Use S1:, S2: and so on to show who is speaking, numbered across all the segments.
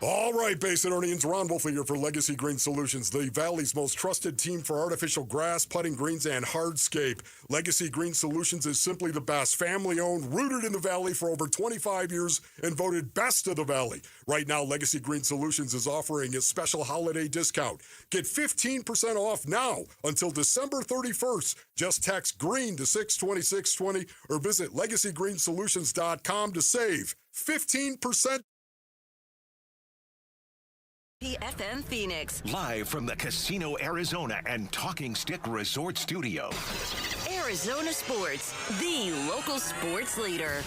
S1: All right, Basinonians, Ron Wolf here for Legacy Green Solutions, the Valley's most trusted team for artificial grass, putting greens, and hardscape. Legacy Green Solutions is simply the best, family-owned, rooted in the Valley for over 25 years, and voted best of the Valley. Right now, Legacy Green Solutions is offering a special holiday discount. Get 15% off now until December 31st. Just text GREEN to 62620 or visit LegacyGreenSolutions.com to save 15%.
S2: PFM Phoenix.
S3: Live from the Casino Arizona and Talking Stick Resort Studio.
S2: Arizona Sports, the local sports leader.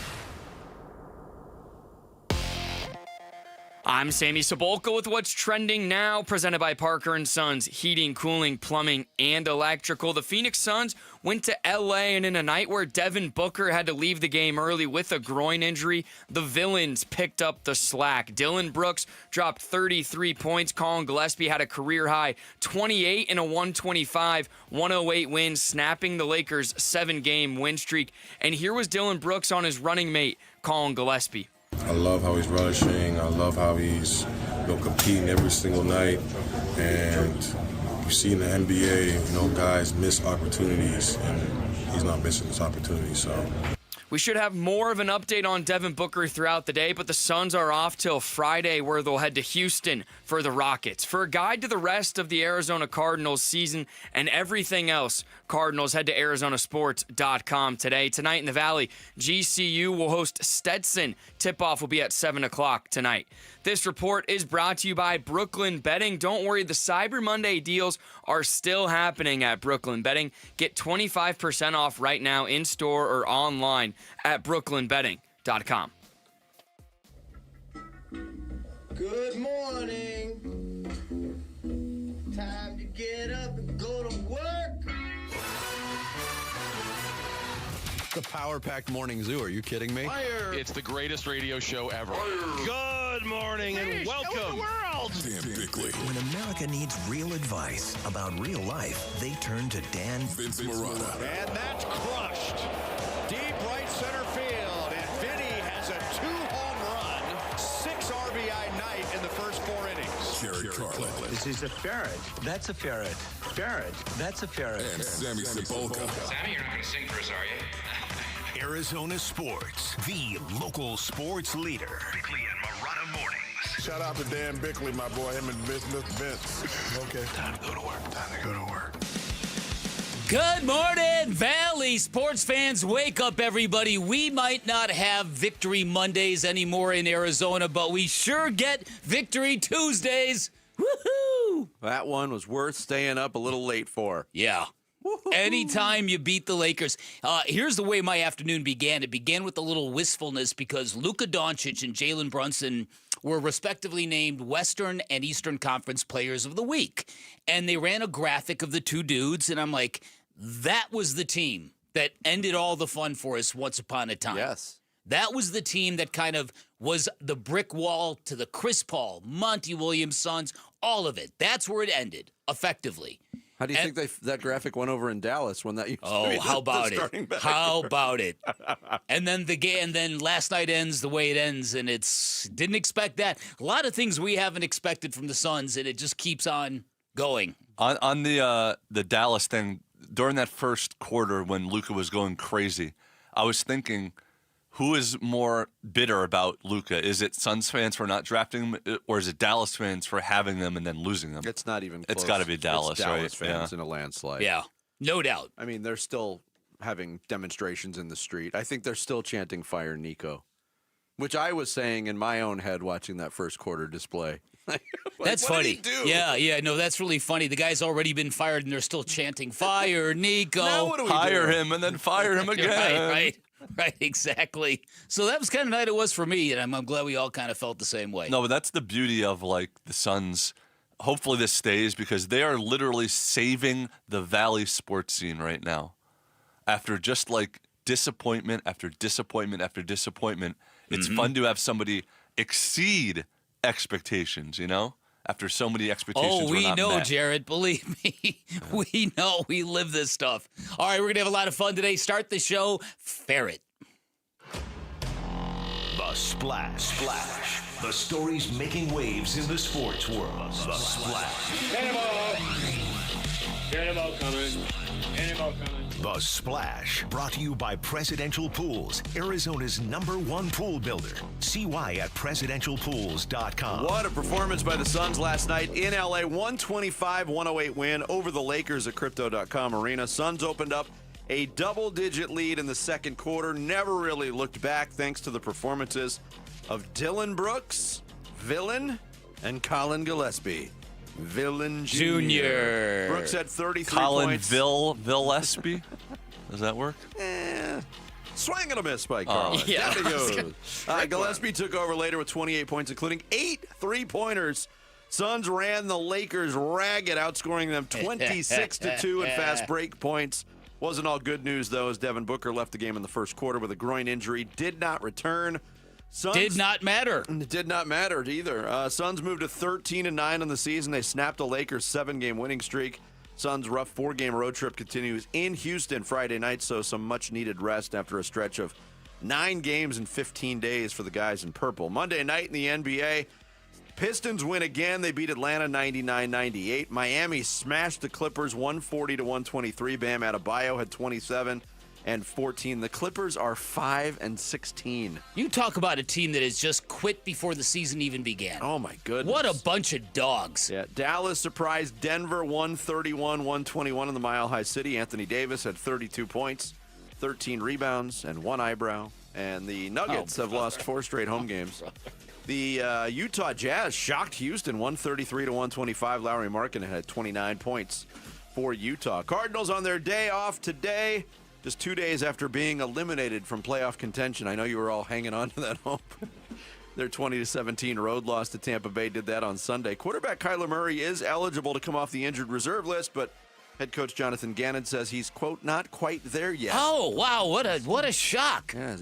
S4: I'm Sammy Sabolka with what's trending now, presented by Parker & Sons, heating, cooling, plumbing, and electrical. The Phoenix Suns went to L.A., and in a night where Devin Booker had to leave the game early with a groin injury, the Villains picked up the slack. Dillon Brooks dropped 33 points. Colin Gillespie had a career-high 28 in a 125-108 win, snapping the Lakers' 7-game win streak. And here was Dillon Brooks on his running mate, Colin Gillespie.
S5: I love how he's rushing. I love how he's competing every single night. And you see in the NBA, guys miss opportunities, and he's not missing this opportunity. So
S4: we should have more of an update on Devin Booker throughout the day, but the Suns are off till Friday, where they'll head to Houston for the Rockets. For a guide to the rest of the Arizona Cardinals season and everything else Cardinals, head to ArizonaSports.com today. Tonight in the Valley, GCU will host Stetson. Tip-off will be at 7 o'clock tonight. This report is brought to you by Brooklyn Betting. Don't worry, the Cyber Monday deals are still happening at Brooklyn Betting. Get 25% off right now in-store or online at brooklynbetting.com.
S6: Good morning. Time to get up and go to work.
S7: The power-packed morning zoo. Are you kidding me?
S6: Fire.
S8: It's the greatest radio show ever.
S6: Good morning and welcome.
S3: Dan Bickley.
S9: When America needs real advice about real life, they turn to Dan
S3: Vince Marotta.
S6: And that's crushed. Deep right center field. And Vinny has a 2-home run, 6 RBI night in the first 4 innings.
S3: Jerry Carlin.
S9: This is a ferret. That's a ferret. Ferret. That's a ferret.
S3: And Sammy Sabolka.
S10: Sammy, you're not going to sing for us, are you?
S3: Arizona Sports, the local sports leader.
S9: Bickley and Marotta mornings.
S5: shout out to Dan Bickley, my boy, him and Vince. Okay.
S9: Time to go to work. Time to go to work.
S11: Good morning, Valley sports fans. Wake up, everybody. We might not have Victory Mondays anymore in Arizona, but we sure get Victory Tuesdays. Woohoo!
S7: That one was worth staying up a little late for.
S11: Yeah. Anytime you beat the Lakers. Here's the way my afternoon began. It began with a little wistfulness because Luka Doncic and Jalen Brunson were respectively named Western and Eastern Conference Players of the Week. And they ran a graphic of the two dudes, and I'm like, that was the team that ended all the fun for us once upon a time.
S7: Yes.
S11: That was the team that kind of was the brick wall to the Chris Paul, Monty Williams Suns, all of it. That's where it ended, effectively.
S7: How do you think that graphic went over in Dallas when that used to be
S11: how about it? How about it? And then then last night ends the way it ends, and didn't expect that. A lot of things we haven't expected from the Suns, and it just keeps on going.
S12: On the Dallas thing, during that first quarter when Luka was going crazy, I was thinking, who is more bitter about Luka? Is it Suns fans for not drafting him, or is it Dallas fans for having them and then losing them?
S7: It's not even close.
S12: It's got to be Dallas,
S7: it's Dallas
S12: right?
S7: fans in a landslide.
S11: Yeah, no doubt.
S7: I mean, they're still having demonstrations in the street. I think they're still chanting "Fire Nico," which I was saying in my own head watching that first quarter display.
S11: That's funny. Yeah, no, that's really funny. The guy's already been fired, and they're still chanting "Fire Nico."
S7: Now what do we
S12: Hire
S7: do?
S12: him and then fire him again.
S11: Right, exactly. So that was kind of night it was for me, and I'm glad we all kind of felt the same way.
S12: No, but that's the beauty of the Suns. Hopefully this stays because they are literally saving the Valley sports scene right now. After just disappointment after disappointment after disappointment, it's fun to have somebody exceed expectations, after so many expectations were not met.
S11: Jared. Believe me. We know. We live this stuff. All right, we're going to have a lot of fun today. Start the show. Ferret.
S3: The Splash. The stories making waves in the sports world. The Splash.
S10: Cannonball coming.
S3: The Splash, brought to you by Presidential Pools, Arizona's #1 pool builder. See why at presidentialpools.com.
S7: What a performance by the Suns last night in LA. 125-108 win over the Lakers at Crypto.com Arena. Suns opened up a double-digit lead in the second quarter. Never really looked back thanks to the performances of Dylan Brooks, Villain, and Colin Gillespie. Villain Jr. Brooks had 33 points.
S12: Villespie? Does that work?
S7: Swing and a miss by Carlin.
S4: Yeah.
S7: Down he goes. Gillespie took over later with 28 points, including 8 3-pointers. Suns ran the Lakers ragged, outscoring them 26-2 in fast break points. Wasn't all good news, though, as Devin Booker left the game in the first quarter with a groin injury. Did not return. Suns,
S11: Did not matter.
S7: It did not matter either. Suns moved to 13-9 on the season. They snapped the Lakers' 7-game winning streak. Suns' rough 4-game road trip continues in Houston Friday night, so some much-needed rest after a stretch of 9 games in 15 days for the guys in purple. Monday night in the NBA, Pistons win again. They beat Atlanta 99-98. Miami smashed the Clippers 140-123. Bam Adebayo had 27 and 14. The Clippers are 5-16.
S11: You talk about a team that has just quit before the season even began.
S7: Oh, my goodness.
S11: What a bunch of dogs.
S7: Yeah, Dallas surprised Denver 131-121 in the Mile High City. Anthony Davis had 32 points, 13 rebounds, and 1 eyebrow. And the Nuggets have lost 4 straight home games. The Utah Jazz shocked Houston 133-125. Lowry Markkanen had 29 points for Utah. Cardinals on their day off today, just 2 days after being eliminated from playoff contention. I know you were all hanging on to that hope. Their 20-17 road loss to Tampa Bay did that on Sunday. Quarterback Kyler Murray is eligible to come off the injured reserve list, but head coach Jonathan Gannon says he's, quote, not quite there yet.
S11: Oh, wow, what a shock.
S7: Yeah,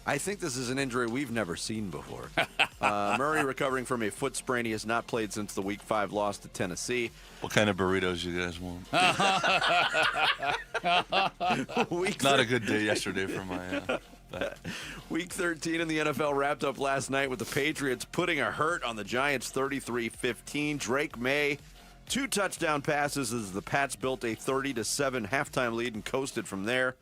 S7: I think this is an injury we've never seen before. Murray recovering from a foot sprain. He has not played since the Week 5 loss to Tennessee.
S12: What kind of burritos you guys want? Not a good day yesterday for my...
S7: Week 13 in the NFL wrapped up last night with the Patriots putting a hurt on the Giants 33-15. Drake May, 2 touchdown passes as the Pats built a 30-7 halftime lead and coasted from there.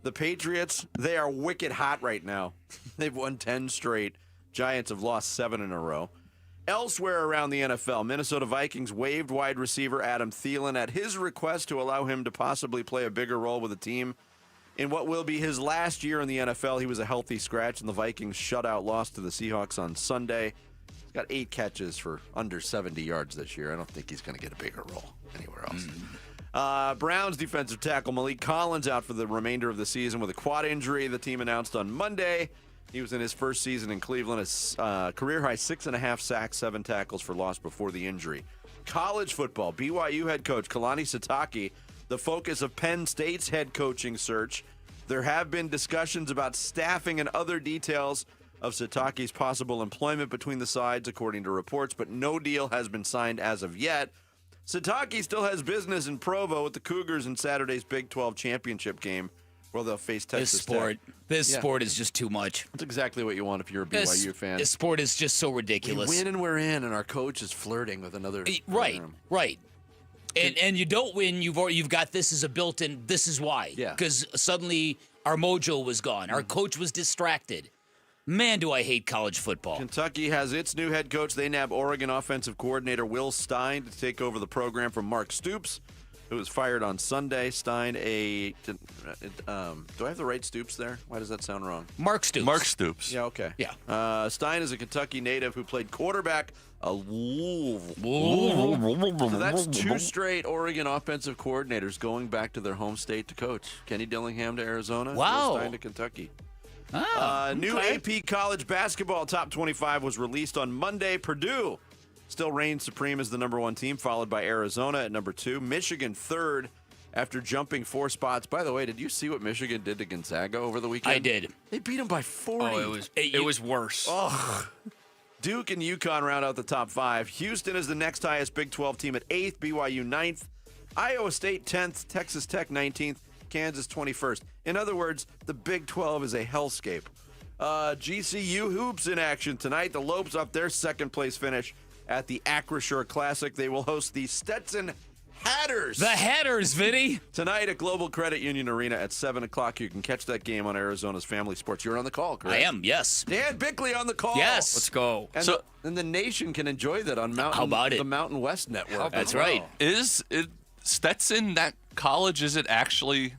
S7: The Patriots, they are wicked hot right now. They've won 10 straight. Giants have lost 7 in a row. Elsewhere around the NFL, Minnesota Vikings waived wide receiver Adam Thielen at his request to allow him to possibly play a bigger role with the team. In what will be his last year in the NFL, he was a healthy scratch, and the Vikings shutout loss to the Seahawks on Sunday. He's got 8 catches for under 70 yards this year. I don't think he's going to get a bigger role anywhere else. Browns defensive tackle Malik Collins out for the remainder of the season with a quad injury. The team announced on Monday he was in his first season in Cleveland. His career-high 6.5 sacks, 7 tackles for loss before the injury. College football, BYU head coach Kalani Sitake, the focus of Penn State's head coaching search. There have been discussions about staffing and other details of Sitake's possible employment between the sides, according to reports, but no deal has been signed as of yet. Sitake still has business in Provo with the Cougars in Saturday's Big 12 championship game, where they'll face Texas Tech.
S11: This sport is just too much.
S7: That's exactly what you want if you're a BYU fan.
S11: This sport is just so ridiculous.
S7: We win and we're in, and our coach is flirting with another program.
S11: Right. And you don't win, you've got this as a built-in, this is why.
S7: Yeah.
S11: Because suddenly our mojo was gone. Our coach was distracted. Man, do I hate college football.
S7: Kentucky has its new head coach. They nab Oregon offensive coordinator Will Stein to take over the program from Mark Stoops, who was fired on Sunday. Stein, do I have the right Stoops there? Why does that sound wrong?
S11: Mark Stoops.
S12: Mark Stoops.
S7: Yeah, okay.
S11: Yeah.
S7: Stein is a Kentucky native who played quarterback. So that's 2 straight Oregon offensive coordinators going back to their home state to coach. Kenny Dillingham to Arizona.
S11: Wow.
S7: Will Stein to Kentucky.
S11: New
S7: AP college basketball top 25 was released on Monday. Purdue still reigns supreme as the #1 team, followed by Arizona at number 2. Michigan third after jumping 4 spots. By the way, did you see what Michigan did to Gonzaga over the weekend?
S11: I did.
S7: They beat them by 40.
S4: Oh, it was worse.
S7: Oh. Duke and UConn round out the top 5. Houston is the next highest Big 12 team at 8th. BYU 9th. Iowa State 10th. Texas Tech 19th. Kansas 21st. In other words, the Big 12 is a hellscape. GCU hoops in action tonight. The Lopes up their second-place finish at the Acrisure Classic. They will host the Stetson Hatters.
S11: The Hatters, Vinny.
S7: Tonight at Global Credit Union Arena at 7 o'clock. You can catch that game on Arizona's Family Sports. You're on the call, correct?
S11: I am, yes.
S7: Dan Bickley on the call.
S11: Yes.
S4: Let's go.
S7: And the nation can enjoy that on
S11: How about it?
S7: the Mountain West Network.
S11: That's right.
S12: Is it Stetson, that college, is it actually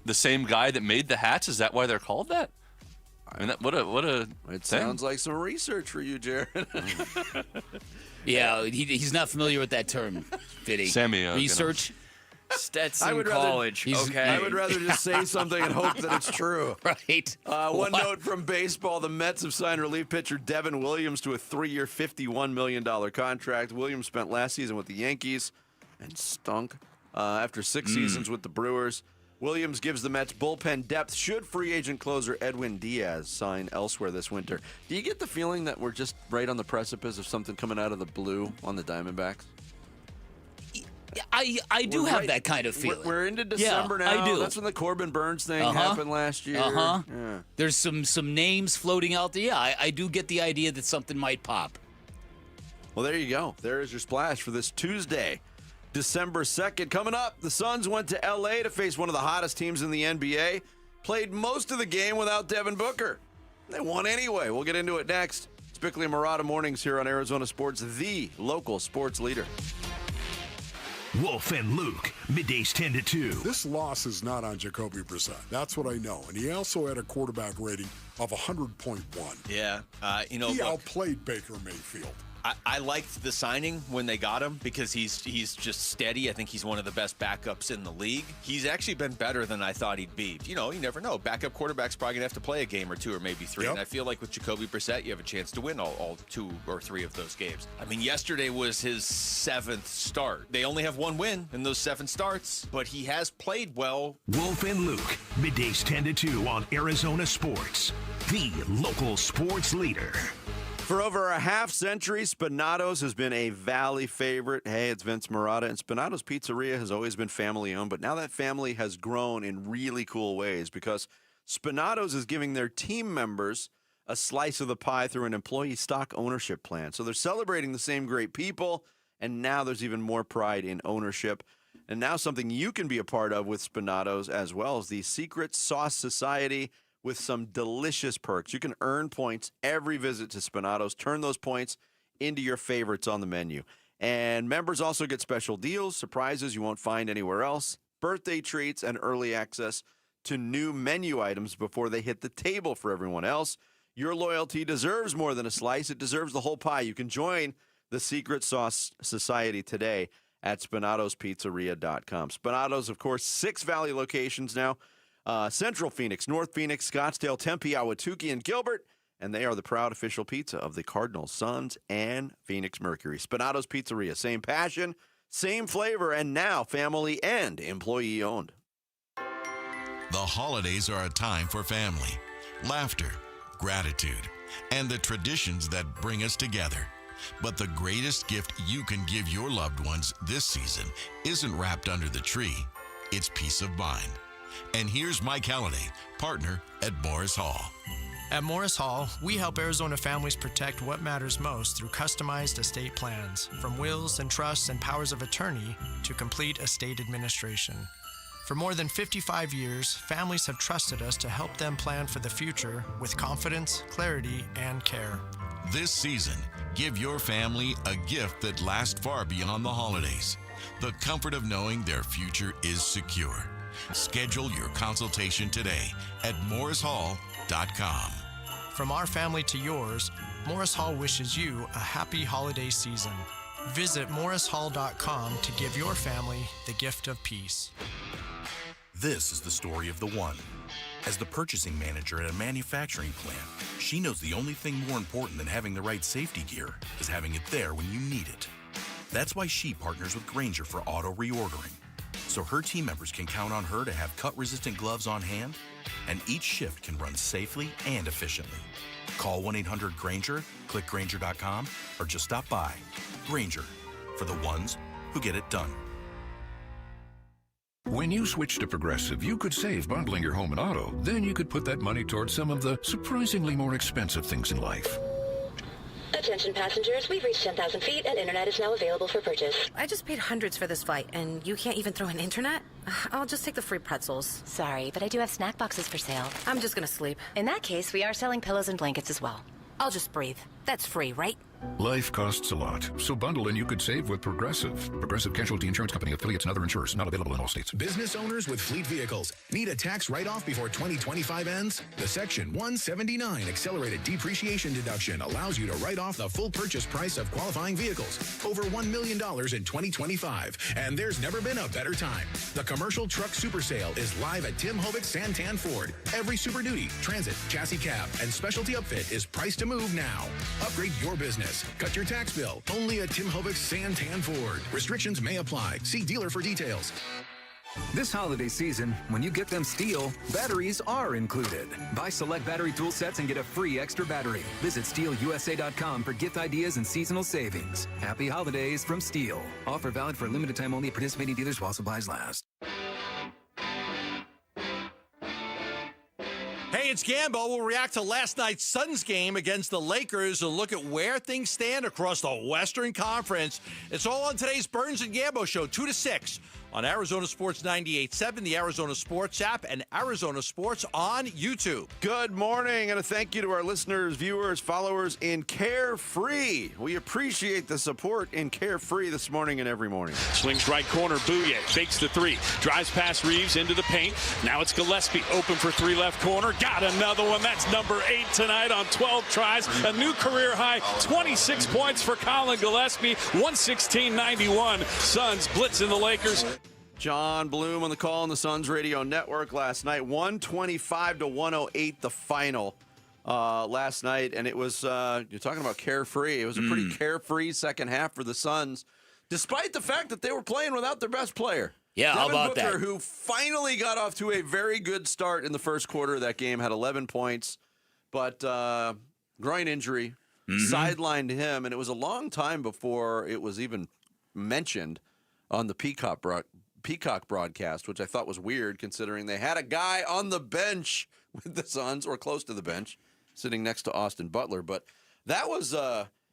S12: the same guy that made the hats? Is that why they're called that? I mean, what a
S7: It
S12: thing.
S7: sounds like some research for you, Jared.
S11: Yeah, he's not familiar with that term, Vinny.
S12: Sammy,
S11: research.
S4: Stetson College. Okay.
S7: I would rather just say something and hope that it's true.
S11: Right.
S7: One note from baseball. The Mets have signed relief pitcher Devin Williams to a 3-year, $51 million contract. Williams spent last season with the Yankees and stunk after 6 seasons with the Brewers. Williams gives the Mets bullpen depth should free agent closer Edwin Diaz sign elsewhere this winter. Do you get the feeling that we're just right on the precipice of something coming out of the blue on the Diamondbacks?
S11: I do have that kind of feeling.
S7: We're into December now.
S11: I do.
S7: That's when the Corbin Burns thing happened last year. Yeah.
S11: There's some names floating out there. Yeah, I do get the idea that something might pop.
S7: Well, there you go. There is your splash for this Tuesday, December 2nd. Coming up, the Suns went to L.A. to face one of the hottest teams in the NBA. Played most of the game without Devin Booker. They won anyway. We'll get into it next. It's Bickley and Murata Mornings here on Arizona Sports, the local sports leader.
S3: Wolf and Luke, middays 10 to 2.
S1: This loss is not on Jacoby Brissett. That's what I know. And he also had a quarterback rating of 100.1.
S13: Yeah.
S1: He outplayed Baker Mayfield.
S13: I liked the signing when they got him because he's just steady. I think he's one of the best backups in the league. He's actually been better than I thought he'd be. You know, you never know. Backup quarterback's probably going to have to play a game or two or maybe three.
S1: Yep.
S13: And I feel like with Jacoby Brissett, you have a chance to win all 2 or 3 of those games. I mean, yesterday was his 7th start. They only have 1 win in those 7 starts, but he has played well.
S3: Wolf and Luke, middays 10 to 2 on Arizona Sports, the local sports leader.
S7: For over a half century, Spinato's has been a Valley favorite. Hey, it's Vince Murata, and Spinato's Pizzeria has always been family-owned, but now that family has grown in really cool ways because Spinato's is giving their team members a slice of the pie through an employee stock ownership plan. So they're celebrating the same great people, and now there's even more pride in ownership. And now something you can be a part of with Spinato's as well as the Secret Sauce Society, with some delicious perks. You can earn points every visit to Spinato's. Turn those points into your favorites on the menu. And members also get special deals, surprises you won't find anywhere else, birthday treats, and early access to new menu items before they hit the table for everyone else. Your loyalty deserves more than a slice. It deserves the whole pie. You can join the Secret Sauce Society today at SpinatosPizzeria.com. Spinato's, of course, 6 Valley locations now. Central Phoenix, North Phoenix, Scottsdale, Tempe, Ahwatukee, and Gilbert. And they are the proud official pizza of the Cardinals, Suns, and Phoenix Mercury. Spinato's Pizzeria, same passion, same flavor, and now family and employee owned.
S14: The holidays are a time for family, laughter, gratitude, and the traditions that bring us together. But the greatest gift you can give your loved ones this season isn't wrapped under the tree. It's peace of mind. And here's Mike Halliday, partner at Morris Hall.
S15: At Morris Hall, we help Arizona families protect what matters most through customized estate plans, from wills and trusts and powers of attorney to complete estate administration. For more than 55 years, families have trusted us to help them plan for the future with confidence, clarity, and care.
S14: This season, give your family a gift that lasts far beyond the holidays. The comfort of knowing their future is secure. Schedule your consultation today at morrishall.com.
S15: From our family to yours, Morris Hall wishes you a happy holiday season. Visit morrishall.com to give your family the gift of peace.
S16: This is the story of the one. As the purchasing manager at a manufacturing plant, she knows the only thing more important than having the right safety gear is having it there when you need it. That's why she partners with Grainger for auto reordering, so her team members can count on her to have cut-resistant gloves on hand, and each shift can run safely and efficiently. Call 1-800-GRAINGER, click Grainger.com, or just stop by. Grainger, for the ones who get it done.
S17: When you switch to Progressive, you could save bundling your home and auto. Then you could put that money towards some of the surprisingly more expensive things in life.
S18: Attention passengers, we've reached 10,000 feet and internet is now available for purchase.
S19: I just paid hundreds for this flight, and you can't even throw in internet? I'll just take the free pretzels.
S18: Sorry, but I do have snack boxes for sale.
S19: I'm just gonna sleep.
S18: In that case, we are selling pillows and blankets as well.
S19: I'll just breathe. That's free, right?
S17: Life costs a lot, so bundle and you could save with Progressive. Progressive Casualty Insurance Company, affiliates, and other insurers. Not available in all states.
S20: Business owners with fleet vehicles need a tax write-off before 2025 ends? The Section 179 accelerated depreciation deduction allows you to write off the full purchase price of qualifying vehicles, over $1 million in 2025. And there's never been a better time. The Commercial Truck Super Sale is live at Tim Hovic's Santan Ford. Every Super Duty, Transit, Chassis Cab, and Specialty Upfit is priced to move now. Upgrade your business. Cut your tax bill. Only at Tim Hovic's Santan Ford. Restrictions may apply. See dealer for details.
S21: This holiday season, when you get them Steel, batteries are included. Buy select battery tool sets and get a free extra battery. Visit SteelUSA.com for gift ideas and seasonal savings. Happy holidays from Steel. Offer valid for a limited time only at participating dealers while supplies last.
S6: Hey, it's Gambo. We'll react to last night's Suns game against the Lakers and look at where things stand across the Western Conference. It's all on today's Burns and Gambo show, 2 to 6 on Arizona Sports 98.7, the Arizona Sports app, and Arizona Sports on YouTube.
S7: Good morning, and a thank you to our listeners, viewers, followers in Carefree. We appreciate the support in Carefree this morning and every morning.
S22: Swings right corner, Bouye fakes the three, drives past Reeves into the paint. Now it's Gillespie, open for three left corner. Got another one. That's number 8 tonight on 12 tries. A new career high, 26 points for Colin Gillespie, 116-91. Suns blitzing the Lakers.
S7: John Bloom on the call on the Suns Radio Network last night. 125-108 the final last night. And it was, you're talking about carefree. It was a pretty carefree second half for the Suns, despite the fact that they were playing without their best player.
S11: Yeah,
S7: Devin
S11: how about
S7: Booker,
S11: that?
S7: who finally got off to a very good start in the first quarter of that game, had 11 points, but groin injury sidelined him. And it was a long time before it was even mentioned on the Peacock broadcast, which I thought was weird considering they had a guy on the bench with the Suns, or close to the bench, sitting next to Austin Butler. But that was,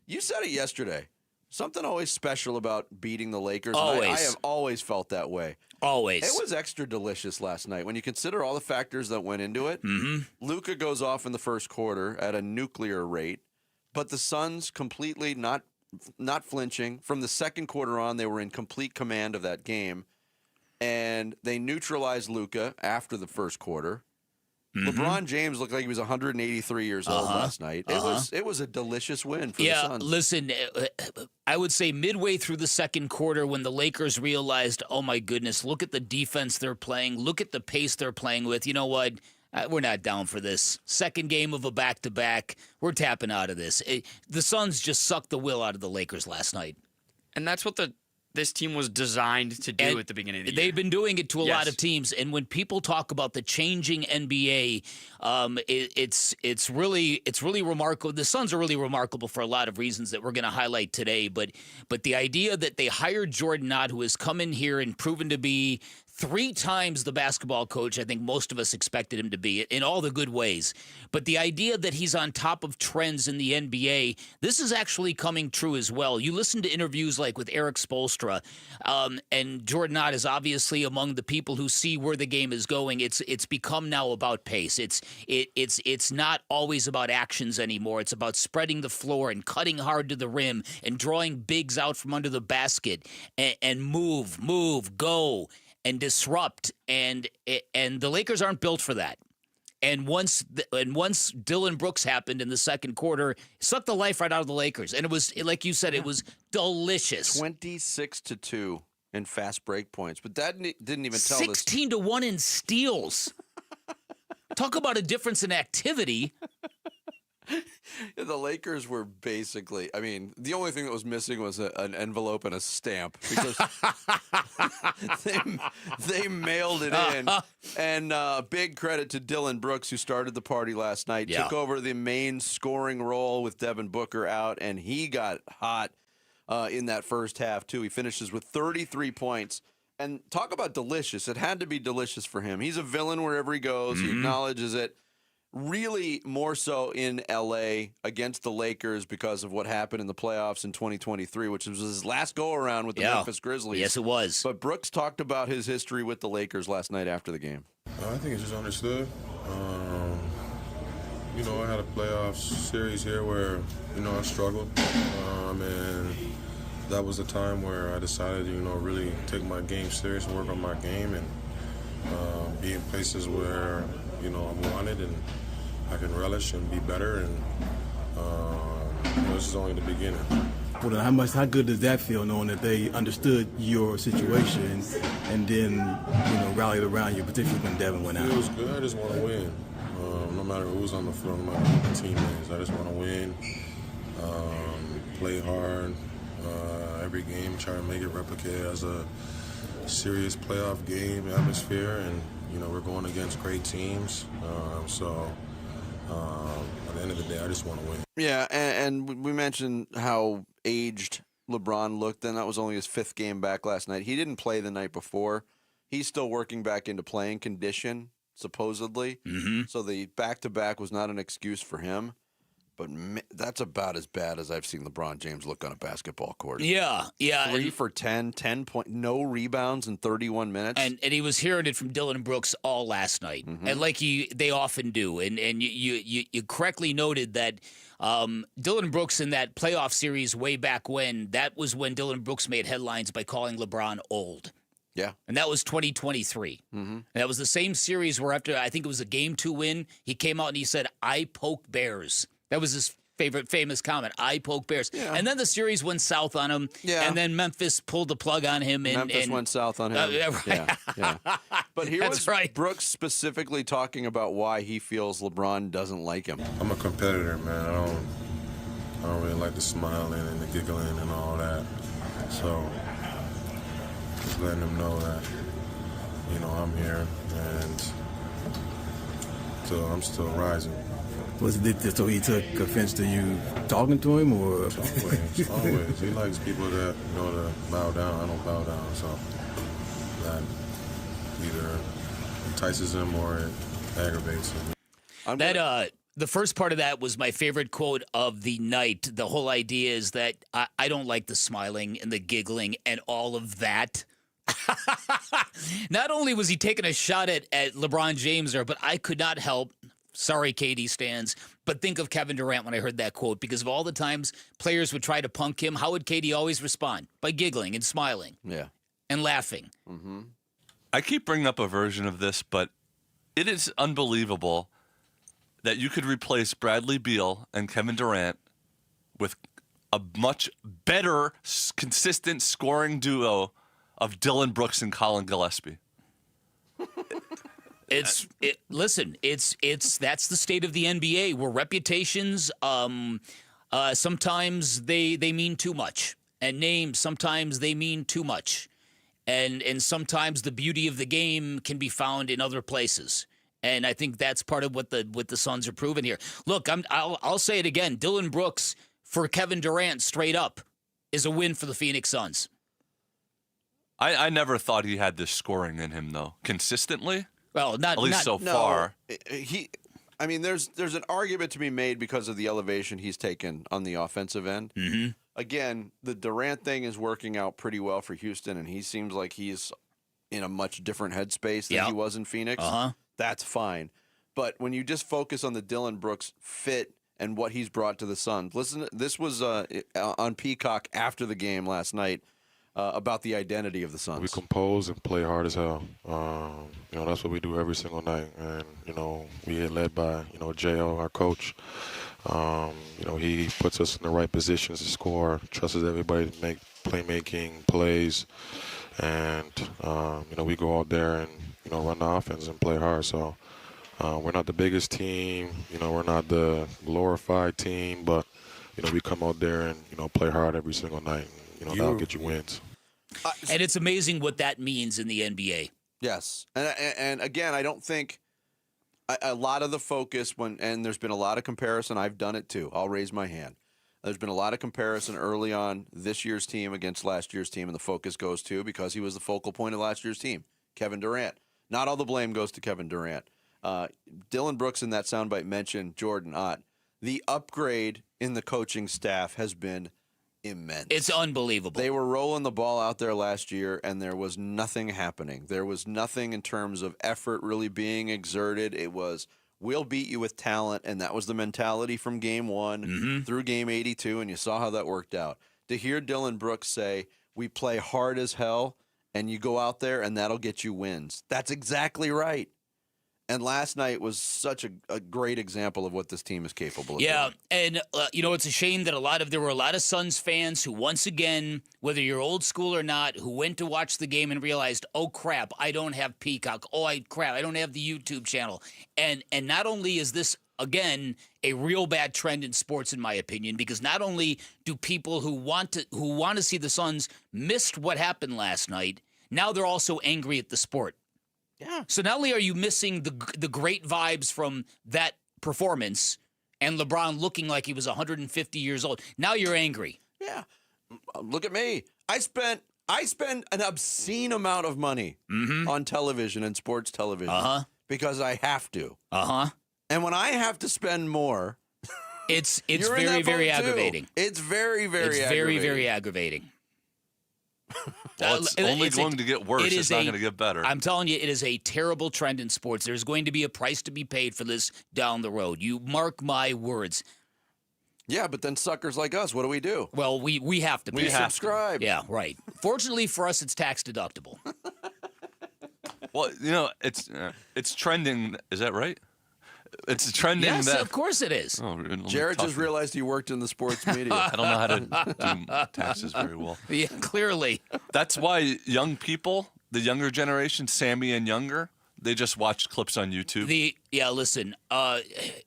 S7: you said it yesterday, something always special about beating the Lakers.
S11: Always.
S7: I have always felt that way.
S11: Always.
S7: It was extra delicious last night. When you consider all the factors that went into it, Luka goes off in the first quarter at a nuclear rate, but the Suns completely not flinching. From the second quarter on, they were in complete command of that game. And they neutralized Luka after the first quarter. LeBron James looked like he was 183 years old last night. It was a delicious win for the Suns.
S11: Listen, I would say midway through the second quarter when the Lakers realized, oh my goodness, look at the defense they're playing, look at the pace they're playing with. You know what? We're not down for this. Second game of a back-to-back. We're tapping out of this. The Suns just sucked the will out of the Lakers last night.
S4: And that's what this team was designed to do at the beginning of the year.
S11: They've been doing it to a lot of teams, and when people talk about the changing NBA, it's really remarkable. The Suns are really remarkable for a lot of reasons that we're going to highlight today. But the idea that they hired Jordan Knott, who has come in here and proven to be 3 times the basketball coach I think most of us expected him to be, in all the good ways. But the idea that he's on top of trends in the NBA, this is actually coming true as well. You listen to interviews like with Eric Spoelstra, and Jordan Knott is obviously among the people who see where the game is going. It's become now about pace. It's not always about actions anymore. It's about spreading the floor and cutting hard to the rim and drawing bigs out from under the basket and move, go, and disrupt, and the Lakers aren't built for that. And once Dillon Brooks happened in the second quarter, it sucked the life right out of the Lakers. And it was, like you said, it was delicious.
S7: 26-2 in fast break points, but that didn't even tell us.
S11: 16-1 in steals. Talk about a difference in activity.
S7: The Lakers were basically, I mean, the only thing that was missing was an envelope and a stamp because they mailed it in. And big credit to Dillon Brooks, who started the party last night, took over the main scoring role with Devin Booker out, and he got hot in that first half, too. He finishes with 33 points And talk about delicious. It had to be delicious for him. He's a villain wherever he goes. He acknowledges it. Really more so in L.A. against the Lakers because of what happened in the playoffs in 2023, which was his last go-around with the Memphis Grizzlies.
S11: Yes, it was.
S7: But Brooks talked about his history with the Lakers last night after the game.
S5: I think it's just understood. I had a playoff series here where, I struggled. And that was the time where I decided to, really take my game serious and work on my game and be in places where, I'm wanted and I can relish and be better. And this is only the beginning.
S2: Well, how good does that feel, knowing that they understood your situation and then, rallied around you, particularly when Devin went out?
S5: It was good. I just want to win. No matter who's on the field, no matter who the team is, I just want to win. Play hard every game, try to make it replicate as a serious playoff game atmosphere, and we're going against great teams. So at the end of the day, I just want to win.
S7: Yeah, and we mentioned how aged LeBron looked, and that was only his 5th game back last night. He didn't play the night before. He's still working back into playing condition, supposedly. So the back-to-back was not an excuse for him. But that's about as bad as I've seen LeBron James look on a basketball court.
S11: Yeah.
S7: 3 for 10 point, no rebounds in 31 minutes.
S11: And he was hearing it from Dillon Brooks all last night, and like they often do. And you correctly noted that Dillon Brooks in that playoff series way back when, that was when Dillon Brooks made headlines by calling LeBron old.
S7: Yeah.
S11: And that was 2023. And that was the same series where after, I think it was a Game 2 win, he came out and he said, "I poke bears." That was his famous comment. "I poke bears." Yeah. And then the series went south on him. Yeah. And then Memphis pulled the plug on him.
S7: Memphis went south on him.
S11: Right.
S7: Yeah. But here was Brooks specifically talking about why he feels LeBron doesn't like him.
S5: I'm a competitor, man. I don't really like the smiling and the giggling and all that. So just letting him know that, I'm here and so I'm still rising.
S2: Was it so he took offense to you talking to him, or?
S5: Always. He likes people that to bow down. I don't bow down, so that either entices him or it aggravates him.
S11: The first part of that was my favorite quote of the night. The whole idea is that I don't like the smiling and the giggling and all of that. Not only was he taking a shot at LeBron James there, but I could not help. Sorry, KD stans, but think of Kevin Durant when I heard that quote, because of all the times players would try to punk him. How would KD always respond? By giggling and smiling.
S7: Yeah.
S11: And laughing.
S12: I keep bringing up a version of this, but it is unbelievable that you could replace Bradley Beal and Kevin Durant with a much better, consistent scoring duo of Dillon Brooks and Colin Gillespie.
S11: Listen, that's the state of the NBA, where reputations sometimes they mean too much, and names sometimes they mean too much, and sometimes the beauty of the game can be found in other places. And I think that's part of what the Suns are proving here. Look, I'll say it again. Dillon Brooks for Kevin Durant straight up is a win for the Phoenix Suns.
S12: I never thought he had this scoring in him, though, consistently.
S11: Well,
S12: at least so far.
S7: There's an argument to be made because of the elevation he's taken on the offensive end. Again, the Durant thing is working out pretty well for Houston, and he seems like he's in a much different headspace than he was in Phoenix. That's fine. But when you just focus on the Dillon Brooks fit and what he's brought to the Suns, listen, this was on Peacock after the game last night. About the identity of the Suns.
S5: We compose and play hard as hell. That's what we do every single night. And, we get led by, J.O., our coach. He puts us in the right positions to score, trusts everybody to make playmaking plays. And, we go out there and, run the offense and play hard. So we're not the biggest team. We're not the glorified team. But, we come out there and, play hard every single night. That'll get you wins.
S11: And it's amazing what that means in the NBA.
S7: Yes. And again, I don't think a lot of the focus and there's been a lot of comparison. I've done it too. I'll raise my hand. There's been a lot of comparison early on this year's team against last year's team, and the focus goes to, because he was the focal point of last year's team, Kevin Durant. Not all the blame goes to Kevin Durant. Dylan Brooks in that soundbite mentioned Jordan Ott. The upgrade in the coaching staff has been immense.
S11: It's unbelievable.
S7: They were rolling the ball out there last year, and there was nothing happening. There was nothing in terms of effort really being exerted. It was, we'll beat you with talent, and that was the mentality from game 1 through game 82, and you saw how that worked out. To hear Dylan Brooks say, we play hard as hell, and you go out there, and that'll get you wins. That's exactly right. And last night was such a great example of what this team is capable of doing.
S11: And it's a shame that there were a lot of Suns fans who, once again, whether you're old school or not, who went to watch the game and realized, oh crap, I don't have Peacock. I don't have the YouTube channel. And not only is this, again, a real bad trend in sports, in my opinion, because not only do people who want to see the Suns missed what happened last night, now they're also angry at the sport.
S7: Yeah.
S11: So not only are you missing the great vibes from that performance and LeBron looking like he was 150 years old, now you're angry.
S7: Yeah. Look at me. I spend an obscene amount of money on television and sports television because I have to. And when I have to spend more,
S11: it's very, very aggravating.
S7: It's very, very
S11: aggravating.
S7: Very,
S11: very aggravating.
S12: Well, it's only going to get worse. It's not going to get better.
S11: I'm telling you, it is a terrible trend in sports. There's going to be a price to be paid for this down the road. You mark my words.
S7: Yeah, but then suckers like us, what do we do?
S11: Well, we have to pay.
S7: We subscribe.
S11: Yeah, right. Fortunately for us, it's tax deductible.
S12: Well, it's trending. Is that right? It's trending.
S11: Yes, of course it is.
S12: Oh,
S7: Jared just realized he worked in the sports media.
S12: I don't know how to do taxes very well.
S11: Yeah, clearly.
S12: That's why young people, the younger generation, Sammy and younger, they just watch clips on YouTube.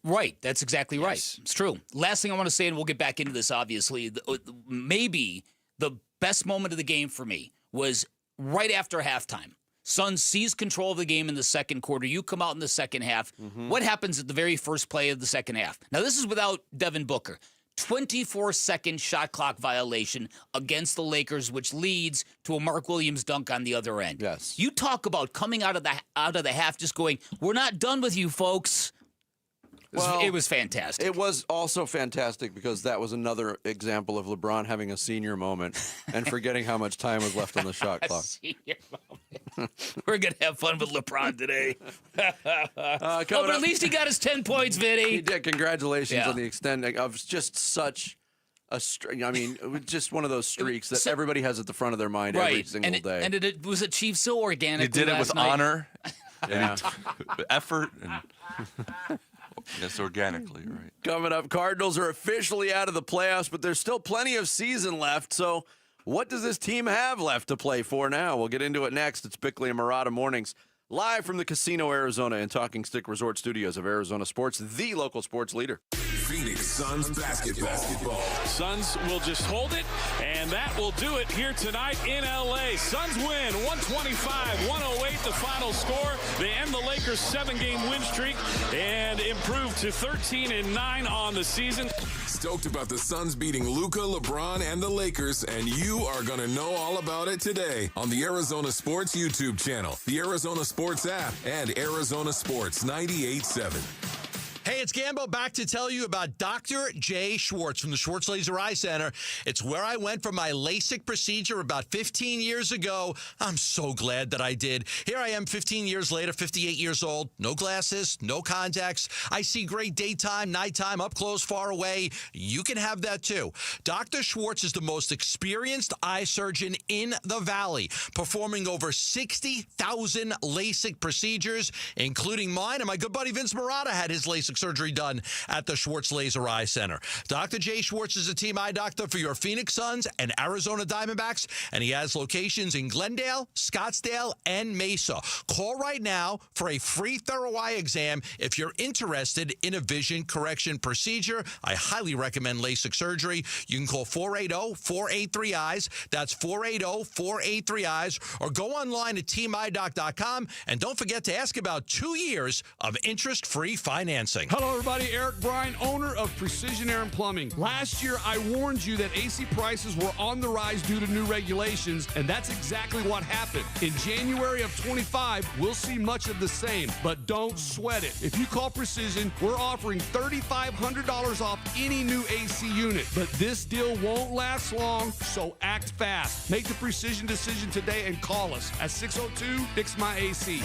S11: Right. That's exactly right. It's true. Last thing I want to say, and we'll get back into this, obviously, maybe the best moment of the game for me was right after halftime. Suns seize control of the game in the second quarter. You come out in the second half. What happens at the very first play of the second half? Now, this is without Devin Booker. 24-second shot clock violation against the Lakers, which leads to a Mark Williams dunk on the other end.
S7: Yes.
S11: You talk about coming out of the half just going, we're not done with you, folks. It was fantastic.
S7: It was also fantastic because that was another example of LeBron having a senior moment and forgetting how much time was left on the shot clock.
S11: Senior moment. We're going to have fun with LeBron today. But at least he got his 10 points, Vinny.
S7: He did. Congratulations on the extent of just such a just one of those streaks that everybody has at the front of their mind every single day.
S11: And it was achieved so organically.
S12: He did it with honor, and effort, and yes, organically, right.
S7: Coming up, Cardinals are officially out of the playoffs, but there's still plenty of season left. So what does this team have left to play for now? We'll get into it next. It's Bickley and Murata Mornings, live from the Casino Arizona and Talking Stick Resort Studios of Arizona Sports, the local sports leader.
S8: Phoenix Suns basketball.
S22: Suns will just hold it, and that will do it here tonight in L.A. Suns win 125-108, the final score. They end the Lakers' 7-game win streak and improve to 13-9 on the season.
S8: Stoked about the Suns beating Luka, LeBron, and the Lakers, and you are going to know all about it today on the Arizona Sports YouTube channel, the Arizona Sports app, and Arizona Sports 98.7.
S6: Hey, it's Gambo back to tell you about Dr. J. Schwartz from the Schwartz Laser Eye Center. It's where I went for my LASIK procedure about 15 years ago. I'm so glad that I did. Here I am 15 years later, 58 years old. No glasses, no contacts. I see great daytime, nighttime, up close, far away. You can have that too. Dr. Schwartz is the most experienced eye surgeon in the Valley, performing over 60,000 LASIK procedures, including mine. And my good buddy Vince Murata had his LASIK surgery done at the Schwartz Laser Eye Center. Dr. J. Schwartz is a team eye doctor for your Phoenix Suns and Arizona Diamondbacks, and he has locations in Glendale, Scottsdale, and Mesa. Call right now for a free thorough eye exam if you're interested in a vision correction procedure. I highly recommend LASIK surgery. You can call 480-483-EYES. That's 480-483-EYES, or go online at teamidoc.com, and don't forget to ask about 2 years of interest-free financing. Servicing.
S9: Hello, everybody. Eric Bryan, owner of Precision Air and Plumbing. Last year, I warned you that AC prices were on the rise due to new regulations, and that's exactly what happened. In January of 25, we'll see much of the same, but don't sweat it. If you call Precision, we're offering $3,500 off any new AC unit. But this deal won't last long, so act fast. Make the Precision decision today and call us at 602-FIX-MY-AC.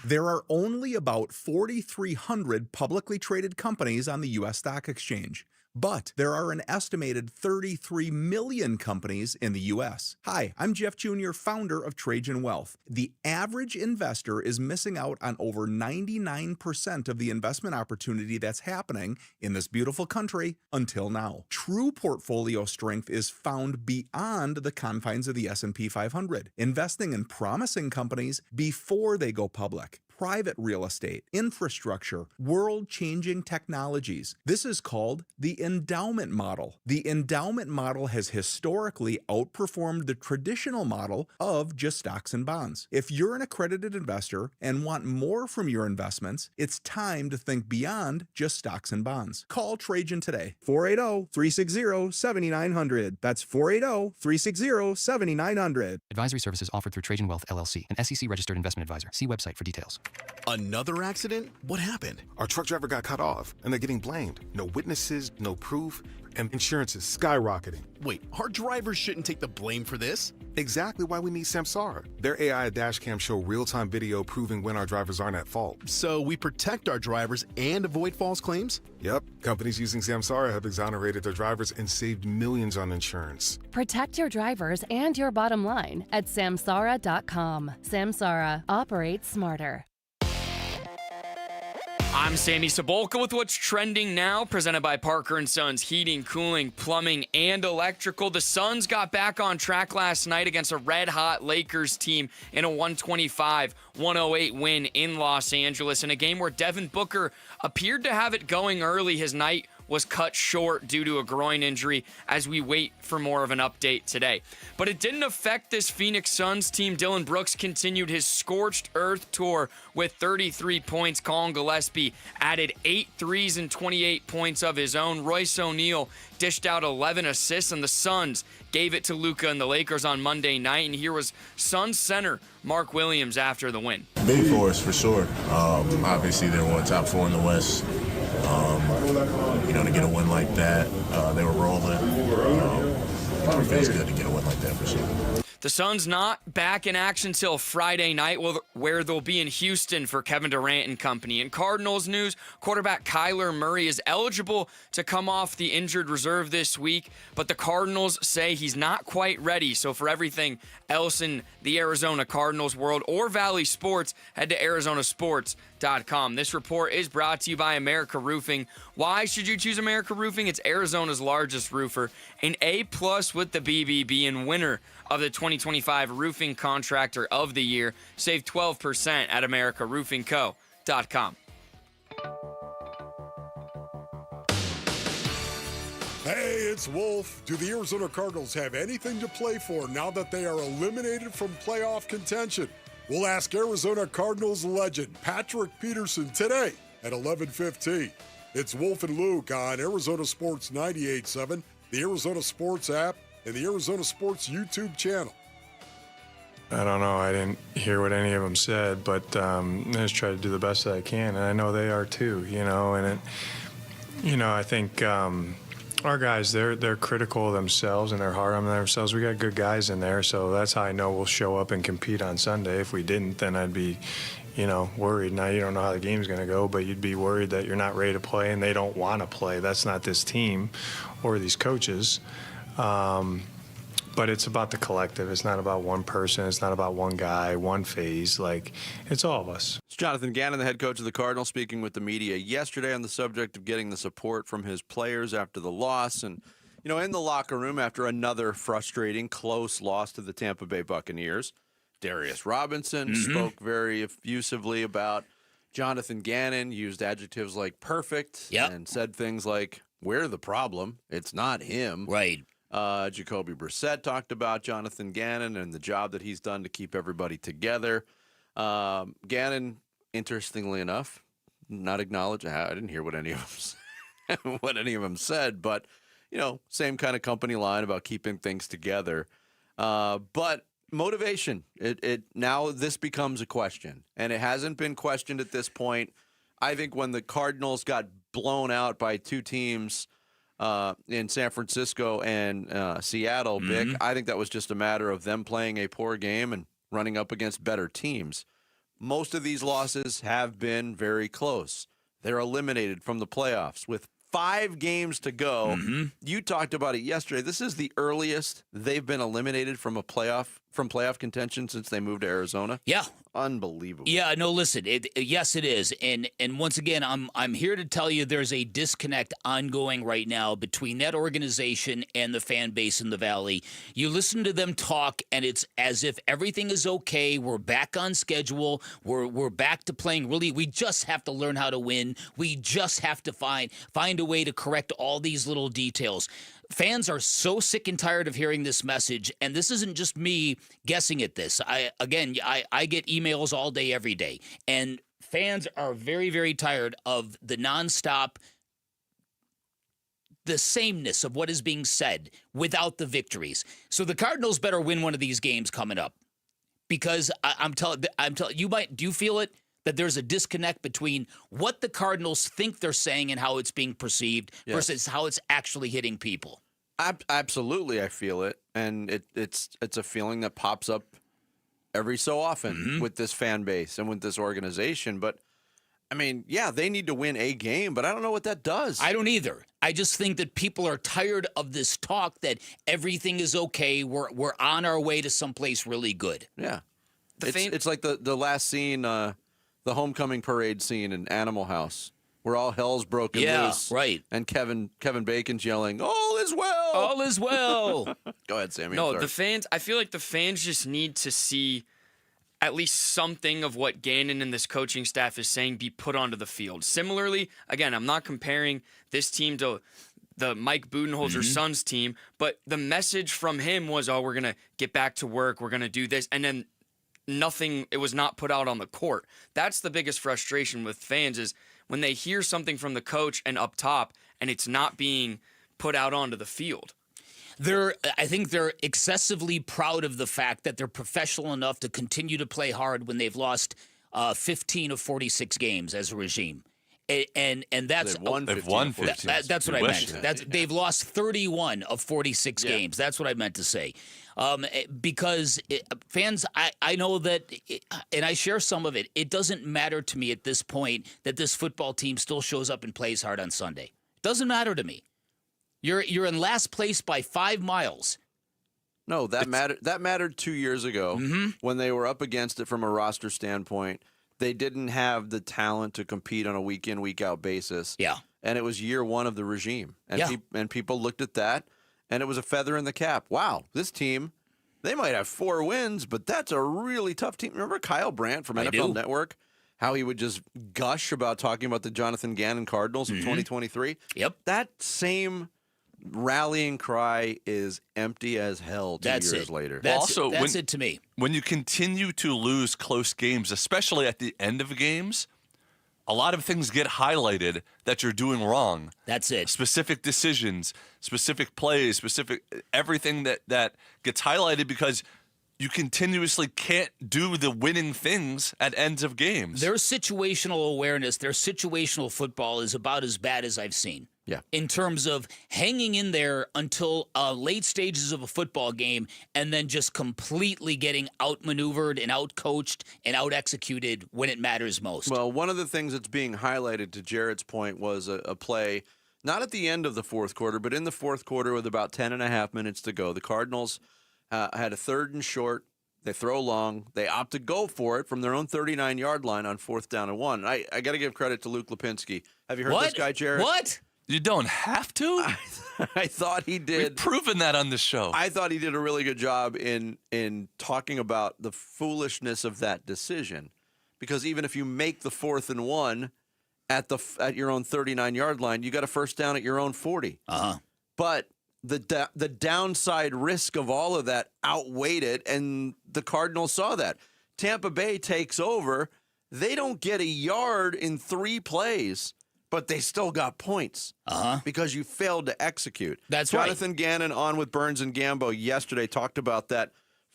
S10: There are only about 4,300 publicly traded companies on the U.S. Stock Exchange, but there are an estimated 33 million companies in the U.S. Hi, I'm Jeff Jr., founder of Trajan Wealth. The average investor is missing out on over 99% of the investment opportunity that's happening in this beautiful country until now. True portfolio strength is found beyond the confines of the S&P 500, investing in promising companies before they go public. Private real estate, infrastructure, world-changing technologies. This is called the endowment model. The endowment model has historically outperformed the traditional model of just stocks and bonds. If you're an accredited investor and want more from your investments, it's time to think beyond just stocks and bonds. Call Trajan today. 480-360-7900. That's 480-360-7900.
S23: Advisory services offered through Trajan Wealth, LLC, an SEC-registered investment advisor. See website for details.
S24: Another accident? What happened?
S25: Our truck driver got cut off, and they're getting blamed. No witnesses, no proof, and insurance is skyrocketing.
S24: Wait, our drivers shouldn't take the blame for this?
S25: Exactly why we need Samsara. Their AI dashcam show real-time video proving when our drivers aren't at fault.
S24: So we protect our drivers and avoid false claims?
S25: Yep. Companies using Samsara have exonerated their drivers and saved millions on insurance.
S26: Protect your drivers and your bottom line at Samsara.com. Samsara. Operate smarter.
S4: I'm Sammy Sabolka with what's trending now, presented by Parker & Sons Heating, Cooling, Plumbing, and Electrical. The Suns got back on track last night against a red-hot Lakers team in a 125-108 win in Los Angeles, in a game where Devin Booker appeared to have it going early. His night was cut short due to a groin injury as we wait for more of an update today. But it didn't affect this Phoenix Suns team. Dillon Brooks continued his scorched earth tour with 33 points. Colin Gillespie added 8 threes and 28 points of his own. Royce O'Neal dished out 11 assists, and the Suns gave it to Luka and the Lakers on Monday night. And here was Suns center Mark Williams after the win.
S5: Big for us, for sure. Obviously, they're one top 4 in the West. To get a win like that, they were rolling. It feels good to get a win like that for sure.
S4: The Suns not back in action till Friday night, where they'll be in Houston for Kevin Durant and company. In Cardinals news, quarterback Kyler Murray is eligible to come off the injured reserve this week, but the Cardinals say he's not quite ready. So for everything else in the Arizona Cardinals world or Valley Sports, head to arizonasports.com. This report is brought to you by America Roofing. Why should you choose America Roofing? It's Arizona's largest roofer, an A+ with the BBB, and winner of the 2025 Roofing Contractor of the Year. Save 12% at AmericaRoofingCo.com.
S1: Hey, it's Wolf. Do the Arizona Cardinals have anything to play for now that they are eliminated from playoff contention? We'll ask Arizona Cardinals legend Patrick Peterson today at 11:15. It's Wolf and Luke on Arizona Sports 98.7, the Arizona Sports app, and the Arizona Sports YouTube channel.
S27: I don't know. I didn't hear what any of them said, but I just try to do the best that I can, and I know they are too. I think our guys, they're critical of themselves and they're hard on themselves. We got good guys in there, so that's how I know we'll show up and compete on Sunday. If we didn't, then I'd be, worried. Now you don't know how the game's going to go, but you'd be worried that you're not ready to play and they don't want to play. That's not this team or these coaches. But it's about the collective. It's not about one person. It's not about one guy, one phase. It's all of us.
S7: It's Jonathan Gannon, the head coach of the Cardinals, speaking with the media yesterday on the subject of getting the support from his players after the loss. And, in the locker room after another frustrating, close loss to the Tampa Bay Buccaneers, Darius Robinson spoke very effusively about Jonathan Gannon, used adjectives like perfect, and said things like, we're the problem. It's not him.
S11: Right.
S7: Jacoby Brissett talked about Jonathan Gannon and the job that he's done to keep everybody together. Gannon interestingly enough, not acknowledge. I didn't hear what any of them said, but same kind of company line about keeping things together. But motivation, it now this becomes a question, and it hasn't been questioned at this point. I think when the Cardinals got blown out by two teams in San Francisco and Seattle, Vic, I think that was just a matter of them playing a poor game and running up against better teams. Most of these losses have been very close. They're eliminated from the playoffs with 5 games to go. You talked about it yesterday. This is the earliest they've been eliminated from playoff contention since they moved to Arizona.
S11: Yeah.
S7: Unbelievable.
S11: Yeah, no, listen. Yes, it is. And once again, I'm here to tell you there's a disconnect ongoing right now between that organization and the fan base in the Valley. You listen to them talk, and it's as if everything is okay. We're back on schedule. We're back to playing. Really, we just have to learn how to win. We just have to find a way to correct all these little details. Fans are so sick and tired of hearing this message, and this isn't just me guessing at this. I get emails all day, every day, and fans are very, very tired of the nonstop, the sameness of what is being said without the victories. So the Cardinals better win one of these games coming up, because I'm telling you, do you feel it? That there's a disconnect between what the Cardinals think they're saying and how it's being perceived versus how it's actually hitting people.
S7: Absolutely, I feel it, and it's a feeling that pops up every so often with this fan base and with this organization. But I mean, yeah, they need to win a game, but I don't know what that does.
S11: I don't either. I just think that people are tired of this talk that everything is okay. We're on our way to someplace really good.
S7: Yeah, it's like the last scene. The homecoming parade scene in Animal House, where all hell's broken loose.
S11: Right.
S7: And Kevin Bacon's yelling, "All is well!
S11: All is well!"
S7: Go ahead, Sammy.
S4: No, the fans, I feel like the fans just need to see at least something of what Gannon and this coaching staff is saying be put onto the field. Similarly, again, I'm not comparing this team to the Mike Budenholzer Suns team, but the message from him was, we're going to get back to work, we're going to do this, and then nothing, it was not put out on the court. That's the biggest frustration with fans, is when they hear something from the coach and up top and it's not being put out onto the field.
S11: I think they're excessively proud of the fact that they're professional enough to continue to play hard when they've lost 15 of 46 games as a regime. And that's
S7: they've won 15.
S11: That's what I meant. They've lost 31 of 46 games. That's what I meant to say. Because fans, I know that, and I share some of it. It doesn't matter to me at this point that this football team still shows up and plays hard on Sunday. It doesn't matter to me. You're in last place by 5 miles.
S7: No, that mattered 2 years ago when they were up against it from a roster standpoint. They didn't have the talent to compete on a week-in, week-out basis.
S11: Yeah.
S7: And it was year one of the regime. And, and people looked at that, and it was a feather in the cap. Wow, this team, they might have 4 wins, but that's a really tough team. Remember Kyle Brandt from NFL Network? How he would just gush about talking about the Jonathan Gannon Cardinals in 2023?
S11: Yep.
S7: That same rallying cry is empty as hell 2 years later.
S11: That's it to me.
S12: When you continue to lose close games, especially at the end of games, a lot of things get highlighted that you're doing wrong.
S11: That's it.
S12: Specific decisions, specific plays, everything that gets highlighted because you continuously can't do the winning things at ends of games.
S11: Their situational awareness, their situational football is about as bad as I've seen.
S7: Yeah.
S11: In terms of hanging in there until late stages of a football game and then just completely getting outmaneuvered and outcoached and out-executed when it matters most.
S7: Well, one of the things that's being highlighted, to Jarrett's point, was a play, not at the end of the fourth quarter, but in the fourth quarter with about 10.5 minutes to go. The Cardinals had a 3rd and short. They throw long. They opt to go for it from their own 39-yard line on 4th down and 1. I got to give credit to Luke Lipinski. Have you heard this guy, Jarrett?
S11: What?
S12: You don't have to?
S7: I thought he did.
S12: We've proven that on this show.
S7: I thought he did a really good job in talking about the foolishness of that decision. Because even if you make the 4th and 1 at your own 39-yard line, you got a first down at your own 40. But the downside risk of all of that outweighed it, and the Cardinals saw that. Tampa Bay takes over, They don't get a yard in 3 plays, but they still got points because you failed to execute.
S11: That's right.
S7: Jonathan Gannon on with Burns and Gambo yesterday talked about that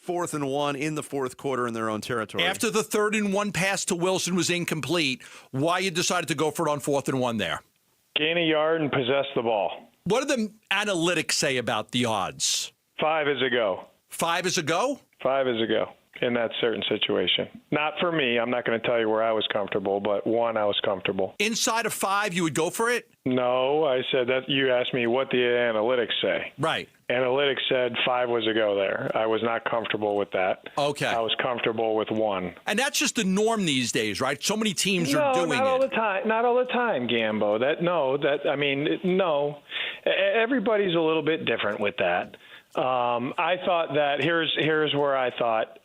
S7: 4th and 1 in the fourth quarter in their own territory.
S6: After the 3rd and 1 pass to Wilson was incomplete, why you decided to go for it on 4th and 1 there?
S24: Gain a yard and possess the ball.
S6: What do the analytics say about the odds?
S24: 5 is a go.
S6: 5 is a go?
S24: 5 is a go in that certain situation. Not for me. I'm not going to tell you where I was comfortable, but 1, I was comfortable.
S6: Inside of 5, you would go for it?
S24: No, I said that you asked me what the analytics say.
S6: Right.
S24: Analytics said 5 was a go there. I was not comfortable with that.
S6: Okay.
S24: I was comfortable with 1.
S6: And that's just the norm these days, right? So many teams are doing
S24: not all
S6: it.
S24: the time. Not all the time, Gambo. No. Everybody's a little bit different with that. I thought that here's where I thought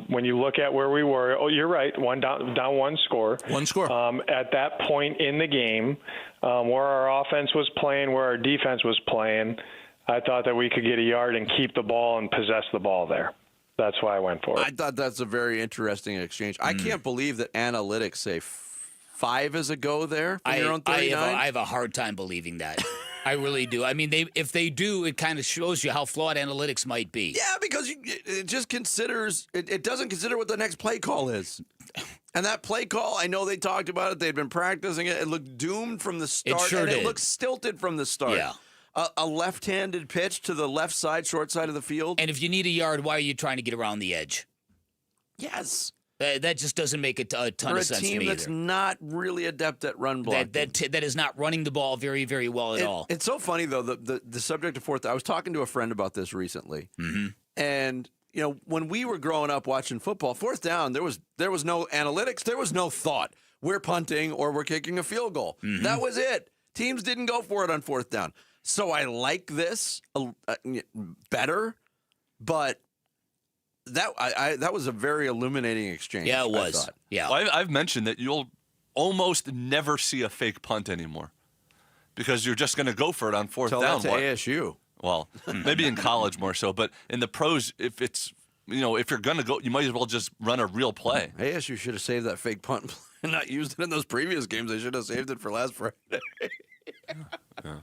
S24: when you look at where we were. Oh, you're right. Down 1 score.
S6: 1 score.
S24: At that point in the game, where our offense was playing, where our defense was playing, I thought that we could get a yard and keep the ball and possess the ball there. That's why I went for it.
S7: I thought that's a very interesting exchange. I can't believe that analytics say 5 is a go there from your own 39.
S11: I have a hard time believing that. I really do. I mean, if they do, it kind of shows you how flawed analytics might be.
S7: Yeah, because it just considers it doesn't consider what the next play call is. And that play call, I know they talked about it. They'd been practicing it. It looked doomed from the start.
S11: It sure did.
S7: It looked stilted from the start.
S11: Yeah.
S7: A left-handed pitch to the left side, short side of the field.
S11: And if you need a yard, why are you trying to get around the edge?
S7: Yes.
S11: That just doesn't make a ton of sense to me
S7: For a team that's not really adept at run blocking.
S11: That is not running the ball very, very well at all.
S7: It's so funny, though, the subject of 4th. I was talking to a friend about this recently.
S11: Mm-hmm.
S7: And, when we were growing up watching football, 4th down, there was no analytics. There was no thought. We're punting or we're kicking a field goal.
S11: Mm-hmm.
S7: That was it. Teams didn't go for it on 4th down. So I like this better, but that was a very illuminating exchange.
S11: Yeah, it was. Yeah,
S12: well, I've mentioned that you'll almost never see a fake punt anymore because you're just going to go for it on 4th down.
S7: That's ASU.
S12: Well, maybe in college more so, but in the pros, if it's if you're going to go, you might as well just run a real play.
S7: ASU should have saved that fake punt and not used it in those previous games. They should have saved it for last Friday.
S12: Yeah.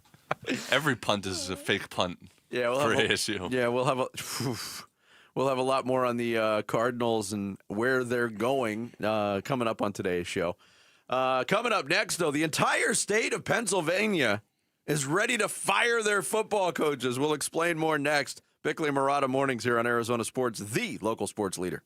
S12: Every punt is a fake punt.
S7: Yeah,
S12: for ASU.
S7: Yeah, we'll have a lot more on the Cardinals and where they're going coming up on today's show. Coming up next, though, the entire state of Pennsylvania is ready to fire their football coaches. We'll explain more next. Bickley and Murata mornings here on Arizona Sports, the local sports leader.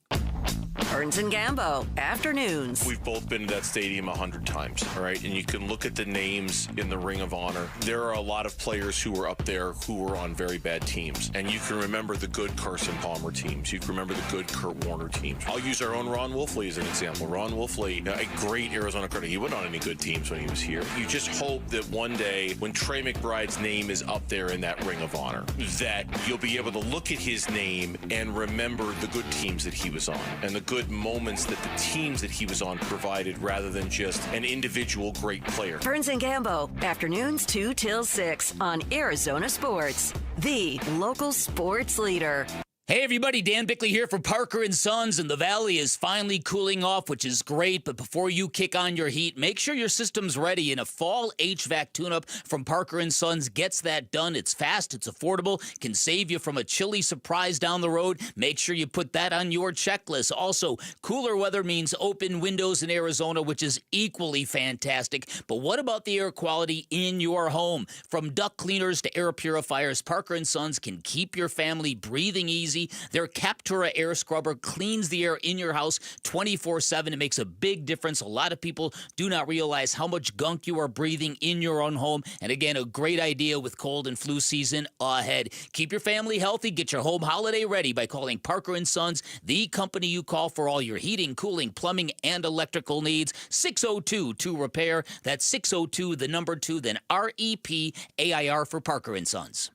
S3: Burns and Gambo, afternoons.
S13: We've both been to that stadium 100 times, all right? And you can look at the names in the Ring of Honor. There are a lot of players who were up there who were on very bad teams. And you can remember the good Carson Palmer teams. You can remember the good Kurt Warner teams. I'll use our own Ron Wolfley as an example. Ron Wolfley, a great Arizona Cardinal. He wasn't on any good teams when he was here. You just hope that one day when Trey McBride's name is up there in that Ring of Honor, that you'll be able to look at his name and remember the good teams that he was on and the good moments that the teams that he was on provided rather than just an individual great player.
S3: Burns and Gambo, afternoons 2 till 6 on Arizona Sports, the local sports leader.
S11: Hey everybody, Dan Bickley here for Parker & Sons, and the valley is finally cooling off, which is great, but before you kick on your heat, make sure your system's ready, and a fall HVAC tune-up from Parker & Sons gets that done. It's fast, it's affordable, can save you from a chilly surprise down the road. Make sure you put that on your checklist. Also, cooler weather means open windows in Arizona, which is equally fantastic, but what about the air quality in your home? From duct cleaners to air purifiers, Parker & Sons can keep your family breathing easy. Their Captura air scrubber cleans the air in your house 24/7. It makes a big difference. A lot of people do not realize how much gunk you are breathing in your own home. And again, a great idea with cold and flu season ahead. Keep your family healthy. Get your home holiday ready by calling Parker & Sons, the company you call for all your heating, cooling, plumbing, and electrical needs. 602-2-REPAIR. That's 602, the number 2, then REPAIR for Parker & Sons.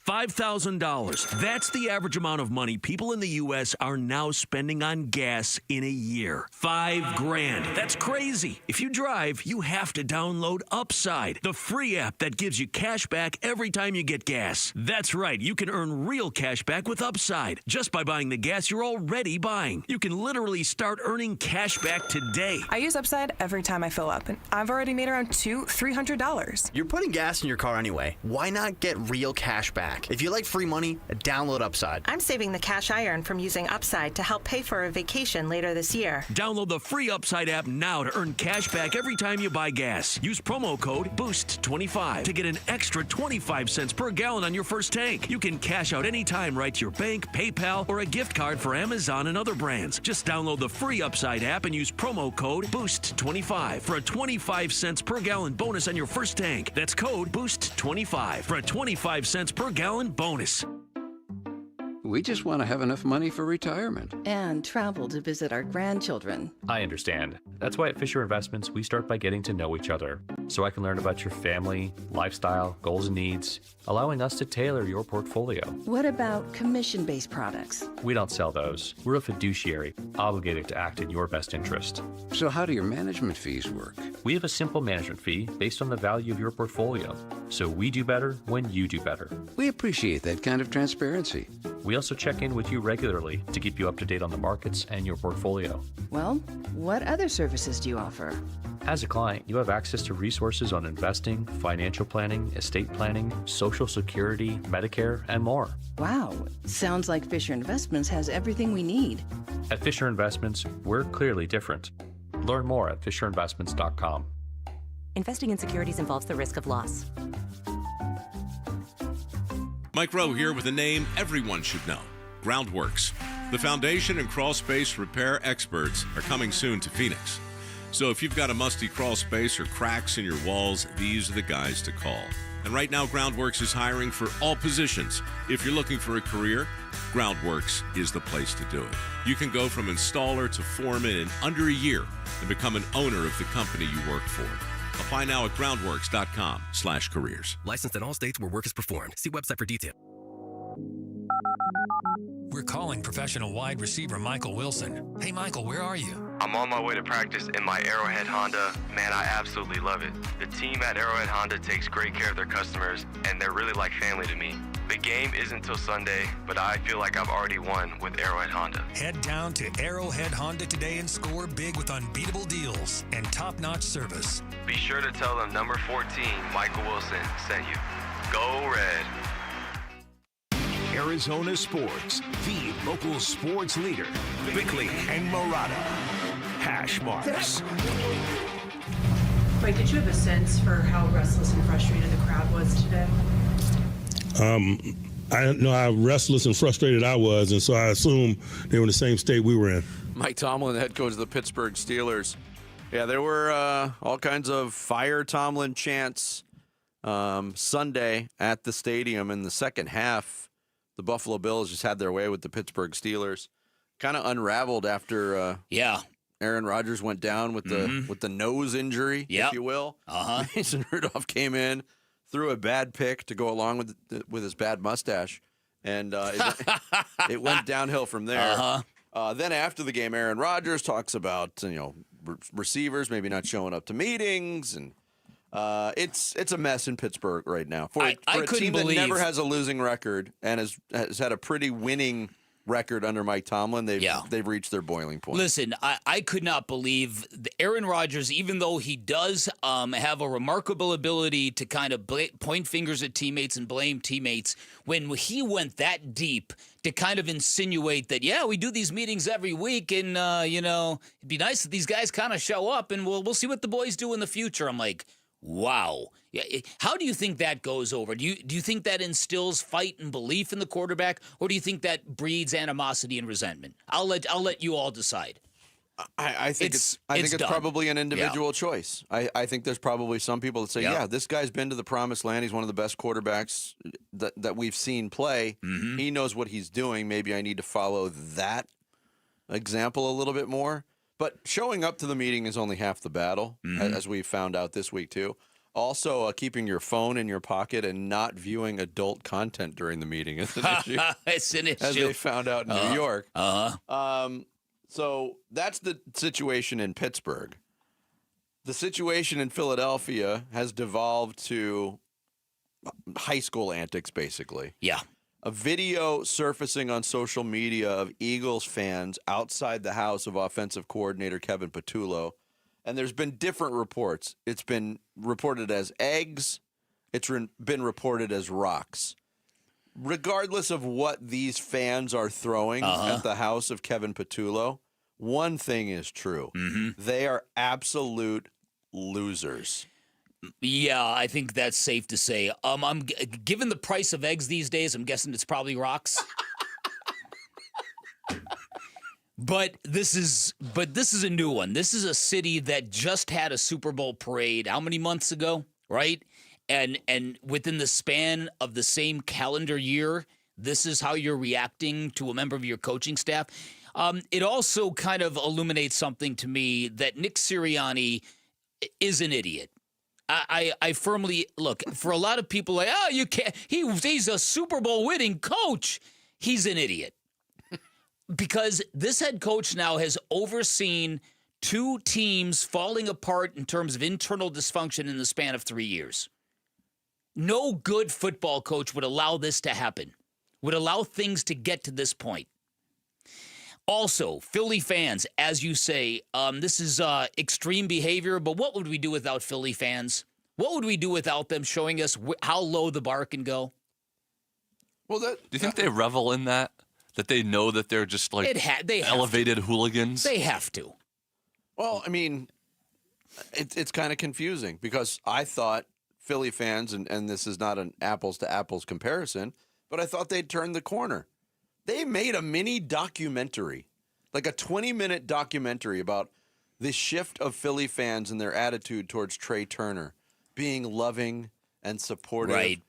S14: $5,000. That's the average amount of money people in the U.S. are now spending on gas in a year. $5,000. That's crazy. If you drive, you have to download Upside, the free app that gives you cash back every time you get gas. That's right. You can earn real cash back with Upside just by buying the gas you're already buying. You can literally start earning cash back today.
S15: I use Upside every time I fill up, and I've already made around $200-$300.
S16: You're putting gas in your car anyway. Why not get real cash back? If you like free money, download Upside.
S17: I'm saving the cash I earn from using Upside to help pay for a vacation later this year.
S14: Download the free Upside app now to earn cash back every time you buy gas. Use promo code BOOST25 to get an extra 25 cents per gallon on your first tank. You can cash out anytime right to your bank, PayPal, or a gift card for Amazon and other brands. Just download the free Upside app and use promo code BOOST25 for a 25 cents per gallon bonus on your first tank. That's code BOOST25 for a 25 cents per gallon bonus.
S18: We just want to have enough money for retirement.
S19: And travel to visit our grandchildren.
S20: I understand. That's why at Fisher Investments, we start by getting to know each other, so I can learn about your family, lifestyle, goals, and needs, allowing us to tailor your portfolio.
S19: What about commission-based products?
S20: We don't sell those. We're a fiduciary, obligated to act in your best interest.
S18: So how do your management fees work?
S20: We have a simple management fee based on the value of your portfolio, so we do better when you do better.
S18: We appreciate that kind of transparency.
S20: We also check in with you regularly to keep you up to date on the markets and your portfolio.
S19: Well, what other services do you offer?
S20: As a client, you have access to resources on investing, financial planning, estate planning, Social Security, Medicare, and more.
S19: Wow, sounds like Fisher Investments has everything we need.
S20: At Fisher Investments, we're clearly different. Learn more at fisherinvestments.com.
S28: Investing in securities involves the risk of loss.
S29: Mike Rowe here with a name everyone should know, Groundworks. The foundation and crawl space repair experts are coming soon to Phoenix. So if you've got a musty crawl space or cracks in your walls, these are the guys to call. And right now, Groundworks is hiring for all positions. If you're looking for a career, Groundworks is the place to do it. You can go from installer to foreman in under a year and become an owner of the company you work for. Apply now at groundworks.com/careers.
S30: Licensed in all states where work is performed. See website for details.
S31: We're calling professional wide receiver Michael Wilson. Hey, Michael, where are you?
S32: I'm on my way to practice in my Arrowhead Honda. Man, I absolutely love it. The team at Arrowhead Honda takes great care of their customers, and they're really like family to me. The game isn't till Sunday, but I feel like I've already won with Arrowhead Honda.
S31: Head down to Arrowhead Honda today and score big with unbeatable deals and top-notch service.
S32: Be sure to tell them number 14, Michael Wilson, sent you. Go Red.
S33: Arizona Sports, the local sports leader. Bickley and Murata. Hash marks.
S34: Wait, did you have a sense for how restless and frustrated the crowd was today?
S35: I know how restless and frustrated I was, and so I assume they were in the same state we were in.
S7: Mike Tomlin, the head coach of the Pittsburgh Steelers. Yeah, there were all kinds of fire Tomlin chants Sunday at the stadium. In the second half, the Buffalo Bills just had their way with the Pittsburgh Steelers. Kind of unraveled after Aaron Rodgers went down with the nose injury, if you will. Mason Rudolph came in, threw a bad pick to go along with his bad mustache, and it went downhill from there. Then after the game, Aaron Rodgers talks about receivers maybe not showing up to meetings, and it's a mess in Pittsburgh right now. For a team that never has a losing record and has had a pretty winning record under Mike Tomlin, they've reached their boiling point.
S11: Listen, I could not believe Aaron Rodgers, even though he does have a remarkable ability to kind of point fingers at teammates and blame teammates, when he went that deep to kind of insinuate that, we do these meetings every week, and it'd be nice if these guys kind of show up, and we'll see what the boys do in the future. I'm like, wow. How do you think that goes over? Do you think that instills fight and belief in the quarterback, or do you think that breeds animosity and resentment? I'll let you all decide.
S7: I think it's probably an individual choice. I think there's probably some people that say, this guy's been to the promised land. He's one of the best quarterbacks that we've seen play. Mm-hmm. He knows what he's doing. Maybe I need to follow that example a little bit more. But showing up to the meeting is only half the battle, as we found out this week too. Also, keeping your phone in your pocket and not viewing adult content during the meeting is an issue.
S11: It's an issue.
S7: As they found out in New York.
S11: Uh-huh.
S7: So that's the situation in Pittsburgh. The situation in Philadelphia has devolved to high school antics, basically.
S11: Yeah.
S7: A video surfacing on social media of Eagles fans outside the house of offensive coordinator Kevin Patullo. And there's been different reports. It's been reported as eggs. It's been reported as rocks. Regardless of what these fans are throwing at the house of Kevin Patullo, one thing is true. They are absolute losers.
S11: Yeah, I think that's safe to say. Given the price of eggs these days, I'm guessing it's probably rocks. But this is a new one. This is a city that just had a Super Bowl parade how many months ago, right? And within the span of the same calendar year, this is how you're reacting to a member of your coaching staff. It also kind of illuminates something to me that Nick Sirianni is an idiot. I firmly look for a lot of people like, oh, you can't. He's a Super Bowl winning coach. He's an idiot. Because this head coach now has overseen 2 teams falling apart in terms of internal dysfunction in the span of 3 years. No good football coach would allow this to happen, would allow things to get to this point. Also, Philly fans, as you say, this is extreme behavior, but what would we do without Philly fans? What would we do without them showing us how low the bar can go?
S12: Well, do you think they revel in that? That they know that they're just like elevated hooligans?
S11: They have to.
S7: Well, I mean, it's kind of confusing because I thought Philly fans, and this is not an apples-to-apples comparison, but I thought they'd turned the corner. They made a mini documentary, like a 20-minute documentary about the shift of Philly fans and their attitude towards Trey Turner, being loving and supportive.
S11: Right.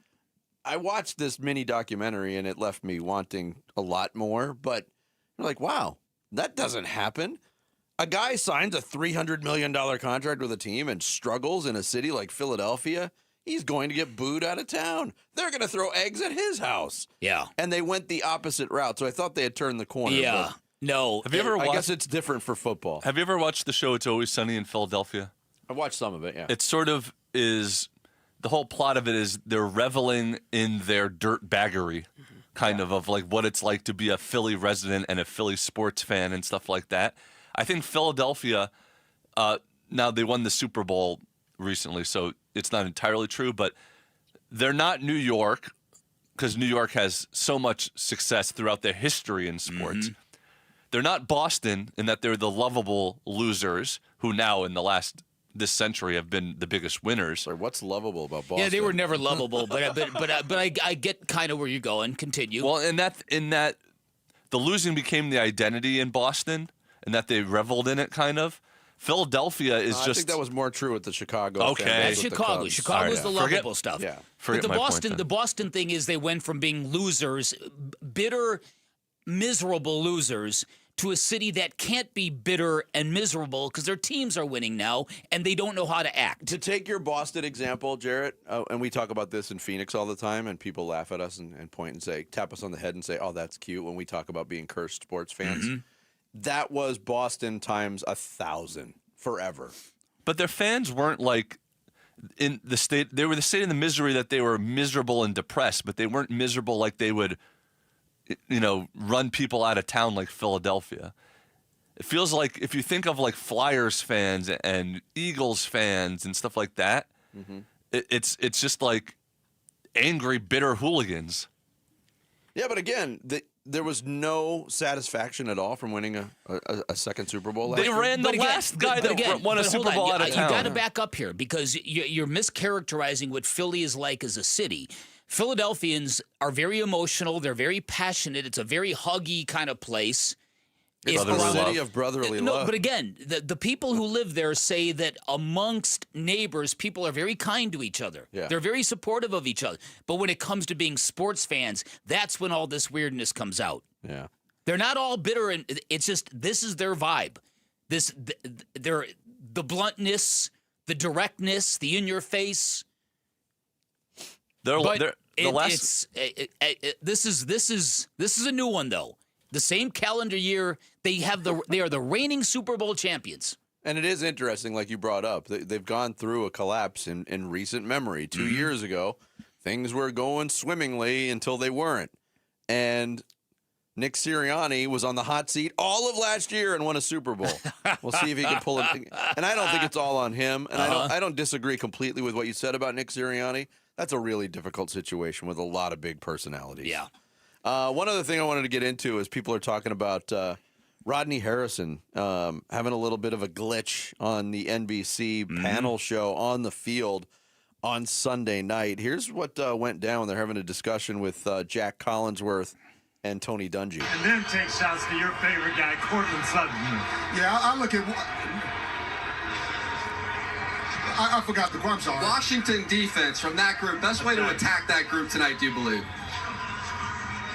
S7: I watched this mini documentary and it left me wanting a lot more, but you're like, wow, that doesn't happen. A guy signs a $300 million contract with a team and struggles in a city like Philadelphia. He's going to get booed out of town. They're going to throw eggs at his house.
S11: Yeah.
S7: And they went the opposite route. So I thought they had turned the corner.
S11: Yeah. No.
S12: Have you ever watched,
S7: I guess it's different for football.
S12: Have you ever watched the show It's Always Sunny in Philadelphia?
S7: I watched some of it, yeah.
S12: It sort of is, the whole plot of it is they're reveling in their dirt baggery, kind of like what it's like to be a Philly resident and a Philly sports fan and stuff like that. I think Philadelphia, now they won the Super Bowl recently, so it's not entirely true, but they're not New York because New York has so much success throughout their history in sports. They're not Boston in that they're the lovable losers who now in this century have been the biggest winners.
S7: Sorry, what's lovable about Boston?
S11: Yeah, they were never lovable, but I get kind of where you're going. Continue.
S12: Well, in that the losing became the identity in Boston, and that they reveled in it, kind of. Philadelphia is just.
S7: I think that was more true with the Chicago.
S12: Okay,
S11: that's Chicago. Chicago's the lovable stuff.
S7: Yeah,
S11: but the Boston thing is they went from being losers, bitter, miserable losers, to a city that can't be bitter and miserable because their teams are winning now and they don't know how to act.
S7: To take your Boston example, Jarrett, and we talk about this in Phoenix all the time, and people laugh at us and point and say, tap us on the head and say, oh, that's cute when we talk about being cursed sports fans. That was Boston times 1,000 forever.
S12: But their fans weren't like in the state. They were the state of the misery that they were miserable and depressed, but they weren't miserable like they would, run people out of town like Philadelphia. It feels like if you think of like Flyers fans and Eagles fans and stuff like that, it's just like angry, bitter hooligans.
S7: Yeah, but again, there was no satisfaction at all from winning a second Super Bowl last year.
S12: They ran the last guy that won a Super Bowl out of town.
S11: You got to back up here because you're mischaracterizing what Philly is like as a city. Philadelphians are very emotional. They're very passionate. It's a very huggy kind of place.
S7: It's the city of brotherly love.
S11: No, but again, the people who live there say that amongst neighbors, people are very kind to each other.
S7: Yeah.
S11: They're very supportive of each other. But when it comes to being sports fans, that's when all this weirdness comes out.
S7: Yeah.
S11: They're not all bitter, and it's just this is their vibe. The bluntness, the directness, the in-your-face. This is a new one though. The same calendar year they are the reigning Super Bowl champions.
S7: And it is interesting, like you brought up, they've gone through a collapse in recent memory. 2 years ago, things were going swimmingly until they weren't. And Nick Sirianni was on the hot seat all of last year and won a Super Bowl. We'll see if he can pull it. And I don't think it's all on him. And I don't disagree completely with what you said about Nick Sirianni. That's a really difficult situation with a lot of big personalities.
S11: Yeah.
S7: One other thing I wanted to get into is people are talking about Rodney Harrison having a little bit of a glitch on the NBC panel show on the field on Sunday night. Here's what went down. They're having a discussion with Jack Collinsworth and Tony Dungy.
S1: And then take shots to your favorite guy, Cortland Sutton.
S2: Yeah, I look at... I forgot the I'm sorry.
S4: Washington defense from that group. Best way to attack that group tonight, do you believe?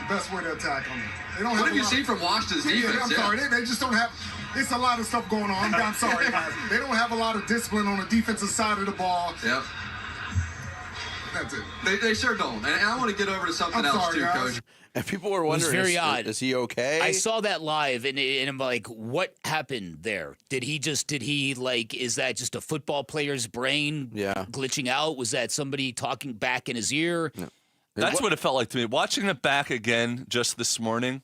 S2: Best way to attack them. They don't
S4: what have you seen from Washington's defense?
S2: I'm sorry. They just don't have... It's a lot of stuff going on. I'm sorry, guys. They don't have a lot of discipline on the defensive side of the ball.
S4: Yep.
S2: That's it.
S4: They sure don't. And I want to get over to something else, too,
S2: guys.
S4: Coach.
S7: And people were wondering,
S11: very odd.
S7: Is he okay?
S11: I saw that live, and I'm like, what happened there? Is that just a football player's brain glitching out? Was that somebody talking back in his ear?
S7: No.
S12: That's what it felt like to me. Watching it back again just this morning,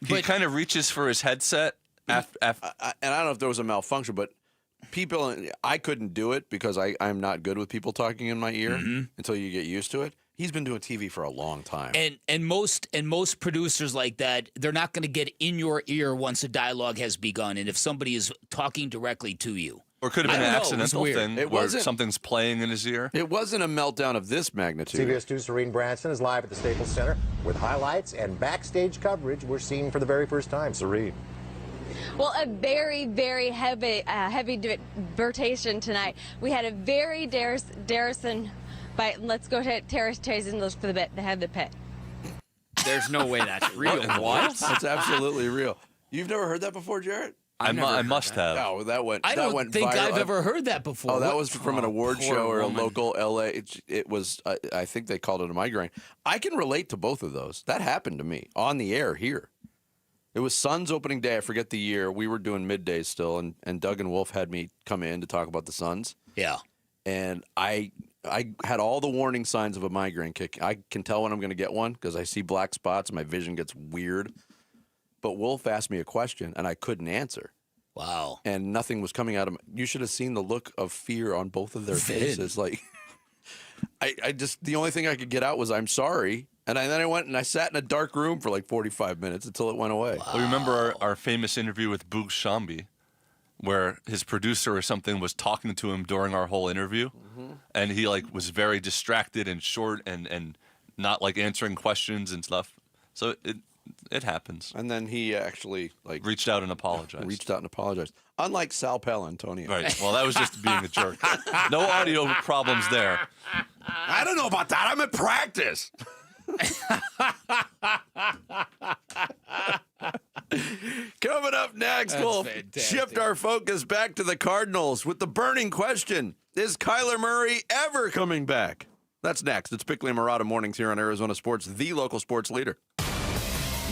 S12: he kind of reaches for his headset.
S7: And I don't know if there was a malfunction, but I couldn't do it because I'm not good with people talking in my ear until you get used to it. He's been doing TV for a long time.
S11: And most producers like that, they're not going to get in your ear once a dialogue has begun, and if somebody is talking directly to you.
S12: Or could have been an accidental thing where something's playing in his ear.
S7: It wasn't a meltdown of this magnitude.
S5: CBS 2's Serene Branson is live at the Staples Center with highlights and backstage coverage we're seeing for the very first time. Serene.
S6: Well, a very, very heavy rotation tonight. We had a very Darrison... But let's go to Terrace English for the head of the pit.
S11: There's no way that's real.
S7: What? That's absolutely real. You've never heard that before, Jarrett?
S12: I must have.
S7: Oh, that went.
S11: I don't think
S7: viral.
S11: I've ever heard that before.
S7: Oh, that was from an award show or a local LA. It was. I think they called it a migraine. I can relate to both of those. That happened to me on the air here. It was Suns opening day. I forget the year. We were doing middays still, and Doug and Wolf had me come in to talk about the Suns.
S11: Yeah.
S7: And I had all the warning signs of a migraine kick. I can tell when I'm going to get one because I see black spots and my vision gets weird. But Wolf asked me a question, and I couldn't answer.
S11: Wow.
S7: And nothing was coming out of me. You should have seen the look of fear on both of their faces. Like, I just, the only thing I could get out was, I'm sorry. And then I went and I sat in a dark room for like 45 minutes until it went away.
S12: Wow. Well, remember our famous interview with Boog Shambi, where his producer or something was talking to him during our whole interview, and he was very distracted and short and not answering questions and stuff. So it happens.
S7: And then he actually
S12: reached out and apologized. Unlike
S7: Sal Paolantonio.
S12: Right. Well, that was just being a jerk. No audio problems there.
S7: I don't know about that. I'm at practice. Coming up next, we'll shift our focus back to the Cardinals with the burning question: is Kyler Murray ever coming back? That's next. It's Bickley and Murata Mornings here on Arizona Sports, the local sports leader.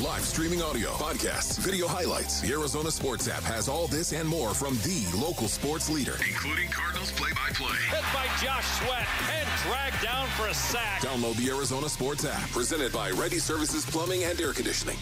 S8: Live streaming audio, podcasts, video highlights. The Arizona Sports app has all this and more from the local sports leader,
S33: including Cardinals play-by-play. Hit by Josh Sweat and dragged down for a sack.
S8: Download the Arizona Sports app, presented by Ready Services Plumbing and Air Conditioning.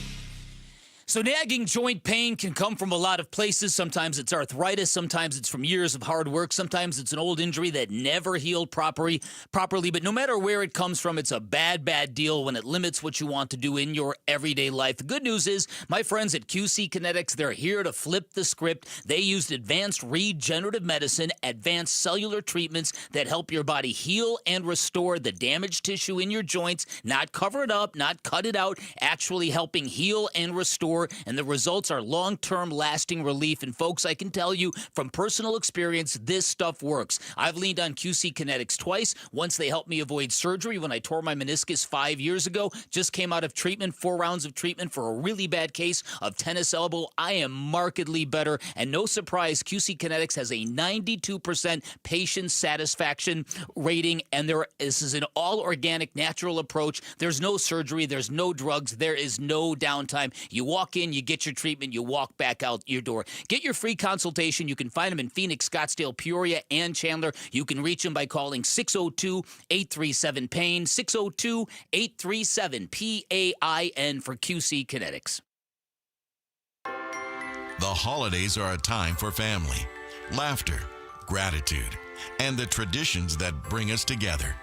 S11: So nagging joint pain can come from a lot of places. Sometimes it's arthritis. Sometimes it's from years of hard work. Sometimes it's an old injury that never healed properly. But no matter where it comes from, it's a bad deal when it limits what you want to do in your everyday life. The good news is my friends at QC Kinetics, they're here to flip the script. They used advanced regenerative medicine, advanced cellular treatments that help your body heal and restore the damaged tissue in your joints, not cover it up, not cut it out, actually helping heal and restore cure, and the results are long-term lasting relief. And folks, I can tell you from personal experience, this stuff works. I've leaned on QC Kinetics twice. Once they helped me avoid surgery when I tore my meniscus 5 years ago. Just came out of treatment, 4 rounds of treatment for a really bad case of tennis elbow. I am markedly better, and no surprise, QC Kinetics has a 92% patient satisfaction rating, and this is an all-organic, natural approach. There's no surgery, there's no drugs, there is no downtime. You walk in, you get your treatment, you walk back out your door. Get your free consultation. You can find them in Phoenix, Scottsdale, Peoria, and Chandler. You can reach them by calling 602-837-PAIN, 602-837-PAIN for QC Kinetics.
S3: The holidays are a time for family, laughter, gratitude, and the traditions that bring us together.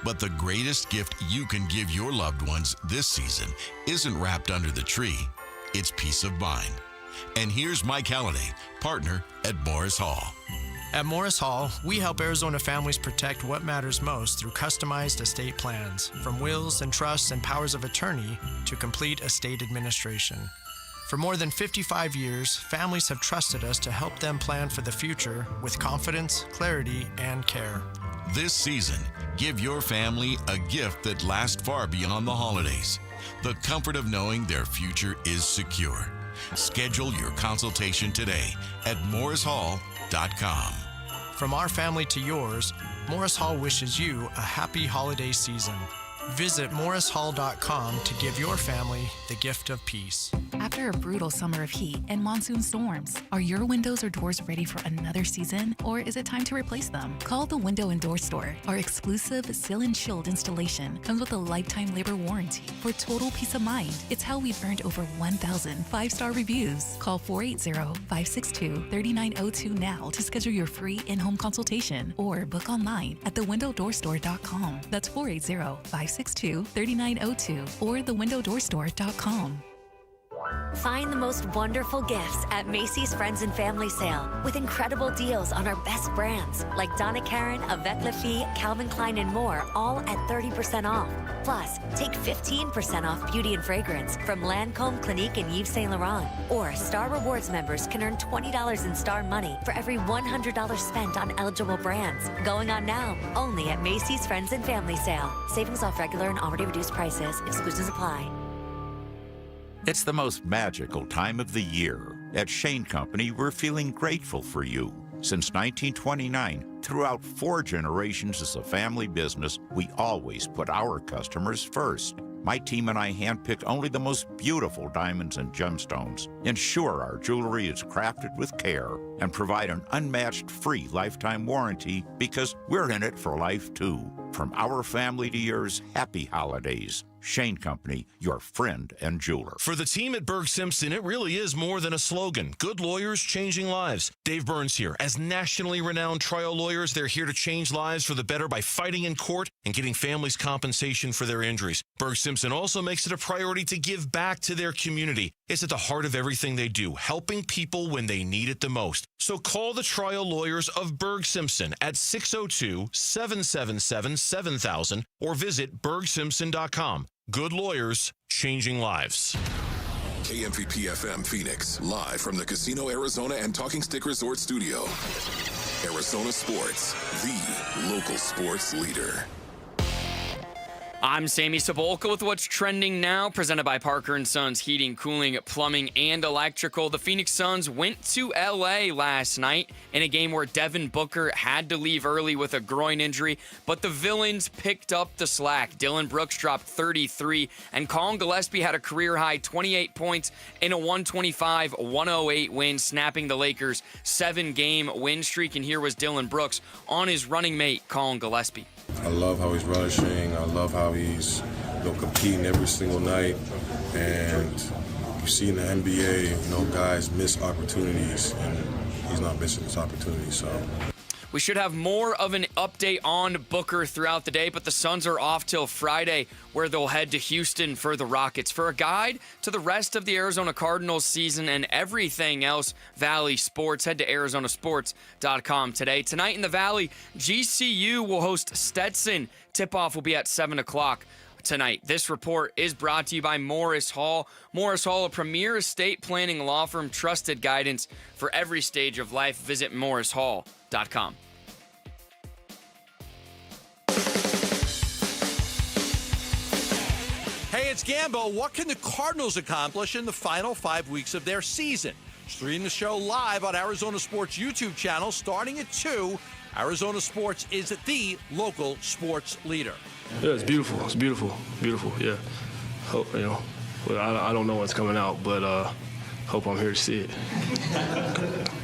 S3: But the greatest gift you can give your loved ones this season isn't wrapped under the tree. It's peace of mind. And here's Mike Halliday, partner at Morris Hall.
S9: At Morris Hall, we help Arizona families protect what matters most through customized estate plans, from wills and trusts and powers of attorney to complete estate administration. For more than 55 years, families have trusted us to help them plan for the future with confidence, clarity, and care.
S3: This season, give your family a gift that lasts far beyond the holidays. The comfort of knowing their future is secure. Schedule your consultation today at morrishall.com.
S9: From our family to yours, Morris Hall wishes you a happy holiday season. Visit morrishall.com to give your family the gift of peace.
S10: After a brutal summer of heat and monsoon storms, are your windows or doors ready for another season, or is it time to replace them? Call the Window and Door Store. Our exclusive Seal and Shield installation comes with a lifetime labor warranty for total peace of mind. It's how we've earned over 1,000 five-star reviews. Call 480-562-3902 now to schedule your free in-home consultation or book online at thewindowdoorstore.com. That's 480-562-3902 or thewindowdoorstore.com.
S13: Find the most wonderful gifts at Macy's Friends and Family Sale with incredible deals on our best brands like Donna Karan, Avec La Fille, Calvin Klein, and more, all at 30% off. Plus, take 15% off beauty and fragrance from Lancôme, Clinique, and Yves Saint Laurent. Or Star Rewards members can earn $20 in Star Money for every $100 spent on eligible brands. Going on now, only at Macy's Friends and Family Sale. Savings off regular and already reduced prices. Exclusions apply.
S14: It's the most magical time of the year. At Shane Company, we're feeling grateful for you. Since 1929, throughout 4 generations as a family business, we always put our customers first. My team and I handpick only the most beautiful diamonds and gemstones, ensure our jewelry is crafted with care, and provide an unmatched free lifetime warranty because we're in it for life too. From our family to yours, happy holidays. Shane Company, your friend and jeweler.
S15: For the team at Berg Simpson, it really is more than a slogan. Good lawyers changing lives. Dave Burns here. As nationally renowned trial lawyers, they're here to change lives for the better by fighting in court and getting families compensation for their injuries. Berg Simpson also makes it a priority to give back to their community. It's at the heart of everything they do, helping people when they need it the most. So call the trial lawyers of Berg Simpson at 602-777-7000 or visit bergsimpson.com. Good lawyers, changing lives.
S8: KMVP FM Phoenix, live from the Casino Arizona and Talking Stick Resort Studio. Arizona Sports, the local sports leader.
S16: I'm Sammy Sabolka with what's trending now, presented by Parker & Sons Heating, Cooling, Plumbing, and Electrical. The Phoenix Suns went to L.A. last night in a game where Devin Booker had to leave early with a groin injury, but the Villains picked up the slack. Dylan Brooks dropped 33, and Colin Gillespie had a career-high 28 points in a 125-108 win, snapping the Lakers' 7-game win streak. And here was Dylan Brooks on his running mate, Colin Gillespie.
S17: I love how he's rushing. I love how he's competing every single night. And you see in the NBA, guys miss opportunities, and he's not missing this opportunity. So
S16: we should have more of an update on Booker throughout the day, but the Suns are off till Friday, where they'll head to Houston for the Rockets. For a guide to the rest of the Arizona Cardinals season and everything else Valley Sports, head to arizonasports.com today. Tonight in the Valley, GCU will host Stetson. Tip-off will be at 7 o'clock. tonight. This report is brought to you by Morris Hall. Morris Hall, a premier estate planning law firm, trusted guidance for every stage of life. Visit morrishall.com.
S18: Hey, it's Gambo. What can the Cardinals accomplish in the final 5 weeks of their season? Stream the show live on Arizona Sports YouTube channel starting at 2. Arizona Sports is the local sports leader.
S19: Yeah, it's beautiful. It's beautiful. Beautiful, yeah. Hope, well, I don't know what's coming out, but hope I'm here to see it.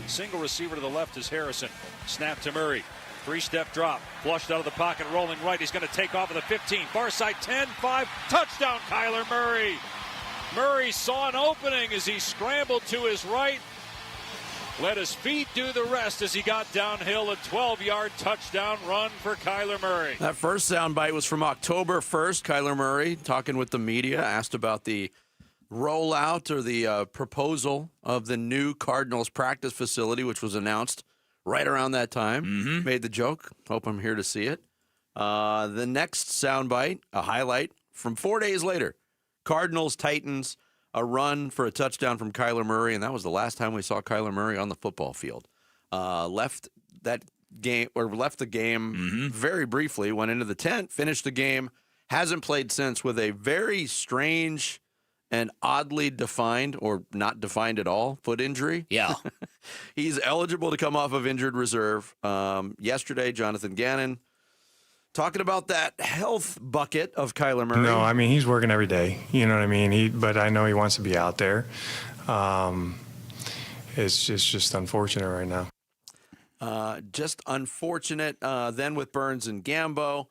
S20: Single receiver to the left is Harrison. Snap to Murray. 3-step drop. Flushed out of the pocket, rolling right. He's going to take off at the 15. Far side 10, 5. Touchdown, Kyler Murray. Murray saw an opening as he scrambled to his right. Let his feet do the rest as he got downhill. A 12-yard touchdown run for Kyler Murray.
S7: That first soundbite was from October 1st. Kyler Murray talking with the media, asked about the rollout or the proposal of the new Cardinals practice facility, which was announced right around that time. Made the joke. Hope I'm here to see it. The next soundbite, a highlight from 4 days later. Cardinals, Titans, a run for a touchdown from Kyler Murray, and that was the last time we saw Kyler Murray on the football field. Left the game very briefly, went into the tent, finished the game, hasn't played since with a very strange and oddly defined, or not defined at all, foot injury.
S11: Yeah.
S7: He's eligible to come off of injured reserve. Yesterday, Jonathan Gannon talking about that health bucket of Kyler Murray.
S21: No, I mean, he's working every day. You know what I mean? But I know he wants to be out there. It's just unfortunate right now.
S7: Just unfortunate. Then with Burns and Gambo,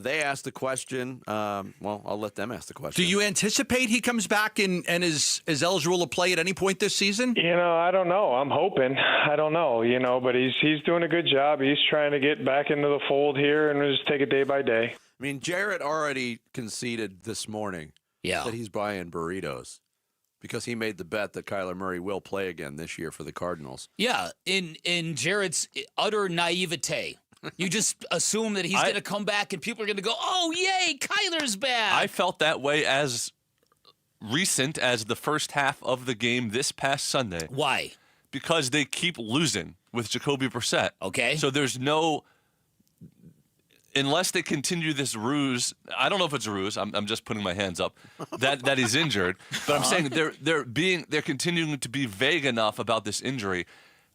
S7: they asked the question. Well, I'll let them ask the question.
S18: Do you anticipate he comes back and is eligible to play at any point this season?
S21: I don't know. I'm hoping. I don't know, but he's doing a good job. He's trying to get back into the fold here and just take it day by day.
S7: I mean, Jarrett already conceded this morning that he's buying burritos because he made the bet that Kyler Murray will play again this year for the Cardinals.
S11: Yeah, in Jarrett's utter naivete. You just assume that he's going to come back and people are going to go, oh, yay, Kyler's back.
S12: I felt that way as recent as the first half of the game this past Sunday.
S11: Why?
S12: Because they keep losing with Jacoby Brissett.
S11: Okay.
S12: So there's no, unless they continue this ruse, I don't know if it's a ruse, I'm just putting my hands up, that he's injured. But I'm saying they're continuing to be vague enough about this injury.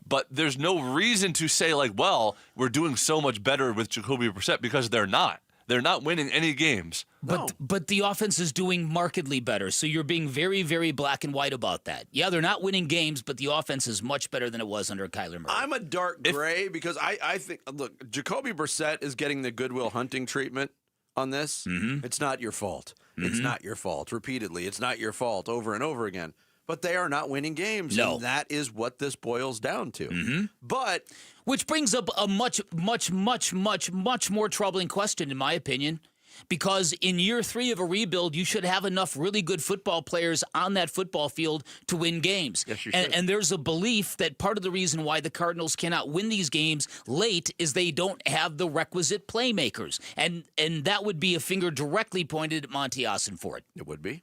S12: But there's no reason to say, well, we're doing so much better with Jacoby Brissett because they're not. They're not winning any games.
S11: But the offense is doing markedly better, so you're being very, very black and white about that. Yeah, they're not winning games, but the offense is much better than it was under Kyler Murray.
S7: I'm a dark gray because I think, look, Jacoby Brissett is getting the Goodwill Hunting treatment on this. It's not your fault. It's not your fault. Repeatedly, it's not your fault over and over again. But they are not winning games.
S11: No.
S7: And that is what this boils down to. But
S11: which brings up a much more troubling question, in my opinion. Because in year 3 of a rebuild, you should have enough really good football players on that football field to win games.
S7: Yes, you should.
S11: And there's a belief that part of the reason why the Cardinals cannot win these games late is they don't have the requisite playmakers. And that would be a finger directly pointed at Monty Ossenfort.
S7: It would be.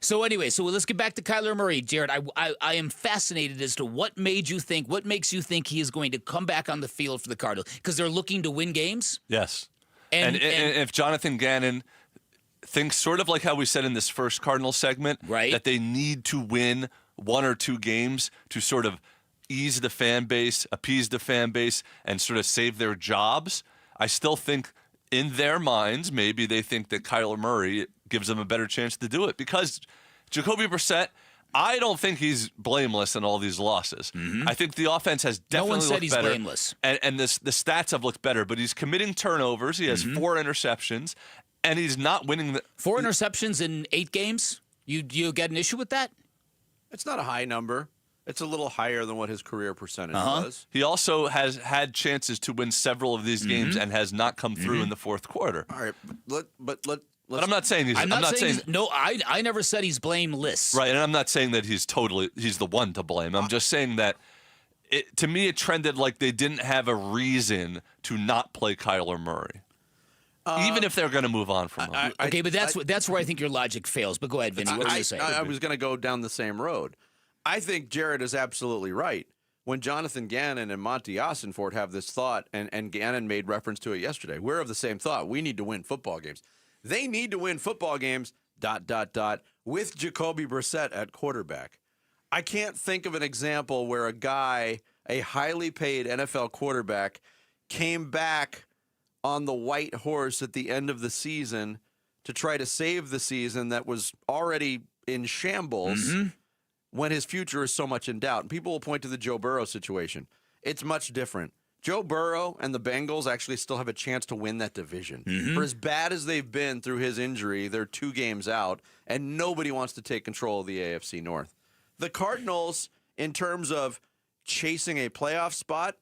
S11: So anyway, let's get back to Kyler Murray. Jared, I am fascinated as to what makes you think he is going to come back on the field for the Cardinals? Because they're looking to win games?
S12: Yes. And if Jonathan Gannon thinks sort of like how we said in this first Cardinals segment,
S11: right,
S12: that they need to win 1 or 2 games to sort of ease the fan base, appease the fan base, and sort of save their jobs, I still think in their minds, maybe they think that Kyler Murray gives them a better chance to do it. Because Jacoby Brissett, I don't think he's blameless in all these losses. I think the offense has definitely looked better.
S11: No one said he's blameless.
S12: And the stats have looked better, but he's committing turnovers. He has 4 interceptions, and he's not winning.
S11: 4 interceptions in 8 games? You get an issue with that?
S7: It's not a high number. It's a little higher than what his career percentage was.
S12: He also has had chances to win several of these games and has not come through in the fourth quarter.
S7: All right,
S12: but I'm not saying he's.
S11: I'm not saying no. I never said he's blameless.
S12: Right, and I'm not saying that he's the one to blame. I'm just saying that to me it trended like they didn't have a reason to not play Kyler Murray. even if they're going to move on from him.
S11: Okay, but that's where I think your logic fails. But go ahead, Vinny. What were you saying?
S7: I was going to go down the same road. I think Jared is absolutely right. When Jonathan Gannon and Monty Ossenfort have this thought, and Gannon made reference to it yesterday, we're of the same thought. We need to win football games. They need to win football games, ... with Jacoby Brissett at quarterback. I can't think of an example where a guy, a highly paid NFL quarterback, came back on the white horse at the end of the season to try to save the season that was already in shambles when his future is so much in doubt. And people will point to the Joe Burrow situation. It's much different. Joe Burrow and the Bengals actually still have a chance to win that division. For as bad as they've been through his injury, they're 2 games out, and nobody wants to take control of the AFC North. The Cardinals, in terms of chasing a playoff spot,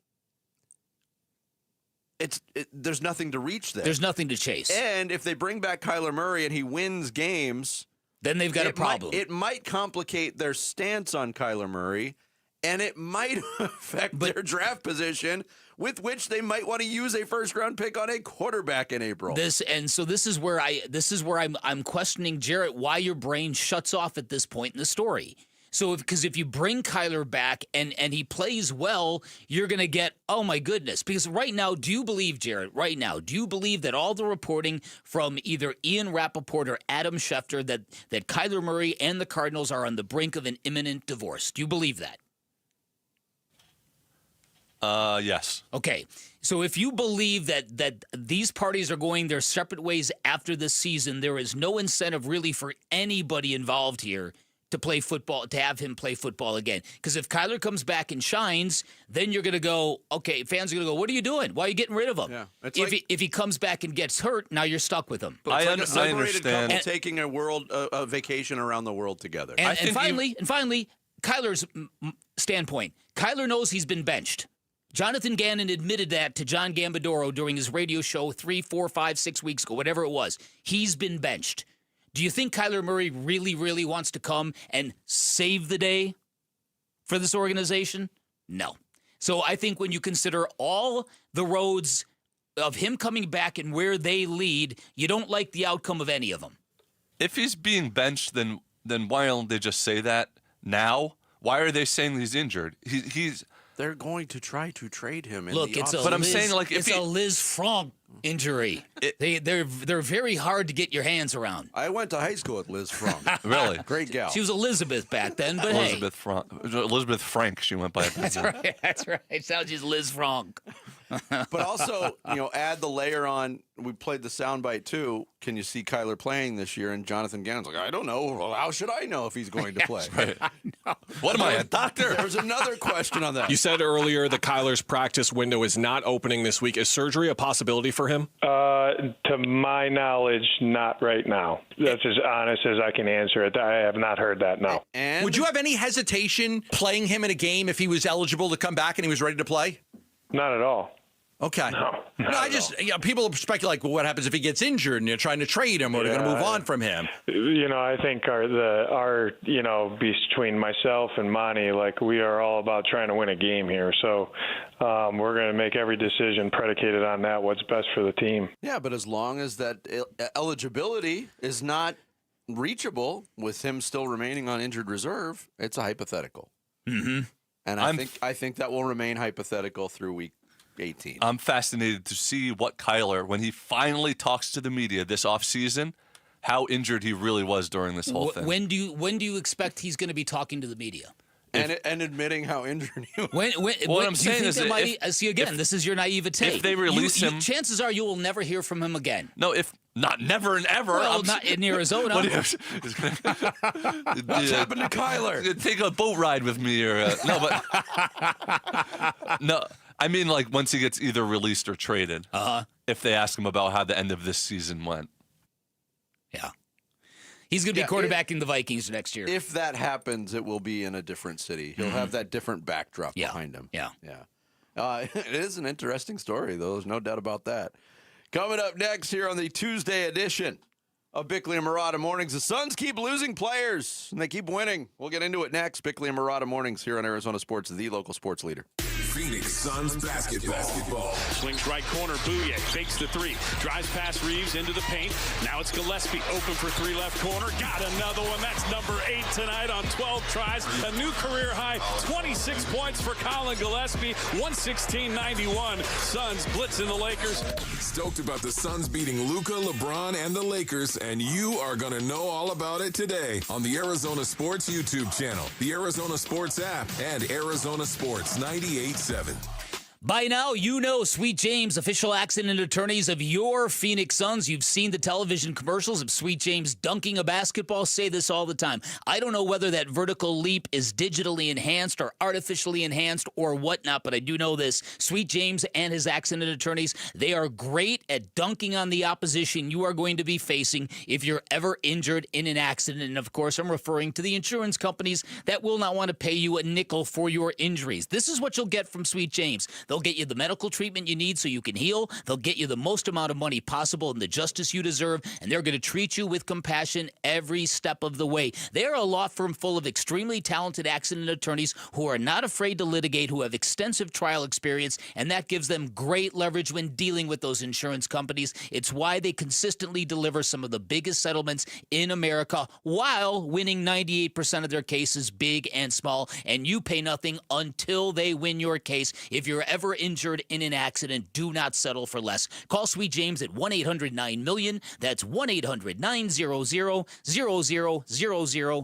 S7: there's nothing to reach there.
S11: There's nothing to chase.
S7: And if they bring back Kyler Murray and he wins games,
S11: then they've got a problem.
S7: It might complicate their stance on Kyler Murray, and it might affect their draft position, with which they might want to use a first-round pick on a quarterback in April.
S11: This is where I'm questioning, Jarrett, why your brain shuts off at this point in the story. So because if you bring Kyler back and he plays well, you're going to get, oh my goodness. Because right now, do you believe, Jarrett, do you believe that all the reporting from either Ian Rappaport or Adam Schefter that Kyler Murray and the Cardinals are on the brink of an imminent divorce? Do you believe that?
S12: Yes.
S11: Okay. So if you believe that these parties are going their separate ways after this season, there is no incentive really for anybody involved here to play football, to have him play football again. Because if Kyler comes back and shines, then you're going to go, okay, fans are going to go, what are you doing? Why are you getting rid of him?
S7: Yeah,
S11: if he comes back and gets hurt, now you're stuck with him.
S7: But it's like a separated couple taking a vacation around the world together.
S11: And finally, Kyler's standpoint. Kyler knows he's been benched. Jonathan Gannon admitted that to John Gambadoro during his radio show 3, 4, 5, 6 weeks ago, whatever it was. He's been benched. Do you think Kyler Murray really, really wants to come and save the day for this organization? No. So I think when you consider all the roads of him coming back and where they lead, you don't like the outcome of any of them.
S12: If he's being benched, then why don't they just say that now? Why are they saying he's injured?
S7: They're going to try to trade him.
S11: Look, it's a Liz Frank injury. They're very hard to get your hands around.
S7: I went to high school with Liz Frank.
S12: Really?
S7: Great gal.
S11: She was Elizabeth back then, but
S12: Elizabeth Frank, she went by.
S11: That's right. That's right. Sounds she's Liz Frank.
S7: But also, add the layer on. We played the soundbite too. Can you see Kyler playing this year? And Jonathan Gannon's like, I don't know. Well, how should I know if he's going to play?
S12: Right. What am I, a doctor?
S7: There's another question on that.
S1: You said earlier that Kyler's practice window is not opening this week. Is surgery a possibility for him?
S21: To my knowledge, not right now. That's as honest as I can answer it. I have not heard that, no.
S18: And would you have any hesitation playing him in a game if he was eligible to come back and he was ready to play?
S21: Not at all.
S18: Okay.
S21: No,
S18: I just, people speculate, well, what happens if he gets injured and you're trying to trade him or they're going to move on from him?
S21: I think our between myself and Monty, we are all about trying to win a game here. So we're going to make every decision predicated on that, what's best for the team.
S7: Yeah, but as long as that eligibility is not reachable with him still remaining on injured reserve, it's a hypothetical.
S11: Mm-hmm.
S7: And I think that will remain hypothetical through week 18.
S12: I'm fascinated to see what Kyler, when he finally talks to the media this offseason, how injured he really was during this whole thing.
S11: When do you expect he's going to be talking to the media?
S7: And admitting how injured he was.
S12: What I'm saying is,
S11: this is your naivete.
S12: If they release him,
S11: chances are you will never hear from him again.
S12: No, if not, never and ever.
S11: Well, not in Arizona.
S7: What's happened to Kyler?
S12: Take a boat ride with me, or no, but no. I mean, once he gets either released or traded. If they ask him about how the end of this season went.
S11: Yeah. He's going to be quarterbacking the Vikings next year.
S7: If that happens, it will be in a different city. He'll have that different backdrop behind him.
S11: Yeah.
S7: It is an interesting story, though. There's no doubt about that. Coming up next here on the Tuesday edition of Bickley and Murata Mornings, the Suns keep losing players, and they keep winning. We'll get into it next. Bickley and Murata Mornings here on Arizona Sports, the local sports leader.
S8: Phoenix Suns basketball.
S20: Swings right corner, Bouye fakes the three, drives past Reeves into the paint. Now it's Gillespie open for three left corner. Got another one. That's number 8 tonight on 12 tries. A new career high, 26 points for Colin Gillespie. 116-91. Suns blitzing the Lakers.
S8: Stoked about the Suns beating Luka, LeBron, and the Lakers, and you are going to know all about it today on the Arizona Sports YouTube channel, the Arizona Sports app, and Arizona Sports 98.7.
S11: By now, you know Sweet James, official accident attorneys of your Phoenix Suns. You've seen the television commercials of Sweet James dunking a basketball. Say this all the time. I don't know whether that vertical leap is digitally enhanced or artificially enhanced or whatnot, but I do know this. Sweet James and his accident attorneys, they are great at dunking on the opposition you are going to be facing if you're ever injured in an accident. And of course, I'm referring to the insurance companies that will not want to pay you a nickel for your injuries. This is what you'll get from Sweet James. They'll get you the medical treatment you need so you can heal. They'll get you the most amount of money possible and the justice you deserve, and they're going to treat you with compassion every step of the way. They are a law firm full of extremely talented accident attorneys who are not afraid to litigate, who have extensive trial experience, and that gives them great leverage when dealing with those insurance companies. It's why they consistently deliver some of the biggest settlements in America while winning 98% of their cases, big and small, and you pay nothing until they win your case. If you're ever injured in an accident, do not settle for less. Call Sweet James at 1-800-9-MILLION. That's 1-800-900-0000,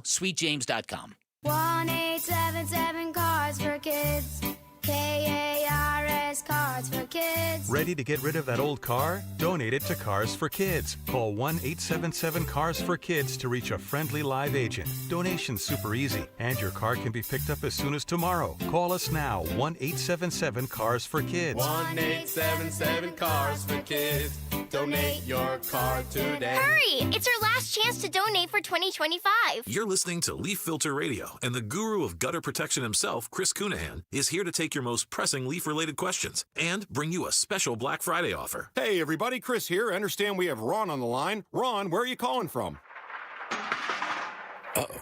S11: sweetjames.com.
S2: 1-877 Cards for Kids. KARS Cards for Kids.
S4: Ready to get rid of that old car? Donate it to Cars for Kids. Call 1-877 for Kids to reach a friendly live agent. Donation's super easy, and your car can be picked up as soon as tomorrow. Call us now, 1-877 for Kids.
S22: 1-877 for Kids. Donate your car today.
S2: Hurry! It's our last chance to donate for 2025.
S23: You're listening to Leaf Filter Radio, and the guru of gutter protection himself, Chris Cunahan, is here to take your most pressing leaf-related questions and bring you a special Black Friday offer.
S24: Hey, everybody, Chris here. I understand we have Ron on the line. Ron, where are you calling from?
S25: Uh-oh.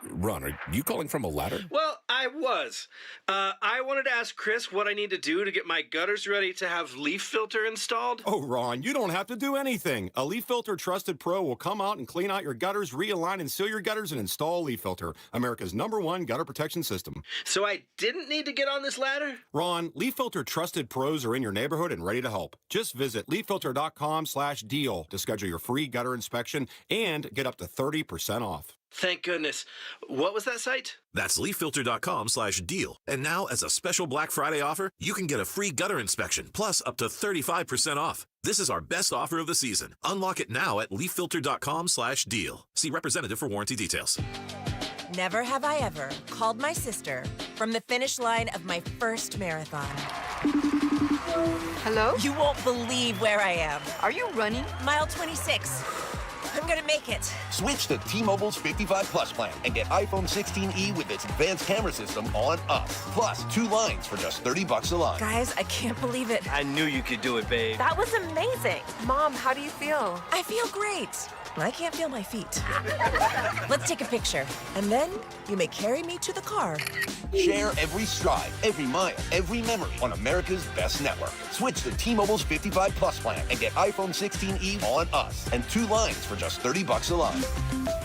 S25: Ron, are you calling from a ladder?
S26: Well, I was. I wanted to ask Chris what I need to do to get my gutters ready to have Leaf Filter installed.
S24: Oh, Ron, you don't have to do anything. A Leaf Filter Trusted Pro will come out and clean out your gutters, realign and seal your gutters, and install Leaf Filter, America's #1 gutter protection system.
S26: So I didn't need to get on this ladder?
S24: Ron, Leaf Filter Trusted Pros are in your neighborhood and ready to help. Just visit leaffilter.com/deal to schedule your free gutter inspection and get up to 30% off.
S26: Thank goodness. What was that site?
S23: That's leaffilter.com/deal. And now, as a special Black Friday offer, you can get a free gutter inspection, plus up to 35% off. This is our best offer of the season. Unlock it now at leaffilter.com/deal. See representative for warranty details.
S27: Never have I ever called my sister from the finish line of my first marathon.
S28: Hello?
S27: You won't believe where I am.
S28: Are you running?
S27: Mile 26. I'm gonna make it.
S29: Switch to T-Mobile's 55 Plus plan and get iPhone 16e with its advanced camera system on us. Plus 2 lines for just $30 a line.
S27: Guys, I can't believe it.
S26: I knew you could do it, babe.
S27: That was amazing. Mom, how do you feel? I feel great. I can't feel my feet. Let's take a picture, and then you may carry me to the car.
S29: Share every stride, every mile, every memory on America's best network. Switch to T-Mobile's 55 Plus plan and get iPhone 16e on us and 2 lines for just $30 a line.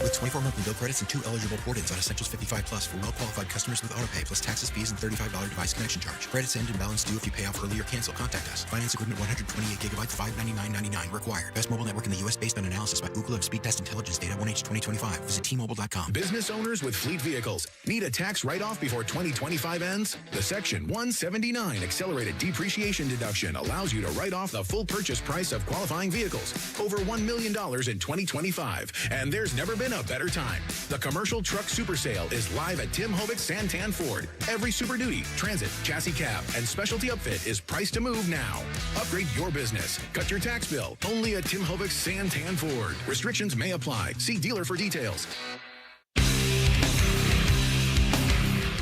S30: With 24 monthly bill credits and 2 eligible port-ins on Essentials 55 Plus for well-qualified customers with autopay, plus taxes, fees, and $35 device connection charge. Credits end and balance due if you pay off early or cancel. Contact us. Finance agreement 128 gigabytes, $599.99 required. Best mobile network in the U.S. based on analysis by Ookla of Speed Test Intelligence data 1H 2025. Visit T-Mobile.com.
S8: Business owners with fleet vehicles need a tax write-off before 2025 ends? The Section 179 accelerated depreciation deduction allows you to write off the full purchase price of qualifying vehicles, over $1 million in 2025. And there's never been a better time. The Commercial Truck Super Sale is live at Tim Hovic's Santan Ford. Every Super Duty, Transit, Chassis Cab, and Specialty Upfit is priced to move now. Upgrade your business. Cut your tax bill. Only at Tim Hovic's Santan Ford. Restrictions may apply. See dealer for details.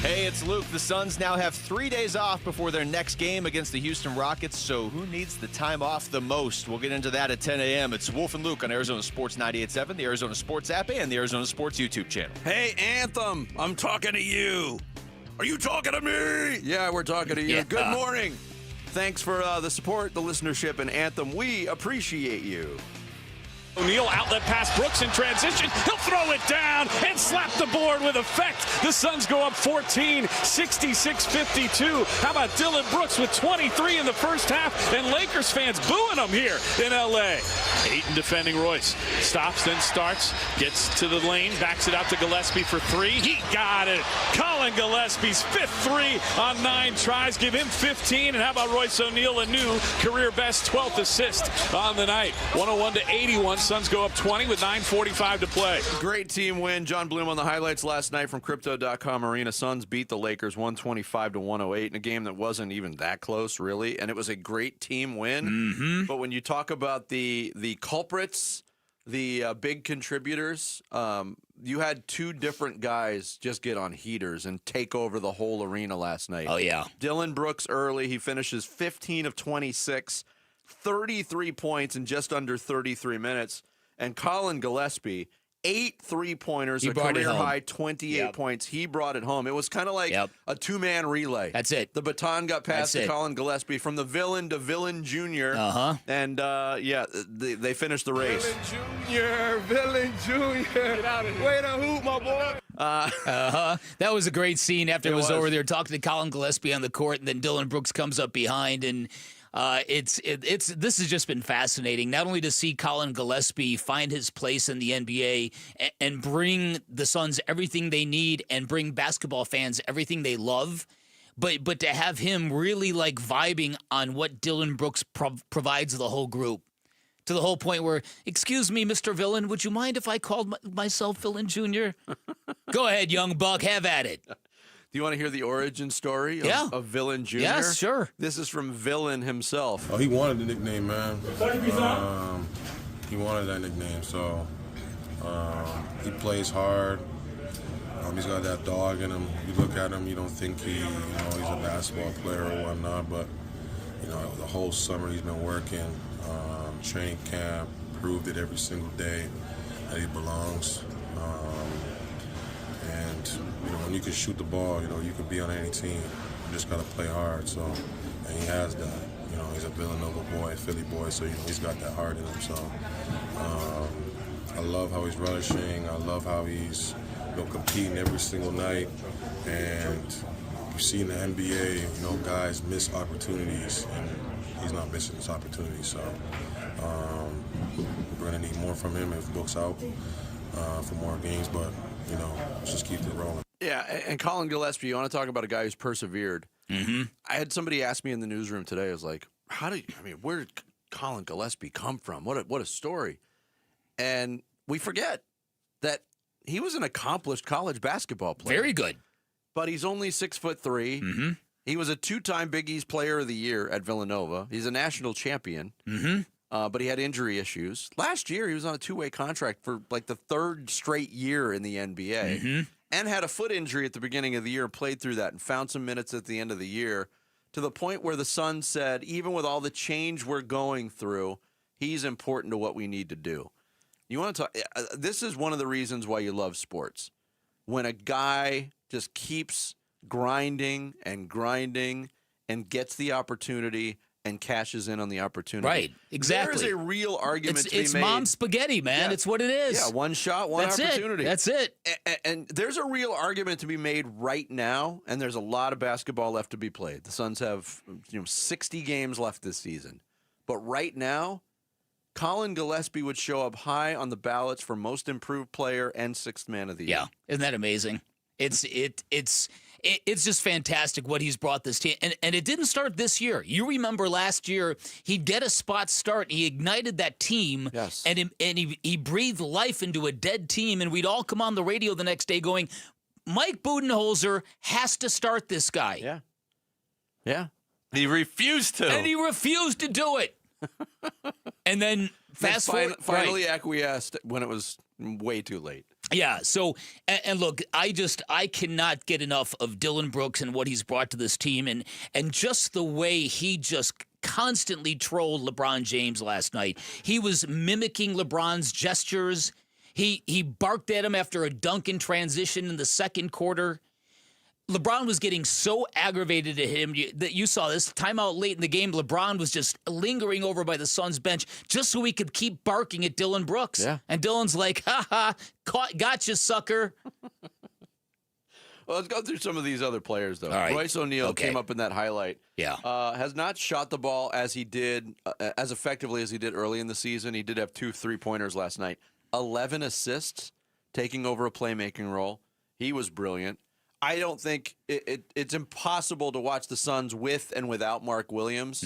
S31: Hey, it's Luke. The Suns now have 3 days off before their next game against the Houston Rockets, so who needs the time off the most? We'll get into that at 10 a.m. It's Wolf and Luke on Arizona Sports 98.7, the Arizona Sports app, and the Arizona Sports YouTube channel.
S18: Hey, Anthem, I'm talking to you.
S7: Are you talking to me? Yeah, we're talking to you.
S11: Yeah.
S7: Good morning. Thanks for the support, the listenership, and Anthem. We appreciate you.
S20: O'Neal outlet pass Brooks in transition. He'll throw it down and slap the board with effect. The Suns go up 14, 66-52. How about Dylan Brooks with 23 in the first half, and Lakers fans booing him here in L.A. Ayton defending Royce. Stops, then starts, gets to the lane, backs it out to Gillespie for three. He got it. Colin Gillespie's fifth three on 9 tries. Give him 15. And how about Royce O'Neal, a new career best 12th assist on the night. 101-81. Suns go up 20 with 9:45 to play.
S7: Great team win. John Bloom on the highlights last night from Crypto.com Arena. Suns beat the Lakers 125-108 in a game that wasn't even that close, really. And it was a great team win.
S11: Mm-hmm.
S7: But when you talk about the culprits, the big contributors, you had 2 different guys just get on heaters and take over the whole arena last night.
S11: Oh, yeah.
S7: Dylan Brooks early. He finishes 15 of 26. 33 points in just under 33 minutes. And Colin Gillespie, 8 3-pointers, a career-high 28 points. He brought it home. It was kind of like a 2-man relay.
S11: That's it.
S7: The baton got passed to Colin Gillespie from the villain to Villain Jr.
S11: Uh-huh.
S7: And, they finished the race.
S22: Villain Jr. Get out of here. Way to hoop, my boy.
S11: That was a great scene after it was over
S7: was.
S11: there talking to Colin Gillespie on the court, and then Dylan Brooks comes up behind, and this has just been fascinating. Not only to see Colin Gillespie find his place in the NBA and bring the Suns everything they need and bring basketball fans everything they love, but to have him really like vibing on what Dylan Brooks provides the whole group. To the whole point where, excuse me, Mr. Villain, would you mind if I called myself Villain Jr.? Go ahead, young buck, have at it.
S7: Do you want to hear the origin story of Villain Jr.?
S11: Yes, sure.
S7: This is from Villain himself.
S3: Oh, he wanted the nickname, man. He wanted that nickname, so he plays hard. He's got that dog in him. You look at him, you don't think he's a basketball player or whatnot, but the whole summer he's been working, training camp, proved it every single day that he belongs. And when you can shoot the ball, you can be on any team. You just gotta play hard. So, and he has that. He's a Villanova boy, Philly boy, so he's got that heart in him. So, I love how he's relishing. I love how he's competing every single night. And you see in the NBA, guys miss opportunities, and he's not missing this opportunity. So, we're gonna need more from him if Book's out for more games, but. Let's just keep it rolling.
S7: Yeah, and Colin Gillespie, you want to talk about a guy who's persevered.
S11: Mm-hmm.
S7: I had somebody ask me in the newsroom today, I was like, where did Colin Gillespie come from? What a story. And we forget that he was an accomplished college basketball player.
S11: Very good.
S7: But he's only 6'3".
S11: Mm-hmm.
S7: He was a 2-time Big East Player of the Year at Villanova. He's a national champion.
S11: Mm-hmm.
S7: But he had injury issues. Last year, he was on a 2-way contract for like the 3rd straight year in the NBA and had a foot injury at the beginning of the year, played through that and found some minutes at the end of the year to the point where the Suns said, even with all the change we're going through, he's important to what we need to do. You want to talk? This is one of the reasons why you love sports. When a guy just keeps grinding and gets the opportunity and cashes in on the opportunity.
S11: Right, exactly.
S7: There is a real argument to be made.
S11: It's mom spaghetti, man.
S7: Yeah.
S11: It's what it is.
S7: Yeah, one shot, one opportunity.
S11: That's it.
S7: And there's a real argument to be made right now, and there's a lot of basketball left to be played. The Suns have 60 games left this season. But right now, Colin Gillespie would show up high on the ballots for most improved player and 6th man of the year.
S11: Yeah, isn't that amazing? It's just fantastic what he's brought this team. And it didn't start this year. You remember last year, he'd get a spot start. He ignited that team.
S7: Yes.
S11: And he breathed life into a dead team. And we'd all come on the radio the next day going, Mike Budenholzer has to start this guy.
S7: Yeah. Yeah.
S12: He refused to.
S11: And he refused to do it. And then
S7: finally acquiesced when it was way too late.
S11: Yeah, so, and look, I cannot get enough of Dylan Brooks and what he's brought to this team and just the way he just constantly trolled LeBron James last night. He was mimicking LeBron's gestures. He barked at him after a dunk in transition in the second quarter. LeBron was getting so aggravated at him that you saw this timeout late in the game. LeBron was just lingering over by the Suns bench just so he could keep barking at Dylan Brooks.
S7: Yeah.
S11: And Dylan's like, ha, gotcha, sucker.
S7: Well, let's go through some of these other players, though.
S11: All right.
S7: Royce O'Neal
S11: Okay.
S7: came up in that highlight.
S11: Yeah.
S7: Has not shot the ball as he did, as effectively as he did early in the season. He did have 2 3-pointers last night. 11 assists, taking over a playmaking role. He was brilliant. I don't think it's impossible to watch the Suns with and without Mark Williams,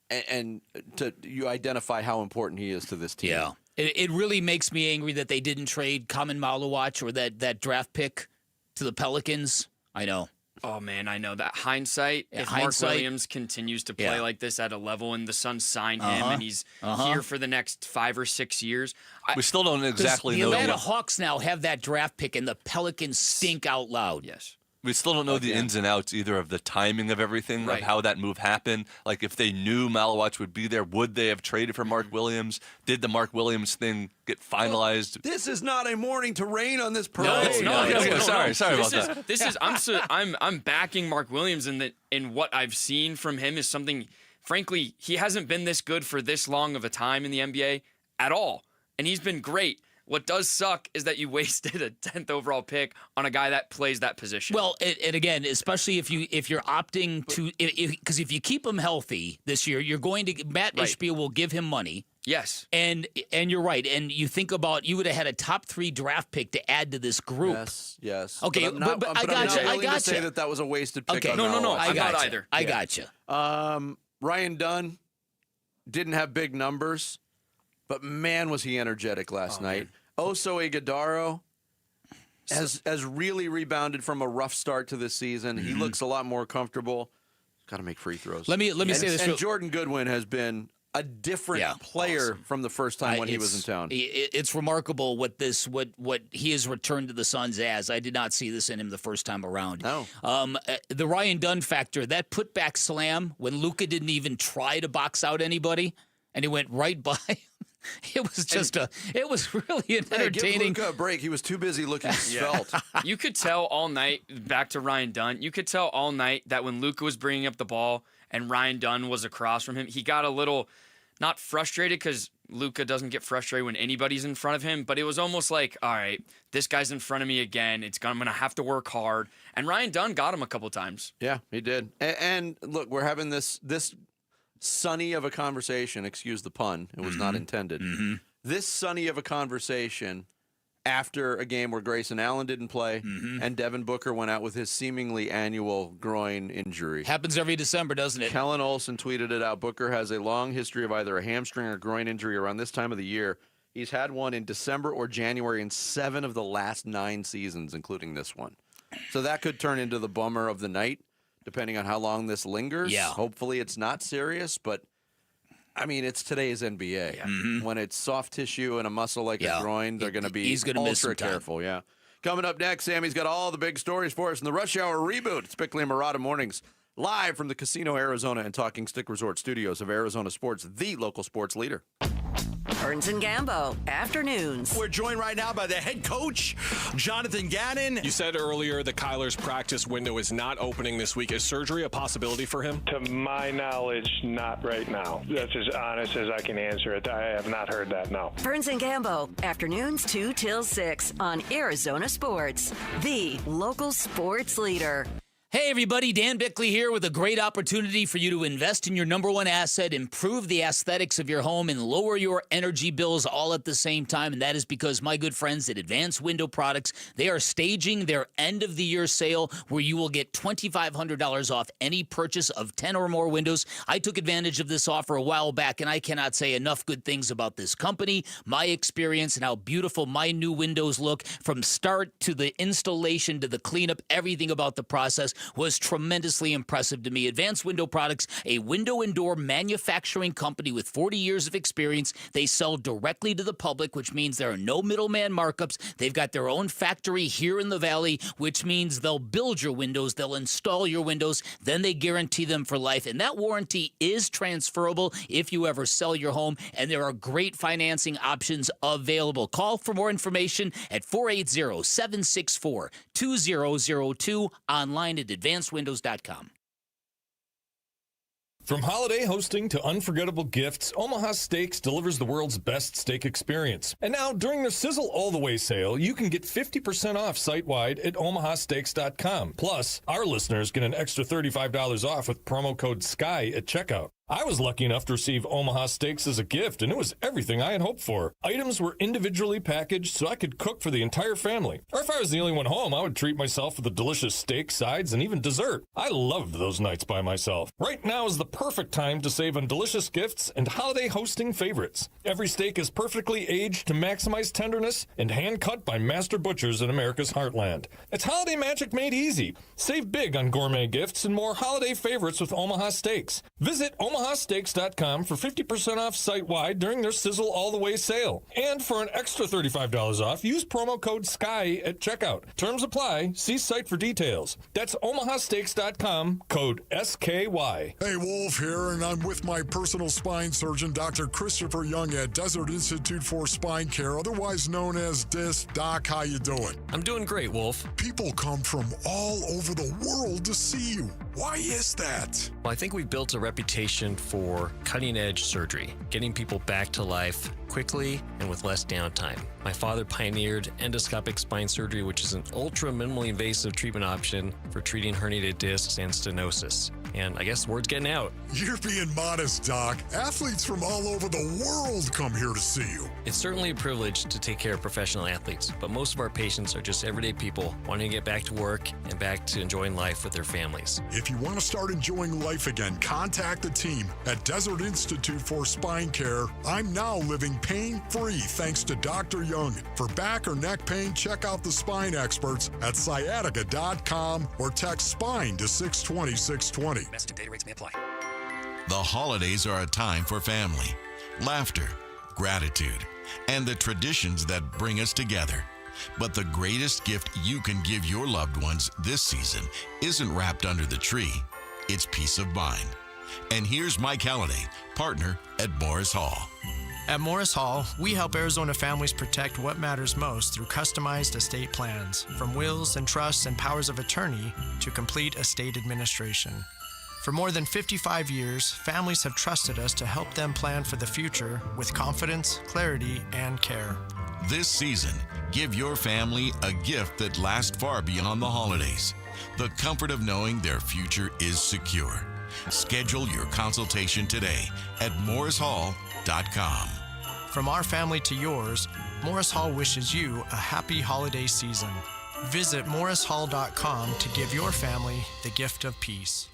S7: and you identify how important he is to this team.
S11: Yeah. It really makes me angry that they didn't trade Kamen Malawach or that draft pick to the Pelicans. I know.
S5: Oh, man, I know. That hindsight,
S11: Yeah,
S5: if
S11: hindsight.
S5: Mark Williams continues to play like this at a level and the Suns sign him and he's here for the next 5 or 6 years.
S12: We still don't exactly know.
S11: The Atlanta Hawks now have that draft pick, and the Pelicans stink out loud.
S5: Yes.
S12: We still don't know the ins and outs either of the timing of everything,
S5: Right.
S12: of how that move happened. Like, if they knew Malawach would be there, would they have traded for Mark Williams? Did the Mark Williams thing get finalized?
S7: This is not a morning to rain on this parade.
S12: Sorry about that.
S5: This is I'm backing Mark Williams in what I've seen from him is something. Frankly, he hasn't been this good for this long of a time in the NBA at all, and he's been great. What does suck is that you wasted a 10th overall pick on a guy that plays that position.
S11: Well, and again, especially if you're opting to, because if you keep him healthy this year, you're going to Matt Ishbia will give him money.
S5: Yes,
S11: and you're right. And you think about you would have had a top 3 draft pick to add to this group.
S7: Yes.
S11: Okay,
S7: but
S11: I got you.
S7: I got to say that was a wasted pick.
S11: Okay,
S7: on
S5: no,
S7: Malawach.
S5: I'm not either.
S11: I got you.
S7: Ryan Dunn didn't have big numbers, but man, was he energetic last night. Oso Iguodaro has really rebounded from a rough start to this season. He looks a lot more comfortable. Got to make free throws.
S11: Let me say this.
S7: And Jordan Goodwin has been a different player from the first time when he was in town.
S11: It's remarkable what he has returned to the Suns as. I did not see this in him the first time around.
S7: No.
S11: The Ryan Dunn factor, that putback slam when Luka didn't even try to box out anybody, and he went right by him. It was just it was really an entertaining.
S7: Give Luka a break. He was too busy looking svelte.
S5: You could tell all night, back to Ryan Dunn, you could tell all night that when Luka was bringing up the ball and Ryan Dunn was across from him, he got a little, not frustrated because Luka doesn't get frustrated when anybody's in front of him, but it was almost like, all right, this guy's in front of me again. I'm going to have to work hard. And Ryan Dunn got him a couple times.
S7: Yeah, he did. And look, we're having this sunny of a conversation, excuse the pun, it was not intended. This sunny of a conversation after a game where Grayson Allen didn't play and Devin Booker went out with his seemingly annual groin injury.
S11: Happens every December, doesn't it?
S7: Kellen Olson tweeted it out. Booker has a long history of either a hamstring or groin injury around this time of the year. He's had one in December or January in 7 of the last 9 seasons, including this one. So that could turn into the bummer of the night, depending on how long this lingers.
S11: Yeah.
S7: Hopefully it's not serious, but I mean, it's today's NBA. When it's soft tissue and a muscle like a groin, they're going to be
S11: miss some
S7: ultra
S11: time.
S7: careful. Yeah. Coming up next, Sammy's got all the big stories for us in the Rush Hour reboot. It's Bickley and Murata Mornings, live from the Casino Arizona and Talking Stick Resort studios of Arizona Sports, the local sports leader.
S6: Burns and Gambo, afternoons.
S18: We're joined right now by the head coach, Jonathan Gannon.
S1: You said earlier that Kyler's practice window is not opening this week. Is surgery a possibility for him?
S21: To my knowledge, not right now. That's as honest as I can answer it. I have not heard that, no.
S6: Burns and Gambo, afternoons 2 till 6 on Arizona Sports, the local sports leader.
S11: Hey everybody, Dan Bickley here with a great opportunity for you to invest in your number one asset, improve the aesthetics of your home, and lower your energy bills all at the same time. And that is because my good friends at Advanced Window Products, they are staging their end-of-the-year sale where you will get $2,500 off any purchase of 10 or more windows. I took advantage of this offer a while back, and I cannot say enough good things about this company, my experience, and how beautiful my new windows look from start to the installation to the cleanup, everything about the process. was tremendously impressive to me. Advanced Window Products, a window and door manufacturing company with 40 years of experience. They sell directly to the public, which means there are no middleman markups. They've got their own factory here in the Valley, which means they'll build your windows, they'll install your windows, then they guarantee them for life. And that warranty is transferable if you ever sell your home, and there are great financing options available. Call for more information at 480-764-2002, online at advancedwindows.com.
S2: From holiday hosting to unforgettable gifts, Omaha Steaks delivers the world's best steak experience. And now, during their Sizzle All the Way sale, you can get 50% off site-wide at omahasteaks.com. Plus, our listeners get an extra $35 off with promo code SKY at checkout. I was lucky enough to receive Omaha Steaks as a gift, and it was everything I had hoped for. Items were individually packaged so I could cook for the entire family. Or if I was the only one home, I would treat myself with a delicious steak, sides, and even dessert. I loved those nights by myself. Right now is the perfect time to save on delicious gifts and holiday hosting favorites. Every steak is perfectly aged to maximize tenderness and hand-cut by master butchers in America's heartland. It's holiday magic made easy. Save big on gourmet gifts and more holiday favorites with Omaha Steaks. Visit omahasteaks.com for 50% off site-wide during their Sizzle All the Way sale. And for an extra $35 off, use promo code SKY at checkout. Terms apply. See site for details. That's omahasteaks.com, code SKY.
S4: Hey, Wolf here, and I'm with my personal spine surgeon, Dr. Christopher Young at Desert Institute for Spine Care, otherwise known as DIS. Doc, how you doing?
S9: I'm doing great, Wolf.
S4: People come from all over the world to see you. Why is that?
S9: Well, I think we've built a reputation for cutting-edge surgery, getting people back to life quickly and with less downtime. My father pioneered endoscopic spine surgery, which is an ultra minimally invasive treatment option for treating herniated discs and stenosis. And I guess the word's getting out.
S4: You're being modest, Doc. Athletes from all over the world come here to see you.
S9: It's certainly a privilege to take care of professional athletes, but most of our patients are just everyday people wanting to get back to work and back to enjoying life with their families.
S4: If you want to start enjoying life again, contact the team at Desert Institute for Spine Care. I'm now living pain-free thanks to Dr. Young. For back or neck pain, check out the spine experts at sciatica.com or text SPINE to 620-620.
S9: Message and data rates may apply.
S10: The holidays are a time for family, laughter, gratitude, and the traditions that bring us together. But the greatest gift you can give your loved ones this season isn't wrapped under the tree. It's peace of mind. And here's Mike Halliday, partner at Morris Hall.
S13: At Morris Hall, we help Arizona families protect what matters most through customized estate plans, from wills and trusts and powers of attorney to complete estate administration. For more than 55 years, families have trusted us to help them plan for the future with confidence, clarity, and care.
S10: This season, give your family a gift that lasts far beyond the holidays. The comfort of knowing their future is secure. Schedule your consultation today at morrishall.com.
S13: From our family to yours, Morris Hall wishes you a happy holiday season. Visit morrishall.com to give your family the gift of peace.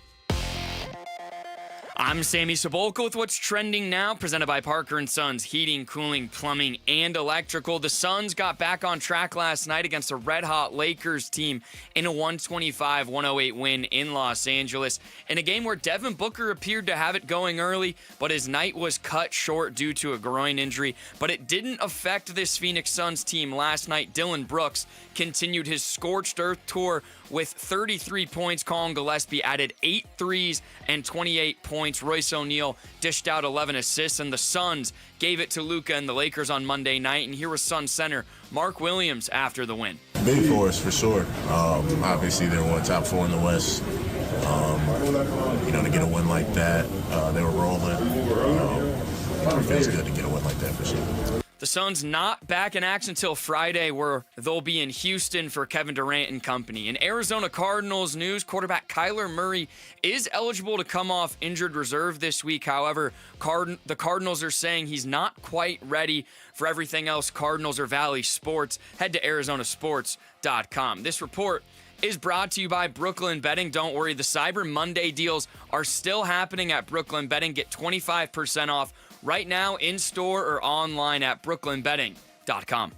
S5: I'm Sammy Sabolka with what's trending now, presented by Parker & Sons Heating, Cooling, Plumbing, and Electrical. The Suns got back on track last night against a red-hot Lakers team in a 125-108 win in Los Angeles, in a game where Devin Booker appeared to have it going early, but his night was cut short due to a groin injury. But it didn't affect this Phoenix Suns team last night. Dillon Brooks continued his scorched earth tour with 33 points. Colin Gillespie added 8 threes and 28 points. Royce O'Neal dished out 11 assists, and the Suns gave it to Luka and the Lakers on Monday night. And here was Suns center Mark Williams after the win.
S3: Big for us, for sure. Obviously, they're one top 4 in the West. To get a win like that, they were rolling. It feels good to get a win like that, for sure.
S5: The Suns not back in action until Friday, where they'll be in Houston for Kevin Durant and company. In Arizona Cardinals news, quarterback Kyler Murray is eligible to come off injured reserve this week. However, the Cardinals are saying he's not quite ready. For everything else Cardinals or Valley Sports, head to arizonasports.com. This report is brought to you by Brooklyn Betting. Don't worry, the Cyber Monday deals are still happening at Brooklyn Betting. Get 25% off right now in store or online at brooklynbetting.com.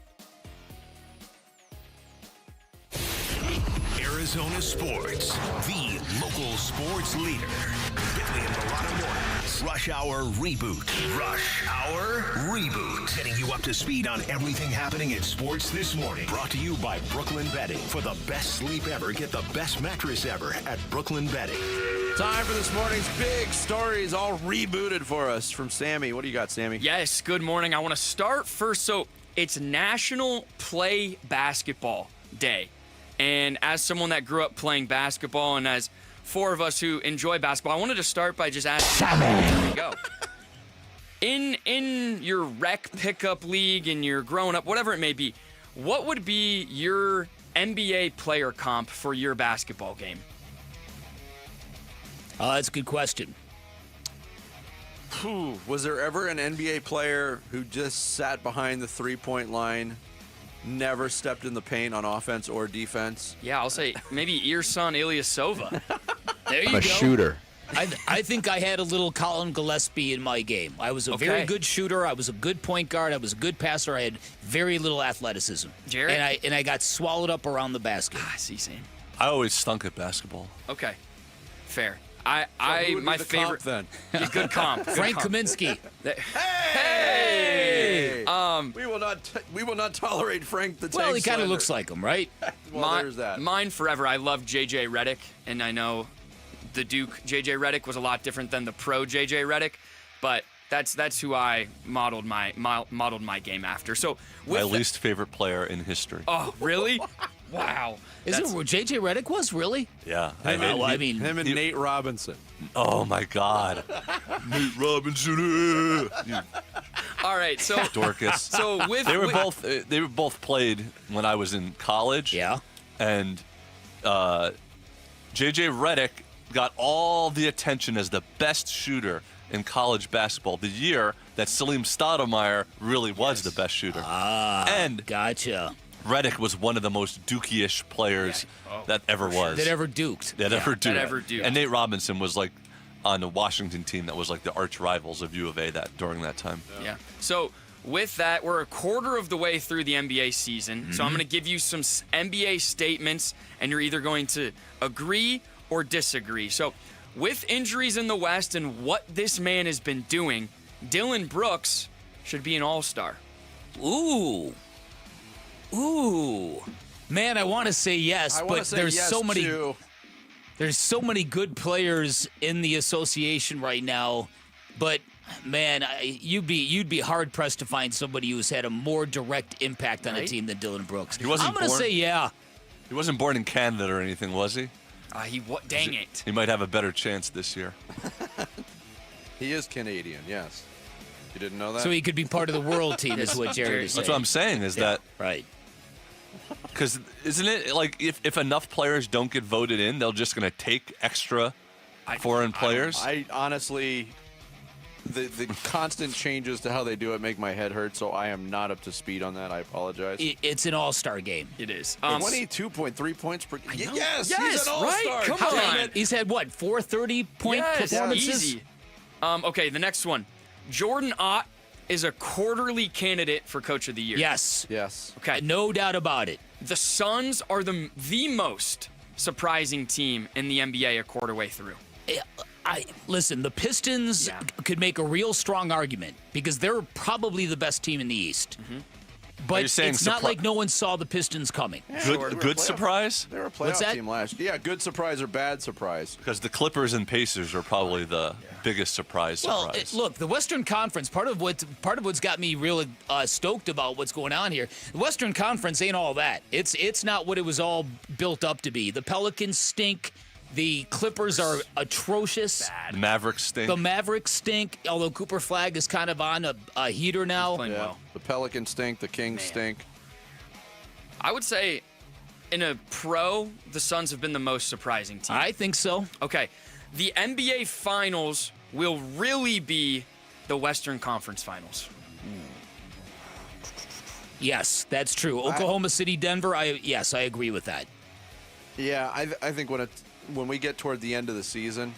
S14: Arizona Sports, the local sports leader. Billy and Mulatto Mornings. Rush Hour Reboot. Rush Hour Reboot. Getting you up to speed on everything happening in sports this morning. Brought to you by Brooklyn Bedding. For the best sleep ever, get the best mattress ever at Brooklyn Bedding.
S7: Time for this morning's big stories, all rebooted for us from Sammy. What do you got, Sammy?
S5: Yes, good morning. I want to start first. So it's National Play Basketball Day. And as someone that grew up playing basketball and as four of us who enjoy basketball, I wanted to start by just asking. There you go. In your rec pickup league, in your growing up, whatever it may be, what would be your NBA player comp for your basketball game?
S11: That's a good question.
S7: Was there ever an NBA player who just sat behind the three-point line, never stepped in the paint on offense or defense?
S5: Yeah, I'll say maybe Ersan Ilyasova.
S11: There you go.
S15: A shooter.
S11: I think I had a little Colin Gillespie in my game. I was a very good shooter. I was a good point guard. I was a good passer. I had very little athleticism.
S5: Jared?
S11: And I got swallowed up around the basket.
S5: I see, Sam.
S12: I always stunk at basketball.
S5: Okay, fair.
S7: My
S5: favorite
S7: then.
S5: Yeah, good comp.
S11: Frank Kaminsky.
S7: Hey! We will not tolerate Frank the Tank
S11: Well, he kind of
S7: slander.
S11: looks like him, right?
S7: Well, there's that.
S5: Mine forever. I love JJ Redick, and I know the Duke JJ Redick was a lot different than the pro JJ Redick, but that's who I modeled my game after. So
S12: My least favorite player in history.
S5: Oh, really? Wow.
S11: Is it where JJ Redick was, really?
S12: Yeah.
S7: Him and Nate Robinson.
S12: Oh, my God. Nate Robinson.
S5: All right, so
S12: Dorcas.
S5: So
S12: they were both played when I was in college.
S11: Yeah.
S12: And JJ Redick got all the attention as the best shooter in college basketball the year that Salim Stoudemire really was the best shooter. And
S11: gotcha.
S12: Redick was one of the most Dookie-ish players that ever was.
S11: That ever duked.
S12: That ever duked.
S5: That ever duked.
S12: And Nate Robinson was like on the Washington team that was like the arch rivals of U of A during that time.
S5: Yeah. So with that, we're a quarter of the way through the NBA season. So I'm going to give you some NBA statements, and you're either going to agree or disagree. So with injuries in the West and what this man has been doing, Dillon Brooks should be an all-star.
S11: Ooh. Man, I want to say yes, but there's so many.
S7: Too.
S11: There's so many good players in the association right now, but man, you'd be hard pressed to find somebody who's had a more direct impact on a team than Dillon Brooks. I'm going to say yeah.
S12: He wasn't born in Canada or anything, was he?
S5: Dang it.
S12: He might have a better chance this year.
S7: He is Canadian, yes. You didn't know that?
S11: So he could be part of the world team, is what Jared is saying.
S12: That's what I'm saying, is that...
S11: Right.
S12: Because isn't it like if enough players don't get voted in, they're just going to take extra foreign players?
S7: I honestly, the constant changes to how they do it make my head hurt, so I am not up to speed on that. I apologize.
S11: It's an all-star game.
S5: It is.
S7: 22.3 points per game. Yes, he's
S5: yes,
S7: an all-star.
S5: right? Come on.
S11: He's had, what, 4 30-point performances?
S5: Easy. Okay, the next one. Jordan Ott is a quarterly candidate for Coach of the Year.
S11: Yes.
S5: Okay.
S11: No doubt about it.
S5: The Suns are the most surprising team in the NBA a quarter way through.
S11: Listen, the Pistons could make a real strong argument because they're probably the best team in the East. But it's not like no one saw the Pistons coming.
S12: Good surprise?
S7: They were a playoff team last year. Yeah, good surprise or bad surprise?
S12: Because the Clippers and Pacers are probably the biggest surprise.
S11: Look, the Western Conference, part of what's got me really stoked about what's going on here, the Western Conference ain't all that. It's not what it was all built up to be. The Pelicans stink. The Clippers are atrocious.
S12: The Mavericks stink.
S11: The Mavericks stink, although Cooper Flagg is kind of on a heater now.
S7: Well. The Pelicans stink. The Kings stink.
S5: I would say in a pro, the Suns have been the most surprising team.
S11: I think so.
S5: Okay. The NBA Finals will really be the Western Conference Finals.
S11: Yes, that's true. Oklahoma City, Denver, I agree with that.
S7: Yeah, I think when we get toward the end of the season,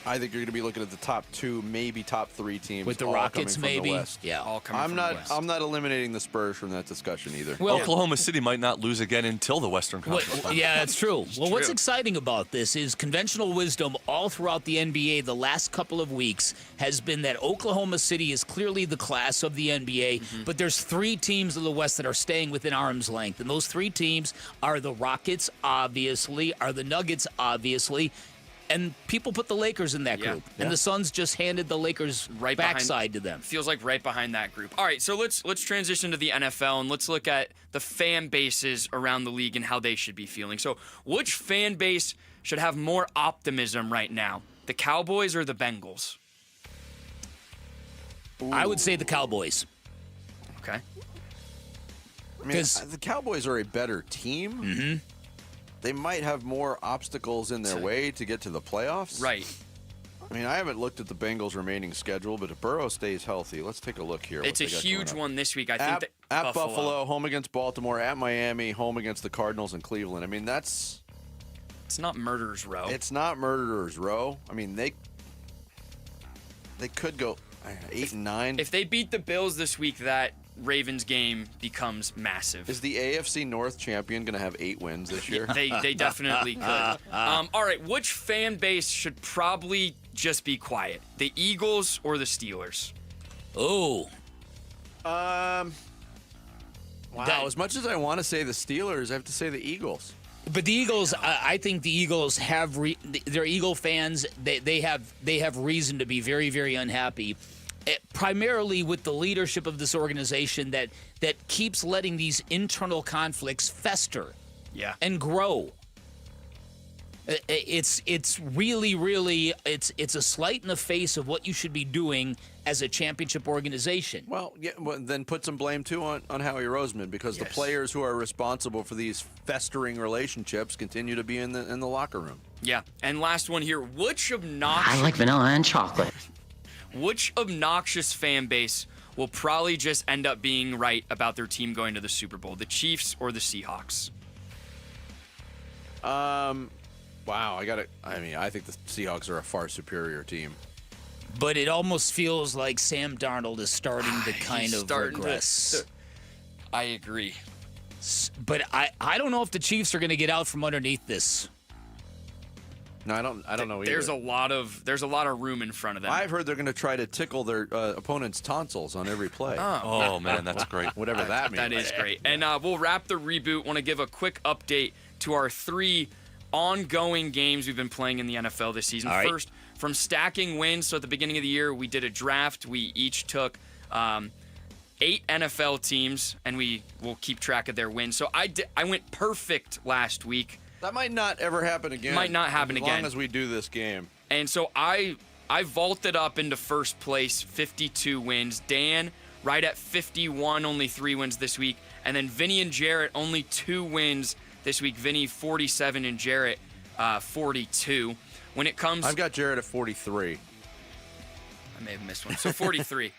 S7: I think you're going to be looking at the top 2, maybe top 3 teams.
S11: With the
S7: all
S11: Rockets,
S7: coming from
S11: maybe?
S7: the West.
S11: Yeah.
S5: All coming from the West.
S7: I'm not eliminating the Spurs from that discussion either.
S12: Well, Oklahoma City might not lose again until the Western Conference.
S11: Yeah, that's true. Well, what's exciting about this is conventional wisdom all throughout the NBA the last couple of weeks has been that Oklahoma City is clearly the class of the NBA, but there's 3 teams of the West that are staying within arm's length, and those 3 teams are the Rockets, obviously, are the Nuggets, obviously, and people put the Lakers in that group. And the Suns just handed the Lakers backside to them.
S5: Feels like right behind that group. All right, so let's transition to the NFL, and let's look at the fan bases around the league and how they should be feeling. So which fan base should have more optimism right now, the Cowboys or the Bengals?
S11: I would say the Cowboys.
S5: Okay.
S7: I mean, the Cowboys are a better team.
S11: Mm-hmm.
S7: They might have more obstacles in their way to get to the playoffs.
S5: Right.
S7: I mean, I haven't looked at the Bengals' remaining schedule, but if Burrow stays healthy, let's take a look here.
S5: It's a huge one this week. I think
S7: at Buffalo, home against Baltimore, at Miami, home against the Cardinals and Cleveland. I mean, it's
S5: not murderer's row.
S7: It's not murderer's row. I mean, they could go 8-9.
S5: If they beat the Bills this week, that Ravens game becomes massive.
S7: Is the AFC North champion going to have 8 wins this year?
S5: They definitely could. All right, which fan base should probably just be quiet? The Eagles or the Steelers?
S11: Oh.
S7: Wow. As much as I want to say the Steelers, I have to say the Eagles.
S11: But the Eagles, I think the Eagles have they're Eagle fans. They have reason to be very, very unhappy. Primarily with the leadership of this organization that keeps letting these internal conflicts fester and grow. It's really it's a slight in the face of what you should be doing as a championship organization.
S7: Well, then put some blame too on Howie Roseman, because the players who are responsible for these festering relationships continue to be in the locker room.
S5: Yeah, and last one here. Which obnoxious?
S15: I like vanilla and chocolate.
S5: Which obnoxious fan base will probably just end up being right about their team going to the Super Bowl? The Chiefs or the Seahawks?
S7: Wow, I think the Seahawks are a far superior team.
S11: But it almost feels like Sam Darnold is starting to kind of regress.
S5: I agree.
S11: But I don't know if the Chiefs are going to get out from underneath this.
S7: No, I don't know either.
S5: There's a lot of room in front of them.
S7: I've heard they're going to try to tickle their opponent's tonsils on every play.
S12: Oh man, that's great.
S7: Whatever that means.
S5: That is great. And we'll wrap the reboot. Want to give a quick update to our 3 ongoing games we've been playing in the NFL this season.
S11: Right.
S5: First, from stacking wins. So at the beginning of the year, we did a draft. We each took 8 NFL teams, and we will keep track of their wins. So I went perfect last week.
S7: That might not ever happen again.
S5: Might not happen again.
S7: As long as we do this game.
S5: And so I vaulted up into first place, 52 wins. Dan, right at 51, only 3 wins this week. And then Vinny and Jarrett, only 2 wins this week. Vinny, 47, and Jarrett, 42. When it comes...
S7: I've got Jarrett at 43.
S5: I may have missed one. So 43.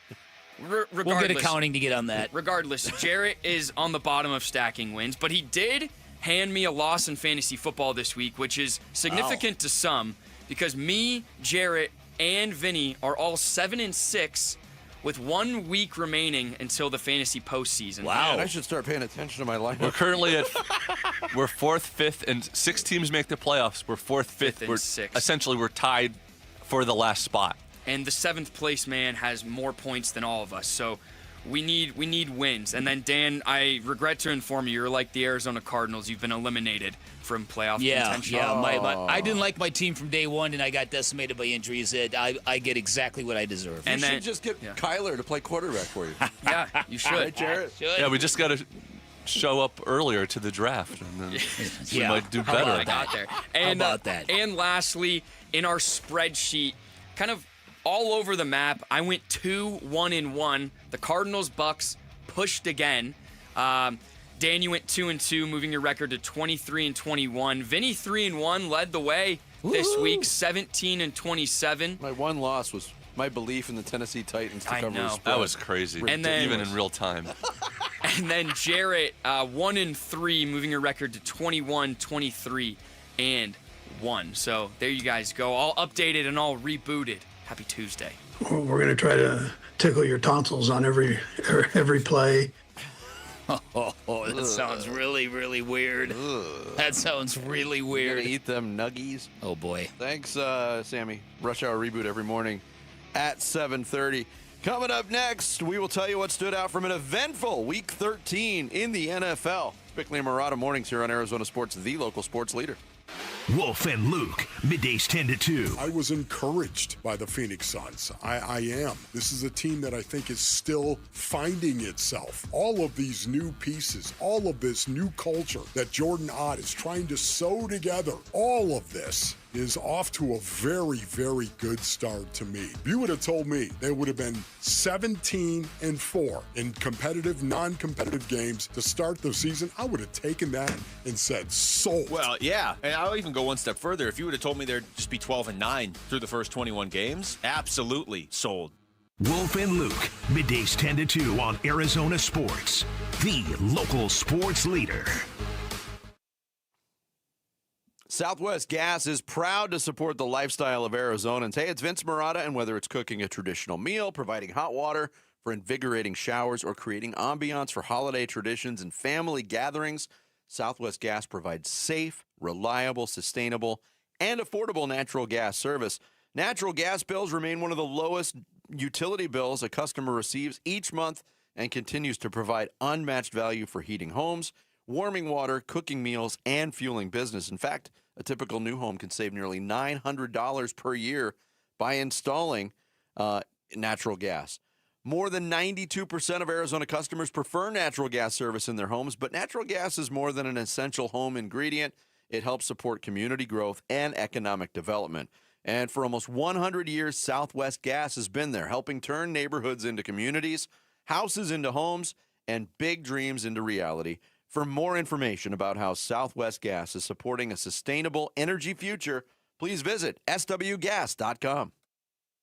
S5: Regardless,
S11: we'll get accounting to get on that.
S5: Regardless, Jarrett is on the bottom of stacking wins, but he did hand me a loss in fantasy football this week, which is significant to some, because me, Jarrett, and Vinny are all 7-6 with 1 week remaining until the fantasy postseason.
S7: Wow. Man, I should start paying attention to my lineup.
S12: We're currently we're 4th, 5th, and 6 teams make the playoffs. We're 4th, 5th,
S5: and
S12: we're
S5: 6th.
S12: Essentially, we're tied for the last spot.
S5: And the 7th place man has more points than all of us. So we need wins. And then, Dan, I regret to inform you, you're like the Arizona Cardinals. You've been eliminated from playoff contention.
S11: Yeah. I didn't like my team from day one, and I got decimated by injuries. I get exactly what I deserve.
S7: And you should just get Kyler to play quarterback for you.
S5: Yeah, you should.
S7: Right, Jarrett?
S12: Yeah, we just got to show up earlier to the draft, and then we might do better.
S5: I got there. And,
S11: How about that?
S5: And lastly, in our spreadsheet, kind of all over the map, I went 2-1-1. The Cardinals Bucks pushed again. Dan, you went 2-2, moving your record to 23-21. Vinny 3-1 led the way this week, 17-27.
S7: My one loss was my belief in the Tennessee Titans to cover the spread.
S12: That was crazy,
S5: And then,
S12: even in real time.
S5: And then Jarrett 1-3, moving your record to 21-23. And 1. So there you guys go, all updated and all rebooted. Happy Tuesday.
S15: We're going to try to tickle your tonsils on every play.
S11: That sounds really, really weird. That sounds really weird.
S7: Gonna eat them nuggies.
S11: Oh boy.
S7: Thanks, Sammy. Rush Hour Reboot every morning at 7:30. Coming up next, we will tell you what stood out from an eventful Week 13 in the NFL. Bickley and Murata mornings here on Arizona Sports, the local sports leader.
S14: Wolf and Luke, middays 10 to 2.
S4: I was encouraged by the Phoenix Suns. I am. This is a team that I think is still finding itself. All of these new pieces, all of this new culture that Jordan Ott is trying to sew together, all of this is off to a very, very good start to me. If you would have told me they would have been 17-4 in competitive, non-competitive games to start the season, I would have taken that and said, sold.
S31: Well, yeah, and I'll even go one step further. If you would have told me there'd just be 12-9 through the first 21 games, absolutely sold.
S14: Wolf and Luke, middays 10 to 2 on Arizona Sports, the local sports leader.
S7: Southwest Gas is proud to support the lifestyle of Arizonans. Hey, it's Vince Murata, and whether it's cooking a traditional meal, providing hot water for invigorating showers, or creating ambiance for holiday traditions and family gatherings, Southwest Gas provides safe, reliable, sustainable, and affordable natural gas service. Natural gas bills remain one of the lowest utility bills a customer receives each month and continues to provide unmatched value for heating homes, warming water, cooking meals, and fueling business. In fact, a typical new home can save nearly $900 per year by installing natural gas. More than 92% of Arizona customers prefer natural gas service in their homes, but natural gas is more than an essential home ingredient. It helps support community growth and economic development. And for almost 100 years, Southwest Gas has been there, helping turn neighborhoods into communities, houses into homes, and big dreams into reality. For more information about how Southwest Gas is supporting a sustainable energy future, please visit swgas.com.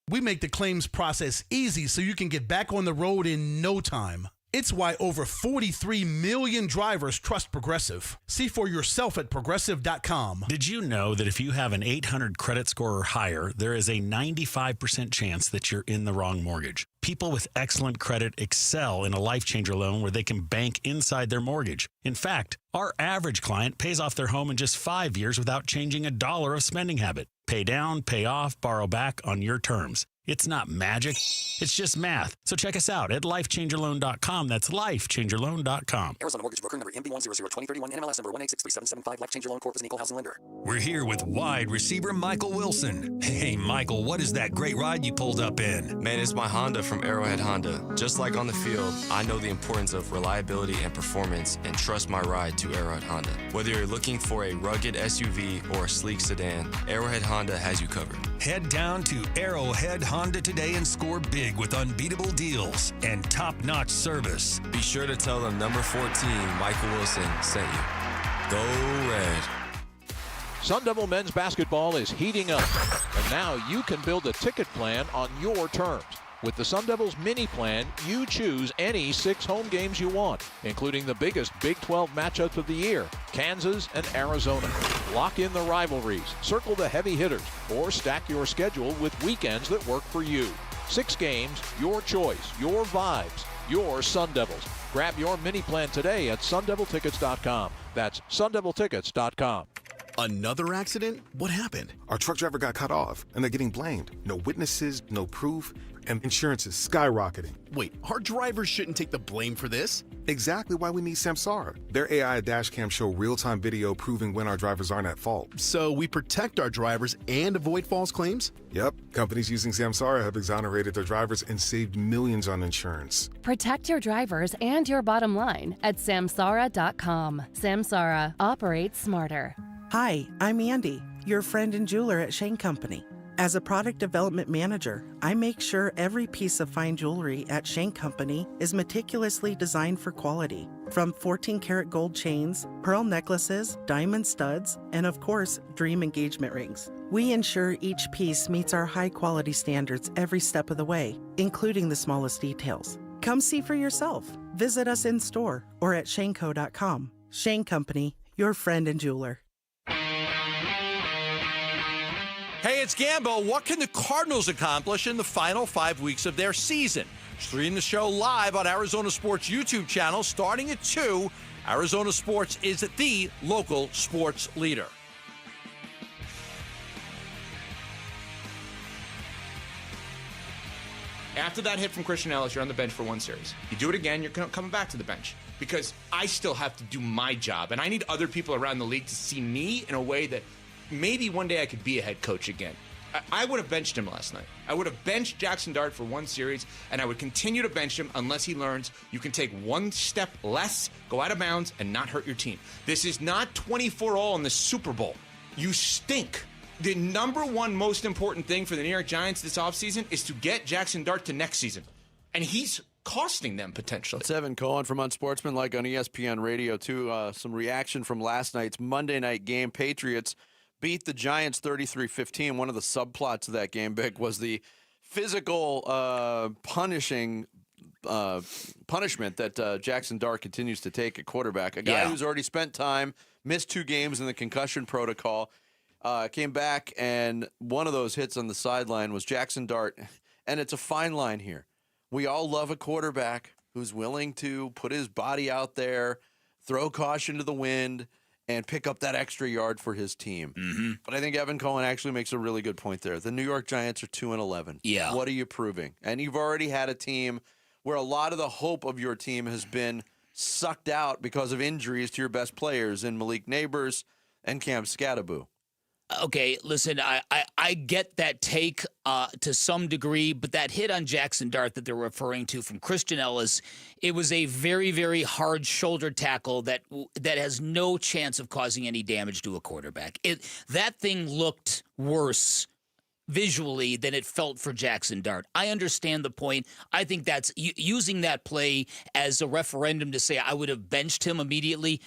S16: We make the claims process easy so you can get back on the road in no time. It's why over 43 million drivers trust Progressive. See for yourself at Progressive.com.
S17: Did you know that if you have an 800 credit score or higher, there is a 95% chance that you're in the wrong mortgage? People with excellent credit excel in a Life Changer loan where they can bank inside their mortgage. In fact, our average client pays off their home in just 5 years without changing a dollar of spending habit. Pay down, pay off, borrow back on your terms. It's not magic. It's just math. So check us out at lifechangerloan.com. That's lifechangerloan.com.
S19: Arizona Mortgage Broker number MB1002031, NMLS number 1863775. Life Changer Loan Corp is an equal housing lender.
S23: We're here with wide receiver Michael Wilson. Hey, Michael, what is that great ride you pulled up in?
S24: Man, it's my Honda from Arrowhead Honda. Just like on the field, I know the importance of reliability and performance and trust my ride to Arrowhead Honda. Whether you're looking for a rugged SUV or a sleek sedan, Arrowhead Honda has you covered.
S23: Head down to Arrowhead Honda today and score big with unbeatable deals and top-notch service.
S24: Be sure to tell them number 14, Michael Wilson, sent you. Go Red.
S20: Sun Devil men's basketball is heating up, and now you can build a ticket plan on your terms. With the Sun Devils mini plan, you choose any 6 home games you want, including the biggest Big 12 matchups of the year, Kansas and Arizona. Lock in the rivalries, circle the heavy hitters, or stack your schedule with weekends that work for you. 6 games, your choice, your vibes, your Sun Devils. Grab your mini plan today at sundeviltickets.com. That's sundeviltickets.com.
S25: Another accident? What happened?
S26: Our truck driver got cut off, and they're getting blamed. No witnesses, no proof, and insurance is skyrocketing.
S25: Wait, our drivers shouldn't take the blame for this?
S26: Exactly why we need Samsara. Their AI dashcam show real-time video proving when our drivers aren't at fault.
S25: So we protect our drivers and avoid false claims?
S26: Yep. Companies using Samsara have exonerated their drivers and saved millions on insurance.
S27: Protect your drivers and your bottom line at Samsara.com. Samsara. Operates smarter.
S28: Hi, I'm Andy, your friend and jeweler at Shane Company. As a product development manager, I make sure every piece of fine jewelry at Shane Company is meticulously designed for quality. From 14-karat gold chains, pearl necklaces, diamond studs, and of course, dream engagement rings. We ensure each piece meets our high-quality standards every step of the way, including the smallest details. Come see for yourself. Visit us in store or at shaneco.com. Shane Company, your friend and jeweler.
S1: it's Gambo. What can the Cardinals accomplish in the final 5 weeks of their season? Stream the show live on Arizona Sports YouTube channel starting at 2. Arizona Sports is the local sports leader.
S2: After that hit from Christian Ellis, you're on the bench for one series. You do it again, you're coming back to the bench. Because I still have to do my job, and I need other people around the league to see me in a way that maybe one day I could be a head coach again. I would have benched him last night. I would have benched Jackson Dart for one series, and I would continue to bench him unless he learns you can take one step less, go out of bounds, and not hurt your team. This is not 24-all in the Super Bowl. You stink. The number one most important thing for the New York Giants this offseason is to get Jackson Dart to next season. And he's costing them potentially.
S7: It's Evan Cohen from Unsportsmanlike on ESPN Radio, too. Some reaction from last night's Monday night game. Patriots beat the Giants 33-15. One of the subplots of that game, Big, was the physical punishment that Jackson Dart continues to take at quarterback. A guy who's already spent time, missed 2 games in the concussion protocol, came back, and one of those hits on the sideline was Jackson Dart. And it's a fine line here. We all love a quarterback who's willing to put his body out there, throw caution to the wind, and pick up that extra yard for his team.
S11: Mm-hmm.
S7: But I think Evan Cohen actually makes a really good point there. The New York Giants are 2-11.
S11: Yeah.
S7: What are you proving? And you've already had a team where a lot of the hope of your team has been sucked out because of injuries to your best players in Malik Neighbors and Cam Scatterbo.
S11: Okay, listen, I get that take to some degree, but that hit on Jackson Dart that they're referring to from Christian Ellis, it was a very, very hard shoulder tackle that has no chance of causing any damage to a quarterback. That thing looked worse visually than it felt for Jackson Dart. I understand the point. I think that's using that play as a referendum to say I would have benched him immediately.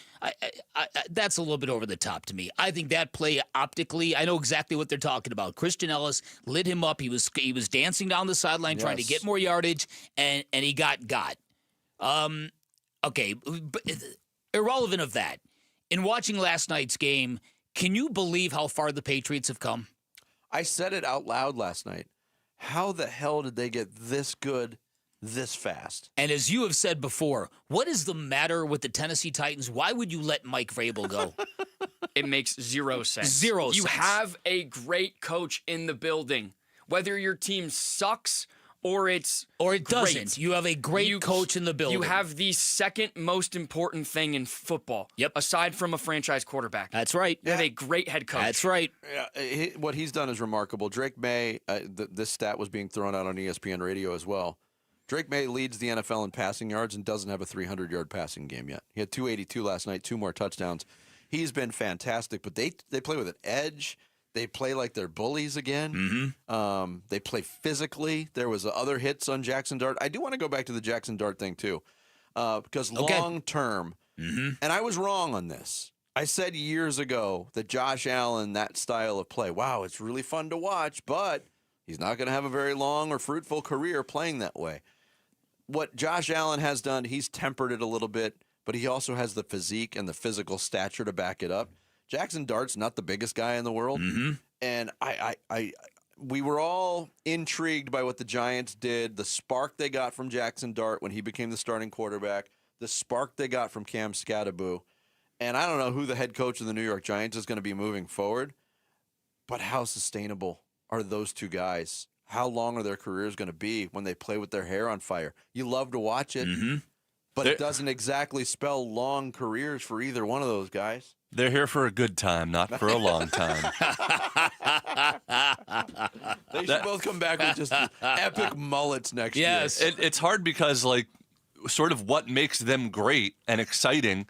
S11: That's a little bit over the top to me. I think that play optically, I know exactly what they're talking about. Christian Ellis lit him up. He was dancing down the sideline trying to get more yardage, and he got. Okay, but irrelevant of that. In watching last night's game, can you believe how far the Patriots have come?
S7: I said it out loud last night. How the hell did they get this good this fast?
S11: And as you have said before, what is the matter with the Tennessee Titans? Why would you let Mike Vrabel go?
S5: It makes zero sense.
S11: Zero sense.
S5: You have a great coach in the building. Whether your team sucks or it
S11: doesn't. You have a great coach in the building.
S5: You have the second most important thing in football. Yep. Aside from a franchise quarterback.
S11: That's right.
S5: You have a great head coach.
S11: That's right.
S7: Yeah, what he's done is remarkable. Drake May, this stat was being thrown out on ESPN Radio as well. Drake May leads the NFL in passing yards and doesn't have a 300-yard passing game yet. He had 282 last night, 2 more touchdowns. He's been fantastic, but they play with an edge. They play like they're bullies again.
S11: Mm-hmm.
S7: They play physically. There was other hits on Jackson Dart. I do want to go back to the Jackson Dart thing, too, because long term, and I was wrong on this. I said years ago that Josh Allen, that style of play, wow, it's really fun to watch, but he's not going to have a very long or fruitful career playing that way. What Josh Allen has done, he's tempered it a little bit, but he also has the physique and the physical stature to back it up. Jackson Dart's not the biggest guy in the world, and we were all intrigued by what the Giants did, the spark they got from Jackson Dart when he became the starting quarterback, the spark they got from Cam Scatterbo, and I don't know who the head coach of the New York Giants is going to be moving forward, but how sustainable are those two guys? How long are their careers going to be when they play with their hair on fire? You love to watch it, but it doesn't exactly spell long careers for either one of those guys.
S12: They're here for a good time, not for a long time.
S7: They should both come back with just epic mullets next year.
S12: Yes. It's hard because, like, sort of what makes them great and exciting,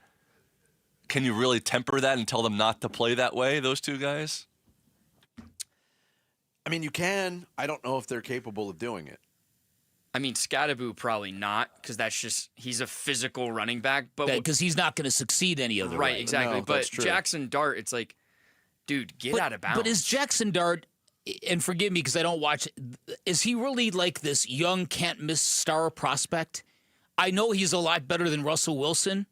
S12: can you really temper that and tell them not to play that way, those two guys?
S7: I mean, you can. I don't know if they're capable of doing it.
S5: I mean, Scatterbo probably not, because that's just he's a physical running back. But
S11: because he's not going to succeed any other way.
S5: Right, exactly.
S7: No,
S5: but Jackson Dart, it's like, dude, get out of bounds.
S11: But is Jackson Dart, and forgive me because I don't watch, is he really like this young can't-miss star prospect? I know he's a lot better than Russell Wilson.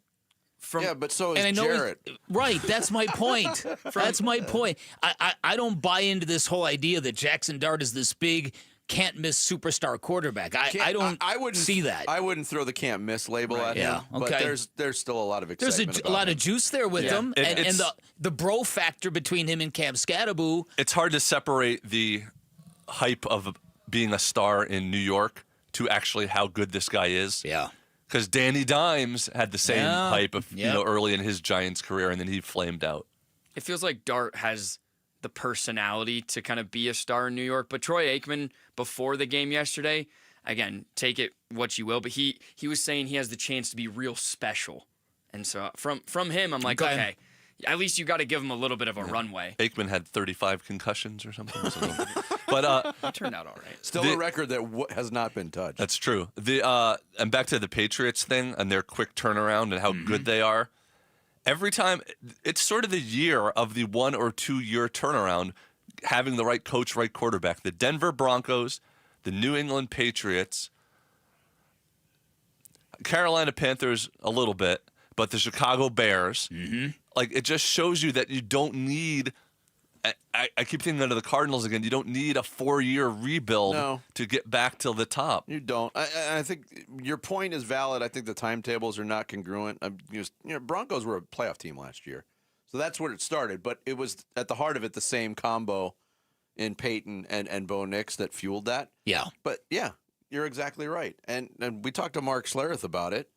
S7: but so is
S11: and I know
S7: Jarrett.
S11: Right, that's my point. That's my point. I don't buy into this whole idea that Jackson Dart is this big, can't-miss superstar quarterback. I wouldn't see that.
S7: I wouldn't throw the can't-miss label at him. But there's still a lot of excitement.
S11: There's a lot of juice there with him, and the bro factor between him and Cam Scattaboo.
S12: It's hard to separate the hype of being a star in New York to actually how good this guy is.
S11: Yeah.
S12: Because Danny Dimes had the same hype of early in his Giants career, and then he flamed out.
S5: It feels like Dart has the personality to kind of be a star in New York. But Troy Aikman, before the game yesterday, again, take it what you will, but he was saying he has the chance to be real special. And so from him, I'm like, okay, at least you got to give him a little bit of a runway.
S12: Aikman had 35 concussions or something. But
S5: it turned out all right.
S7: Still a record that has not been touched.
S12: That's true. And back to the Patriots thing and their quick turnaround and how good they are. Every time, it's sort of the year of the 1 or 2 year turnaround, having the right coach, right quarterback. The Denver Broncos, the New England Patriots, Carolina Panthers a little bit, but the Chicago Bears. Like, it just shows you that you don't need. I keep thinking of the Cardinals again. You don't need a 4-year rebuild to get back to the top.
S7: You don't. I think your point is valid. I think the timetables are not congruent. Broncos were a playoff team last year, so that's where it started. But it was at the heart of it the same combo in Peyton and Bo Nix that fueled that.
S11: Yeah.
S7: But yeah, you're exactly right. And we talked to Mark Schlereth about it.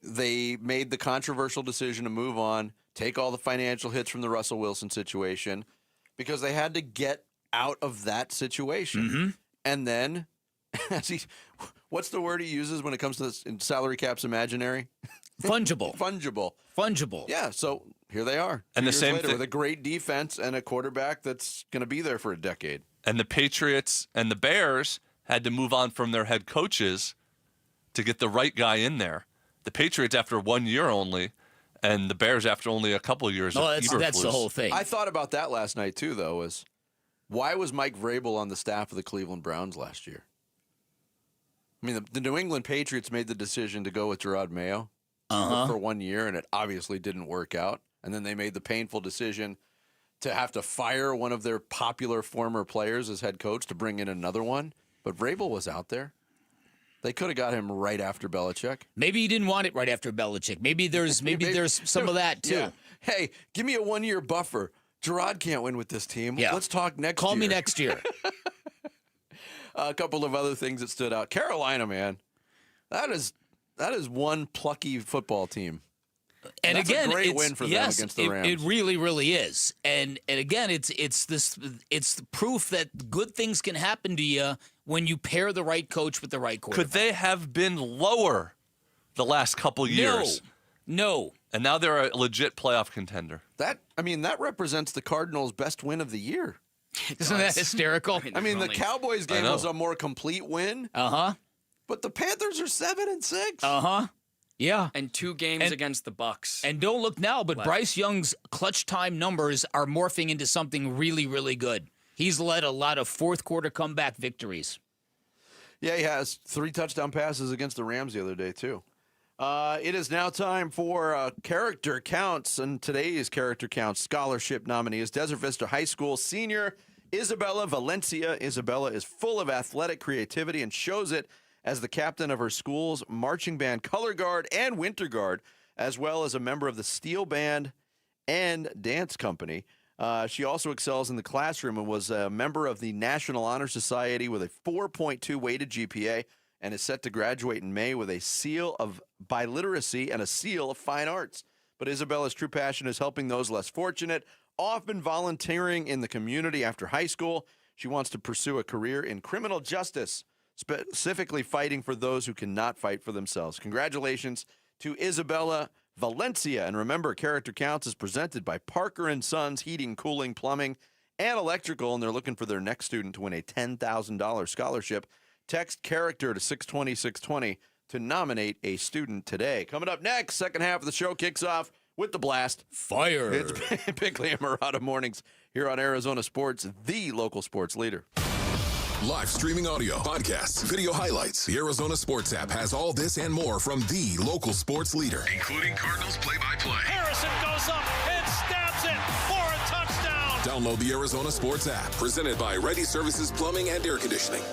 S7: They made the controversial decision to move on, take all the financial hits from the Russell Wilson situation, because they had to get out of that situation. And then, what's the word he uses when it comes to this, in salary cap's imaginary?
S11: Fungible.
S7: Fungible. Yeah, so here they are.
S12: And the same
S7: thing
S12: thing
S7: with a great defense and a quarterback that's going to be there for a decade.
S12: And the Patriots and the Bears had to move on from their head coaches to get the right guy in there. The Patriots after 1 year only, and the Bears after only a couple of years.
S11: That's the whole thing.
S7: I thought about that last night too, though. Was why was Mike Vrabel on the staff of the Cleveland Browns last year? I mean, the New England Patriots made the decision to go with Gerard Mayo for 1 year, and it obviously didn't work out. And then they made the painful decision to have to fire one of their popular former players as head coach to bring in another one. But Vrabel was out there. They could have got him right after Belichick.
S11: Maybe he didn't want it right after Belichick. Maybe there's some of that too.
S7: Yeah. Hey, give me a 1 year buffer. Gerard can't win with this team.
S11: Yeah.
S7: Let's talk next year.
S11: Call me next year.
S7: A couple of other things that stood out. Carolina, man, that is one plucky football team.
S11: And
S7: that's
S11: again,
S7: a great win for them against the Rams.
S11: It really, really is. And again, it's the proof that good things can happen to you when you pair the right coach with the right quarterback.
S12: Could they have been lower the last couple years?
S11: No.
S12: And now they're a legit playoff contender.
S7: That represents the Cardinals' best win of the year.
S11: Isn't that hysterical?
S7: The Cowboys game was a more complete win. But the Panthers are 7-6.
S11: Yeah.
S5: And 2 games against the Bucks.
S11: And don't look now, but Bryce Young's clutch time numbers are morphing into something really, really good. He's led a lot of fourth quarter comeback victories.
S7: Yeah, he has 3 touchdown passes against the Rams the other day, too. It is now time for Character Counts, and today's Character Counts scholarship nominee is Desert Vista High School senior Isabella Valencia. Isabella is full of athletic creativity and shows it as the captain of her school's marching band color guard and winter guard, as well as a member of the steel band and dance company. She also excels in the classroom and was a member of the National Honor Society with a 4.2 weighted GPA and is set to graduate in May with a seal of biliteracy and a seal of fine arts. But Isabella's true passion is helping those less fortunate, often volunteering in the community after high school. She wants to pursue a career in criminal justice, specifically fighting for those who cannot fight for themselves. Congratulations to Isabella Valencia. And remember, Character Counts is presented by Parker & Sons Heating, Cooling, Plumbing, and Electrical, and they're looking for their next student to win a $10,000 scholarship. Text CHARACTER to 620-620 to nominate a student today. Coming up next, second half of the show kicks off with the blast.
S11: Fire.
S7: It's Bickley and Murata Mornings here on Arizona Sports, the local sports leader.
S3: Live streaming audio, podcasts, video highlights. The Arizona Sports app has all this and more from the local sports leader,
S14: including Cardinals play-by-play.
S20: Harrison goes up and stabs it for a touchdown.
S3: Download the Arizona Sports app, presented by Ready Services Plumbing and Air Conditioning.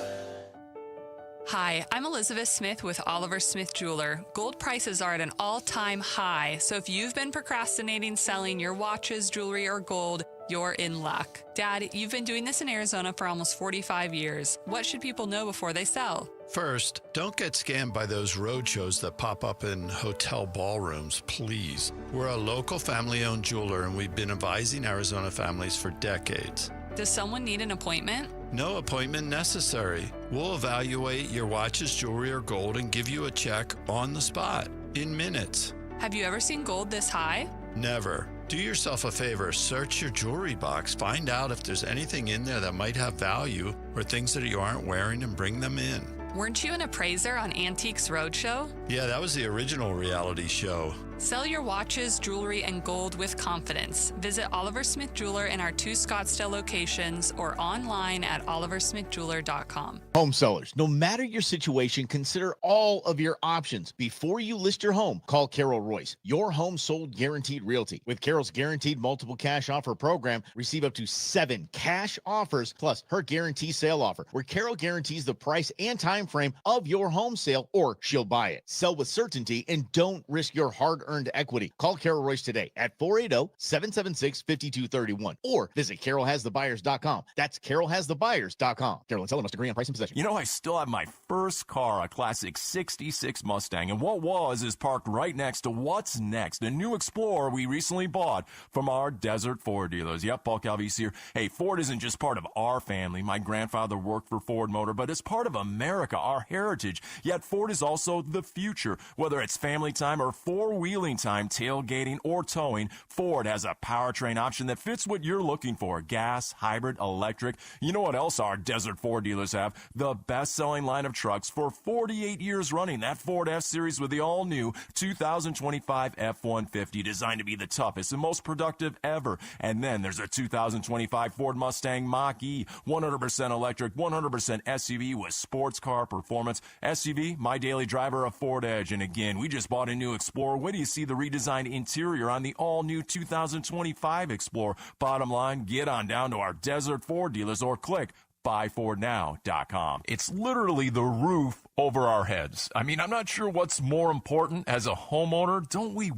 S6: Hi, I'm Elizabeth Smith with Oliver Smith Jeweler. Gold prices are at an all-time high, so if you've been procrastinating selling your watches, jewelry, or gold, you're in luck. Dad, you've been doing this in Arizona for almost 45 years. What should people know before they sell?
S8: First, don't get scammed by those roadshows that pop up in hotel ballrooms, please. We're a local family-owned jeweler, and we've been advising Arizona families for decades.
S6: Does someone need an appointment?
S8: No appointment necessary. We'll evaluate your watches, jewelry, or gold and give you a check on the spot in minutes.
S6: Have you ever seen gold this high?
S8: Never. Do yourself a favor, search your jewelry box, find out if there's anything in there that might have value or things that you aren't wearing, and bring them in.
S6: Weren't you an appraiser on Antiques Roadshow?
S8: Yeah, that was the original reality show.
S6: Sell your watches, jewelry, and gold with confidence. Visit Oliver Smith Jeweler in our 2 Scottsdale locations or online at oliversmithjeweler.com.
S9: Home sellers, no matter your situation, consider all of your options before you list your home. Call Carol Royce, your home sold guaranteed realty. With Carol's guaranteed multiple cash offer program, receive up to 7 cash offers plus her guarantee sale offer, where Carol guarantees the price and time frame of your home sale, or she'll buy it. Sell with certainty and don't risk your hard-earned equity. Call Carol Royce today at 480-776-5231 or visit carolhasthebuyers.com. That's carolhasthebuyers.com. Carol and seller must agree on price and possession.
S10: You know, I still have my first car, a classic 66 Mustang, and what was is parked right next to what's next, a new Explorer we recently bought from our Desert Ford dealers. Yep, Paul Calvisi here. Hey, Ford isn't just part of our family. My grandfather worked for Ford Motor, but it's part of America, our heritage. Yet Ford is also the future. Whether it's family time or four-wheeling time, tailgating, or towing, Ford has a powertrain option that fits what you're looking for. Gas, hybrid, electric. You know what else our Desert Ford dealers have? The best-selling line of trucks for 48 years running. That Ford F-Series with the all-new 2025 F-150, designed to be the toughest and most productive ever. And then there's a 2025 Ford Mustang Mach-E, 100% electric, 100% SUV with sports car performance. SUV, my daily driver, a Ford Edge. And again, we just bought a new Explorer. When do you see the redesigned interior on the all-new 2025 Explorer? Bottom line, get on down to our Desert Ford dealers or click buyfordnow.com. It's literally the roof over our heads. I mean, I'm not sure what's more important as a homeowner. Don't we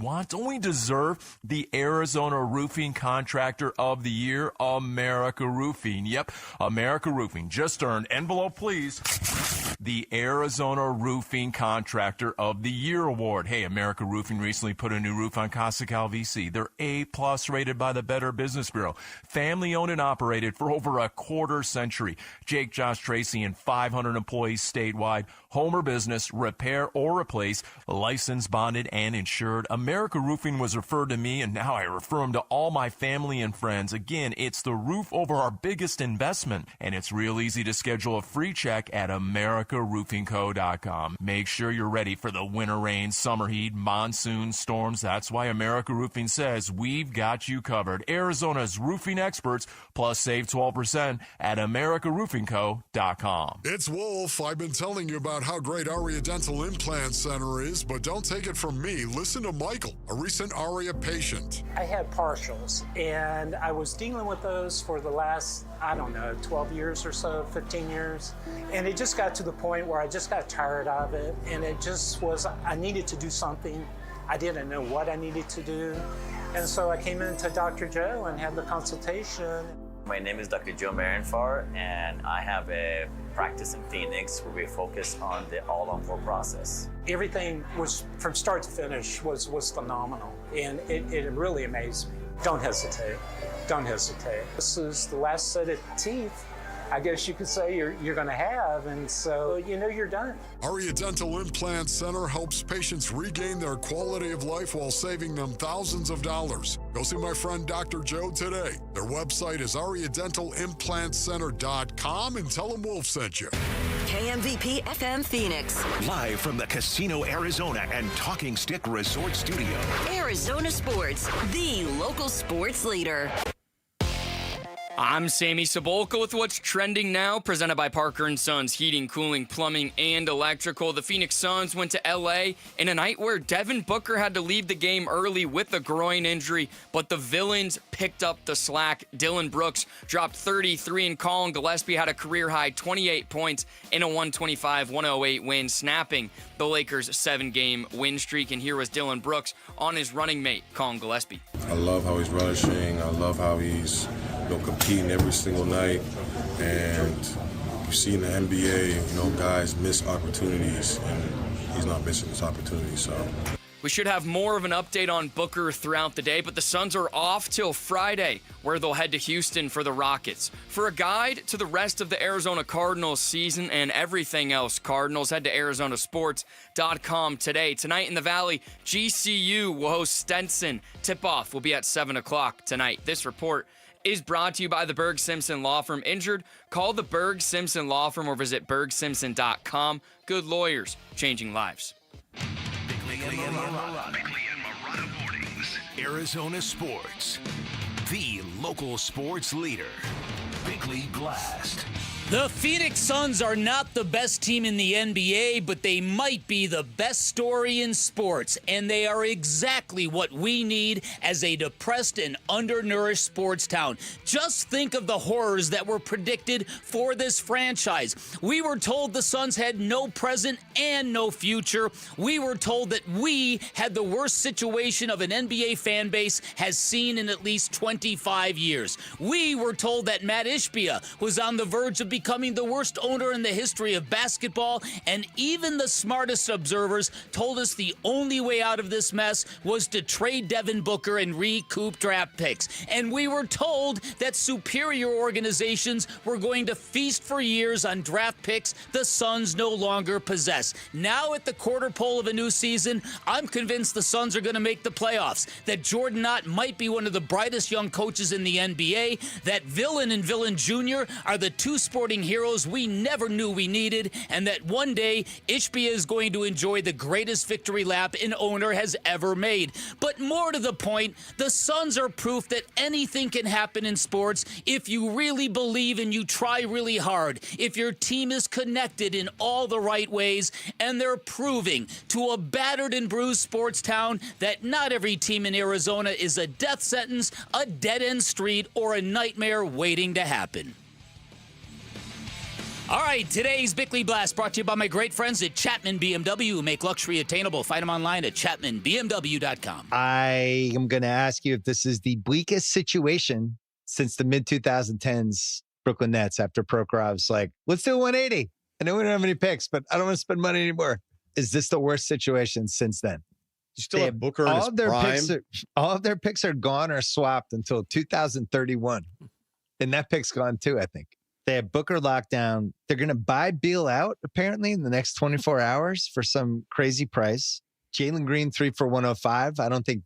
S10: deserve the Arizona Roofing Contractor of the Year? America Roofing. Yep, America Roofing just earned, envelope please, the Arizona Roofing Contractor of the Year award. Hey, America Roofing recently put a new roof on Casa Calvisi. They're A+ rated by the Better Business Bureau. Family owned and operated for over a quarter century. Jake, Josh, Tracy, and 500 employees statewide. Home or business, repair or replace, licensed, bonded, and insured. America Roofing was referred to me, and now I refer them to all my family and friends. Again, it's the roof over our biggest investment, and it's real easy to schedule a free check at americaroofingco.com. Make sure you're ready for the winter rain, summer heat, monsoon storms. That's why America Roofing says we've got you covered. Arizona's roofing experts, plus save 12% at americaroofingco.com.
S4: It's Wolf. I've been telling you about how great Aria Dental Implant Center is, but don't take it from me. Listen to Michael, a recent Aria patient.
S13: I had partials, and I was dealing with those for the last, 12 years or so, 15 years. And it just got to the point where I just got tired of it, and it just was, I needed to do something. I didn't know what I needed to do. And so I came into Dr. Joe and had the consultation.
S18: My name is Dr. Joe Marinfar, and I have a practice in Phoenix where we focus on the all-on-4 process.
S13: Everything was, from start to finish, was phenomenal, and it really amazed me. Don't hesitate. Don't hesitate. This is the last set of teeth, I guess you could say, you're going to have, and so you're done.
S4: Aria Dental Implant Center helps patients regain their quality of life while saving them thousands of dollars. Go see my friend Dr. Joe today. Their website is ariadentalimplantcenter.com, and tell them Wolf sent you.
S21: KMVP FM Phoenix.
S14: Live from the Casino Arizona and Talking Stick Resort Studio.
S21: Arizona Sports, the local sports leader.
S5: I'm Sammy Sabolka with what's trending now, presented by Parker & Sons Heating, Cooling, Plumbing, and Electrical. The Phoenix Suns went to L.A. in a night where Devin Booker had to leave the game early with a groin injury, but the villains picked up the slack. Dillon Brooks dropped 33, and Colin Gillespie had a career-high 28 points in a 125-108 win, snapping the Lakers' 7-game win streak. And here was Dillon Brooks on his running mate, Colin Gillespie.
S15: I love how he's rushing. I love how he's competing every single night. And you see in the NBA, guys miss opportunities, and he's not missing this opportunity. So
S5: we should have more of an update on Booker throughout the day, but the Suns are off till Friday, where they'll head to Houston for the Rockets. For a guide to the rest of the Arizona Cardinals season and everything else Cardinals, head to arizonasports.com today. Tonight in the Valley, GCU will host Stetson. Tip-off will be at 7 o'clock tonight. This report is brought to you by the Berg Simpson Law Firm. Injured? Call the Berg Simpson Law Firm or visit bergsimpson.com. Good lawyers, changing lives.
S14: Bickley and Marotta Mornings. Arizona Sports, the local sports leader. Bickley Blast.
S11: The Phoenix Suns are not the best team in the NBA, but they might be the best story in sports, and they are exactly what we need as a depressed and undernourished sports town. Just think of the horrors that were predicted for this franchise. We were told the Suns had no present and no future. We were told that we had the worst situation of an NBA fan base has seen in at least 25 years. We were told that Matt Ishbia was on the verge of becoming the worst owner in the history of basketball, and even the smartest observers told us the only way out of this mess was to trade Devin Booker and recoup draft picks. And we were told that superior organizations were going to feast for years on draft picks the Suns no longer possess. Now at the quarter pole of a new season, I'm convinced the Suns are going to make the playoffs, that Jordan Knott might be one of the brightest young coaches in the NBA, that Villain and Villain Jr. are the two sporting heroes we never knew we needed, and that one day Ishbia is going to enjoy the greatest victory lap an owner has ever made. But more to the point, the Suns are proof that anything can happen in sports if you really believe and you try really hard, if your team is connected in all the right ways, and they're proving to a battered and bruised sports town that not every team in Arizona is a death sentence, a dead-end street, or a nightmare waiting to happen. All right, today's Bickley Blast brought to you by my great friends at Chapman BMW, who make luxury attainable. Find them online at chapmanbmw.com.
S16: I am going to ask you if this is the bleakest situation since the mid-2010s Brooklyn Nets, after Prokhorov's like, let's do 180. I know we don't have any picks, but I don't want to spend money anymore. Is this the worst situation since then?
S17: You still have Booker in his prime?
S16: All of their picks are gone or swapped until 2031. And that pick's gone too, I think. They have Booker locked down. They're going to buy Beal out, apparently, in the next 24 hours for some crazy price. Jalen Green, 3 for 105. I don't think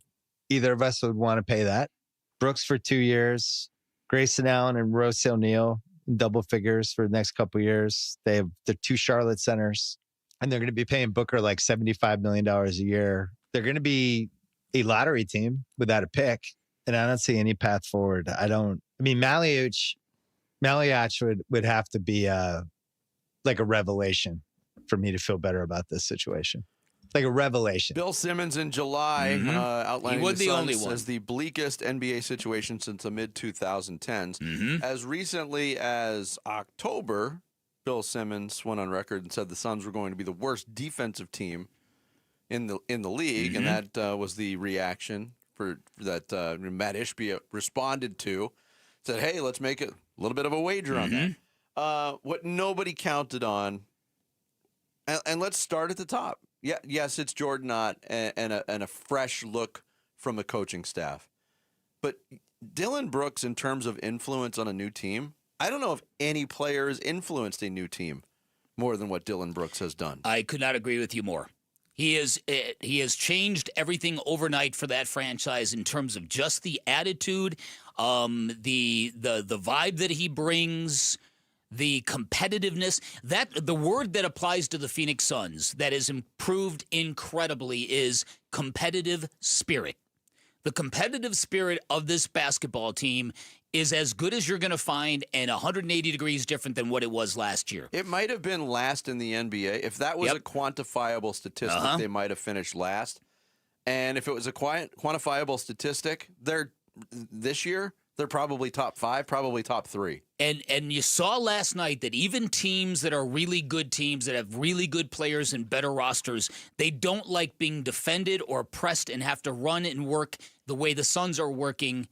S16: either of us would want to pay that. Brooks for 2 years. Grayson Allen and Rose O'Neal in double figures for the next couple of years. They have the 2 Charlotte centers, and they're going to be paying Booker like $75 million a year. They're going to be a lottery team without a pick, and I don't see any path forward. Maliach would have to be like a revelation for me to feel better about this situation. Like a revelation.
S7: Bill Simmons in July outlining the Suns as the bleakest NBA situation since the mid-2010s. As recently as October, Bill Simmons went on record and said the Suns were going to be the worst defensive team in the league, and that was the reaction that Matt Ishbia responded to. Said, hey, let's make a little bit of a wager on that. What nobody counted on, and let's start at the top. Yeah, yes, it's Jordan Knott and a fresh look from the coaching staff. But Dillon Brooks, in terms of influence on a new team, I don't know if any player has influenced a new team more than what Dillon Brooks has done.
S11: I could not agree with you more. He has changed everything overnight for that franchise in terms of just the attitude, the vibe that he brings, the competitiveness. That the word that applies to the Phoenix Suns that has improved incredibly is competitive spirit. The competitive spirit of this basketball team is as good as you're going to find and 180 degrees different than what it was last year.
S7: It might have been last in the NBA. If that was a quantifiable statistic, they might have finished last. And if it was a quantifiable statistic, this year, they're probably top 5, probably top 3.
S11: And you saw last night that even teams that are really good teams that have really good players and better rosters, they don't like being defended or pressed and have to run and work the way the Suns are working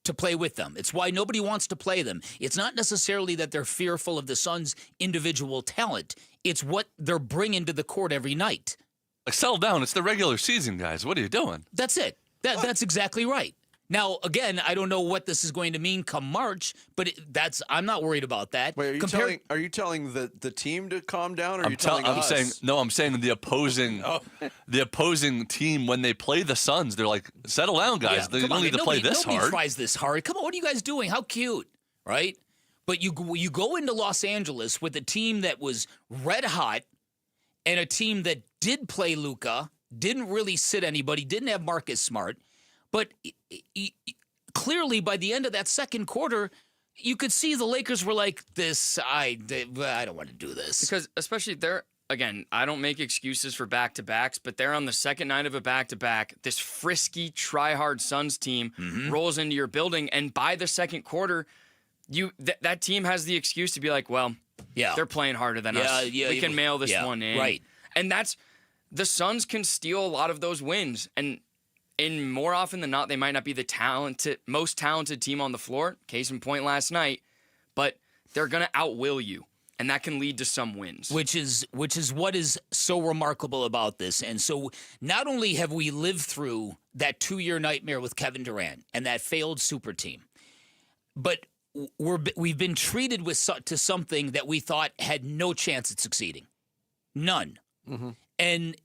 S11: to play with them. It's why nobody wants to play them. It's not necessarily that they're fearful of the Suns' individual talent. It's what they're bringing to the court every night.
S12: Like, settle down. It's the regular season, guys. What are you doing?
S11: That's it. That's exactly right. Now, again, I don't know what this is going to mean come March, but I'm not worried about that.
S7: Wait, are you telling the team to calm down, or are you telling us?
S12: I'm saying the opposing the opposing team, when they play the Suns, they're like, settle down, guys. They don't need to play this hard.
S11: Nobody tries this hard. Come on, what are you guys doing? How cute, right? But you go into Los Angeles with a team that was red hot and a team that did play Luka, didn't really sit anybody, didn't have Marcus Smart. But clearly, by the end of that second quarter, you could see the Lakers were like, I don't want to do this.
S5: Because especially again, I don't make excuses for back-to-backs, but they're on the second night of a back-to-back. This frisky, try-hard Suns team rolls into your building, and by the second quarter, that team has the excuse to be like, well, they're playing harder than us. We can mail this one in.
S11: Right.
S5: And the Suns can steal a lot of those wins, and more often than not, they might not be the most talented team on the floor. Case in point last night, but they're going to outwill you, and that can lead to some wins.
S11: Which is what is so remarkable about this. And so not only have we lived through that 2-year nightmare with Kevin Durant and that failed super team, but we've been treated to something that we thought had no chance at succeeding. None. Mm-hmm. And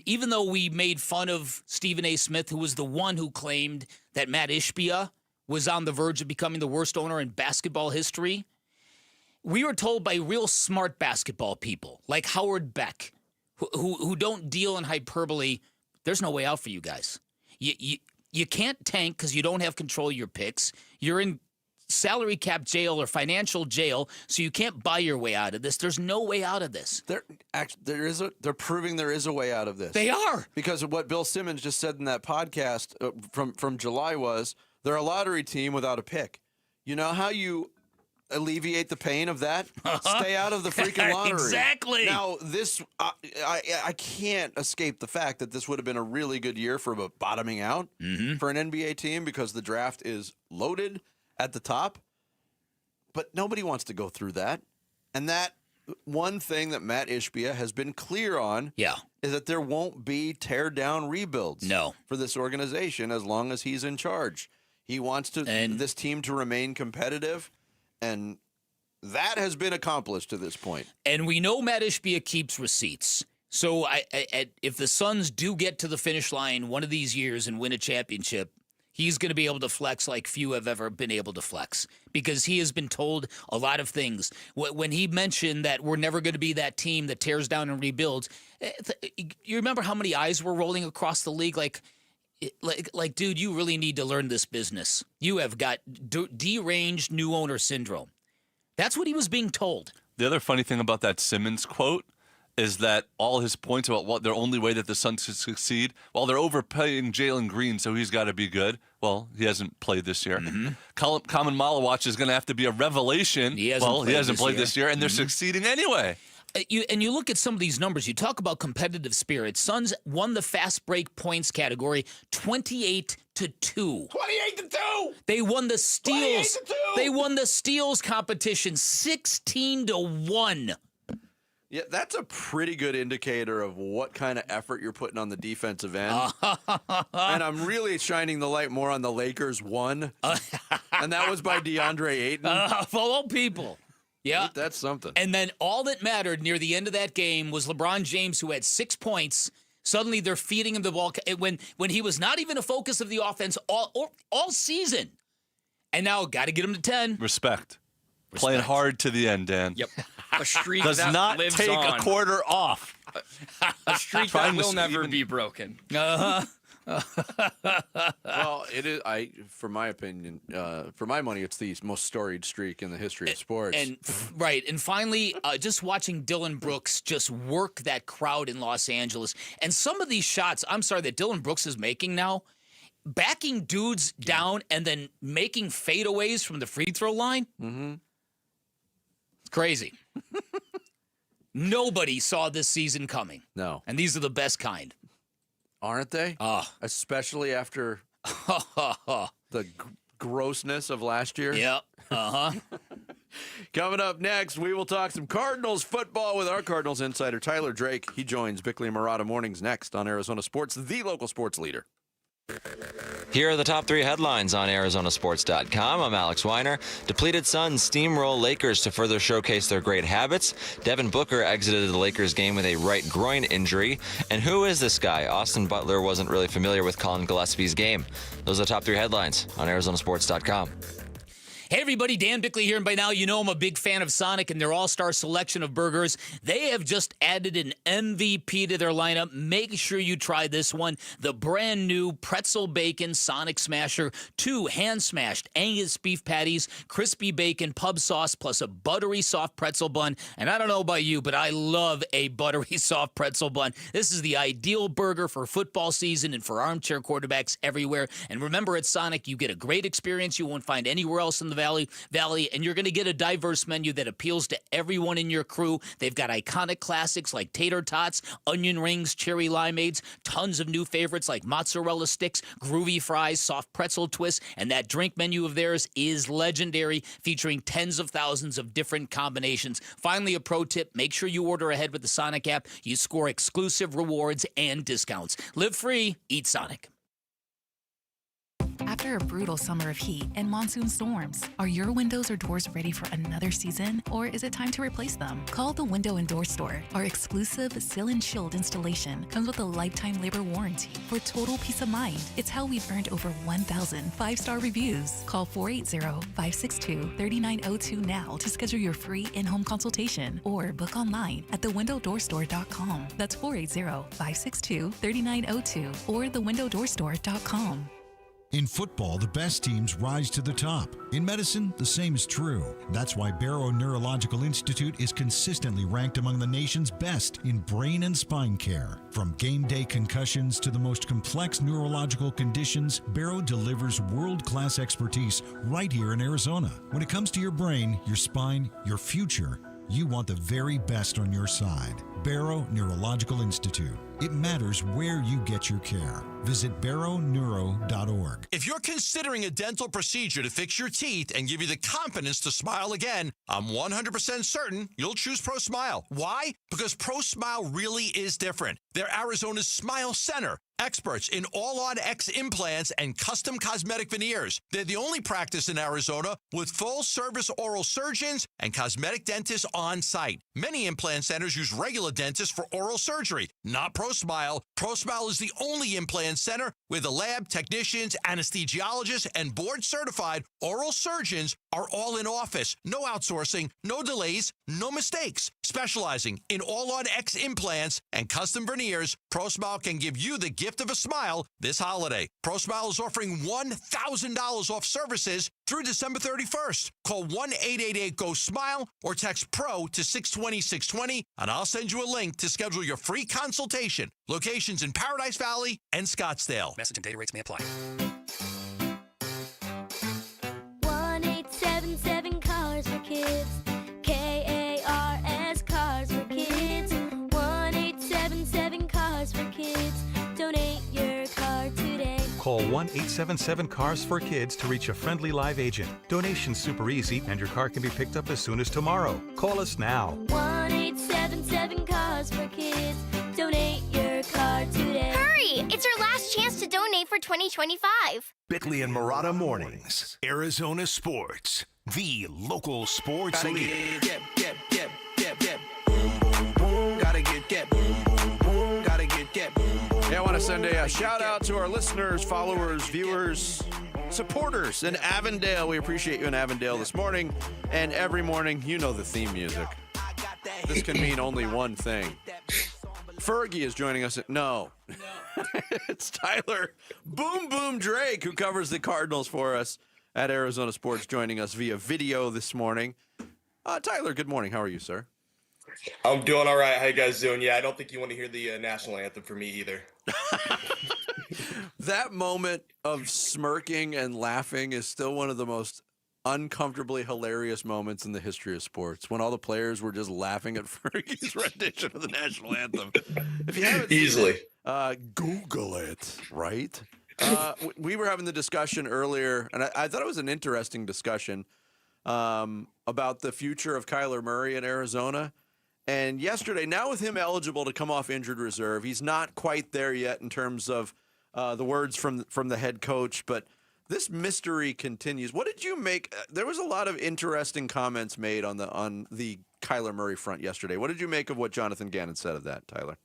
S11: even though we made fun of Stephen A. Smith, who was the one who claimed that Matt Ishbia was on the verge of becoming the worst owner in basketball history, we were told by real smart basketball people like Howard Beck, who don't deal in hyperbole, there's no way out for you guys. You can't tank because you don't have control of your picks. You're in salary cap jail or financial jail, so you can't buy your way out of this. There's no way out of this.
S7: They're proving there is a way out of this.
S11: They are.
S7: Because of what Bill Simmons just said in that podcast from July was, they're a lottery team without a pick. You know how you alleviate the pain of that? Stay out of the freaking lottery.
S11: Exactly.
S7: Now, I can't escape the fact that this would have been a really good year for bottoming out for an NBA team because the draft is loaded at the top, but nobody wants to go through that. And that one thing that Matt Ishbia has been clear on is that there won't be tear-down rebuilds for this organization as long as he's in charge. He wants this team to remain competitive, and that has been accomplished to this point.
S11: And we know Matt Ishbia keeps receipts. So if the Suns do get to the finish line one of these years and win a championship, he's going to be able to flex like few have ever been able to flex because he has been told a lot of things. When he mentioned that we're never going to be that team that tears down and rebuilds, you remember how many eyes were rolling across the league? Like, dude, you really need to learn this business. You have got deranged new owner syndrome. That's what he was being told.
S12: The other funny thing about that Simmons quote is that all his points about what their only way that the Suns could succeed, while they're overpaying Jalen Green, so he's got to be good. Well, he hasn't played this year. Common Malawach is going to have to be a revelation. He hasn't played this year, and they're succeeding anyway.
S11: You look at some of these numbers. You talk about competitive spirit. Suns won the fast break points category 28-2.
S7: 28-2.
S11: They won the steals. They won the steals competition 16-1.
S7: Yeah, that's a pretty good indicator of what kind of effort you're putting on the defensive end. And I'm really shining the light more on the Lakers one. And that was by DeAndre Ayton.
S11: Of all people. Yeah.
S7: That's something.
S11: And then all that mattered near the end of that game was LeBron James, who had 6 points. Suddenly they're feeding him the ball when he was not even a focus of the offense all season. And now got to get him to 10.
S12: Respect. Playing hard to the end, Dan.
S5: Yep. A streak
S12: does
S5: that
S12: not
S5: lives
S12: take
S5: on.
S12: a quarter off.
S5: A streak that will never be broken.
S7: Well, it is. For my opinion, for my money, it's the most storied streak in the history of sports.
S11: And finally, just watching Dylan Brooks just work that crowd in Los Angeles, and some of these shots, I'm sorry, that Dylan Brooks is making now, backing dudes down and then making fadeaways from the free throw line.
S7: Mm-hmm.
S11: It's crazy. Nobody saw this season coming.
S7: No,
S11: and these are the best kind.
S7: Aren't they? Especially after the grossness of last year.
S11: Yep.
S7: Coming up next, we will talk some Cardinals football with our Cardinals insider, Tyler Drake. He joins Bickley and Murata Mornings next on Arizona Sports, the local sports leader.
S19: Here are the top 3 headlines on Arizonasports.com. I'm Alex Weiner. Depleted Suns steamroll Lakers to further showcase their great habits. Devin Booker exited the Lakers game with a right groin injury. And who is this guy? Austin Butler wasn't really familiar with Colin Gillespie's game. Those are the top 3 headlines on Arizonasports.com.
S11: Hey everybody, Dan Bickley here, and by now you know I'm a big fan of Sonic and their all-star selection of burgers. They have just added an MVP to their lineup. Make sure you try this one, the brand new Pretzel Bacon Sonic Smasher. 2 hand-smashed Angus beef patties, crispy bacon, pub sauce, plus a buttery soft pretzel bun. And I don't know about you, but I love a buttery soft pretzel bun. This is the ideal burger for football season and for armchair quarterbacks everywhere. And remember, at Sonic, you get a great experience you won't find anywhere else in the Valley, and you're going to get a diverse menu that appeals to everyone in your crew. They've got iconic classics like tater tots, onion rings, cherry limeades, tons of new favorites like mozzarella sticks, groovy fries, soft pretzel twists, and that drink menu of theirs is legendary, featuring tens of thousands of different combinations. Finally, a pro tip, make sure you order ahead with the Sonic app. You score exclusive rewards and discounts. Live free, eat Sonic.
S22: After a brutal summer of heat and monsoon storms, are your windows or doors ready for another season, or is it time to replace them? Call the Window and Door Store. Our exclusive Seal and Shield installation comes with a lifetime labor warranty for total peace of mind. It's how we've earned over 1,000 5-star reviews. Call 480-562-3902 now to schedule your free in-home consultation or book online at thewindowdoorstore.com. That's 480-562-3902 or thewindowdoorstore.com.
S23: In football, the best teams rise to the top. In medicine, the same is true. That's why Barrow Neurological Institute is consistently ranked among the nation's best in brain and spine care. From game day concussions to the most complex neurological conditions, Barrow delivers world-class expertise right here in Arizona. When it comes to your brain, your spine, your future, you want the very best on your side. Barrow Neurological Institute. It matters where you get your care. Visit barrowneuro.org.
S1: If you're considering a dental procedure to fix your teeth and give you the confidence to smile again, I'm 100% certain you'll choose ProSmile. Why? Because ProSmile really is different. They're Arizona's Smile Center. Experts in all-on-X implants and custom cosmetic veneers. They're the only practice in Arizona with full-service oral surgeons and cosmetic dentists on site. Many implant centers use regular dentists for oral surgery, not ProSmile. ProSmile is the only implant center where the lab technicians, anesthesiologists, and board-certified oral surgeons are all in office. No outsourcing, no delays, no mistakes. Specializing in all-on-X implants and custom veneers, ProSmile can give you the gift of a smile this holiday. ProSmile is offering $1,000 off services through December 31st. Call 1-888-GO-SMILE or text PRO to 620-620, and I'll send you a link to schedule your free consultation. Locations in Paradise Valley and Scottsdale.
S24: Message and data rates may apply.
S25: 1-877 Cars for Kids. K-A-R-S Cars for Kids. 1-877 Cars for Kids. Donate your car today.
S26: Call 1-877-CARS-FOR-KIDS to reach a friendly live agent. Donation's super easy, and your car can be picked up as soon as tomorrow. Call us now.
S25: 1-877 Cars for Kids. Donate your car today.
S27: Hurry! It's our last chance to donate for 2025.
S14: Bickley and Murata Mornings. Arizona Sports, the local sports leader.
S7: Boom, boom, boom. Gotta get boom, boom, boom. Gotta get boom, boom. Yeah, I want to send a shout out to our listeners, followers, viewers, supporters in Avondale. We appreciate you in Avondale this morning and every morning. You know the theme music. This can mean only one thing. Fergie is joining us. No. It's Tyler Boom Boom Drake, who covers the Cardinals for us at Arizona Sports, joining us via video this morning. Tyler, good morning. How are you, sir?
S2: I'm doing all right. How you guys doing? Yeah, I don't think you want to hear the national anthem from me either.
S7: That moment of smirking and laughing is still one of the most uncomfortably hilarious moments in the history of sports, when all the players were just laughing at Fergie's rendition of the national anthem. If you haven't
S2: easily
S7: seen it, Google it, right? We were having the discussion earlier, and I thought it was an interesting discussion about the future of Kyler Murray in Arizona. And yesterday, now with him eligible to come off injured reserve, he's not quite there yet in terms of the words from the head coach, but this mystery continues. What did you make? There was a lot of interesting comments made on the Kyler Murray front yesterday. What did you make of what Jonathan Gannon said of that, Tyler?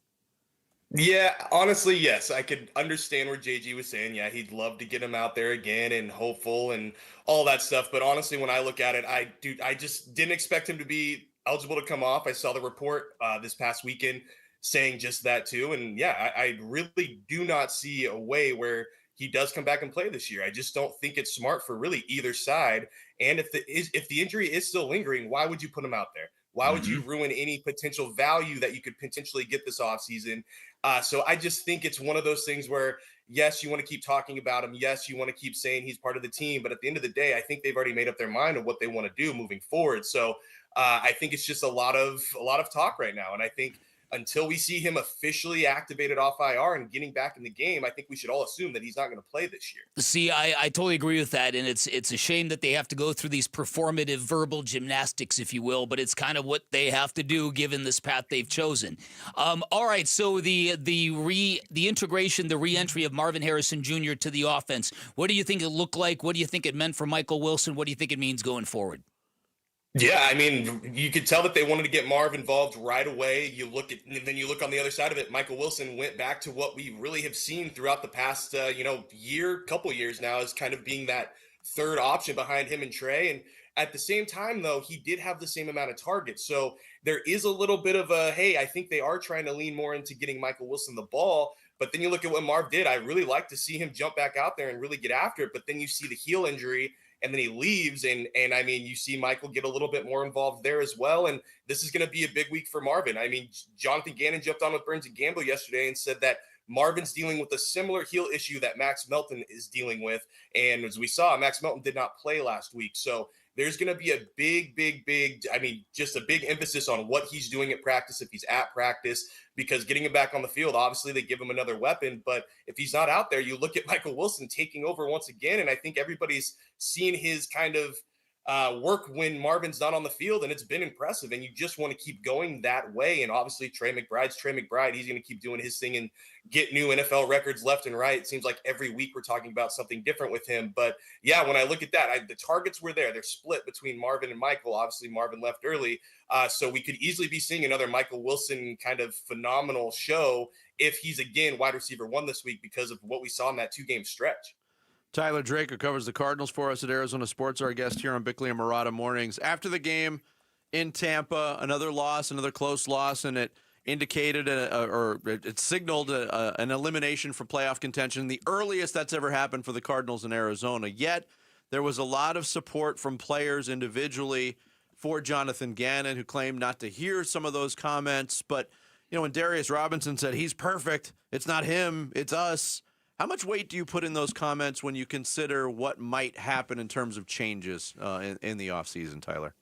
S2: Yeah, honestly, yes. I could understand where JG was saying, yeah, he'd love to get him out there again and hopeful and all that stuff. But honestly, when I look at it, I just didn't expect him to be eligible to come off. I saw the report this past weekend saying just that too. And yeah, I really do not see a way where he does come back and play this year. I just don't think it's smart for really either side. And if the injury is still lingering, why would you put him out there? Why would you ruin any potential value that you could potentially get this offseason? So I just think it's one of those things where, yes, you want to keep talking about him. Yes, you want to keep saying he's part of the team. But at the end of the day, I think they've already made up their mind of what they want to do moving forward. So I think it's just a lot of talk right now. And I think until we see him officially activated off IR and getting back in the game, I think we should all assume that he's not going to play this year.
S11: See, I totally agree with that, and it's a shame that they have to go through these performative verbal gymnastics, if you will, but it's kind of what they have to do given this path they've chosen. All right, so the integration, the re-entry of Marvin Harrison Jr. to the offense, what do you think it looked like? What do you think it meant for Michael Wilson? What do you think it means going forward?
S2: Yeah, I mean, you could tell that they wanted to get Marv involved right away. You look on the other side of it. Michael Wilson went back to what we really have seen throughout the past, couple years now, as kind of being that third option behind him and Trey. And at the same time, though, he did have the same amount of targets. So there is a little bit of a, hey, I think they are trying to lean more into getting Michael Wilson the ball. But then you look at what Marv did. I really like to see him jump back out there and really get after it. But then you see the heel injury, and then he leaves, and I mean, you see Michael get a little bit more involved there as well, and this is going to be a big week for Marvin. I mean, Jonathan Gannon jumped on with Burns and Gamble yesterday and said that Marvin's dealing with a similar heel issue that Max Melton is dealing with, and as we saw, Max Melton did not play last week, so there's going to be a just a big emphasis on what he's doing at practice if he's at practice, because getting him back on the field, obviously they give him another weapon. But if he's not out there, you look at Michael Wilson taking over once again. And I think everybody's seen his kind of work when Marvin's not on the field, and it's been impressive. And you just want to keep going that way. And obviously Trey McBride's Trey McBride. He's going to keep doing his thing and get new NFL records left and right. It seems like every week we're talking about something different with him. But yeah, when I look at that, the targets were there. They're split between Marvin and Michael. Obviously Marvin left early. So we could easily be seeing another Michael Wilson kind of phenomenal show if he's again wide receiver one this week, because of what we saw in that 2-game stretch.
S7: Tyler Drake, who covers the Cardinals for us at Arizona Sports, our guest here on Bickley and Murata Mornings. After the game in Tampa, another close loss, and it indicated it signaled an elimination from playoff contention, the earliest that's ever happened for the Cardinals in Arizona. Yet there was a lot of support from players individually for Jonathan Gannon, who claimed not to hear some of those comments. But, when Darius Robinson said he's perfect, it's not him, it's us. How much weight do you put in those comments when you consider what might happen in terms of changes in the offseason, Tyler?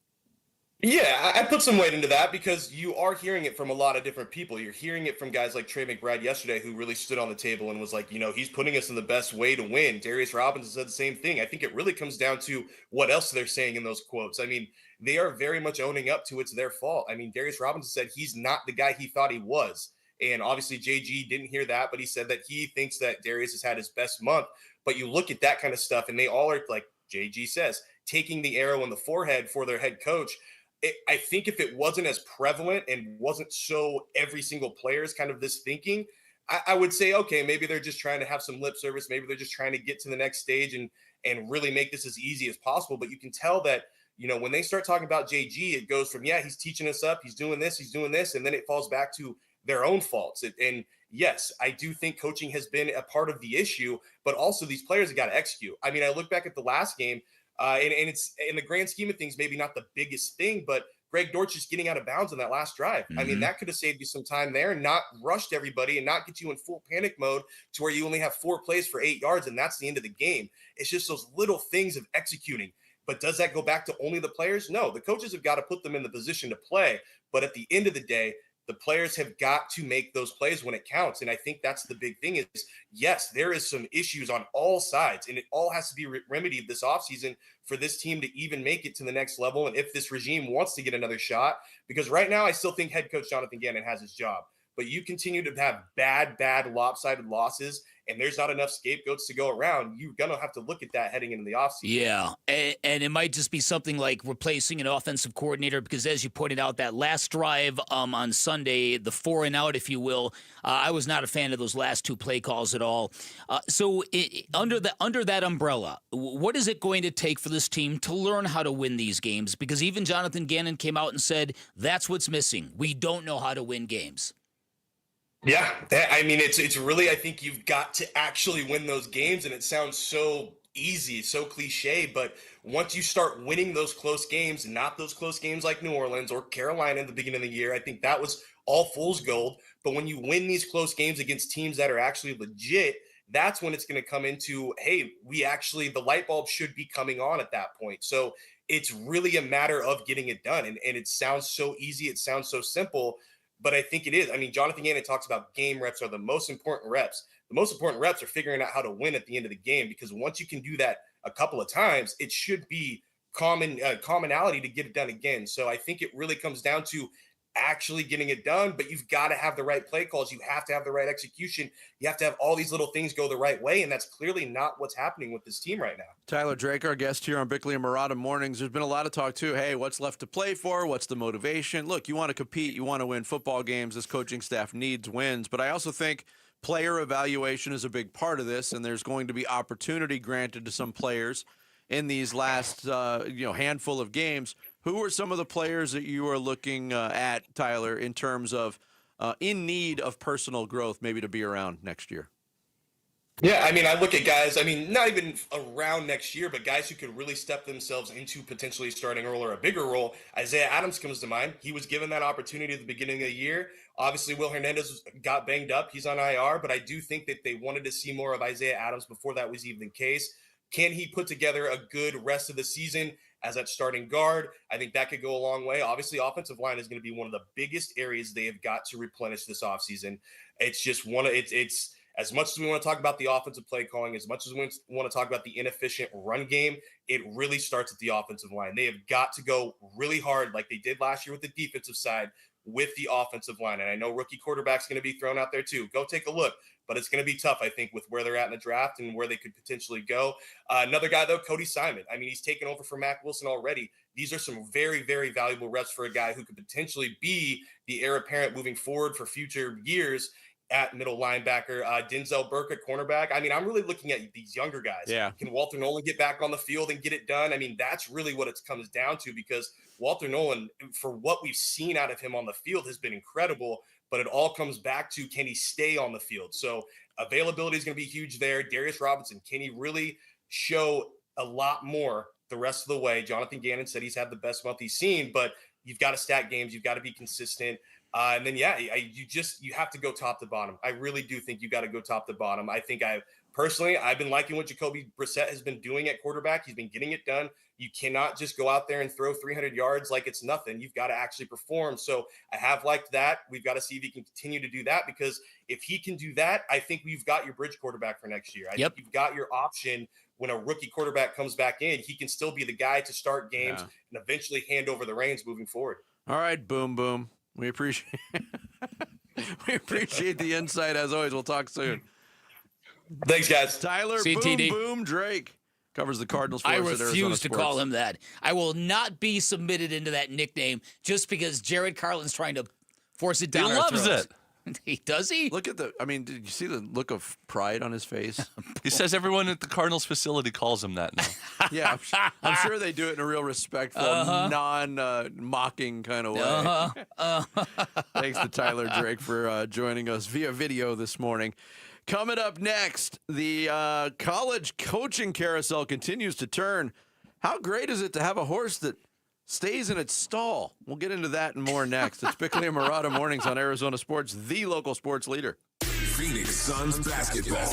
S2: Yeah, I put some weight into that because you are hearing it from a lot of different people. You're hearing it from guys like Trey McBride yesterday, who really stood on the table and was like, he's putting us in the best way to win. Darius Robinson said the same thing. I think it really comes down to what else they're saying in those quotes. I mean, they are very much owning up to it's their fault. I mean, Darius Robinson said he's not the guy he thought he was. And obviously JG didn't hear that, but he said that he thinks that Darius has had his best month. But you look at that kind of stuff, and they all are, like JG says, taking the arrow in the forehead for their head coach. I think if it wasn't as prevalent and wasn't so every single player is kind of this thinking, I would say, okay, maybe they're just trying to have some lip service. Maybe they're just trying to get to the next stage and really make this as easy as possible. But you can tell that, when they start talking about JG, it goes from, yeah, he's teaching us up, he's doing this, and then it falls back to their own faults. And yes, I do think coaching has been a part of the issue, but also these players have got to execute. I mean, I look back at the last game, and it's in the grand scheme of things, maybe not the biggest thing, but Greg Dortch just getting out of bounds on that last drive. I mean, that could have saved you some time there and not rushed everybody and not get you in full panic mode to where you only have 4 plays for 8 yards and that's the end of the game. It's just those little things of executing. But does that go back to only the players? No, the coaches have got to put them in the position to play. But at the end of the day, the players have got to make those plays when it counts. And I think that's the big thing is, yes, there is some issues on all sides, and it all has to be remedied this offseason for this team to even make it to the next level. And if this regime wants to get another shot, because right now I still think head coach Jonathan Gannon has his job, but you continue to have bad lopsided losses and there's not enough scapegoats to go around, you're going to have to look at that heading into the offseason.
S11: Yeah, and it might just be something like replacing an offensive coordinator because, as you pointed out, that last drive on Sunday, the 4 and out, if you will, I was not a fan of those last 2 play calls at all. Under that umbrella, what is it going to take for this team to learn how to win these games? Because even Jonathan Gannon came out and said, that's what's missing. We don't know how to win games.
S2: Yeah, I mean, it's really, I think you've got to actually win those games, and it sounds so easy, so cliche, but once you start winning those close games, not those close games like New Orleans or Carolina in the beginning of the year, I think that was all fool's gold, but when you win these close games against teams that are actually legit, that's when it's going to come into, hey, the light bulb should be coming on at that point. So it's really a matter of getting it done, and it sounds so easy, it sounds so simple, but I think it is. I mean, Jonathan Gannon talks about game reps are the most important reps. The most important reps are figuring out how to win at the end of the game, because once you can do that a couple of times, it should be commonality to get it done again. So I think it really comes down to actually getting it done, but you've got to have the right play calls. You have to have the right execution. You have to have all these little things go the right way, and that's clearly not what's happening with this team right now.
S7: Tyler Drake, our guest here on Bickley and Murata Mornings. There's been a lot of talk, too. Hey, what's left to play for? What's the motivation? Look, you want to compete. You want to win football games. This coaching staff needs wins. But I also think player evaluation is a big part of this, and there's going to be opportunity granted to some players in these last handful of games. Who are some of the players that you are looking at, Tyler, in terms of in need of personal growth, maybe to be around next year?
S2: Yeah, I mean, I look at guys, not even around next year, but guys who could really step themselves into potentially starting a role or a bigger role. Isaiah Adams comes to mind. He was given that opportunity at the beginning of the year. Obviously, Will Hernandez got banged up. He's on IR, but I do think that they wanted to see more of Isaiah Adams before that was even the case. Can he put together a good rest of the season as that starting guard? I think that could go a long way. Obviously, offensive line is going to be one of the biggest areas they have got to replenish this offseason. It's just it's as much as we want to talk about the offensive play calling, as much as we want to talk about the inefficient run game, it really starts at the offensive line. They have got to go really hard like they did last year with the defensive side with the offensive line. And I know rookie quarterback's going to be thrown out there too. Go take a look. But it's going to be tough, I think, with where they're at in the draft and where they could potentially go. Another guy, though, Cody Simon. I mean, he's taken over for Mack Wilson already. These are some very, very valuable reps for a guy who could potentially be the heir apparent moving forward for future years at middle linebacker. Denzel Burke at cornerback. I mean, I'm really looking at these younger guys.
S7: Yeah.
S2: Can Walter Nolan get back on the field and get it done? I mean, that's really what it comes down to, because Walter Nolan, for what we've seen out of him on the field, has been incredible. But it all comes back to, can he stay on the field? So availability is going to be huge there. Darius Robinson, can he really show a lot more the rest of the way? Jonathan Gannon said he's had the best month he's seen, but you've got to stack games. You've got to be consistent. And then, you have to go top to bottom. I really do think you got to go top to bottom. I think I've been liking what Jacoby Brissett has been doing at quarterback. He's been getting it done. You cannot just go out there and throw 300 yards like it's nothing. You've got to actually perform. So I have liked that. We've got to see if he can continue to do that, because if he can do that, I think we've got your bridge quarterback for next year. I think you've got your option. When a rookie quarterback comes back in, he can still be the guy to start games and eventually hand over the reins moving forward.
S7: All right, boom, boom. We appreciate the insight as always. We'll talk soon.
S2: Thanks, guys.
S7: Tyler Boom Drake covers the Cardinals for us
S11: I
S7: at Arizona
S11: refuse to
S7: Sports.
S11: call him that. I will not be submitted into that nickname just because Jared Carlin's trying to force it down
S12: He
S11: our
S12: loves
S11: throats.
S12: it.
S11: Does he?
S7: Look at did you see the look of pride on his face?
S12: He says everyone at the Cardinals facility calls him that now.
S7: Yeah, I'm sure they do it in a real respectful, non-mocking kind of way. Thanks to Tyler Drake for joining us via video this morning. Coming up next, the college coaching carousel continues to turn. How great is it to have a horse that stays in its stall? We'll get into that and more next. It's Bickley and Murata Mornings on Arizona Sports, the local sports leader.
S3: Phoenix Suns basketball.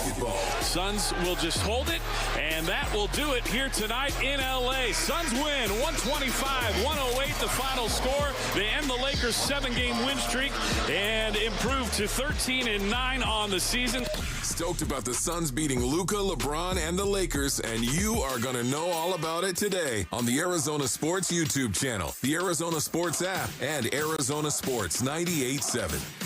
S6: Suns will just hold it, and that will do it here tonight in L.A. Suns win 125-108, the final score. They end the Lakers' 7-game win streak and improve to 13-9 on the season.
S3: Stoked about the Suns beating Luka, LeBron, and the Lakers, and you are going to know all about it today on the Arizona Sports YouTube channel, the Arizona Sports app, and Arizona Sports 98.7.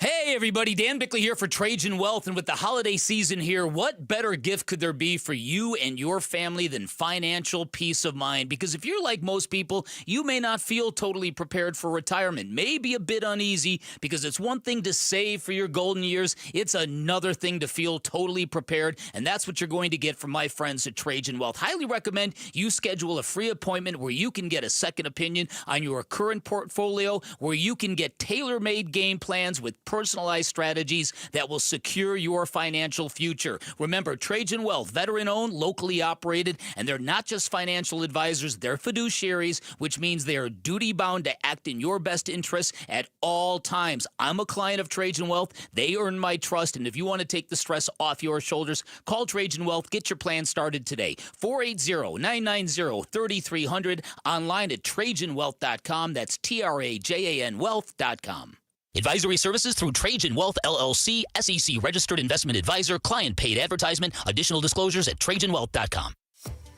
S11: Hey everybody, Dan Bickley here for Trajan Wealth, and with the holiday season here, what better gift could there be for you and your family than financial peace of mind? Because if you're like most people, you may not feel totally prepared for retirement, maybe a bit uneasy, because it's one thing to save for your golden years, it's another thing to feel totally prepared, and that's what you're going to get from my friends at Trajan Wealth. Highly recommend you schedule a free appointment where you can get a second opinion on your current portfolio, where you can get tailor-made game plans with personalized strategies that will secure your financial future. Remember, Trajan Wealth, veteran-owned, locally operated, and they're not just financial advisors, they're fiduciaries, which means they are duty-bound to act in your best interests at all times. I'm a client of Trajan Wealth. They earn my trust, and if you want to take the stress off your shoulders, call Trajan Wealth. Get your plan started today. 480-990-3300, online at TrajanWealth.com. That's TRAJAN Wealth.com. Advisory services through Trajan Wealth, LLC, SEC registered investment advisor, client paid advertisement. Additional disclosures at TrajanWealth.com.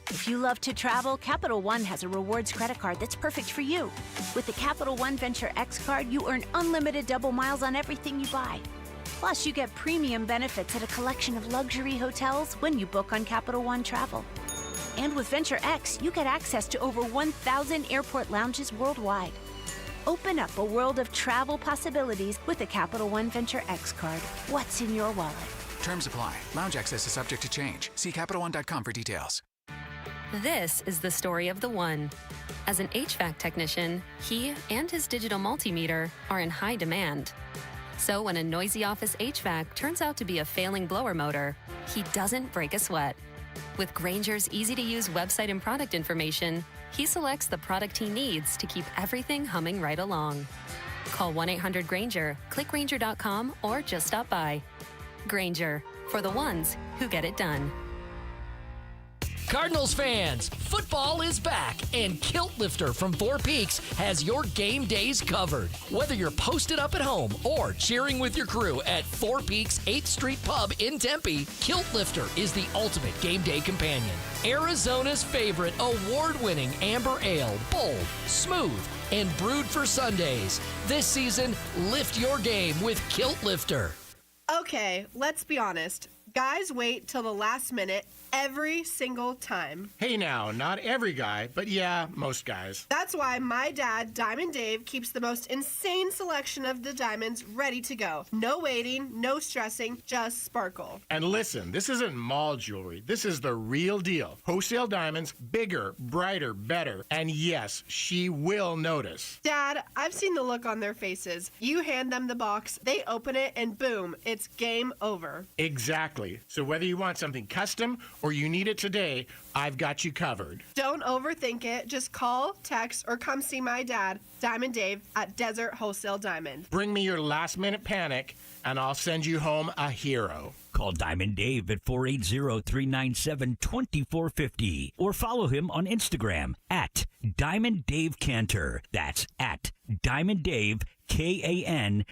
S8: If you love to travel, Capital One has a rewards credit card that's perfect for you. With the Capital One Venture X card, you earn unlimited double miles on everything you buy. Plus, you get premium benefits at a collection of luxury hotels when you book on Capital One Travel. And with Venture X, you get access to over 1,000 airport lounges worldwide. Open up a world of travel possibilities with the Capital One Venture X card. What's in your wallet?
S9: Terms apply. Lounge access is subject to change. See CapitalOne.com for details.
S10: This is the story of the One. As an HVAC technician, he and his digital multimeter are in high demand. So when a noisy office HVAC turns out to be a failing blower motor, he doesn't break a sweat. With Grainger's easy-to-use website and product information, he selects the product he needs to keep everything humming right along. Call 1-800-GRAINGER, click Grainger.com, or just stop by. Grainger, for the ones who get it done.
S20: Cardinals fans, football is back, and Kilt Lifter from Four Peaks has your game days covered. Whether you're posted up at home or cheering with your crew at Four Peaks 8th Street Pub in Tempe, Kilt Lifter is the ultimate game day companion. Arizona's favorite award-winning amber ale, bold, smooth, and brewed for Sundays. This season, lift your game with Kilt Lifter.
S24: Okay, let's be honest. Guys wait till the last minute every single time.
S28: Hey now, not every guy, but yeah, most guys.
S24: That's why my dad, Diamond Dave, keeps the most insane selection of the diamonds ready to go. No waiting, no stressing, just sparkle.
S28: And listen, this isn't mall jewelry. This is the real deal. Wholesale diamonds, bigger, brighter, better. And yes, she will notice.
S24: Dad, I've seen the look on their faces. You hand them the box, they open it, and boom, it's game over.
S28: Exactly. So whether you want something custom or you need it today, I've got you covered.
S24: Don't overthink it. Just call, text, or come see my dad, Diamond Dave, at Desert Wholesale Diamond.
S28: Bring me your last-minute panic, and I'll send you home a hero.
S29: Call Diamond Dave at 480-397-2450 or follow him on Instagram at Diamond Dave Cantor. That's at Diamond Dave, Kantor.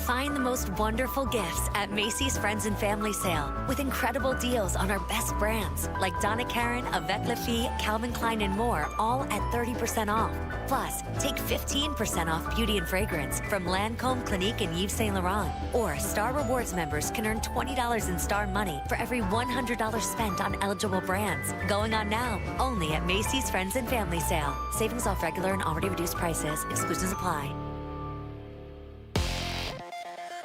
S21: Find the most wonderful gifts at Macy's Friends and Family Sale with incredible deals on our best brands like Donna Karan, Avec Les Filles, Calvin Klein, and more, all at 30% off. Plus, take 15% off beauty and fragrance from Lancôme, Clinique, and Yves Saint Laurent. Or Star Rewards members can earn $20 in Star Money for every $100 spent on eligible brands. Going on now, only at Macy's Friends and Family Sale. Savings off regular and already reduced prices. Exclusions apply.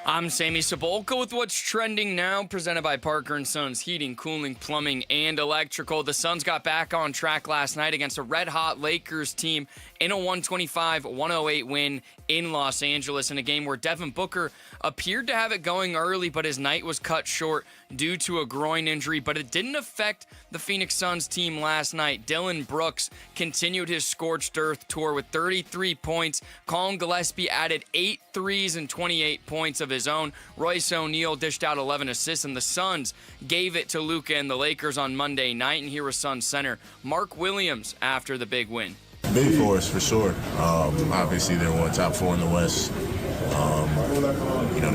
S4: I'm Sammy Sabolka with what's trending now, presented by Parker & Sons Heating, Cooling, Plumbing, and Electrical. The Suns got back on track last night against a red-hot Lakers team in a 125-108 win in Los Angeles in a game where Devin Booker appeared to have it going early, but his night was cut short due to a groin injury. But it didn't affect the Phoenix Suns team last night. Dillon Brooks continued his scorched earth tour with 33 points. Colin Gillespie added 8 threes and 28 points of his own. Royce O'Neal dished out 11 assists, and the Suns gave it to Luka and the Lakers on Monday night. And here was Suns center Mark Williams after the big win.
S5: Big for us, for sure. Obviously, they're one top 4 in the West.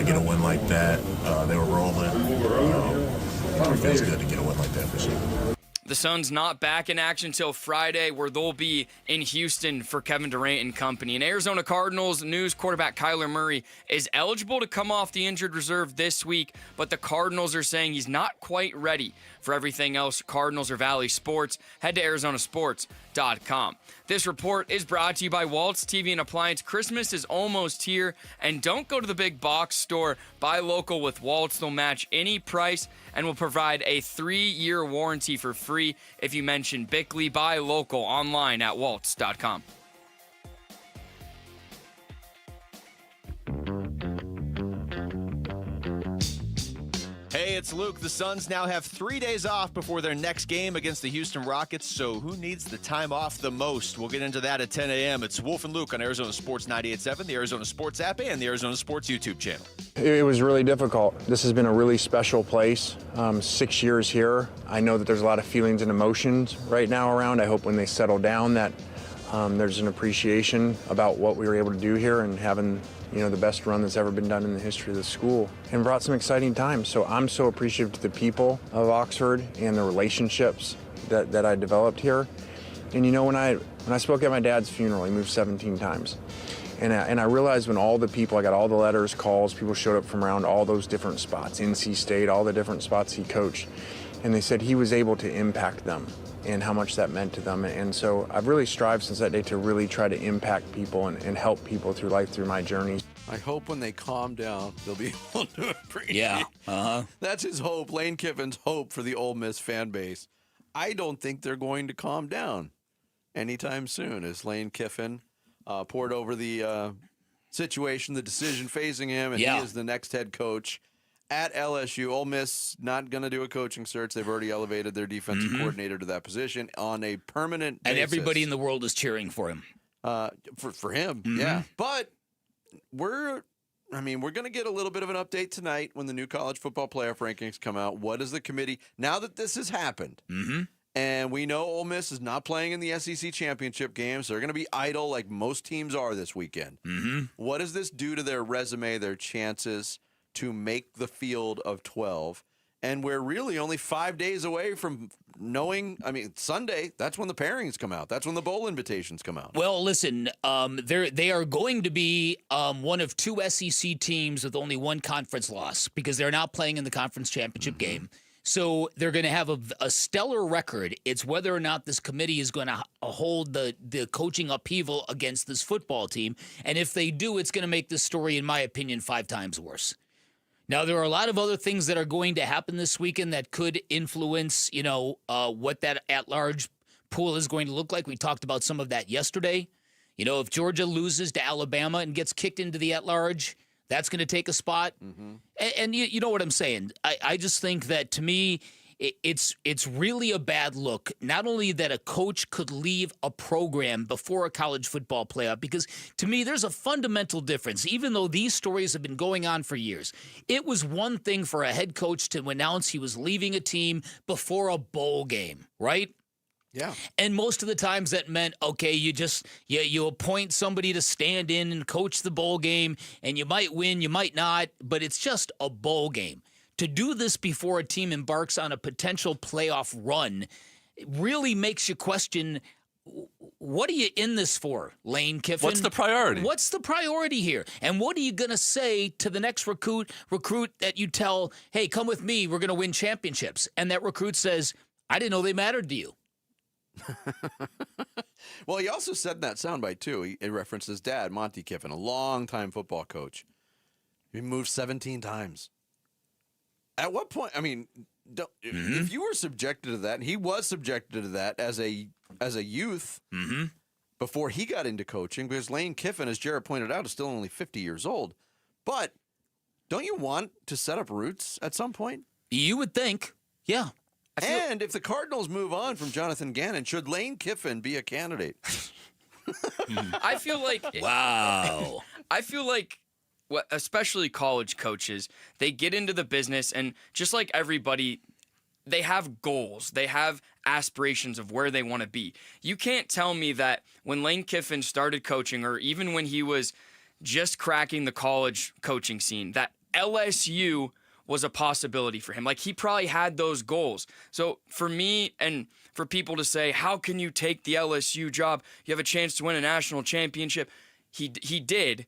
S5: To get a win like that, they were rolling. It feels good to get a win like that, for sure.
S4: The Suns not back in action till Friday, where they'll be in Houston for Kevin Durant and company. And Arizona Cardinals news quarterback Kyler Murray is eligible to come off the injured reserve this week, but the Cardinals are saying he's not quite ready. For everything else, Cardinals or Valley Sports, head to ArizonaSports.com. This report is brought to you by Waltz TV and Appliance. Christmas is almost here, and don't go to the big box store. Buy local with Waltz. They'll match any price and will provide a 3-year warranty for free if you mention Bickley. Buy local online at Waltz.com.
S13: Hey, it's Luke. The Suns now have 3 days off before their next game against the Houston Rockets, so who needs the time off the most? We'll get into that at 10 a.m. It's Wolf and Luke on Arizona Sports 98.7, the Arizona Sports app, and the Arizona Sports YouTube channel.
S15: It was really difficult. This has been a really special place. 6 years here. I know that there's a lot of feelings and emotions right now around. I hope when they settle down that there's an appreciation about what we were able to do here and having the best run that's ever been done in the history of the school, and brought some exciting times. So I'm so appreciative to the people of Oxford and the relationships that I developed here. And when I spoke at my dad's funeral, he moved 17 times. And I realized when all the people, I got all the letters, calls, people showed up from around all those different spots, NC State, all the different spots he coached. And they said he was able to impact them and how much that meant to them. And so I've really strived since that day to really try to impact people and help people through life, through my journey.
S7: I hope when they calm down, they'll be able to appreciate.
S11: Yeah. Uh-huh.
S7: That's his hope, Lane Kiffin's hope for the Ole Miss fan base. I don't think they're going to calm down anytime soon as Lane Kiffin poured over the situation, the decision facing him, and he is the next head coach at LSU. Ole Miss not going to do a coaching search. They've already elevated their defensive coordinator to that position on a permanent basis.
S11: And everybody in the world is cheering for him.
S7: For him, yeah. But we're going to get a little bit of an update tonight when the new college football playoff rankings come out. What is the committee, now that this has happened, and we know Ole Miss is not playing in the SEC championship games, so they're going to be idle like most teams are this weekend. What does this do to their resume, their chances to make the field of 12? And we're really only 5 days away from knowing. Sunday, that's when the pairings come out. That's when the bowl invitations come out.
S11: Well, listen, they are going to be one of 2 SEC teams with only 1 conference loss because they're not playing in the conference championship game. So they're going to have a stellar record. It's whether or not this committee is going to hold the coaching upheaval against this football team. And if they do, it's going to make this story, in my opinion, 5 times worse. Now, there are a lot of other things that are going to happen this weekend that could influence, what that at-large pool is going to look like. We talked about some of that yesterday. If Georgia loses to Alabama and gets kicked into the at-large, that's going to take a spot. And you know what I'm saying. I just think that, to me, it's really a bad look. Not only that a coach could leave a program before a college football playoff, because to me, there's a fundamental difference. Even though these stories have been going on for years, it was one thing for a head coach to announce he was leaving a team before a bowl game, right?
S7: Yeah.
S11: And most of the times that meant, okay, you appoint somebody to stand in and coach the bowl game, and you might win, you might not, but it's just a bowl game. To do this before a team embarks on a potential playoff run, it really makes you question, what are you in this for, Lane Kiffin?
S12: What's the priority?
S11: What's the priority here? And what are you going to say to the next recruit that you tell, hey, come with me, we're going to win championships? And that recruit says, I didn't know they mattered to you.
S7: Well, he also said in that soundbite, too, he referenced his dad, Monty Kiffin, a longtime football coach. He moved 17 times. At what point? I mean, if you were subjected to that, and he was subjected to that as a youth before he got into coaching, because Lane Kiffin, as Jarrett pointed out, is still only 50 years old. But don't you want to set up roots at some point?
S11: You would think, yeah.
S7: And if the Cardinals move on from Jonathan Gannon, should Lane Kiffin be a candidate?
S4: I feel like
S11: wow.
S4: I feel like especially college coaches, they get into the business and just like everybody, they have goals. They have aspirations of where they want to be. You can't tell me that when Lane Kiffin started coaching, or even when he was just cracking the college coaching scene, that LSU was a possibility for him. Like, he probably had those goals. So for me and for people to say, how can you take the LSU job? You have a chance to win a national championship. He did,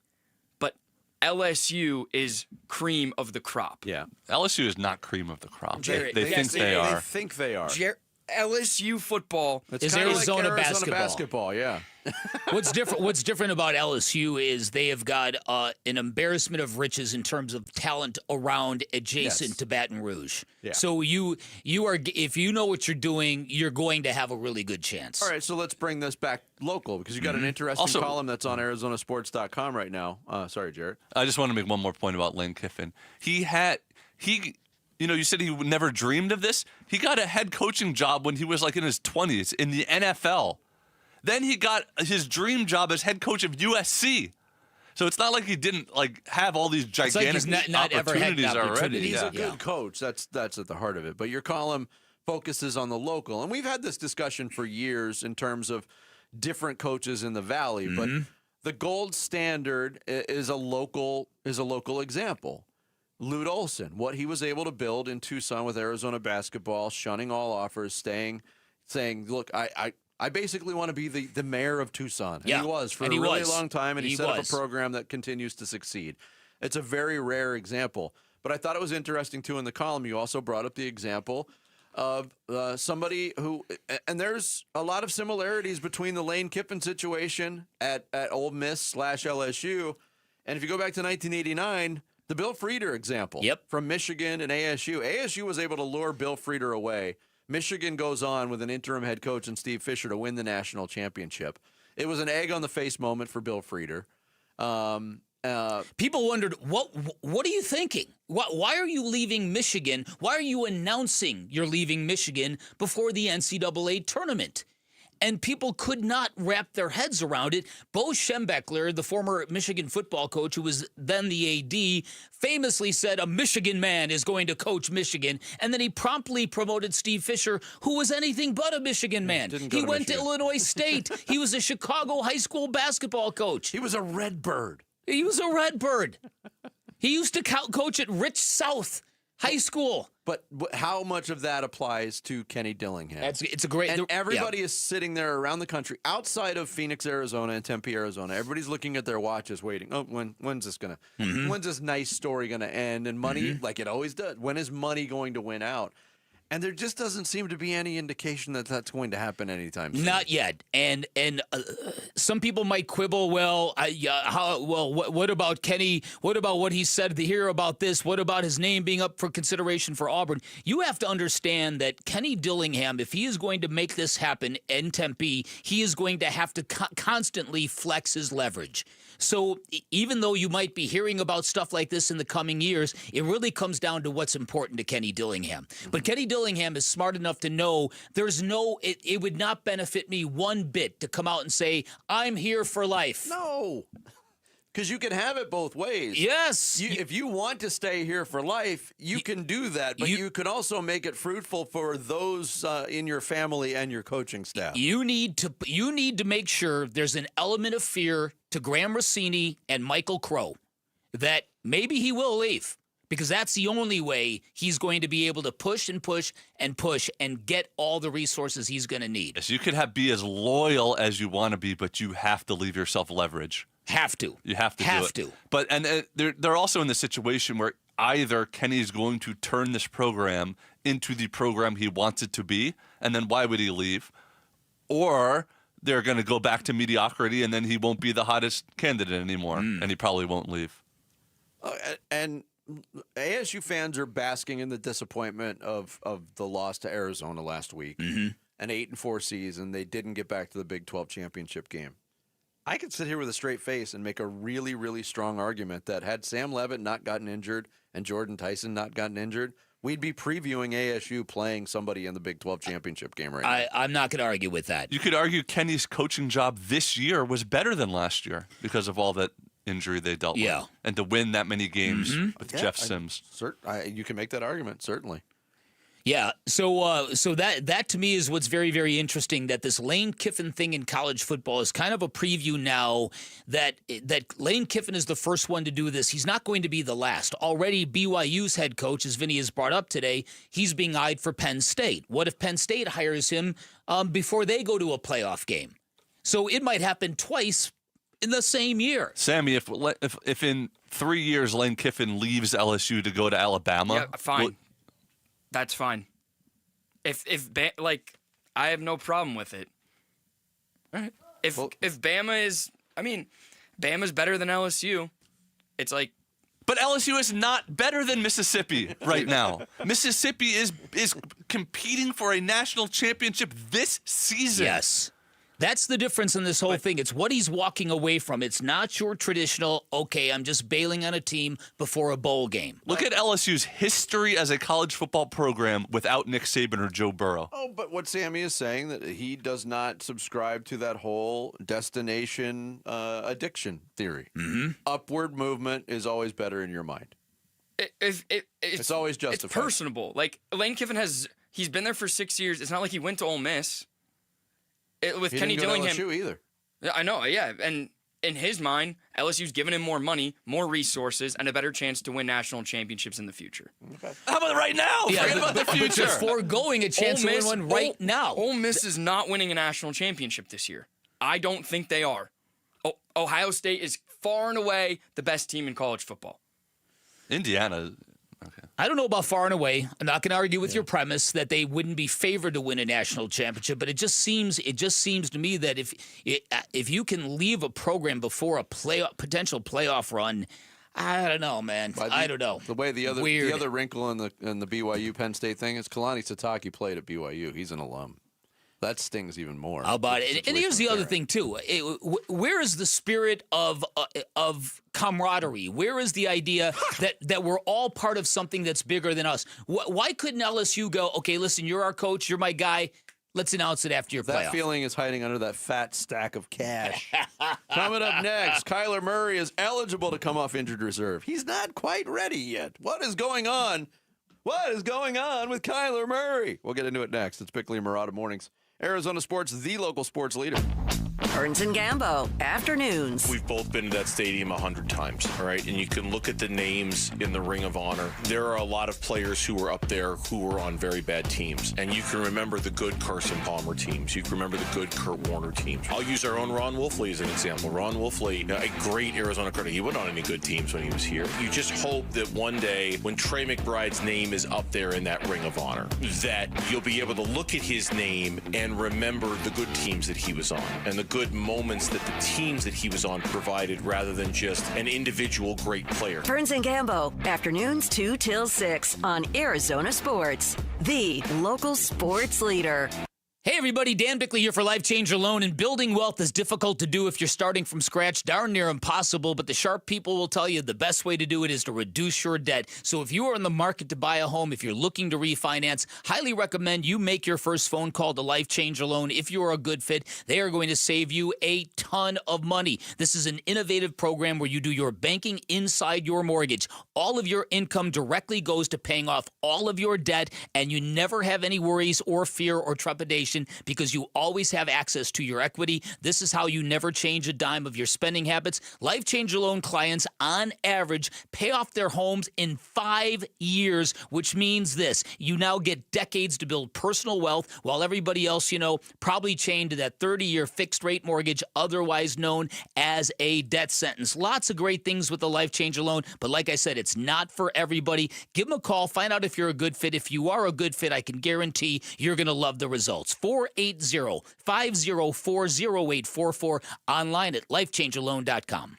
S4: but LSU is cream of the crop.
S12: Yeah. LSU is not cream of the crop.
S4: Jared,
S12: they think they are.
S7: They think they are.
S4: LSU football
S11: is Arizona,
S7: like
S11: basketball.
S7: basketball. Yeah.
S11: What's different about LSU is they have got an embarrassment of riches in terms of talent around adjacent to Baton Rouge.
S7: Yeah.
S11: So you are, if you know what you're doing, you're going to have a really good chance.
S7: All right, so let's bring this back local, because you got an interesting column that's on ArizonaSports.com right now. Sorry, Jarrett.
S12: I just want to make one more point about Lane Kiffin. You said he never dreamed of this. He got a head coaching job when he was like in his 20s in the NFL. Then he got his dream job as head coach of USC. So it's not like he didn't like have all these gigantic
S11: not ever had
S12: opportunities already.
S7: He's a good coach. That's at the heart of it. But your column focuses on the local, and we've had this discussion for years in terms of different coaches in the Valley. But the gold standard is a local example. Lute Olson, what he was able to build in Tucson with Arizona basketball, shunning all offers, saying, look, I basically want to be the mayor of Tucson. And he was for a really long time, and he set up a program that continues to succeed. It's a very rare example. But I thought it was interesting, too, in the column, you also brought up the example of somebody who, and there's a lot of similarities between the Lane Kiffin situation at Ole Miss / LSU. And if you go back to 1989, the Bill Frieder example from Michigan and ASU. ASU was able to lure Bill Frieder away. Michigan goes on with an interim head coach and Steve Fisher to win the national championship. It was an egg-on-the-face moment for Bill Frieder.
S11: People wondered, what are you thinking? Why are you leaving Michigan? Why are you announcing you're leaving Michigan before the NCAA tournament? And people could not wrap their heads around it. Bo Schembechler, the former Michigan football coach who was then the AD, famously said a Michigan man is going to coach Michigan. And then he promptly promoted Steve Fisher, who was anything but a Michigan man. He went to Illinois State. He was a Chicago high school basketball coach.
S7: He was a Redbird.
S11: He was a Redbird. He used to coach at Rich South High School.
S7: But how much of that applies to Kenny Dillingham?
S11: It's a great...
S7: And everybody is sitting there around the country, outside of Phoenix, Arizona, and Tempe, Arizona. Everybody's looking at their watches, waiting. Oh, when's this gonna? When's this nice story gonna end? And money, like it always does. When is money going to win out? And there just doesn't seem to be any indication that that's going to happen anytime soon.
S11: Not yet. And some people might quibble. Well, what about Kenny? What about what he said here about this? What about his name being up for consideration for Auburn? You have to understand that Kenny Dillingham, if he is going to make this happen in Tempe, he is going to have to constantly flex his leverage. So even though you might be hearing about stuff like this in the coming years, it really comes down to what's important to Kenny Dillingham. But Kenny Dillingham is smart enough to know it would not benefit me one bit to come out and say, I'm here for life.
S7: No. Because you can have it both ways.
S11: Yes.
S7: If you want to stay here for life, you can do that. But you can also make it fruitful for those in your family and your coaching staff.
S11: You need to make sure there's an element of fear to Graham Rossini and Michael Crow that maybe he will leave. Because that's the only way he's going to be able to push and push and push and get all the resources he's going to need.
S12: Yes, you could be as loyal as you want to be, but you have to leave yourself leverage.
S11: Have to.
S12: You have to do it. But they're also in the situation where either Kenny's going to turn this program into the program he wants it to be, and then why would he leave? Or they're going to go back to mediocrity, and then he won't be the hottest candidate anymore, and he probably won't leave.
S7: And ASU fans are basking in the disappointment of the loss to Arizona last week.
S11: Mm-hmm.
S7: An 8-4 season. They didn't get back to the Big 12 championship game. I could sit here with a straight face and make a really, really strong argument that had Sam Levitt not gotten injured and Jordan Tyson not gotten injured, we'd be previewing ASU playing somebody in the Big 12 championship game right now.
S11: I'm not going to argue with that.
S12: You could argue Kenny's coaching job this year was better than last year because of all that injury they dealt with. And to win that many games with Jeff Sims.
S7: You can make that argument, certainly.
S11: Yeah, so that to me is what's very, very interesting, that this Lane Kiffin thing in college football is kind of a preview now that Lane Kiffin is the first one to do this. He's not going to be the last. Already BYU's head coach, as Vinny has brought up today, he's being eyed for Penn State. What if Penn State hires him before they go to a playoff game? So it might happen twice in the same year.
S12: Sammy, if in 3 years Lane Kiffin leaves LSU to go to Alabama,
S4: fine. That's fine. I have no problem with it.
S12: All right.
S4: If Bama is, Bama's better than LSU. It's like,
S12: but LSU is not better than Mississippi right now. Mississippi is competing for a national championship this season.
S11: Yes. That's the difference in this whole thing. It's what he's walking away from. It's not your traditional, okay, I'm just bailing on a team before a bowl game.
S12: Look at LSU's history as a college football program without Nick Saban or Joe Burrow.
S7: Oh, but what Sammy is saying, that he does not subscribe to that whole destination addiction theory.
S11: Mm-hmm.
S7: Upward movement is always better in your mind. It's always justified.
S4: It's personable. Like, Lane Kiffin he's been there for 6 years. It's not like he went to Ole Miss. With
S7: he
S4: Kenny
S7: didn't go
S4: Dillingham,
S7: to LSU either.
S4: Yeah, I know. Yeah, and in his mind, LSU's giving him more money, more resources, and a better chance to win national championships in the future.
S7: Okay.
S12: How about right now? Forget about the future.
S11: But you're foregoing a chance to win one right now.
S4: Ole Miss is not winning a national championship this year. I don't think they are. Ohio State is far and away the best team in college football.
S12: Indiana.
S11: I don't know about far and away. I'm not going to argue with your premise that they wouldn't be favored to win a national championship, but it just seems to me that if you can leave a program before a potential playoff run, I don't know, man. I don't know.
S7: The way the other wrinkle in the BYU Penn State thing is Kalani Sitake played at BYU. He's an alum. That stings even more.
S11: How about it? And here's the other thing too. Where is the spirit of camaraderie? Where is the idea that we're all part of something that's bigger than us? Why couldn't LSU go, okay, listen, you're our coach, you're my guy, let's announce it after your playoff?
S7: That feeling is hiding under that fat stack of cash. Coming up next, Kyler Murray is eligible to come off injured reserve. He's not quite ready yet. What is going on? What is going on with Kyler Murray? We'll get into it next. It's Bickley and Murata Mornings. Arizona Sports, the local sports leader.
S1: Burns and Gambo, afternoons.
S16: We've both been to that stadium 100 times, all right? And you can look at the names in the Ring of Honor. There are a lot of players who were up there who were on very bad teams. And you can remember the good Carson Palmer teams. You can remember the good Kurt Warner teams. I'll use our own Ron Wolfley as an example. Ron Wolfley, a great Arizona Cardinal. He wasn't on any good teams when he was here. You just hope that one day when Trey McBride's name is up there in that Ring of Honor, that you'll be able to look at his name and remember the good teams that he was on and the good moments that the teams that he was on provided rather than just an individual great player.
S1: Burns and Gambo, afternoons 2 till 6 on Arizona Sports, the local sports leader.
S11: Hey everybody, Dan Bickley here for Life Changer Loan. And building wealth is difficult to do if you're starting from scratch, darn near impossible, but the sharp people will tell you the best way to do it is to reduce your debt. So if you are in the market to buy a home, if you're looking to refinance, highly recommend you make your first phone call to Life Changer Loan. If you are a good fit, they are going to save you a ton of money. This is an innovative program where you do your banking inside your mortgage. All of your income directly goes to paying off all of your debt, and you never have any worries or fear or trepidation because you always have access to your equity. This is how you never change a dime of your spending habits. Life Changer Loan clients, on average, pay off their homes in 5 years, which means this. You now get decades to build personal wealth while everybody else, probably chained to that 30-year fixed-rate mortgage, otherwise known as a death sentence. Lots of great things with the Life Changer Loan, but like I said, it's not for everybody. Give them a call. Find out if you're a good fit. If you are a good fit, I can guarantee you're going to love the results. 480-504-0844, online at lifechangerloan.com.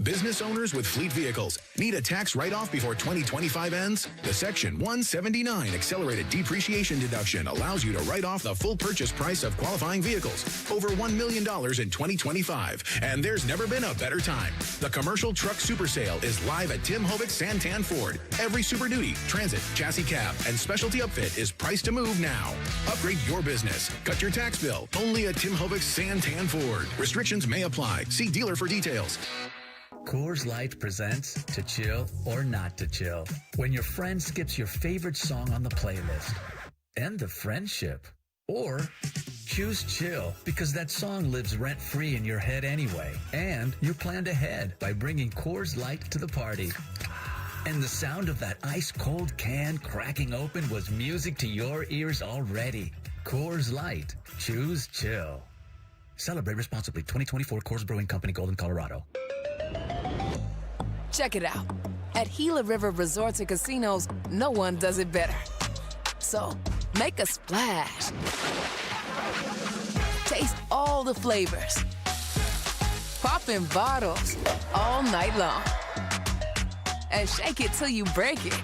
S14: Business owners with fleet vehicles need a tax write-off before 2025 ends? The Section 179 accelerated depreciation deduction allows you to write off the full purchase price of qualifying vehicles, over $1 million in 2025. And there's never been a better time. The Commercial Truck Super Sale is live at Tim Hovik Santan Ford. Every Super Duty, Transit, Chassis Cab, and Specialty Upfit is priced to move now. Upgrade your business. Cut your tax bill. Only at Tim Hovik Santan Ford. Restrictions may apply. See dealer for details.
S17: Coors Light presents To Chill or Not to Chill. When your friend skips your favorite song on the playlist. End the friendship. Or choose chill because that song lives rent-free in your head anyway. And you planned ahead by bringing Coors Light to the party. And the sound of that ice-cold can cracking open was music to your ears already. Coors Light. Choose chill. Celebrate responsibly. 2024 Coors Brewing Company, Golden, Colorado.
S18: Check it out. At Gila River Resorts and Casinos, no one does it better. So, make a splash. Taste all the flavors. Pop in bottles all night long. And shake it till you break it.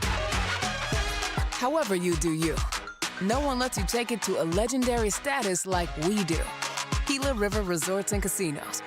S18: However you do you. No one lets you take it to a legendary status like we do. Gila River Resorts and Casinos.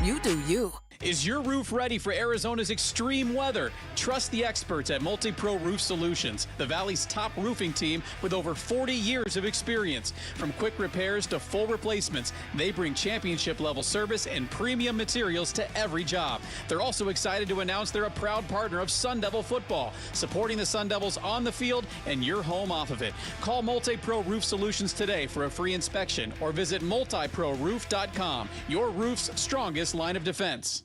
S18: You do you.
S19: Is your roof ready for Arizona's extreme weather? Trust the experts at Multi-Pro Roof Solutions, the Valley's top roofing team with over 40 years of experience. From quick repairs to full replacements, they bring championship-level service and premium materials to every job. They're also excited to announce they're a proud partner of Sun Devil football, supporting the Sun Devils on the field and your home off of it. Call Multi-Pro Roof Solutions today for a free inspection or visit multiproroof.com, your roof's strongest line of defense.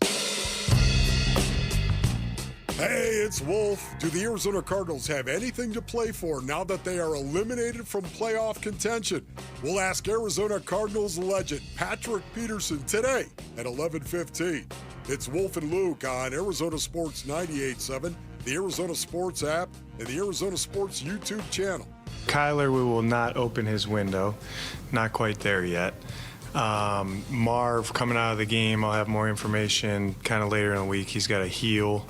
S22: Hey, it's Wolf. Do the Arizona Cardinals have anything to play for now that they are eliminated from playoff contention? We'll ask Arizona Cardinals legend Patrick Peterson today at 11:15. It's Wolf and Luke on Arizona Sports 98.7, the Arizona Sports app, and the Arizona Sports YouTube channel.
S23: Kyler, we will not open his window. Not quite there yet. Marv coming out of the game, I'll have more information kind of later in the week. He's got a heel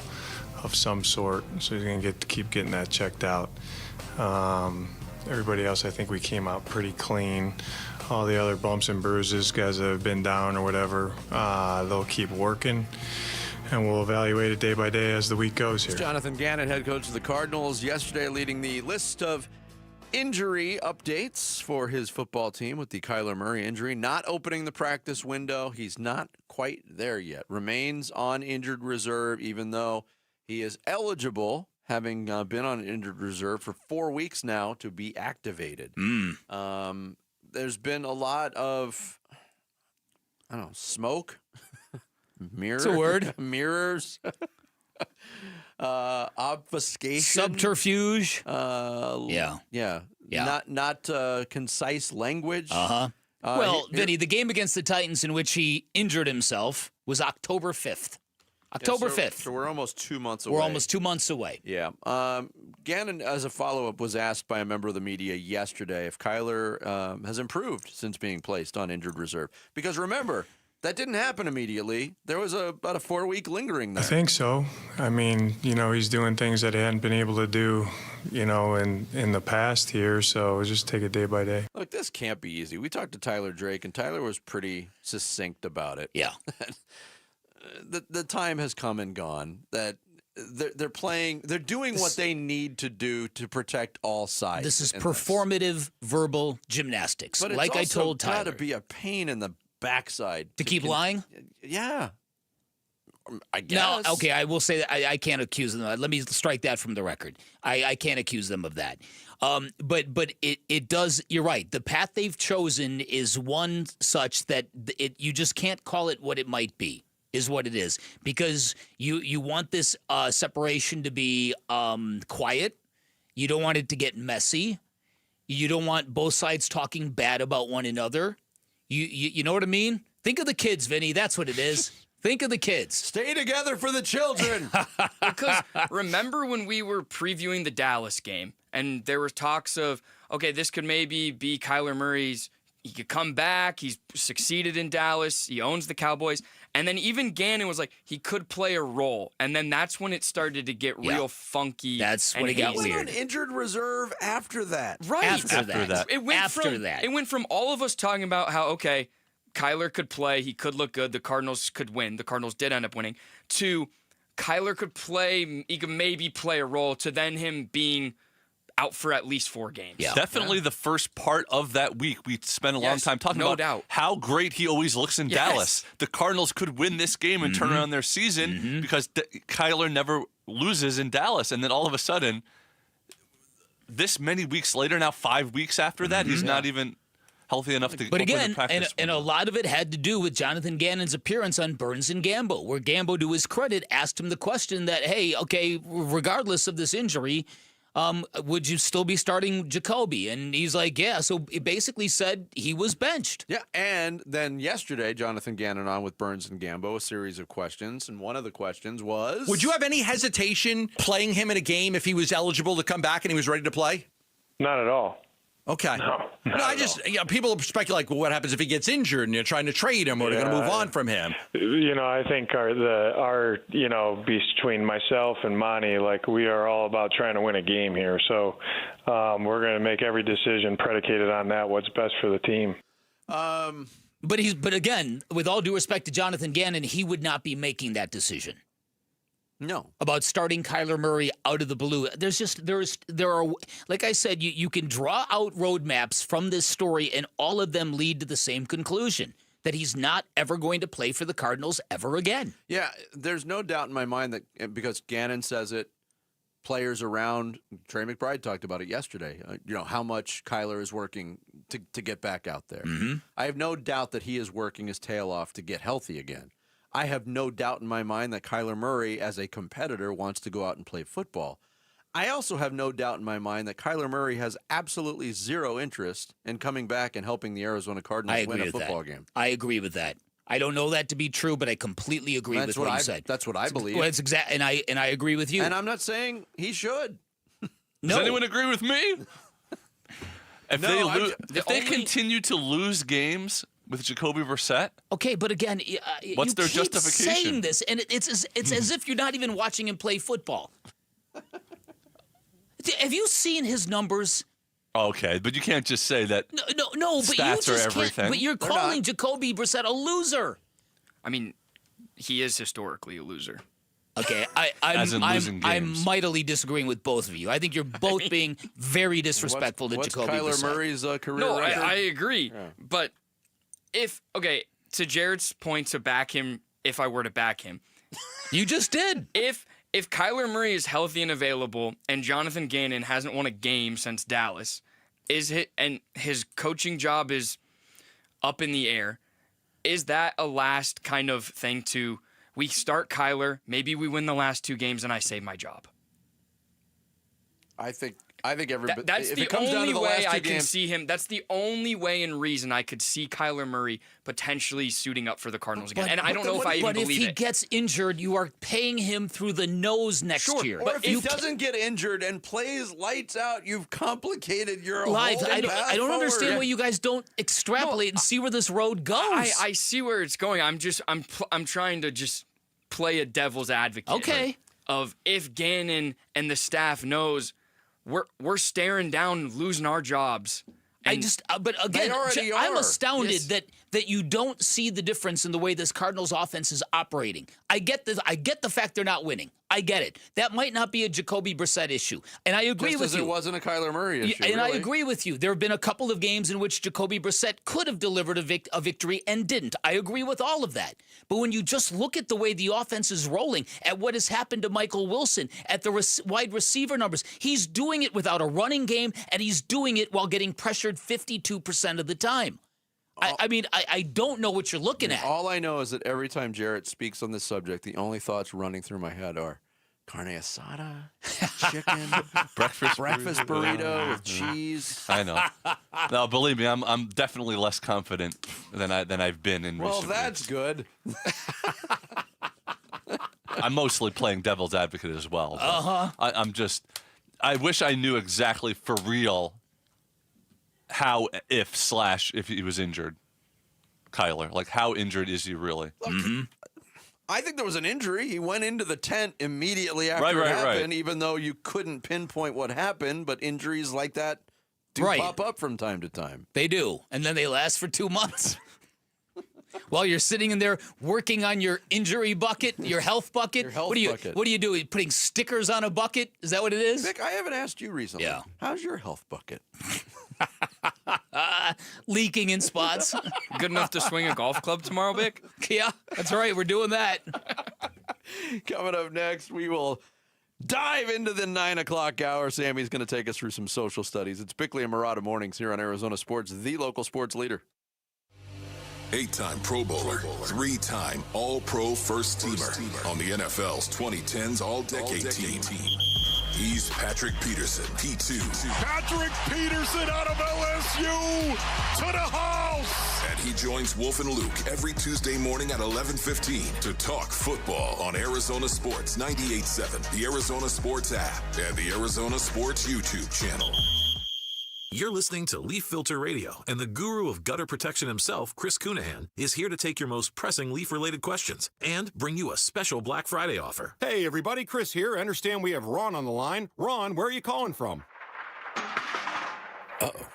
S23: of some sort, so he's going to keep getting that checked out. Everybody else, I think we came out pretty clean. All the other bumps and bruises, guys that have been down or whatever, they'll keep working, and we'll evaluate it day by day as the week goes here.
S7: Jonathan Gannon, head coach of the Cardinals, yesterday leading the list of injury updates for his football team with the Kyler Murray injury. Not opening the practice window. He's not quite there yet. Remains on injured reserve, even though he is eligible, having been on injured reserve for 4 weeks now, to be activated. There's been a lot of, I don't know, smoke?
S11: It's a word.
S7: Mirrors. Obfuscation.
S11: Subterfuge.
S7: Yeah. Not concise language.
S11: Well, Vinny, the game against the Titans in which he injured himself was October 5th. October 5th.
S7: So we're almost 2 months away.
S11: We're almost 2 months away.
S7: Yeah. Gannon, as a follow-up, was asked by a member of the media yesterday if Kyler has improved since being placed on injured reserve. Because remember, that didn't happen immediately. There was about a 4-week lingering there.
S23: I think so. I mean, he's doing things that he hadn't been able to do, in the past here. So just take it day by day.
S7: Look, this can't be easy. We talked to Tyler Drake, and Tyler was pretty succinct about it.
S11: Yeah.
S7: The time has come and gone that they're doing what they need to do to protect all sides.
S11: This is performative verbal gymnastics.
S7: But
S11: like I told
S7: Tyler,
S11: Tyler.
S7: got to be a pain in the backside
S11: to keep lying.
S7: Yeah, I guess.
S11: No, okay, I will say that I can't accuse them. Let me strike that from the record. I can't accuse them of that. But it does. You're right. The path they've chosen is one such that you just can't call it what it might be. Is what it is, because you want this separation to be quiet. You don't want it to get messy. You don't want both sides talking bad about one another. You know what I mean? Think of the kids, Vinny. That's what it is. Think of the kids.
S7: Stay together for the children.
S4: Because remember when we were previewing the Dallas game and there were talks of, okay, this could maybe be Kyler Murray's, he could come back. He's succeeded in Dallas. He owns the Cowboys. And then even Gannon was like, he could play a role. And then that's when it started to get real funky.
S11: That's when it got
S7: He went
S11: weird.
S7: on injured reserve after that.
S4: Right.
S11: After that.
S4: It went from all of us talking about how, okay, Kyler could play, he could look good, the Cardinals could win. The Cardinals did end up winning. To Kyler could play, he could maybe play a role, to then him being out for at least 4 games.
S12: Definitely the first part of that week, we spent a long time talking about how great he always looks in Dallas. The Cardinals could win this game and turn around their season because Kyler never loses in Dallas. And then all of a sudden, this many weeks later, now 5 weeks after that, he's not even healthy enough to
S11: But
S12: open
S11: again,
S12: the practice.
S11: and a lot of it had to do with Jonathan Gannon's appearance on Burns and Gambo, where Gambo, to his credit, asked him the question that, hey, okay, regardless of this injury, would you still be starting Jacoby? And he's like, yeah. So it basically said he was benched.
S7: Yeah, and then yesterday, Jonathan Gannon on with Burns and Gambo, a series of questions, and one of the questions was...
S2: Would you have any hesitation playing him in a game if he was eligible to come back and he was ready to play?
S3: Not at all.
S2: Okay. No, I just, people speculate, well, what happens if he gets injured and you're trying to trade him or they're going to move on from him?
S3: I think our between myself and Monty, we are all about trying to win a game here. So we're going to make every decision predicated on that, what's best for the team.
S11: But again, with all due respect to Jonathan Gannon, he would not be making that decision.
S7: No.
S11: About starting Kyler Murray out of the blue. There are, like I said, you can draw out roadmaps from this story, and all of them lead to the same conclusion, that he's not ever going to play for the Cardinals ever again.
S7: Yeah, there's no doubt in my mind that, because Gannon says it, players around, Trey McBride talked about it yesterday, how much Kyler is working to get back out there. I have no doubt that he is working his tail off to get healthy again. I have no doubt in my mind that Kyler Murray, as a competitor, wants to go out and play football. I also have no doubt in my mind that Kyler Murray has absolutely zero interest in coming back and helping the Arizona Cardinals win a football game.
S11: I agree with that. I don't know that to be true, but I completely agree with what you said.
S7: That's what I believe.
S11: Well, it's and I agree with you.
S7: And I'm not saying he should.
S12: Does anyone agree with me? If they continue to lose games with Jacoby Brissett?
S11: Okay, but again,
S12: what's their
S11: keep
S12: justification?
S11: saying this, and it's as if you're not even watching him play football. Have you seen his numbers?
S12: Okay, but you can't just say that.
S11: No, but you
S12: stats
S11: just
S12: are
S11: can't.
S12: everything.
S11: But you're calling Jacoby Brissett a loser.
S4: I mean, he is historically a loser.
S11: Okay, I'm mightily disagreeing with both of you. I think you're both being very disrespectful to Jacoby Brissett.
S7: What's Kyler Murray's career
S4: No,
S7: record?
S4: I agree. Yeah. But to Jared's point, to back him, if I were to back him.
S11: You just did.
S4: If Kyler Murray is healthy and available and Jonathan Gannon hasn't won a game since Dallas, and his coaching job is up in the air, is that a last kind of thing to... We start Kyler, maybe we win the last 2 games, and I save my job.
S7: I think everybody.
S4: That's
S7: if
S4: the
S7: it comes down
S4: only
S7: to the
S4: way
S7: last 2
S4: I can
S7: games,
S4: see him. That's the only way and reason I could see Kyler Murray potentially suiting up for the Cardinals again. And I don't know if I even believe it.
S11: But if he gets injured, you are paying him through the nose next year.
S7: Or if he doesn't get injured and plays lights out, you've complicated your whole
S11: I don't
S7: forward.
S11: understand why you guys don't extrapolate and see where this road goes.
S4: I see where it's going. I'm trying to just play a devil's advocate.
S11: Okay.
S4: Of if Gannon and the staff knows we're staring down losing our jobs.
S11: But again, I'm astounded that you don't see the difference in the way this Cardinals offense is operating. I get the fact they're not winning. I get it. That might not be a Jacoby Brissett issue, and I agree
S7: Just
S11: with
S7: as
S11: you.
S7: it wasn't a Kyler Murray issue.
S11: And
S7: really.
S11: I agree with you. There have been a couple of games in which Jacoby Brissett could have delivered a victory and didn't. I agree with all of that. But when you just look at the way the offense is rolling, at what has happened to Michael Wilson, at the wide receiver numbers, he's doing it without a running game, and he's doing it while getting pressured 52% of the time. I don't know what you're looking at.
S7: All I know is that every time Jarrett speaks on this subject, the only thoughts running through my head are carne asada, chicken,
S12: breakfast
S7: burrito with cheese.
S12: I know. No, believe me, I'm definitely less confident than I've been in recent
S7: that's
S12: weeks.
S7: good.
S12: I'm mostly playing devil's advocate as well. I wish I knew exactly for real how if he was injured, Kyler. Like, how injured is he really?
S7: Look, I think there was an injury. He went into the tent immediately after
S12: Right,
S7: it
S12: right,
S7: happened,
S12: right.
S7: even though you couldn't pinpoint what happened. But injuries like that do
S11: Right.
S7: pop up from time to time.
S11: They do, and then they last for 2 months. While you're sitting in there working on your injury bucket, your health bucket.
S7: Your health
S11: what do you
S7: bucket.
S11: What do you do? You putting stickers on a bucket? Is that what it is?
S7: Vic, I haven't asked you recently.
S11: Yeah.
S7: How's your health bucket?
S11: Leaking in spots.
S4: Good enough to swing a golf club tomorrow, Vic?
S11: Yeah, that's right. We're doing that.
S7: Coming up next, we will dive into the 9 o'clock hour. Sammy's going to take us through some social studies. It's Bickley and Murata Mornings here on Arizona Sports, the local sports leader.
S14: 8-time Pro Bowler, 3-time All-Pro First Teamer on the NFL's 2010s All-Decade Team. He's Patrick Peterson, P2.
S22: Patrick Peterson out of LSU to the house.
S14: And he joins Wolf and Luke every Tuesday morning at 11:15 to talk football on Arizona Sports 98.7, the Arizona Sports app, and the Arizona Sports YouTube channel.
S6: You're listening to Leaf Filter Radio, and the guru of gutter protection himself, Chris Cunahan, is here to take your most pressing leaf-related questions and bring you a special Black Friday offer.
S8: Hey, everybody, Chris here. I understand we have Ron on the line. Ron, where are you calling from?
S9: Uh-oh.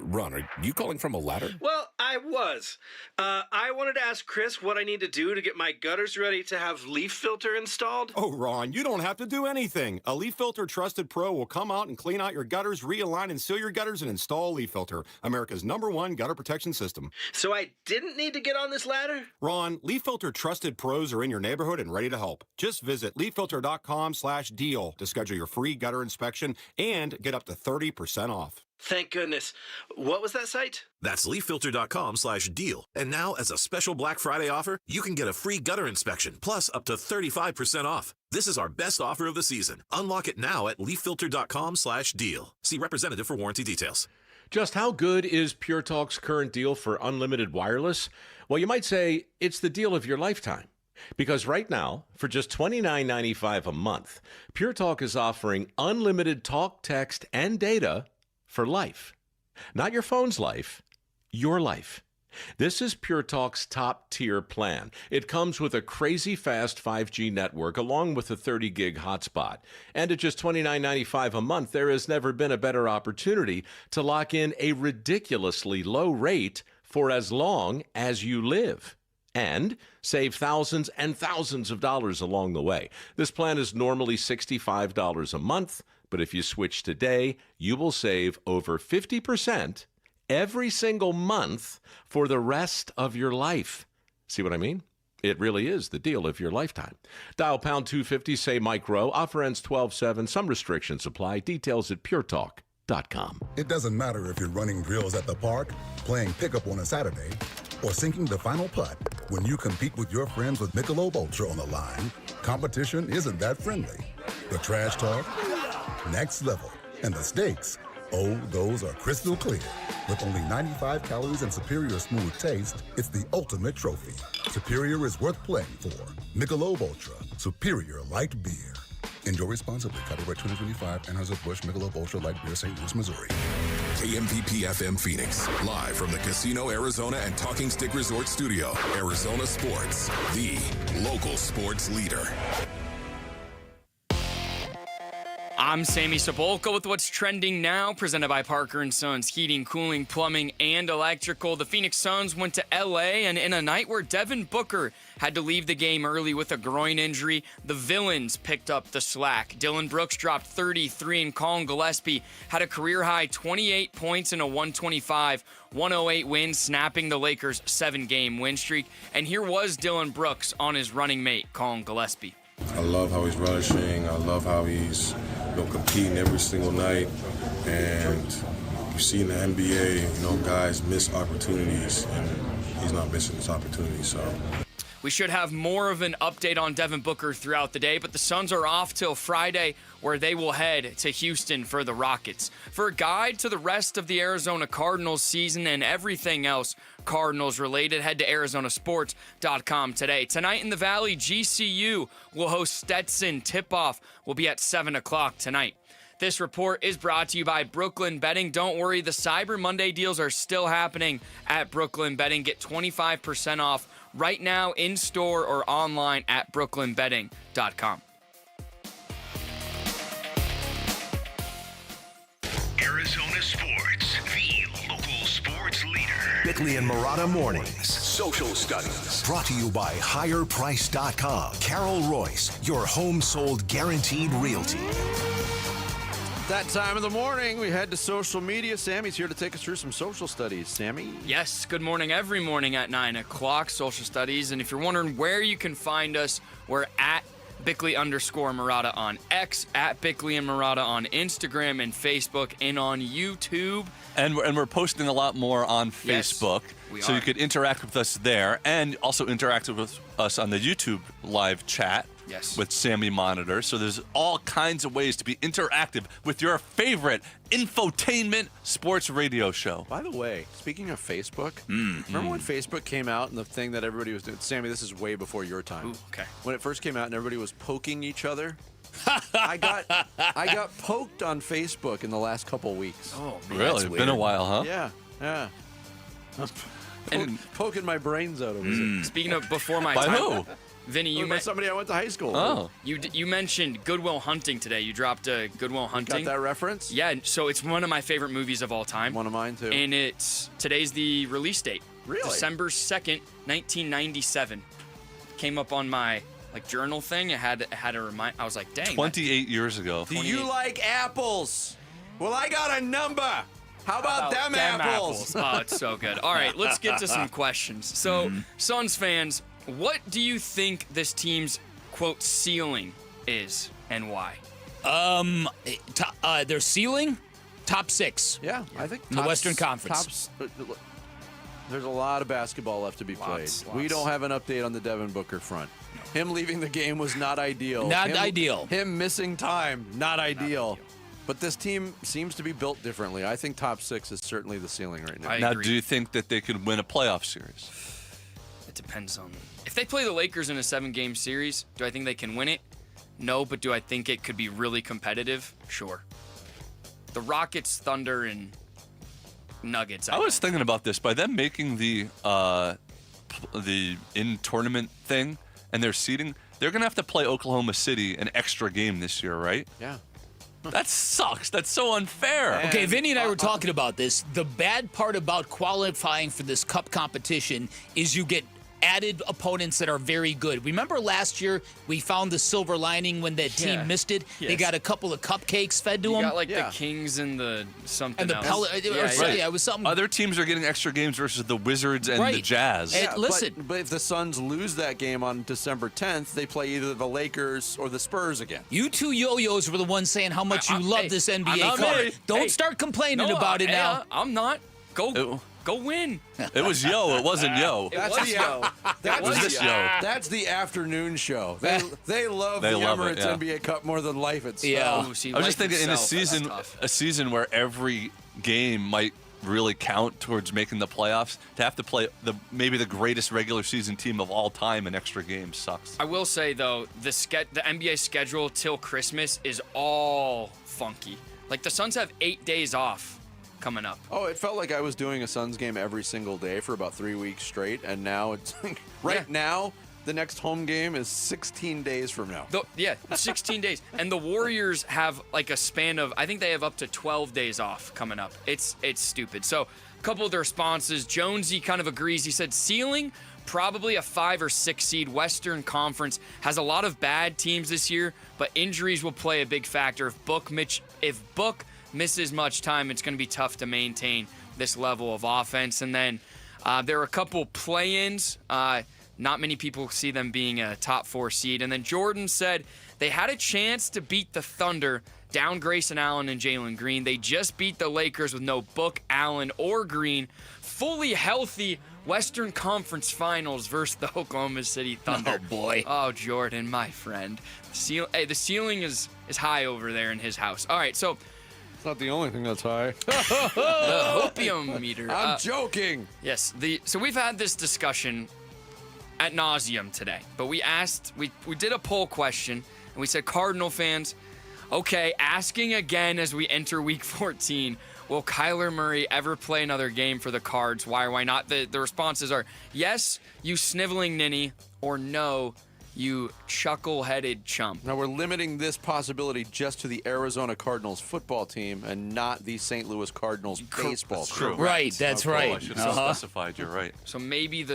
S9: Ron, are you calling from a ladder?
S10: Well, I was. I wanted to ask Chris what I need to do to get my gutters ready to have leaf filter installed.
S8: Oh, Ron, you don't have to do anything. A Leaf Filter Trusted Pro will come out and clean out your gutters, realign and seal your gutters, and install Leaf Filter, America's #1 gutter protection system.
S10: So I didn't need to get on this ladder?
S8: Ron, Leaf Filter Trusted Pros are in your neighborhood and ready to help. Just visit leaffilter.com/deal to schedule your free gutter inspection and get up to 30% off.
S10: Thank goodness. What was that site?
S6: That's leaffilter.com/deal. And now, as a special Black Friday offer, you can get a free gutter inspection, plus up to 35% off. This is our best offer of the season. Unlock it now at leaffilter.com/deal. See representative for warranty details.
S20: Just how good is Pure Talk's current deal for unlimited wireless? Well, you might say it's the deal of your lifetime. Because right now, for just $29.95 a month, Pure Talk is offering unlimited talk, text, and data for life. Not your phone's life, your life. This is Pure Talk's top-tier plan. It comes with a crazy fast 5G network along with a 30-gig hotspot. And at just $29.95 a month, there has never been a better opportunity to lock in a ridiculously low rate for as long as you live. And save thousands and thousands of dollars along the way. This plan is normally $65 a month, but if you switch today, you will save over 50% every single month for the rest of your life. See what I mean? It really is the deal of your lifetime. Dial pound 250, say Mike Rowe. Offer ends 12/7. Some restrictions apply. Details at puretalk.com.
S24: It doesn't matter if you're running drills at the park, playing pickup on a Saturday, or sinking the final putt. When you compete with your friends with Michelob Ultra on the line, competition isn't that friendly. The trash talk, next level, and the stakes, oh, those are crystal clear. With only 95 calories and superior smooth taste, it's the ultimate trophy. Superior is worth playing for. Michelob Ultra, superior light beer. Enjoy responsibly. Copyright 2025, Anheuser-Busch Michelob Ultra Light Beer, St. Louis, Missouri.
S14: KMPP FM Phoenix, live from the Casino Arizona and Talking Stick Resort Studio. Arizona Sports, the local sports leader.
S4: I'm Sammy Sepulka with what's trending now, presented by Parker & Sons Heating, Cooling, Plumbing, and Electrical. The Phoenix Suns went to L.A., and in a night where Devin Booker had to leave the game early with a groin injury, the villains picked up the slack. Dylan Brooks dropped 33, and Colin Gillespie had a career-high 28 points in a 125-108 win, snapping the Lakers' 7-game win streak. And here was Dylan Brooks on his running mate, Colin Gillespie.
S25: I love how he's relishing. I love how he's competing every single night. And you see in the NBA, guys miss opportunities, and he's not missing this opportunity. So
S4: we should have more of an update on Devin Booker throughout the day, but the Suns are off till Friday, where they will head to Houston for the Rockets. For a guide to the rest of the Arizona Cardinals season and everything else Cardinals related, head to arizonasports.com today. Tonight in the Valley, GCU will host Stetson. Tip-off will be at 7 o'clock tonight. This report is brought to you by Brooklyn Betting. Don't worry, the Cyber Monday deals are still happening at Brooklyn Betting. Get 25% off right now in store or online at brooklynbetting.com.
S5: Arizona Sports, the local sports leader.
S13: Bickley and Murata Mornings. Social Studies. Brought to you by HigherPrice.com. Carol Royce, your home sold guaranteed realty.
S7: That time of the morning, we head to social media. Sammy's here to take us through some social studies. Sammy?
S4: Yes, good morning every morning at 9 o'clock, social studies. And if you're wondering where you can find us, we're at Bickley_Murata on X, at Bickley and Murata on Instagram and Facebook, and on YouTube.
S12: And we're posting a lot more on Facebook.
S4: Yes,
S12: so you could interact with us there and also interact with us on the YouTube live chat.
S4: Yes.
S12: With Sammy Monitor. So there's all kinds of ways to be interactive with your favorite infotainment sports radio show.
S7: By the way, speaking of Facebook, remember when Facebook came out and the thing that everybody was doing? Sammy, this is way before your time.
S4: Ooh, okay.
S7: When it first came out and everybody was poking each other. I got poked on Facebook in the last couple weeks.
S4: Oh, man.
S12: Really? It's been a while, huh?
S7: Yeah. Poking my brains out over there.
S4: Speaking of before my
S12: By
S4: time.
S12: who?
S4: Vinny, you
S7: met somebody I went to high school with.
S12: Oh.
S4: You mentioned Good Will Hunting today. You dropped Good Will Hunting.
S7: Got that reference?
S4: Yeah, so it's one of my favorite movies of all time.
S7: One of mine, too.
S4: And today's the release date.
S7: Really?
S4: December 2nd, 1997. Came up on my journal thing. It had a remind. I was like, dang.
S12: 28 years ago.
S7: Do you like apples? Well, I got a number. How about them apples?
S4: Oh, it's so good. All right, let's get to some questions. So, Suns fans, what do you think this team's, quote, ceiling is and why?
S11: Their ceiling? Top 6.
S7: Yeah, I think
S11: in the Western Conference.
S7: There's a lot of basketball left to be played.
S4: Lots.
S7: We don't have an update on the Devin Booker front. Him leaving the game was not ideal.
S11: Not ideal.
S7: Him missing time, not ideal. But this team seems to be built differently. I think top 6 is certainly the ceiling right now.
S12: Now, do you think that they could win a playoff series?
S4: It depends on. If they play the Lakers in a 7-game series, do I think they can win it? No, but do I think it could be really competitive? Sure. The Rockets, Thunder, and Nuggets.
S12: I was thinking about this. By them making the in-tournament thing and their seeding, they're going to have to play Oklahoma City an extra game this year, right?
S7: Yeah.
S12: That sucks. That's so unfair.
S11: Okay, Vinny and I were talking about this. The bad part about qualifying for this cup competition is you get added opponents that are very good. Remember last year we found the silver lining when that team missed it?
S4: Yes.
S11: They got a couple of cupcakes fed to
S4: You
S11: them.
S4: got the Kings and the something
S11: And the
S4: else.
S11: it was something.
S12: Other teams are getting extra games versus the Wizards and the Jazz.
S7: Yeah, but if the Suns lose that game on December 10th, they play either the Lakers or the Spurs again.
S11: You two yo-yos were the ones saying how much you love this NBA cup. Don't start complaining about it now.
S4: I'm not. Go win.
S12: It was yo. It wasn't yo.
S7: That's the afternoon show. They love the Emirates NBA Cup more than life itself.
S11: Yeah.
S12: I was just thinking in a season where every game might really count towards making the playoffs, to have to play maybe the greatest regular season team of all time in extra games sucks.
S4: I will say though, the NBA schedule till Christmas is all funky. Like the Suns have 8 days off coming up.
S7: Oh, it felt like I was doing a Suns game every single day for about 3 weeks straight, and now it's now the next home game is 16 days from now.
S4: 16 days. And the Warriors have a span of, I think they have up to 12 days off coming up. It's stupid. So a couple of the responses, Jonesy kind of agrees. He said ceiling, probably a 5 or 6 seed. Western Conference has a lot of bad teams this year, but injuries will play a big factor. If Book misses much time, it's going to be tough to maintain this level of offense. And then there are a couple play-ins. Not many people see them being a top 4 seed. And then Jordan said they had a chance to beat the Thunder, down Grayson Allen and Jalen Green. They just beat the Lakers with no Book, Allen, or Green. Fully healthy Western Conference Finals versus the Oklahoma City Thunder.
S11: Oh, boy.
S4: Oh, Jordan, my friend. The ceiling is high over there in his house. All right, so
S7: it's not the only thing that's high.
S4: the opium meter.
S7: I'm joking.
S4: Yes. So we've had this discussion ad nauseum today, but we did a poll question, and we said, Cardinal fans, Okay, asking again as we enter Week 14. Will Kyler Murray ever play another game for the Cards? Why or why not? The responses are yes, you sniveling ninny, or no, you chuckle-headed chump.
S7: Now, we're limiting this possibility just to the Arizona Cardinals football team and not the St. Louis Cardinals baseball team.
S12: True.
S11: Right, that's right.
S12: I should have specified. You're right.
S4: So maybe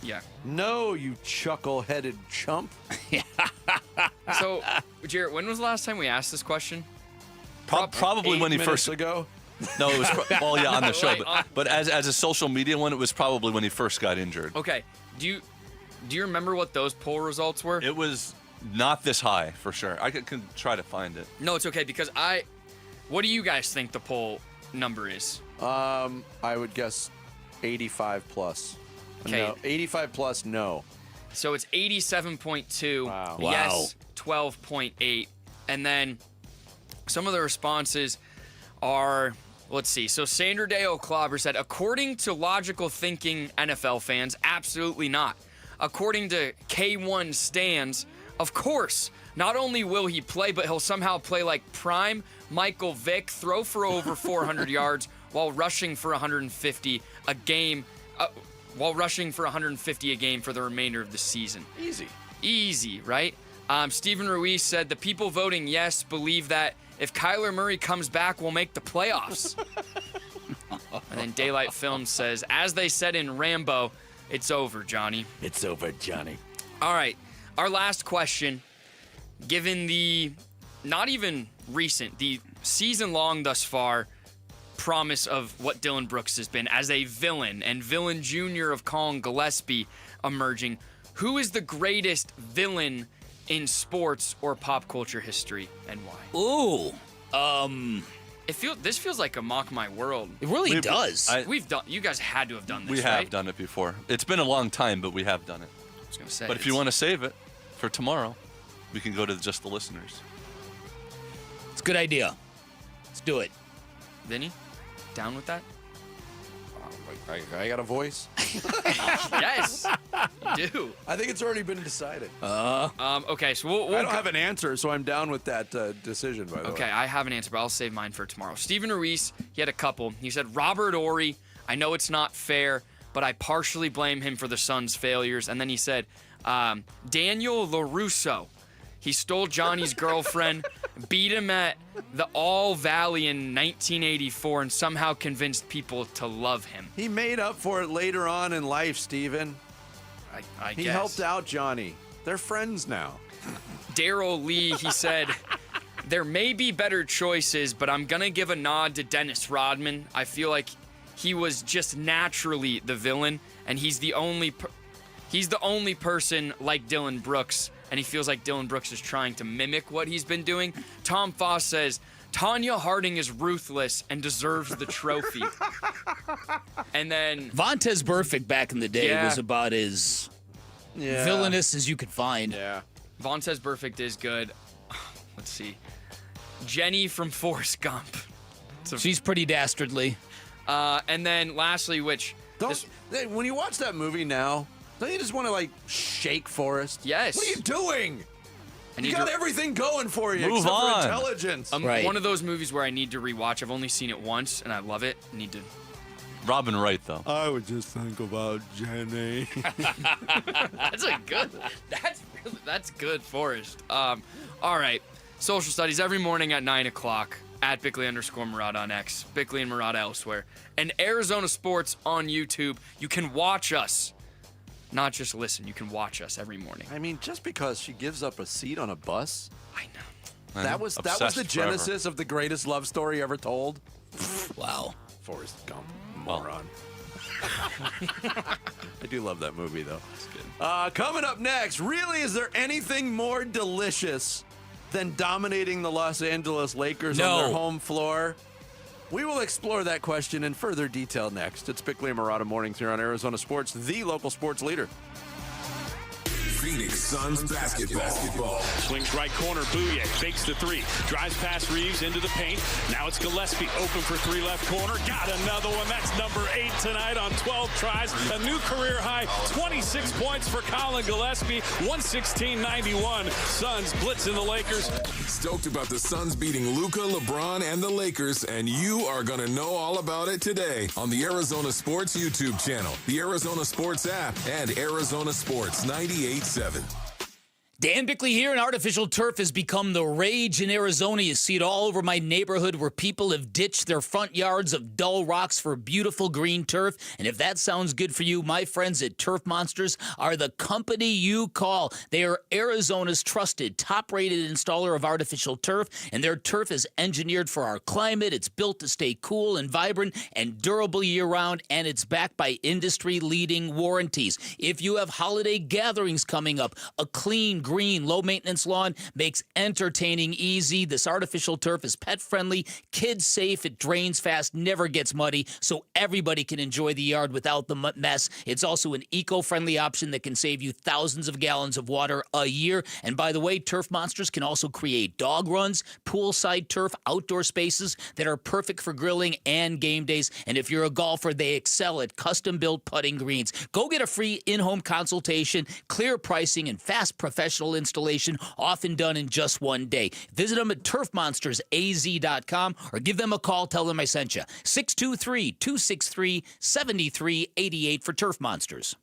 S4: yeah.
S7: No, you chuckle-headed chump.
S4: So, Jarrett, when was the last time we asked this question?
S12: Probably when he first
S7: ago.
S12: No, it was on the show. But as a social media one, it was probably when he first got injured.
S4: Okay. Do you remember what those poll results were?
S12: It was not this high for sure. I can try to find it.
S4: No, it's okay because what do you guys think the poll number is?
S7: I would guess 85 plus.
S4: Okay.
S7: No, 85 plus, no.
S4: So it's 87.2.
S7: Wow.
S4: Yes, 12.8. And then some of the responses are, let's see. So Sandra Dale Clobber said, according to logical thinking NFL fans, absolutely not. According to K1 Stans, of course. Not only will he play, but he'll somehow play like prime Michael Vick, throw for over 400 yards while rushing for 150 a game. For the remainder of the season. Easy, right? Stephen Ruiz said the people voting yes believe that if Kyler Murray comes back, we'll make the playoffs. And then Daylight Films says, as they said in Rambo, it's over, Johnny.
S11: It's over, Johnny.
S4: All right, our last question. Given the not even recent, the season-long thus far promise of what Dylan Brooks has been as a villain and villain junior of Colin Gillespie emerging, who is the greatest villain in sports or pop culture history and why?
S11: Ooh.
S4: This feels like a Mock My World.
S11: It really does.
S4: You guys had to have done this,
S12: We have
S4: right?
S12: done it before. It's been a long time, but we have done it.
S4: I was gonna say.
S12: But if you want to save it for tomorrow, we can go to just the listeners.
S11: It's a good idea. Let's do it.
S4: Vinny, down with that?
S7: I got a voice?
S4: Yes, you do.
S7: I think it's already been decided.
S4: Okay, so we'll
S7: I don't have an answer, so I'm down with that decision, by the way.
S4: Okay, I have an answer, but I'll save mine for tomorrow. Stephen Ruiz, he had a couple. He said, Robert Ory, I know it's not fair, but I partially blame him for the Suns' failures. And then he said, Daniel LaRusso. He stole Johnny's girlfriend, beat him at the All Valley in 1984, and somehow convinced people to love him.
S7: He made up for it later on in life, Steven.
S4: I
S7: He
S4: guess.
S7: helped out Johnny. They're friends now.
S4: Daryl Lee, he said, there may be better choices, but I'm going to give a nod to Dennis Rodman. I feel like he was just naturally the villain, and he's the only person like Dylan Brooks, and he feels like Dylan Brooks is trying to mimic what he's been doing. Tom Foss says, Tanya Harding is ruthless and deserves the trophy. And then
S11: Vontez Burfict back in the day was about as villainous as you could find.
S7: Yeah.
S4: Vontez Burfict is good. Let's see. Jenny from Forrest Gump.
S11: She's pretty dastardly.
S4: And then lastly,
S7: when you watch that movie now, don't you just want to, like, shake Forrest?
S4: Yes.
S7: What are you doing?
S4: And
S7: you got everything going for you
S12: Move
S7: except
S12: on.
S7: for intelligence.
S4: One of those movies where I need to rewatch. I've only seen it once, and I love it. I need to.
S12: Robin Wright, though.
S7: I would just think about Jenny.
S4: That's good, Forrest. All right. Social studies every morning at 9 o'clock at Bickley_Murad on X, Bickley and Murad elsewhere, and Arizona Sports on YouTube. You can watch us. Not just listen, you can watch us every morning.
S7: I mean, just because she gives up a seat on a bus?
S4: I know.
S7: That was the genesis of the greatest love story ever told?
S11: Wow.
S7: Forrest Gump. Moron. I do love that movie, though.
S12: That's good.
S7: Coming up next, really, is there anything more delicious than dominating the Los Angeles Lakers on their home floor? We will explore that question in further detail next. It's Bickley and Murata Mornings here on Arizona Sports, the local sports leader.
S1: Phoenix Suns basketball.
S15: Swings right corner, Bouye fakes the three, drives past Reeves into the paint. Now it's Gillespie open for three left corner. Got another one. That's number 8 tonight on 12 tries. A new career high, 26 points for Colin Gillespie. 116-91. Suns blitzing the Lakers.
S1: Stoked about the Suns beating Luka, LeBron, and the Lakers, and you are going to know all about it today on the Arizona Sports YouTube channel, the Arizona Sports app, and Arizona Sports 98.7.
S11: Dan Bickley here, and artificial turf has become the rage in Arizona. You see it all over my neighborhood where people have ditched their front yards of dull rocks for beautiful green turf. And if that sounds good for you, my friends at Turf Monsters are the company you call. They are Arizona's trusted, top-rated installer of artificial turf, and their turf is engineered for our climate. It's built to stay cool and vibrant and durable year-round, and it's backed by industry-leading warranties. If you have holiday gatherings coming up, a clean, green, low-maintenance lawn makes entertaining easy. This artificial turf is pet-friendly, kid-safe, it drains fast, never gets muddy, so everybody can enjoy the yard without the mess. It's also an eco-friendly option that can save you thousands of gallons of water a year. And by the way, Turf Monsters can also create dog runs, poolside turf, outdoor spaces that are perfect for grilling and game days. And if you're a golfer, they excel at custom-built putting greens. Go get a free in-home consultation, clear pricing, and fast professional installation, often done in just one day. Visit them at turfmonstersaz.com or give them a call. Tell them I sent you. 623-263-7388 for Turf Monsters.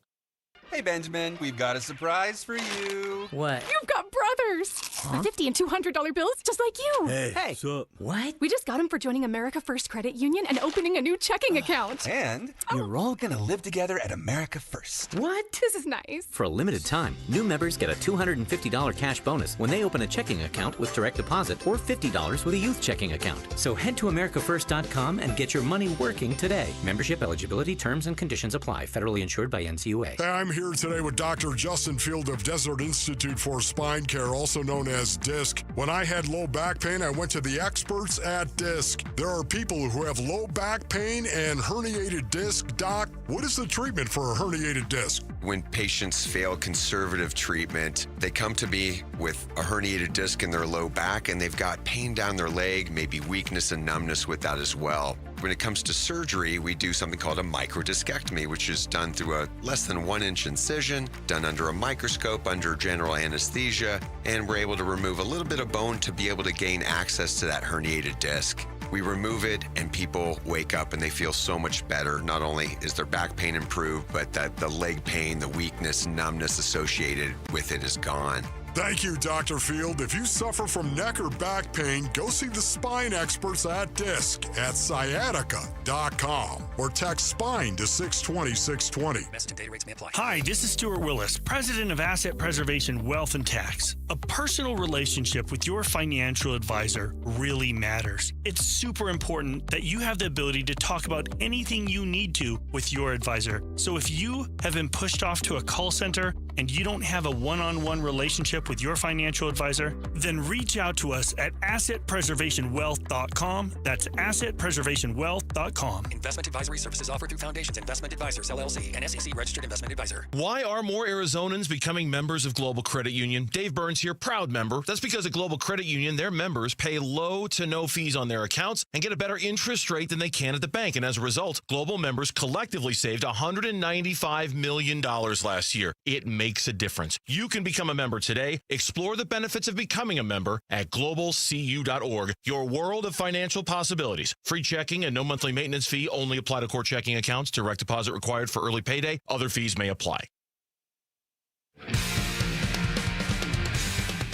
S16: Hey, Benjamin, we've got a surprise for you.
S17: What? You've got brothers.
S16: Huh?
S17: $50 and $200 bills just like you.
S16: Hey. What's up?
S17: What? We just got them for joining America First Credit Union and opening a new checking account.
S16: And you're all going to live together at America First.
S17: What? This is nice.
S21: For a limited time, new members get a $250 cash bonus when they open a checking account with direct deposit or $50 with a youth checking account. So head to AmericaFirst.com and get your money working today. Membership eligibility, terms, and conditions apply. Federally insured by NCUA.
S22: Hey, I'm here today with Dr. Justin Field of Desert Institute for Spine Care, also known as DISC. When I had low back pain, I went to the experts at DISC. There are people who have low back pain and herniated disc. Doc, what is the treatment for a herniated disc?
S26: When patients fail conservative treatment, they come to me with a herniated disc in their low back, and they've got pain down their leg, maybe weakness and numbness with that as well. When it comes to surgery, we do something called a microdiscectomy, which is done through a less than 1-inch incision, done under a microscope, under general anesthesia, and we're able to remove a little bit of bone to be able to gain access to that herniated disc. We remove it, and people wake up and they feel so much better. Not only is their back pain improved, but that the leg pain, the weakness, numbness associated with it is gone.
S22: Thank you, Dr. Field. If you suffer from neck or back pain, go see the spine experts at DISC at sciatica.com or text SPINE to 620-620.
S27: Message and data rates may apply. Hi, this is Stuart Willis, president of Asset Preservation Wealth and Tax. A personal relationship with your financial advisor really matters. It's super important that you have the ability to talk about anything you need to with your advisor. So if you have been pushed off to a call center and you don't have a one-on-one relationship with your financial advisor, then reach out to us at assetpreservationwealth.com. That's assetpreservationwealth.com. Investment advisory services offered through Foundations Investment Advisors, LLC, an SEC registered investment advisor.
S28: Why are more Arizonans becoming members of Global Credit Union? Dave Burns here, proud member. That's because at Global Credit Union, their members pay low to no fees on their accounts and get a better interest rate than they can at the bank. And as a result, Global members collectively saved $195 million last year. It makes a difference. You can become a member today. Explore the benefits of becoming a member at globalcu.org. Your world of financial possibilities. Free checking and no monthly maintenance fee only apply to core checking accounts. Direct deposit required for early payday. Other fees may apply.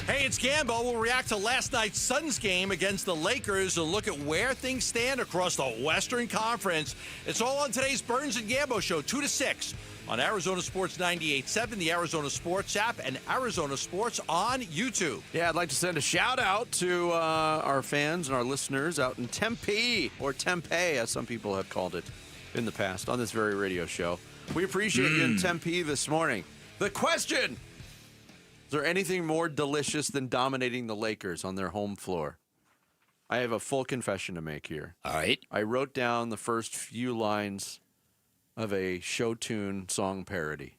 S2: Hey, it's Gambo. We'll react to last night's Suns game against the Lakers and look at where things stand across the Western Conference. It's all on today's Burns and Gambo show, 2 to 6 on Arizona Sports 98.7, the Arizona Sports app, and Arizona Sports on YouTube.
S7: Yeah, I'd like to send a shout out to our fans and our listeners out in Tempe, or Tempe, as some people have called it in the past on this very radio show. We appreciate you in Tempe this morning. The question: is there anything more delicious than dominating the Lakers on their home floor? I have a full confession to make here.
S11: All right.
S7: I wrote down the first few lines of a show tune song parody.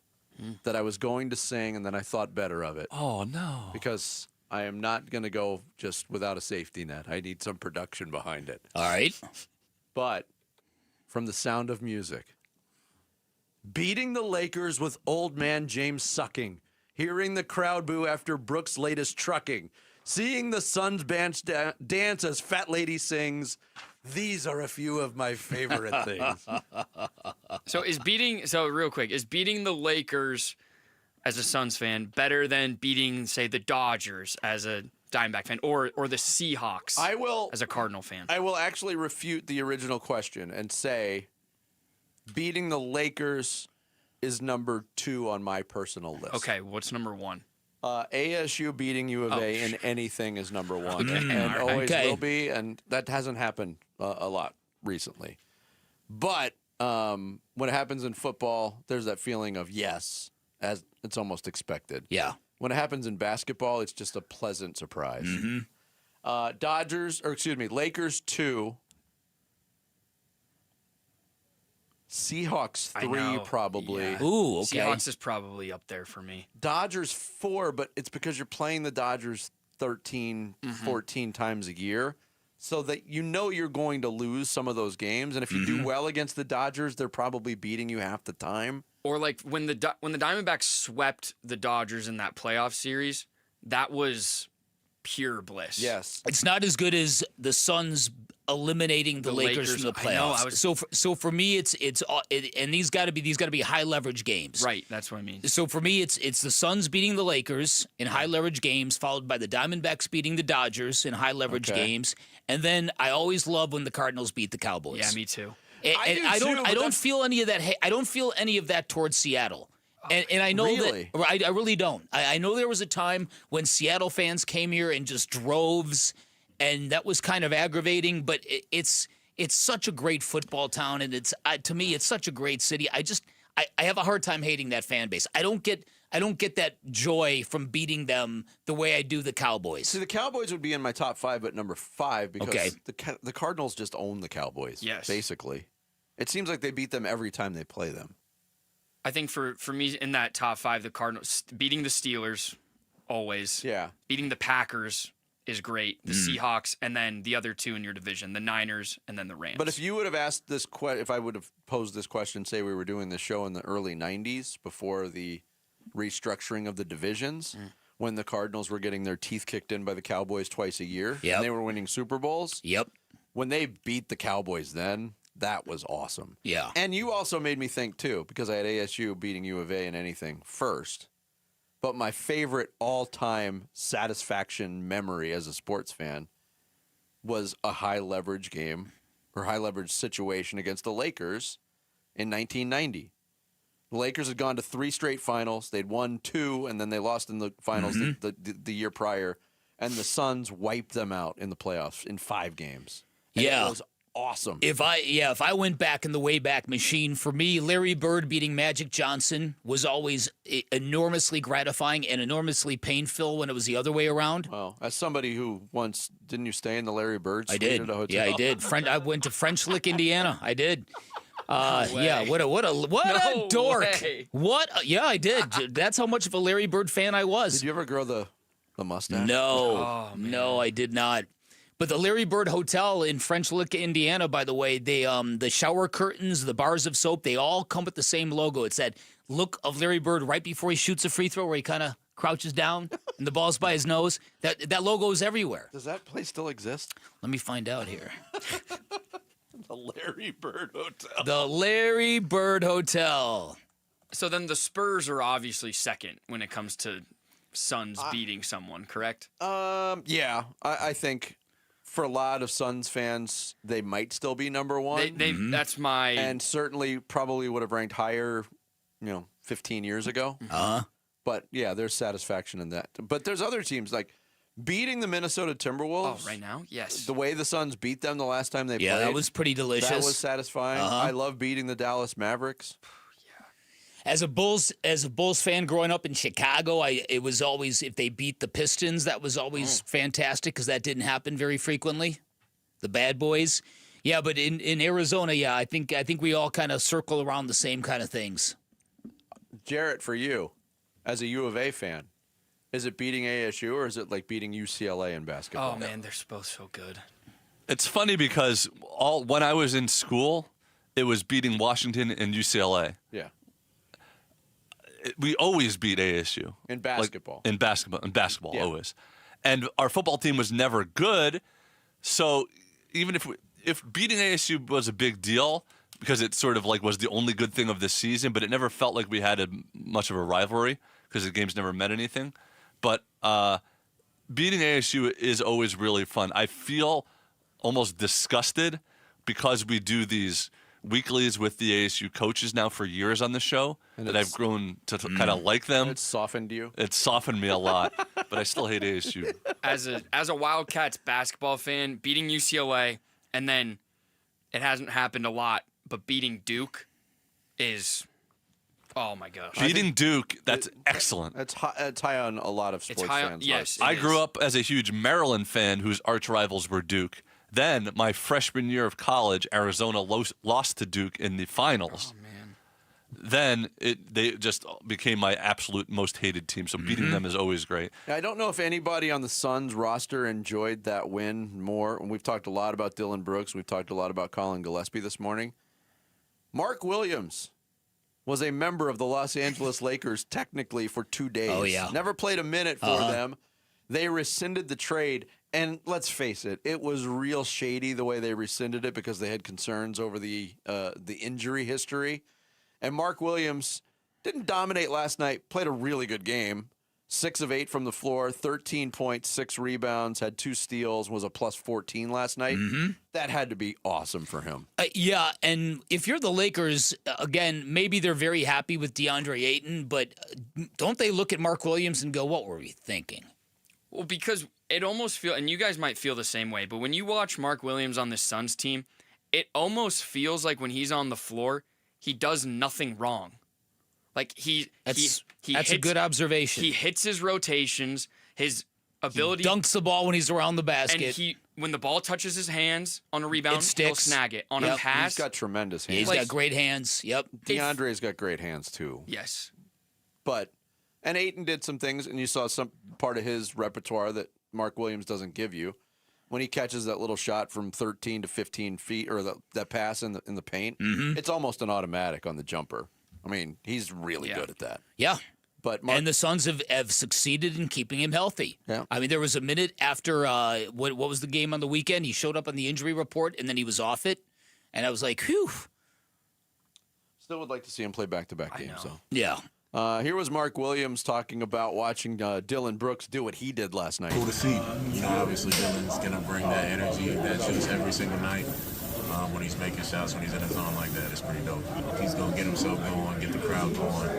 S7: that I was going to sing, and then I thought better of it.
S12: Oh, no.
S7: Because I am not going to go just without a safety net. I need some production behind it.
S11: All right.
S7: But from The Sound of Music, beating the Lakers with old man James sucking, hearing the crowd boo after Brooks' latest trucking, seeing the Suns dance as Fat Lady sings, these are a few of my favorite things.
S4: So real quick, is beating the Lakers as a Suns fan better than beating, say, the Dodgers as a Diamondback fan, or the Seahawks as a Cardinal fan?
S7: I will actually refute the original question and say beating the Lakers is number 2 on my personal list.
S4: Okay, what's number 1?
S7: ASU beating U of A in anything is number 1, and always will be, and that hasn't happened a lot recently. But when it happens in football, there's that feeling of yes, as it's almost expected.
S11: Yeah.
S7: When it happens in basketball, it's just a pleasant surprise. Lakers 2. Seahawks 3 probably.
S4: Yeah.
S11: Ooh, okay.
S4: Seahawks is probably up there for me.
S7: Dodgers 4, but it's because you're playing the Dodgers 13, 14 times a year, so that you're going to lose some of those games. And if you do well against the Dodgers, they're probably beating you half the time.
S4: Or like when the Diamondbacks swept the Dodgers in that playoff series, that was pure bliss.
S7: Yes.
S11: It's not as good as the Suns eliminating the Lakers from the playoffs.
S4: I know,
S11: so for me, and these got to be high leverage games.
S4: Right, that's what I mean.
S11: So for me, it's the Suns beating the Lakers in high leverage games, followed by the Diamondbacks beating the Dodgers in high leverage games, and then I always love when the Cardinals beat the Cowboys.
S4: Yeah, me too.
S11: I don't feel any of that. I don't feel any of that towards Seattle. And I know
S7: really?
S11: that I really don't. I know there was a time when Seattle fans came here in just droves, and that was kind of aggravating. But it's such a great football town, and to me it's such a great city. I have a hard time hating that fan base. I don't get that joy from beating them the way I do the Cowboys.
S7: See, the Cowboys would be in my top 5, but number 5 because the Cardinals just own the Cowboys.
S4: Yes,
S7: basically, it seems like they beat them every time they play them.
S4: I think for me in that top 5, the Cardinals beating the Steelers always.
S7: Yeah.
S4: Beating the Packers is great. The Seahawks, and then the other 2 in your division, the Niners and then the Rams.
S7: But if you would have asked this if I would have posed this question, say we were doing this show in the early 90s before the restructuring of the divisions, when the Cardinals were getting their teeth kicked in by the Cowboys twice a year, and they were winning Super Bowls.
S11: Yep.
S7: When they beat the Cowboys then, that was awesome.
S11: Yeah.
S7: And you also made me think, too, because I had ASU beating U of A in anything first. But my favorite all-time satisfaction memory as a sports fan was a high-leverage game or high-leverage situation against the Lakers in 1990. The Lakers had gone to 3 straight finals. They'd won 2, and then they lost in the finals the year prior. And the Suns wiped them out in the playoffs in 5 games. And it was awesome.
S11: If I went back in the Wayback Machine, for me, Larry Bird beating Magic Johnson was always enormously gratifying and enormously painful when it was the other way around.
S7: Well, as somebody who once, didn't you stay in the Larry Bird suite
S11: did.
S7: at a hotel?
S11: Yeah, I did. I went to French Lick, Indiana. I did. Yeah, what a dork.
S4: Way.
S11: Yeah, I did. That's how much of a Larry Bird fan I was.
S7: Did you ever grow the mustache?
S11: No. No, I did not. But the Larry Bird Hotel in French Lick, Indiana, by the way, they the shower curtains, the bars of soap, they all come with the same logo. It's that look of Larry Bird right before he shoots a free throw where he kind of crouches down and the ball's by his nose. That logo is everywhere.
S7: Does that place still exist?
S11: Let me find out here.
S7: The Larry Bird Hotel.
S11: The Larry Bird Hotel.
S4: So then the Spurs are obviously second when it comes to Suns beating someone, correct?
S7: Yeah, I think for a lot of Suns fans, they might still be number 1.
S4: That's my...
S7: And certainly probably would have ranked higher, 15 years ago. But, yeah, there's satisfaction in that. But there's other teams, like beating the Minnesota Timberwolves.
S4: Oh, right now? Yes.
S7: The way the Suns beat them the last time they played.
S11: Yeah, that was pretty delicious.
S7: That was satisfying. I love beating the Dallas Mavericks.
S11: As a Bulls fan growing up in Chicago, it was always, if they beat the Pistons, that was always fantastic because that didn't happen very frequently. The Bad Boys. Yeah, but in Arizona, I think we all kind of circle around the same kind of things.
S7: Jarrett, for you, as a U of A fan, is it beating ASU or is it like beating UCLA in basketball?
S4: Oh, man, they're both so good.
S12: It's funny because when I was in school, it was beating Washington and UCLA.
S7: Yeah.
S12: We always beat ASU.
S7: In basketball.
S12: In basketball,
S7: Yeah.
S12: always. And our football team was never good. So even if beating ASU was a big deal, because it sort of like was the only good thing of this season, but it never felt like we had much of a rivalry because the games never meant anything. But beating ASU is always really fun. I feel almost disgusted because we do these weeklies with the ASU coaches now for years on the show, and that I've grown to kind of like them.
S7: It's softened you?
S12: It's softened me a lot, but I still hate ASU.
S4: As a Wildcats basketball fan, beating UCLA, and then it hasn't happened a lot, but beating Duke is, oh my gosh.
S12: Beating Duke, that's excellent.
S7: It's high on a lot of sports fans.
S4: Yes,
S12: I grew up as a huge Maryland fan whose arch rivals were Duke. Then, my freshman year of college, Arizona lost to Duke in the finals.
S4: Oh, man.
S12: Then, they just became my absolute most hated team, so beating them is always great.
S7: I don't know if anybody on the Suns roster enjoyed that win more. And we've talked a lot about Dylan Brooks. We've talked a lot about Colin Gillespie this morning. Mark Williams was a member of the Los Angeles Lakers technically for 2 days.
S11: Oh, yeah.
S7: Never played a minute for them. They rescinded the trade. And let's face it, it was real shady the way they rescinded it because they had concerns over the injury history. And Mark Williams didn't dominate last night, played a really good game. 6 of 8 from the floor, 13 points, 6 rebounds, had 2 steals, was a plus 14 last night. That had to be awesome for him.
S11: Yeah, and if you're the Lakers, again, maybe they're very happy with DeAndre Ayton, but don't they look at Mark Williams and go, what were we thinking?
S4: Well, because it almost feels, and you guys might feel the same way, but when you watch Mark Williams on this Suns team, it almost feels like when he's on the floor, he does nothing wrong. Like
S11: That's
S4: hits,
S11: a good observation.
S4: He hits his rotations, his ability.
S11: He dunks the ball when he's around the basket.
S4: And when the ball touches his hands on a rebound,
S11: It sticks.
S4: he'll snag it. On a pass.
S7: He's got tremendous hands.
S11: He's got great hands. Yep.
S7: DeAndre's got great hands, too.
S4: Yes.
S7: And Ayton did some things, and you saw some part of his repertoire that Mark Williams doesn't give you. When he catches that little shot from 13 to 15 feet, or that pass in the paint, it's almost an automatic on the jumper. I mean, he's really good at that.
S11: Yeah.
S7: But
S11: and the Suns have succeeded in keeping him healthy.
S7: Yeah.
S11: I mean, there was a minute after what was the game on the weekend? He showed up on the injury report, and then he was off it. And I was like, whew.
S7: Still would like to see him play back-to-back games, though.
S11: Yeah.
S7: Here was Mark Williams talking about watching Dylan Brooks do what he did last night.
S25: Cool to see. You know, obviously Dylan's going to bring that energy, that juice every single night. When he's making shots, when he's in his zone like that, it's pretty dope. He's going to get himself going, get the crowd going.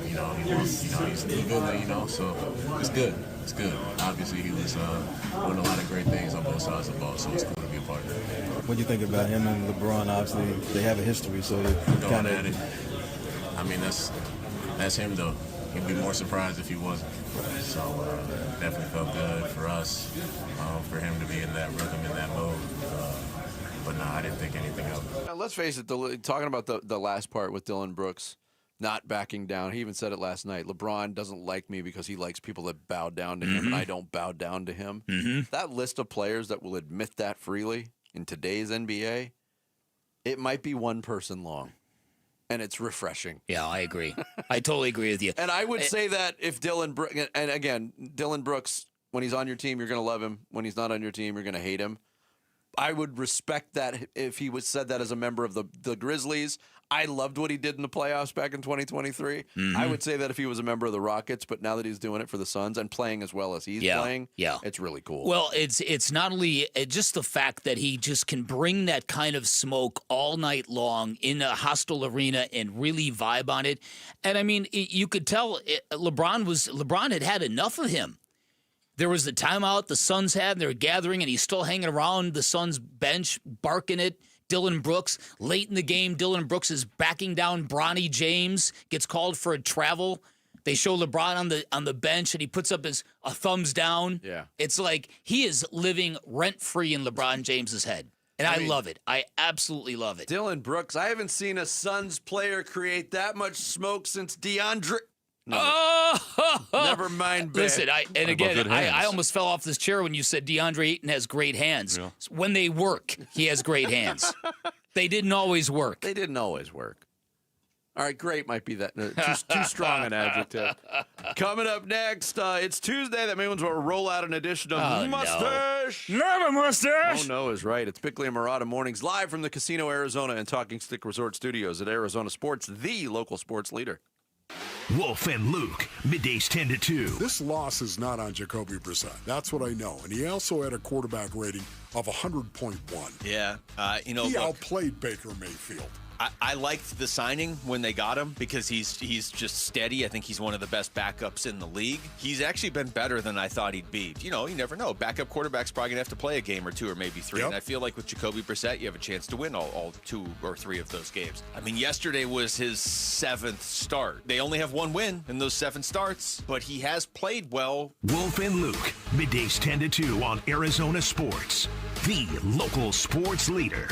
S25: You know, he's good, so it's good. It's good. Obviously, he was doing a lot of great things on both sides of the ball, so it's cool to be a part of it.
S3: What do you think about him and LeBron? Obviously, they have a history, so they
S25: kind of. I mean, that's him, though. He'd be more surprised if he wasn't. So definitely felt good for us, for him to be in that rhythm, in that mode. But no, I didn't think anything of it.
S7: Now, let's face it, talking about the last part with Dylan Brooks not backing down, he even said it last night, LeBron doesn't like me because he likes people that bow down to him, and I don't bow down to him. That list of players that will admit that freely in today's NBA, it might be one person long. And it's refreshing.
S11: Yeah, I agree. I totally agree with you.
S7: And I would say that if Dylan Brooks, when he's on your team, you're going to love him. When he's not on your team, you're going to hate him. I would respect that if he said that as a member of the Grizzlies. I loved what he did in the playoffs back in 2023. I would say that if he was a member of the Rockets, but now that he's doing it for the Suns and playing as well as he's playing, it's really cool.
S11: Well, it's not only just the fact that he just can bring that kind of smoke all night long in a hostile arena and really vibe on it. And I mean, you could tell LeBron had enough of him. There was the timeout the Suns had, and they were gathering, and he's still hanging around the Suns bench, barking it. Dylan Brooks, late in the game, Dylan Brooks is backing down Bronny James, gets called for a travel. They show LeBron on the bench, and he puts up a thumbs down.
S7: Yeah.
S11: It's like he is living rent-free in LeBron James's head. And I love it. I absolutely love it.
S7: Dylan Brooks, I haven't seen a Suns player create that much smoke since DeAndre. Never mind.
S11: Listen, I almost fell off this chair when you said DeAndre Ayton has great hands. Yeah. When they work, he has great hands. They didn't always work.
S7: They didn't always work. All right, great might be that too strong an adjective. Coming up next, it's Tuesday. That means we'll roll out an edition of Mustache.
S11: No. Not a mustache.
S7: Oh, no is right. It's Bickley and Murata Mornings live from the Casino Arizona and Talking Stick Resort Studios at Arizona Sports, the local sports leader.
S13: Wolf and Luke, middays 10 to 2.
S22: This loss is not on Jacoby Brissett. That's what I know. And he also had a quarterback rating of 100.1.
S6: Yeah.
S22: He outplayed Baker Mayfield.
S6: I liked the signing when they got him because he's just steady. I think he's one of the best backups in the league. He's actually been better than I thought he'd be. You never know. Backup quarterback's probably going to have to play a game or two or maybe three. Yep. And I feel like with Jacoby Brissett, you have a chance to win all 2 or 3 of those games. I mean, yesterday was his 7th start. They only have 1 win in those 7 starts, but he has played well.
S13: Wolf and Luke, middays 10 to 2 on Arizona Sports, the local sports leader.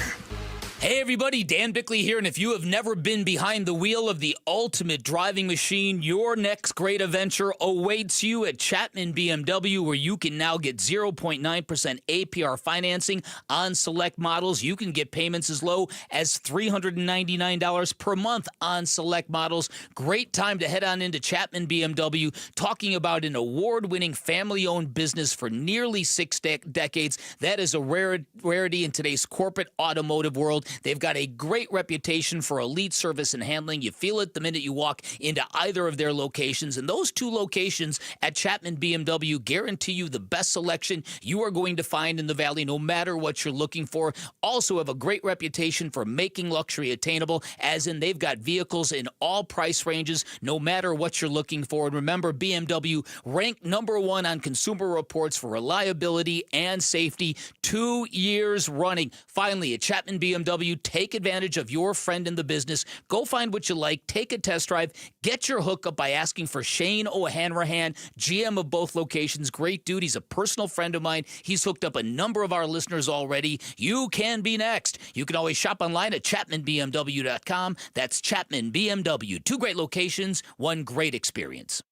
S11: Hey everybody, Dan Bickley here, and if you have never been behind the wheel of the ultimate driving machine, your next great adventure awaits you at Chapman BMW, where you can now get 0.9% APR financing on select models. You can get payments as low as $399 per month on select models. Great time to head on into Chapman BMW, talking about an award-winning family-owned business for nearly 6 decades. That is a rarity in today's corporate automotive world. They've got a great reputation for elite service and handling. You feel it the minute you walk into either of their locations. And those 2 locations at Chapman BMW guarantee you the best selection you are going to find in the Valley, no matter what you're looking for. Also have a great reputation for making luxury attainable, as in they've got vehicles in all price ranges, no matter what you're looking for. And remember, BMW ranked #1 on Consumer Reports for reliability and safety 2 years running. Finally, at Chapman BMW, take advantage of your friend in the business. Go find what you like. Take a test drive. Get your hookup by asking for Shane O'Hanrahan, GM of both locations. Great dude. He's a personal friend of mine. He's hooked up a number of our listeners already. You can be next. You can always shop online at ChapmanBMW.com. That's Chapman BMW. 2 great locations, 1 great experience.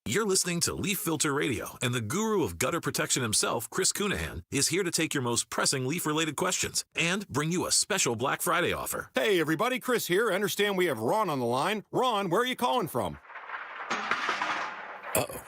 S8: You're listening to Leaf Filter Radio, and the guru of gutter protection himself, Chris Cunahan, is here to take your most pressing leaf-related questions and bring you a special Black Friday offer.
S9: Hey, everybody, Chris here. I understand we have Ron on the line. Ron, where are you calling from?
S10: Uh-oh.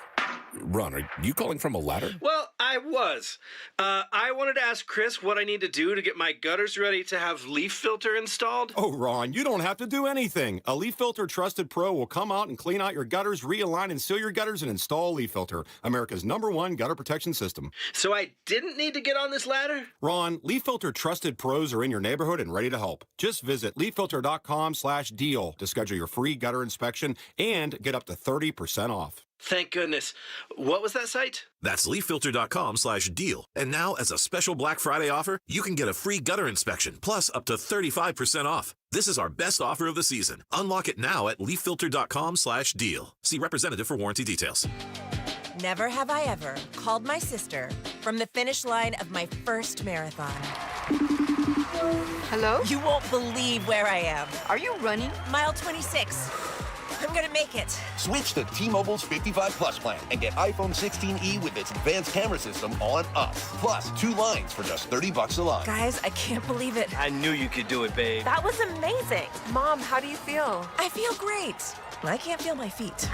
S10: Ron, are you calling from a ladder?
S18: Well, I was. I wanted to ask Chris what I need to do to get my gutters ready to have leaf filter installed.
S9: Oh, Ron, you don't have to do anything. A Leaf Filter Trusted Pro will come out and clean out your gutters, realign and seal your gutters, and install Leaf Filter, America's #1 gutter protection system.
S18: So I didn't need to get on this ladder?
S9: Ron, Leaf Filter Trusted Pros are in your neighborhood and ready to help. Just visit leaffilter.com/deal to schedule your free gutter inspection and get up to 30% off.
S18: Thank goodness. What was that site?
S8: That's leaffilter.com/deal. And now, as a special Black Friday offer, you can get a free gutter inspection, plus up to 35% off. This is our best offer of the season. Unlock it now at leaffilter.com/deal. See representative for warranty details.
S19: Never have I ever called my sister from the finish line of my first marathon.
S20: Hello?
S19: You won't believe where I am.
S20: Are you running?
S19: Mile 26. I'm gonna make it.
S23: Switch to T-Mobile's 55 Plus plan and get iPhone 16e with its advanced camera system on us. Plus 2 lines for just $30 a line.
S19: Guys, I can't believe it.
S18: I knew you could do it, babe.
S20: That was amazing. Mom, how do you feel?
S19: I feel great. I can't feel my feet.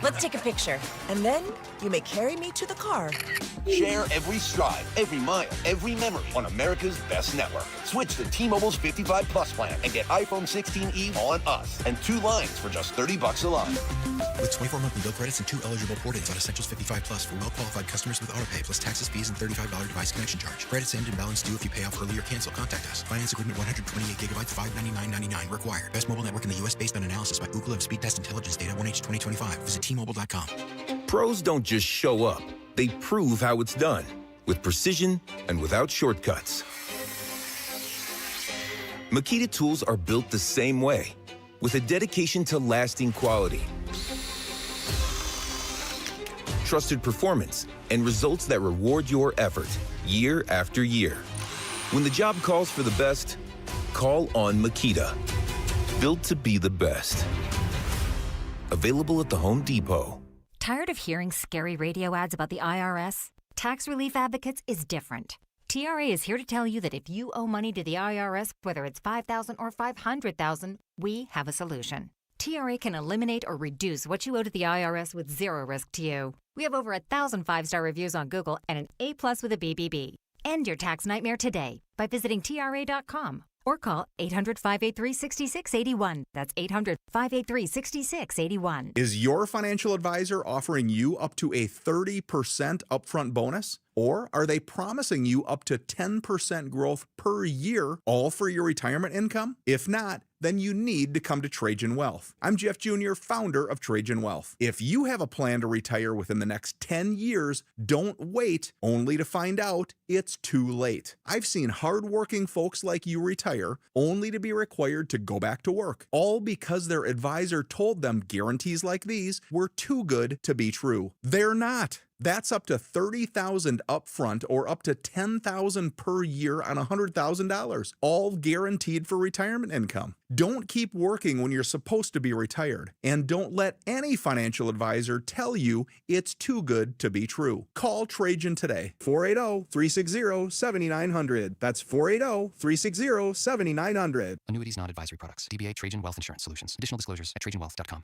S19: Let's take a picture, and then you may carry me to the car.
S23: Share every stride, every mile, every memory on America's best network. Switch to T-Mobile's 55 Plus plan and get iPhone 16e on us and 2 lines for just $30 a line.
S29: With 24 monthly bill credits and 2 eligible port-ins on Essentials 55 Plus for well-qualified customers with autopay, plus taxes, fees, and $35 device connection charge. Credits end and balance due if you pay off early or cancel. Contact us. Finance agreement 128 gigabytes, $599.99 required. Best mobile network in the U.S. based on analysis by Ookla of Speed Test Intelligence Data 1H 2025. Visit T-Mobile.com.
S30: Pros don't just show up. They prove how it's done. With precision and without shortcuts. Makita tools are built the same way. With a dedication to lasting quality, trusted performance, and results that reward your effort year after year. When the job calls for the best, call on Makita. Built to be the best. Available at the Home Depot.
S1: Tired of hearing scary radio ads about the IRS? Tax Relief Advocates is different. TRA is here to tell you that if you owe money to the IRS, whether it's $5,000 or $500,000, we have a solution. TRA can eliminate or reduce what you owe to the IRS with zero risk to you. We have over 1,000 5-star reviews on Google and an A+ with a BBB. End your tax nightmare today by visiting TRA.com or call 800-583-6681. That's 800-583-6681.
S5: Is your financial advisor offering you up to a 30% upfront bonus? Or are they promising you up to 10% growth per year, all for your retirement income? If not, then you need to come to Trajan Wealth. I'm Jeff Jr., founder of Trajan Wealth. If you have a plan to retire within the next 10 years, don't wait only to find out it's too late. I've seen hardworking folks like you retire only to be required to go back to work, all because their advisor told them guarantees like these were too good to be true. They're not. That's up to $30,000 upfront or up to $10,000 per year on $100,000, all guaranteed for retirement income. Don't keep working when you're supposed to be retired, and don't let any financial advisor tell you it's too good to be true. Call Trajan today, 480-360-7900. That's 480-360-7900.
S29: Annuities, not advisory products. DBA Trajan Wealth Insurance Solutions. Additional disclosures at TrajanWealth.com.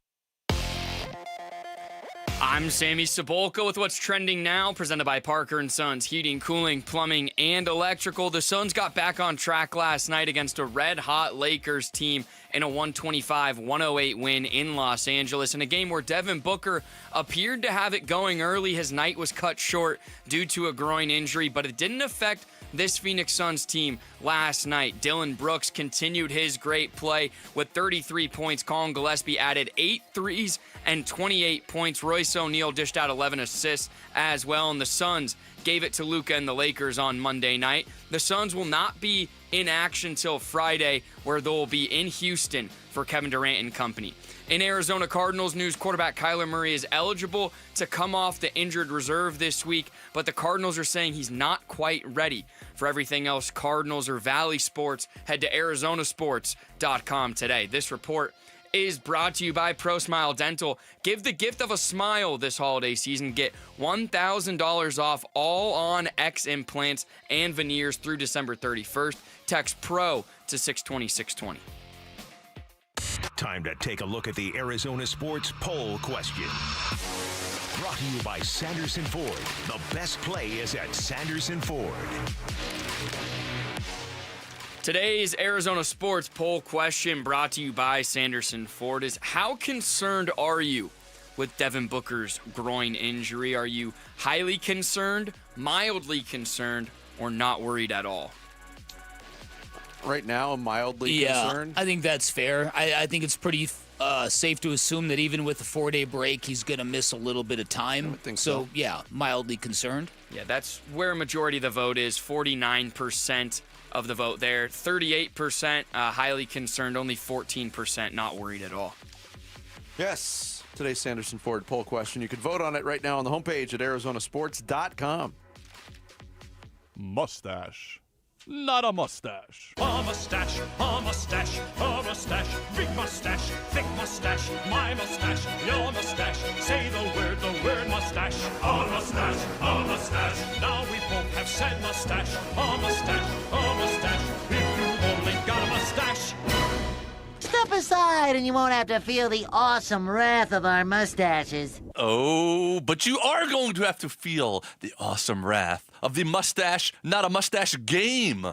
S4: I'm Sammy Sabolka with what's trending now, presented by Parker & Sons Heating, Cooling, Plumbing, and Electrical. The Suns got back on track last night against a red-hot Lakers team in a 125-108 win in Los Angeles, in a game where Devin Booker appeared to have it going early. His night was cut short due to a groin injury, but it didn't affect this Phoenix Suns team last night. Dillon Brooks continued his great play with 33 points. Colin Gillespie added 8 threes and 28 points. Royce O'Neal dished out 11 assists as well, and the Suns gave it to Luka and the Lakers on Monday night. The Suns will not be in action till Friday, where they'll be in Houston for Kevin Durant and company. In Arizona Cardinals news, quarterback Kyler Murray is eligible to come off the injured reserve this week, but the Cardinals are saying he's not quite ready. For everything else Cardinals or Valley Sports, head to ArizonaSports.com today. This report is brought to you by ProSmile Dental. Give the gift of a smile this holiday season. Get $1,000 off all on X implants and veneers through December 31st. Text PRO to 620-620.
S13: Time to take a look at the Arizona Sports Poll Question. Brought to you by Sanderson Ford. The best play is at Sanderson Ford.
S4: Today's Arizona Sports Poll Question, brought to you by Sanderson Ford, is how concerned are you with Devin Booker's groin injury? Are you highly concerned, mildly concerned, or not worried at all?
S7: Right now, I'm mildly concerned.
S11: I think that's fair. I think it's pretty safe to assume that even with a 4-day break, he's going to miss a little bit of time.
S7: I think so.
S11: Yeah, mildly concerned.
S4: Yeah, that's where a majority of the vote is, 49% of the vote there. 38% highly concerned, only 14% not worried at all.
S7: Yes, today's Sanderson Ford poll question. You can vote on it right now on the homepage at ArizonaSports.com.
S14: Mustache. Not a mustache.
S15: A mustache, a mustache, a mustache, big mustache, thick mustache, my mustache, your mustache. Say the word mustache. A mustache, a mustache. Now we both have said mustache. A mustache, a mustache. If you only got a mustache.
S16: Step aside and you won't have to feel the awesome wrath of our mustaches.
S12: Oh, but you are going to have to feel the awesome wrath of the mustache, not a mustache game.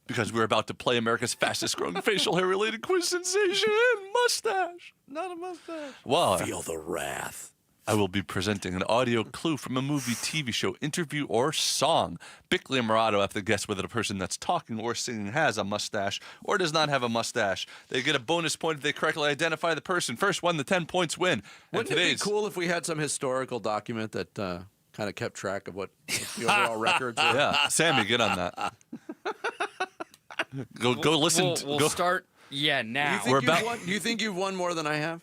S12: Because we're about to play America's fastest growing facial hair related quiz sensation, mustache.
S7: Not a mustache.
S12: Well,
S7: feel the wrath.
S12: I will be presenting an audio clue from a movie, TV show, interview, or song. Bickley and Morado have to guess whether the person that's talking or singing has a mustache or does not have a mustache. They get a bonus point if they correctly identify the person. First one, the 10 points win.
S7: Wouldn't it be cool if we had some historical document that kind of kept track of what the overall records were?
S12: Yeah, Sammy, get on that. Go listen.
S4: We'll start. Yeah, now.
S7: Do you think you've won more than I have?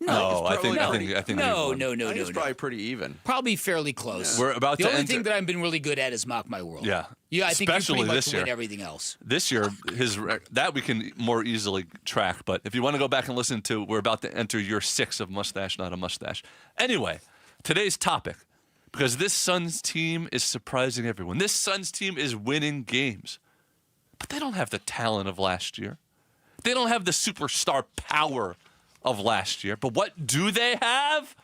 S12: No, I think
S11: No.
S7: It's probably pretty even.
S11: Probably fairly close.
S12: We're about
S11: the
S12: to
S11: only
S12: enter.
S11: thing that I've been really good at is Mock My World.
S12: Yeah.
S11: Yeah, I think
S12: Especially
S11: you pretty
S12: this
S11: much
S12: year.
S11: win everything else.
S12: This year, that we can more easily track. But if you want to go back and listen to, we're about to enter year 6 of Mustache, Not a Mustache. Anyway, today's topic, because this Suns team is surprising everyone. This Suns team is winning games, but they don't have the talent of last year. They don't have the superstar power of last year. But what do they have?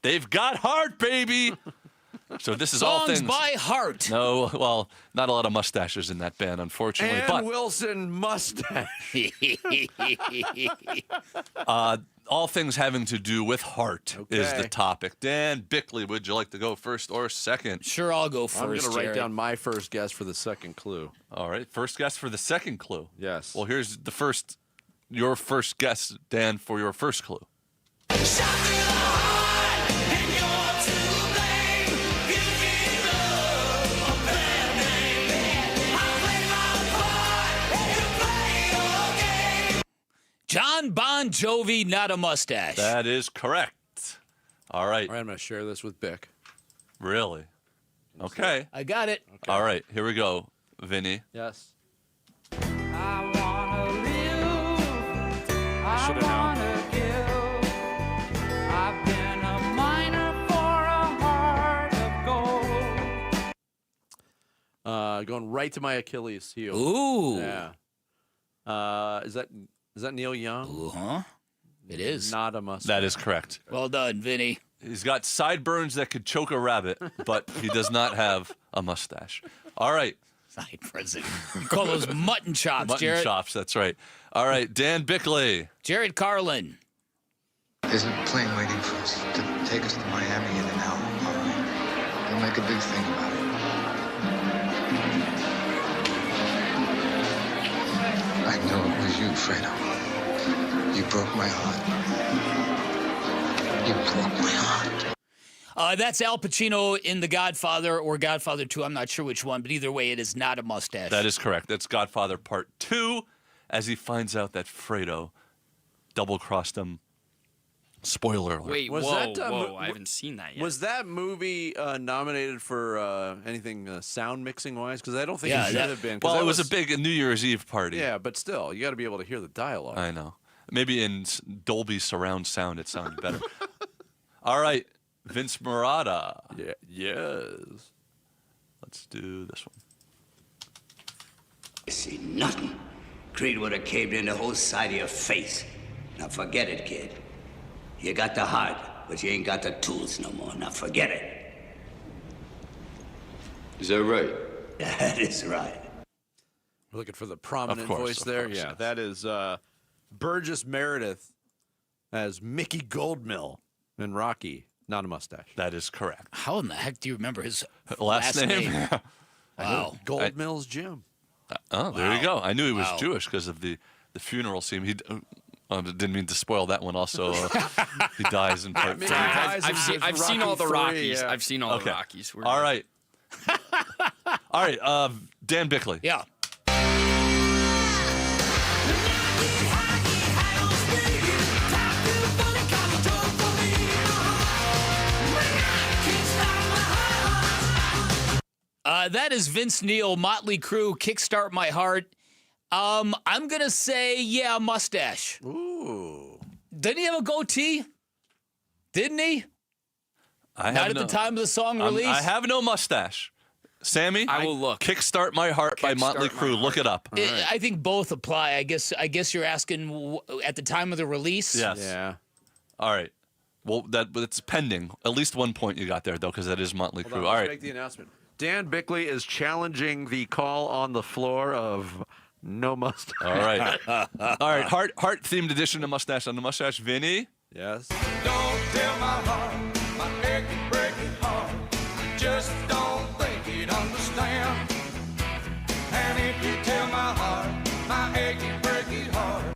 S12: They've got heart, baby. So this is all things
S11: by heart.
S12: No, well, not a lot of mustaches in that band, unfortunately.
S7: And Wilson mustache.
S12: All things having to do with heart is the topic. Dan Bickley, would you like to go first or second?
S11: Sure, I'll go first.
S7: I'm going to write down my first guess for the second clue.
S12: All right, first guess for the second clue.
S7: Yes.
S12: Well, here's your first guess, Dan, for your first clue.
S11: John Bon Jovi, Not a Mustache.
S12: That is correct. All right.
S7: All right, I'm going to share this with Bick.
S12: Really? Okay.
S11: I got it.
S7: Okay.
S12: All right, here we go, Vinny.
S7: Yes.
S15: I wanna live.
S7: Should've known.
S15: I've been a miner for a heart of gold.
S7: Going right to my Achilles heel.
S11: Ooh.
S7: Yeah. Is that Neil Young?
S11: Uh-huh. It is.
S7: Not a mustache.
S12: That is correct.
S11: Well done, Vinny.
S12: He's got sideburns that could choke a rabbit, but he does not have a mustache. All right.
S11: Sideburns. You call those mutton chops,
S12: Mutton
S11: Jared.
S12: chops, that's right. All right, Dan Bickley.
S11: Jared Carlin.
S2: There's a plane waiting for us to take us to Miami in an hour. They'll make a big thing about it. I know it was you, Fredo. You broke my heart. You broke my heart.
S11: That's Al Pacino in The Godfather or Godfather 2. I'm not sure which one, but either way, it is not a mustache.
S12: That is correct. That's Godfather Part 2, as he finds out that Fredo double-crossed him. Spoiler alert.
S4: Wait, whoa, I haven't seen that yet.
S7: Was that movie nominated for anything sound mixing-wise? Because I don't think it should have been.
S12: Well, it was a big New Year's Eve party.
S7: Yeah, but still, you got to be able to hear the dialogue.
S12: I know. Maybe in Dolby surround sound it sounded better. All right, Vince Murata.
S7: Yeah, yes.
S12: Let's do this one.
S3: You see nothing. Creed would have caved in the whole side of your face. Now forget it, kid. You got the heart, but you ain't got the tools no more. Now forget it.
S17: Is that right?
S3: That is right.
S7: We're looking for the prominent
S12: Of course,
S7: voice there.
S12: yes.
S7: Yeah, that is Burgess Meredith as Mickey Goldmill in Rocky. Not a mustache.
S12: That is correct.
S11: How in the heck do you remember his
S12: Last name?
S11: Wow.
S7: Goldmill's Jim.
S12: Oh, there you go. I knew he was
S11: Wow.
S12: Jewish because of the funeral scene. He didn't mean to spoil that one. Also, he dies in part 3.
S4: I've seen all the Rockies.
S7: yeah.
S4: I've seen all the Rockies. We're
S12: All
S4: good.
S12: right. All right. Dan Bickley.
S11: Yeah. That is Vince Neil, Motley Crue, Kickstart My Heart. I'm going to say, yeah, mustache.
S7: Ooh.
S11: Didn't he have a goatee? Didn't he? Not at the time of the song release?
S12: I have no mustache. Sammy,
S4: I will look.
S12: Kickstart My Heart by Motley
S4: My
S12: Crue. Look it up.
S11: I think both apply. I guess you're asking at the time of the release?
S12: Yes.
S7: Yeah.
S12: All right. Well, that's pending. At least 1 point you got there, though, because that is Motley
S7: Hold
S12: Crue.
S7: on,
S12: All
S7: let's
S12: right.
S7: make the announcement. Dan Bickley is challenging the call on the floor of no mustache.
S12: All right. All right. Heart-themed edition of Mustache on the Mustache. Vinny?
S7: Yes.
S15: Don't tell my heart, my achy, breaky heart. Just don't think he'd understand. And if you tell my heart, my achy, breaky heart.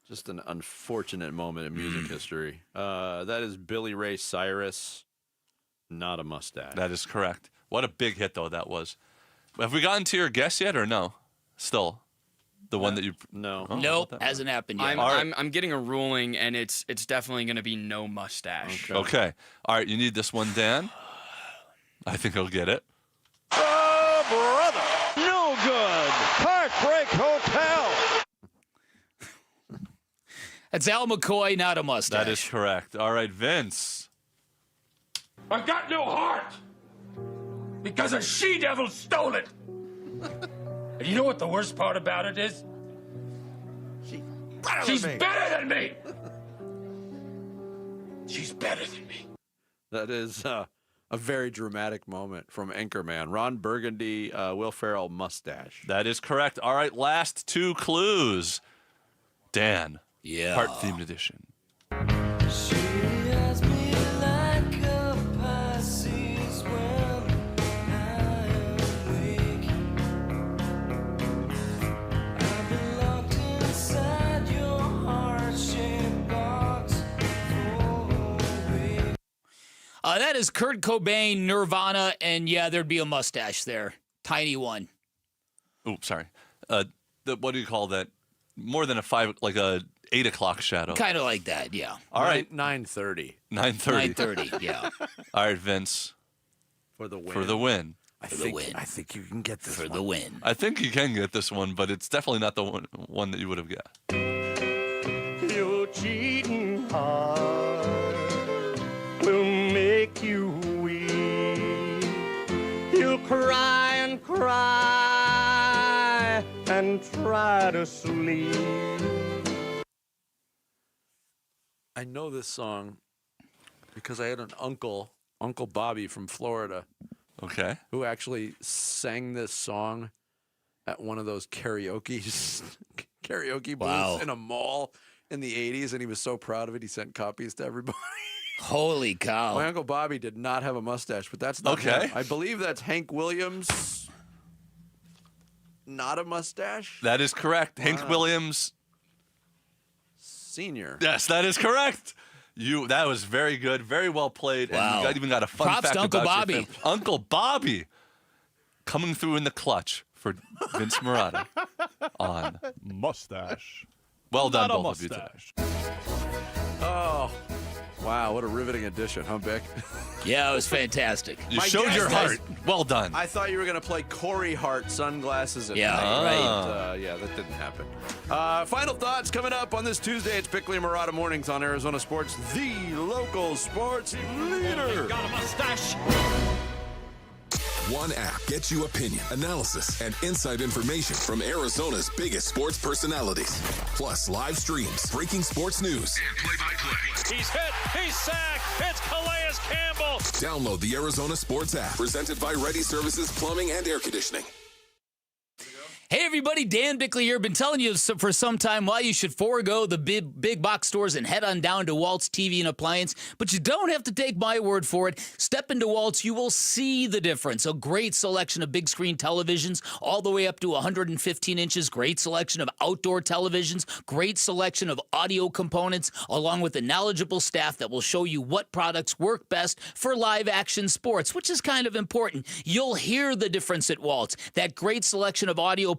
S7: Just an unfortunate moment in music history. That is Billy Ray Cyrus, Not a Mustache.
S12: That is correct. What a big hit, though, that was. Have we gotten to your guess yet or no? Still. The one that you...
S7: No.
S12: Oh,
S11: Nope, hasn't happened yet.
S4: I'm getting a ruling, and it's definitely going to be no mustache.
S12: Okay. All right, you need this one, Dan. I think he'll get it.
S14: Oh, brother. No good. Heartbreak Hotel.
S11: That's Al McCoy, not a mustache.
S12: That is correct. All right, Vince.
S15: I've got no heart because a she-devil stole it. And you know what the worst part about it is? She's better than me. She's better than me.
S7: That is a very dramatic moment from Anchorman. Ron Burgundy, Will Ferrell, mustache.
S12: That is correct. All right, last 2 clues. Dan.
S11: Yeah.
S12: Part-themed edition.
S11: That is Kurt Cobain, Nirvana, and yeah, there'd be a mustache there. Tiny one.
S12: Oops, sorry. What do you call that? More than a 8 o'clock shadow.
S11: Kind of like that, yeah.
S12: All right.
S7: 9:30.
S11: 9:30, yeah.
S12: All right, Vince.
S7: For the win.
S12: For the win.
S7: I think you can get this
S11: For the win.
S12: I think you can get this one, but it's definitely not the one that you would have got.
S15: Your cheating heart will make you weep. You'll cry and cry and try to sleep.
S7: I know this song because I had an uncle, Uncle Bobby from Florida.
S12: Okay.
S7: Who actually sang this song at one of those karaoke booths in a mall in the 80s, and he was so proud of it, he sent copies to everybody.
S11: Holy cow.
S7: My Uncle Bobby did not have a mustache, but that's not
S12: okay.
S7: him. I believe that's Hank Williams. Not a mustache?
S12: That is correct. Hank Williams.
S7: Senior.
S12: Yes, that is correct. That was very good, very well played, and you even got a fun
S11: Props
S12: fact
S11: to Uncle
S12: about
S11: Bobby.
S12: your family. Uncle Bobby coming through in the clutch for Vince Marotta on
S14: Mustache.
S12: Well done,
S14: Not a
S12: both of you today.
S14: mustache.
S7: Oh, wow, what a riveting edition, huh, Vic?
S11: Yeah, it was fantastic.
S12: You showed your heart. Well done.
S7: I thought you were going to play Corey Hart sunglasses at
S11: Yeah,
S7: night.
S11: right.
S7: Yeah, that didn't happen. Final thoughts coming up on this Tuesday. It's Bickley and Marotta Mornings on Arizona Sports, the local sports leader.
S15: Got a mustache.
S6: One app gets you opinion, analysis, and inside information from Arizona's biggest sports personalities. Plus live streams, breaking sports news, and play-by-play.
S15: He's hit. He's sacked. It's Calais Campbell.
S6: Download the Arizona Sports app, presented by Ready Services Plumbing and Air Conditioning.
S11: Hey everybody, Dan Bickley here. Been telling you for some time why you should forego the big box stores and head on down to Walt's TV and Appliance, but you don't have to take my word for it. Step into Walt's, you will see the difference. A great selection of big screen televisions, all the way up to 115 inches, great selection of outdoor televisions, great selection of audio components, along with a knowledgeable staff that will show you what products work best for live action sports, which is kind of important. You'll hear the difference at Walt's. That great selection of audio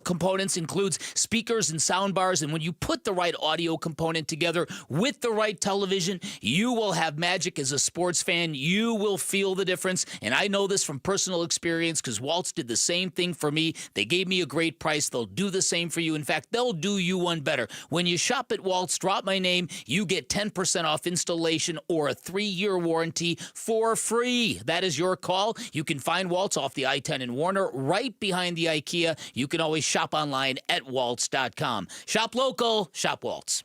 S11: components includes speakers and sound bars, and when you put the right audio component together with the right television, you will have magic as a sports fan. You will feel the difference, and I know this from personal experience because Waltz did the same thing for me. They gave me a great price. They'll do the same for you. In fact, they'll do you one better. When you shop at Waltz, drop my name, you get 10% off installation or a 3-year warranty for free. That is your call. You can find Waltz off the I-10 in Warner, right behind the IKEA. You can always shop online at waltz.com. Shop local, shop Waltz.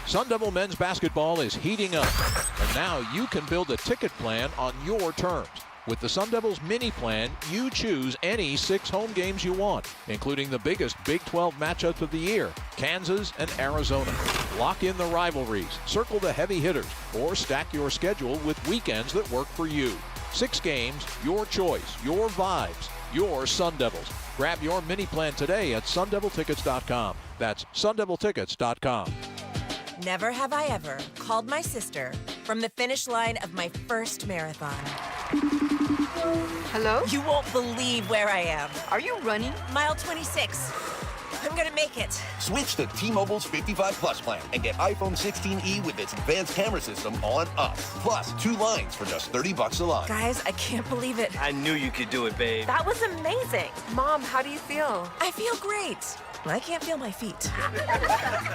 S10: Sun Devil men's basketball is heating up, and now you can build a ticket plan on your terms. With the Sun Devils mini plan, you choose any 6 home games you want, including the biggest Big 12 matchups of the year, Kansas and Arizona. Lock in the rivalries, circle the heavy hitters, or stack your schedule with weekends that work for you. 6 games, your choice, your vibes, your Sun Devils. Grab your mini plan today at sundeviltickets.com. That's sundeviltickets.com.
S19: Never have I ever called my sister from the finish line of my first marathon. Hello? You won't believe where I am.
S20: Are you running?
S19: Mile 26. I'm I'm gonna make it.
S23: Switch to T-Mobile's 55 Plus plan and get iPhone 16e with its advanced camera system on us. Plus, 2 lines for just $30 a line.
S19: Guys, I can't believe it.
S18: I knew you could do it, babe.
S20: That was amazing. Mom, how do you feel?
S19: I feel great. I can't feel my feet.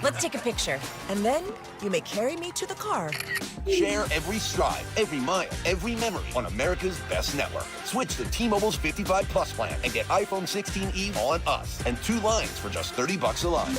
S19: Let's take a picture. And then you may carry me to the car.
S23: Share every stride, every mile, every memory on America's best network. Switch to T-Mobile's 55 Plus plan and get iPhone 16e on us and 2 lines for just $30 a line.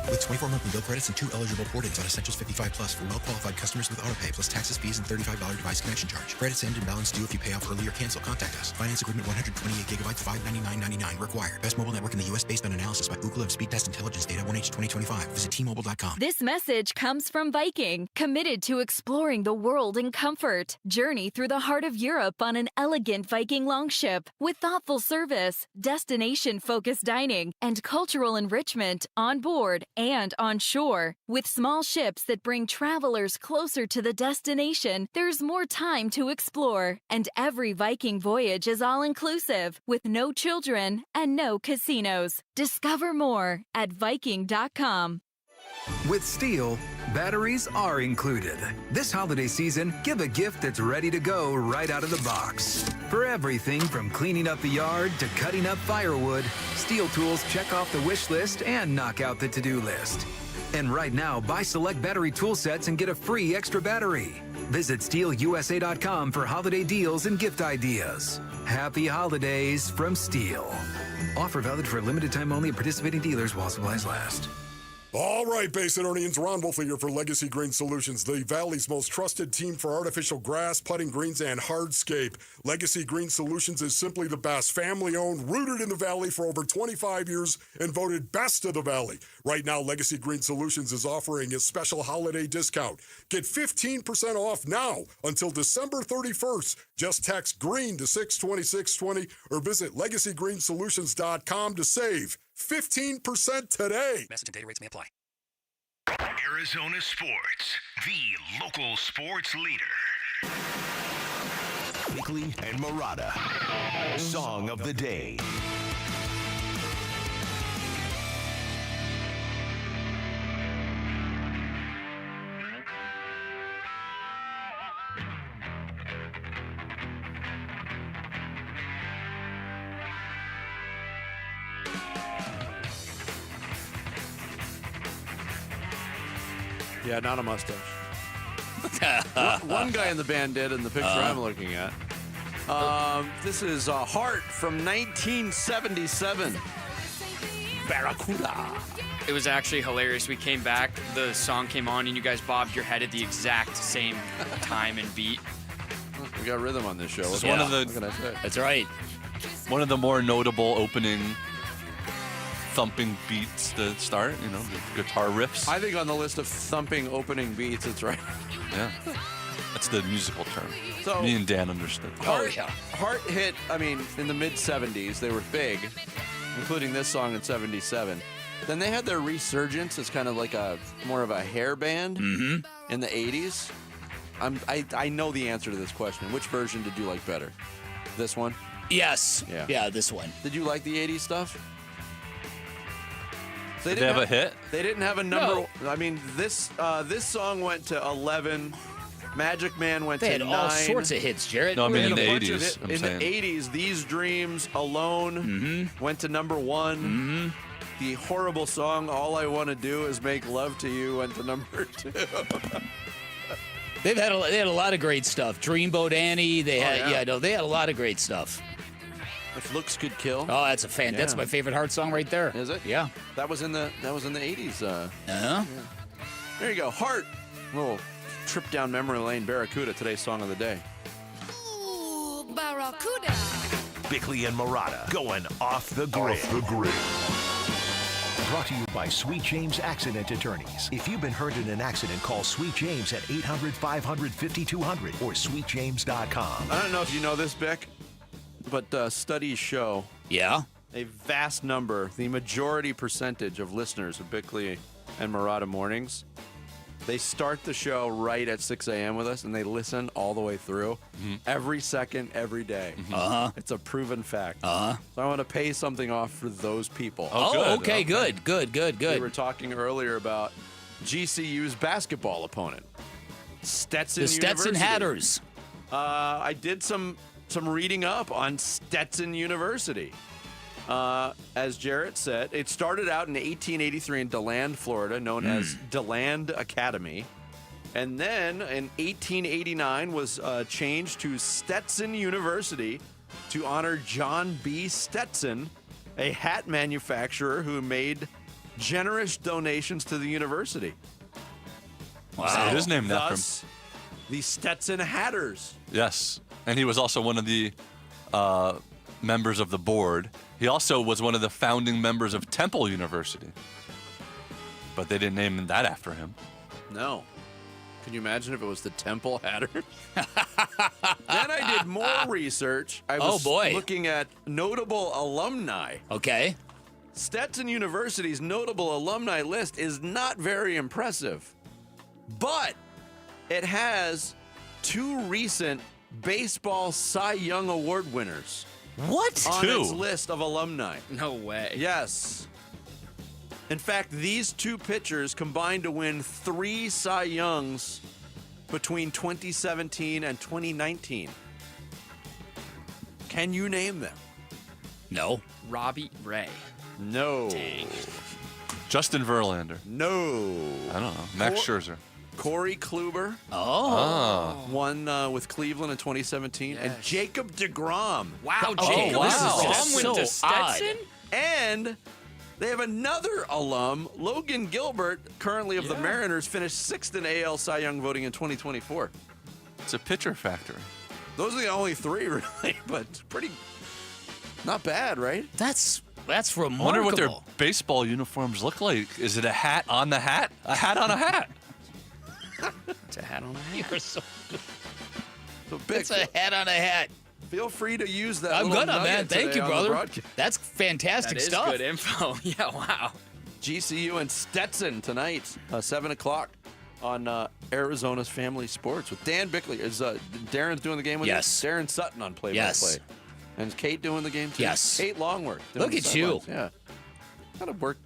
S29: With 24 monthly bill credits and 2 eligible port-ins on Essentials 55 Plus for well-qualified customers with autopay plus taxes, fees, and $35 device connection charge. Credits end and balance due if you pay off early or cancel. Contact us. Finance agreement 128 gigabytes, $599.99 required. Best mobile network in the U.S. based on analysis by Ookla of Speed Test Intelligence Data 1H 2025. Visit T-Mobile.com.
S8: This message comes from Viking, committed to exploring the world in comfort. Journey through the heart of Europe on an elegant Viking longship with thoughtful service, destination-focused dining, and cultural enrichment on board and on shore. With small ships that bring travelers closer to the destination, there's more time to explore. And every Viking voyage is all-inclusive, with no children and no casinos. Discover more at Viking.com.
S9: With Steel, batteries are included. This holiday season, give a gift that's ready to go right out of the box. For everything from cleaning up the yard to cutting up firewood, Steel tools check off the wish list and knock out the to-do list. And right now, buy select battery tool sets and get a free extra battery. Visit SteelUSA.com for holiday deals and gift ideas. Happy holidays from Steel. Offer valid for a limited time only at participating dealers while supplies last.
S17: All right, Basinonians, Ron Wolf here for Legacy Green Solutions, the Valley's most trusted team for artificial grass, putting greens, and hardscape. Legacy Green Solutions is simply the best. Family-owned, rooted in the Valley for over 25 years, and voted best of the Valley. Right now, Legacy Green Solutions is offering a special holiday discount. Get 15% off now until December 31st. Just text GREEN to 62620 or visit LegacyGreenSolutions.com to save 15% today.
S13: Message and data rates may apply. Arizona Sports, the local sports leader. Bickley and Murata, Song of the Day.
S7: Yeah, not a mustache. One guy in the band did in the picture I'm looking at. This is Heart from 1977. Barracuda.
S4: It was actually hilarious. We came back, the song came on, and you guys bobbed your head at the exact same time and beat.
S7: We got rhythm on this show.
S12: This is one of the.
S7: What can I say?
S11: That's right.
S12: One of the more notable opening thumping beats to start, you know, the guitar riffs.
S7: I think on the list of thumping opening beats, it's right.
S12: Yeah. That's the musical term.
S7: So,
S12: me and Dan understood.
S7: Heart hit, I mean, in the mid-70s. They were big, including this song in 77. Then they had their resurgence as kind of like more of a hair band in the 80s. I know the answer to this question. Which version did you like better? This one?
S11: Yes. Yeah, this one.
S7: Did you like the 80s stuff?
S12: Did they have a hit?
S7: They didn't have a number. No. I mean, this song went to 11. Magic Man went to 9.
S11: They had all sorts of hits, Jared.
S12: No, I mean in the 80s.
S7: In the 80s, These Dreams Alone went to number 1. The horrible song All I Want to Do Is Make Love to You went to number 2.
S11: They had a lot of great stuff. Dreamboat Annie. They had they had a lot of great stuff.
S7: If Looks Could Kill.
S11: Oh, that's a fan. Yeah. That's my favorite Heart song right there.
S7: Is it?
S11: Yeah.
S7: That was in the 80s.
S11: Yeah.
S7: There you go. Heart. Little trip down memory lane. Barracuda. Today's song of the day.
S13: Ooh, Barracuda. Bickley and Murata going off the grid. Off the grid. Brought to you by Sweet James Accident Attorneys. If you've been hurt in an accident, call Sweet James at 800-500-5200 or sweetjames.com.
S7: I don't know if you know this, Bick, but studies show a vast number, the majority percentage of listeners of Bickley and Murata Mornings They start the show right at 6 a.m. with us, and they listen all the way through, every second, every day. It's a proven fact. So I want to pay something off for those people.
S11: Okay, good.
S7: We were talking earlier about GCU's basketball opponent, Stetson
S11: The Stetson
S7: University.
S11: Hatters.
S7: I did some reading up on Stetson University. As Jarrett said, it started out in 1883 in DeLand, Florida, known as DeLand Academy. And then in 1889 was changed to Stetson University to honor John B. Stetson, a hat manufacturer who made generous donations to the university.
S12: Wow. So it is named after him.
S7: Thus, the Stetson Hatters.
S12: Yes. And he was also one of the members of the board. He also was one of the founding members of Temple University. But they didn't name that after him.
S7: No. Can you imagine if it was the Temple Hatters? Then I did more research. I was looking at notable alumni.
S11: Okay.
S7: Stetson University's notable alumni list is not very impressive. But it has 2 recent baseball Cy Young Award winners.
S11: What?
S7: On
S12: 2?
S7: its list of alumni.
S4: No way.
S7: Yes. In fact, these 2 pitchers combined to win 3 Cy Youngs between 2017 and 2019. Can you name them?
S11: No.
S4: Robbie Ray.
S7: No.
S4: Dang.
S12: Justin Verlander.
S7: No.
S12: I don't know. Max Scherzer.
S7: Corey Kluber. Won with Cleveland in 2017.
S4: Yes.
S7: And Jacob DeGrom.
S4: Wow, Jacob DeGrom went to Stetson?
S7: And they have another alum, Logan Gilbert, currently of the Mariners, finished 6th in AL Cy Young voting in 2024.
S12: It's a pitcher factory.
S7: Those are the only 3, really, but pretty not bad, right?
S11: That's remarkable.
S12: I wonder what their baseball uniforms look like. Is it a hat on the hat? A hat on a hat?
S4: It's a hat on a hat.
S11: You're so good.
S7: So Bick,
S11: It's a hat on a hat.
S7: Feel free to use that.
S11: I'm
S7: little
S11: gonna, man.
S7: nugget
S11: Thank
S7: today
S11: you,
S7: on the
S11: brother.
S7: broadcast.
S11: That's fantastic
S4: That is
S11: stuff.
S4: good info. Yeah, wow.
S7: GCU and Stetson tonight, 7 o'clock on Arizona's Family Sports with Dan Bickley. Is Darren's doing the game with
S11: Yes.
S7: you? Darren Sutton on play-by-play.
S11: Yes.
S7: And is Kate doing the game too?
S11: Yes.
S7: Kate Longworth. doing
S11: Look
S7: the
S11: at you.
S7: sidelines. Yeah. Gotta work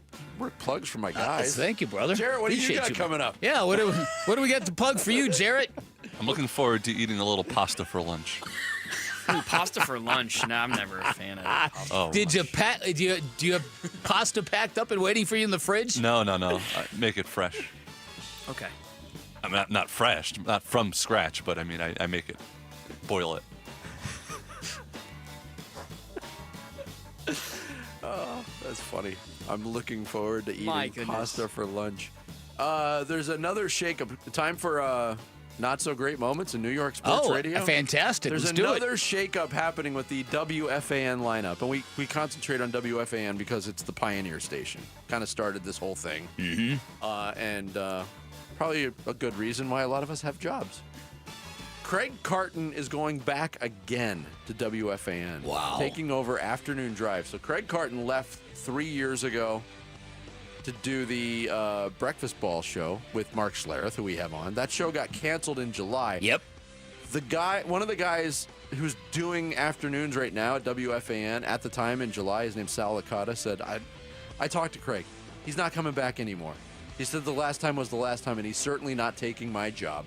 S7: plugs for my guys.
S11: Thank you, brother.
S7: Jarrett, what do you
S11: Appreciate
S7: got coming up?
S11: Yeah, what do we got to plug for you, Jarrett?
S12: I'm looking forward to eating a little pasta for lunch.
S4: Ooh, pasta for lunch. No, I'm never a fan of it.
S12: Oh,
S11: Did you do you have pasta packed up and waiting for you in the fridge?
S12: No. Make it fresh.
S4: Okay.
S12: I'm not fresh, not from scratch, but I mean, I make it, boil it.
S7: Oh, that's funny. I'm looking forward to
S4: My
S7: eating
S4: goodness.
S7: pasta for lunch. There's another shakeup. Time for not so great moments in New York sports radio.
S11: Fantastic.
S7: There's
S11: Let's do it.
S7: another shakeup happening with the WFAN lineup, and we concentrate on WFAN because it's the pioneer station. Kind of started this whole thing, and probably a good reason why a lot of us have jobs. Craig Carton is going back again to WFAN.
S11: Wow.
S7: Taking over Afternoon Drive. So Craig Carton left 3 years ago to do the Breakfast Ball show with Mark Schlereth, who we have on. That show got canceled in July.
S11: Yep.
S7: One of the guys who's doing afternoons right now at WFAN at the time in July, his name's Sal Licata, said, I talked to Craig. He's not coming back anymore. He said the last time was the last time, and he's certainly not taking my job.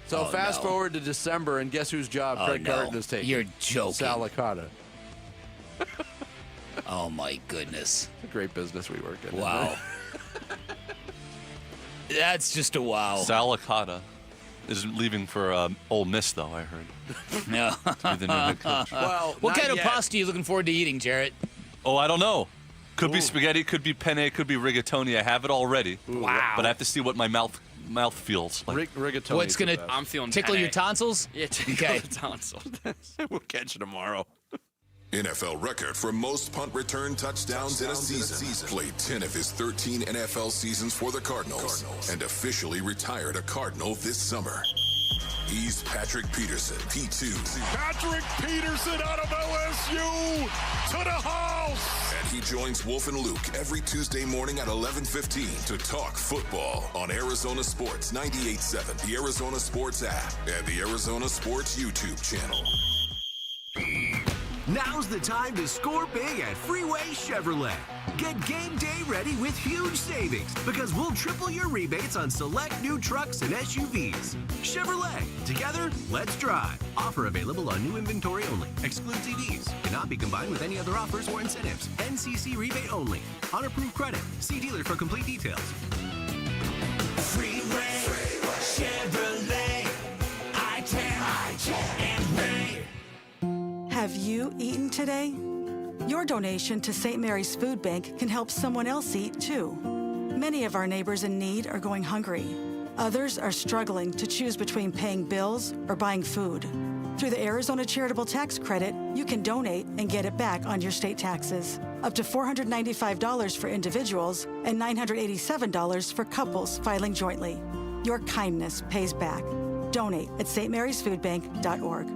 S7: So fast forward to December, and guess whose job Craig Carton is taking?
S11: You're joking.
S7: Sal Licata.
S11: Oh, my goodness.
S7: It's a great business we work in.
S11: Wow. That's just a wow.
S12: Sal Licata is leaving for Ole Miss, though, I heard.
S11: No.
S12: To be the new head coach.
S7: Well,
S11: what
S7: not
S11: kind of
S7: yet.
S11: pasta are you looking forward to eating, Jarrett?
S12: Oh, I don't know. Could be spaghetti, could be penne, could be rigatoni. I have it already.
S4: Wow.
S12: But I have to see what my mouth feels like.
S7: Rigatoni.
S11: What's going to
S4: I'm feeling
S11: tickle
S4: penne.
S11: your tonsils?
S4: Yeah, tickle
S11: Okay.
S4: the tonsils.
S7: We'll catch you tomorrow.
S6: NFL record for most punt return touchdowns in a season. Played 10 of his 13 NFL seasons for the Cardinals and officially retired a Cardinal this summer. He's Patrick Peterson, P2.
S17: Patrick Peterson out of LSU to the house.
S6: And he joins Wolf and Luke every Tuesday morning at 11:15 to talk football on Arizona Sports 98.7, the Arizona Sports app, and the Arizona Sports YouTube channel.
S1: Now's the time to score big at Freeway Chevrolet. Get game day ready with huge savings because we'll triple your rebates on select new trucks and SUVs. Chevrolet, together, let's drive. Offer available on new inventory only. Excludes EVs. Cannot be combined with any other offers or incentives. NCC rebate only. On approved credit. See dealer for complete details.
S15: Freeway, Chevrolet, I-10, and Ray.
S5: Have you eaten today? Your donation to St. Mary's Food Bank can help someone else eat, too. Many of our neighbors in need are going hungry. Others are struggling to choose between paying bills or buying food. Through the Arizona Charitable Tax Credit, you can donate and get it back on your state taxes. Up to $495 for individuals and $987 for couples filing jointly. Your kindness pays back. Donate at stmarysfoodbank.org.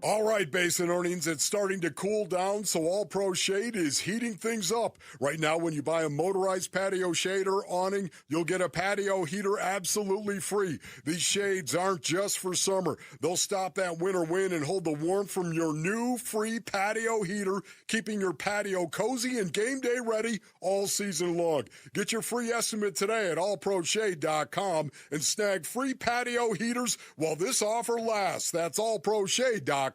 S17: All right, Basin Earnings, it's starting to cool down, so All Pro Shade is heating things up. Right now, when you buy a motorized patio shade or awning, you'll get a patio heater absolutely free. These shades aren't just for summer. They'll stop that winter wind and hold the warmth from your new free patio heater, keeping your patio cozy and game day ready all season long. Get your free estimate today at allproshade.com and snag free patio heaters while this offer lasts. That's allproshade.com.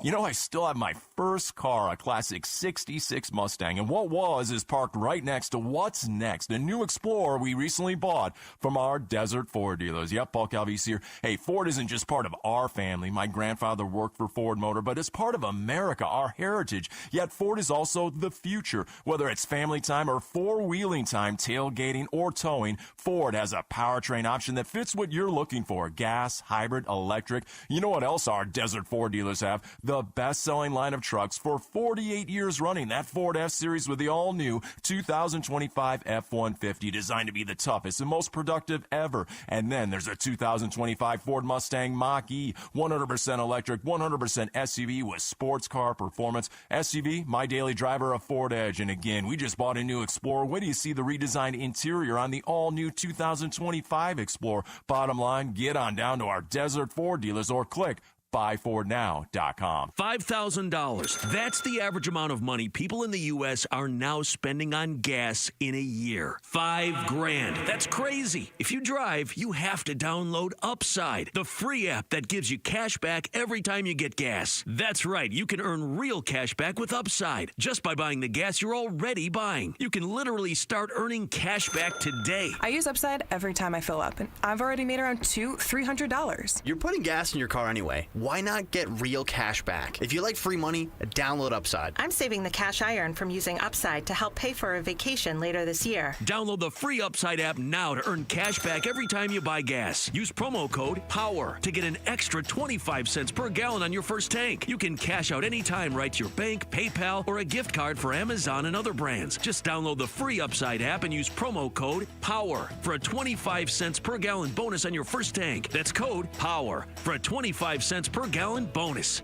S21: You know, I still have my first car, a classic 66 Mustang, and what is parked right next to what's next, a new Explorer we recently bought from our Desert Ford dealers. Yep, Paul Calvise here. Hey, Ford isn't just part of our family. My grandfather worked for Ford Motor, but it's part of America, our heritage. Yet Ford is also the future. Whether it's family time or four-wheeling time, tailgating or towing, Ford has a powertrain option that fits what you're looking for. Gas, hybrid, electric. You know what else our Desert Ford dealers have? The best-selling line of trucks for 48 years running. That Ford F-Series with the all-new 2025 F-150, designed to be the toughest and most productive ever. And then there's a 2025 Ford Mustang Mach-E, 100% electric, 100% SUV with sports car performance. SUV, my daily driver, a Ford Edge. And again, we just bought a new Explorer. Wait till you see the redesigned interior on the all-new 2025 Explorer. Bottom line, get on down to our Desert Ford dealers or click buyfordnow.com.
S22: $5,000. That's the average amount of money people in the U.S. are now spending on gas in a year. $5,000. That's crazy. If you drive, you have to download Upside, the free app that gives you cash back every time you get gas. That's right. You can earn real cash back with Upside just by buying the gas you're already buying. You can literally start earning cash back today.
S20: I use Upside every time I fill up, and I've already made around $200-$300.
S24: You're putting gas in your car anyway. Why not get real cash back? If you like free money, download Upside.
S20: I'm saving the cash I earn from using Upside to help pay for a vacation later this year.
S22: Download the free Upside app now to earn cash back every time you buy gas. Use promo code POWER to get an extra 25 cents per gallon on your first tank. You can cash out anytime right to your bank, PayPal, or a gift card for Amazon and other brands. Just download the free Upside app and use promo code POWER for a 25 cents per gallon bonus on your first tank. That's code POWER for a 25 cents per gallon bonus.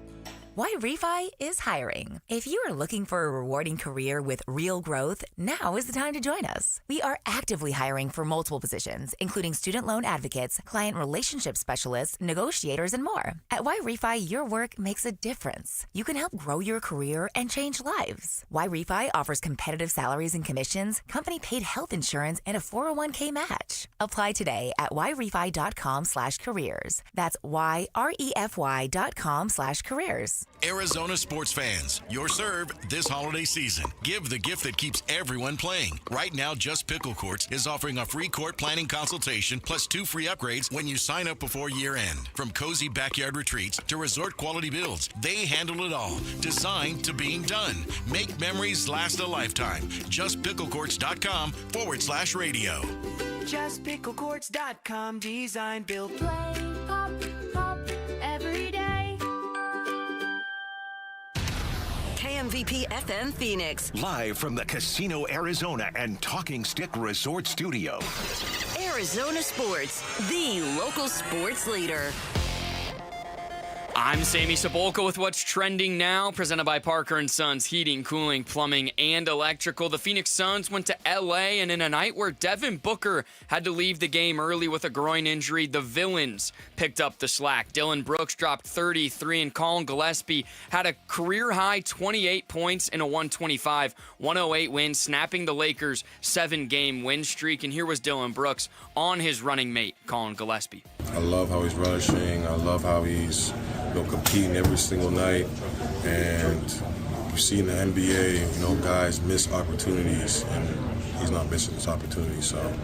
S25: Why Refi is hiring. If you are looking for a rewarding career with real growth, now is the time to join us. We are actively hiring for multiple positions, including student loan advocates, client relationship specialists, negotiators, and more. At Why Refi, your work makes a difference. You can help grow your career and change lives. Why Refi offers competitive salaries and commissions, company-paid health insurance, and a 401k match. Apply today at whyrefi.com/careers. That's whyrefi.com/careers.
S26: Arizona sports fans, you're served this holiday season. Give the gift that keeps everyone playing. Right now, Just Pickle Courts is offering a free court planning consultation plus 2 free upgrades when you sign up before year end. From cozy backyard retreats to resort quality builds, they handle it all. Designed to being done. Make memories last a lifetime. JustPickleCourts.com/radio.
S27: JustPickleCourts.com. Design, build, play, pop, pop, every day.
S28: KMVP FM Phoenix.
S13: Live from the Casino Arizona and Talking Stick Resort Studio.
S28: Arizona Sports, the local sports leader.
S4: I'm Sammy Sabolka with what's trending now, presented by Parker & Sons Heating, Cooling, Plumbing, and Electrical. The Phoenix Suns went to L.A., and in a night where Devin Booker had to leave the game early with a groin injury, the Villains picked up the slack. Dylan Brooks dropped 33, and Colin Gillespie had a career-high 28 points in a 125-108 win, snapping the Lakers' 7-game win streak. And here was Dylan Brooks on his running mate, Colin Gillespie.
S2: I love how he's rushing. I love how he's competing every single night. And you see in the NBA, guys miss opportunities, and he's not missing this opportunity. So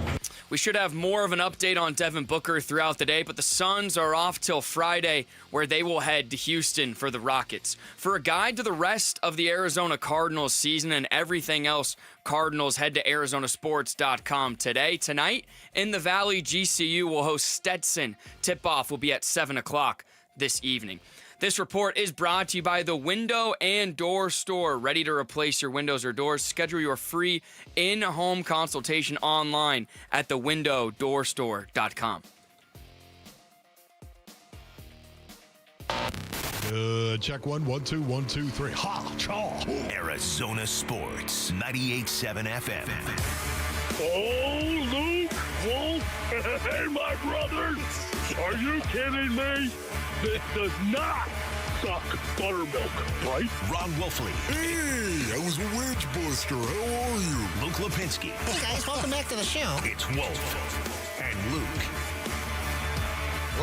S4: we should have more of an update on Devin Booker throughout the day, but the Suns are off till Friday, where they will head to Houston for the Rockets. For a guide to the rest of the Arizona Cardinals season and everything else Cardinals, head to arizonasports.com today. Tonight in the Valley, GCU will host Stetson. Tip-off will be at 7 o'clock this evening. This report is brought to you by the Window and Door Store. Ready to replace your windows or doors? Schedule your free in-home consultation online at thewindowdoorstore.com.
S3: Check 1, 1, 2, 1, 2, 3. Ha! Chaw!
S13: Arizona Sports, 98.7 FM.
S15: Oh, Luke, Wolf, hey, my brothers, are you kidding me? This does not suck buttermilk, right?
S13: Ron Wolfley.
S17: Hey, I was a wedge buster. How are you?
S13: Luke Lipinski.
S10: Hey, guys, welcome back to the show.
S13: It's Wolf and Luke.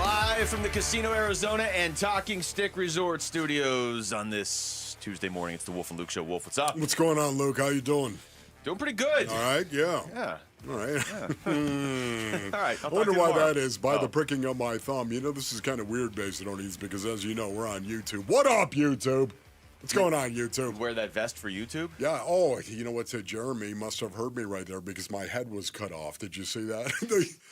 S7: Live from the Casino Arizona and Talking Stick Resort Studios on this Tuesday morning. It's the Wolf and Luke Show. Wolf, what's up?
S17: What's going on, Luke? How you doing?
S7: Doing pretty good.
S17: All right, yeah.
S7: Yeah.
S17: All right.
S7: All right.
S17: I wonder why that is. By the pricking of my thumb. This is kind of weird, Basinonians, because as you know, we're on YouTube. What up, YouTube? What's going on, YouTube?
S7: Wear that vest for YouTube?
S17: Yeah. Oh, you know what? Jeremy must have heard me right there because my head was cut off. Did you see that?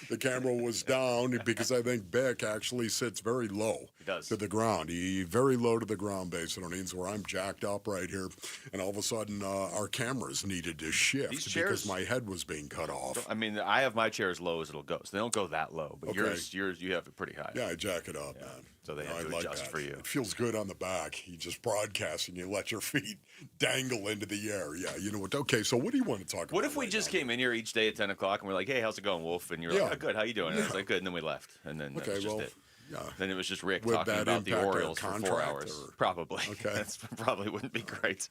S17: The camera was down because I think Beck actually sits very low.
S7: He does.
S17: To the ground. He very low to the ground, Basinonians, where I'm jacked up right here. And all of a sudden, our cameras needed to shift because my head was being cut off.
S7: I mean, I have my chair as low as it'll go. So they don't go that low. But yours, you have it pretty high.
S17: Yeah, I jack it up, man.
S7: So they have to adjust for you.
S17: It feels good on the back. You just broadcast and you let your feet dangle into the air. Yeah, you know what? Okay, so what do you want to talk about?
S7: What if we just came in here each day at 10 o'clock and we're like, hey, how's it going, Wolf? And you're like, oh, good, how you doing? And I was like, good. And then we left. And then that was just it.
S17: Yeah.
S7: Then it was just Rick
S17: Would
S7: talking
S17: that
S7: about the
S17: impact our
S7: Orioles for 4
S17: contract,
S7: hours.
S17: or-
S7: Probably.
S17: Okay.
S7: That probably wouldn't be great.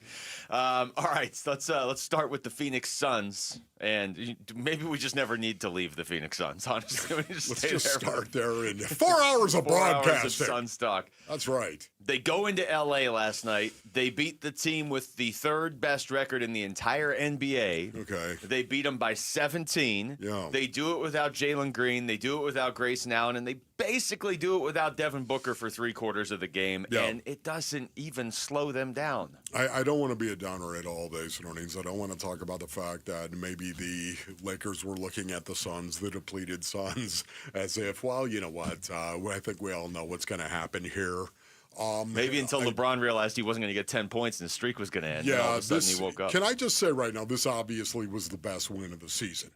S7: All right, so let's start with the Phoenix Suns. And maybe we just never need to leave the Phoenix Suns, honestly.
S17: Let's just start there in 4 hours of
S7: 4 hours
S17: broadcasting.
S7: of Suns talk.
S17: That's right.
S7: They go into L.A. last night. They beat the team with the third best record in the entire NBA.
S17: Okay.
S7: They beat them by 17.
S17: Yeah.
S7: They do it without Jalen Green. They do it without Grayson Allen. And they basically do it without Devin Booker for 3/4 of the game.
S17: Yeah.
S7: And it doesn't even slow them down.
S17: I don't want to be a downer at all, Basinonians. I don't want to talk about the fact that maybe the Lakers were looking at the Suns, the depleted Suns, as if, well, you know what, I think we all know what's going to happen here.
S7: Maybe until LeBron realized he wasn't going to get 10 points and the streak was going to end.
S17: Yeah,
S7: and all of a sudden he woke up.
S17: Can I just say right now, this obviously was the best win of the season.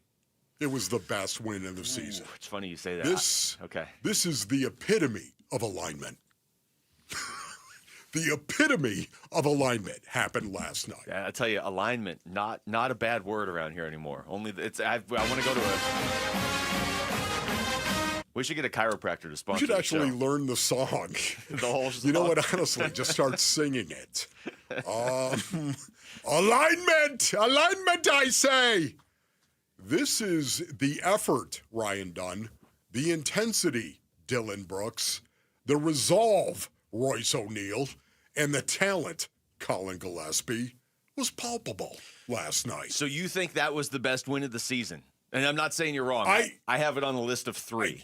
S17: It was the best win of the season.
S7: It's funny you say that.
S17: This is the epitome of alignment. The epitome of alignment happened last night.
S7: Yeah, I tell you, alignment, not a bad word around here anymore. Only I want to go to we should get a chiropractor to sponsor.
S17: You should
S7: the
S17: actually
S7: show.
S17: learn the song.
S7: The whole song.
S17: You know what? Honestly, just start singing it. Alignment, I say. This is the effort, Ryan Dunn, the intensity, Dylan Brooks, the resolve, Royce O'Neal, and the talent, Colin Gillespie, was palpable last night.
S7: So you think that was the best win of the season? And I'm not saying you're wrong. I have it on the list of 3.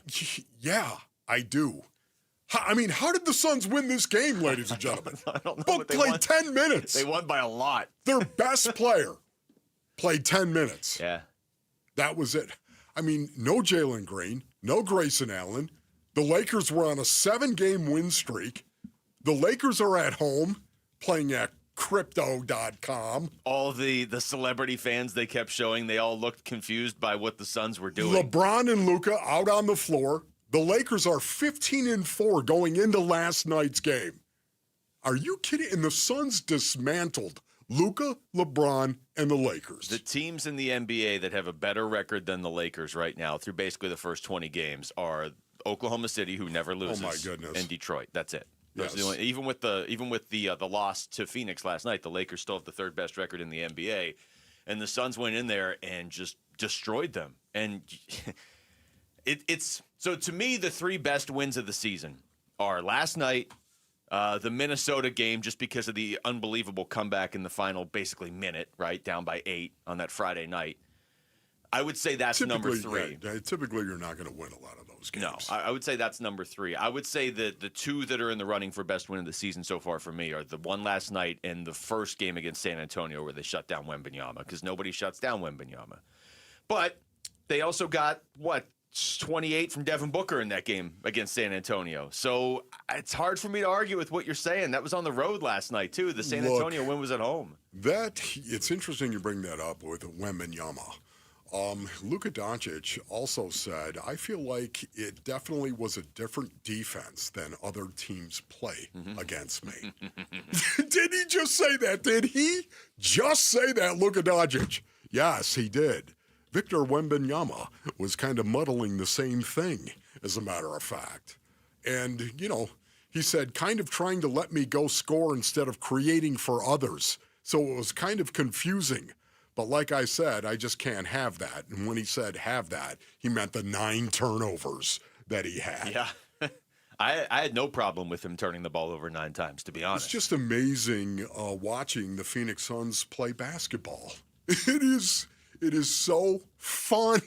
S17: Yeah, I do. I mean, how did the Suns win this game, ladies and gentlemen?
S7: I don't know.
S17: Book played 10 minutes.
S7: They won by a lot.
S17: Their best player played 10 minutes.
S7: Yeah.
S17: That was it. I mean, no Jalen Green, no Grayson Allen. The Lakers were on a 7-game win streak. The Lakers are at home playing at Crypto.com.
S7: All the celebrity fans they kept showing, they all looked confused by what the Suns were doing.
S17: LeBron and Luka out on the floor. The Lakers are 15-4 going into last night's game. Are you kidding? And the Suns dismantled Luka, LeBron, and the Lakers.
S7: The teams in the NBA that have a better record than the Lakers right now through basically the first 20 games are Oklahoma City, who never loses,
S17: oh my goodness,
S7: and Detroit. That's it.
S17: Yes.
S7: Even with the loss to Phoenix last night, the Lakers still have the third best record in the NBA, and the Suns went in there and just destroyed them. And it's so to me, the three best wins of the season are last night, the Minnesota game, just because of the unbelievable comeback in the final basically minute, right down by 8 on that Friday night. I would say that's number 3.
S17: Yeah, typically, you're not going to win a lot of those games.
S7: No, I would say that's number 3. I would say that the two that are in the running for best win of the season so far for me are the one last night and the first game against San Antonio where they shut down Wembanyama, because nobody shuts down Wembanyama. But they also got, 28 from Devin Booker in that game against San Antonio. So it's hard for me to argue with what you're saying. That was on the road last night, too. The San Antonio win was at home.
S17: It's interesting you bring that up with Wembanyama. Luka Doncic also said, I feel like it definitely was a different defense than other teams play against me. Did he just say that? Did he just say that, Luka Doncic? Yes, he did. Victor Wembanyama was kind of muddling the same thing, as a matter of fact. And, he said, kind of trying to let me go score instead of creating for others. So it was kind of confusing. But like I said, I just can't have that. And when he said have that, he meant the 9 turnovers that he had.
S7: Yeah. I had no problem with him turning the ball over 9 times, to be honest.
S17: It's just amazing watching the Phoenix Suns play basketball. It is so fun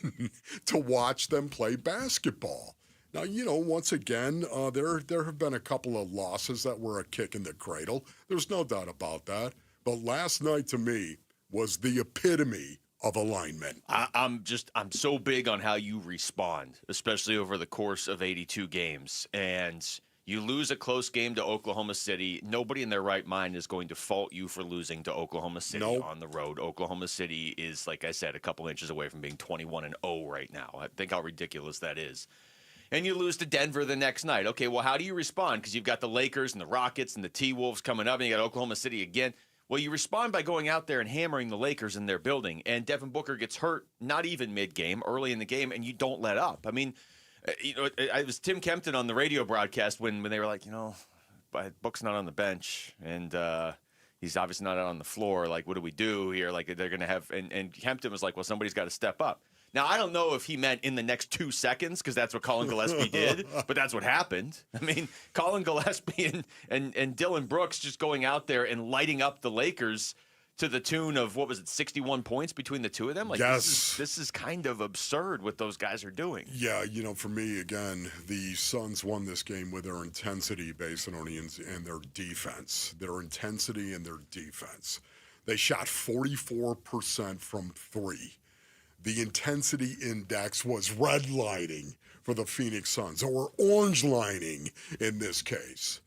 S17: to watch them play basketball. Now, once again, there have been a couple of losses that were a kick in the cradle. There's no doubt about that. But last night, to me, was the epitome of alignment.
S7: I'm so big on how you respond, especially over the course of 82 games. And you lose a close game to Oklahoma City. Nobody in their right mind is going to fault you for losing to Oklahoma City on the road. Oklahoma City is, like I said, a couple inches away from being 21-0 right now. I think how ridiculous that is. And you lose to Denver the next night. Okay, well, how do you respond? Because you've got the Lakers and the Rockets and the T-Wolves coming up, and you got Oklahoma City again. Well, you respond by going out there and hammering the Lakers in their building, and Devin Booker gets hurt not even mid-game, early in the game, and you don't let up. I mean, it was Tim Kempton on the radio broadcast when they were like, Book's not on the bench, and he's obviously not out on the floor. Like, what do we do here? Like, they're going to have – and Kempton was like, well, somebody's got to step up. Now, I don't know if he meant in the next 2 seconds, because that's what Colin Gillespie did, but that's what happened. I mean, Colin Gillespie and Dylan Brooks just going out there and lighting up the Lakers to the tune of, 61 points between the two of them? Like,
S17: yes.
S7: This is kind of absurd what those guys are doing.
S17: Yeah, for me, again, the Suns won this game with their intensity, Basinonians, and their defense. Their intensity and their defense. They shot 44% from 3. The intensity index was redlining for the Phoenix Suns, or orange lining in this case.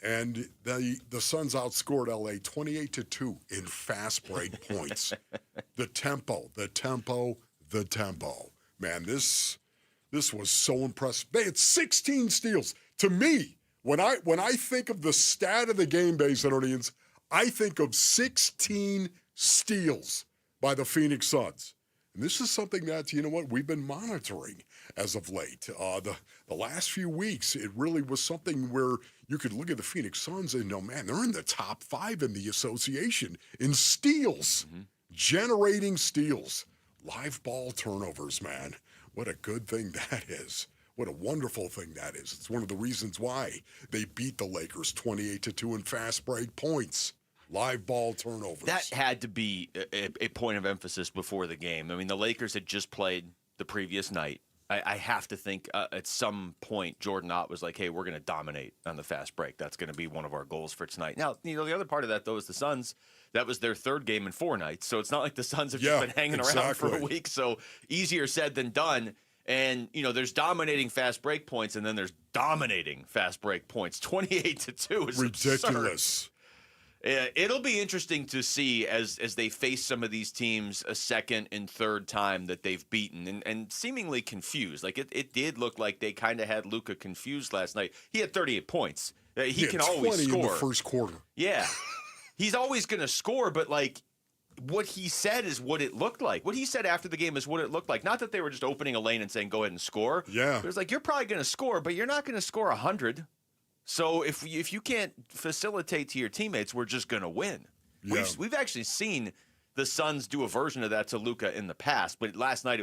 S17: And the Suns outscored LA 28-2 in fast break points. The tempo. Man, this was so impressive. They had 16 steals. To me, when I think of the stat of the game, Basinonians, I think of 16 steals by the Phoenix Suns. And this is something that, we've been monitoring as of late. The last few weeks, it really was something where you could look at the Phoenix Suns and man, they're in the top 5 in the association in steals, generating steals. Live ball turnovers, man. What a good thing that is. What a wonderful thing that is. It's one of the reasons why they beat the Lakers 28-2 in fast break points. Live ball turnovers.
S7: That had to be a point of emphasis before the game. I mean, the Lakers had just played the previous night. I have to think at some point Jordan Ott was like, hey, we're going to dominate on the fast break. That's going to be one of our goals for tonight. Now, the other part of that, though, is the Suns. That was their 3rd game in 4 nights. So it's not like the Suns have just been hanging around for a week. So easier said than done. And, there's dominating fast break points, and then there's dominating fast break points. 28-2 is
S17: ridiculous.
S7: Absurd. It'll be interesting to see as they face some of these teams a second and third time that they've beaten and seemingly confused. Like it did look like they kind of had Luka confused last night. He had 38 points. He can always
S17: 20
S7: score.
S17: in the first quarter.
S7: Yeah. He's always going to score, but like what he said is what it looked like. What he said after the game is what it looked like. Not that they were just opening a lane and saying, go ahead and score.
S17: Yeah.
S7: It was like, you're probably going to score, but you're not going to score 100. So if you can't facilitate to your teammates, we're just going to win. Yeah. We've actually seen the Suns do a version of that to Luka in the past, but last night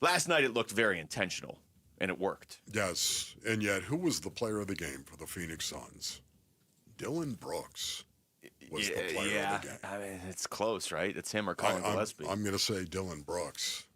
S7: last night it looked very intentional, and it worked.
S17: Yes, and yet who was the player of the game for the Phoenix Suns? Dillon Brooks was the player of the game.
S7: I mean, it's close, right? It's him or Colin Gillespie.
S17: I'm going to say Dillon Brooks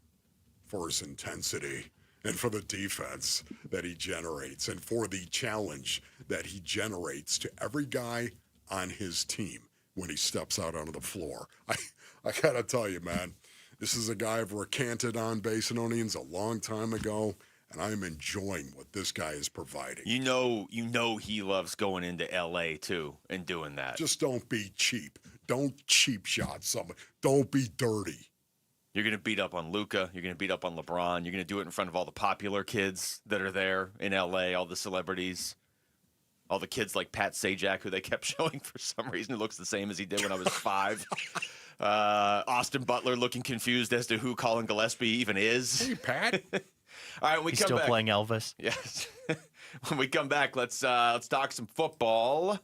S17: for his intensity and for the defense that he generates and for the challenge that he generates to every guy on his team when he steps out onto the floor. I got to tell you, man, this is a guy I've recanted on Basinonians a long time ago, and I'm enjoying what this guy is providing.
S7: You know he loves going into L.A., too, and doing that.
S17: Just don't be cheap. Don't cheap shot somebody. Don't be dirty.
S7: You're going to beat up on Luka. You're going to beat up on LeBron. You're going to do it in front of all the popular kids that are there in L.A., all the celebrities, all the kids like Pat Sajak, who they kept showing for some reason, who looks the same as he did when I was 5. Austin Butler looking confused as to who Colin Gillespie even is.
S17: Hey, Pat.
S7: All right, when we
S8: He's
S7: come
S8: still
S7: back,
S8: playing Elvis.
S7: Yes. When we come back, let's talk some football.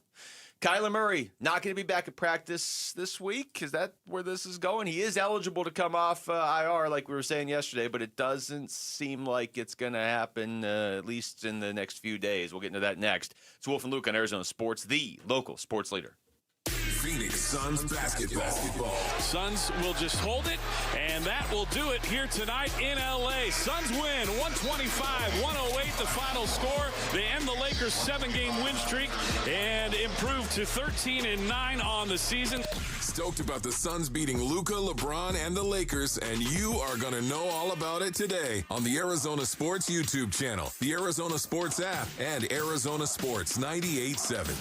S7: Kyler Murray not going to be back at practice this week. Is that where this is going? He is eligible to come off IR, like we were saying yesterday, but it doesn't seem like it's going to happen, at least in the next few days. We'll get into that next. It's Wolf and Luke on Arizona Sports, the local sports leader.
S6: Phoenix Suns basketball.
S9: Suns will just hold it, and that will do it here tonight in L.A. Suns win 125-108, the final score. They end the Lakers' 7-game win streak and improve to 13-9 on the season.
S6: Stoked about the Suns beating Luka, LeBron, and the Lakers, and you are going to know all about it today on the Arizona Sports YouTube channel, the Arizona Sports app, and Arizona Sports 98.7.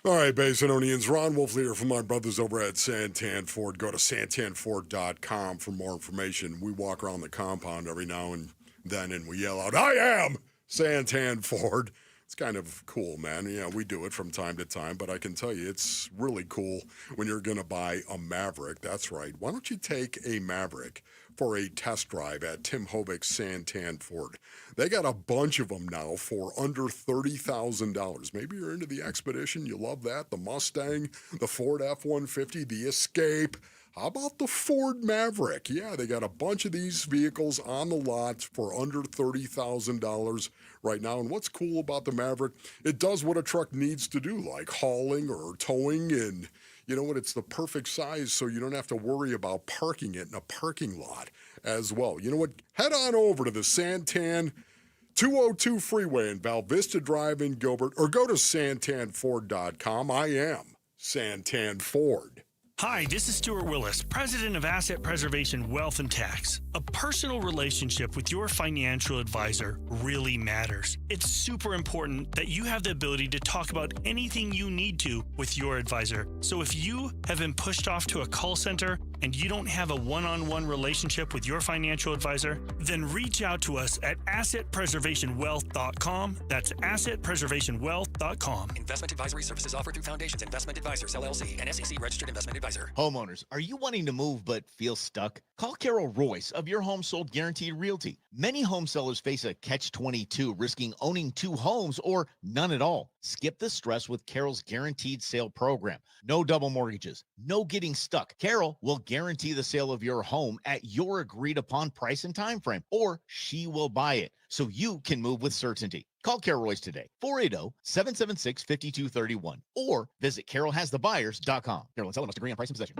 S17: All right, Basinonians, Ron Wolf here from my brothers over at Santan Ford. Go to santanford.com for more information. We walk around the compound every now and then and we yell out, I am Santan Ford. It's kind of cool, man. Yeah, we do it from time to time, but I can tell you it's really cool when you're going to buy a Maverick. That's right. Why don't you take a Maverick for a test drive at Tim Hovick's Santan Ford? They got a bunch of them now for under $30,000. Maybe you're into the Expedition. You love that. The Mustang, the Ford F-150, the Escape. How about the Ford Maverick? Yeah, they got a bunch of these vehicles on the lot for under $30,000 right now. And what's cool about the Maverick, it does what a truck needs to do, like hauling or towing. And you know what? It's the perfect size, so you don't have to worry about parking it in a parking lot as well. You know what? Head on over to the Santan 202 Freeway in Val Vista Drive in Gilbert, or go to santanford.com. I am Santan Ford.
S10: Hi, this is Stuart Willis, President of Asset Preservation Wealth and Tax. A personal relationship with your financial advisor really matters. It's super important that you have the ability to talk about anything you need to with your advisor. So if you have been pushed off to a call center and you don't have a one-on-one relationship with your financial advisor, then reach out to us at assetpreservationwealth.com. That's assetpreservationwealth.com.
S14: Investment advisory services offered through Foundations Investment Advisors, LLC, an SEC-registered investment advisor.
S16: Homeowners, are you wanting to move but feel stuck? Call Carol Royce of Your Home Sold Guaranteed Realty. Many home sellers face a catch-22, risking owning 2 homes or none at all. Skip the stress with Carol's Guaranteed Sale Program. No double mortgages, no getting stuck. Carol will guarantee the sale of your home at your agreed-upon price and time frame, or she will buy it so you can move with certainty. Call Carol Royce today, 480-776-5231, or visit carolhasthebuyers.com. Carol and seller must agree on price and possession.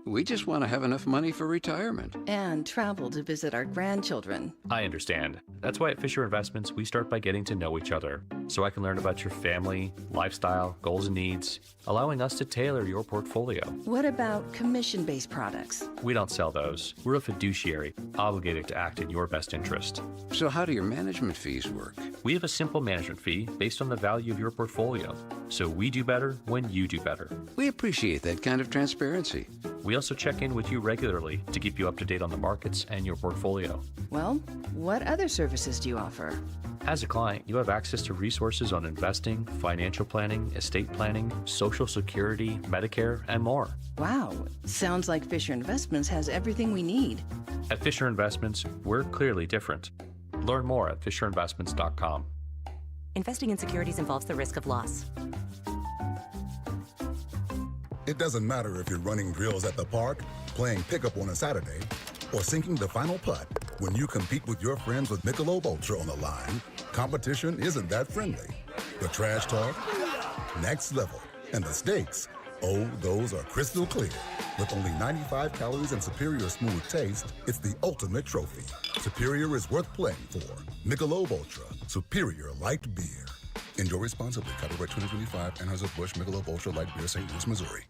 S18: We just want to have enough money for retirement.
S19: And travel to visit our grandchildren.
S23: I understand. That's why at Fisher Investments, we start by getting to know each other.
S1: so I can learn about your family, lifestyle, goals, and needs, allowing us to tailor your portfolio.
S5: What about commission-based products?
S1: We don't sell those. We're a fiduciary, obligated to act in your best interest.
S18: So how do your management fees work?
S1: We have a simple management fee based on the value of your portfolio, so we do better when you do better.
S18: We appreciate that kind of transparency.
S1: We also check in with you regularly to keep you up to date on the markets and your portfolio.
S5: Well, what other services do you offer?
S1: As a client, you have access to resources on investing, financial planning, estate planning, Social Security, Medicare, and more.
S5: Wow, sounds like Fisher Investments has everything we need.
S1: At Fisher Investments, we're clearly different. Learn more at FisherInvestments.com.
S25: Investing in securities involves the risk of loss.
S8: It doesn't matter if you're running drills at the park, playing pickup on a Saturday, or sinking the final putt. When you compete with your friends with Michelob Ultra on the line, competition isn't that friendly. The trash talk, next level, and the stakes, oh, those are crystal clear. With only 95 calories and superior smooth taste, it's the ultimate trophy. Superior is worth playing for. Michelob Ultra, superior light beer. Enjoy responsibly. Copyright 2025, Anheuser-Busch Michelob Ultra Light Beer, St. Louis, Missouri.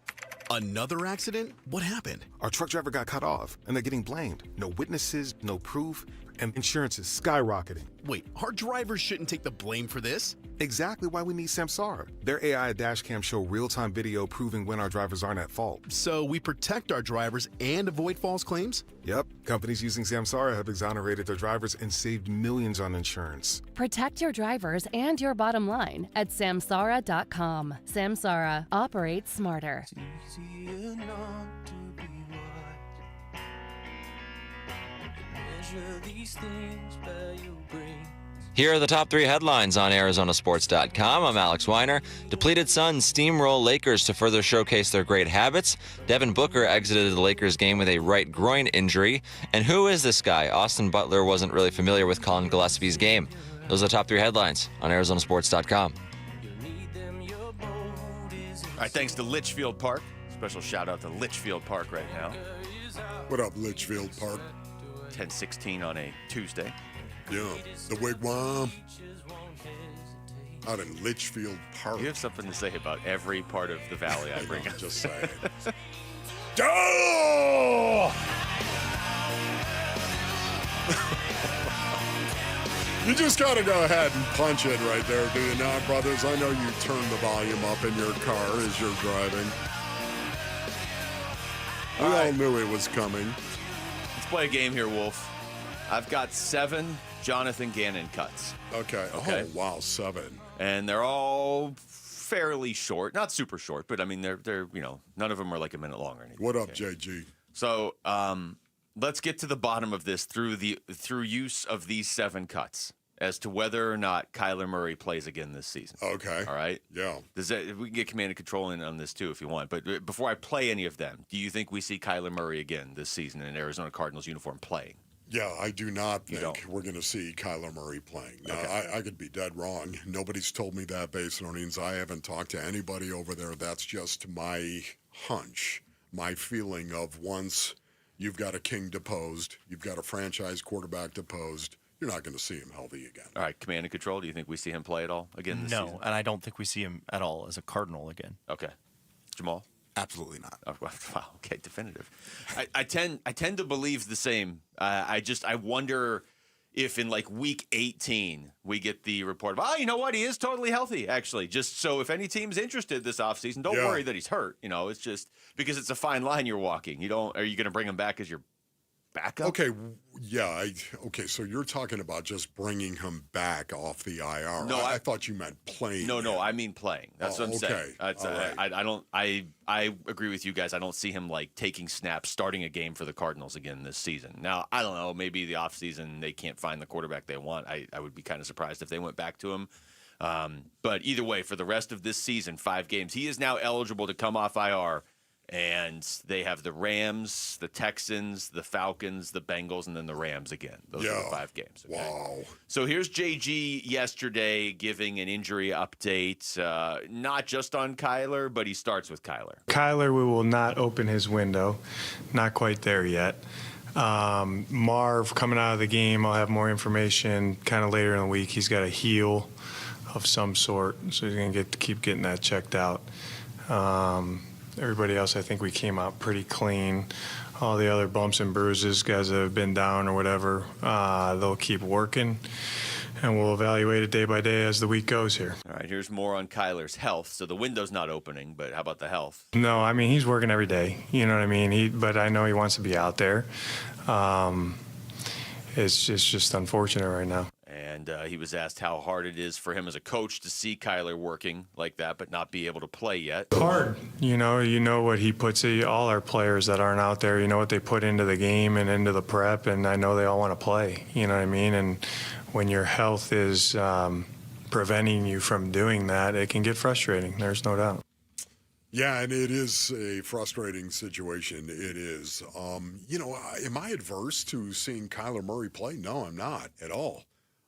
S11: Another accident? What happened? Our truck driver got cut off, and they're getting blamed. No witnesses, no proof, and insurance is skyrocketing.
S12: Wait, our drivers shouldn't take the blame for this?
S11: Exactly why we need Samsara. Their AI dash cam show real-time video proving when our drivers aren't at fault.
S12: So we protect our drivers and avoid false claims?
S11: Yep. Companies using Samsara have exonerated their drivers and saved millions on insurance.
S19: Protect your drivers and your bottom line at Samsara.com. Samsara. Operate smarter.
S21: Here are the top 3 headlines on ArizonaSports.com. I'm Alex Weiner. Depleted Suns steamroll Lakers to further showcase their great habits. Devin Booker exited the Lakers game with a right groin injury. And who is this guy? Austin Butler wasn't really familiar with Colin Gillespie's game. Those are the top 3 headlines on ArizonaSports.com.
S7: All right, thanks to Litchfield Park. Special shout out to Litchfield Park right now.
S17: What up, Litchfield Park?
S7: 10:16 on a Tuesday.
S17: Yeah, the Wigwam out in Litchfield Park.
S7: You have something to say about every part of the valley I bring up.
S17: Just saying. Oh! You just got to go ahead and punch it right there, do you not, brothers? I know you turn the volume up in your car as you're driving. We all knew it was coming.
S7: Let's play a game here, Wolf. I've got 7 Jonathan Gannon cuts.
S17: Okay. Oh, wow, 7.
S7: And they're all fairly short. Not super short, but I mean, they're none of them are like a minute long or anything.
S17: What up, JG?
S7: So let's get to the bottom of this through use of these 7 cuts as to whether or not Kyler Murray plays again this season.
S17: Okay.
S7: All right?
S17: Yeah.
S7: We can get command and control in on this too if you want. But before I play any of them, do you think we see Kyler Murray again this season in an Arizona Cardinals uniform playing?
S17: Yeah, I do not think we're going to see Kyler Murray playing. Now, I could be dead wrong. Nobody's told me that, Basinonians. I haven't talked to anybody over there. That's just my hunch, my feeling of once you've got a king deposed, you've got a franchise quarterback deposed, you're not going to see him healthy again.
S7: All right, command and control. Do you think we see him play at all again this season?
S23: No, and I don't think we see him at all as a Cardinal again.
S7: Okay. Jamal?
S11: Absolutely not.
S7: Oh, wow. Okay, definitive. I tend to believe the same. I wonder if in like week 18 we get the report of, you know what, he is totally healthy, actually. Just so if any team's interested this offseason, don't worry that he's hurt. It's just because it's a fine line you're walking. Are you going to bring him back as your backup?
S17: Okay, yeah. Okay, so you're talking about just bringing him back off the IR.
S7: No,
S17: I thought you meant playing.
S7: No, I mean playing. That's what I'm saying.
S17: Right.
S7: I agree with you guys. I don't see him like taking snaps, starting a game for the Cardinals again this season. Now, I don't know. Maybe the offseason they can't find the quarterback they want. I would be kind of surprised if they went back to him. But either way, for the rest of this season, 5 games, he is now eligible to come off IR. And they have the Rams, the Texans, the Falcons, the Bengals, and then the Rams again. Those are the 5 games. Okay?
S17: Wow.
S7: So here's JG yesterday giving an injury update, not just on Kyler, but he starts with Kyler.
S29: Kyler, we will not open his window. Not quite there yet. Marv, coming out of the game, I'll have more information kind of later in the week. He's got a heel. of some sort. So he's going to keep getting that checked out. Everybody else, I think we came out pretty clean. All the other bumps and bruises, guys that have been down or whatever, they'll keep working, and we'll evaluate it day by day as the week goes here.
S7: All right, here's more on Kyler's health. So the window's not opening, but how about the health?
S29: No, I mean, he's working every day. You know what I mean? But I know he wants to be out there. It's just unfortunate right now.
S7: And he was asked how hard it is for him as a coach to see Kyler working like that, but not be able to play yet.
S29: Hard. You know what he puts, all our players that aren't out there, you know what they put into the game and into the prep, and I know they all want to play. You know what I mean? And when your health is preventing you from doing that, it can get frustrating. There's no doubt.
S17: Yeah, and it is a frustrating situation. It is. Am I adverse to seeing Kyler Murray play? No, I'm not at all.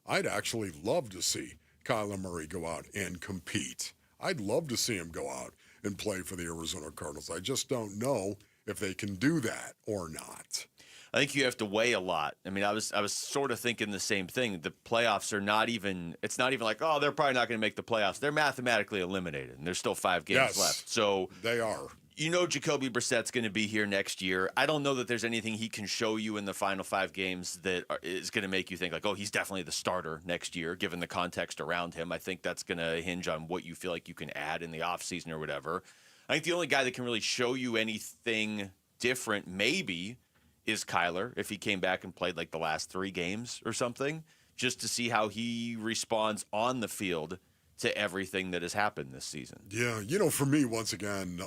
S17: I'd actually love to see Kyler Murray go out and compete. I'd love to see him go out and play for the Arizona Cardinals. I just don't know if they can do that or not.
S7: I think you have to weigh a lot. I mean, I was sort of thinking the same thing. The playoffs are not even – it's not even like, oh, they're probably not going to make the playoffs. They're mathematically eliminated, and there's still 5 games left. So
S17: they are.
S7: You know Jacoby Brissett's going to be here next year. I don't know that there's anything he can show you in the final 5 games that is going to make you think like, oh, he's definitely the starter next year, given the context around him. I think that's going to hinge on what you feel like you can add in the offseason or whatever. I think the only guy that can really show you anything different maybe is Kyler, if he came back and played like the last 3 games or something, just to see how he responds on the field to everything that has happened this season.
S17: Yeah, for me, once again,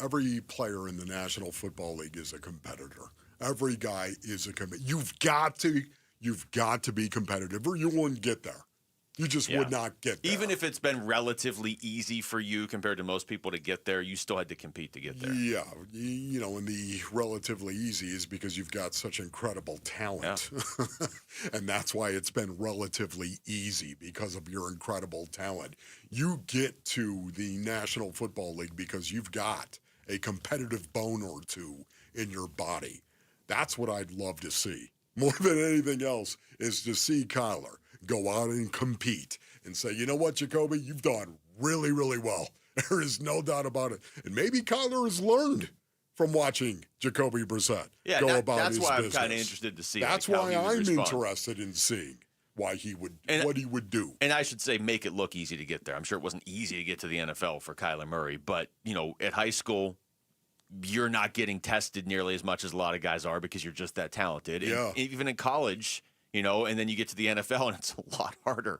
S17: every player in the National Football League is a competitor. Every guy is a competitor. You've got to be competitive, or you wouldn't get there. You just would not get there.
S7: Even if it's been relatively easy for you compared to most people to get there, you still had to compete to get there.
S17: Yeah, and the relatively easy is because you've got such incredible talent. Yeah. And that's why it's been relatively easy, because of your incredible talent. You get to the National Football League because you've got a competitive bone or two in your body. That's what I'd love to see. More than anything else is to see Kyler go out and compete and say, you know what, Jacoby, you've done really, really well. There is no doubt about it. And maybe Kyler has learned from watching Jacoby Brissett go about his business. That's why I'm
S7: kind of interested to see.
S17: That's why I'm interested in seeing what he would do.
S7: And I should say, make it look easy to get there. I'm sure it wasn't easy to get to the NFL for Kyler Murray, but at high school, you're not getting tested nearly as much as a lot of guys are because you're just that talented.
S17: Yeah.
S7: And even in college, and then you get to the NFL and it's a lot harder.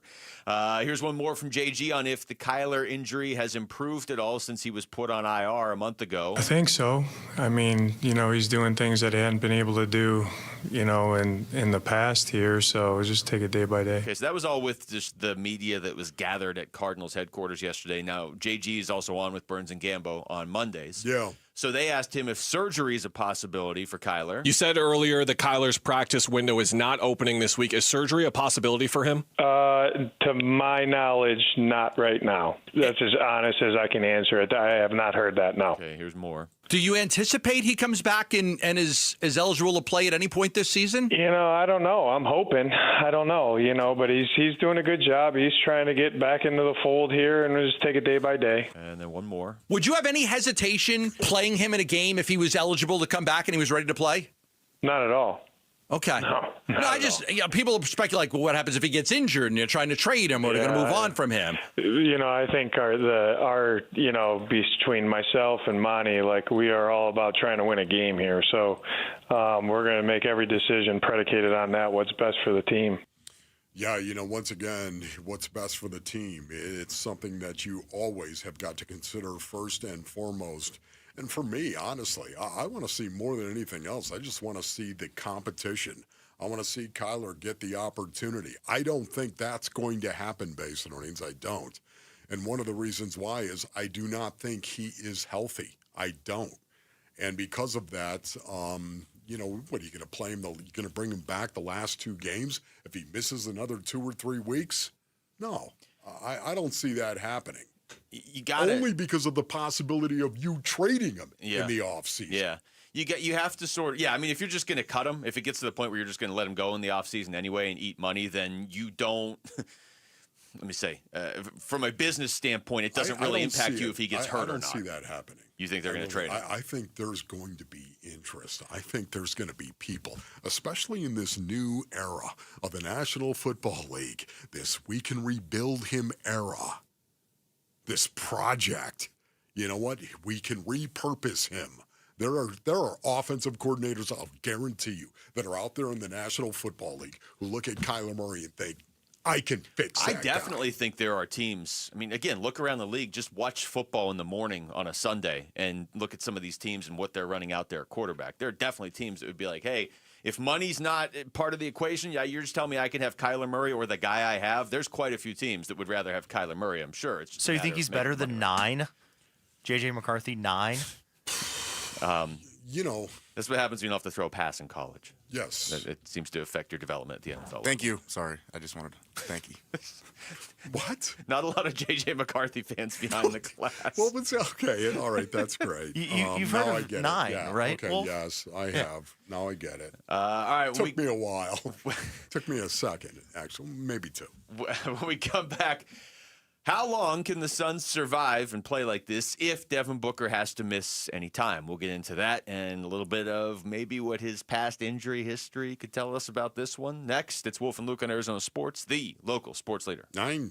S7: Here's one more from JG on if the Kyler injury has improved at all since he was put on IR a month ago.
S29: I think so. I mean, he's doing things that he hadn't been able to do, in the past here. So just take it day by day.
S7: Okay, so that was all with just the media that was gathered at Cardinals headquarters yesterday. Now, JG is also on with Burns and Gambo on Mondays.
S17: Yeah.
S7: So they asked him if surgery is a possibility for Kyler.
S2: You said earlier that Kyler's practice window is not opening this week. Is surgery a possibility for him?
S29: To my knowledge, not right now. That's as honest as I can answer it. I have not heard that, no.
S7: Okay, here's more.
S3: Do you anticipate he comes back and is eligible to play at any point this season?
S29: I don't know. I'm hoping. I don't know, but he's doing a good job. He's trying to get back into the fold here, and we'll just take it day by day.
S7: And then one more.
S3: Would you have any hesitation playing him in a game if he was eligible to come back and he was ready to play?
S29: Not at all.
S3: Okay.
S29: No,
S3: I just, people speculate, well, what happens if he gets injured and you're trying to trade him or they're going to move on from him?
S29: I think our between myself and Monty, we are all about trying to win a game here. So we're going to make every decision predicated on that, what's best for the team.
S17: Yeah, once again, what's best for the team. It's something that you always have got to consider first and foremost. And for me, honestly, I want to see more than anything else. I just want to see the competition. I want to see Kyler get the opportunity. I don't think that's going to happen, Basin Earnings. I don't. And one of the reasons why is I do not think he is healthy. I don't. And because of that, what are you going to play him? You're going to bring him back the last 2 games if he misses another 2 or 3 weeks? No, I don't see that happening.
S7: You got
S17: only because of the possibility of you trading him in the offseason.
S7: Yeah. You have to sort of, I mean, if you're just going to cut him, if it gets to the point where you're just going to let him go in the offseason anyway and eat money, then you don't
S4: let me say, from a business standpoint, it doesn't really impact you if he gets hurt or not.
S17: I don't see that happening.
S4: You think they're going to trade him?
S17: I think there's going to be interest. I think there's going to be people, especially in this new era of the National Football League, this we can rebuild him era, this project. You know what? We can repurpose him. There are offensive coordinators, I'll guarantee you, that are out there in the National Football League who look at Kyler Murray and think, I can fix that
S4: I definitely think there are teams. I mean, again, look around the league. Just watch football in the morning on a Sunday and look at some of these teams and what they're running out there at quarterback. There are definitely teams that would be like, hey, if money's not part of the equation, yeah, you're just telling me I can have Kyler Murray or the guy I have. There's quite a few teams that would rather have Kyler Murray, I'm sure. It's just
S23: so you think he's better than 9? J.J. McCarthy, 9?
S17: You know,
S4: that's what happens when you don't have to throw a pass in college.
S17: Yes.
S4: It seems to affect your development at the NFL.
S11: Thank you. Sorry. I just wanted to thank you.
S17: What?
S4: Not a lot of J.J. McCarthy fans behind the class.
S17: Well, it's okay. All right. That's great.
S23: You've heard of 9,
S17: yeah,
S23: right?
S17: Okay. Yes, I have. Now I get it.
S4: All right.
S17: Took me a while. Took me a second, actually. Maybe 2.
S4: When we come back, how long can the Suns survive and play like this if Devin Booker has to miss any time? We'll get into that and a little bit of maybe what his past injury history could tell us about this one. Next, it's Wolf and Luke on Arizona Sports, the local sports leader.
S17: 9.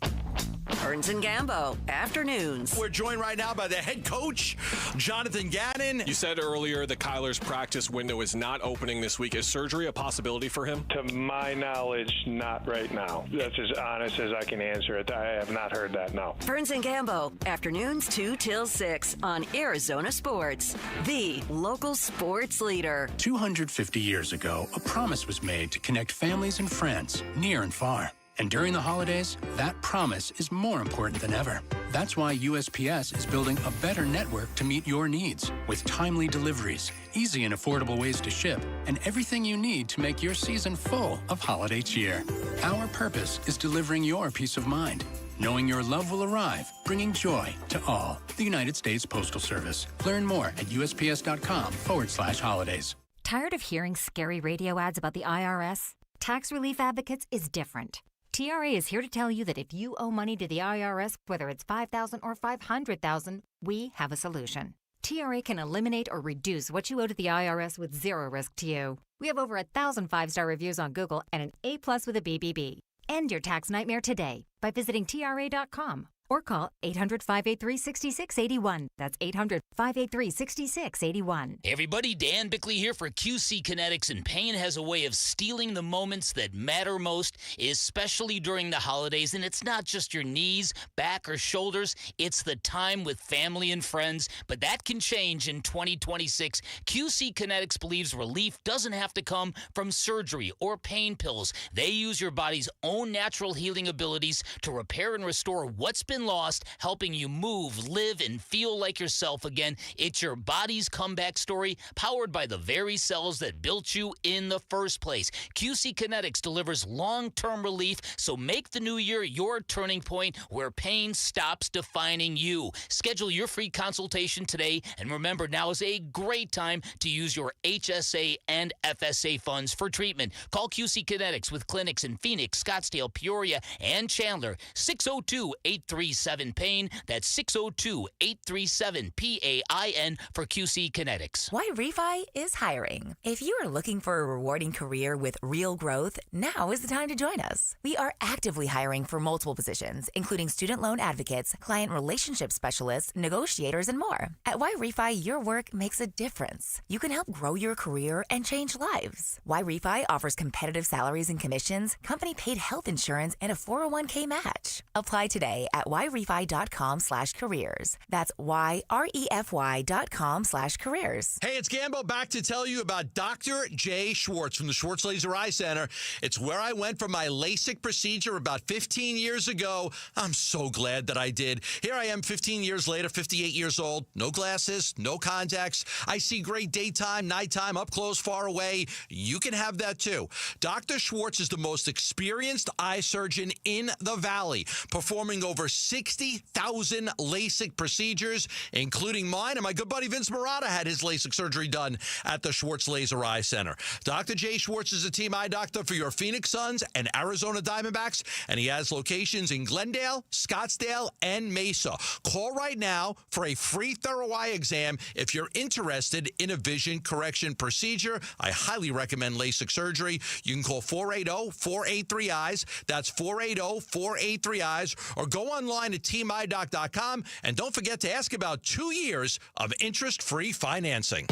S5: Burns and Gambo, afternoons.
S3: We're joined right now by the head coach, Jonathan Gannon.
S2: You said earlier that Kyler's practice window is not opening this week. Is surgery a possibility for him?
S29: To my knowledge, not right now. That's as honest as I can answer it. I have not heard that, no.
S5: Burns and Gambo, afternoons 2 till 6 on Arizona Sports, the local sports leader.
S13: 250 years ago, a promise was made to connect families and friends near and far. And during the holidays, that promise is more important than ever. That's why USPS is building a better network to meet your needs with timely deliveries, easy and affordable ways to ship, and everything you need to make your season full of holiday cheer. Our purpose is delivering your peace of mind, knowing your love will arrive, bringing joy to all. The United States Postal Service. Learn more at USPS.com/holidays.
S15: Tired of hearing scary radio ads about the IRS? Tax Relief Advocates is different. TRA is here to tell you that if you owe money to the IRS, whether it's $5,000 or $500,000, we have a solution. TRA can eliminate or reduce what you owe to the IRS with zero risk to you. We have over 1,000 5-star reviews on Google and an A+ with a BBB. End your tax nightmare today by visiting TRA.com or call 800-583-6681. That's 800-583-6681.
S20: Hey everybody, Dan Bickley here for QC Kinetics, and pain has a way of stealing the moments that matter most, especially during the holidays. And it's not just your knees, back, or shoulders. It's the time with family and friends. But that can change in 2026. QC Kinetics believes relief doesn't have to come from surgery or pain pills. They use your body's own natural healing abilities to repair and restore what's been lost, helping you move, live, and feel like yourself again. It's your body's comeback story, powered by the very cells that built you in the first place. QC Kinetics delivers long-term relief, so make the new year your turning point where pain stops defining you. Schedule your free consultation today, and remember, now is a great time to use your HSA and FSA funds for treatment. Call QC Kinetics with clinics in Phoenix, Scottsdale, Peoria, and Chandler. 602-837-PAIN. That's 602-837-PAIN for QC Kinetics.
S25: Why Refi is hiring. If you are looking for a rewarding career with real growth, now is the time to join us. We are actively hiring for multiple positions, including student loan advocates, client relationship specialists, negotiators, and more. At Why Refi, your work makes a difference. You can help grow your career and change lives. Why Refi offers competitive salaries and commissions, company-paid health insurance, and a 401k match. Apply today at yrefy.com/careers. That's yrefy.com/careers.
S3: Hey, it's Gambo back to tell you about Dr. Jay Schwartz from the Schwartz Laser Eye Center. It's where I went for my LASIK procedure about 15 years ago. I'm so glad that I did. Here I am 15 years later, 58 years old. No glasses, no contacts. I see great daytime, nighttime, up close, far away. You can have that too. Dr. Schwartz is the most experienced eye surgeon in the Valley, performing over 60,000 LASIK procedures, including mine. And my good buddy Vince Marotta had his LASIK surgery done at the Schwartz Laser Eye Center. Dr. Jay Schwartz is a team eye doctor for your Phoenix Suns and Arizona Diamondbacks, and he has locations in Glendale, Scottsdale, and Mesa. Call right now for a free thorough eye exam if you're interested in a vision correction procedure. I highly recommend LASIK surgery. You can call 480-483-EYES. That's 480-483-EYES. Or go online at teamidoc.com. And don't forget to ask about 2 years of interest-free financing.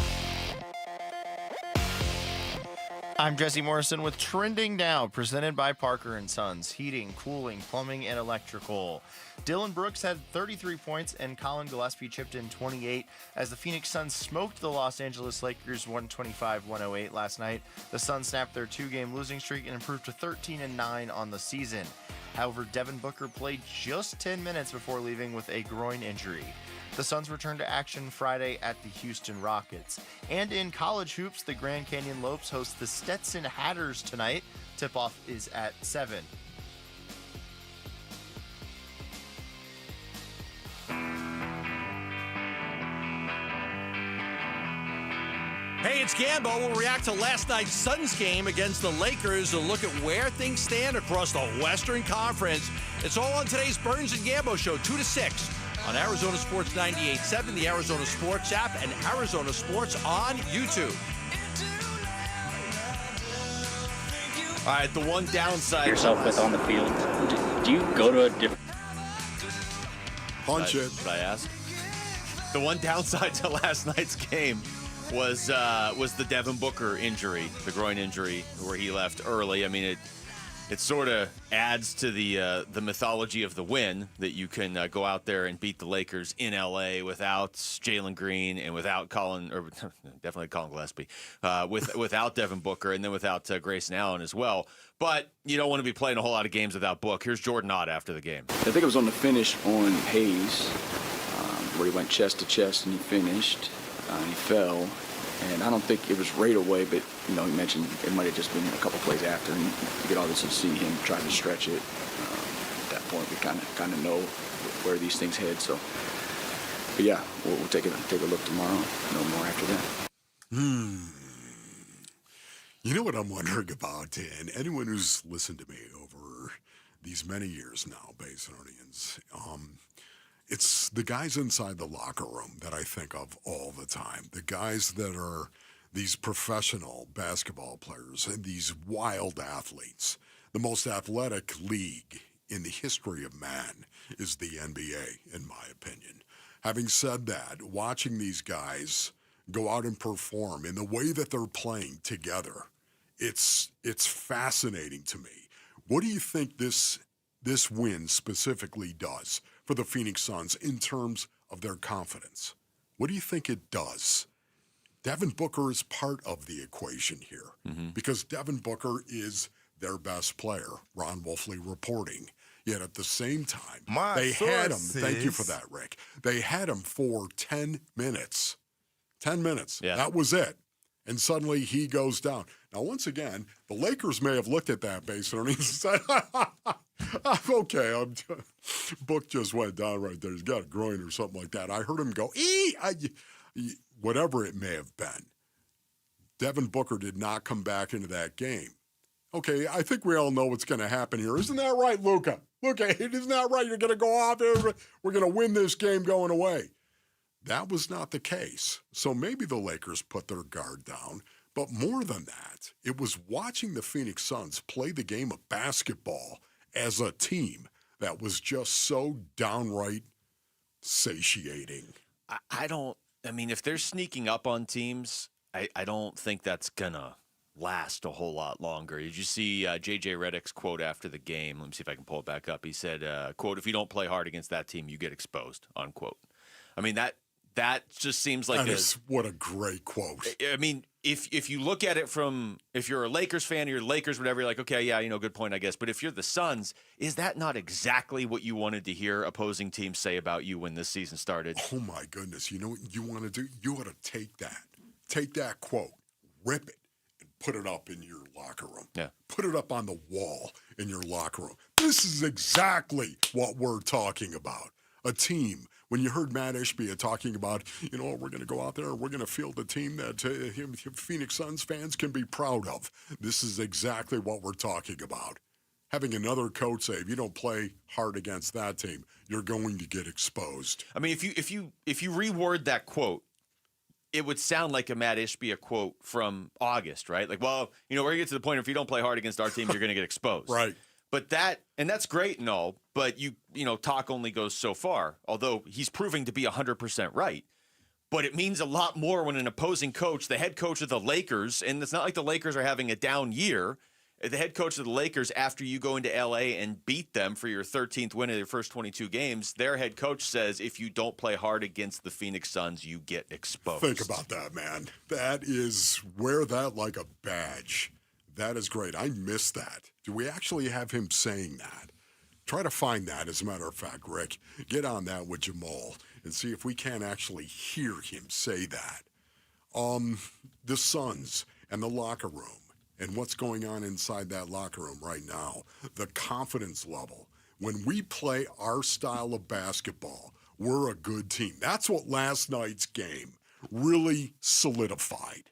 S23: I'm Jesse Morrison with Trending Now, presented by Parker & Sons, heating, cooling, plumbing, and electrical. Dylan Brooks had 33 points and Colin Gillespie chipped in 28 as the Phoenix Suns smoked the Los Angeles Lakers 125-108 last night. The Suns snapped their 2-game losing streak and improved to 13-9 on the season. However, Devin Booker played just 10 minutes before leaving with a groin injury. The Suns return to action Friday at the Houston Rockets. And in college hoops, the Grand Canyon Lopes host the Stetson Hatters tonight. Tip-off is at 7.
S3: Hey, it's Gambo. We'll react to last night's Suns game against the Lakers and look at where things stand across the Western Conference. It's all on today's Burns and Gambo show, 2 to 6 on Arizona Sports 98.7, the Arizona Sports app, and Arizona Sports on YouTube.
S4: All right, the one downside
S6: yourself with on the field. Do you go to a different
S17: punch it?
S4: Should I ask? The one downside to last night's game was the Devin Booker injury, the groin injury, where he left early. I mean, it sort of adds to the mythology of the win that you can go out there and beat the Lakers in LA without Jalen Green and without definitely Colin Gillespie, without Devin Booker and then without Grayson Allen as well. But you don't want to be playing a whole lot of games without Book. Here's Jordan Ott after the game.
S9: I think it was on the finish on Hayes, where he went chest to chest and he finished. He fell, and I don't think it was right away, but he mentioned it might have just been a couple plays after, and you could obviously see him trying to stretch it. At that point, we kind of know where these things head. So, but yeah, we'll take a look tomorrow. No more after that.
S17: You know what I'm wondering about, and anyone who's listened to me over these many years now, Basinonians, it's the guys inside the locker room that I think of all the time. The guys that are these professional basketball players and these wild athletes. The most athletic league in the history of man is the NBA, in my opinion. Having said that, watching these guys go out and perform in the way that they're playing together, it's fascinating to me. What do you think this win specifically does for the Phoenix Suns in terms of their confidence? What do you think it does? Devin Booker is part of the equation here because Devin Booker is their best player, Ron Wolfley reporting. Yet at the same time, they had him. Thank you for that, Rick. They had him for 10 minutes. 10 minutes. Yeah. That was it. And suddenly he goes down. Now, once again, the Lakers may have looked at that basin and he said, I'm okay. Book just went down right there. He's got a groin or something like that. I heard him go, whatever it may have been. Devin Booker did not come back into that game. Okay, I think we all know what's going to happen here. Isn't that right, Luka? Luka, isn't that right? You're going to go out there. We're going to win this game going away. That was not the case. So maybe the Lakers put their guard down. But more than that, it was watching the Phoenix Suns play the game of basketball as a team that was just so downright satiating.
S4: I mean, if they're sneaking up on teams, I don't think that's going to last a whole lot longer. Did you see J.J. Redick's quote after the game? Let me see if I can pull it back up. He said, quote, "If you don't play hard against that team, you get exposed," unquote. I mean, that just seems like
S17: what a great quote.
S4: I mean, if you look at it from, if you're a Lakers fan or you're Lakers, whatever, you're like, okay, yeah, good point, I guess. But if you're the Suns, is that not exactly what you wanted to hear opposing teams say about you when this season started?
S17: Oh, my goodness. You know what you want to do? You ought to take that quote, rip it, and put it up in your locker room.
S4: Yeah.
S17: Put it up on the wall in your locker room. This is exactly what we're talking about. A team. When you heard Matt Ishbia talking about, we're going to go out there and we're going to field a team that Phoenix Suns fans can be proud of. This is exactly what we're talking about. Having another coach say, if you don't play hard against that team, you're going to get exposed.
S4: I mean, if you reword that quote, it would sound like a Matt Ishbia quote from August, right? Like, well, we're going to get to the point if you don't play hard against our team, you're going to get exposed.
S17: Right.
S4: But that's great and all, but talk only goes so far, although he's proving to be 100% right. But it means a lot more when an opposing coach, the head coach of the Lakers, and it's not like the Lakers are having a down year, the head coach of the Lakers, after you go into L.A. and beat them for your 13th win of their first 22 games, their head coach says if you don't play hard against the Phoenix Suns, you get exposed.
S17: Think about that, man. That is, wear that like a badge. That is great. I missed that. Do we actually have him saying that? Try to find that, as a matter of fact, Rick. Get on that with Jamal and see if we can actually hear him say that. The Suns and the locker room and what's going on inside that locker room right now, the confidence level. When we play our style of basketball, we're a good team. That's what last night's game really solidified.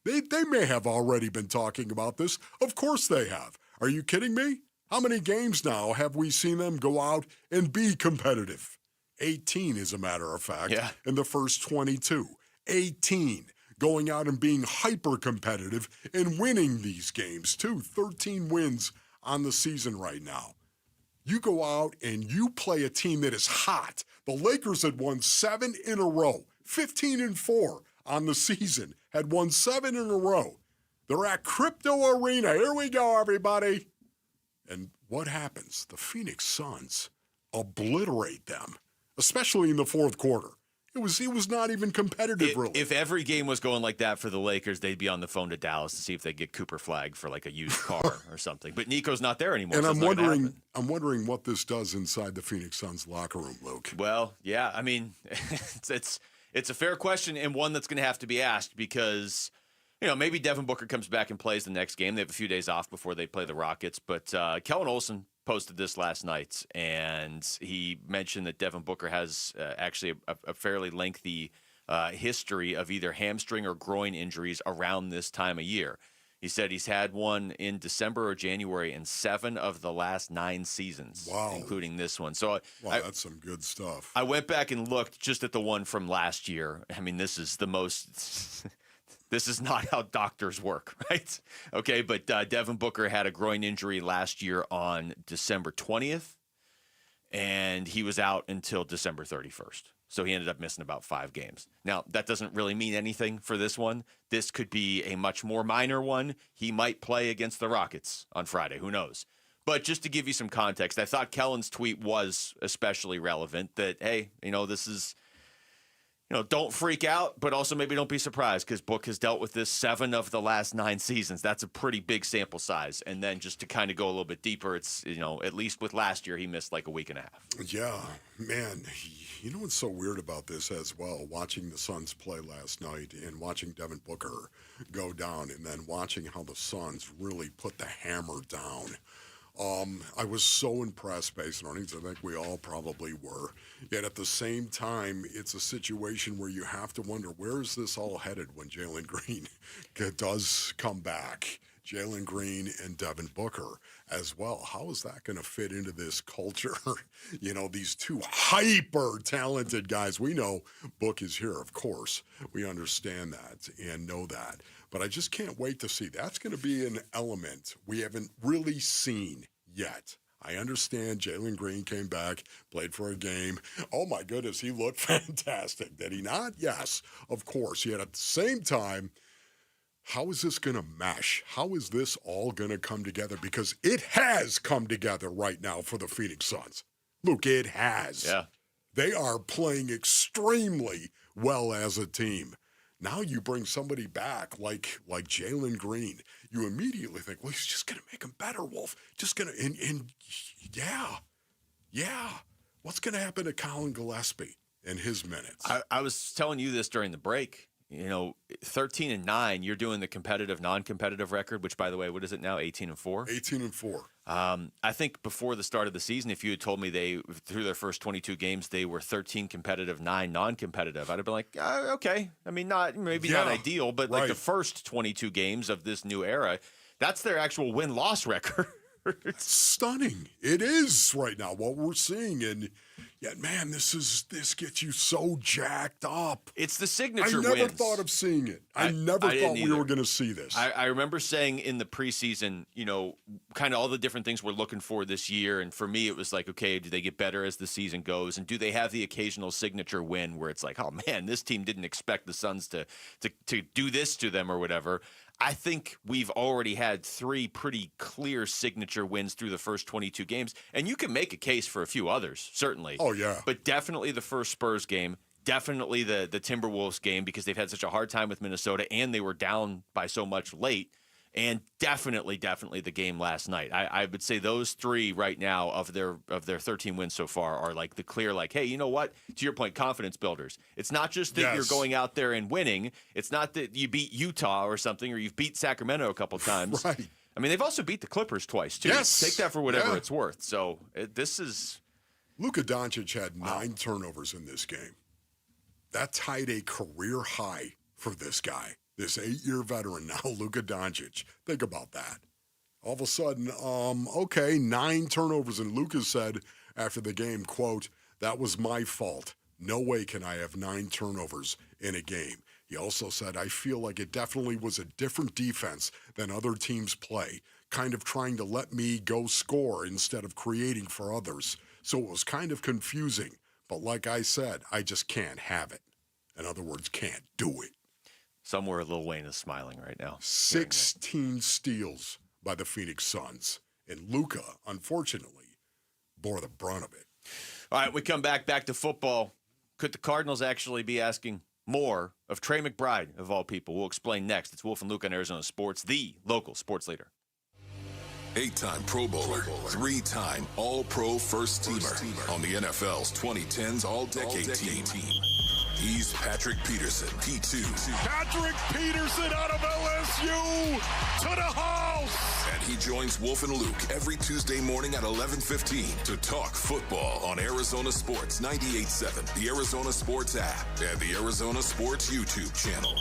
S17: They may have already been talking about this. Of course they have. Are you kidding me? How many games now have we seen them go out and be competitive? 18, as a matter of fact, in the first 22. 18. Going out and being hyper-competitive and winning these games, too. 13 wins on the season right now. You go out and you play a team that is hot. The Lakers had won 7 in a row, 15-4 on the season, had won 7 in a row. They're at Crypto Arena. Here we go, everybody. And what happens? The Phoenix Suns obliterate them, especially in the fourth quarter. It was not even competitive, really.
S4: If every game was going like that for the Lakers, they'd be on the phone to Dallas to see if they get Cooper flagged for like a used car or something. But Nico's not there anymore.
S17: And
S4: so
S17: I'm wondering what this does inside the Phoenix Suns locker room, Luke.
S4: Well, yeah, I mean, it's a fair question and one that's going to have to be asked because, maybe Devin Booker comes back and plays the next game. They have a few days off before they play the Rockets. But Kellen Olson posted this last night, and he mentioned that Devin Booker has actually a fairly lengthy history of either hamstring or groin injuries around this time of year. He said he's had one in December or January in 7 of the last 9 seasons, including this one. So
S17: that's some good stuff.
S4: I went back and looked just at the one from last year. I mean, this is the most... This is not how doctors work, right? Okay, but Devin Booker had a groin injury last year on December 20th, and he was out until December 31st. So he ended up missing about 5 games. Now, that doesn't really mean anything for this one. This could be a much more minor one. He might play against the Rockets on Friday. Who knows? But just to give you some context, I thought Kellen's tweet was especially relevant that, hey, this is... don't freak out, but also maybe don't be surprised because Book has dealt with this 7 of the last 9 seasons. That's a pretty big sample size. And then just to kind of go a little bit deeper, it's, at least with last year, he missed like a week and a half.
S17: Yeah, man. What's so weird about this as well, watching the Suns play last night and watching Devin Booker go down and then watching how the Suns really put the hammer down. I was so impressed, based on earnings. I think we all probably were. Yet at the same time, it's a situation where you have to wonder, where is this all headed when Jalen Green does come back? Jalen Green and Devin Booker as well. How is that going to fit into this culture? These two hyper-talented guys. We know Book is here, of course. We understand that and know that. But I just can't wait to see. That's going to be an element we haven't really seen yet. I understand Jalen Green came back, played for a game. Oh, my goodness, he looked fantastic. Did he not? Yes, of course. Yet at the same time, how is this going to mesh? How is this all going to come together? Because it has come together right now for the Phoenix Suns. Luke, it has.
S4: Yeah.
S17: They are playing extremely well as a team. Now you bring somebody back like Jalen Green. You immediately think, well, he's just going to make him better, Wolf. Just going to, and yeah. What's going to happen to Colin Gillespie in his minutes?
S4: I was telling you this during the break. 13-9, you're doing the competitive, non-competitive record, which, by the way, what is it now? 18-4?
S17: 18-4.
S4: I think before the start of the season, if you had told me through their first 22 games, they were 13 competitive, 9 non-competitive, I'd have been like, okay. I mean, not ideal, but like the first 22 games of this new era, that's their actual win-loss record.
S17: It's stunning. It is right now what we're seeing, and yet, man, this gets you so jacked up.
S4: It's the signature
S17: I never
S4: wins.
S17: thought of seeing it. I never thought we were going to see this.
S4: I remember saying in the preseason, kind of all the different things we're looking for this year, and for me, it was like, okay, do they get better as the season goes, and do they have the occasional signature win where it's like, oh man, this team didn't expect the Suns to do this to them or whatever. I think we've already had 3 pretty clear signature wins through the first 22 games, and you can make a case for a few others, certainly.
S17: Oh, yeah.
S4: But definitely the first Spurs game, definitely the Timberwolves game because they've had such a hard time with Minnesota and they were down by so much late, and definitely the game last night. I would say those 3 right now of their 13 wins so far are like the clear, like, hey, you know what? To your point, confidence builders. It's not just that you're going out there and winning. It's not that you beat Utah or something, or you've beat Sacramento a couple times.
S17: Right.
S4: I mean, they've also beat the Clippers twice, too.
S17: Yes.
S4: Take that for whatever it's worth. So this is...
S17: Luka Doncic had 9 turnovers in this game. That tied a career high for this guy. This 8-year veteran now, Luka Doncic. Think about that. All of a sudden, 9 turnovers. And Luka said after the game, quote, "That was my fault. No way can I have 9 turnovers in a game." He also said, "I feel like it definitely was a different defense than other teams play, kind of trying to let me go score instead of creating for others. So it was kind of confusing. But like I said, I just can't have it." In other words, can't do it.
S4: Somewhere Lil Wayne is smiling right now.
S17: 16 steals by the Phoenix Suns. And Luka, unfortunately, bore the brunt of it.
S4: All right, we come back to football. Could the Cardinals actually be asking more of Trey McBride, of all people? We'll explain next. It's Wolf and Luke on Arizona Sports, the local sports leader.
S10: 8-time Pro Bowler, 3-time All-Pro First Teamer on the NFL's 2010s All-Decade Team. He's Patrick Peterson, P2.
S17: Patrick Peterson out of LSU to the house.
S10: And he joins Wolf and Luke every Tuesday morning at 11:15 to talk football on Arizona Sports 98.7, the Arizona Sports app, and the Arizona Sports YouTube channel.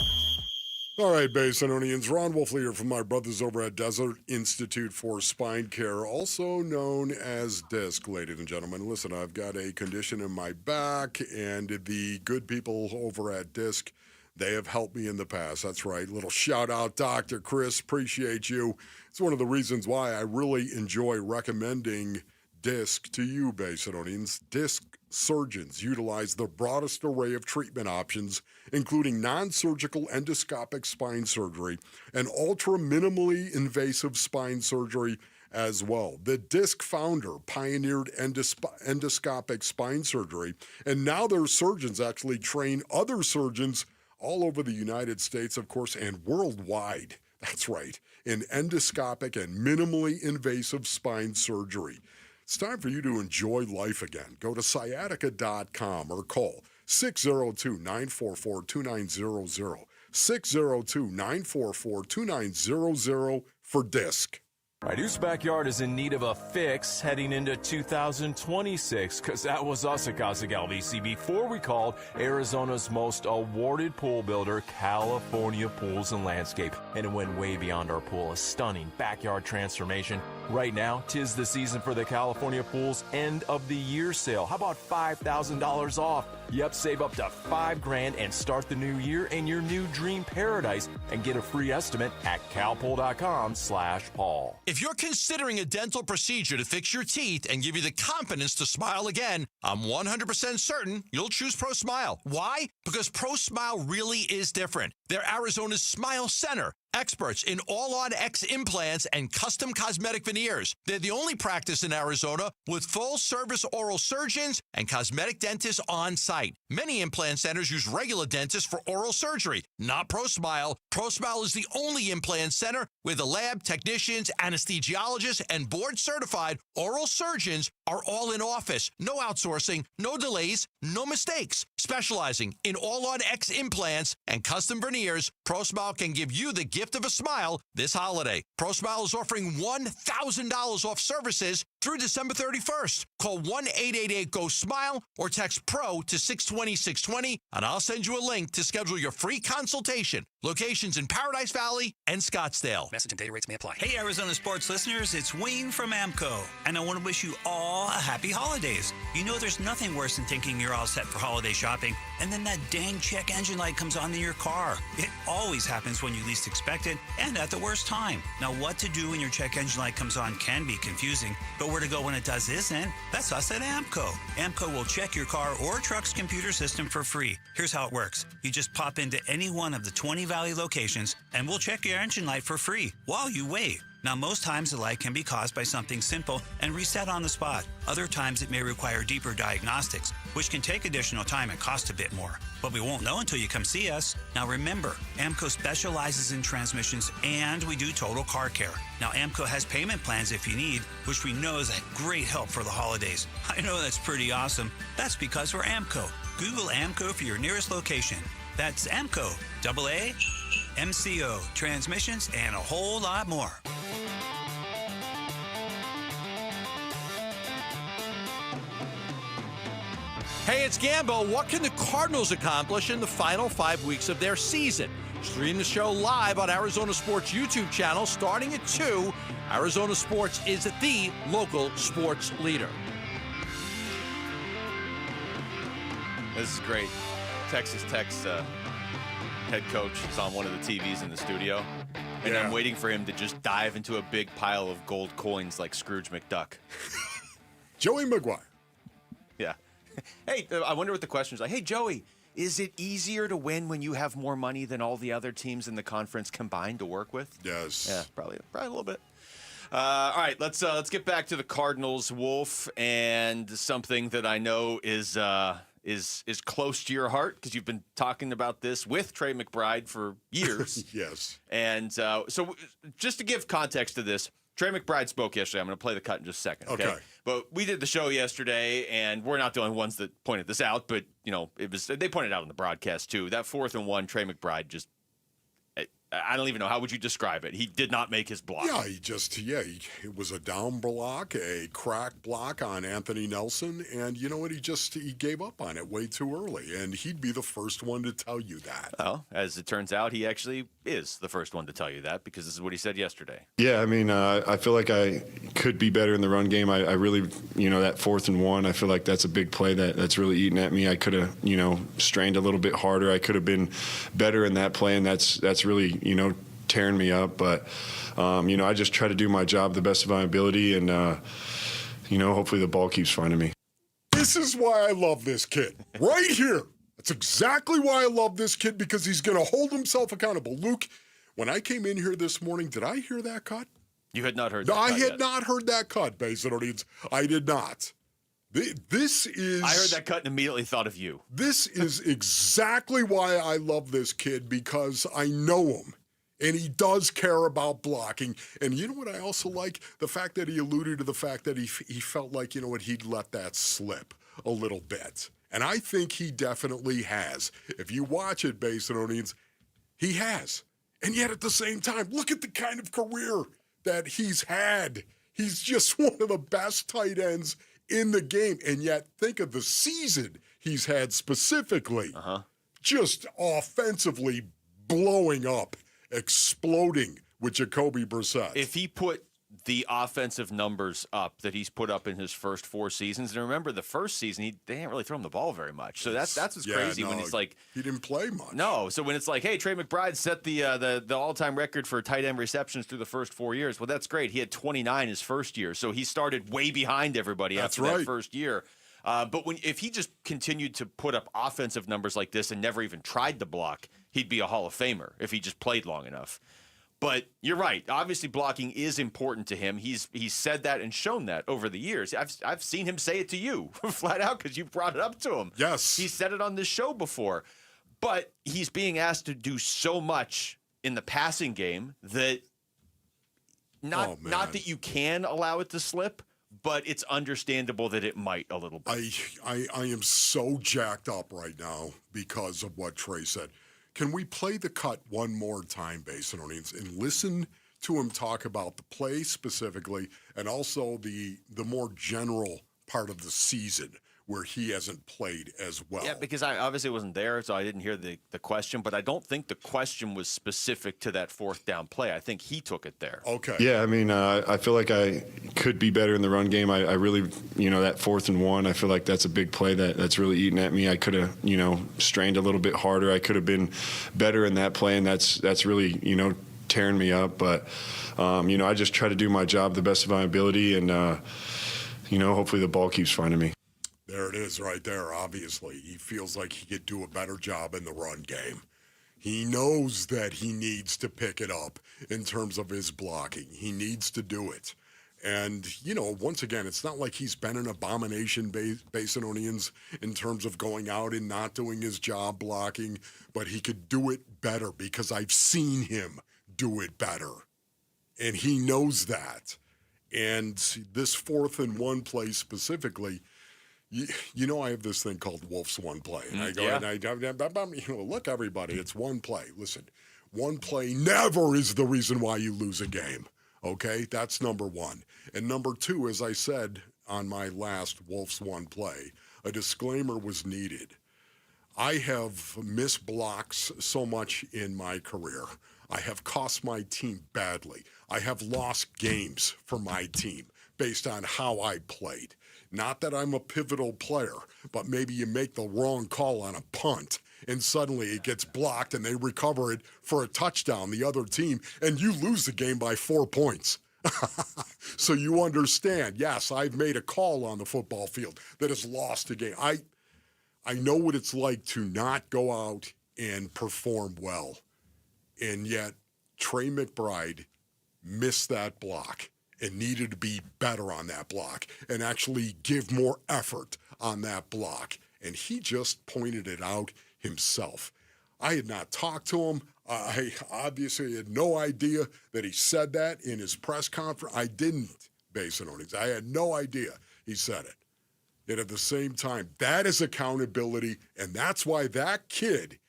S17: All right, Basinonians, Ron Wolf here from my brothers over at Desert Institute for Spine Care, also known as DISC, ladies and gentlemen. Listen, I've got a condition in my back, and the good people over at DISC, they have helped me in the past. That's right. Little shout out, Dr. Chris. Appreciate you. It's one of the reasons why I really enjoy recommending DISC to you, Basinonians. DISC surgeons utilize the broadest array of treatment options, including non-surgical endoscopic spine surgery and ultra-minimally invasive spine surgery as well. The DISC founder pioneered endoscopic spine surgery, and now their surgeons actually train other surgeons all over the United States, of course, and worldwide. That's right, in endoscopic and minimally invasive spine surgery. It's time for you to enjoy life again. Go to sciatica.com or call 602-944-2900, 602-944-2900 for DISC.
S14: Right, whose backyard is in need of a fix heading into 2026? Because that was us at Gossett LBC before we called Arizona's most awarded pool builder, California Pools and Landscape. And it went way beyond our pool, a stunning backyard transformation. Right now, 'tis the season for the California Pools end of the year sale. How about $5,000 off? Yep, save up to $5,000 and start the new year in your new dream paradise and get a free estimate at calpool.com/Paul.
S3: If you're considering a dental procedure to fix your teeth and give you the confidence to smile again, I'm 100% certain you'll choose ProSmile. Why? Because ProSmile really is different. They're Arizona's Smile Center. experts in All-On-X implants and custom cosmetic veneers. They're the only practice in Arizona with full-service oral surgeons and cosmetic dentists on site. Many implant centers use regular dentists for oral surgery, not ProSmile. ProSmile is the only implant center where the lab technicians, anesthesiologists, and board-certified oral surgeons are all in office. No outsourcing, no delays, no mistakes. Specializing in All-On-X implants and custom veneers, ProSmile can give you the gift of a smile this holiday. ProSmile is offering $1,000 off services through December 31st. Call 1-888-GO-SMILE or text PRO to 620-620, and I'll send you a link to schedule your free consultation. Locations in Paradise Valley and Scottsdale.
S1: Message and data rates may apply. Hey, Arizona sports listeners, it's Wayne from Amco, and I want to wish you all a happy holidays. You know there's nothing worse than thinking you're all set for holiday shopping, and then that dang check engine light comes on in your car. It always happens when you least expect it and at the worst time. Now, what to do when your check engine light comes on can be confusing, but where to go when it does isn't. That's us at Amco. Amco will check your car or truck's computer system for free. Here's how it works. You just pop into any one of the 20 Valley locations, and we'll check your engine light for free while you wait. Now, most times the light can be caused by something simple and reset on the spot. Other times it may require deeper diagnostics, which can take additional time and cost a bit more. But we won't know until you come see us. Now remember, Amco specializes in transmissions and we do total car care. Now Amco has payment plans if you need, which we know is a great help for the holidays. I know that's pretty awesome. That's because we're Amco. Google Amco for your nearest location. That's Amco, AAA-MCO, transmissions, and a whole lot more.
S3: Hey, it's Gambo. What can the Cardinals accomplish in the final 5 weeks of their season? Stream the show live on Arizona Sports YouTube channel starting at 2. Arizona Sports is the local sports leader.
S4: This is great. Texas Tech's head coach is on one of the TVs in the studio, and I'm waiting for him to just dive into a big pile of gold coins like Scrooge McDuck.
S17: Joey Maguire.
S4: Yeah. Hey, I wonder what the question is like. Hey, Joey, is it easier to win when you have more money than all the other teams in the conference combined to work with?
S17: Yes.
S4: Yeah, probably a little bit. All right, let's get back to the Cardinals, Wolf, and something that I know is close to your heart because you've been talking about this with Trey McBride for years.
S17: Yes.
S4: And so just to give context to this, Trey McBride spoke yesterday. I'm going to play the cut in just a second. Okay. But we did the show yesterday, and we're not the only ones that pointed this out. But they pointed out on the broadcast too. That 4th and 1, Trey McBride just. I don't even know. How would you describe it? He did not make his block.
S17: Yeah, it was a down block, a crack block on Anthony Nelson, and you know what? He gave up on it way too early, and he'd be the first one to tell you that.
S4: Well, as it turns out, he actually is the first one to tell you that because this is what he said yesterday.
S8: Yeah, I mean, I feel like I could be better in the run game. I really, that 4th and 1, I feel like that's a big play that's really eating at me. I could have, strained a little bit harder. I could have been better in that play, and that's really, tearing me up. But, I just try to do my job the best of my ability, and, hopefully the ball keeps finding me.
S17: This is why I love this kid. Right here. That's exactly why I love this kid, because he's going to hold himself accountable. Luke, when I came in here this morning, did I hear that cut?
S4: You had not heard
S17: that
S4: cut.
S17: I had not heard that cut, Basinonians. I did not. This is...
S4: I heard that cut and immediately thought of you.
S17: This is exactly why I love this kid, because I know him. And he does care about blocking. And you know what I also like? The fact that he alluded to the fact that he felt like, he'd let that slip a little bit. And I think he definitely has. If you watch it, Basinonians, he has. And yet at the same time, look at the kind of career that he's had. He's just one of the best tight ends in the game. And yet think of the season he's had specifically. Just offensively blowing up. Exploding with Jacoby Brissett.
S4: If he put the offensive numbers up that he's put up in his first 4 seasons, and remember the first season they didn't really throw him the ball very much, so that's what's crazy when it's like
S17: he didn't play much.
S4: No, so when it's like, hey, Trey McBride set the all-time record for tight end receptions through the first 4 years. Well, that's great. He had 29 his first year, so he started way behind everybody after that first year. But if he just continued to put up offensive numbers like this and never even tried to block, he'd be a Hall of Famer if he just played long enough. But you're right. Obviously, blocking is important to him. He's said that and shown that over the years. I've seen him say it to you flat out because you brought it up to him.
S17: Yes.
S4: He said it on this show before. But he's being asked to do so much in the passing game that not that you can allow it to slip, but it's understandable that it might a little bit.
S17: I am so jacked up right now because of what Trey said. Can we play the cut one more time, Basin Onions, and listen to him talk about the play specifically and also the more general part of the season where he hasn't played as well?
S4: Yeah, because I obviously wasn't there, so I didn't hear the question, but I don't think the question was specific to that fourth down play. I think he took it there.
S17: Okay.
S8: Yeah, I mean, I feel like I could be better in the run game. I really, that 4th and 1, I feel like that's a big play that's really eating at me. I could have, strained a little bit harder. I could have been better in that play, and that's really, tearing me up. But, I just try to do my job the best of my ability, and, hopefully the ball keeps finding me.
S17: There it is right there, obviously. He feels like he could do a better job in the run game. He knows that he needs to pick it up in terms of his blocking. He needs to do it. And, once again, it's not like he's been an abomination, Basin Onions, in terms of going out and not doing his job blocking, but he could do it better because I've seen him do it better. And he knows that. And this 4th and 1 play specifically, I have this thing called Wolf's One Play. And I go, and look, everybody, it's one play. Listen, one play never is the reason why you lose a game. Okay? That's number one. And number two, as I said on my last Wolf's One Play, a disclaimer was needed. I have missed blocks so much in my career. I have cost my team badly. I have lost games for my team based on how I played. Not that I'm a pivotal player, but maybe you make the wrong call on a punt, and suddenly it gets blocked, and they recover it for a touchdown, the other team, and you lose the game by 4 points. So you understand, yes, I've made a call on the football field that has lost a game. I know what it's like to not go out and perform well, and yet Trey McBride missed that block and needed to be better on that block and actually give more effort on that block. And he just pointed it out himself. I had not talked to him. I obviously had no idea that he said that in his press conference. I didn't, Basin Onions. I had no idea he said it. Yet at the same time, that is accountability, and that's why that kid,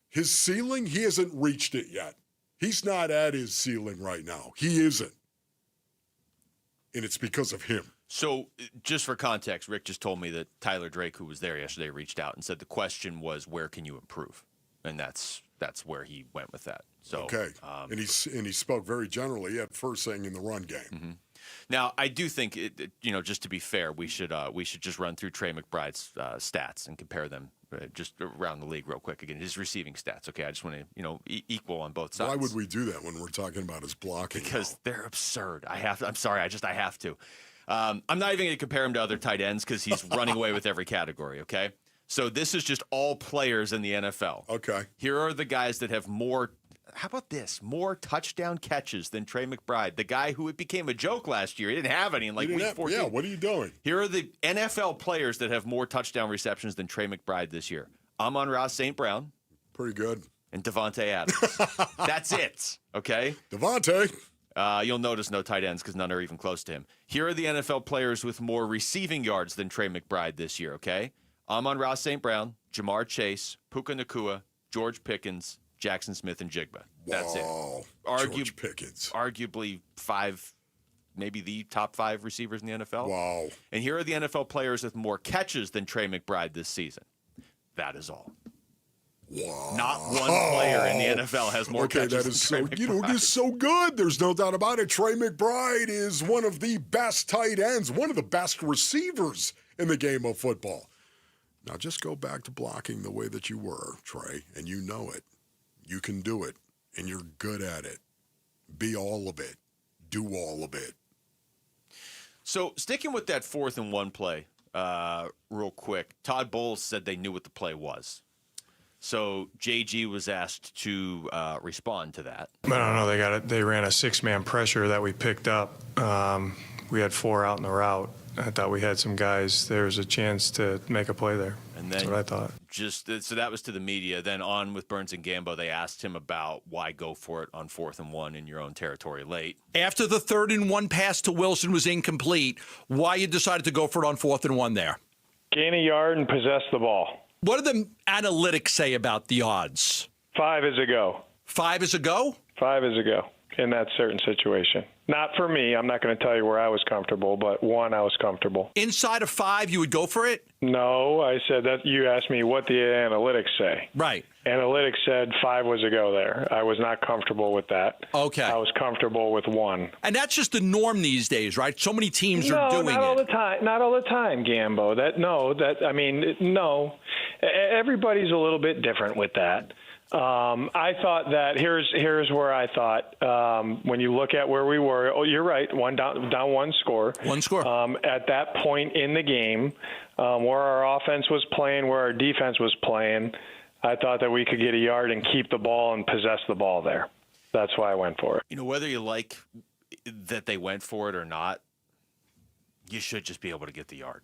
S17: his ceiling, he hasn't reached it yet. He's not at his ceiling right now. He isn't. And it's because of him.
S4: So just for context, Rick just told me that Tyler Drake, who was there yesterday, reached out and said the question was, where can you improve? And that's where he went with that. So
S17: okay. And he spoke very generally at first, saying in the run game.
S4: Mm-hmm. Now, I do think, just to be fair, we should just run through Trey McBride's stats and compare them just around the league real quick. Again, his receiving stats. Okay, I just want to, equal on both sides.
S17: Why would we do that when we're talking about his blocking?
S4: Because they're absurd. I'm sorry. I have to. I'm not even going to compare him to other tight ends because he's running away with every category, okay? So this is just all players in the NFL.
S17: Okay.
S4: Here are the guys that have more touchdown catches than Trey McBride, the guy who it became a joke last year. He didn't have any in week 14.
S17: Yeah, what are you doing?
S4: Here are the NFL players that have more touchdown receptions than Trey McBride this year. Amon-Ra St. Brown.
S17: Pretty good.
S4: And Devontae Adams. That's it, okay?
S17: Devontae.
S4: You'll notice no tight ends because none are even close to him. Here are the NFL players with more receiving yards than Trey McBride this year, okay? Amon-Ra St. Brown, Jamar Chase, Puka Nacua, George Pickens, Jackson Smith, and Jigba. That's it.
S17: George Pickens.
S4: Arguably maybe the top 5 receivers in the NFL.
S17: Wow.
S4: And here are the NFL players with more catches than Trey McBride this season. That is all.
S17: Wow.
S4: Not one player in the NFL has more catches
S17: that is
S4: than
S17: so,
S4: Trey McBride.
S17: It is so good. There's no doubt about it. Trey McBride is one of the best tight ends, one of the best receivers in the game of football. Now just go back to blocking the way that you were, Trey, and you know it. You can do it, and you're good at it. Be all of it. Do all of it.
S4: So sticking with that 4th and 1 play real quick, Todd Bowles said they knew what the play was. So JG was asked to respond to that.
S29: I don't know. They ran a 6-man pressure that we picked up. We had 4 out in the route. I thought we had some guys. There was a chance to make a play there.
S4: And then
S29: that's what I thought.
S4: So that was to the media. Then on with Burns and Gambo, they asked him about why go for it on 4th and 1 in your own territory late.
S3: After the 3rd and 1 pass to Wilson was incomplete, why you decided to go for it on 4th and 1 there?
S12: Gain a yard and possess the ball.
S3: What do the analytics say about the odds?
S12: 5 is a go.
S3: 5 is a go?
S12: 5 is a go in that certain situation. Not for me. I'm not going to tell you where I was comfortable, but 1, I was comfortable.
S3: Inside of 5, you would go for it?
S12: No, I said that you asked me what the analytics say.
S3: Right.
S12: Analytics said 5 was a go there. I was not comfortable with that.
S3: Okay.
S12: I was comfortable with 1.
S3: And that's just the norm these days, right? So many teams are doing it.
S12: No, not all the time. Not all the time, Gambo. No. Everybody's a little bit different with that. I thought that here's where I thought when you look at where we were. Oh, you're right. Down 1 score.
S3: 1 score.
S12: At that point in the game, where our offense was playing, where our defense was playing, I thought that we could get a yard and keep the ball and possess the ball there. That's why I went for it.
S4: You know, whether you like that they went for it or not, you should just be able to get the yard.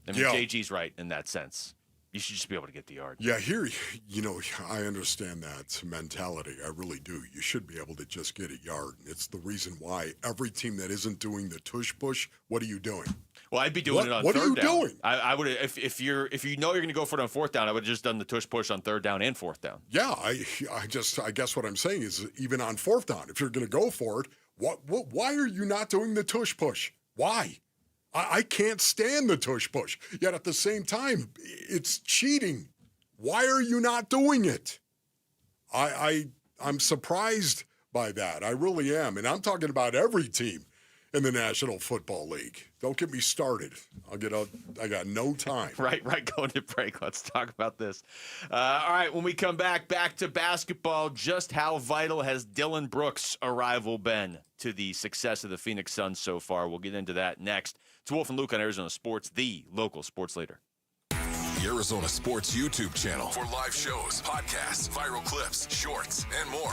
S4: I mean, JG's right in that sense. You should just be able to get the yard.
S17: Yeah, here, I understand that mentality. I really do. You should be able to just get a yard. It's the reason why every team that isn't doing the tush push, what are you doing?
S4: Well, I'd be doing it on 3rd down.
S17: What are you doing?
S4: I would if you know you're going to go for it on 4th down, I would have just done the tush push on 3rd down and 4th down.
S17: Yeah, I guess what I'm saying is even on 4th down, if you're going to go for it, why are you not doing the tush push? Why? I can't stand the tush push. Yet at the same time, it's cheating. Why are you not doing it? I'm surprised by that. I really am. And I'm talking about every team in the National Football League. Don't get me started. I got no time.
S4: Right, going to break. Let's talk about this. All right, when we come back to basketball, just how vital has Dillon Brooks' arrival been to the success of the Phoenix Suns so far? We'll get into that next. It's Wolf and Luke on Arizona Sports, the local sports leader.
S10: The Arizona Sports YouTube channel for live shows, podcasts, viral clips, shorts, and more.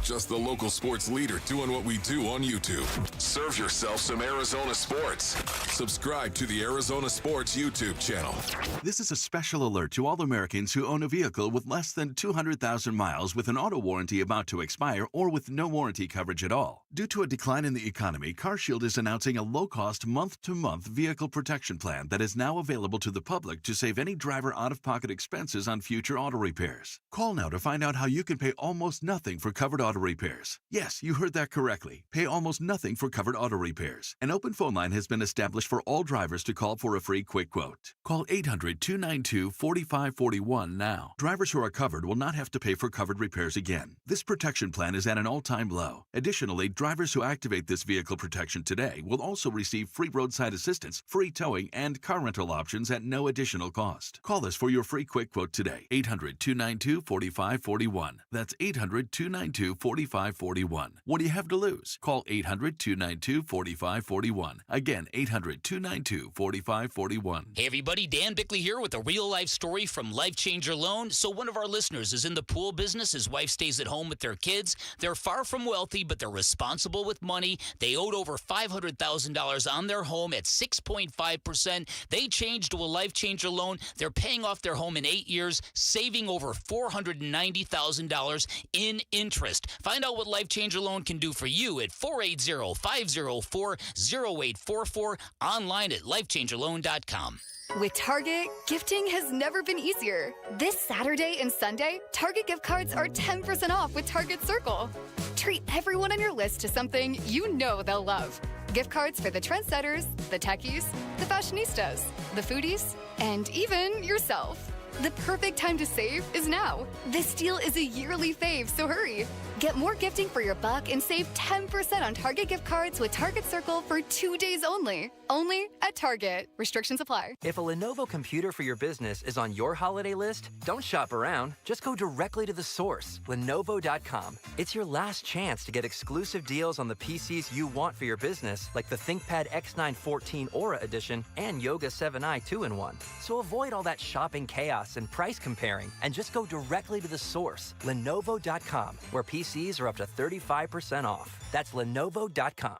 S10: Just the local sports leader doing what we do on YouTube. Serve yourself some Arizona sports. Subscribe to the Arizona Sports YouTube channel.
S16: This is a special alert to all Americans who own a vehicle with less than 200,000 miles with an auto warranty about to expire or with no warranty coverage at all. Due to a decline in the economy, CarShield is announcing a low-cost month-to-month vehicle protection plan that is now available to the public to save any driver out-of-pocket expenses on future auto repairs. Call now to find out how you can pay almost nothing for covered auto repairs. Yes, you heard that correctly. Pay almost nothing for covered auto repairs. An open phone line has been established for all drivers to call for a free quick quote. Call 800-292-4541 now. Drivers who are covered will not have to pay for covered repairs again. This protection plan is at an all-time low. Additionally, drivers who activate this vehicle protection today will also receive free roadside assistance, free towing, and car rental options at no additional cost. Call us for your free quick quote today. 800-292-4541. That's 800-292-4541. What do you have to lose? Call 800-292-4541. Again, 800-292-4541.
S20: Hey everybody, Dan Bickley here with a real-life story from Life Changer Loan. So one of our listeners is in the pool business. His wife stays at home with their kids. They're far from wealthy, but they're responsible with money. They owed over $500,000 on their home at 6.5%. They changed to a Life Changer Loan. They're paying off their home in 8 years, saving over $490,000 in interest. Find out what Life Changer Loan can do for you at 480-504-0844, online at lifechangerloan.com.
S18: With Target, gifting has never been easier. This Saturday and Sunday, Target gift cards are 10% off with Target Circle. Treat everyone on your list to something you know they'll love. Gift cards for the trendsetters, the techies, the fashionistas, the foodies, and even yourself. The perfect time to save is now. This deal is a yearly fave, so hurry. Get more gifting for your buck and save 10% on Target gift cards with Target Circle for 2 days only. Only at Target. Restrictions apply.
S7: If a Lenovo computer for your business is on your holiday list, don't shop around. Just go directly to the source, Lenovo.com. It's your last chance to get exclusive deals on the PCs you want for your business, like the ThinkPad X9 14 Aura Edition and Yoga 7i 2-in-1. So avoid all that shopping chaos and price comparing, and just go directly to the source, Lenovo.com, where PCs are up to 35% off. That's Lenovo.com.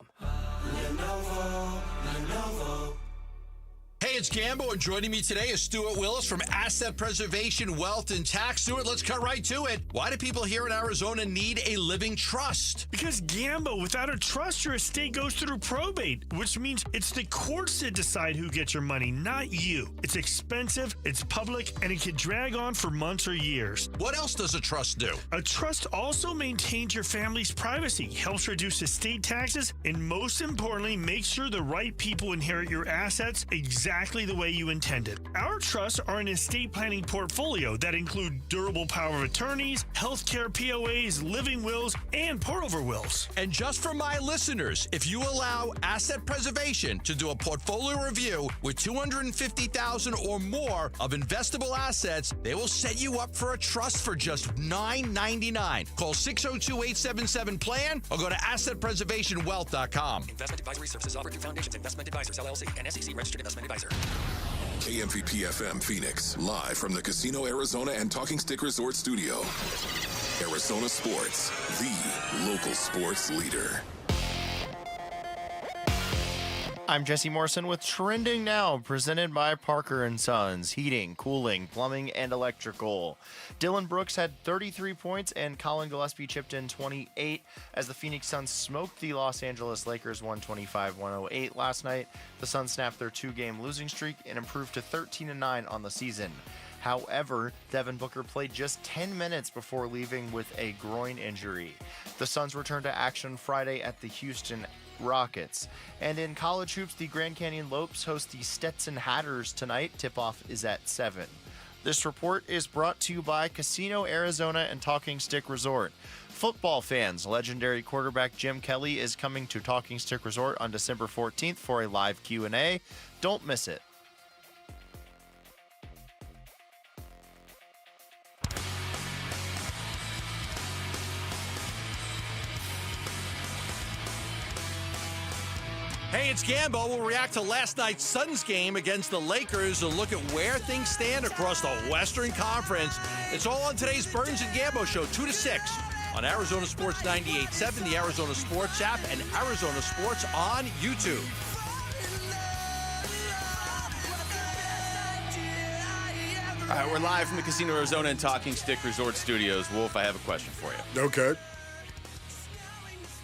S3: Hey, it's Gambo, and joining me today is Stuart Willis from Asset Preservation, Wealth, and Tax. Stuart, let's cut right to it. Why do people here in Arizona need a living trust?
S11: Because, Gambo, without a trust, your estate goes through probate, which means it's the courts that decide who gets your money, not you. It's expensive, it's public, and it can drag on for months or years.
S3: What else does a trust do?
S11: A trust also maintains your family's privacy, helps reduce estate taxes, and most importantly, makes sure the right people inherit your assets exactly the way you intended. Our trusts are an estate planning portfolio that include durable power of attorneys, healthcare POAs, living wills, and pour-over wills.
S3: And just for my listeners, if you allow Asset Preservation to do a portfolio review with $250,000 or more of investable assets, they will set you up for a trust for just $9.99. Call 602-877-PLAN or go to AssetPreservationWealth.com.
S19: Investment advisory services offered through Foundations Investment Advisors, LLC, and SEC Registered Investment Advisor.
S10: KMVP FM Phoenix, live from the Casino Arizona and Talking Stick Resort Studio. Arizona Sports, the local sports leader.
S23: I'm Jesse Morrison with Trending Now, presented by Parker & Sons, heating, cooling, plumbing, and electrical. Dylan Brooks had 33 points, and Colin Gillespie chipped in 28 as the Phoenix Suns smoked the Los Angeles Lakers 125-108 last night. The Suns snapped their 2-game losing streak and improved to 13-9 on the season. However, Devin Booker played just 10 minutes before leaving with a groin injury. The Suns returned to action Friday at the Houston Rockets. And in college hoops, the Grand Canyon Lopes host the Stetson Hatters tonight. Tip-off is at 7. This report is brought to you by Casino Arizona and Talking Stick Resort. Football fans, legendary quarterback Jim Kelly is coming to Talking Stick Resort on December 14th for a live Q&A. Don't miss it.
S3: Hey, it's Gambo. We'll react to last night's Suns game against the Lakers and look at where things stand across the Western Conference. It's all on today's Burns and Gambo Show, 2 to 6 on Arizona Sports 98.7, the Arizona Sports app, and Arizona Sports on YouTube.
S4: All right, we're live from the Casino Arizona and Talking Stick Resort Studios. Wolf, I have a question for you.
S17: Okay.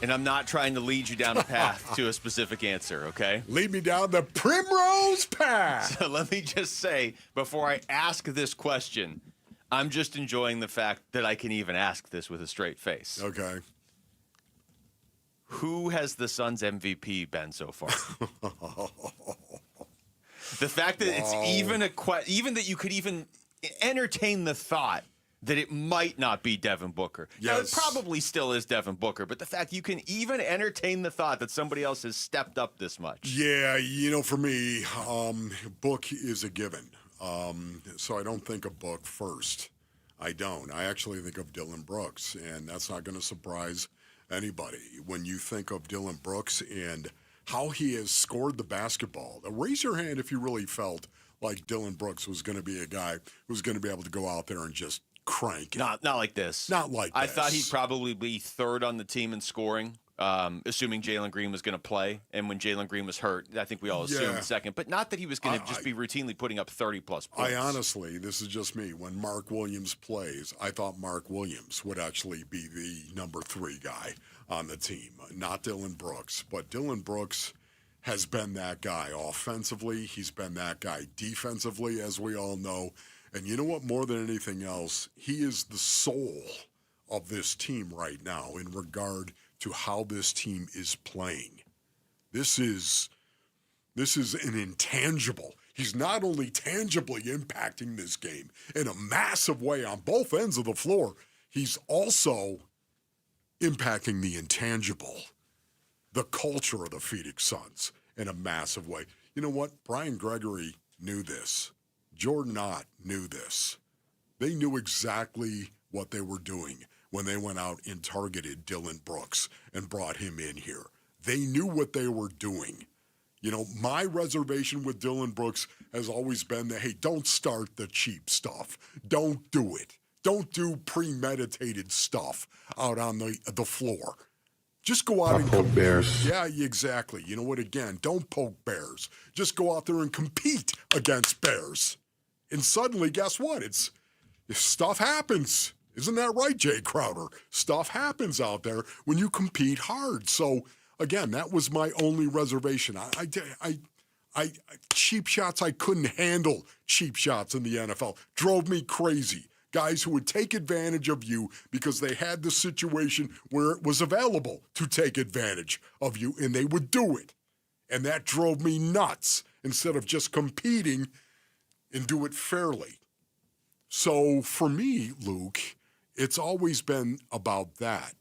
S4: And I'm not trying to lead you down a path to a specific answer, okay?
S17: Lead me down the primrose path.
S4: So let me just say, before I ask this question, I'm just enjoying the fact that I can even ask this with a straight face.
S17: Okay.
S4: Who has the Suns MVP been so far? The fact that it's even even that you could even entertain the thought that it might not be Devin Booker.
S17: Yes.
S4: Now, it probably still is Devin Booker, but the fact you can even entertain the thought that somebody else has stepped up this much.
S17: Yeah, for me, Book is a given. So I don't think of Book first. I don't. I actually think of Dylan Brooks, and that's not going to surprise anybody. When you think of Dylan Brooks and how he has scored the basketball, raise your hand if you really felt like Dylan Brooks was going to be a guy who was going to be able to go out there and just crank.
S4: Not like this.
S17: Not like this.
S4: I thought he'd probably be third on the team in scoring, assuming Jalen Green was going to play. And when Jalen Green was hurt, I think we all assumed second. But not that he was going to just be routinely putting up 30-plus points.
S17: I honestly, this is just me, when Mark Williams plays, I thought Mark Williams would actually be the number 3 guy on the team. Not Dylan Brooks, but Dylan Brooks has been that guy offensively. He's been that guy defensively, as we all know. And you know what? More than anything else, he is the soul of this team right now in regard to how this team is playing. This is an intangible. He's not only tangibly impacting this game in a massive way on both ends of the floor, he's also impacting the intangible, the culture of the Phoenix Suns in a massive way. You know what? Brian Gregory knew this. Jordan Ott knew this. They knew exactly what they were doing when they went out and targeted Dillon Brooks and brought him in here. They knew what they were doing. You know, my reservation with Dillon Brooks has always been that, hey, don't start the cheap stuff. Don't do it. Don't do premeditated stuff out on the floor. Just go out and
S8: poke bears.
S17: Yeah, exactly. You know what? Again, don't poke bears. Just go out there and compete against bears. And suddenly, guess what? Stuff happens. Isn't that right, Jay Crowder? Stuff happens out there when you compete hard. So, again, that was my only reservation. I cheap shots, I couldn't handle cheap shots in the NFL. Drove me crazy. Guys who would take advantage of you because they had the situation where it was available to take advantage of you, and they would do it. And that drove me nuts instead of just competing and do it fairly. So for me, Luke, it's always been about that.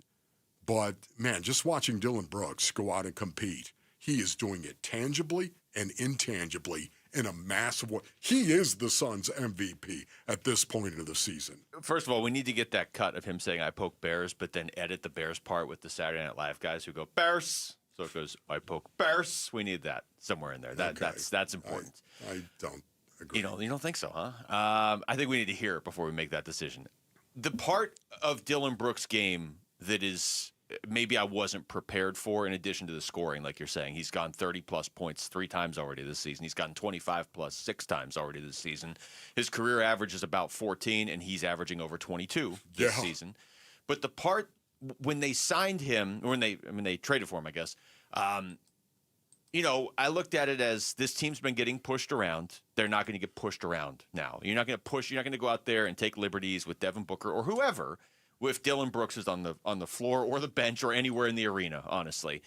S17: But, man, just watching Dillon Brooks go out and compete, he is doing it tangibly and intangibly in a massive way. He is the Suns' MVP at this point of the season.
S4: First of all, we need to get that cut of him saying, I poke bears, but then edit the Bears part with the Saturday Night Live guys who go, Bears. So it goes, I poke bears. We need that somewhere in there. That's important.
S17: I don't agree.
S4: You don't think so, huh? I think we need to hear it before we make that decision. The part of Dillon Brooks' game that is maybe I wasn't prepared for, in addition to the scoring, like you're saying. He's gone 30-plus points 3 times already this season. He's gotten 25-plus 6 times already this season. His career average is about 14, and he's averaging over 22 this season. But the part when they signed him, or when they traded for him, I guess, I looked at it as this team's been getting pushed around. They're not going to get pushed around now. You're not going to go out there and take liberties with Devin Booker or whoever if Dillon Brooks is on the floor or the bench or anywhere in the arena, honestly.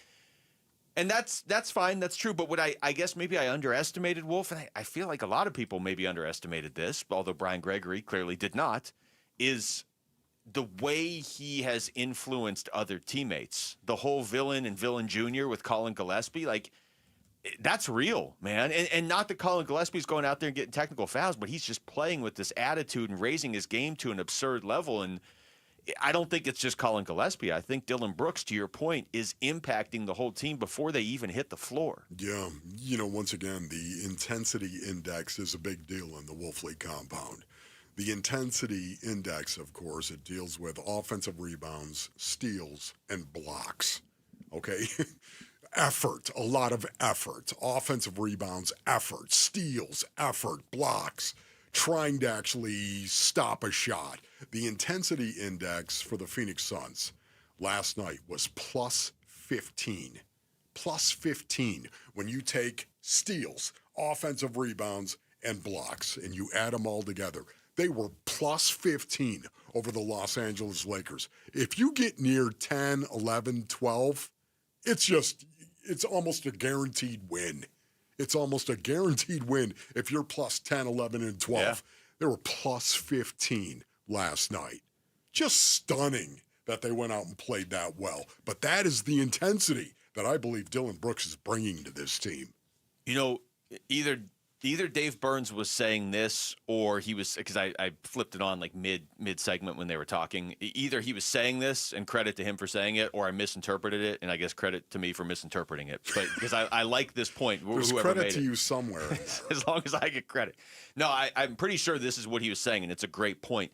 S4: And that's fine. That's true. But what I guess maybe I underestimated, Wolf, and I feel like a lot of people maybe underestimated this, although Brian Gregory clearly did not, is the way he has influenced other teammates. The whole villain and villain junior with Colin Gillespie, like, that's real, man. And not that Colin Gillespie's going out there and getting technical fouls, but he's just playing with this attitude and raising his game to an absurd level. And I don't think it's just Colin Gillespie. I think Dillon Brooks, to your point, is impacting the whole team before they even hit the floor.
S17: Yeah. Once again, the intensity index is a big deal in the Wolf League compound. The intensity index, of course, it deals with offensive rebounds, steals, and blocks. Okay? Effort, a lot of effort. Offensive rebounds, effort. Steals, effort. Blocks. Trying to actually stop a shot. The intensity index for the Phoenix Suns last night was plus 15. Plus 15 when you take steals, offensive rebounds, and blocks, and you add them all together. They were plus 15 over the Los Angeles Lakers. If you get near 10, 11, 12, it's almost a guaranteed win. It's almost a guaranteed win if you're plus 10, 11, and 12. Yeah. They were plus 15 last night. Just stunning that they went out and played that well. But that is the intensity that I believe Dillon Brooks is bringing to this team.
S4: Either Dave Burns was saying this, or he was, because I flipped it on like mid segment when they were talking. Either he was saying this, and credit to him for saying it, or I misinterpreted it, and I guess credit to me for misinterpreting it. But because I like this point,
S17: there's credit to you somewhere.
S4: As long as I get credit. No, I'm pretty sure this is what he was saying, and it's a great point.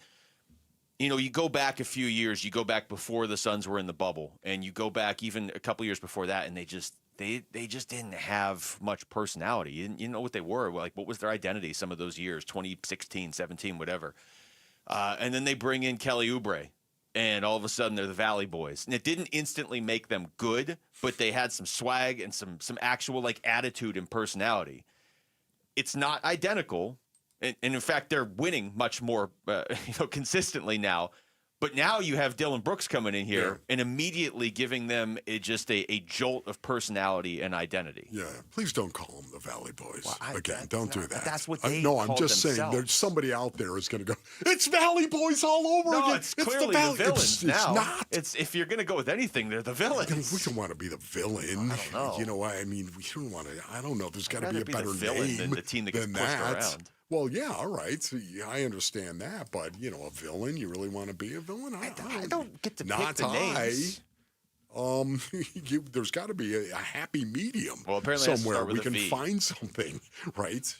S4: You go back a few years, you go back before the Suns were in the bubble, and you go back even a couple years before that, and they just didn't have much personality. You know what they were, like what was their identity some of those years, 2016, 17, whatever. And then they bring in Kelly Oubre, and all of a sudden they're the Valley Boys. And it didn't instantly make them good, but they had some swag and some actual like attitude and personality. It's not identical. And in fact, they're winning much more consistently now. But now you have Dylan Brooks coming in here and immediately giving them just a jolt of personality and identity.
S17: Yeah, please don't call them the Valley Boys.
S4: Well,
S17: Don't do that.
S4: That's what they
S17: No, I'm
S4: called
S17: just saying
S4: themselves.
S17: there's somebody out there is going to go, it's Valley Boys all over again.
S4: It's clearly the villains now.
S17: It's not.
S4: If you're going to go with anything, they're the villains.
S17: We don't want to be the villain.
S4: I don't know.
S17: You know, I mean, we don't want to. I don't know. There's got to be a better
S4: the villain
S17: name
S4: than the team that gets pushed
S17: that.
S4: around.
S17: Well, yeah, all right. So, yeah, I understand that, but a villain. You really want to be a villain?
S4: I don't get to
S17: not
S4: pick the names.
S17: There's got to be a happy medium.
S4: Well, apparently it has to
S17: somewhere
S4: start with
S17: we
S4: a
S17: can
S4: V.
S17: find something, right?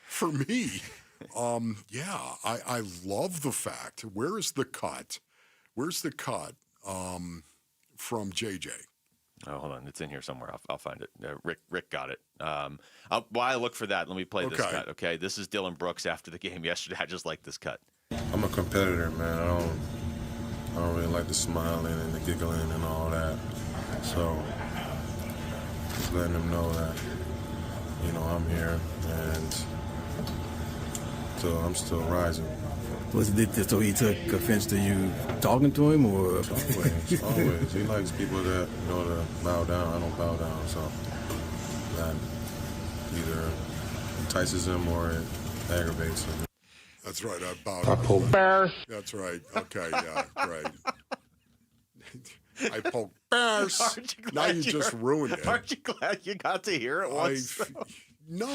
S17: For me, I love the fact. Where is the cut? Where's the cut from JJ?
S4: Oh, hold on. It's in here somewhere. I'll find it. Rick got it. While I look for that, let me play this cut, okay? This is Dylan Brooks after the game yesterday. I just like this cut.
S2: I'm a competitor, man. I don't really like the smiling and the giggling and all that. So just letting them know that, I'm here and so I'm still rising.
S5: So he took offense to you talking to him, or?
S2: Always. He likes people that to bow down. I don't bow down, so that either entices him or it aggravates him.
S17: That's right. I poke bears. That's right. Okay. Yeah. Right. I poke bears. Now you just ruined it.
S4: Aren't you glad you got to hear it once?
S17: No,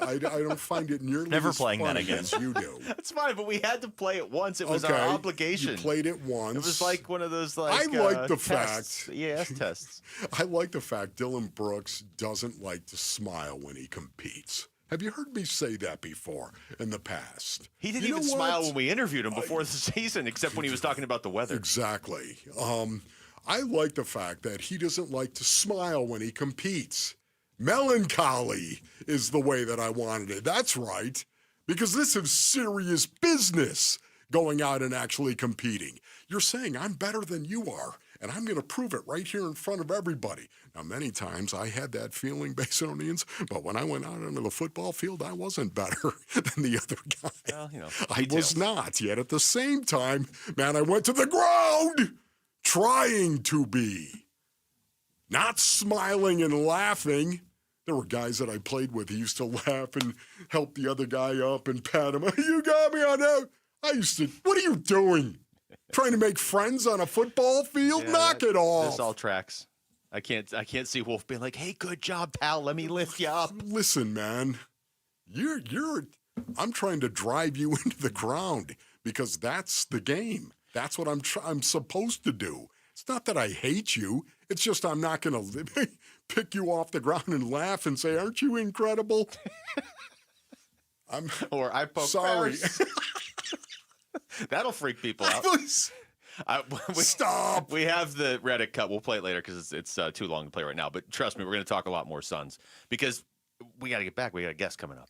S17: I don't find it nearly
S23: Never
S17: as
S23: playing that
S17: funny
S23: again.
S17: as you do.
S4: That's fine, but we had to play it once. It was our obligation.
S17: You played it once.
S4: It was like one of those
S17: I like the
S4: tests,
S17: fact.
S4: EAS tests.
S17: I like the fact Dylan Brooks doesn't like to smile when he competes. Have you heard me say that before in the past?
S4: He didn't even smile when we interviewed him before the season, except when he was talking about the weather.
S17: Exactly. I like the fact that he doesn't like to smile when he competes. Melancholy is the way that I wanted it. That's right. Because this is serious business, going out and actually competing. You're saying I'm better than you are, and I'm going to prove it right here in front of everybody. Now, many times I had that feeling, Basinonians, but when I went out onto the football field, I wasn't better than the other guy.
S4: Well,
S17: I was not. Yet at the same time, man, I went to the ground trying to be. Not smiling and laughing. There were guys that I played with who used to laugh and help the other guy up and pat him. You got me on that. I used to, what are you doing? Trying to make friends on a football field? Knock it off.
S4: This all tracks. I can't see Wolf being like, hey, good job, pal. Let me lift you up.
S17: Listen, man, I'm trying to drive you into the ground because that's the game. That's what I'm supposed to do. It's not that I hate you. It's just I'm not going to pick you off the ground and laugh and say, aren't you incredible?
S4: Or I poke
S17: sorry.
S4: That'll freak people out.
S17: Stop.
S4: We have the Reddit cut. We'll play it later because it's too long to play right now. But trust me, we're going to talk a lot more Suns because we got to get back. We got a guest coming up.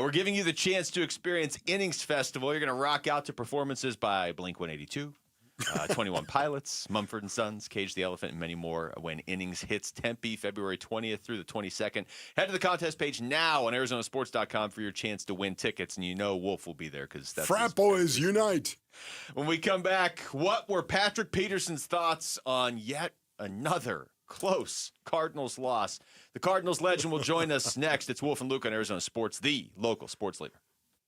S4: We're giving you the chance to experience Innings Festival. You're going to rock out to performances by Blink-182. 21 Pilots, Mumford & Sons, Cage the Elephant, and many more when Innings hits Tempe February 20th through the 22nd. Head to the contest page now on ArizonaSports.com for your chance to win tickets, and Wolf will be there because that's
S17: Frat Boys Unite.
S4: When we come back, what were Patrick Peterson's thoughts on yet another close Cardinals loss? The Cardinals legend will join us next. It's Wolf and Luke on Arizona Sports, the local sports leader.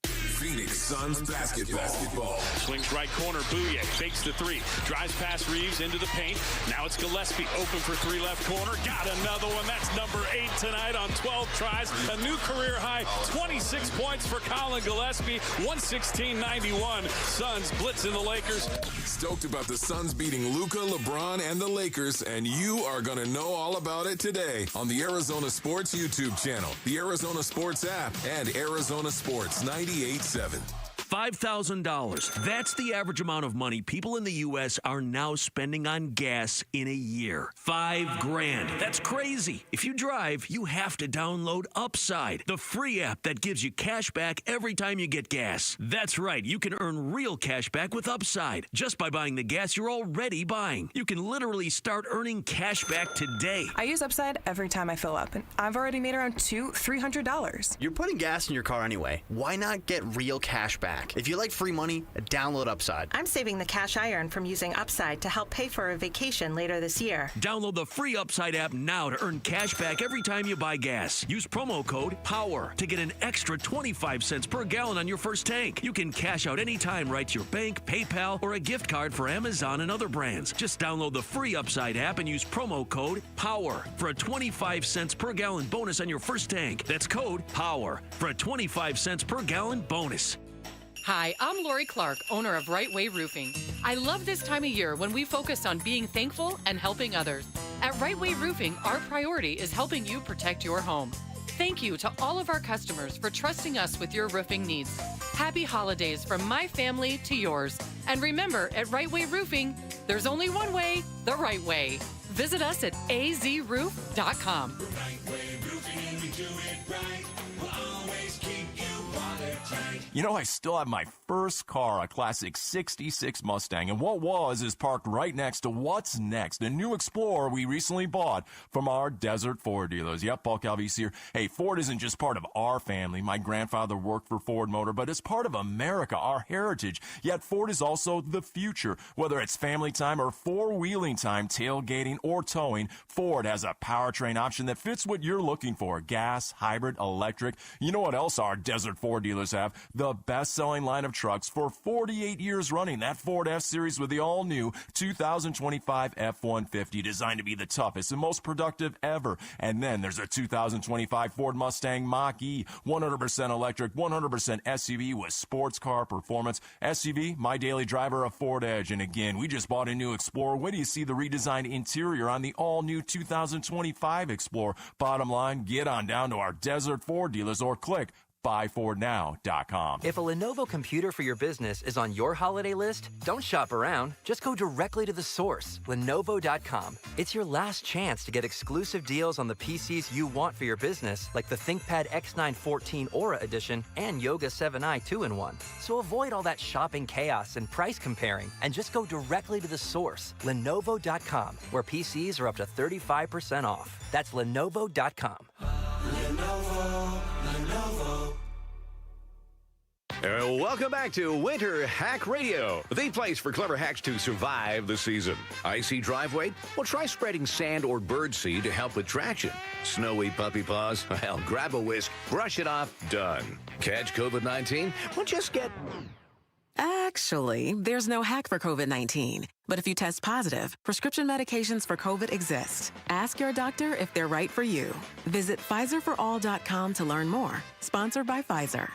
S10: Phoenix Suns basketball.
S13: Swings right corner, Booyek fakes the three, drives past Reeves into the paint. Now it's Gillespie open for three left corner. Got another one. That's number 8 tonight on 12 tries. A new career high, 26 points for Colin Gillespie, 116-91. Suns blitzing the Lakers.
S10: Stoked about the Suns beating Luka, LeBron, and the Lakers, and you are going to know all about it today on the Arizona Sports YouTube channel, the Arizona Sports app, and Arizona Sports 98.7.
S21: $5,000. That's the average amount of money people in the U.S. are now spending on gas in a year. $5,000. That's crazy. If you drive, you have to download Upside, the free app that gives you cash back every time you get gas. That's right. You can earn real cash back with Upside just by buying the gas you're already buying. You can literally start earning cash back today.
S22: I use Upside every time I fill up, and I've already made around $300.
S24: You're putting gas in your car anyway. Why not get real cash back?
S6: back. If you like free money, download Upside.
S9: I'm saving the cash I earn from using Upside to help pay for a vacation later this year.
S21: Download the free Upside app now to earn cash back every time you buy gas. Use promo code POWER to get an extra 25 cents per gallon on your first tank. You can cash out anytime right to your bank, PayPal, or a gift card for Amazon and other brands. Just download the free Upside app and use promo code POWER for a 25 cents per gallon bonus on your first tank. That's code POWER for a 25 cents per gallon bonus.
S14: Hi, I'm Lori Clark, owner of Right Way Roofing. I love this time of year when we focus on being thankful and helping others. At Right Way Roofing, our priority is helping you protect your home. Thank you to all of our customers for trusting us with your roofing needs. Happy holidays from my family to yours. And remember, at Right Way Roofing, there's only one way, the right way. Visit us at azroof.com.
S15: Right Way Roofing, we do it right. We'll always keep you watertight.
S24: You know, I still have my first car, a classic 66 Mustang, and what was is parked right next to what's next, a new Explorer we recently bought from our Desert Ford dealers. Yep, Paul Calvise here. Hey, Ford isn't just part of our family. My grandfather worked for Ford Motor, but it's part of America, our heritage. Yet Ford is also the future. Whether it's family time or four-wheeling time, tailgating or towing, Ford has a powertrain option that fits what you're looking for. Gas, hybrid, electric. You know what else our Desert Ford dealers have? The best-selling line of trucks for 48 years running. That Ford F-Series with the all-new 2025 F-150, designed to be the toughest and most productive ever. And then there's a 2025 Ford Mustang Mach-E, 100% electric, 100% SUV with sports car performance. SUV, my daily driver, a Ford Edge. And again, we just bought a new Explorer. When do you see the redesigned interior on the all-new 2025 Explorer? Bottom line, get on down to our Desert Ford dealers or click buyfordnow.com.
S7: If a Lenovo computer for your business is on your holiday list, don't shop around. Just go directly to the source, Lenovo.com. It's your last chance to get exclusive deals on the PCs you want for your business, like the ThinkPad X9 14 Aura Edition and Yoga 7i 2-in-1. So avoid all that shopping chaos and price comparing, and just go directly to the source, Lenovo.com, where PCs are up to 35% off. That's Lenovo.com.
S15: Lenovo.
S25: Welcome back to Winter Hack Radio, the place for clever hacks to survive the season. Icy driveway? Well, try spreading sand or birdseed to help with traction. Snowy puppy paws? Well, grab a whisk, brush it off, done. Catch COVID-19? Well, just get...
S26: Actually, there's no hack for COVID-19. But if you test positive, prescription medications for COVID exist. Ask your doctor if they're right for you. Visit PfizerForAll.com to learn more. Sponsored by Pfizer.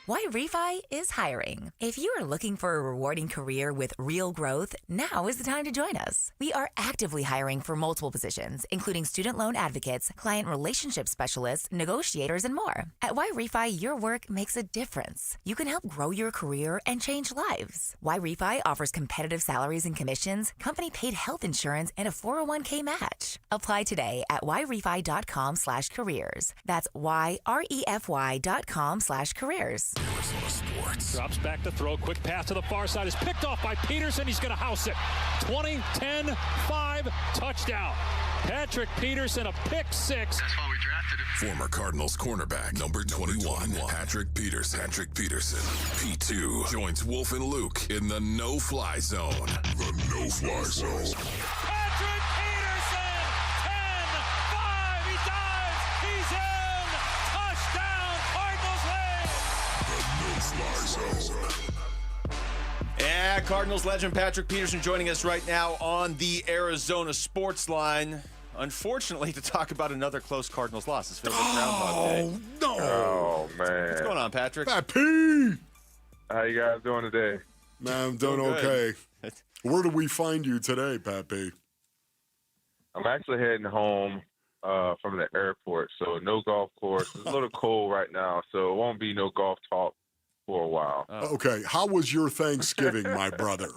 S27: YRefi is hiring. If you are looking for a rewarding career with real growth, now is the time to join us. We are actively hiring for multiple positions, including student loan advocates, client relationship specialists, negotiators, and more. At YRefi, your work makes a difference. You can help grow your career and change lives. YRefi offers competitive salaries and commissions, company-paid health insurance, and a 401k match. Apply today at yrefy.com/careers. That's YREFY.com/careers.
S13: Arizona Sports. Drops back to throw. Quick pass to the far side is picked off by Peterson. He's going to house it. 20-10-5 touchdown. Patrick Peterson, a pick six.
S10: That's why we drafted him. Former Cardinals cornerback, number 21, Patrick Peterson. P2 joins Wolf and Luke in the no-fly zone. The no-fly zone.
S13: Patrick Peterson, 10-5. He dives. He's in. Touchdown, Cardinals win.
S4: Yeah, Cardinals legend Patrick Peterson joining us right now on the Arizona Sports Line. Unfortunately, to talk about another close Cardinals loss. It's feels like Groundhog Day.
S2: No.
S28: Oh, man.
S4: What's going on, Patrick?
S2: P.
S28: How you guys doing today?
S2: Man, I'm doing okay. Where do we find you today, Pat P?
S28: I'm actually heading home from the airport, so no golf course. It's a little cold right now, so it won't be no golf talk for a while.
S2: Okay, how was your Thanksgiving, my brother?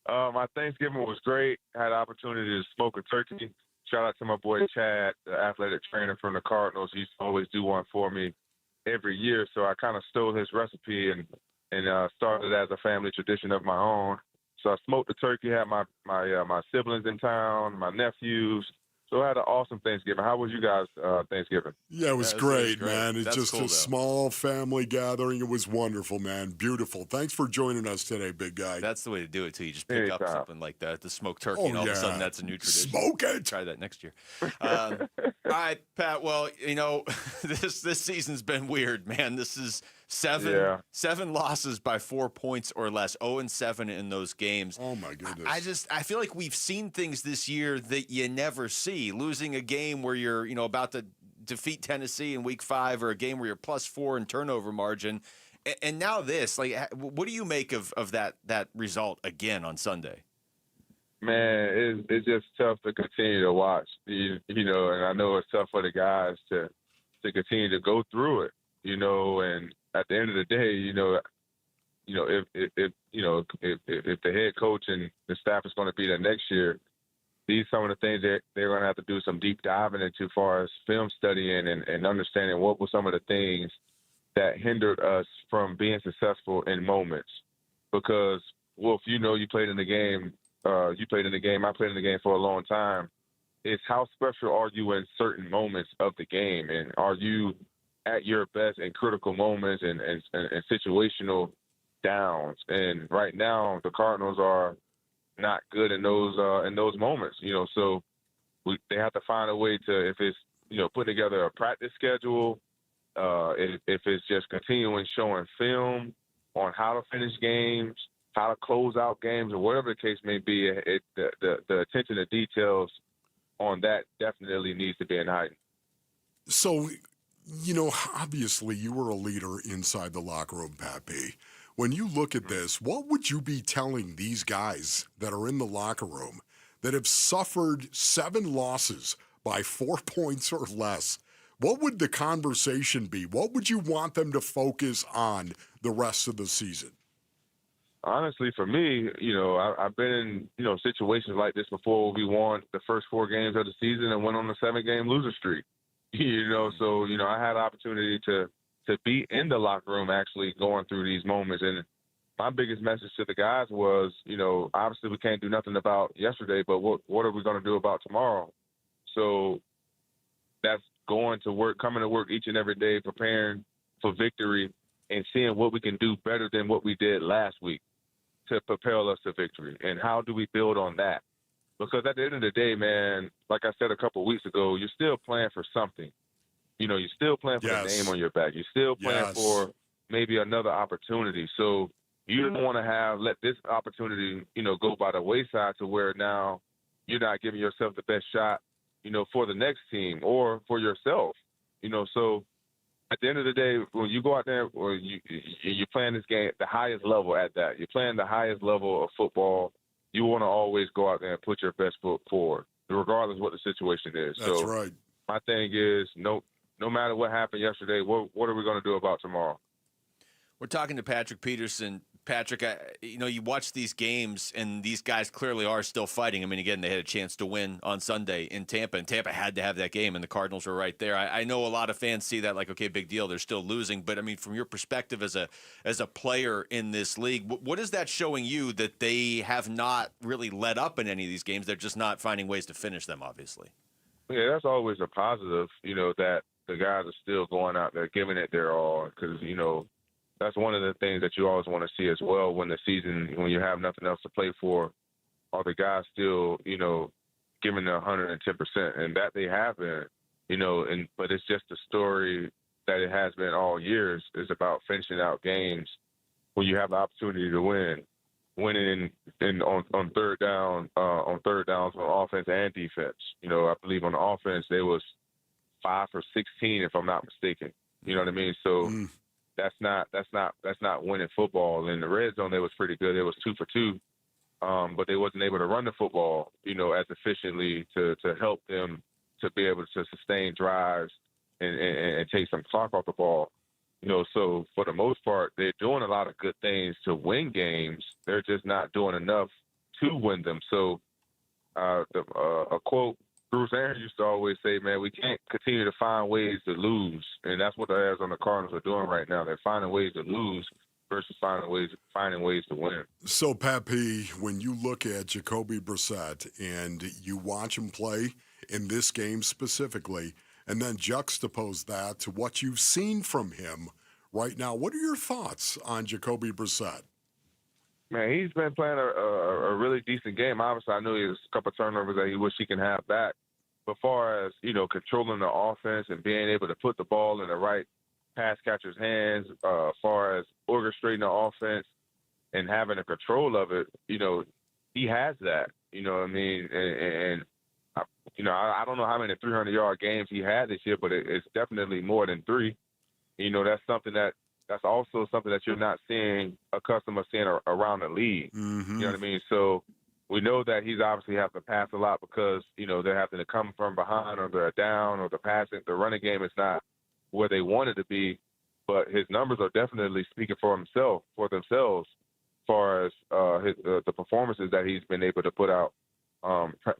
S28: My Thanksgiving was great. Had the opportunity to smoke a turkey. Shout out to my boy Chad, the athletic trainer from the Cardinals. He used to always do one for me every year, so I kind of stole his recipe and started as a family tradition of my own. So I smoked the turkey, had my siblings in town, my nephews. So So I had an awesome Thanksgiving. How was you guys Thanksgiving?
S17: Yeah, it was
S4: Yeah,
S17: great,
S4: great.
S17: man. It's
S4: That's
S17: just
S4: cool,
S17: a
S4: though.
S17: small family gathering. It was wonderful, man. Beautiful. Thanks for joining us today, big guy.
S4: That's the way to do it, too. You just pick up
S28: Anytime.
S4: something like that, the smoked turkey,
S17: Oh,
S4: and all of a sudden
S17: yeah.
S4: that's a new tradition.
S17: Smoke it.
S4: Try that next year. All right, Pat. Well, this season's been weird, man. This is seven losses by 4 points or less, 0-7 in those games.
S17: Oh, my goodness.
S4: I feel like we've seen things this year that you never see. Losing a game where you're, about to defeat Tennessee in week 5, or a game where you're +4 in turnover margin. And now this, what do you make of that result again on Sunday?
S28: Man, it's just tough to continue to watch, and I know it's tough for the guys to continue to go through it, and at the end of the day, if the head coach and the staff is going to be there next year, these some of the things that they're going to have to do some deep diving into, as far as film studying and understanding what were some of the things that hindered us from being successful in moments. Because, Wolf, you played in the game. I played in the game for a long time. It's how special are you in certain moments of the game, and are you at your best in critical moments and situational downs? And right now, the Cardinals are not good in those moments. So they have to find a way to, if it's putting together a practice schedule, if it's just continuing showing film on how to finish games, how to close out games, or whatever the case may be, the attention to details on that definitely needs to be heightened.
S17: So, obviously you were a leader inside the locker room, Pat P. When you look at this, what would you be telling these guys that are in the locker room that have suffered 7 losses by 4 points or less? What would the conversation be? What would you want them to focus on the rest of the season?
S28: Honestly, for me, I've been in, situations like this before. We won the first 4 games of the season and went on a 7-game loser streak. So I had an opportunity to be in the locker room actually going through these moments. And my biggest message to the guys was, obviously we can't do nothing about yesterday, but what are we going to do about tomorrow? So that's going to work, coming to work each and every day, preparing for victory and seeing what we can do better than what we did last week to propel us to victory. And how do we build on that? Because at the end of the day, man, like I said a couple of weeks ago, you're still playing for something. You're still playing for the name on your back. You're still playing for maybe another opportunity. So you don't want to let this opportunity, go by the wayside to where now you're not giving yourself the best shot, for the next team or for yourself. So at the end of the day, when you go out there or you're playing this game at the highest level at that, you're playing the highest level of football, you want to always go out there and put your best foot forward, regardless of what the situation is.
S17: That's right.
S28: My thing is, no matter what happened yesterday, what are we going to do about tomorrow?
S4: We're talking to Patrick Peterson. Patrick, you watch these games, and these guys clearly are still fighting. I mean, again, they had a chance to win on Sunday in Tampa, and Tampa had to have that game, and the Cardinals were right there. I know a lot of fans see that like, okay, big deal, they're still losing. But, I mean, from your perspective as a player in this league, what is that showing you that they have not really let up in any of these games? They're just not finding ways to finish them, obviously.
S28: Yeah, that's always a positive, that the guys are still going out there, giving it their all, because, that's one of the things that you always want to see as well when you have nothing else to play for, are the guys still, giving their 110%, and that they have been, but it's just a story that it has been all years. It's about finishing out games when you have the opportunity to winning on third downs on offense and defense. I believe on the offense they was 5 for 16, if I'm not mistaken. You know what I mean? So. That's not winning football. In the red zone, they was pretty good. It was 2 for 2, but they wasn't able to run the football, as efficiently to help them to be able to sustain drives and take some clock off the ball. So for the most part, they're doing a lot of good things to win games. They're just not doing enough to win them. So a quote Bruce Arians used to always say, man, we can't continue to find ways to lose. And that's what the Arizona Cardinals are doing right now. They're finding ways to lose versus finding ways to win.
S17: So, Pat P., when you look at Jacoby Brissett and you watch him play, in this game specifically, and then juxtapose that to what you've seen from him right now. What are your thoughts on Jacoby Brissett?
S28: Man, he's been playing a really decent game. Obviously, I know he has a couple of turnovers that he wish he can have back. But far as, controlling the offense and being able to put the ball in the right pass catcher's hands, far as orchestrating the offense and having a control of it, he has that. You know what I mean? And I don't know how many 300-yard games he had this year, but it's definitely more than 3. That's something that's also something that you're not seeing a customer seeing around the league.
S17: Mm-hmm.
S28: You know what I mean? So we know that he's obviously having to pass a lot because, they're having to come from behind or they're down or the running game is not where they want it to be. But his numbers are definitely speaking for themselves as far as the performances that he's been able to put out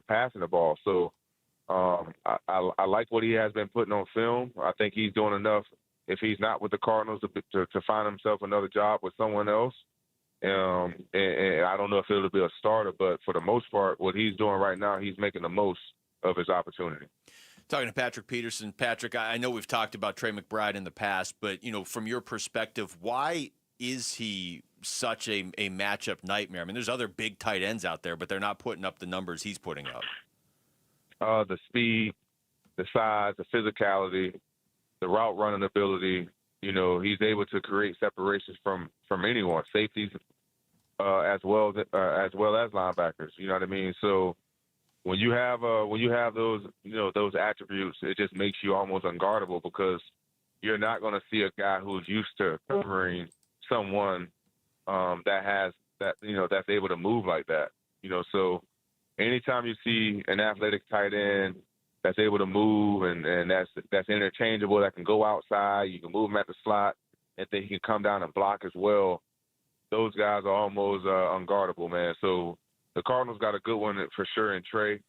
S28: passing the ball. So I like what he has been putting on film. I think he's doing enough if he's not with the Cardinals to find himself another job with someone else. And I don't know if it'll be a starter, but for the most part, what he's doing right now, he's making the most of his opportunity.
S4: Talking to Patrick Peterson. Patrick, I know we've talked about Trey McBride in the past, but, from your perspective, why is he such a matchup nightmare? I mean, there's other big tight ends out there, but they're not putting up the numbers he's putting up.
S28: The speed, the size, the physicality, the route running ability. He's able to create separations from anyone, safeties as well as linebackers. You know what I mean? So when you have those those attributes, it just makes you almost unguardable because you're not going to see a guy who's used to covering someone that's able to move like that. So anytime you see an athletic tight end that's able to move and that's interchangeable, that can go outside, you can move him at the slot, and then he can come down and block as well. Those guys are almost unguardable, man. So the Cardinals got a good one for sure in Trey.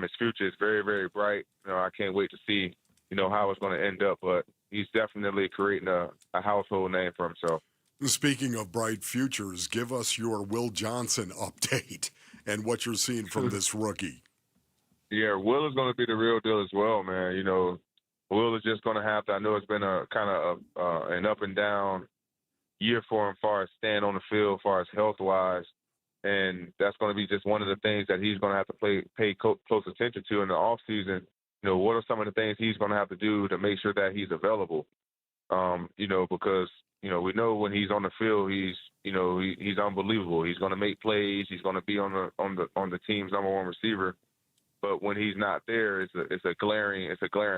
S28: His future is very, very bright. I can't wait to see, how it's going to end up. But he's definitely creating a household name for himself.
S17: Speaking of bright futures, give us your Will Johnson update and what you're seeing from this rookie.
S28: Yeah, Will is going to be the real deal as well, man. Will is just going to have to. I know it's been a kind of an up and down year for him, as far as staying on the field, as far as health wise, and that's going to be just one of the things that he's going to have to pay close attention to in the off season. What are some of the things he's going to have to do to make sure that he's available? Because we know when he's on the field, he's unbelievable. He's going to make plays. He's going to be on the team's number one receiver. But when he's not there, it's a glaring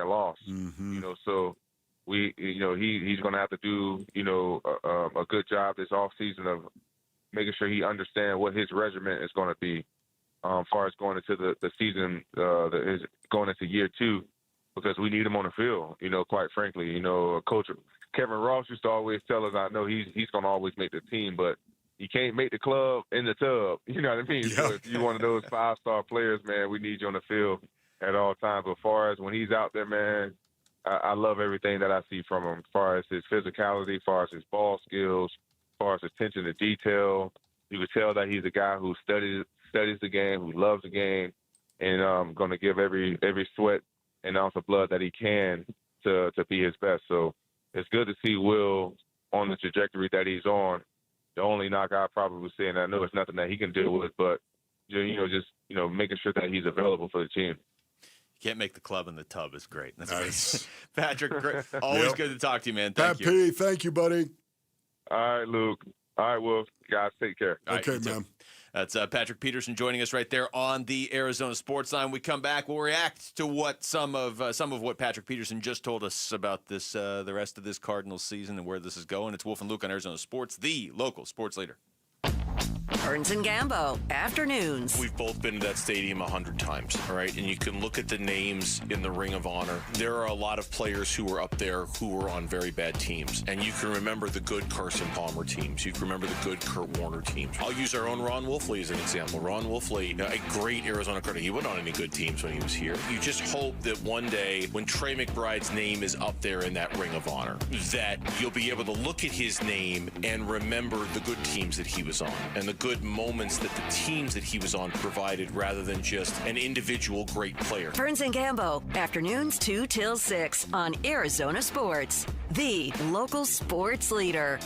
S28: loss.
S17: Mm-hmm.
S28: So he's going to have to do a good job this offseason of making sure he understands what his regimen is going to be, as far as going into the season going into year 2, because we need him on the field. Quite frankly, Coach Kevin Ross used to always tell us, I know he's going to always make the team, but you can't make the club in the tub. You know what I mean? Yeah. So if you're one of those 5-star players, man, we need you on the field at all times. But as far as when he's out there, man, I love everything that I see from him, as far as his physicality, as far as his ball skills, as far as attention to detail. You can tell that he's a guy who studies the game, who loves the game, and going to give every sweat and ounce of blood that he can to be his best. So it's good to see Will on the trajectory that he's on. The only knock I probably would say, and I know it's nothing that he can deal with, but just making sure that he's available for the team.
S4: You can't make the club in the tub is great. That's nice. Patrick, great. Always good to talk to you, man. Thank you.
S17: P, thank you, buddy.
S28: All right, Luke. All right, Will. Guys, take care.
S17: Okay, man.
S4: That's Patrick Peterson joining us right there on the Arizona Sports Line. We come back, we'll react to what some of what Patrick Peterson just told us about this, the rest of this Cardinals season and where this is going. It's Wolf and Luke on Arizona Sports, the local sports leader.
S1: Burns and Gambo, afternoons.
S3: We've both been to that stadium 100 times, all right? And you can look at the names in the Ring of Honor. There are a lot of players who were up there who were on very bad teams. And you can remember the good Carson Palmer teams. You can remember the good Kurt Warner teams. I'll use our own Ron Wolfley as an example. Ron Wolfley, a great Arizona Cardinal. He wasn't on any good teams when he was here. You just hope that one day when Trey McBride's name is up there in that Ring of Honor, that you'll be able to look at his name and remember the good teams that he was on and the good moments that the teams that he was on provided rather than just an individual great player.
S1: Burns and Gambo, afternoons 2 till 6 on Arizona Sports, the local sports leader.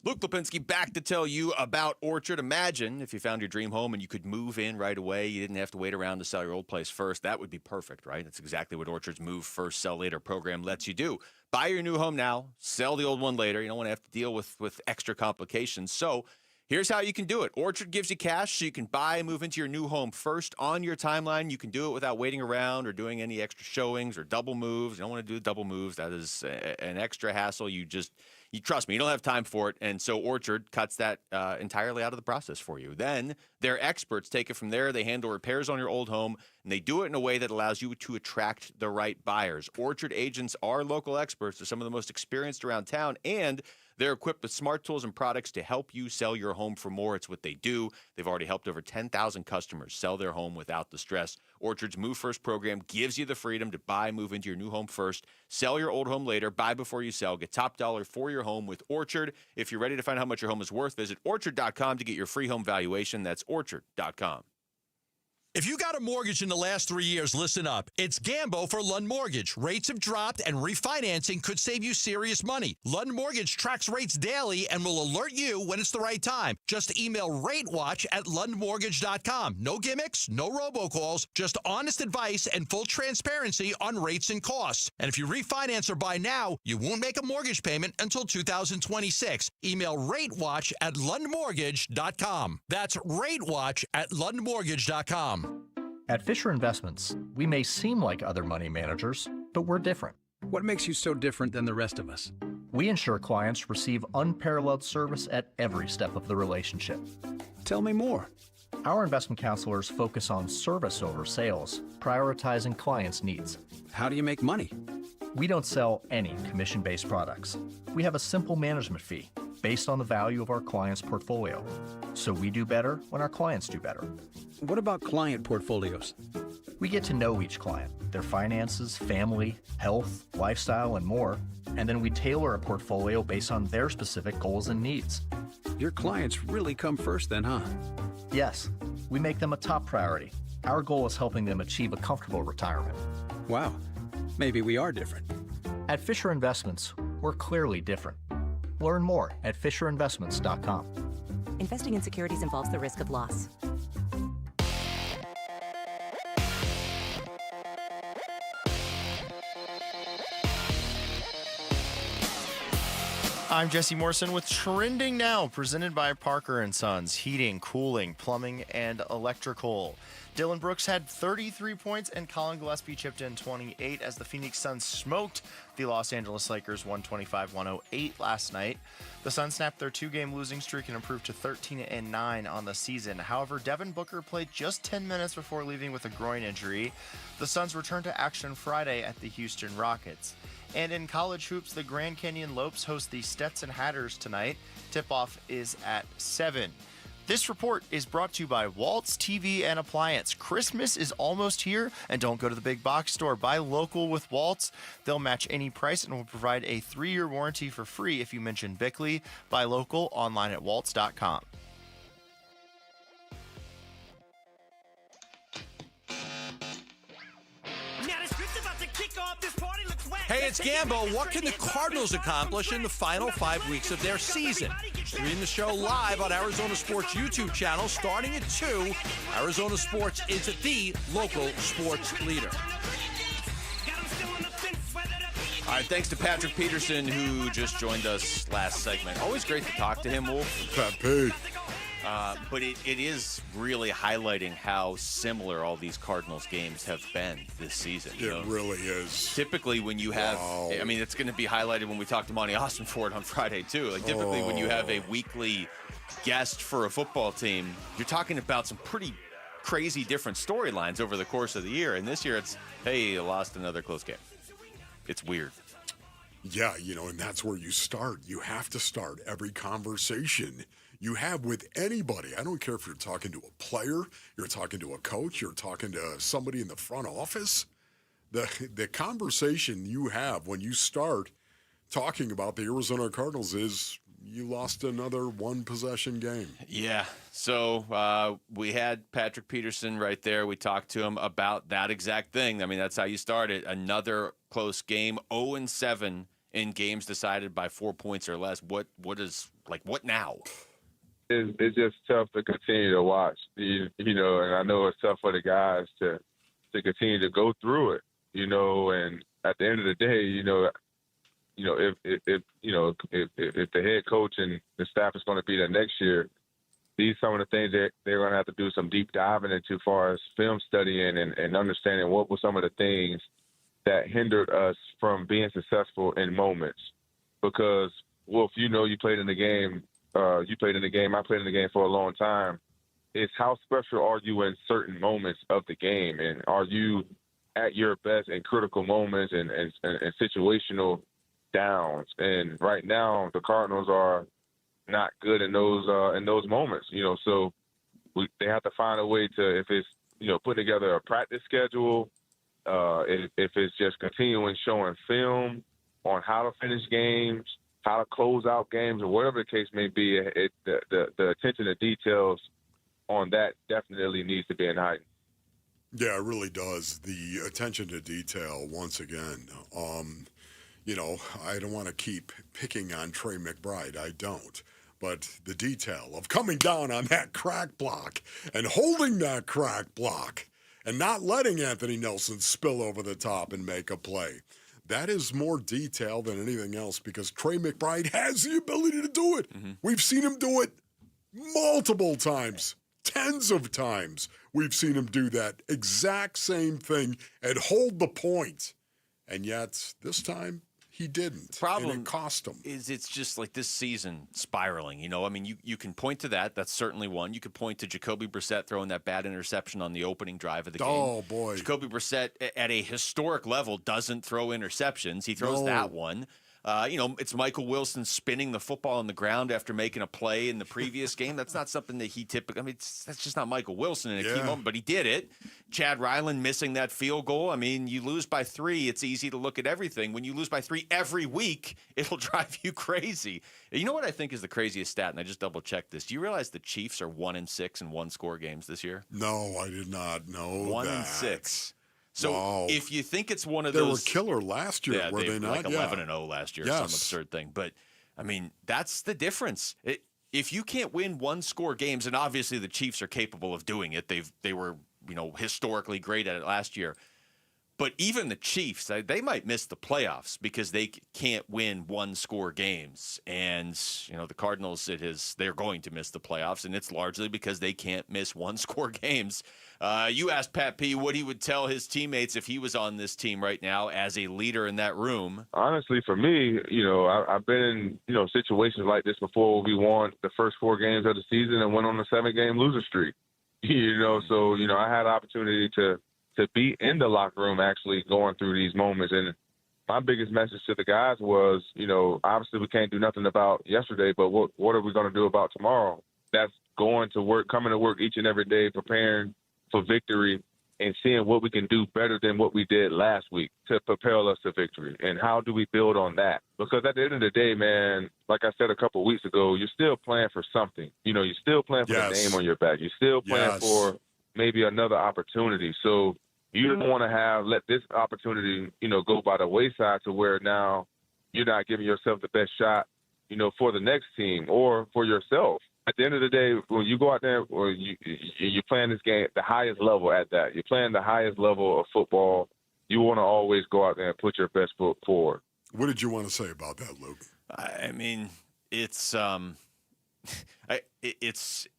S4: Luke Lipinski back to tell you about Orchard. Imagine if you found your dream home and you could move in right away. You didn't have to wait around to sell your old place first. That would be perfect, right? That's exactly what Orchard's Move First, Sell Later program lets you do. Buy your new home now, sell the old one later. You don't want to have to deal with extra complications. So here's how you can do it. Orchard gives you cash so you can buy and move into your new home first on your timeline. You can do it without waiting around or doing any extra showings or double moves. You don't want to do double moves. That is an extra hassle. You trust me, you don't have time for it. And so Orchard cuts that entirely out of the process for you. Then their experts take it from there. They handle repairs on your old home, and they do it in a way that allows you to attract the right buyers. Orchard agents are local experts. They're some of the most experienced around town, and they're equipped with smart tools and products to help you sell your home for more. It's what they do. They've already helped over 10,000 customers sell their home without the stress. Orchard's Move First program gives you the freedom to buy, move into your new home first, sell your old home later, buy before you sell, get top dollar for your home with Orchard. If you're ready to find out how much your home is worth, visit Orchard.com to get your free home valuation. That's Orchard.com.
S5: If you got a mortgage in the last 3 years, listen up. It's Gambo for Lund Mortgage. Rates have dropped and refinancing could save you serious money. Lund Mortgage tracks rates daily and will alert you when it's the right time. Just email ratewatch@lundmortgage.com. No gimmicks, no robocalls, just honest advice and full transparency on rates and costs. And if you refinance or buy now, you won't make a mortgage payment until 2026. Email ratewatch@lundmortgage.com. That's ratewatch@lundmortgage.com.
S8: At Fisher Investments, we may seem like other money managers, but we're different.
S11: What makes you so different than the rest of us?
S8: We ensure clients receive unparalleled service at every step of the relationship.
S11: Tell me more.
S8: Our investment counselors focus on service over sales, prioritizing clients' needs.
S11: How do you make money?
S8: We don't sell any commission-based products. We have a simple management fee based on the value of our client's portfolio. So we do better when our clients do better.
S11: What about client portfolios?
S8: We get to know each client, their finances, family, health, lifestyle, and more, and then we tailor a portfolio based on their specific goals and needs.
S11: Your clients really come first then, huh?
S8: Yes, we make them a top priority. Our goal is helping them achieve a comfortable retirement.
S11: Wow, maybe we are different.
S8: At Fisher Investments, we're clearly different. Learn more at FisherInvestments.com.
S12: Investing in securities involves the risk of loss.
S23: I'm Jesse Morrison with Trending Now, presented by Parker & Sons, heating, cooling, plumbing, and electrical. Dylan Brooks had 33 points, and Colin Gillespie chipped in 28 as the Phoenix Suns smoked the Los Angeles Lakers 125-108 last night. The Suns snapped their two-game losing streak and improved to 13-9 on the season. However, Devin Booker played just 10 minutes before leaving with a groin injury. The Suns returned to action Friday at the Houston Rockets. And in college hoops, the Grand Canyon Lopes host the Stetson Hatters tonight. Tip-off is at 7. This report is brought to you by Waltz TV and Appliance. Christmas is almost here, and don't go to the big box store. Buy local with Waltz. They'll match any price and will provide a 3-year warranty for free if you mention Bickley. Buy local online at waltz.com.
S5: Hey, it's Gambo. What can the Cardinals accomplish in the final 5 weeks of their season? Stream the show live on Arizona Sports YouTube channel starting at 2. Arizona Sports is the local sports leader.
S4: All right, thanks to Patrick Peterson, who just joined us last segment. Always great to talk to him, Wolf.
S17: Pat Pig.
S4: But it is really highlighting how similar all these Cardinals games have been this season.
S17: It really is.
S4: Typically, when you have, I mean, it's going to be highlighted when we talk to Monty Austin for it on Friday, too. Like, typically, when you have a weekly guest for a football team, you're talking about some pretty crazy different storylines over the course of the year. And this year, it's, hey, you lost another close game. It's weird.
S17: Yeah, and that's where you start. You have to start every conversation you have with anybody. I don't care if you're talking to a player, you're talking to a coach, you're talking to somebody in the front office. The conversation you have when you start talking about the Arizona Cardinals is, you lost another one-possession game.
S4: Yeah. So we had Patrick Peterson right there. We talked to him about that exact thing. I mean, that's how you start it. Another close game, 0-7 in games decided by 4 points or less. What now?
S28: It's just tough to continue to watch, you know, and I know it's tough for the guys to continue to go through it, you know, and at the end of the day, if the head coach and the staff is going to be there next year, these some of the things that they're going to have to do some deep diving into as far as film studying and understanding what were some of the things that hindered us from being successful in moments. Because, Wolf, you played in the game. I played in the game for a long time. It's how special are you in certain moments of the game, and are you at your best in critical moments and situational downs? And right now, the Cardinals are not good in those moments. You know, so they have to find a way to, if it's put together a practice schedule, if it's just continuing showing film on how to finish games, how to close out games, or whatever the case may be, the attention to details on that definitely needs to be heightened.
S17: Yeah, it really does. The attention to detail, once again. I don't want to keep picking on Trey McBride. I don't. But the detail of coming down on that crack block and holding that crack block and not letting Anthony Nelson spill over the top and make a play. That is more detail than anything else because Trey McBride has the ability to do it. Mm-hmm. We've seen him do it multiple times, tens of times. We've seen him do that exact same thing and hold the point. And yet, this time, he didn't.
S4: The problem
S17: and it cost him.
S4: Is it's just like this season spiraling. I mean, you can point to that. That's certainly one. You could point to Jacoby Brissett throwing that bad interception on the opening drive of the game.
S17: Oh, boy.
S4: Jacoby Brissett, at a historic level, doesn't throw interceptions. He throws that one. It's Michael Wilson spinning the football on the ground after making a play in the previous game. That's not something that he typically, that's just not Michael Wilson in a key moment, but he did it. Chad Ryland missing that field goal. I mean, you lose by 3, it's easy to look at everything. When you lose by 3 every week, it'll drive you crazy. You know what I think is the craziest stat, and I just double-checked this. Do you realize the Chiefs are 1-6 in one-score games this year?
S17: No, I did not know
S4: 1-6. So
S17: wow.
S4: If you think it's one of
S17: they
S4: those...
S17: They were killer last year, were they not?
S4: Like 11-0 last year, some absurd thing. But, I mean, that's the difference. If you can't win one-score games, and obviously the Chiefs are capable of doing it. They were, historically great at it last year. But even the Chiefs, they might miss the playoffs because they can't win one-score games. And, the Cardinals, they're going to miss the playoffs, and it's largely because they can't miss one-score games. You asked Pat P. what he would tell his teammates if he was on this team right now as a leader in that room.
S28: Honestly, for me, I've been in, situations like this before. We won the first 4 games of the season and went on a 7-game loser streak. So, I had the opportunity to be in the locker room actually going through these moments. And my biggest message to the guys was, obviously we can't do nothing about yesterday, but what are we going to do about tomorrow? That's going to work, coming to work each and every day, preparing for victory and seeing what we can do better than what we did last week to propel us to victory. And how do we build on that? Because at the end of the day, man, like I said a couple of weeks ago, you're still playing for something. You're still playing for the name on your back. You're still playing for maybe another opportunity. So you don't want to let this opportunity, go by the wayside to where now you're not giving yourself the best shot, for the next team or for yourself. At the end of the day, when you go out there or you're playing this game at the highest level at that, you're playing the highest level of football, you want to always go out there and put your best foot forward.
S17: What did you want to say about that, Luke?
S4: I mean, it's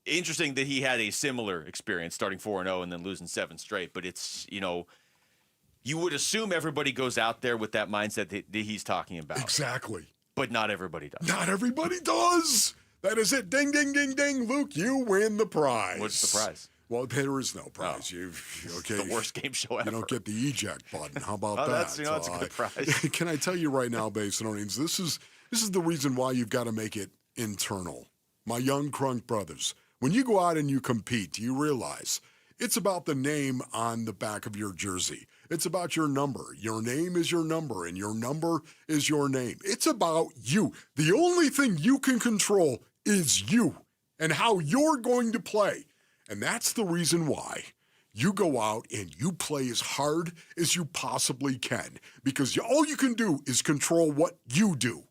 S4: interesting that he had a similar experience starting 4-0 and then losing 7 straight. But it's, you would assume everybody goes out there with that mindset that he's talking about.
S17: Exactly.
S4: But not everybody does.
S17: Not everybody does. That is it. Ding, ding, ding, ding. Luke, you win the prize.
S4: What's the prize?
S17: Well, there is no prize.
S4: Oh. It's the worst game show ever.
S17: You don't get the eject button. How about that?
S4: That's a good prize.
S17: Can I tell you right now, Basinonians, this is the reason why you've got to make it internal. My young crunk brothers, when you go out and you compete, you realize It's about the name on the back of your jersey. It's about your number. Your name is your number, and your number is your name. It's about you. The only thing you can control is you and how you're going to play. And that's the reason why you go out and you play as hard as you possibly can, because all you can do is control what you do.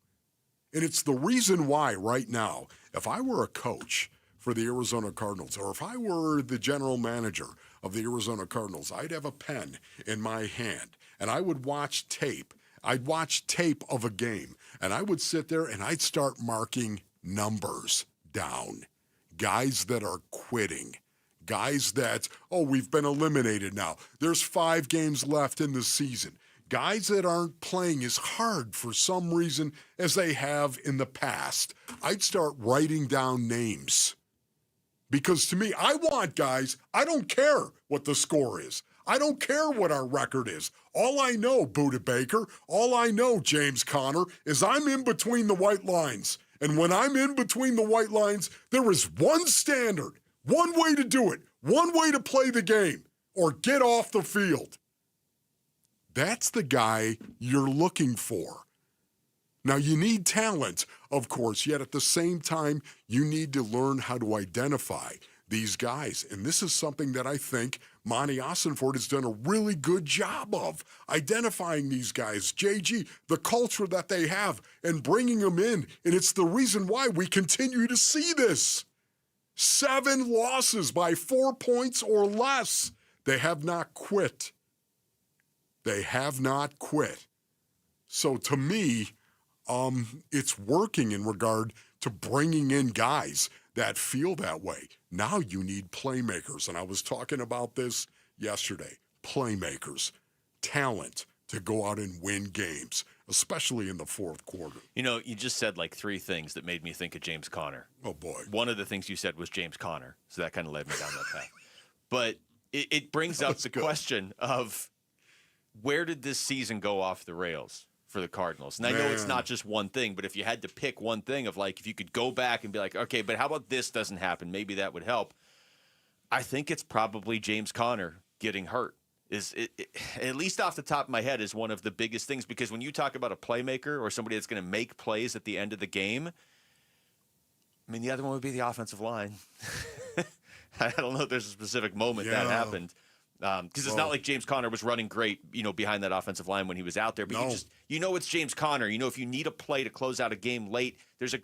S17: And it's the reason why right now, if I were a coach for the Arizona Cardinals, or if I were the general manager of the Arizona Cardinals, I'd have a pen in my hand and I would watch tape. I'd watch tape of a game and I would sit there and I'd start marking numbers down. Guys that are quitting. Guys that, we've been eliminated now. There's 5 games left in the season. Guys that aren't playing as hard for some reason as they have in the past. I'd start writing down names. Because to me, I want guys, I don't care what the score is. I don't care what our record is. All I know, Buda Baker, all I know, James Conner, is I'm in between the white lines. And when I'm in between the white lines, there is one standard, one way to do it, one way to play the game, or get off the field. That's the guy you're looking for. Now, you need talent, of course, yet at the same time, you need to learn how to identify these guys. And this is something that I think Monty Ossenford has done a really good job of, identifying these guys, JG, the culture that they have, and bringing them in. And it's the reason why we continue to see this. 7 losses by 4 points or less. They have not quit. They have not quit. So to me, it's working in regard to bringing in guys that feel that way. Now you need playmakers, and I was talking about this yesterday. Playmakers, talent to go out and win games, especially in the fourth quarter.
S4: You know, you just said like 3 things that made me think of James Conner.
S17: Oh, boy.
S4: One of the things you said was James Conner, so that kind of led me down that path. But it brings up the question of, where did this season go off the rails for the Cardinals? And I know it's not just one thing, but if you had to pick one thing of like, if you could go back and be like, okay, but how about this doesn't happen? Maybe that would help. I think it's probably James Conner getting hurt. At least off the top of my head, is one of the biggest things, because when you talk about a playmaker or somebody that's going to make plays at the end of the game, I mean, the other one would be the offensive line. I don't know if there's a specific moment that happened. Because it's not like James Conner was running great, behind that offensive line when he was out there. But it's James Conner. If you need a play to close out a game late, there's a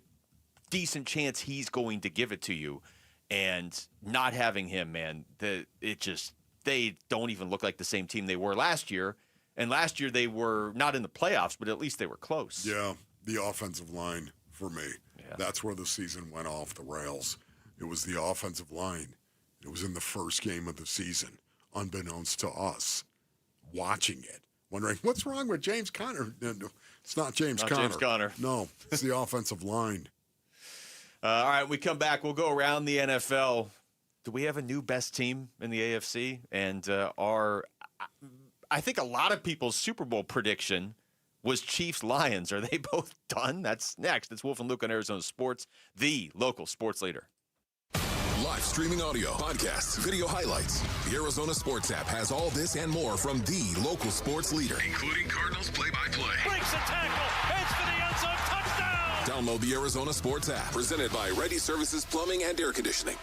S4: decent chance he's going to give it to you. And not having him, man, they don't even look like the same team they were last year. And last year they were not in the playoffs, but at least they were close.
S17: Yeah, the offensive line for me. Yeah. That's where the season went off the rails. It was the offensive line. It was in the first game of the season, unbeknownst to us, watching it, wondering, what's wrong with James Conner? No, it's not James Conner.
S4: James Conner. No,
S17: it's the offensive line.
S4: All right, we come back. We'll go around the NFL. Do we have a new best team in the AFC? And I think a lot of people's Super Bowl prediction was Chiefs-Lions. Are they both done? That's next. It's Wolf and Luke on Arizona Sports, the local sports leader.
S10: Live streaming audio, podcasts, video highlights. The Arizona Sports app has all this and more from the local sports leader, including Cardinals play-by-play.
S15: Breaks a tackle, heads for the end zone, touchdown!
S10: Download the Arizona Sports app, presented by Ready Services Plumbing and Air Conditioning.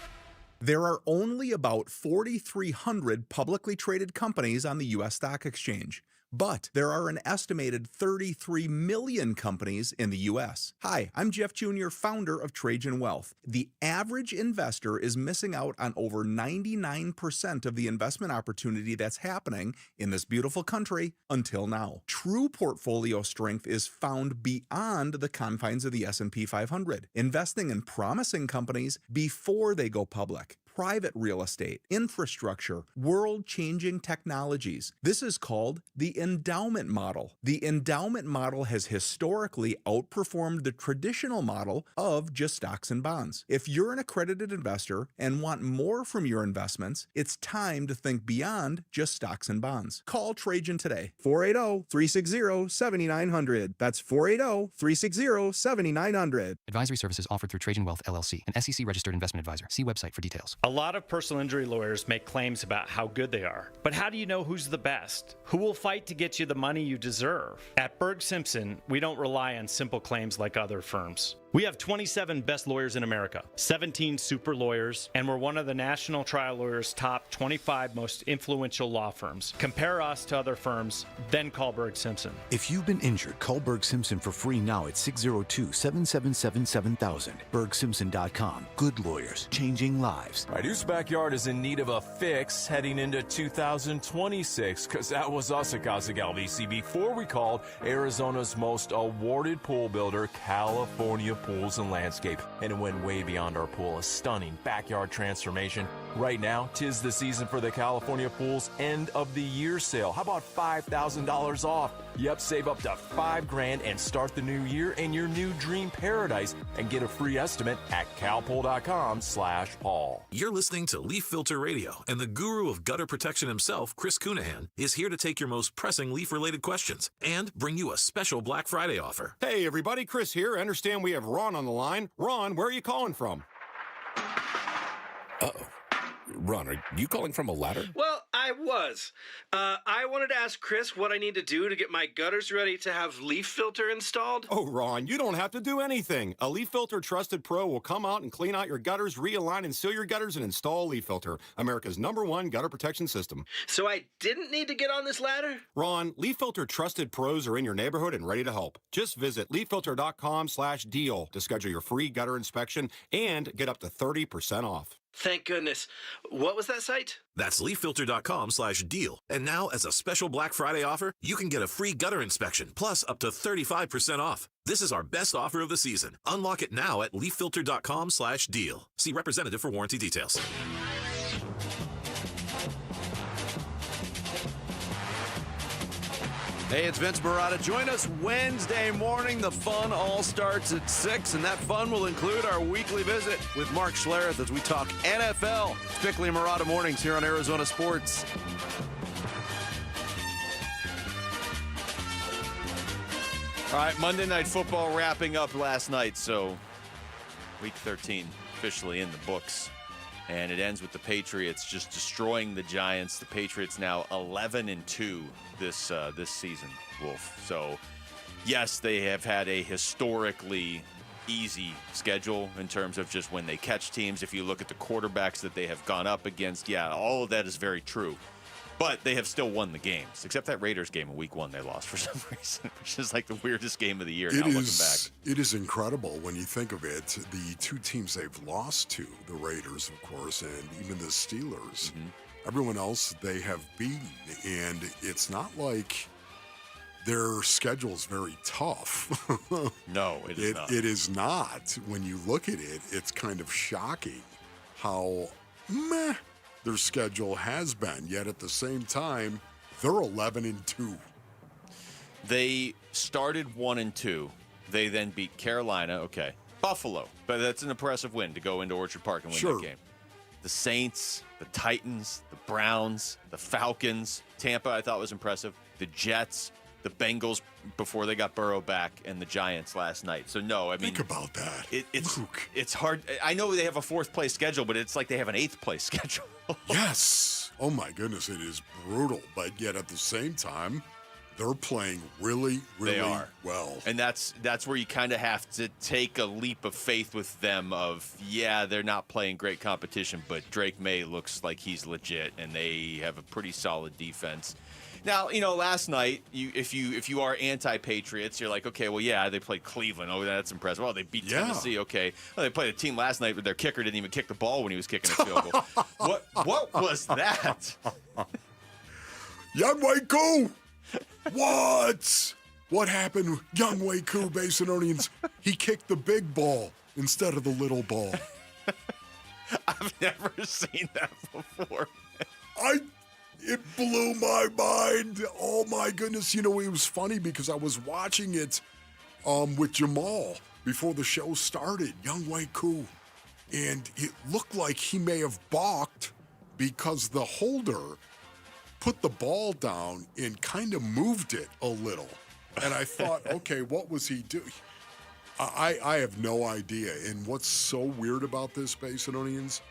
S6: There are only about 4,300 publicly traded companies on the U.S. Stock Exchange. But there are an estimated 33 million companies in the U.S. Hi, I'm Jeff Jr., founder of Trajan Wealth. The average investor is missing out on over 99% of the investment opportunity that's happening in this beautiful country until now. True portfolio strength is found beyond the confines of the S&P 500, investing in promising companies before they go public. Private real estate, infrastructure, world-changing technologies. This is called the endowment model. The endowment model has historically outperformed the traditional model of just stocks and bonds. If you're an accredited investor and want more from your investments, it's time to think beyond just stocks and bonds. Call Trajan today. 480-360-7900. That's 480-360-7900.
S9: Advisory services offered through Trajan Wealth, LLC, an SEC-registered investment advisor. See website for details. A lot of personal injury lawyers make claims about how good they are. But how do you know who's the best? Who will fight to get you the money you deserve? At Berg Simpson, we don't rely on simple claims like other firms. We have 27 best lawyers in America, 17 super lawyers, and we're one of the National Trial Lawyers' top 25 most influential law firms. Compare us to other firms, then call Berg Simpson.
S14: If you've been injured, call Berg Simpson for free now at 602-777-7000. BergSimpson.com. Good lawyers, changing lives.
S24: Right, whose backyard is in need of a fix heading into 2026? Because that was us at Casa VC before we called Arizona's most awarded pool builder, California Pools and Landscape. And it went way beyond our pool, a stunning backyard transformation. Right now, 'tis the season for the California Pools end of the year sale. How about $5,000 off? Yep, save up to $5,000 and start the new year in your new dream paradise and get a free estimate at calpool.com/Paul.
S16: You're listening to Leaf Filter Radio, and the guru of gutter protection himself, Chris Coonahan, is here to take your most pressing leaf-related questions and bring you a special Black Friday offer.
S18: Hey, everybody, Chris here. I understand we have Ron on the line. Ron, where are you calling from?
S16: Uh-oh. Ron, are you calling from a ladder?
S19: Well, I was. I wanted to ask Chris what I need to do to get my gutters ready to have leaf filter installed.
S18: Oh, Ron, you don't have to do anything. A Leaf Filter Trusted Pro will come out and clean out your gutters, realign and seal your gutters, and install Leaf Filter, America's #1 gutter protection system.
S19: So I didn't need to get on this ladder?
S18: Ron, Leaf Filter Trusted Pros are in your neighborhood and ready to help. Just visit leaffilter.com/deal to schedule your free gutter inspection and get up to 30% off.
S19: Thank goodness. What was that site?
S16: That's leaffilter.com/deal. And now, as a special Black Friday offer, you can get a free gutter inspection, plus up to 35% off. This is our best offer of the season. Unlock it now at leaffilter.com/deal. See representative for warranty details.
S5: Hey, it's Vince Marotta. Join us Wednesday morning. The fun all starts at 6, and that fun will include our weekly visit with Mark Schlereth as we talk NFL. It's Bickley and Marotta mornings here on Arizona Sports.
S4: All right, Monday Night Football wrapping up last night, so Week 13 officially in the books. And it ends with the Patriots just destroying the Giants. The Patriots now 11-2 this season, Wolf. So, yes, they have had a historically easy schedule in terms of just when they catch teams. If you look at the quarterbacks that they have gone up against, yeah, all of that is very true. But they have still won the games, except that Raiders game in Week 1 they lost for some reason, which is like the weirdest game of the year now looking back.
S17: It is incredible when you think of it. The two teams they've lost to, the Raiders, of course, and even the Steelers.
S4: Mm-hmm.
S17: Everyone else they have beaten, and it's not like their schedule is very tough.
S4: No, it is not.
S17: It is not. When you look at it, it's kind of shocking how meh their schedule has been, yet at the same time, they're 11-2.
S4: They started 1-2. They then beat Carolina, okay. Buffalo, but that's an impressive win to go into Orchard Park and win that game. The Saints, the Titans, the Browns, the Falcons, Tampa I thought was impressive, the Jets, the Bengals before they got Burrow back, and the Giants last night. So, no, I mean...
S17: Think about that.
S4: It's hard. I know they have a fourth-place schedule, but it's like they have an eighth-place schedule.
S17: Yes. Oh, my goodness, it is brutal. But yet at the same time, they're playing really, really well.
S4: And that's where you kind of have to take a leap of faith with them of, yeah, they're not playing great competition, but Drake May looks like he's legit, and they have a pretty solid defense. Now, you know, last night, if you are anti-Patriots, you're like, okay, well, yeah, they played Cleveland. Oh, that's impressive. Oh, they beat Tennessee. Okay. Well, they played a team last night where their kicker didn't even kick the ball when he was kicking a field goal. What was that?
S17: Young Wei Koo! What happened? Young Wei Koo, Basinonians, he kicked the big ball instead of the little ball.
S4: I've never seen that before.
S17: It blew my mind. Oh, my goodness. You know, it was funny because I was watching it with Jamal before the show started, Young Wei Koo. And it looked like he may have balked because the holder put the ball down and kind of moved it a little. And I thought, okay, what was he doing? I have no idea. And what's so weird about this, Basinonians,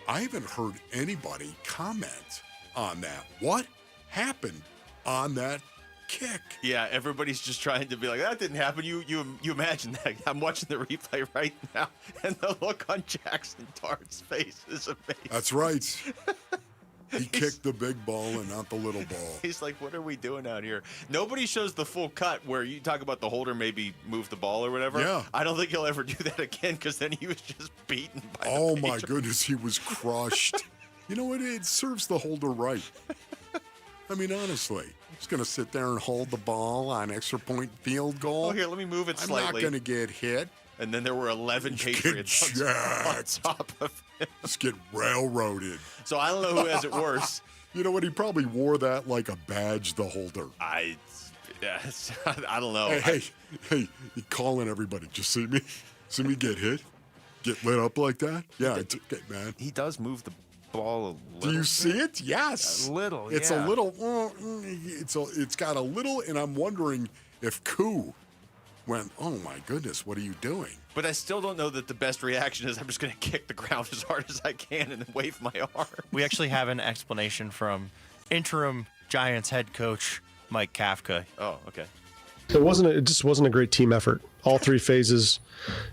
S17: I haven't heard anybody comment on that. What happened on that kick?
S4: Yeah, everybody's just trying to be like, that didn't happen. You imagine that. I'm watching the replay right now, and the look on Jackson Dart's face is amazing.
S17: That's right. He kicked the big ball and not the little ball.
S4: He's like, what are we doing out here? Nobody shows the full cut where you talk about the holder maybe moved the ball or whatever.
S17: Yeah.
S4: I don't think he'll ever do that again because then he was just beaten by
S17: Oh,
S4: the
S17: my
S4: Patriots.
S17: goodness, he was crushed. You know what? It serves the holder right. I mean, honestly, he's going to sit there and hold the ball on extra point field goal.
S4: Oh, here, let me move it slightly.
S17: I'm not going to get hit.
S4: And then there were 11 Patriots on top of him.
S17: Just get railroaded.
S4: So I don't know who has it worse.
S17: You know what? He probably wore that like a badge, the holder.
S4: I don't know.
S17: Hey, you calling everybody. Just see me get hit? Get lit up like that? Yeah, it's okay, man.
S4: He does move the ball a little.
S17: Do you see it? Yes.
S4: A little,
S17: It's
S4: yeah.
S17: a little, it's got a little, and I'm wondering if Koo went, oh my goodness, what are you doing?
S4: But I still don't know that the best reaction is I'm just going to kick the ground as hard as I can and then wave my arm.
S23: We actually have an explanation from interim Giants head coach Mike Kafka.
S4: Oh, okay.
S7: It just wasn't a great team effort. All three phases,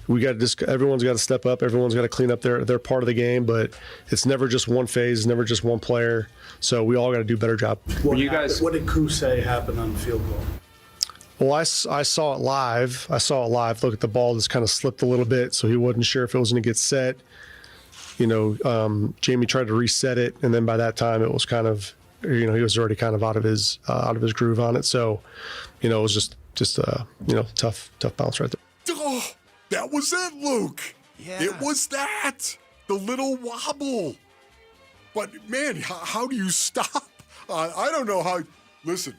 S7: everyone's got to step up. Everyone's got to clean up their part of the game. But it's never just one phase, never just one player. So we all got to do a better job.
S13: What did Koo say happened on the field goal?
S7: Well, I saw it live. Look at the ball just kind of slipped a little bit, so he wasn't sure if it was going to get set. Jamie tried to reset it, and then by that time it was kind of, he was already kind of out of his groove on it. So, it was just tough bounce right there.
S17: Oh, that was it, Luke.
S4: Yeah.
S17: It was that. The little wobble. But, man, how do you stop? I don't know how. Listen,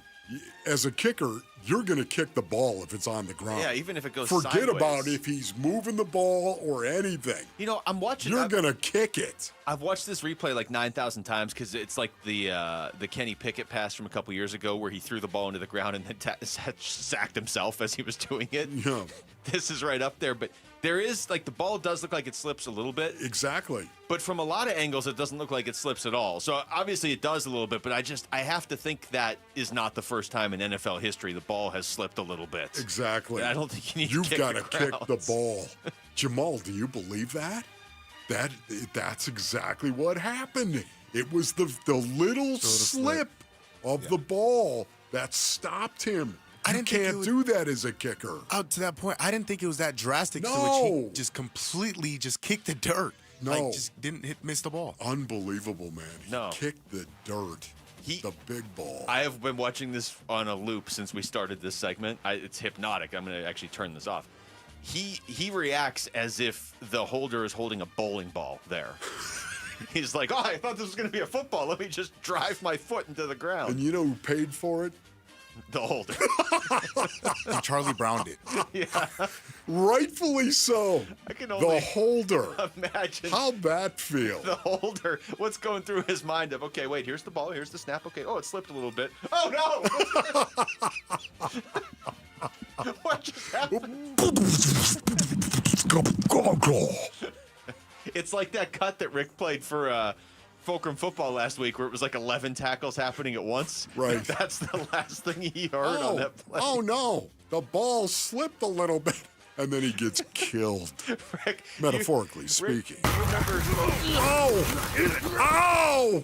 S17: as a kicker, you're going to kick the ball if it's on the ground.
S4: Yeah, even if it goes
S17: Forget
S4: sideways.
S17: about if he's moving the ball or anything.
S4: I'm watching.
S17: You're going to kick it.
S4: I've watched this replay like 9,000 times because it's like the Kenny Pickett pass from a couple years ago where he threw the ball into the ground and then sacked himself as he was doing it.
S17: Yeah. This
S4: is right up there, but there is the ball does look like it slips a little bit.
S17: Exactly.
S4: But from a lot of angles, it doesn't look like it slips at all. So obviously it does a little bit, but I have to think that is not the first time in NFL history the ball has slipped a little bit.
S17: Exactly.
S4: I don't think you need
S17: You've
S4: to
S17: got
S4: kick
S17: to kick the ball. Jamal, do you believe that? That's exactly what happened. It was the little slip of the ball that stopped him. You can't do that as a kicker.
S20: To that point, I didn't think it was that drastic to which he just completely just kicked the dirt.
S17: No.
S20: Just didn't miss the ball.
S17: Unbelievable, man. He kicked the dirt. The big ball.
S4: I have been watching this on a loop since we started this segment. It's hypnotic. I'm going to actually turn this off. He reacts as if the holder is holding a bowling ball there. He's like, oh, I thought this was going to be a football. Let me just drive my foot into the ground.
S17: And you know who paid for it?
S4: The holder.
S20: Charlie Browned it.
S4: Yeah.
S17: Rightfully so.
S4: I can only
S17: the holder.
S4: Imagine.
S17: How'd that feel?
S4: The holder. What's going through his mind of, okay, wait, here's the ball, here's the snap. Okay, oh, it slipped a little bit. Oh, no. What just happened? It's like that cut that Rick played for Fulcrum football last week where it was like 11 tackles happening at once.
S17: Right.
S4: That's the last thing he heard on that play.
S17: Oh, no. The ball slipped a little bit, and then he gets killed.
S4: Rick,
S17: metaphorically speaking.
S4: You remember
S17: Oh!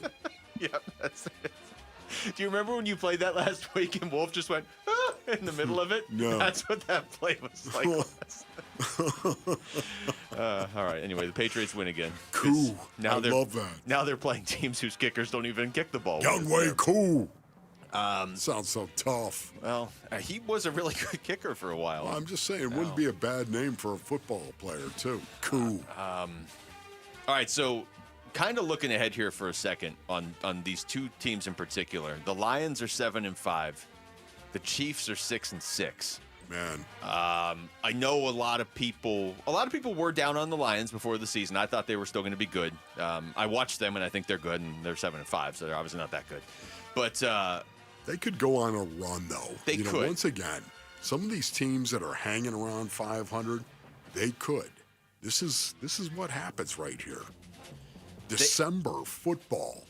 S4: Yep, that's it. Do you remember when you played that last week and Wolf just went ah, in the middle of it?
S17: No.
S4: That's what that play was like. All right. Anyway, the Patriots win again.
S17: Cool.
S4: Now
S17: I love that.
S4: Now they're playing teams whose kickers don't even kick the ball.
S17: Youngway Cool. Sounds so tough.
S4: Well, he was a really good kicker for a while.
S17: Well, I'm just saying, it wouldn't be a bad name for a football player, too. Cool.
S4: All right, so kind of looking ahead here for a second on these two teams in particular. The Lions are 7-5. The Chiefs are 6-6.
S17: Man.
S4: I know a lot of people were down on the Lions before the season. I thought they were still going to be good. I watched them, and I think they're good, and they're 7-5, so they're obviously not that good. But
S17: they could go on a run, though.
S4: They could.
S17: Once again, some of these teams that are hanging around 500, they could. This is what happens right here. December football.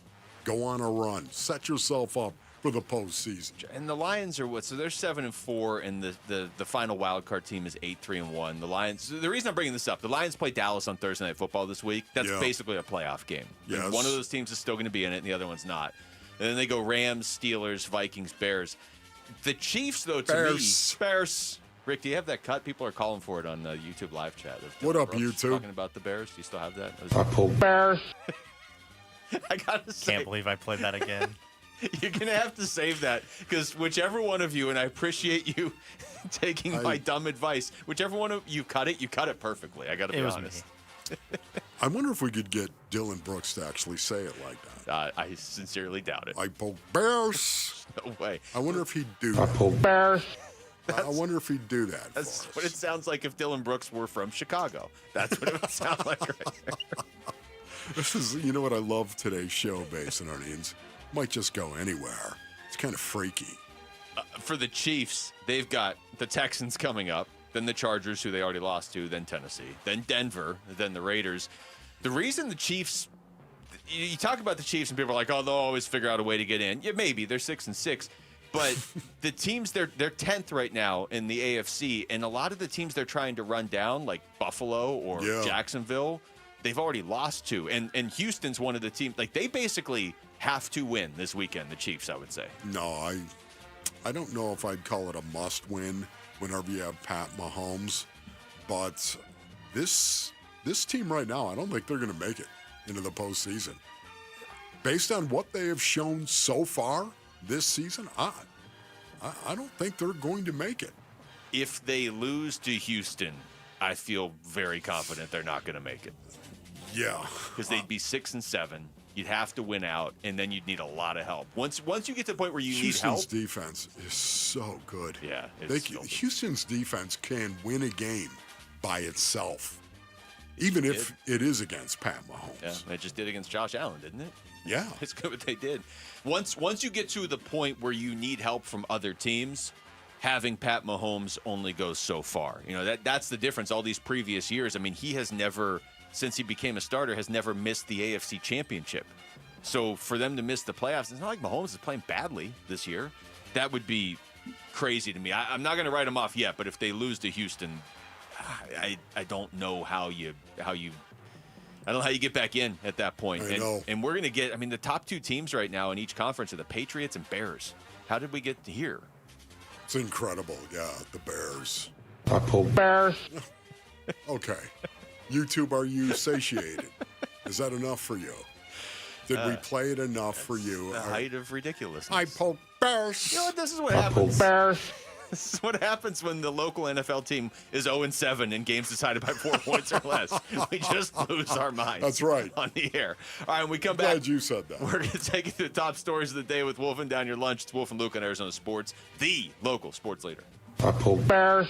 S17: Go on a run. Set yourself up for the postseason.
S4: And the Lions are what? So they're 7-4, and the final wild card team is 8-3-1. The Lions. The reason I'm bringing this up, the Lions play Dallas on Thursday Night Football this week. That's basically a playoff game.
S17: Yes.
S4: One of those teams is still going to be in it, and the other one's not. And then they go Rams, Steelers, Vikings, Bears. The Chiefs, though, to me, Bears. Rick, do you have that cut? People are calling for it on the YouTube live chat.
S17: What up,
S4: Brooks
S17: YouTube?
S4: Talking about the Bears. Do you still have that?
S7: I pulled Bears.
S4: I gotta say,
S23: Can't believe I played that again.
S4: You're going to have to save that because whichever one of you, and I appreciate you taking my dumb advice, whichever one of you cut it perfectly. I got to be honest.
S17: I wonder if we could get Dylan Brooks to actually say it like that.
S4: I sincerely doubt it.
S17: I pulled Bears.
S4: No way.
S17: I wonder if he'd do
S7: I
S17: that.
S7: pulled Bears.
S17: I wonder if he'd do that.
S4: That's
S17: for
S4: what
S17: us.
S4: it sounds like if Dylan Brooks were from Chicago. That's what it would sound like right there.
S17: This is, you know what I love today's show, Basinonians? Might just go anywhere. It's kind of freaky.
S4: For the Chiefs, they've got the Texans coming up, then the Chargers, who they already lost to, then Tennessee, then Denver, then the Raiders. The reason the Chiefs, you talk about the Chiefs and people are like, oh, they'll always figure out a way to get in. Yeah, maybe. They're 6-6. But the teams, they're 10th right now in the AFC, and a lot of the teams they're trying to run down, like Buffalo or Jacksonville, they've already lost to. And Houston's one of the teams, like they basically have to win this weekend, the Chiefs, I would say.
S17: No, I don't know if I'd call it a must-win whenever you have Pat Mahomes, but this team right now, I don't think they're going to make it into the postseason. Based on what they have shown so far this season, I don't think they're going to make it.
S4: If they lose to Houston, I feel very confident they're not going to make it.
S17: Yeah.
S4: Because they'd be 6-7. You'd have to win out, and then you'd need a lot of help. Once you get to the point where you need help.
S17: Houston's defense is so good.
S4: Yeah.
S17: Houston's defense can win a game by itself, even if it is against Pat Mahomes.
S4: Yeah, it just did against Josh Allen, didn't it?
S17: Yeah.
S4: It's good what they did. Once you get to the point where you need help from other teams, having Pat Mahomes only goes so far. You know, that's the difference all these previous years. I mean, he has never, since he became a starter, has never missed the AFC Championship. So for them to miss the playoffs, it's not like Mahomes is playing badly this year. That would be crazy to me. I'm not going to write them off yet, but if they lose to Houston, I don't know how you I don't know how you get back in at that point. And we're going to get, I mean, the top two teams right now in each conference are the Patriots and Bears. How did we get to here?
S17: It's incredible. Yeah, the Bears.
S7: I pulled Bears.
S17: Okay. YouTube, are you satiated? Is that enough for you? Did we play it enough for you?
S4: The height of ridiculousness.
S17: I pulled Bears.
S4: You know what? This is what
S7: I
S4: happens.
S7: pulled Bears.
S4: This is what happens when the local NFL team is 0-7 in games decided by 4 points or less. We just lose our minds.
S17: That's right.
S4: On the air. All right, when we come back.
S17: Glad you said that.
S4: We're going to take you to the top stories of the day with Wolf and Down Your Lunch. It's Wolf and Luke on Arizona Sports, the local sports leader.
S7: I pulled Bears.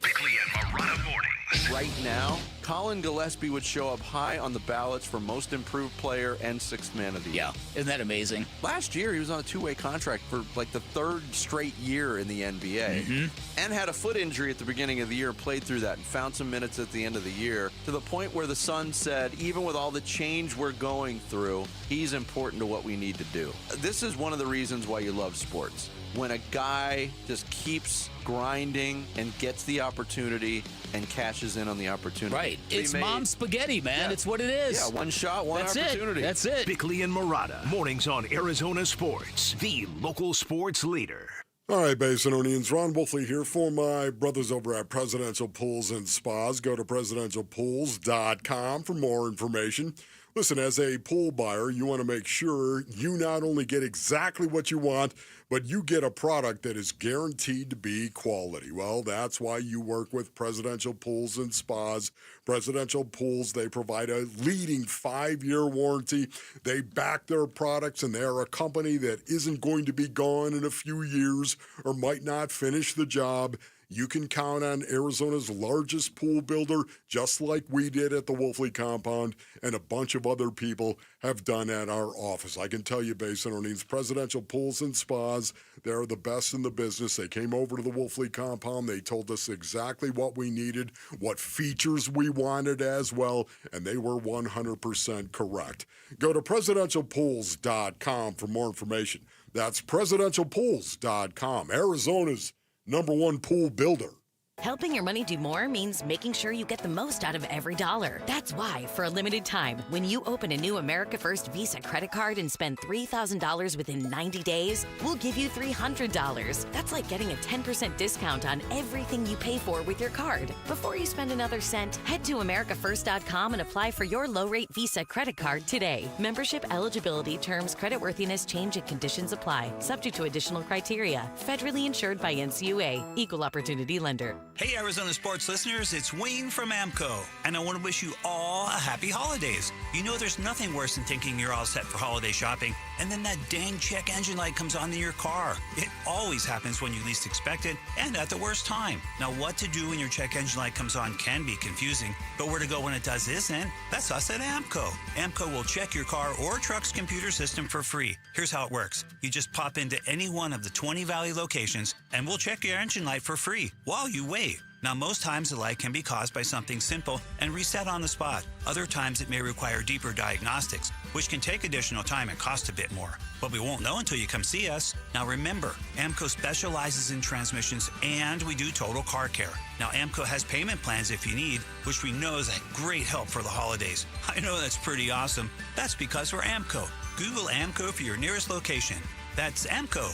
S1: Bickley and Marotta mornings.
S2: Right now, Colin Gillespie would show up high on the ballots for most improved player and sixth man of the year.
S3: Yeah, isn't that amazing?
S2: Last year, he was on a two-way contract for like the third straight year in the NBA and had a foot injury at the beginning of the year, played through that and found some minutes at the end of the year to the point where the Sun said, even with all the change we're going through, he's important to what we need to do. This is one of the reasons why you love sports. When a guy just keeps grinding and gets the opportunity and cashes in on the opportunity.
S3: Right. It's mom spaghetti, man. Yeah. It's what it is.
S2: Yeah, one shot, one opportunity.
S3: That's it.
S1: Bickley and Marotta, mornings on Arizona Sports, the local sports leader.
S17: All right, Basinonians, Ron Wolfley here for my brothers over at Presidential Pools and Spas. Go to presidentialpools.com for more information. Listen, as a pool buyer, you want to make sure you not only get exactly what you want, but you get a product that is guaranteed to be quality. Well, that's why you work with Presidential Pools and Spas. Presidential Pools, they provide a leading 5-year warranty. They back their products, and they're a company that isn't going to be gone in a few years or might not finish the job. you can count on Arizona's largest pool builder, just like we did at the Wolfley compound, and a bunch of other people have done at our office. I can tell you, Basin Orleans Presidential Pools and Spas, they're the best in the business. They came over to the Wolfley compound. They told us exactly what we needed, what features we wanted as well, and they were 100% correct. Go to presidentialpools.com for more information. That's presidentialpools.com, Arizona's #1 pool builder.
S8: Helping your money do more means making sure you get the most out of every dollar. That's why, for a limited time, when you open a new America First Visa credit card and spend $3,000 within 90 days, we'll give you $300. That's like getting a 10% discount on everything you pay for with your card. Before you spend another cent, head to americafirst.com and apply for your low-rate Visa credit card today. Membership eligibility, terms, creditworthiness, change, and conditions apply. Subject to additional criteria. Federally insured by NCUA. Equal Opportunity Lender.
S11: Hey, Arizona sports listeners, it's Wayne from AMCO, and I want to wish you all a happy holidays. You know there's nothing worse than thinking you're all set for holiday shopping, and then that dang check engine light comes on in your car. It always happens when you least expect it, and at the worst time. Now, what to do when your check engine light comes on can be confusing, but where to go when it does isn't. That's us at AMCO. AMCO will check your car or truck's computer system for free. Here's how it works. You just pop into any one of the 20 Valley locations, and we'll check your engine light for free while you wait. Now, most times the light can be caused by something simple and reset on the spot. Other times it may require deeper diagnostics, which can take additional time and cost a bit more. But we won't know until you come see us. Now remember, AMCO specializes in transmissions and we do total car care. Now AMCO has payment plans if you need, which we know is a great help for the holidays. I know that's pretty awesome. That's because we're AMCO. Google AMCO for your nearest location. That's AMCO,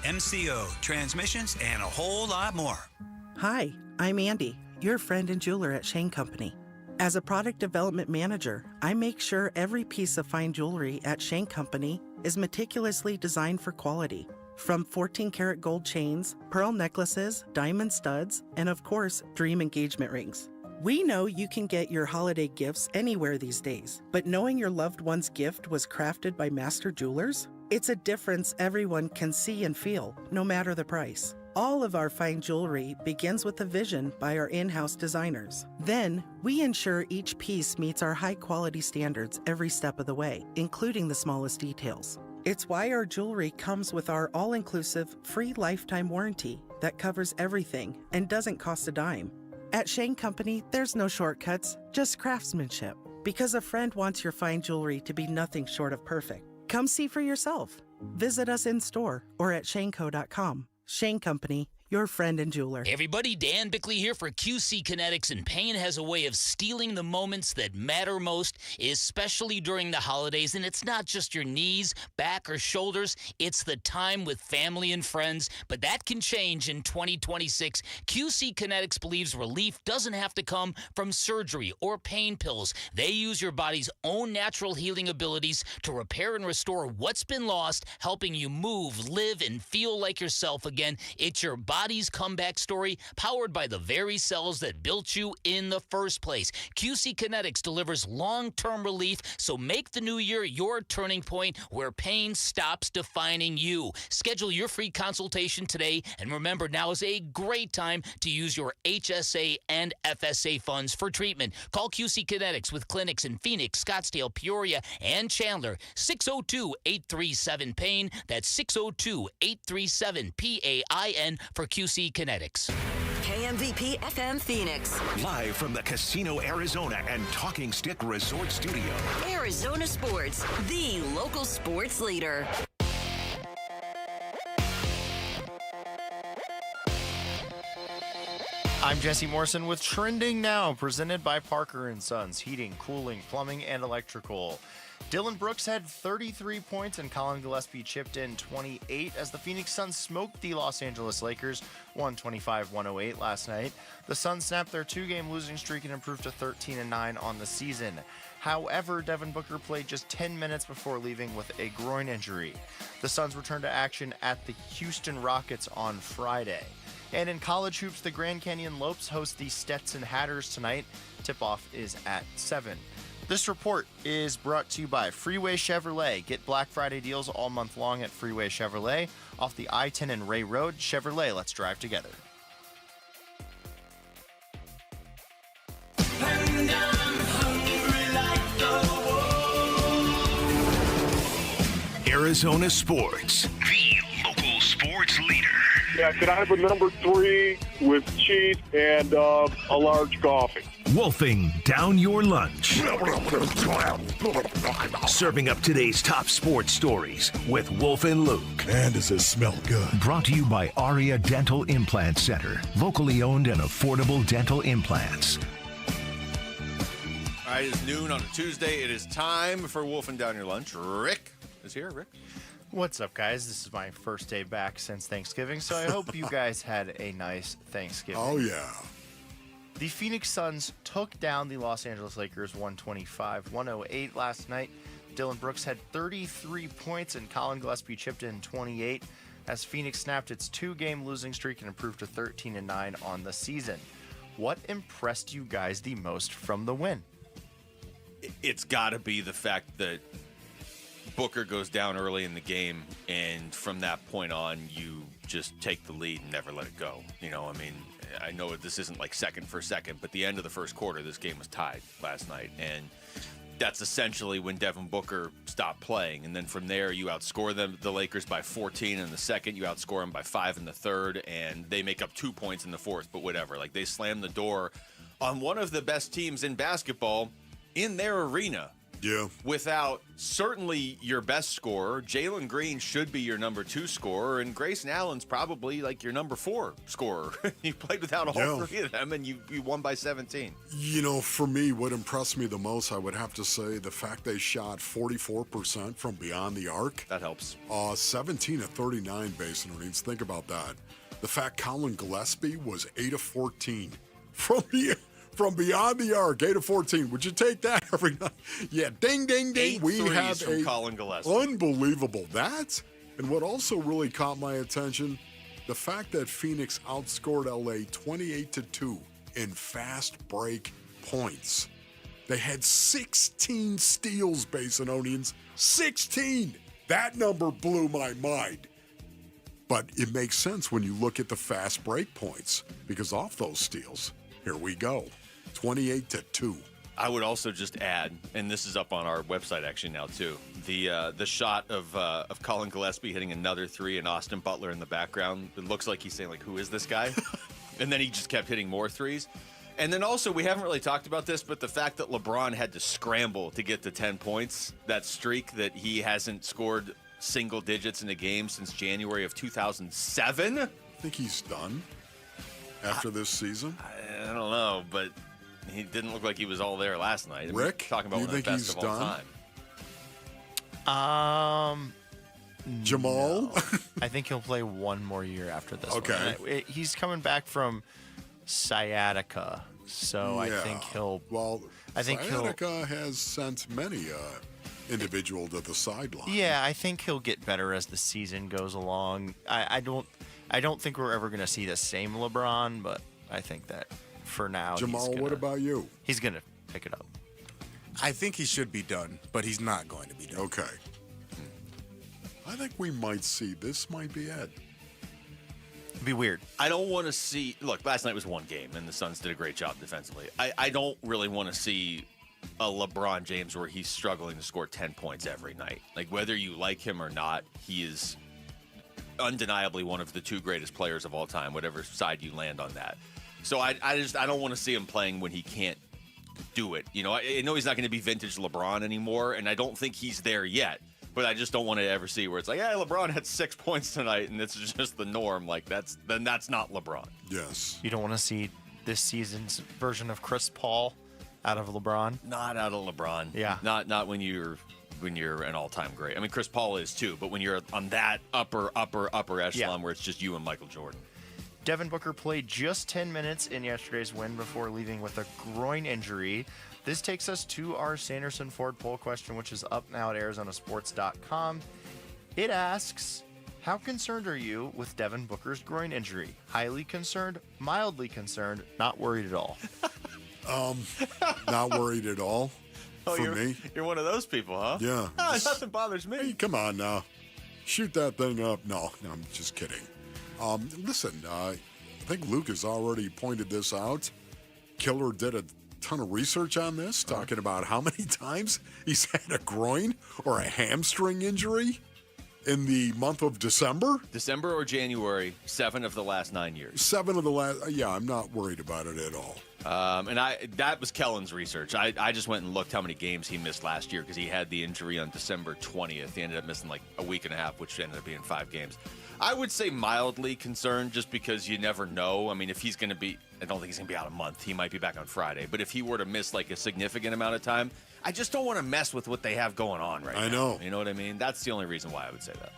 S11: AAMCO, transmissions, and a whole lot more.
S12: Hi, I'm Andy, your friend and jeweler at Shane Company. As a product development manager, I make sure every piece of fine jewelry at Shane Company is meticulously designed for quality. From 14-karat gold chains, pearl necklaces, diamond studs, and of course, dream engagement rings. We know you can get your holiday gifts anywhere these days, but knowing your loved one's gift was crafted by master jewelers? It's a difference everyone can see and feel, no matter the price. All of our fine jewelry begins with a vision by our in-house designers. Then, we ensure each piece meets our high-quality standards every step of the way, including the smallest details. It's why our jewelry comes with our all-inclusive, free lifetime warranty that covers everything and doesn't cost a dime. At Shane Company, there's no shortcuts, just craftsmanship. Because a friend wants your fine jewelry to be nothing short of perfect. Come see for yourself. Visit us in-store or at shaneco.com. Shane Company, your friend and jeweler.
S3: Hey everybody, Dan Bickley here for QC Kinetics, and pain has a way of stealing the moments that matter most, especially during the holidays. And it's not just your knees, back, or shoulders. It's the time with family and friends. But that can change in 2026. QC Kinetics believes relief doesn't have to come from surgery or pain pills. They use your body's own natural healing abilities to repair and restore what's been lost, helping you move, live, and feel like yourself again. It's your body's comeback story, powered by the very cells that built you in the first place. QC Kinetics delivers long-term relief, so make the new year your turning point where pain stops defining you. Schedule your free consultation today, and remember, now is a great time to use your HSA and FSA funds for treatment. Call QC Kinetics with clinics in Phoenix, Scottsdale, Peoria, and Chandler. 602-837-PAIN. That's 602-837-PAIN for QC Kinetics.
S21: KMVP FM Phoenix.
S1: Live from the Casino Arizona and Talking Stick Resort Studio.
S21: Arizona Sports, the local sports leader.
S23: I'm Jesse Morrison with Trending Now, presented by Parker & Sons, heating, cooling, plumbing, and electrical. Dylan Brooks had 33 points and Colin Gillespie chipped in 28 as the Phoenix Suns smoked the Los Angeles Lakers 125-108 last night. The Suns snapped their two-game losing streak and improved to 13-9 on the season. However, Devin Booker played just 10 minutes before leaving with a groin injury. The Suns returned to action at the Houston Rockets on Friday. And in college hoops, the Grand Canyon Lopes host the Stetson Hatters tonight. Tip-off is at 7. This report is brought to you by Freeway Chevrolet. Get Black Friday deals all month long at Freeway Chevrolet. Off the I-10 and Ray Road, Chevrolet, let's drive together.
S1: Arizona sports, the local sports leader.
S6: Yeah, can I have a number 3 with cheese and a large coffee?
S1: Wolfing down your lunch. Serving up today's top sports stories with Wolf and Luke.
S17: Man, does this smell good.
S1: Brought to you by Aria Dental Implant Center. Locally owned and affordable dental implants.
S2: All right, it's noon on a Tuesday. It is time for Wolfing Down Your Lunch. Rick is here. Rick.
S23: What's up, guys? This is my first day back since Thanksgiving, so I hope you guys had a nice Thanksgiving.
S17: Oh, yeah.
S23: The Phoenix Suns took down the Los Angeles Lakers 125-108 last night. Dillon Brooks had 33 points and Colin Gillespie chipped in 28 as Phoenix snapped its 2-game losing streak and improved to 13-9 on the season. What impressed you guys the most from the win?
S2: It's got to be the fact that Booker goes down early in the game, and from that point on, you just take the lead and never let it go. You know, I mean, I know this isn't like second for second, but the end of the first quarter, this game was tied last night, and that's essentially when Devin Booker stopped playing. And then from there, you outscore the Lakers by 14 in the second, you outscore them by 5 in the third, and they make up 2 points in the fourth, but whatever. Like, they slammed the door on one of the best teams in basketball in their arena.
S17: Yeah.
S2: Without certainly your best scorer. Jalen Green should be your number 2 scorer, and Grayson Allen's probably like your number 4 scorer. You played without all 3 of them, and you won by 17.
S17: You know, for me, what impressed me the most, I would have to say, the fact they shot 44% from beyond the arc.
S2: That helps.
S17: 17 of 39 base earnings. Think about that. The fact Colin Gillespie was 8 of 14 from beyond the arc, 8 of 14. Would you take that every night? Yeah, ding, ding, ding.
S2: 8
S17: we
S2: threes
S17: have
S2: from Colin Gillespie.
S17: Unbelievable. That, and what also really caught my attention, the fact that Phoenix outscored LA 28-2 in fast break points. They had 16 steals, Basinonians. 16! That number blew my mind. But it makes sense when you look at the fast break points, because off those steals, here we go. 28-2.
S2: I would also just add, and this is up on our website actually now too, the shot of Colin Gillespie hitting another 3 and Austin Butler in the background. It looks like he's saying, like, who is this guy? And then he just kept hitting more 3s. And then also, we haven't really talked about this, but the fact that LeBron had to scramble to get to 10 points, that streak that he hasn't scored single digits in a game since January of 2007.
S17: I think he's done after this season.
S2: I don't know, but he didn't look like he was all there last night. I mean,
S17: Rick,
S2: talking about
S17: do you
S2: one of the
S17: think
S2: best
S17: he's
S2: of all
S17: done?
S2: time.
S17: Jamal?
S23: No. I think he'll play one more year after this
S17: Okay.
S23: one. He's coming back from sciatica, so I think he'll...
S17: Well,
S23: I think
S17: sciatica has sent many individual to the sideline.
S23: Yeah, I think he'll get better as the season goes along. I don't think we're ever going to see the same LeBron, but I think that for now,
S17: Jamal, what about you?
S23: He's going to pick it up.
S20: I think he should be done, but he's not going to be done.
S17: Okay. I think we might see. This might be it.
S23: It'd be weird.
S2: I don't want to see... Look, last night was one game, and the Suns did a great job defensively. I don't really want to see a LeBron James where he's struggling to score 10 points every night. Like, whether you like him or not, he is undeniably one of the 2 greatest players of all time, whatever side you land on that. So I don't want to see him playing when he can't do it. You know, I know he's not going to be vintage LeBron anymore, and I don't think he's there yet. But I just don't want to ever see where it's like, yeah, LeBron had 6 points tonight, and it's just the norm. Like, that's not LeBron.
S17: Yes.
S23: You don't want to see this season's version of Chris Paul out of LeBron?
S2: Not out of LeBron.
S23: Yeah.
S2: Not when you're an all-time great. I mean, Chris Paul is too, but when you're on that upper echelon where it's just you and Michael Jordan.
S23: Devin Booker played just 10 minutes in yesterday's win before leaving with a groin injury. This takes us to our Sanderson Ford poll question, which is up now at ArizonaSports.com. It asks, how concerned are you with Devin Booker's groin injury? Highly concerned, mildly concerned, not worried at all.
S17: Not worried at all. For me.
S2: You're one of those people, huh?
S17: Yeah.
S2: Nothing bothers me.
S17: Hey, come on now. Shoot that thing up. No, I'm just kidding. Listen, I think Luke has already pointed this out. Killer did a ton of research on this, talking about how many times he's had a groin or a hamstring injury. in the month of December?
S4: December or January, 7 of the last 9 years.
S17: 7 of the last. Yeah, I'm not worried about it at all.
S4: And that was Kellen's research. I just went and looked how many games he missed last year because he had the injury on December 20th. He ended up missing like a week and a half, which ended up being 5 games. I would say mildly concerned just because you never know. I mean, if he's going to be, I don't think he's going to be out a month. He might be back on Friday. But if he were to miss like a significant amount of time, I just don't want to mess with what they have going on right now.
S17: I know.
S4: You know what I mean? That's the only reason why I would say that.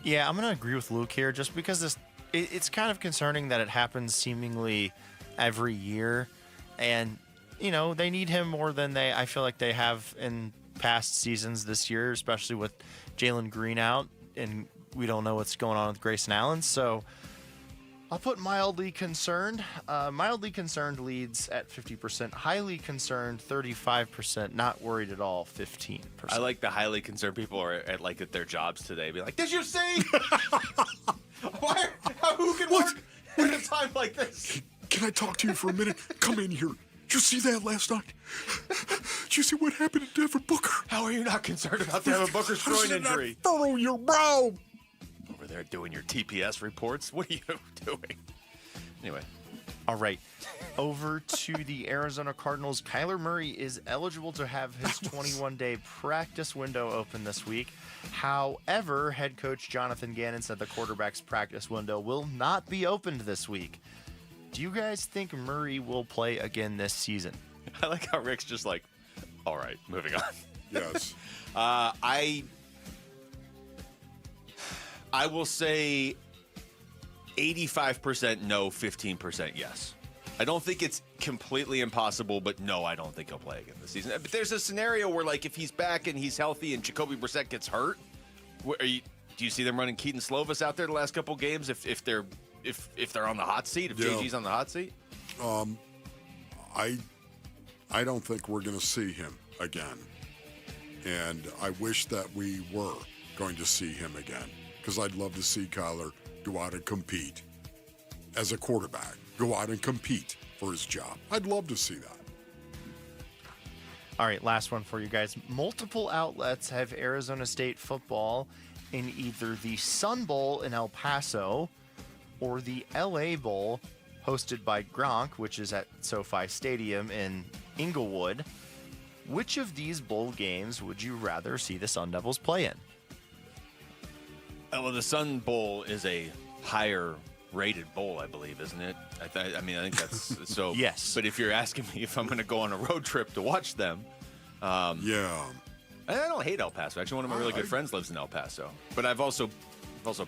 S23: Yeah, I'm going to agree with Luke here just because it's kind of concerning that it happens seemingly every year. And, they need him more than I feel like they have in past seasons this year, especially with Jalen Green out. And we don't know what's going on with Grayson Allen. So I'll put mildly concerned. Mildly concerned leads at 50%. Highly concerned, 35%. Not worried at all, 15%.
S4: I like the highly concerned people are at their jobs today. Be like, did you see? Who can work at a time like this?
S17: Can I talk to you for a minute? Come in here. Did you see that last night? Did you see what happened to Devin Booker?
S4: How are you not concerned about Devin Booker's groin injury?
S17: Furrow your brow.
S4: Over there doing your TPS reports? What are you doing? Anyway.
S23: All right. Over to the Arizona Cardinals. Kyler Murray is eligible to have his 21-day practice window open this week. However, head coach Jonathan Gannon said the quarterback's practice window will not be opened this week. Do you guys think Murray will play again this season?
S4: I like how Rick's just like, all right, moving on.
S17: Yes.
S4: I will say 85% no, 15% yes. I don't think it's completely impossible, but no, I don't think he'll play again this season. But there's a scenario where, like, if he's back and he's healthy and Jacoby Brissett gets hurt, do you see them running Keaton Slovis out there the last couple games if they're on the hot seat, if JG's on the hot seat?
S17: I don't think we're going to see him again. And I wish that we were going to see him again because I'd love to see Kyler go out and compete as a quarterback, go out and compete for his job. I'd love to see that.
S23: All right, last one for you guys. Multiple outlets have Arizona State football in either the Sun Bowl in El Paso or the LA Bowl hosted by Gronk, which is at SoFi Stadium in Inglewood. Which of these bowl games would you rather see the Sun Devils play in?
S4: Well, the Sun Bowl is a higher rated bowl, I believe, isn't it? I think that's so.
S23: Yes.
S4: But if you're asking me if I'm going to go on a road trip to watch them,
S17: yeah.
S4: I don't hate El Paso. Actually, one of my really good friends lives in El Paso. But I've also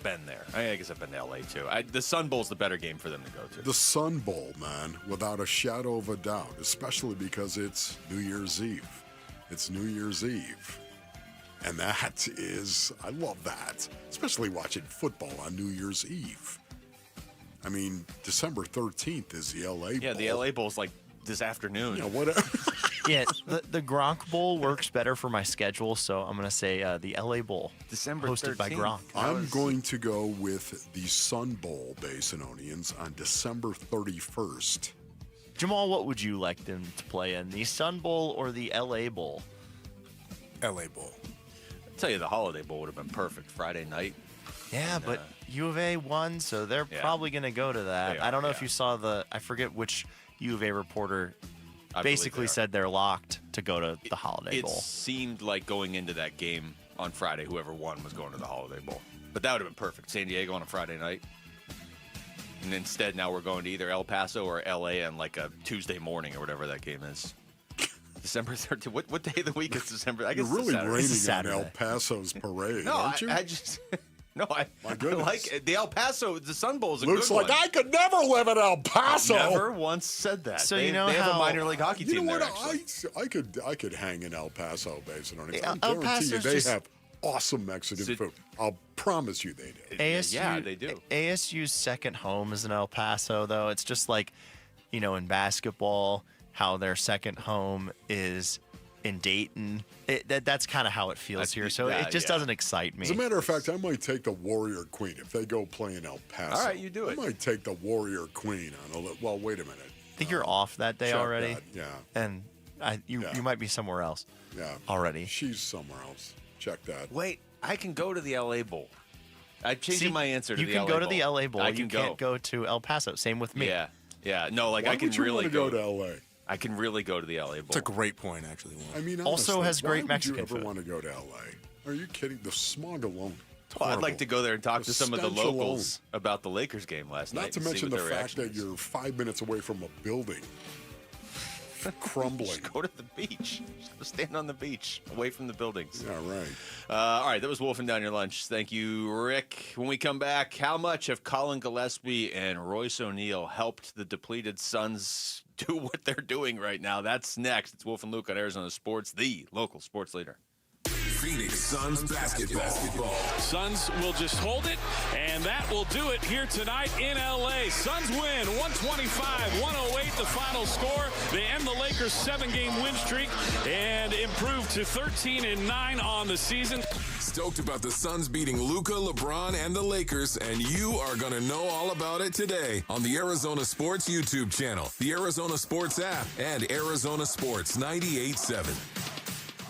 S4: been there. I guess I've been to LA too. The Sun Bowl's the better game for them to go to.
S17: The Sun Bowl, man, without a shadow of a doubt, especially because it's New Year's Eve. It's New Year's Eve. And that is, I love that, especially watching football on New Year's Eve. I mean, December 13th is the LA Bowl.
S4: Yeah, the LA Bowl's like this afternoon.
S17: Yeah, whatever.
S23: Yeah, the Gronk Bowl works better for my schedule, so I'm going to say the LA Bowl,
S4: December
S23: hosted
S4: 13th.
S23: by Gronk.
S17: I'm going to go with the Sun Bowl Basinonians on December 31st.
S23: Jamal, what would you like them to play in, the Sun Bowl or the LA Bowl?
S20: LA Bowl.
S4: I'll tell you, the Holiday Bowl would have been perfect Friday night.
S23: Yeah, but U of A won, so they're probably going to go to that. I don't know if you saw I forget which U of A reporter basically said they're locked to go to the Holiday Bowl.
S4: It seemed like going into that game on Friday, whoever won was going to the Holiday Bowl. But that would have been perfect. San Diego on a Friday night. And instead, now we're going to either El Paso or LA on like a Tuesday morning or whatever that game is. December 13th. What day of the week is December? I guess
S17: You're really
S4: it's
S17: raining on El Paso's parade,
S4: no,
S17: aren't you?
S4: I just... No,
S17: My goodness.
S4: I like it. The El Paso, the Sun Bowl is a
S17: Looks
S4: good
S17: like
S4: one.
S17: I could never live in El Paso.
S4: I never once said that.
S23: So
S4: they,
S23: you know
S4: they have
S23: how-
S4: a minor league hockey
S17: You
S4: team
S17: know
S4: there,
S17: what?
S4: actually.
S17: I could hang in El Paso based on it.
S23: Yeah,
S17: I
S23: El
S17: guarantee you
S23: Paso's
S17: they
S23: just-
S17: have awesome Mexican food. I'll promise you they do.
S23: ASU,
S4: Yeah, they do.
S23: ASU's second home is in El Paso, though. It's just like, in basketball, how their second home is in Dayton. That's kind of how it feels here. So it just doesn't excite me.
S17: As a matter of fact, I might take the Warrior Queen if they go play in El Paso.
S4: All right, you do it.
S17: I might take the Warrior Queen on well, wait a minute.
S23: I think you're off that day
S17: check
S23: already.
S17: that, yeah.
S23: And you might be somewhere else
S17: Yeah.
S23: already.
S17: She's somewhere else. Check that.
S4: Wait, I can go to the LA Bowl. I'm changing my answer to the LA Bowl.
S23: You can go to the LA Bowl.
S4: You
S23: can't go to El Paso. Same with me.
S4: Yeah. No, like
S17: Why
S4: I can
S17: would you
S4: really
S17: want to go to LA?
S4: I can really go to the LA Bowl.
S20: It's a great point, actually.
S17: I mean,
S23: also
S17: honestly,
S23: has great
S17: why
S23: Mexican
S17: would you ever
S23: food.
S17: want to go to LA? Are you kidding? The smog alone.
S4: Well, I'd like to go there and talk
S17: The
S4: to some of the
S17: stench
S4: locals about the Lakers game last night.
S17: Not to
S4: and see
S17: mention
S4: what
S17: the
S4: their
S17: fact
S4: reaction
S17: that
S4: is.
S17: you're 5 minutes away from a building crumbling.
S4: Just go to the beach. Just stand on the beach, away from the buildings.
S17: Yeah, right.
S4: All right, that was wolfing down your lunch. Thank you, Rick. When we come back, how much have Colin Gillespie and Royce O'Neal helped the depleted Suns do what they're doing right now? That's next. It's Wolf and Luke on Arizona Sports, the local sports leader.
S9: Phoenix Suns basketball.
S10: Suns will just hold it, and that will do it here tonight in L.A. Suns win 125-108, the final score. They end the Lakers' 7-game win streak and improve to 13-9 on the season.
S9: Stoked about the Suns beating Luka, LeBron, and the Lakers, and you are going to know all about it today on the Arizona Sports YouTube channel, the Arizona Sports app, and Arizona Sports 98.7.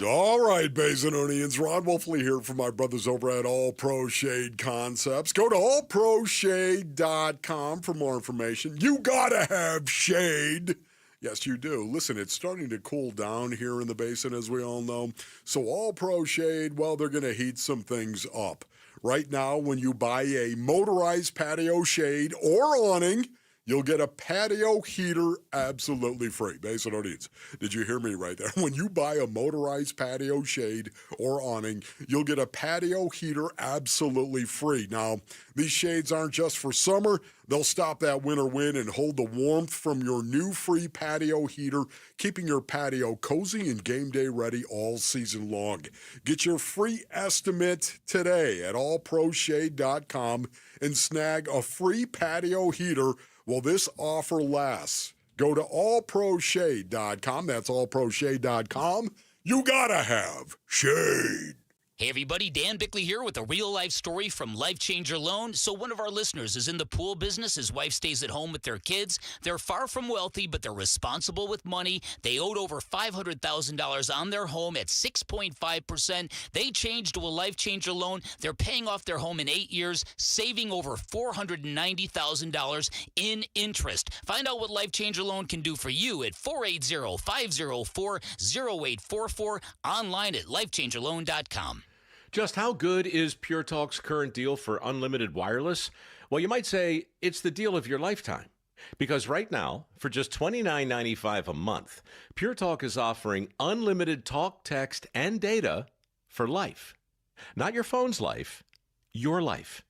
S17: All right, Basinonians. Ron Wolfley here for my brothers over at All Pro Shade Concepts. Go to allproshade.com for more information. You gotta have shade. Yes, you do. Listen, it's starting to cool down here in the Basin, as we all know. So All Pro Shade, well, they're going to heat some things up. Right now, when you buy a motorized patio shade or awning, you'll get a patio heater absolutely free. Basinonians, did you hear me right there? When you buy a motorized patio shade or awning, you'll get a patio heater absolutely free. Now, these shades aren't just for summer. They'll stop that winter wind and hold the warmth from your new free patio heater, keeping your patio cozy and game day ready all season long. Get your free estimate today at allproshade.com and snag a free patio heater while this offer lasts. Go to allproshade.com. That's allproshade.com. You gotta have shade.
S3: Hey everybody, Dan Bickley here with a real-life story from Life Changer Loan. So one of our listeners is in the pool business. His wife stays at home with their kids. They're far from wealthy, but they're responsible with money. They owed over $500,000 on their home at 6.5%. They changed to a Life Changer Loan. They're paying off their home in 8 years, saving over $490,000 in interest. Find out what Life Changer Loan can do for you at 480-504-0844, online at lifechangerloan.com.
S15: Just how good is Pure Talk's current deal for unlimited wireless? Well, you might say it's the deal of your lifetime. Because right now, for just $29.95 a month, Pure Talk is offering unlimited talk, text, and data for life. Not your phone's life, your life.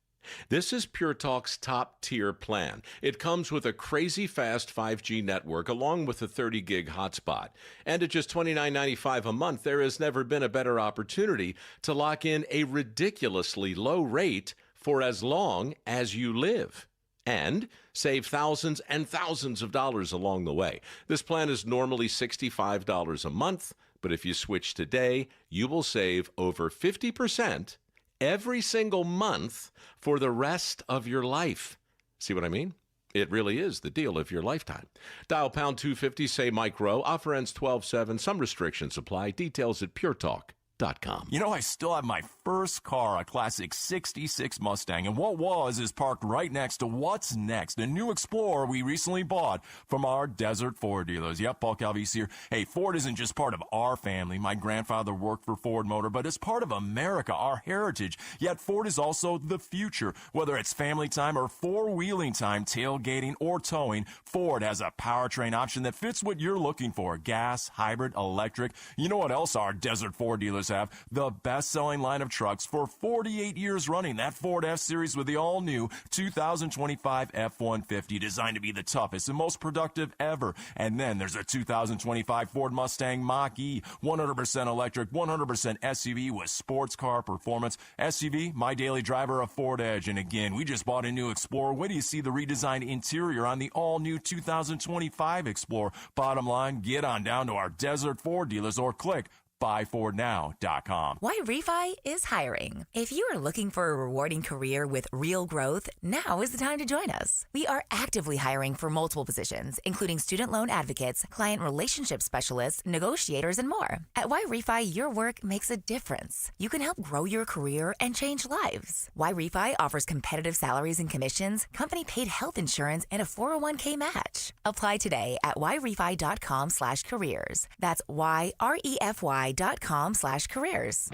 S15: This is Pure Talk's top-tier plan. It comes with a crazy fast 5G network along with a 30-gig hotspot. And at just $29.95 a month, there has never been a better opportunity to lock in a ridiculously low rate for as long as you live. And save thousands and thousands of dollars along the way. This plan is normally $65 a month, but if you switch today, you will save over 50% every single month for the rest of your life. See what I mean? It really is the deal of your lifetime. Dial pound 250, say Mike Rowe. Offer ends 12/7. Some restrictions apply. Details at puretalk.com.
S24: You know, I still have my first car, a classic 66 Mustang, and what was is parked right next to what's next, a new Explorer we recently bought from our Desert Ford dealers. Yep, Paul Calvise here. Hey, Ford isn't just part of our family. My grandfather worked for Ford Motor, but it's part of America, our heritage. Yet Ford is also the future. Whether it's family time or four-wheeling time, tailgating or towing, Ford has a powertrain option that fits what you're looking for. Gas, hybrid, electric. You know what else our Desert Ford dealers have? The best-selling line of trucks for 48 years running. That Ford F-Series with the all-new 2025 F-150, designed to be the toughest and most productive ever. And then there's a 2025 Ford Mustang Mach-E, 100% electric, 100% SUV with sports car performance. SUV, my daily driver, a Ford Edge. And again, we just bought a new Explorer. When do you see the redesigned interior on the all-new 2025 Explorer? Bottom line, get on down to our Desert Ford dealers or click buyfordnow.com.
S14: Why Refi is hiring. If you are looking for a rewarding career with real growth, now is the time to join us. We are actively hiring for multiple positions, including student loan advocates, client relationship specialists, negotiators, and more. At Why Refi, your work makes a difference. You can help grow your career and change lives. Why Refi offers competitive salaries and commissions, company-paid health insurance, and a 401k match. Apply today at whyrefi.com/careers. That's YREFY.com/careers.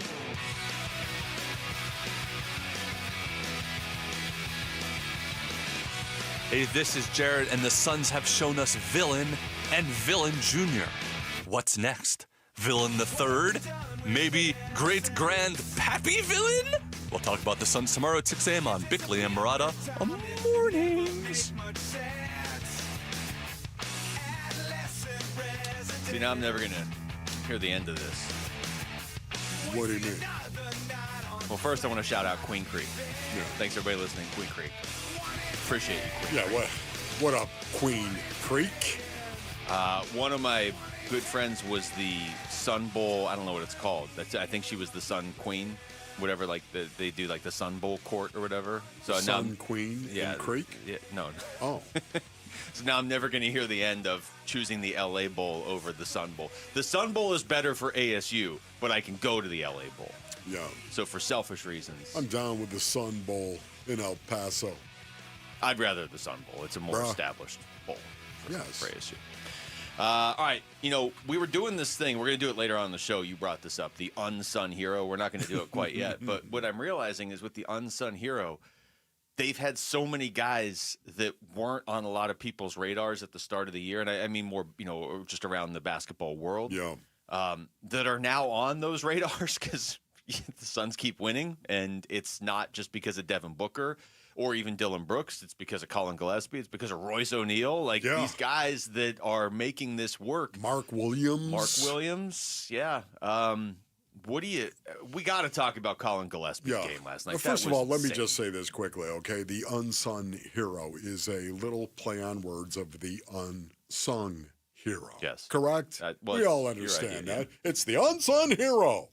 S18: Hey, this is Jared, and the Suns have shown us Villain and Villain Jr. What's next? Villain the Third? Maybe Great Grand Pappy Villain? We'll talk about the Suns tomorrow at 6 a.m. on Bickley and Murata on mornings.
S4: See, now I'm never going to hear the end of this.
S17: What do you mean?
S4: Well, first I want to shout out Queen Creek. Yeah. Thanks, everybody listening, Queen Creek. Appreciate you, Queen Creek.
S17: What up, Queen Creek?
S4: One of my good friends was the Sun Bowl. I don't know what it's called. I think she was the Sun Queen, whatever. Like they do, like the Sun Bowl court or whatever. So
S17: Sun Queen in Creek.
S4: Yeah, no.
S17: Oh.
S4: So now I'm never going to hear the end of choosing the LA Bowl over the Sun Bowl. The Sun Bowl is better for ASU, but I can go to the LA Bowl.
S17: Yeah.
S4: So for selfish reasons,
S17: I'm down with the Sun Bowl in El Paso.
S4: I'd rather the Sun Bowl. It's a more established bowl for ASU. All right, we were doing this thing. We're going to do it later on in the show. You brought this up, the unsung hero. We're not going to do it quite yet. But what I'm realizing is with the unsung hero, they've had so many guys that weren't on a lot of people's radars at the start of the year. And I mean more, just around the basketball world.
S17: Yeah.
S4: That are now on those radars because the Suns keep winning. And it's not just because of Devin Booker or even Dylan Brooks. It's because of Colin Gillespie. It's because of Royce O'Neal. These guys that are making this work.
S17: Mark Williams.
S4: Yeah. We got to talk about Colin Gillespie's game last night.
S17: First of all, let me just say this quickly, okay? The unsung hero is a little play on words of the unsung hero.
S4: Yes.
S17: Correct? We all understand that. It's the unsung hero.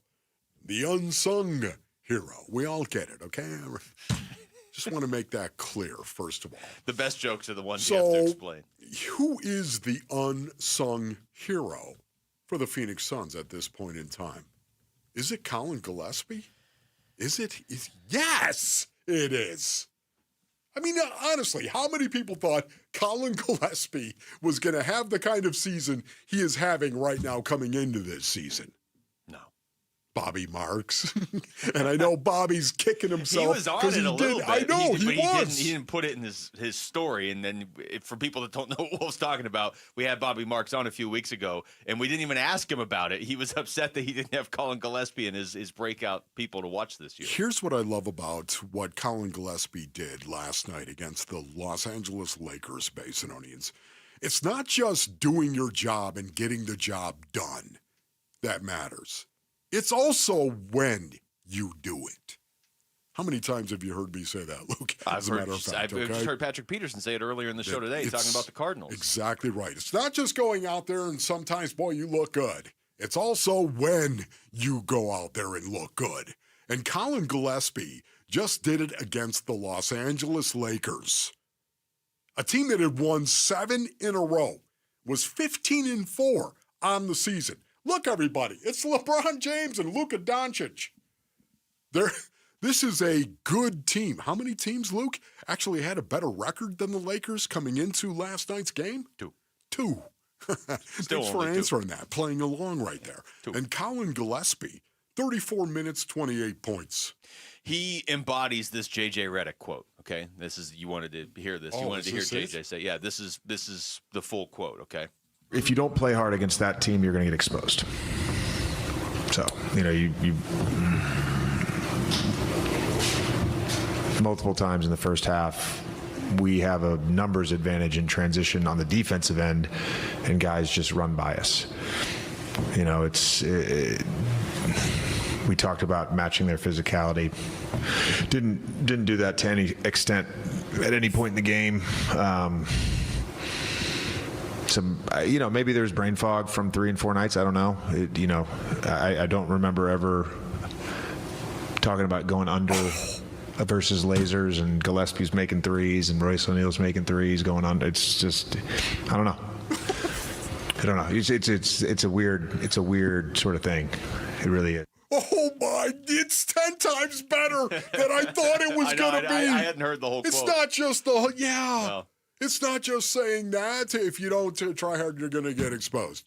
S17: The unsung hero. We all get it, okay? Just want to make that clear, first of all.
S4: The best jokes are the ones you have to explain.
S17: Who is the unsung hero for the Phoenix Suns at this point in time? Is it Colin Gillespie? Is it? Yes, it is. I mean, honestly, how many people thought Colin Gillespie was going to have the kind of season he is having right now coming into this season? No. Bobby Marks. And I know Bobby's kicking himself.
S4: He was on it a little bit.
S17: I know, he was.
S4: He didn't put it in his story. And then for people that don't know what Wolf's talking about, we had Bobby Marks on a few weeks ago, and we didn't even ask him about it. He was upset that he didn't have Colin Gillespie and his breakout people to watch this year.
S17: Here's what I love about what Colin Gillespie did last night against the Los Angeles Lakers, Basinonians. It's not just doing your job and getting the job done that matters. It's also when you do it. How many times have you heard me say that, Luke?
S4: I've just heard Patrick Peterson say it earlier in the show today, talking about the Cardinals.
S17: Exactly right. It's not just going out there and sometimes, boy, you look good. It's also when you go out there and look good. And Colin Gillespie just did it against the Los Angeles Lakers, a team that had won 7 in a row, was 15-4 on the season. Look, everybody, it's LeBron James and Luka Doncic. This is a good team. How many teams, Luke, actually had a better record than the Lakers coming into last night's game? 2. Thanks for answering that, playing along right there.
S4: 2.
S17: And Colin Gillespie, 34 minutes, 28 points.
S4: He embodies this J.J. Redick quote, okay? You wanted to hear this. You wanted to hear J.J. say, yeah, this is the full quote, okay?
S19: If you don't play hard against that team, you're going to get exposed. So, you multiple times in the first half, we have a numbers advantage in transition on the defensive end, and guys just run by us. We talked about matching their physicality. Didn't do that to any extent at any point in the game. maybe there's brain fog from 3 and 4 nights. I don't know. I don't remember ever talking about going under versus lasers and Gillespie's making threes and Royce O'Neal's making threes going on. It's just, I don't know. It's a weird sort of thing. It really is.
S17: Oh my! It's 10 times better than I thought it was going to be.
S4: I hadn't heard the whole quote.
S17: It's not just It's not just saying that. If you don't try hard, you're going to get exposed.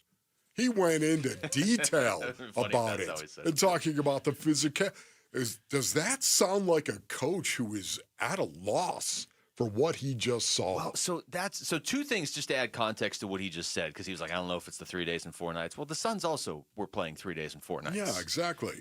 S17: He went into detail about it and talking about the physical. Does that sound like a coach who is at a loss for what he just saw?
S4: Well, so two things just to add context to what he just said, because he was like, I don't know if it's the 3 days and 4 nights. Well, the Suns also were playing 3 days and 4 nights.
S17: Yeah, exactly.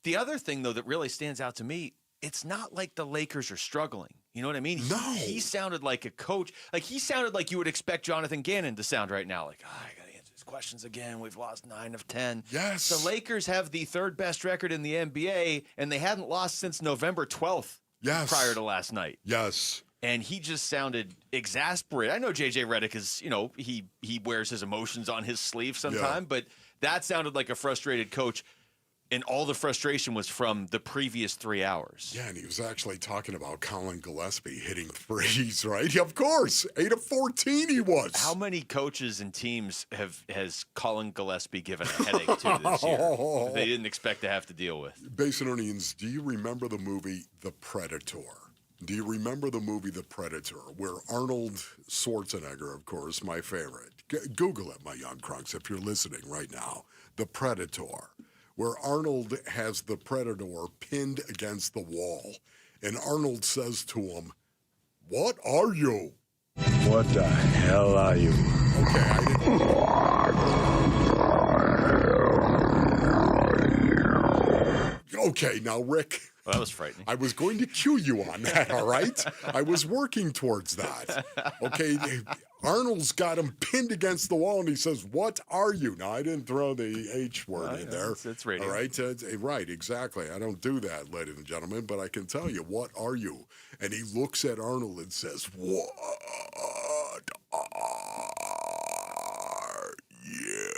S4: The other thing, though, that really stands out to me, it's not like the Lakers are struggling. You know what I mean?
S17: No.
S4: He sounded like a coach. Like, he sounded like you would expect Jonathan Gannon to sound right now. Like, I got to answer these questions again. We've lost 9 of 10.
S17: Yes.
S4: The Lakers have the 3rd best record in the NBA, and they hadn't lost since November 12th.
S17: Yes.
S4: Prior to last night.
S17: Yes.
S4: And he just sounded exasperated. I know J.J. Redick is, he wears his emotions on his sleeve sometime, but that sounded like a frustrated coach. And all the frustration was from the previous 3 hours.
S17: Yeah, and he was actually talking about Colin Gillespie hitting threes, right? Of course, 8 of 14 he was.
S4: How many coaches and teams has Colin Gillespie given a headache to this year? They didn't expect to have to deal with.
S17: Basinonians, do you remember the movie The Predator? Do you remember the movie The Predator, where Arnold Schwarzenegger, of course, my favorite. Google it, my young crunks, if you're listening right now. The Predator, where Arnold has the Predator pinned against the wall. And Arnold says to him, "What are you?"
S5: What the hell are you?
S17: Okay, Okay, now, Rick.
S4: Well, that was frightening.
S17: I was going to cue you on that, all right? I was working towards that. Okay, Arnold's got him pinned against the wall, and he says, "What are you?" Now, I didn't throw the H word in there.
S4: It's radio.
S17: All right? Right, exactly. I don't do that, ladies and gentlemen, but I can tell you, what are you? And he looks at Arnold and says, "What are you?"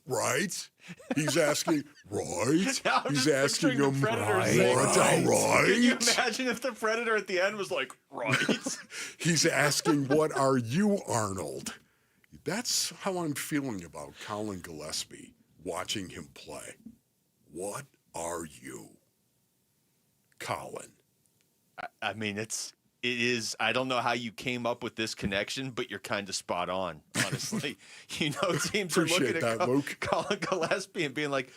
S17: Right? He's asking, right? He's asking him, right? Right?
S4: Can you imagine if the Predator at the end was like, right?
S17: He's asking, "What are you, Arnold?" That's how I'm feeling about Colin Gillespie, watching him play. What are you, Colin?
S4: I mean, it is. I don't know how you came up with this connection, but you're kind of spot on, honestly. Teams are looking at Colin Gillespie and being like,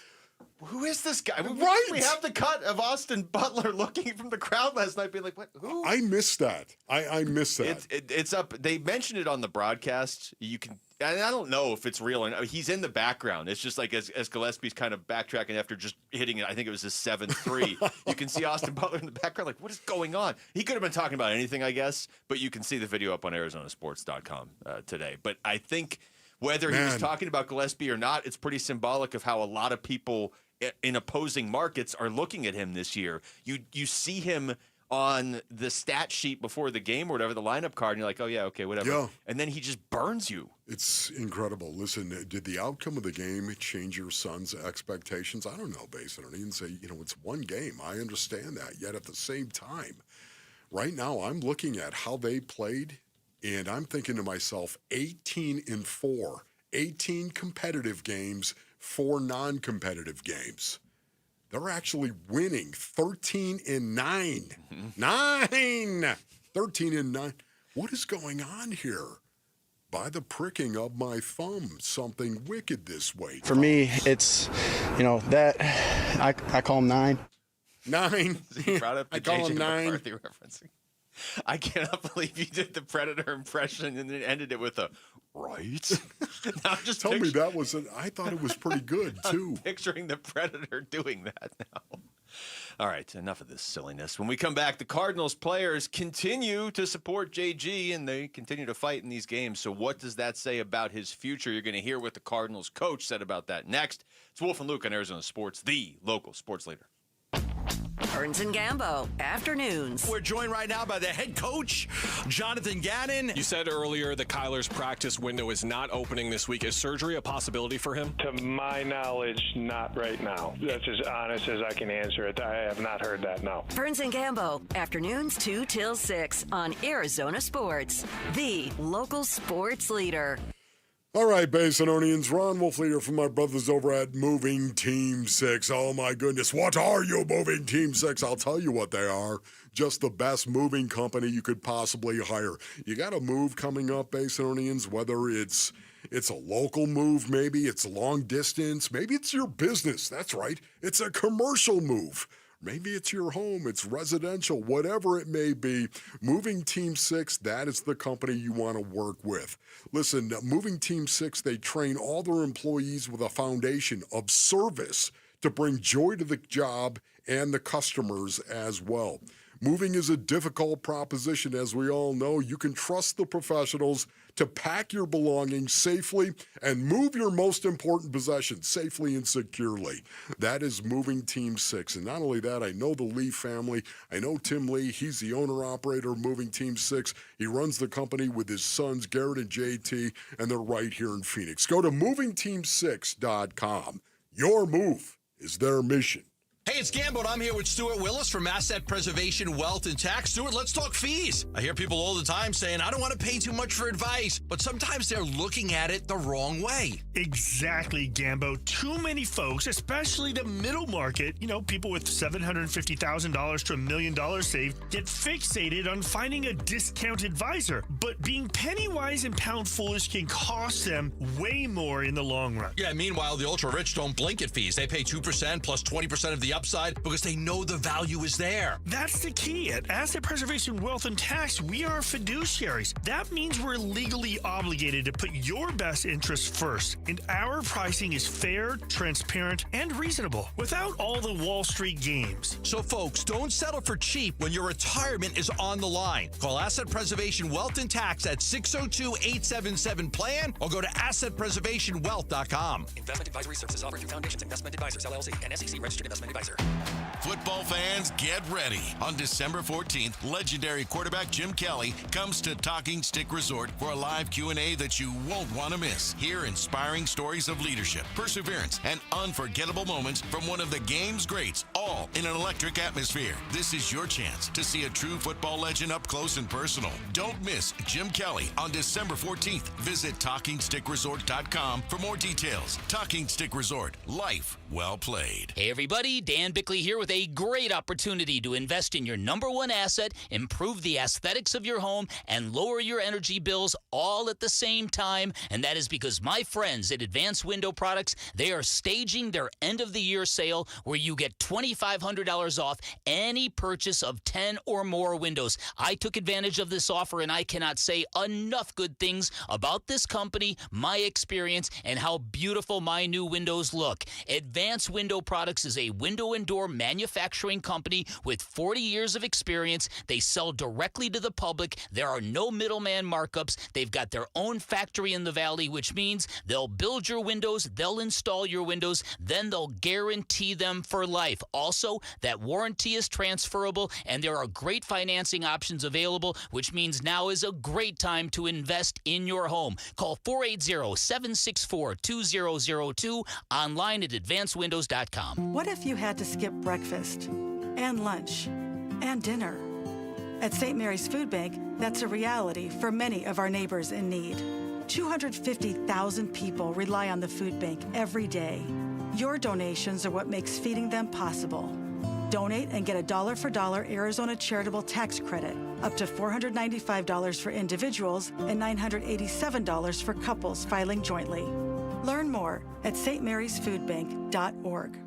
S4: who is this guy? We have the cut of Austin Butler looking from the crowd last night, being like, "What? Who?"
S17: I missed that. I missed that.
S4: It's up. They mentioned it on the broadcast. You can. And I don't know if it's real or not. He's in the background. It's just like as Gillespie's kind of backtracking after just hitting it. I think it was his 7-3. You can see Austin Butler in the background. Like, what is going on? He could have been talking about anything, I guess. But you can see the video up on ArizonaSports.com today. But I think whether he was talking about Gillespie or not, it's pretty symbolic of how a lot of people in opposing markets are looking at him this year. You see him on the stat sheet before the game or whatever, the lineup card, and you're like, oh, yeah, okay, whatever.
S17: Yeah.
S4: And then he just burns you.
S17: It's incredible. Listen, did the outcome of the game change your son's expectations? I don't know, Basin. I didn't say, it's one game. I understand that. Yet at the same time, right now I'm looking at how they played, and I'm thinking to myself, 18-4, 18 competitive games, 4 non-competitive games. They're actually winning 13-9. 13-9. What is going on here? By the pricking of my thumb, something wicked this way.
S5: For me, it's, that I call him 9.
S17: 9.
S4: Brought up the
S17: I call him 9.
S4: McCarthy referencing. I cannot believe you did the Predator impression and then ended it with a right. Now I'm just
S17: Tell me that was I thought it was pretty good too.
S4: I'm picturing the Predator doing that now. All right, enough of this silliness. When we come back, the Cardinals players continue to support JG and they continue to fight in these games. So what does that say about his future? You're going to hear what the Cardinals coach said about that next. It's Wolf and Luke on Arizona Sports, the local sports leader.
S21: Burns and Gambo, afternoons.
S7: We're joined right now by the head coach, Jonathan Gannon.
S10: You said earlier that Kyler's practice window is not opening this week. Is surgery a possibility for him?
S13: To my knowledge, not right now. That's as honest as I can answer it. I have not heard that, no.
S21: Burns and Gambo, afternoons 2 till 6 on Arizona Sports, the local sports leader.
S17: All right, Basinonians, Ron Wolfley here from my brothers over at Moving Team 6. Oh, my goodness, what are you, Moving Team 6? I'll tell you what they are. Just the best moving company you could possibly hire. You got a move coming up, Basinonians, whether it's a local move, maybe it's long distance, maybe it's your business. That's right, it's a commercial move. Maybe it's your home, it's residential, whatever it may be. Moving Team 6, that is the company you want to work with. Listen, Moving Team 6, they train all their employees with a foundation of service to bring joy to the job and the customers as well. Moving is a difficult proposition, as we all know. You can trust the professionals to pack your belongings safely and move your most important possessions safely and securely. That is Moving Team 6. And not only that, I know the Lee family. I know Tim Lee. He's the owner-operator of Moving Team 6. He runs the company with his sons, Garrett and JT, and they're right here in Phoenix. Go to movingteam6.com. Your move is their mission.
S7: Hey, it's Gambo, and I'm here with Stuart Willis from Asset Preservation Wealth and Tax. Stuart, let's talk fees. I hear people all the time saying, I don't want to pay too much for advice, but sometimes they're looking at it the wrong way.
S16: Exactly, Gambo. Too many folks, especially the middle market, people with $750,000 to $1 million saved, get fixated on finding a discount advisor. But being penny wise and pound foolish can cost them way more in the long run.
S7: Yeah, meanwhile, the ultra-rich don't blink at fees. They pay 2% plus 20% of the upside because they know the value is there.
S16: That's the key. At Asset Preservation Wealth and Tax, we are fiduciaries. That means we're legally obligated to put your best interests first. And our pricing is fair, transparent, and reasonable without all the Wall Street games.
S7: So folks, don't settle for cheap when your retirement is on the line. Call Asset Preservation Wealth and Tax at 602-877-PLAN or go to assetpreservationwealth.com.
S22: Investment advisory services offered through Foundations Investment Advisors, LLC, and SEC registered investment advisor.
S25: Football fans, get ready. On December 14th, legendary quarterback Jim Kelly comes to Talking Stick Resort for a live Q&A that you won't want to miss. Hear inspiring stories of leadership, perseverance, and unforgettable moments from one of the game's greats, all in an electric atmosphere. This is your chance to see a true football legend up close and personal. Don't miss Jim Kelly on December 14th. Visit TalkingStickResort.com for more details. Talking Stick Resort, life well played.
S3: Hey everybody, Dan Bickley here with a great opportunity to invest in your number one asset, improve the aesthetics of your home, and lower your energy bills all at the same time. And that is because my friends at Advanced Window Products, they are staging their end-of-the-year sale where you get $2,500 off any purchase of 10 or more windows. I took advantage of this offer, and I cannot say enough good things about this company, my experience, and how beautiful my new windows look. Advanced Window Products is a window and door manufacturing company with 40 years of experience. They sell directly to the public. There are no middleman markups. They've got their own factory in the valley, which means they'll build your windows, they'll install your windows, then they'll guarantee them for life. Also, that warranty is transferable, and there are great financing options available, which means now is a great time to invest in your home. Call 480-764-2002, online at advancedwindows.com.
S26: What if you had to skip breakfast and lunch and dinner? At St. Mary's Food Bank, that's a reality for many of our neighbors in need. 250,000 people rely on the food bank every day. Your donations are what makes feeding them possible. Donate and get a dollar-for-dollar Arizona charitable tax credit, up to $495 for individuals and $987 for couples filing jointly. Learn more at stmarysfoodbank.org.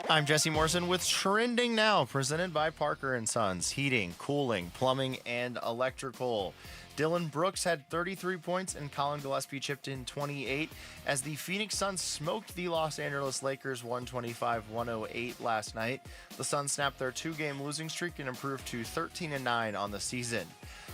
S23: I'm Jesse Morrison with Trending Now, presented by Parker & Sons, heating, cooling, plumbing, and electrical. Dylan Brooks had 33 points and Colin Gillespie chipped in 28 as the Phoenix Suns smoked the Los Angeles Lakers 125-108 last night. The Suns snapped their two-game losing streak and improved to 13-9 on the season.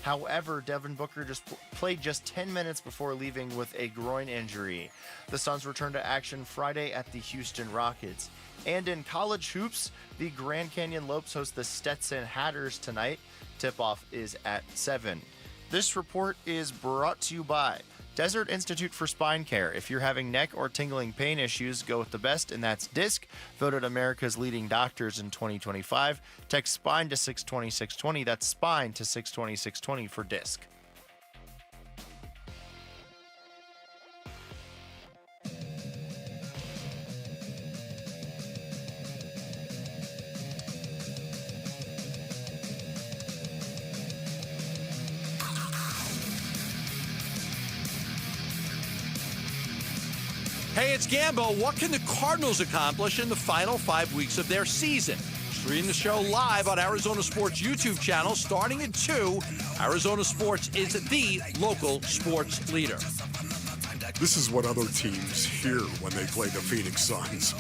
S23: However, Devin Booker played just 10 minutes before leaving with a groin injury. The Suns return to action Friday at the Houston Rockets. And in college hoops, the Grand Canyon Lopes host the Stetson Hatters tonight. Tip-off is at 7. This report is brought to you by Desert Institute for Spine Care. If you're having neck or tingling pain issues, go with the best, and that's DISC, voted America's leading doctors in 2025. Text SPINE to 620-620. That's SPINE to 620-620 for DISC.
S7: Hey, it's Gambo. What can the Cardinals accomplish in the final 5 weeks of their season? Stream the show live on Arizona Sports YouTube channel starting at 2. Arizona Sports is the local sports leader.
S17: This is what other teams hear when they play the Phoenix Suns.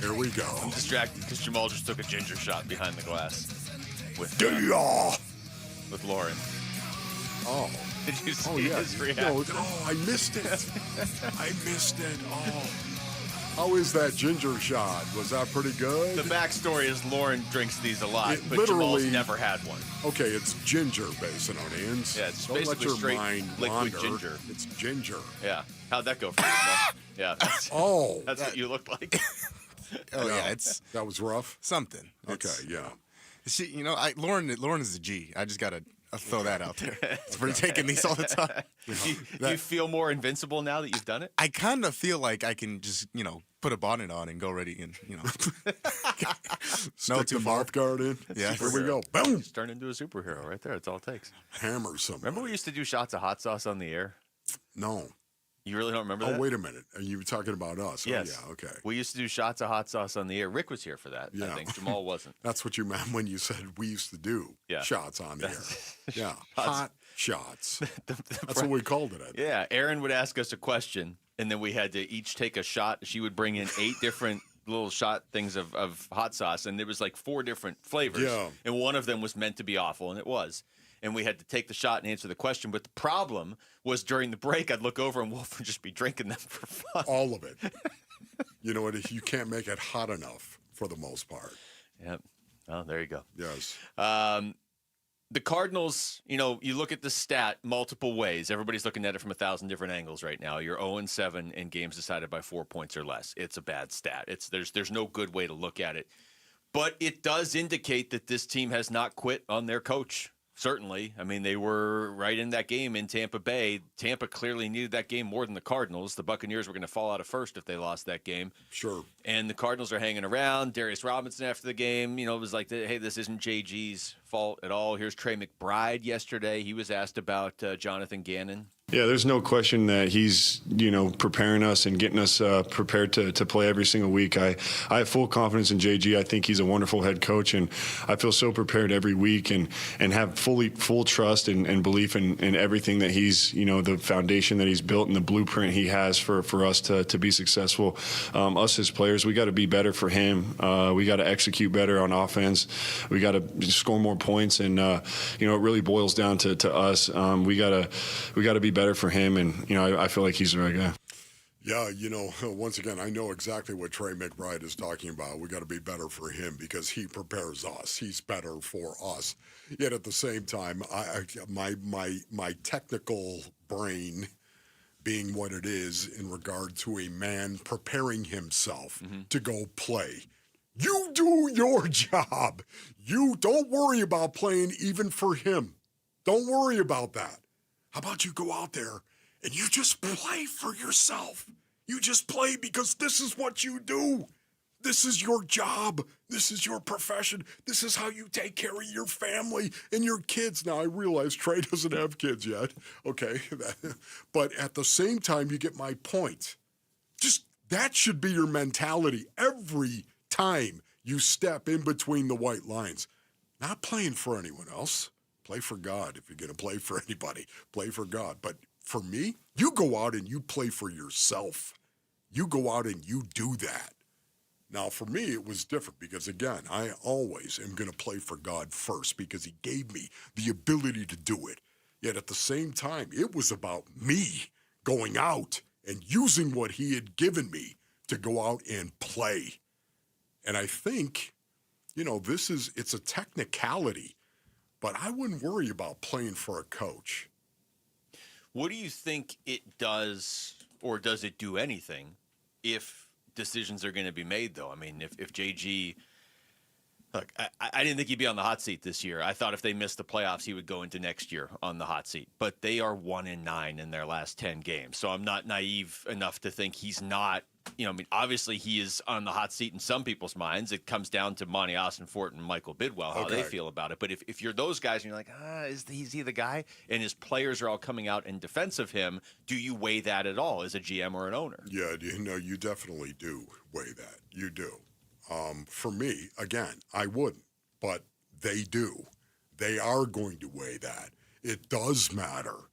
S17: Here we go.
S4: I'm distracted because Jamal just took a ginger shot behind the glass with Lauren.
S17: Oh.
S4: Did you see his reaction?
S17: No, I missed it. I missed it. Oh. How is that ginger shot? Was that pretty good?
S4: The backstory is Lauren drinks these a lot, but
S17: literally,
S4: Jamal's never had one.
S17: Okay, it's ginger, Basinonians.
S4: Yeah, it's
S17: Don't let
S4: basically
S17: your
S4: straight
S17: mind
S4: liquid
S17: wander.
S4: ginger.
S17: It's ginger.
S4: Yeah. How'd that go for you, Jamal? Yeah. That's what you look like.
S17: That was rough.
S20: Something.
S17: Okay, yeah.
S20: She, Lauren is a G. I just gotta throw that out there. We're taking these all the time.
S4: You feel more invincible now that you've done it?
S20: I kind of feel like I can just, put a bonnet on and go ready and,
S17: Stick the mouth guard in.
S20: Yeah.
S17: Here we go. Boom.
S4: Just turn into a superhero right there. That's all it takes.
S17: Hammer somebody.
S4: Remember we used to do shots of hot sauce on the air?
S17: No.
S4: You really don't remember that?
S17: Oh, wait a minute. Are you talking about us?
S4: Yes.
S17: Oh, yeah, okay.
S4: We used to do shots of hot sauce on the air. Rick was here for that, I think. Jamal wasn't.
S17: That's what you meant when you said we used to do shots on the air. Yeah, hot shots. That's what we called it.
S4: Yeah, Aaron would ask us a question, and then we had to each take a shot. She would bring in 8 different little shot things of hot sauce, and there was like 4 different flavors.
S17: Yeah.
S4: And one of them was meant to be awful, and it was. And we had to take the shot and answer the question. But the problem was during the break, I'd look over and Wolf would just be drinking them for fun.
S17: All of it. You know what? You can't make it hot enough for the most part.
S4: Yep. Oh, there you go.
S17: Yes.
S4: The Cardinals, you look at the stat multiple ways. Everybody's looking at it from 1,000 different angles right now. You're 0-7 in games decided by 4 points or less. It's a bad stat. There's no good way to look at it. But it does indicate that this team has not quit on their coach. Certainly. I mean, they were right in that game in Tampa Bay. Tampa clearly needed that game more than the Cardinals. The Buccaneers were going to fall out of first if they lost that game.
S17: Sure.
S4: And the Cardinals are hanging around. Darius Robinson after the game, it was like, hey, this isn't JG's fault at all. Here's Trey McBride yesterday. He was asked about Jonathan Gannon.
S1: Yeah, there's no question that he's, preparing us and getting us prepared to play every single week. I have full confidence in JG. I think he's a wonderful head coach, and I feel so prepared every week and have full trust and belief in everything that he's, the foundation that he's built and the blueprint he has for us to be successful. Us as players, we got to be better for him. We got to execute better on offense. We got to score more points, and it really boils down to us. We got to be better for him, and I feel like he's the right guy.
S17: Yeah, once again, I know exactly what Trey McBride is talking about. We got to be better for him because he prepares us. He's better for us. Yet at the same time, my technical brain being what it is in regard to a man preparing himself to go play. You do your job. You don't worry about playing even for him. Don't worry about that. How about you go out there and you just play for yourself? You just play because this is what you do. This is your job. This is your profession. This is how you take care of your family and your kids. Now, I realize Trey doesn't have kids yet. Okay. But at the same time, you get my point. Just that should be your mentality every time you step in between the white lines. Not playing for anyone else. Play for God. If you're going to play for anybody, play for God. But for me, you go out and you play for yourself. You go out and you do that. Now, for me, it was different because, again, I always am going to play for God first because he gave me the ability to do it. Yet at the same time, it was about me going out and using what he had given me to go out and play. And I think, it's a technicality, but I wouldn't worry about playing for a coach.
S4: What do you think it does, or does it do anything, if decisions are going to be made, though? I mean, if JG, look, I didn't think he'd be on the hot seat this year. I thought if they missed the playoffs, he would go into next year on the hot seat. But they are 1-9 in their last 10 games. So I'm not naive enough to think he's not, obviously he is on the hot seat in some people's minds. It comes down to Monty Austinfort and Michael Bidwell, how they feel about it. But if you're those guys and you're like, is he the guy? And his players are all coming out in defense of him, do you weigh that at all as a GM or an owner?
S17: Yeah, you definitely do weigh that. You do. For me, again, I wouldn't, but they do. They are going to weigh that. It does matter.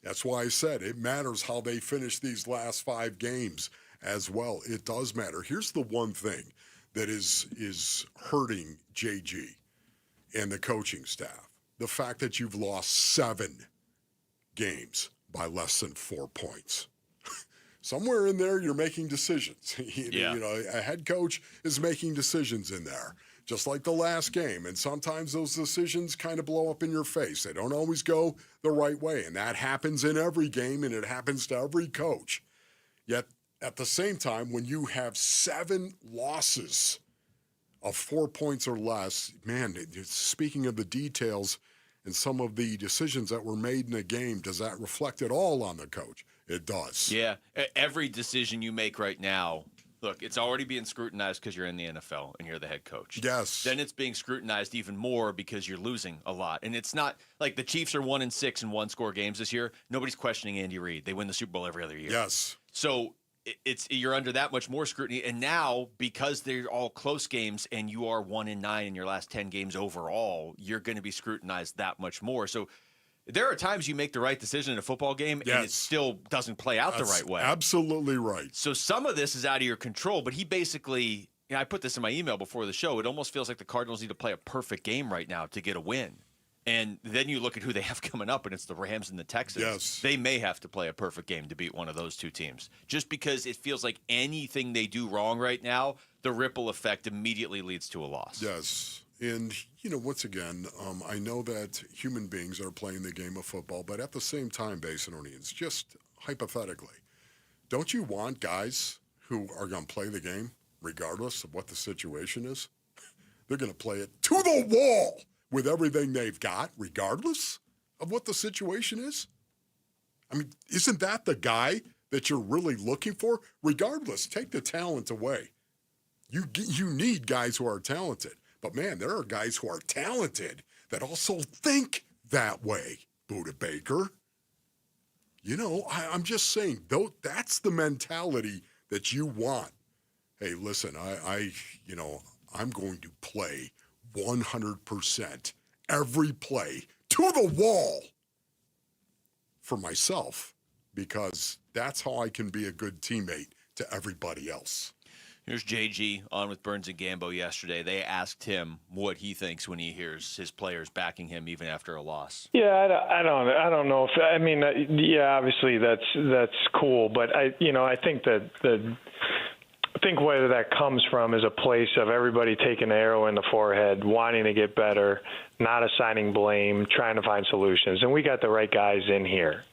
S17: That's why I said it matters how they finish these last 5 games as well. It does matter. Here's the one thing that is hurting JG and the coaching staff. The fact that you've lost 7 games by less than 4 points. Somewhere in there, you're making decisions. A head coach is making decisions in there, just like the last game. And sometimes those decisions kind of blow up in your face. They don't always go the right way. And that happens in every game, and it happens to every coach. Yet, at the same time, when you have 7 losses of 4 points or less, man, speaking of the details and some of the decisions that were made in a game, does that reflect at all on the coach? It does.
S4: Yeah. Every decision you make right now, look, it's already being scrutinized because you're in the NFL and you're the head coach.
S17: Yes.
S4: Then it's being scrutinized even more because you're losing a lot. And it's not like the Chiefs are 1-6 in 1-score games this year. Nobody's questioning Andy Reid. They win the Super Bowl every other year.
S17: Yes.
S4: So you're under that much more scrutiny. And now, because they're all close games and you are 1-9 in your last 10 games overall, you're going to be scrutinized that much more. So there are times you make the right decision in a football game and it still doesn't play out the right way.
S17: Absolutely right.
S4: So some of this is out of your control, but he basically, I put this in my email before the show, it almost feels like the Cardinals need to play a perfect game right now to get a win. And then you look at who they have coming up, and it's the Rams and the Texans.
S17: Yes.
S4: They may have to play a perfect game to beat one of those 2 teams. Just because it feels like anything they do wrong right now, the ripple effect immediately leads to a loss.
S17: Yes. And, once again, I know that human beings are playing the game of football, but at the same time, Basinonians, just hypothetically, don't you want guys who are going to play the game regardless of what the situation is? They're going to play it to the wall with everything they've got, regardless of what the situation is? I mean, isn't that the guy that you're really looking for? Regardless, take the talent away. You need guys who are talented. But, man, there are guys who are talented that also think that way, Buda Baker. I'm just saying, though, that's the mentality that you want. Hey, listen, I'm going to play 100% every play to the wall for myself because that's how I can be a good teammate to everybody else.
S4: Here's JG on with Burns and Gambo yesterday. They asked him what he thinks when he hears his players backing him even after a loss.
S13: Yeah, I don't know if obviously that's cool, but I think that I think where that comes from is a place of everybody taking the arrow in the forehead, wanting to get better, not assigning blame, trying to find solutions. And we got the right guys in here.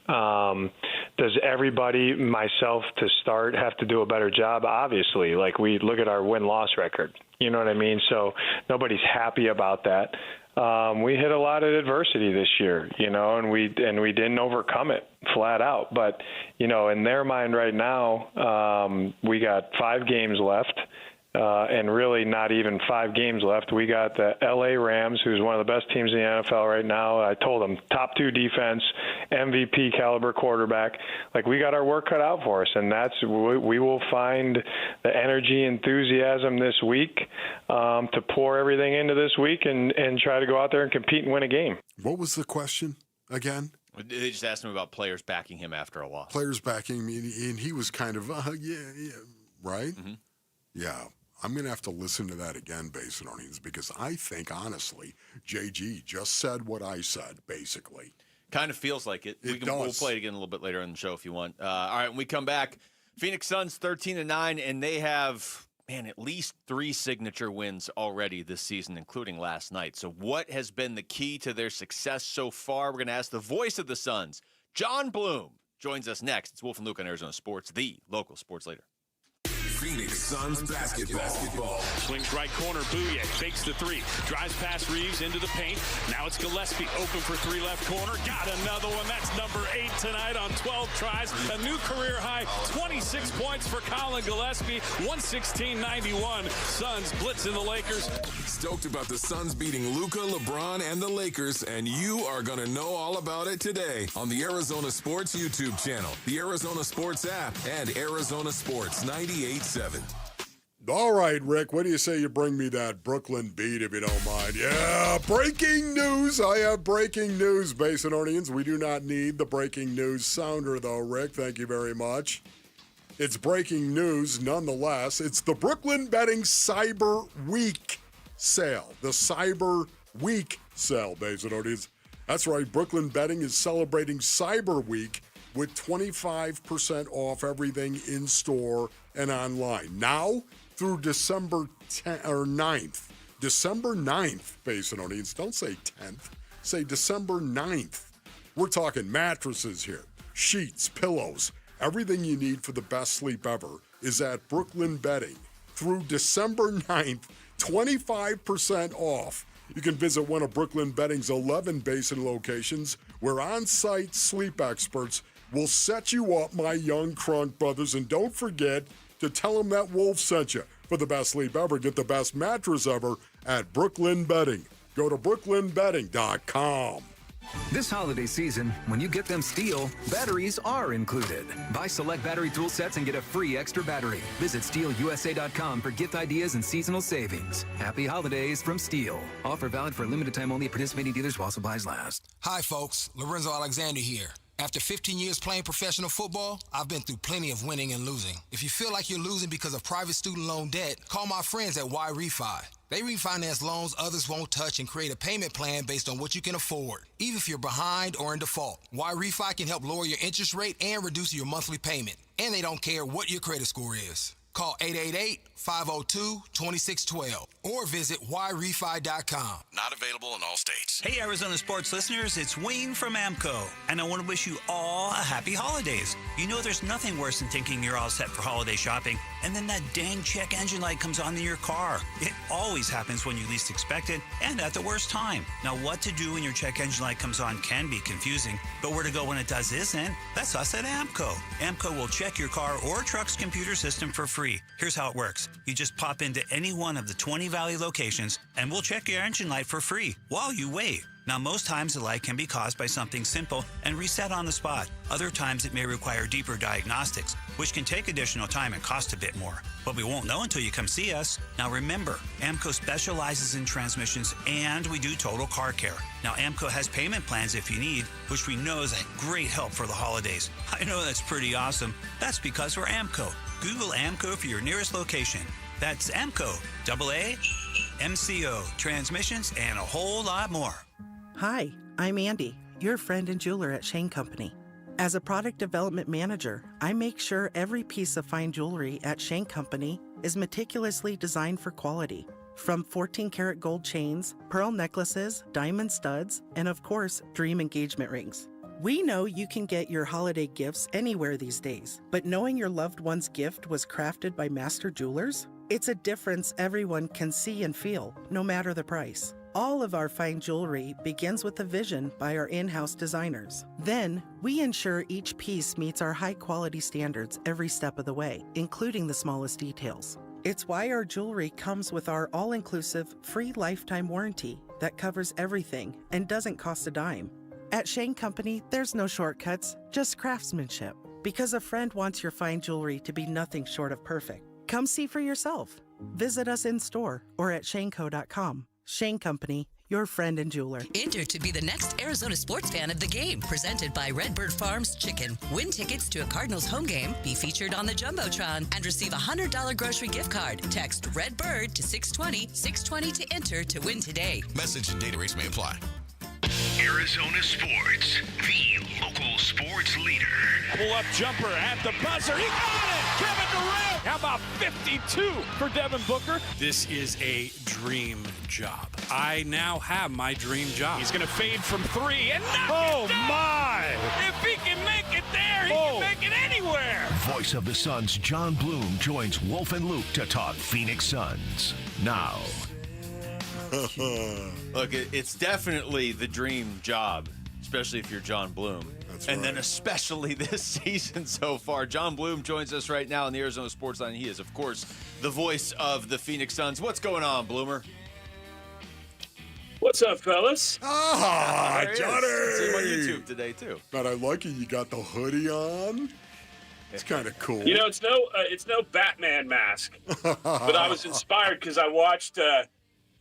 S13: Does everybody, myself to start, have to do a better job? Obviously. Like, we look at our win-loss record. You know what I mean? So nobody's happy about that. We hit a lot of adversity this year, and we didn't overcome it flat out. But, in their mind right now, we got 5 games left, and really not even 5 games left. We got the L.A. Rams, who's one of the best teams in the NFL right now. I told them, top 2 defense, MVP caliber quarterback. Like, we got our work cut out for us, and we will find the energy, enthusiasm this week to pour everything into this week and try to go out there and compete and win a game.
S17: What was the question again?
S4: They just asked him about players backing him after a loss.
S17: Players backing me, and he was kind of, right?
S4: Mm-hmm.
S17: Yeah. I'm going to have to listen to that again, Basinonians, because I think, honestly, JG just said what I said, basically.
S4: Kind of feels like it. We'll play it again a little bit later in the show if you want. All right, when we come back, Phoenix Suns 13-9, and they have, at least 3 signature wins already this season, including last night. So what has been the key to their success so far? We're going to ask the voice of the Suns, John Bloom, joins us next. It's Wolf and Luke on Arizona Sports, the local sports leader.
S2: Phoenix Suns basketball.
S10: Swings right corner, Bouye fakes the 3, drives past Reeves into the paint. Now it's Gillespie open for 3 left corner. Got another one. That's number 8 tonight on 12 tries. A new career high, 26 points for Colin Gillespie. 116-91. Suns blitzing the Lakers.
S2: Stoked about the Suns beating Luka, LeBron, and the Lakers, and you are going to know all about it today on the Arizona Sports YouTube channel, the Arizona Sports app, and Arizona Sports 98.7.
S17: All right, Rick, what do you say you bring me that Brooklyn beat, if you don't mind? Yeah, breaking news. I have breaking news, Basinonians. We do not need the breaking news sounder, though, Rick. Thank you very much. It's breaking news nonetheless. It's the Brooklyn Betting Cyber Week sale. The Cyber Week sale, Basinonians. That's right, Brooklyn Betting is celebrating Cyber Week with 25% off everything in store and online. Now through December 9th. December 9th, Basinonians. Don't say 10th. Say December 9th. We're talking mattresses here, sheets, pillows. Everything you need for the best sleep ever is at Brooklyn Betting. Through December 9th, 25% off. You can visit one of Brooklyn Betting's 11 Basin locations where on-site sleep experts will set you up, my young crunk brothers. And don't forget to tell them that Wolf sent you. For the best sleep ever, get the best mattress ever at Brooklyn Betting. Go to brooklynbetting.com.
S6: This holiday season, when you get them Steel, batteries are included. Buy select battery tool sets and get a free extra battery. Visit SteelUSA.com for gift ideas and seasonal savings. Happy holidays from Steel. Offer valid for a limited time only at participating dealers while supplies last.
S8: Hi, folks. Lorenzo Alexander here. After 15 years playing professional football, I've been through plenty of winning and losing. If you feel like you're losing because of private student loan debt, call my friends at Y Refi. They refinance loans others won't touch and create a payment plan based on what you can afford, even if you're behind or in default. Y Refi can help lower your interest rate and reduce your monthly payment. And they don't care what your credit score is. Call 888-502-2612 or visit yrefi.com.
S9: Not available in all states.
S11: Hey, Arizona sports listeners, it's Wayne from AMCO, and I want to wish you all a happy holidays. You know there's nothing worse than thinking you're all set for holiday shopping, and then that dang check engine light comes on in your car. It always happens when you least expect it, and at the worst time. Now, what to do when your check engine light comes on can be confusing, but where to go when it does isn't. That's us at AMCO. AMCO will check your car or truck's computer system for free. Here's how it works. You just pop into any one of the 20 Valley locations, and we'll check your engine light for free while you wait. Now, most times the light can be caused by something simple and reset on the spot. Other times it may require deeper diagnostics, which can take additional time and cost a bit more. But we won't know until you come see us. Now remember, AMCO specializes in transmissions and we do total car care. Now AMCO has payment plans if you need, which we know is a great help for the holidays. I know that's pretty awesome. That's because we're AMCO. Google AMCO for your nearest location. That's AMCO, AAMCO, transmissions, and a whole lot more.
S12: Hi, I'm Andy, your friend and jeweler at Shane Company. As a product development manager, I make sure every piece of fine jewelry at Shane Company is meticulously designed for quality. From 14-karat gold chains, pearl necklaces, diamond studs, and of course, dream engagement rings. We know you can get your holiday gifts anywhere these days, but knowing your loved one's gift was crafted by master jewelers? It's a difference everyone can see and feel, no matter the price. All of our fine jewelry begins with a vision by our in-house designers. Then, we ensure each piece meets our high-quality standards every step of the way, including the smallest details. It's why our jewelry comes with our all-inclusive, free lifetime warranty that covers everything and doesn't cost a dime. At Shane Company, there's no shortcuts, just craftsmanship. Because a friend wants your fine jewelry to be nothing short of perfect. Come see for yourself. Visit us in store or at shaneco.com. Shane Company, your friend and jeweler.
S5: Enter to be the next Arizona sports fan of the game. Presented by Redbird Farms Chicken. Win tickets to a Cardinals home game, be featured on the Jumbotron, and receive a $100 grocery gift card. Text Redbird to 620 to enter to win today.
S9: Message and data rates may apply.
S14: Arizona Sports, the local sports leader.
S10: Pull-up jumper at the buzzer. He got it! Kevin Durant! How about 52 for Devin Booker?
S15: This is a dream job. I now have my dream job.
S10: He's going to fade from three and knock it down! My! If he can make it there, he can make it anywhere!
S14: Voice of the Suns, John Bloom, joins Wolf and Luke to talk Phoenix Suns. Now.
S4: Look, it's definitely the dream job, especially if you're John Bloom. And then especially this season so far. John Bloom joins us right now on the Arizona Sports Line. He is, of course, the voice of the Phoenix Suns. What's going on, Bloomer?
S18: What's up, fellas?
S17: Ah, Johnny!
S4: See him on YouTube today, too.
S17: But I like it. You got the hoodie on. It's kind of cool.
S18: You know, it's no Batman mask, but I was inspired because I watched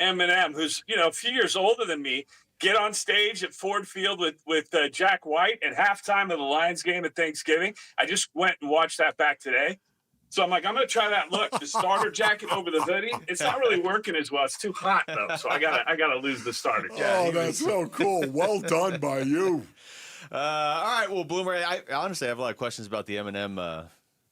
S18: Eminem, who's a few years older than me, get on stage at Ford Field with Jack White at halftime of the Lions game at Thanksgiving. I just went and watched that back today. So I'm like, I'm going to try that look, the starter jacket over the hoodie. It's not really working as well. It's too hot, though, so I gotta lose the starter jacket.
S17: Oh, that's so cool. Well done by you.
S4: All right, well, Bloomer, I honestly have a lot of questions about the Eminem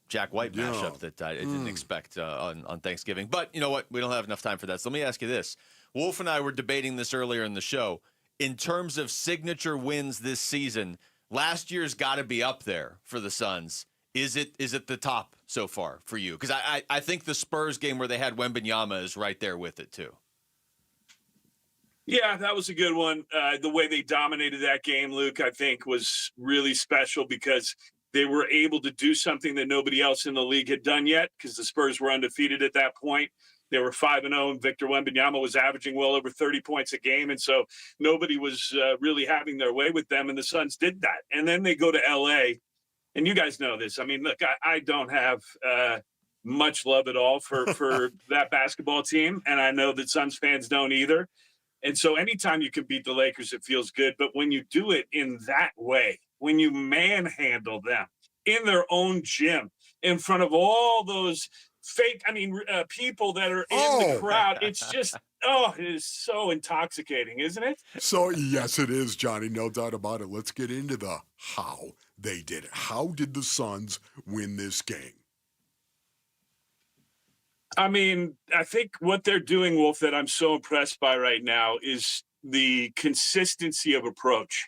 S4: Jack White mashup that I didn't expect on Thanksgiving. But you know what? We don't have enough time for that. So let me ask you this. Wolf and I were debating this earlier in the show. In terms of signature wins this season, last year's got to be up there for the Suns. Is it the top so far for you? Because I think the Spurs game where they had Wembanyama is right there with it, too.
S18: Yeah, that was a good one. The way they dominated that game, Luke, I think was really special because they were able to do something that nobody else in the league had done yet because the Spurs were undefeated at that point. They were 5-0, and Victor Wembanyama was averaging well over 30 points a game, and so nobody was really having their way with them, and the Suns did that. And then they go to L.A., and you guys know this. I mean, look, I don't have much love at all for that basketball team, and I know that Suns fans don't either. And so anytime you can beat the Lakers, it feels good. But when you do it in that way, when you manhandle them in their own gym in front of all those fake, people that are in the crowd, it's just, it is so intoxicating, isn't it?
S17: So, yes, it is, Johnny. No doubt about it. Let's get into the how they did it. How did the Suns win this game?
S18: I mean, I think what they're doing, Wolf, that I'm so impressed by right now is the consistency of approach.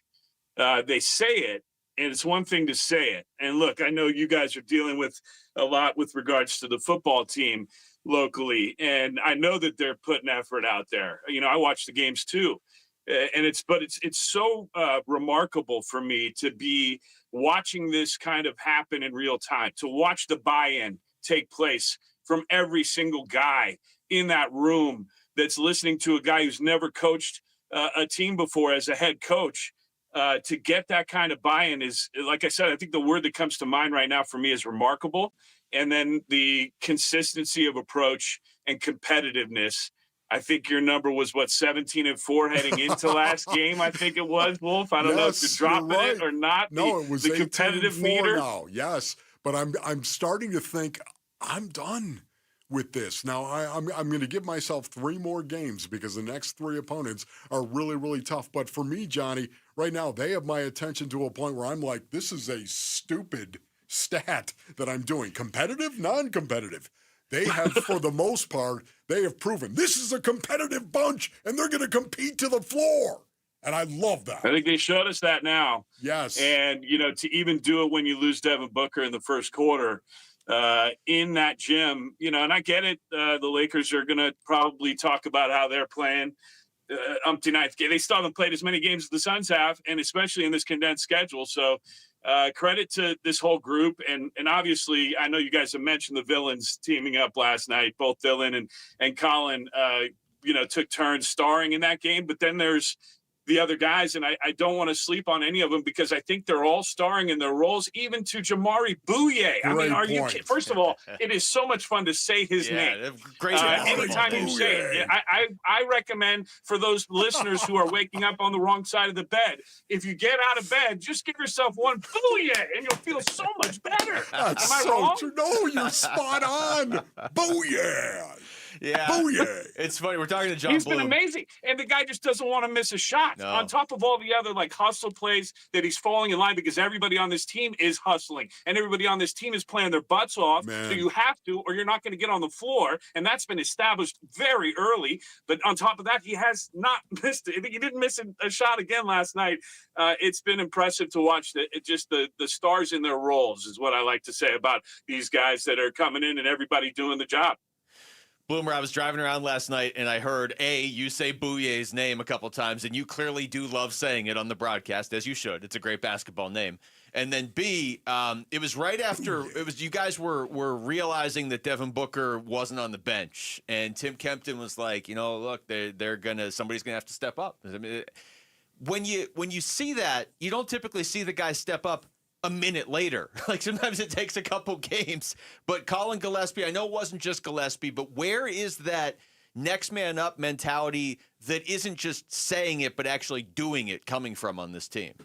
S18: They say it, and it's one thing to say it. And look, I know you guys are dealing with a lot with regards to the football team locally, and I know that they're putting effort out there. I watch the games too, and it's so remarkable for me to be watching this kind of happen in real time, to watch the buy-in take place from every single guy in that room that's listening to a guy who's never coached a team before as a head coach. To get that kind of buy-in is, like I said, I think the word that comes to mind right now for me is remarkable. And then the consistency of approach and competitiveness. I think your number was 17-4 heading into last game. I think it was, Wolf. I don't know if you're dropping it or not.
S17: No, it was
S18: the competitive
S17: 18-4
S18: meter.
S17: now. Yes, but I'm starting to think I'm done with this. Now, I'm going to give myself 3 more games because the next 3 opponents are really, really tough. But for me, Johnny, right now, they have my attention to a point where I'm like, this is a stupid stat that I'm doing. Competitive, non-competitive. They have, for the most part, they have proven this is a competitive bunch, and they're going to compete to the floor. And I love that.
S18: I think they showed us that now.
S17: Yes.
S18: And, to even do it when you lose Devin Booker in the first quarter, in that gym, and I get it. The Lakers are going to probably talk about how they're playing umpty ninth game. They still haven't played as many games as the Suns have, and especially in this condensed schedule. So credit to this whole group. And obviously, I know you guys have mentioned the villains teaming up last night. Both Dylan and Colin, took turns starring in that game. But then there's the other guys, and I don't want to sleep on any of them because I think they're all starring in their roles, even to Jamari Bouye. I mean, are you kidding? First of all, it is so much fun to say his name.
S4: Great.
S18: Anytime you say it, I recommend for those listeners who are waking up on the wrong side of the bed, if you get out of bed, just give yourself one Bouye, and you'll feel so much better.
S17: That's
S18: Am I
S17: so
S18: wrong?
S17: true. No, you're spot on. Booyah.
S4: Yeah.
S17: Booyah.
S4: It's funny. We're talking to John
S18: He's
S4: Bloom.
S18: been amazing. And the guy just doesn't want to miss a shot.
S4: No.
S18: On top of all the other like hustle plays that he's falling in line because everybody on this team is hustling and everybody on this team is playing their butts off.
S17: Man.
S18: So you have to, or you're not going to get on the floor. And that's been established very early. But on top of that, he has not missed it. I think he didn't miss a shot again last night. It's been impressive to watch the stars in their roles is what I like to say about these guys that are coming in and everybody doing the job.
S4: Bloomer, I was driving around last night and I heard you say Bouye's name a couple times, and you clearly do love saying it on the broadcast, as you should. It's a great basketball name. And then B, it was right after you guys were realizing that Devin Booker wasn't on the bench, and Tim Kempton was like, look, somebody's gonna have to step up. I mean, when you see that, you don't typically see the guy step up a minute later. Like sometimes it takes a couple games. But Colin Gillespie, I know it wasn't just Gillespie, but where is that next man up mentality that isn't just saying it but actually doing it coming from on this team?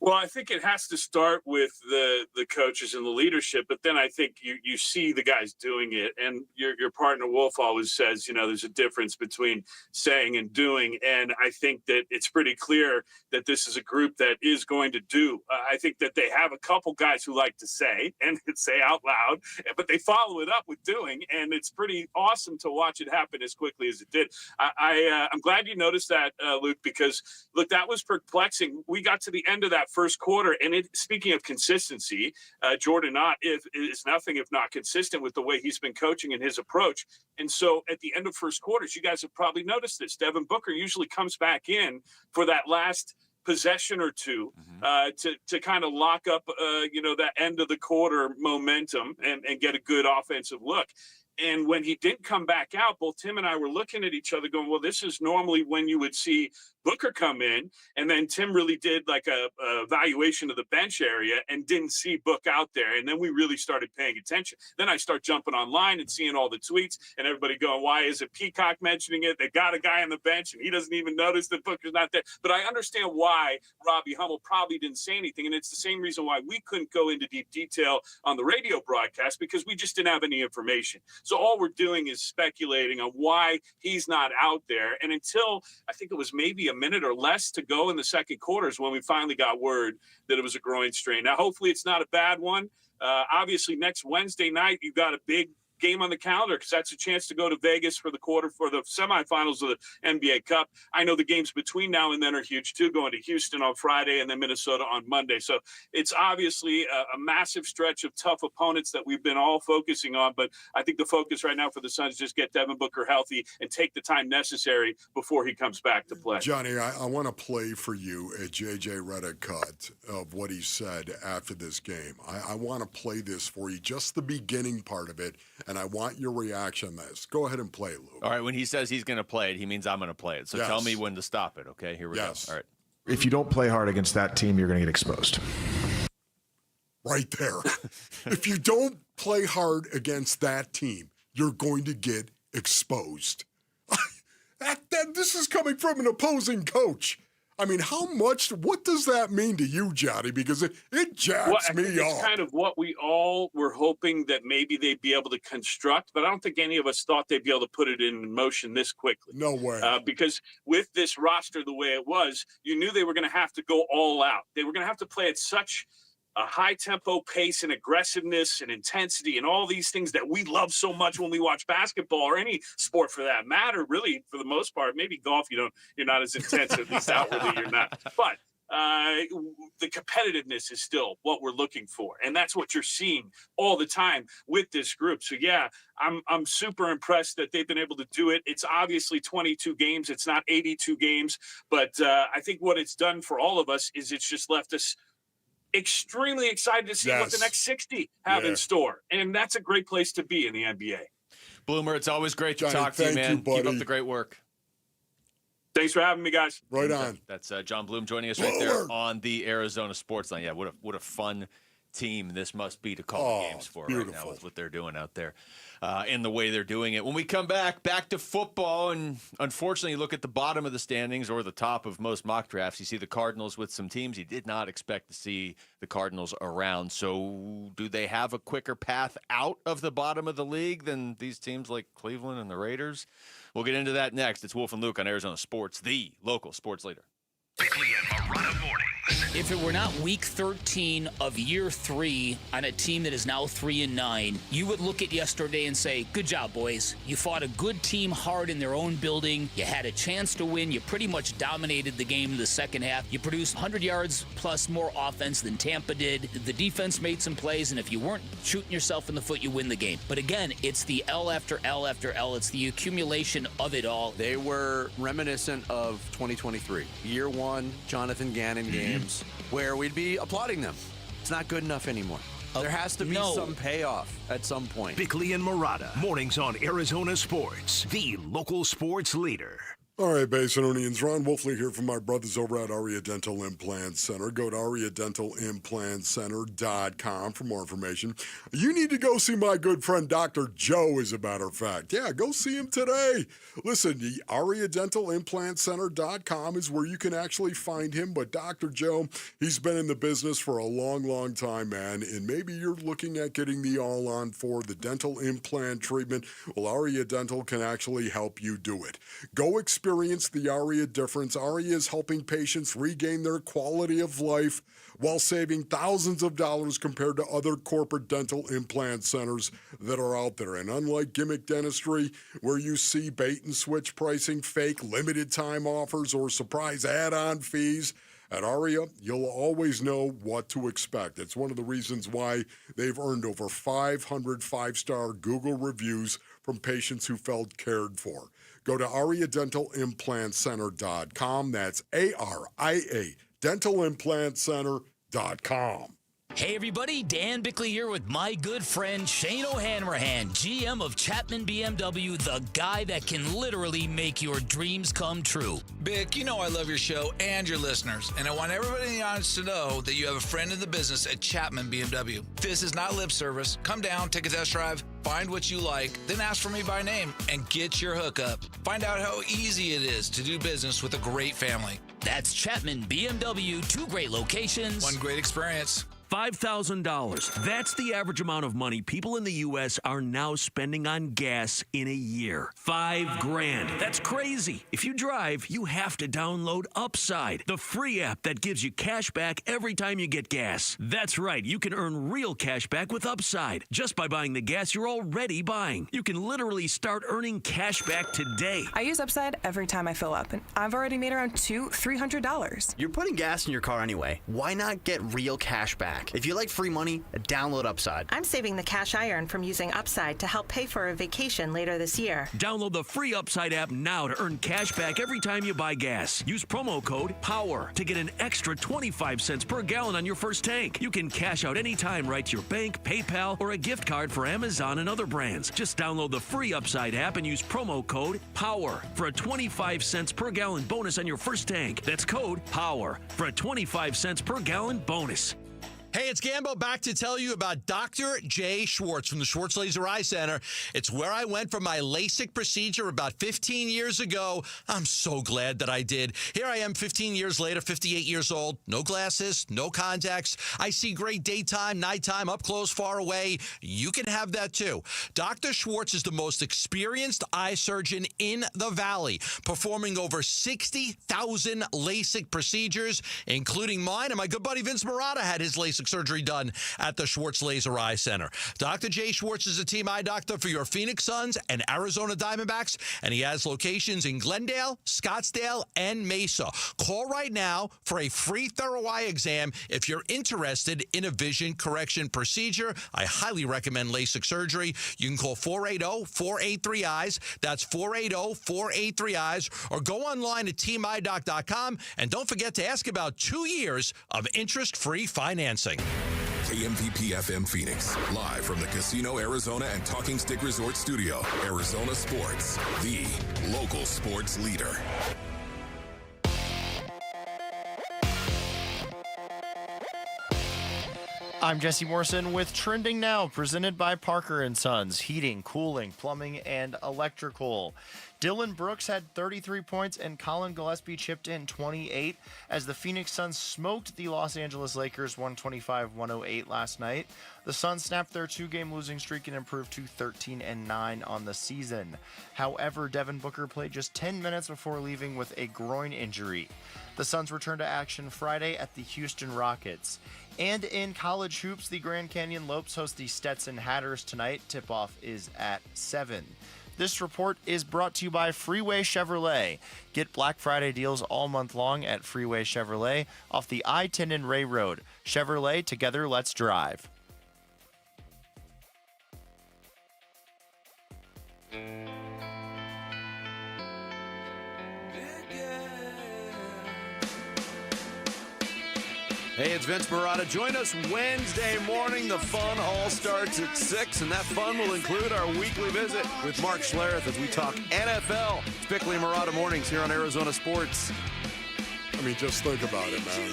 S18: Well, I think it has to start with the coaches and the leadership, but then I think you see the guys doing it. And your partner Wolf always says, there's a difference between saying and doing. And I think that it's pretty clear that this is a group that is going to do. I think that they have a couple guys who like to say and say out loud, but they follow it up with doing. And it's pretty awesome to watch it happen as quickly as it did. I'm glad you noticed that, Luke, because look, that was perplexing. We got to the end of that first quarter, and speaking of consistency, Jordan Ott is nothing if not consistent with the way he's been coaching and his approach. And so at the end of first quarters, you guys have probably noticed this. Devin Booker usually comes back in for that last possession or two to kind of lock up, that end of the quarter momentum and get a good offensive look. And when he didn't come back out, both Tim and I were looking at each other going, well, this is normally when you would see Booker come in. And then Tim really did like a evaluation of the bench area and didn't see Book out there. And then we really started paying attention. Then I start jumping online and seeing all the tweets and everybody going, why isn't Peacock mentioning it? They got a guy on the bench and he doesn't even notice that Booker's not there. But I understand why Robbie Hummel probably didn't say anything. And it's the same reason why we couldn't go into deep detail on the radio broadcast, because we just didn't have any information. So all we're doing is speculating on why he's not out there. And until I think it was maybe a minute or less to go in the second quarter is when we finally got word that it was a groin strain. Now, hopefully it's not a bad one. Obviously, next Wednesday night, you've got a big game on the calendar because that's a chance to go to Vegas for the semifinals of the NBA Cup. I know the games between now and then are huge too, going to Houston on Friday and then Minnesota on Monday. So it's obviously a massive stretch of tough opponents that we've been all focusing on. But I think the focus right now for the Suns is just get Devin Booker healthy and take the time necessary before he comes back to play.
S17: Johnny, I want to play for you a J.J. Redick cut of what he said after this game. I want to play this for you, just the beginning part of it, and I want your reaction on this. Go ahead and play it, Luke.
S4: All right, when he says he's going to play it, he means I'm going to play it. So
S17: Yes.
S4: tell me when to stop it, okay? Here we go. All right.
S16: If you don't play hard against that team, you're going to get exposed.
S17: Right there. If you don't play hard against that team, you're going to get exposed. This is coming from an opposing coach. I mean, what does that mean to you, Johnny? Because it jacks me
S18: it's
S17: up.
S18: kind of what we all were hoping that maybe they'd be able to construct, but I don't think any of us thought they'd be able to put it in motion this quickly.
S17: No way.
S18: Because with this roster the way it was, you knew they were going to have to go all out. They were going to have to play at such a high tempo pace and aggressiveness and intensity and all these things that we love so much when we watch basketball or any sport for that matter, really, for the most part. Maybe golf, you're not as intense, at least outwardly you're not. But the competitiveness is still what we're looking for. And that's what you're seeing all the time with this group. So yeah, I'm super impressed that they've been able to do it. It's obviously 22 games. It's not 82 games, but I think what it's done for all of us is it's just left us extremely excited to see what the next 60 have in store. And that's a great place to be in the NBA.
S4: Bloomer, it's always great to
S17: Johnny,
S4: talk to you,
S17: thank
S4: man.
S17: you, buddy.
S4: Keep up the great work.
S18: Thanks for having me, guys.
S17: Right on.
S4: That's John Bloom joining us right there on the Arizona Sports Line. Yeah, what a fun team this must be to call games for right now with what they're doing out there and the way they're doing it. When we come back to football, and unfortunately look at the bottom of the standings or the top of most mock drafts, you see the Cardinals with some teams you did not expect to see the Cardinals around. So do they have a quicker path out of the bottom of the league than these teams like Cleveland and the Raiders? We'll get into that next. It's Wolf and Luke on Arizona Sports, the local sports leader.
S14: Bickley and Morada mornings.
S3: If it were not week 13 of year 3 on a team that is now 3-9, you would look at yesterday and say, good job, boys. You fought a good team hard in their own building. You had a chance to win. You pretty much dominated the game in the second half. You produced 100 yards plus more offense than Tampa did. The defense made some plays, and if you weren't shooting yourself in the foot, you win the game. But again, it's the L after L after L. It's the accumulation of it all.
S19: They were reminiscent of 2023. Year 1, Jonathan Gannon games, where we'd be applauding them. It's not good enough anymore. There has to be some payoff at some point.
S14: Bickley and Morada, mornings on Arizona Sports, the local sports leader.
S17: All right, Basinonians, Ron Wolfley here from my brothers over at Aria Dental Implant Center. Go to ariadentalimplantcenter.com for more information. You need to go see my good friend Dr. Joe, as a matter of fact. Yeah, go see him today. Listen, the ariadentalimplantcenter.com is where you can actually find him. But Dr. Joe, he's been in the business for a long, long time, man. And maybe you're looking at getting the all-on for the dental implant treatment. Well, Aria Dental can actually help you do it. Go experience the Aria difference. Aria is helping patients regain their quality of life while saving thousands of dollars compared to other corporate dental implant centers that are out there. And unlike gimmick dentistry, where you see bait and switch pricing, fake limited time offers, or surprise add-on fees, at Aria, you'll always know what to expect. It's one of the reasons why they've earned over 500 five-star Google reviews from patients who felt cared for. Go to ariadentalimplantcenter.com. That's ARIA dentalimplantcenter.com.
S3: Hey everybody, Dan Bickley here with my good friend Shane O'Hanrahan, GM of Chapman BMW, the guy that can literally make your dreams come true.
S21: Bick, you know I love your show and your listeners, and I want everybody in the audience to know that you have a friend in the business at Chapman BMW. This is not lip service. Come down, take a test drive, find what you like, then ask for me by name, and get your hookup. Find out how easy it is to do business with a great family.
S3: That's Chapman BMW, 2 great locations.
S21: One great experience.
S14: $5,000. That's the average amount of money people in the U.S. are now spending on gas in a year. $5,000. That's crazy. If you drive, you have to download Upside, the free app that gives you cash back every time you get gas. That's right. You can earn real cash back with Upside just by buying the gas you're already buying. You can literally start earning cash back today.
S22: I use Upside every time I fill up, and I've already made around $200-$300.
S24: You're putting gas in your car anyway. Why not get real cash back? If you like free money, download Upside.
S25: I'm saving the cash I earn from using Upside to help pay for a vacation later this year.
S14: Download the free Upside app now to earn cash back every time you buy gas. Use promo code POWER to get an extra 25 cents per gallon on your first tank. You can cash out anytime right to your bank, PayPal, or a gift card for Amazon and other brands. Just download the free Upside app and use promo code POWER for a 25 cents per gallon bonus on your first tank. That's code POWER for a 25 cents per gallon bonus.
S7: Hey, it's Gambo back to tell you about Dr. J. Schwartz from the Schwartz Laser Eye Center. It's where I went for my LASIK procedure about 15 years ago. I'm so glad that I did. Here I am 15 years later, 58 years old. No glasses, no contacts. I see great daytime, nighttime, up close, far away. You can have that too. Dr. Schwartz is the most experienced eye surgeon in the Valley, performing over 60,000 LASIK procedures, including mine. And my good buddy Vince Morada had his LASIK surgery done at the Schwartz Laser Eye Center. Dr. J. Schwartz is a team eye doctor for your Phoenix Suns and Arizona Diamondbacks, and he has locations in Glendale, Scottsdale, and Mesa. Call right now for a free thorough eye exam if you're interested in a vision correction procedure. I highly recommend LASIK surgery. You can call 480-483-EYES. That's 480-483-EYES, or go online at teamidoc.com, and don't forget to ask about 2 years of interest-free financing.
S2: KMVP FM Phoenix, live from the Casino Arizona and Talking Stick Resort Studio. Arizona Sports, the local sports leader.
S1: I'm Jesse Morrison with Trending Now, presented by Parker & Sons, heating, cooling, plumbing, and electrical. Dylan Brooks had 33 points and Colin Gillespie chipped in 28 as the Phoenix Suns smoked the Los Angeles Lakers 125-108 last night. The Suns snapped their 2-game losing streak and improved to 13-9 on the season. However, Devin Booker played just 10 minutes before leaving with a groin injury. The Suns return to action Friday at the Houston Rockets. And in college hoops, the Grand Canyon Lopes host the Stetson Hatters tonight. Tip-off is at 7. This report is brought to you by Freeway Chevrolet. Get Black Friday deals all month long at Freeway Chevrolet off the I-10 and Ray Road. Chevrolet, together, let's drive.
S19: Hey, it's Vince Marotta. Join us Wednesday morning. The fun all starts at 6, and that fun will include our weekly visit with Mark Schlereth as we talk NFL. It's Bickley and Marotta Mornings here on Arizona Sports.
S17: I mean, just think about it, man.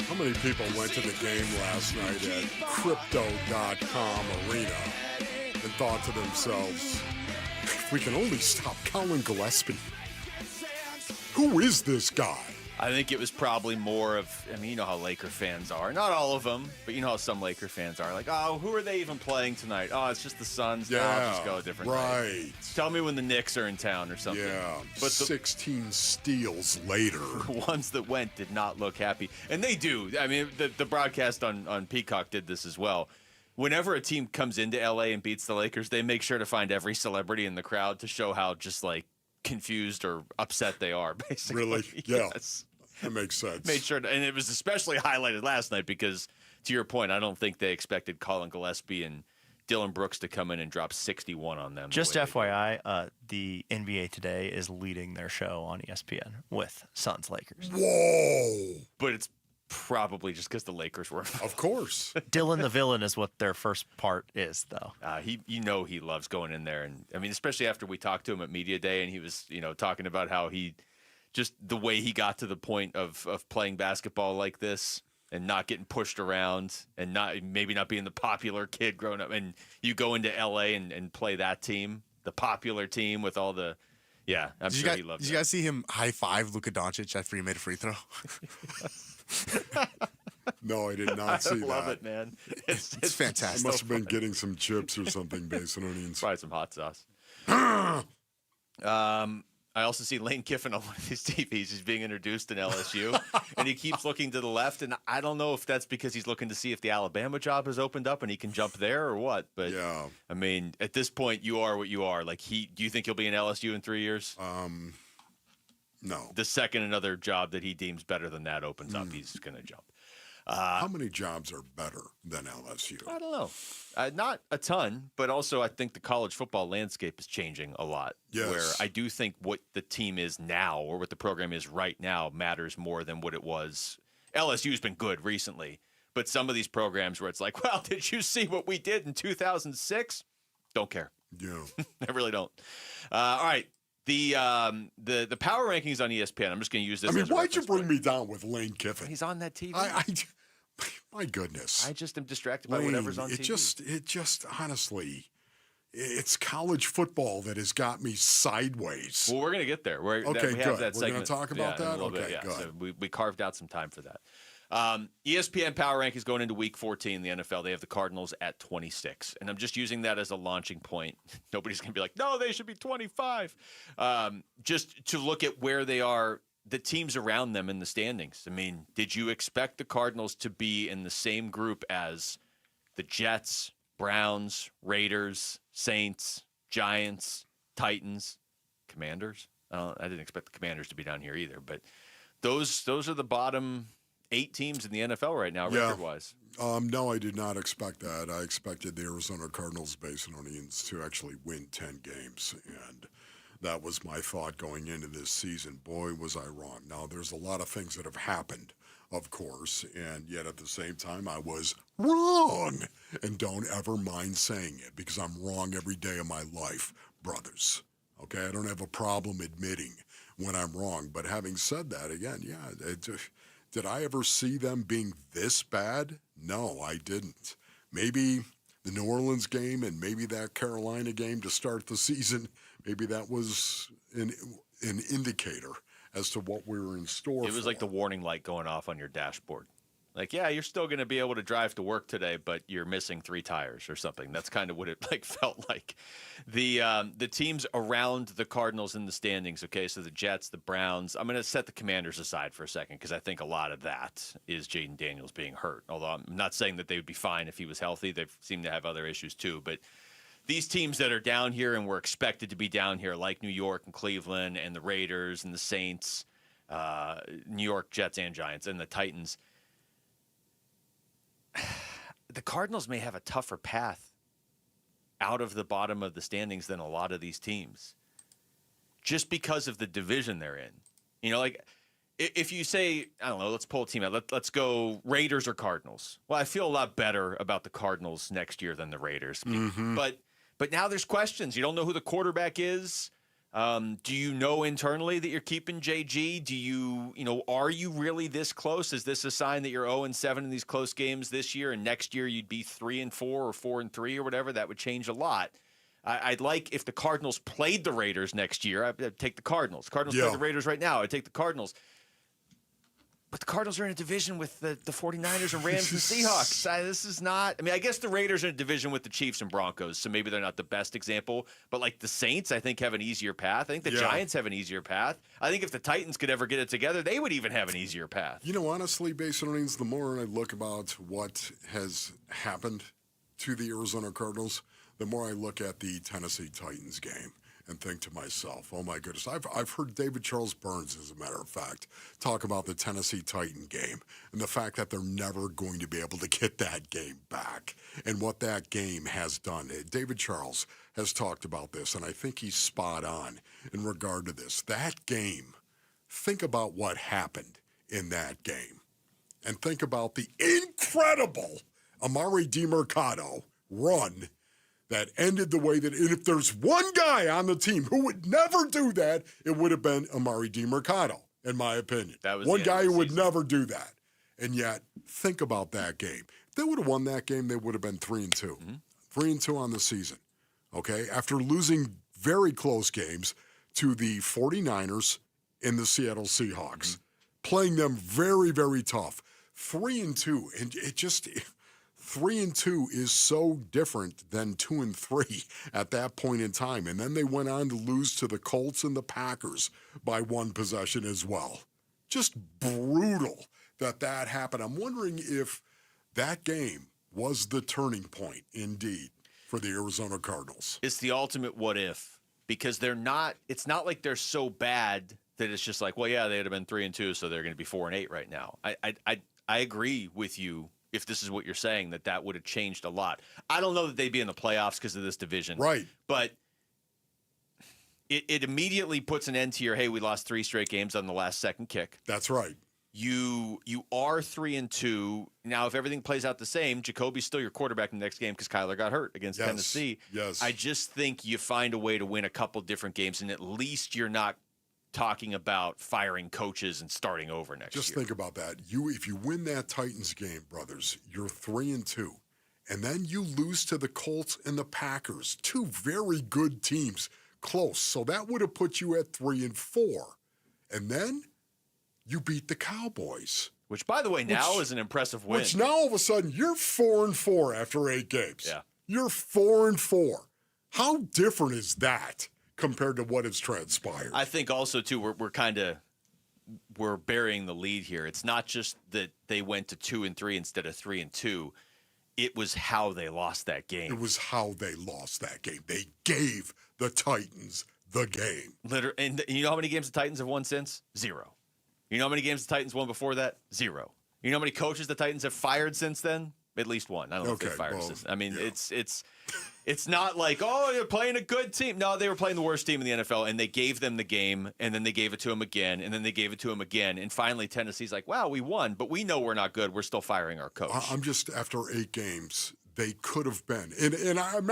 S17: How many people went to the game last night at Crypto.com Arena and thought to themselves, if we can only stop Colin Gillespie. Who is this guy?
S4: I think it was probably more of, I mean, you know how Laker fans are. Not all of them, but you know how some Laker fans are. Like, oh, who are they even playing tonight? Oh, it's just the Suns.
S17: Yeah,
S4: no, I'll just go a different
S17: right.
S4: night. Tell me when the Knicks are in town or something.
S17: Yeah,
S4: but
S17: 16 steals later.
S4: The ones that went did not look happy. And they do. I mean, the broadcast on Peacock did this as well. Whenever a team comes into L.A. and beats the Lakers, they make sure to find every celebrity in the crowd to show how just, like, confused or upset they are, basically.
S17: Really? Yeah.
S4: Yes.
S17: That makes sense.
S4: Made sure, and it was especially highlighted last night because, to your point, I don't think they expected Colin Gillespie and Dylan Brooks to come in and drop 61 on them.
S1: Just FYI, the NBA Today is leading their show on ESPN with Suns Lakers.
S17: Whoa!
S4: But it's probably just because the Lakers were.
S17: Of course.
S1: Dylan the Villain is what their first part is, though.
S4: He loves going in there, and I mean, especially after we talked to him at Media Day, and he was, talking about how he. Just the way he got to the point of playing basketball like this and not getting pushed around and maybe not being the popular kid growing up. And you go into L.A. and play that team, the popular team with all the – yeah, I'm sure he loved it.
S6: Did you guys see him high-five Luka Doncic after he made a free throw?
S17: No, I did not see that.
S4: I love it, man.
S6: It's fantastic.
S17: I must have been getting some chips or something based on onions.
S4: Probably some hot sauce. I also see Lane Kiffin on one of these TVs. He's being introduced in LSU, and he keeps looking to the left. And I don't know if that's because he's looking to see if the Alabama job has opened up and he can jump there or what. But
S17: yeah,
S4: I mean, at this point, you are what you are. Like, do you think he'll be in LSU in 3 years?
S17: No.
S4: The second another job that he deems better than that opens up, he's going to jump.
S17: How many jobs are better than LSU?
S4: I don't know. Not a ton, but also I think the college football landscape is changing a lot.
S17: Yes.
S4: Where I do think what the team is now or what the program is right now matters more than what it was. LSU's been good recently, but some of these programs where it's like, well, did you see what we did in 2006? Don't care.
S17: Yeah.
S4: I really don't. All right. The power rankings on ESPN. I'm just going to use this.
S17: I mean, why'd you bring me down with Lane Kiffin?
S4: He's on that TV.
S17: My goodness.
S4: I just am distracted by whatever's on TV.
S17: It just honestly, it's college football that has got me sideways.
S4: Well, we're going to get there. We have
S17: good.
S4: that segment.
S17: We're going to talk about that?
S4: In a little
S17: Okay,
S4: bit,
S17: good.
S4: So we carved out some time for that. ESPN Power Rankings going into Week 14 in the NFL. They have the Cardinals at 26. And I'm just using that as a launching point. Nobody's going to be like, no, they should be 25. Just to look at where they are, the teams around them in the standings. I mean, did you expect the Cardinals to be in the same group as the Jets, Browns, Raiders, Saints, Giants, Titans, Commanders? I didn't expect the Commanders to be down here either. But those are the bottom 8 teams in the NFL right now, record-wise.
S17: No, I did not expect that. I expected the Arizona Cardinals Basinonians to actually win 10 games, and that was my thought going into this season. Boy, was I wrong. Now, there's a lot of things that have happened, of course, and yet at the same time, I was wrong. And don't ever mind saying it, because I'm wrong every day of my life, brothers. Okay? I don't have a problem admitting when I'm wrong. But having said that, again, Did I ever see them being this bad? No, I didn't. Maybe the New Orleans game and maybe that Carolina game to start the season, maybe that was an indicator as to what we were in store for.
S4: It was like the warning light going off on your dashboard. Like, yeah, you're still going to be able to drive to work today, but you're missing 3 tires or something. That's kind of what it felt like. The teams around the Cardinals in the standings, okay, so the Jets, the Browns. I'm going to set the Commanders aside for a second because I think a lot of that is Jaden Daniels being hurt, although I'm not saying that they would be fine if he was healthy. They seem to have other issues too. But these teams that are down here and were expected to be down here, like New York and Cleveland and the Raiders and the Saints, New York Jets and Giants and the Titans, the Cardinals may have a tougher path out of the bottom of the standings than a lot of these teams just because of the division they're in. You know, like if you say, I don't know, let's pull a team out. Let's go Raiders or Cardinals. Well, I feel a lot better about the Cardinals next year than the Raiders.
S17: Mm-hmm.
S4: But now there's questions. You don't know who the quarterback is. Do you know internally that you're keeping JG? Do you are you really this close? Is this a sign that you're 0-7 in these close games this year, and next year you'd be 3-4 or 4-3 or whatever? That would change a lot. I'd like if the Cardinals played the Raiders next year. I'd take the Cardinals. Cardinals play the Raiders right now. I'd take the Cardinals. But the Cardinals are in a division with the 49ers and Rams and Seahawks. This is not – I mean, I guess the Raiders are in a division with the Chiefs and Broncos, so maybe they're not the best example. But, like, the Saints, I think, have an easier path. I think the Giants have an easier path. I think if the Titans could ever get it together, they would even have an easier path.
S17: You know, honestly, based on the more I look about what has happened to the Arizona Cardinals, the more I look at the Tennessee Titans game and think to myself, oh, my goodness. I've heard David Charles Burns, as a matter of fact, talk about the Tennessee Titan game and the fact that they're never going to be able to get that game back and what that game has done. David Charles has talked about this, and I think he's spot on in regard to this. That game, think about what happened in that game and think about the incredible Amari DiMercato run that ended the way that, and if there's one guy on the team who would never do that, it would have been Amari DiMercato, in my opinion.
S4: That was
S17: one guy who would never do that. And yet, think about that game. If they would have won that game, they would have been 3-2. Mm-hmm. 3-2 on the season, okay? After losing very close games to the 49ers and the Seattle Seahawks, playing them very, very tough. 3-2, and it just... 3-2 is so different than 2-3 at that point in time. And then they went on to lose to the Colts and the Packers by 1 possession as well. Just brutal that happened. I'm wondering if that game was the turning point, indeed, for the Arizona Cardinals.
S4: It's the ultimate what if, because it's not like they're so bad that it's just like, well, yeah, they'd have been 3-2, so they're going to be 4-8 right now. I agree with you. If this is what you're saying, that would have changed a lot. I don't know that they'd be in the playoffs because of this division.
S17: Right.
S4: But it immediately puts an end to your, hey, we lost 3 straight games on the last second kick.
S17: That's right.
S4: You are 3-2. Now, if everything plays out the same, Jacoby's still your quarterback in the next game because Kyler got hurt against Tennessee.
S17: Yes.
S4: I just think you find a way to win a couple different games, and at least you're not talking about firing coaches and starting over next year.
S17: Just think about that. If you win that Titans game, brothers, you're 3-2. And then you lose to the Colts and the Packers, 2 very good teams, close. So that would have put you at 3-4. And then you beat the Cowboys.
S4: Which, by the way, now is an impressive win.
S17: Which now all of a sudden you're 4-4 after 8 games.
S4: Yeah.
S17: You're 4-4. How different is that compared to what has transpired?
S4: I think also, too, we're burying the lead here. It's not just that they went to 2-3 instead of 3-2. It was how they lost that game.
S17: It was how they lost that game. They gave the Titans the game.
S4: Literally, and you know how many games the Titans have won since? 0. You know how many games the Titans won before that? 0. You know how many coaches the Titans have fired since then? At least 1. I don't know if they fired since. I mean, it's not like, oh, you're playing a good team. No, they were playing the worst team in the NFL, and they gave them the game, and then they gave it to them again, and then they gave it to them again. And finally, Tennessee's like, wow, we won, but we know we're not good. We're still firing our coach.
S17: I'm just, after 8 games, they could have been. And I'm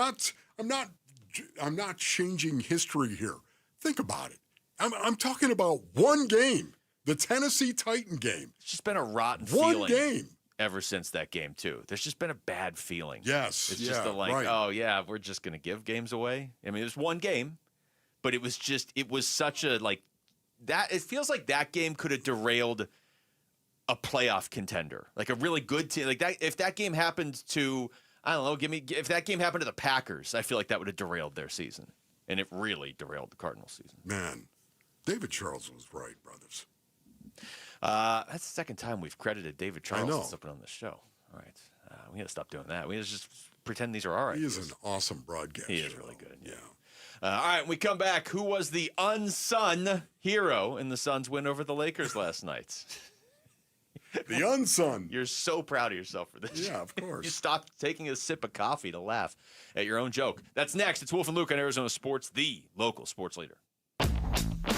S17: not changing history here. Think about it. I'm talking about one game The Tennessee Titan game.
S4: It's just been a rotten
S17: One
S4: feeling.
S17: game.
S4: Ever since that game, too. There's just been a bad feeling.
S17: Yes.
S4: It's just oh, yeah, we're just going to give games away. I mean, it was one game, but it was such a, that. It feels like that game could have derailed a playoff contender, like a really good team. Like that, if that game happened to, I don't know, if that game happened to the Packers, I feel like that would have derailed their season. And it really derailed the Cardinals season.
S17: Man, David Charles was right, brothers.
S4: That's the second time we've credited David Charles
S17: know.
S4: since up on the show. All right. We got to stop doing that. We gotta just pretend these are all right.
S17: He is an awesome broadcaster.
S4: He is really good. Yeah. All right, when we come back, who was the unsung hero in the Suns' win over the Lakers last night?
S17: The unsung.
S4: You're so proud of yourself for this.
S17: Yeah, of course.
S4: You stopped taking a sip of coffee to laugh at your own joke. That's next. It's Wolf and Luke on Arizona Sports, the local sports leader.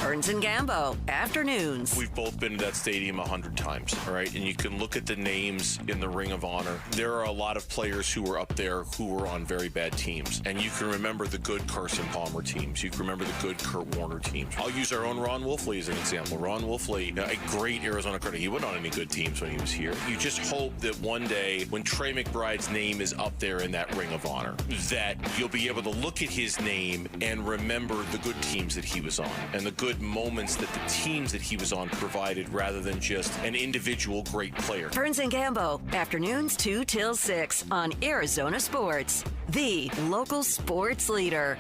S5: Burns and Gambo, afternoons.
S9: We've both been to that stadium 100 times, all right? And you can look at the names in the Ring of Honor. There are a lot of players who were up there who were on very bad teams. And you can remember the good Carson Palmer teams. You can remember the good Kurt Warner teams. I'll use our own Ron Wolfley as an example. Ron Wolfley, a great Arizona Cardinal. He wasn't on any good teams when he was here. You just hope that one day when Trey McBride's name is up there in that Ring of Honor, that you'll be able to look at his name and remember the good teams that he was on and the good moments that the teams that he was on provided rather than just an individual great player.
S5: Burns and Gambo, afternoons 2 till 6 on Arizona Sports, the local sports leader.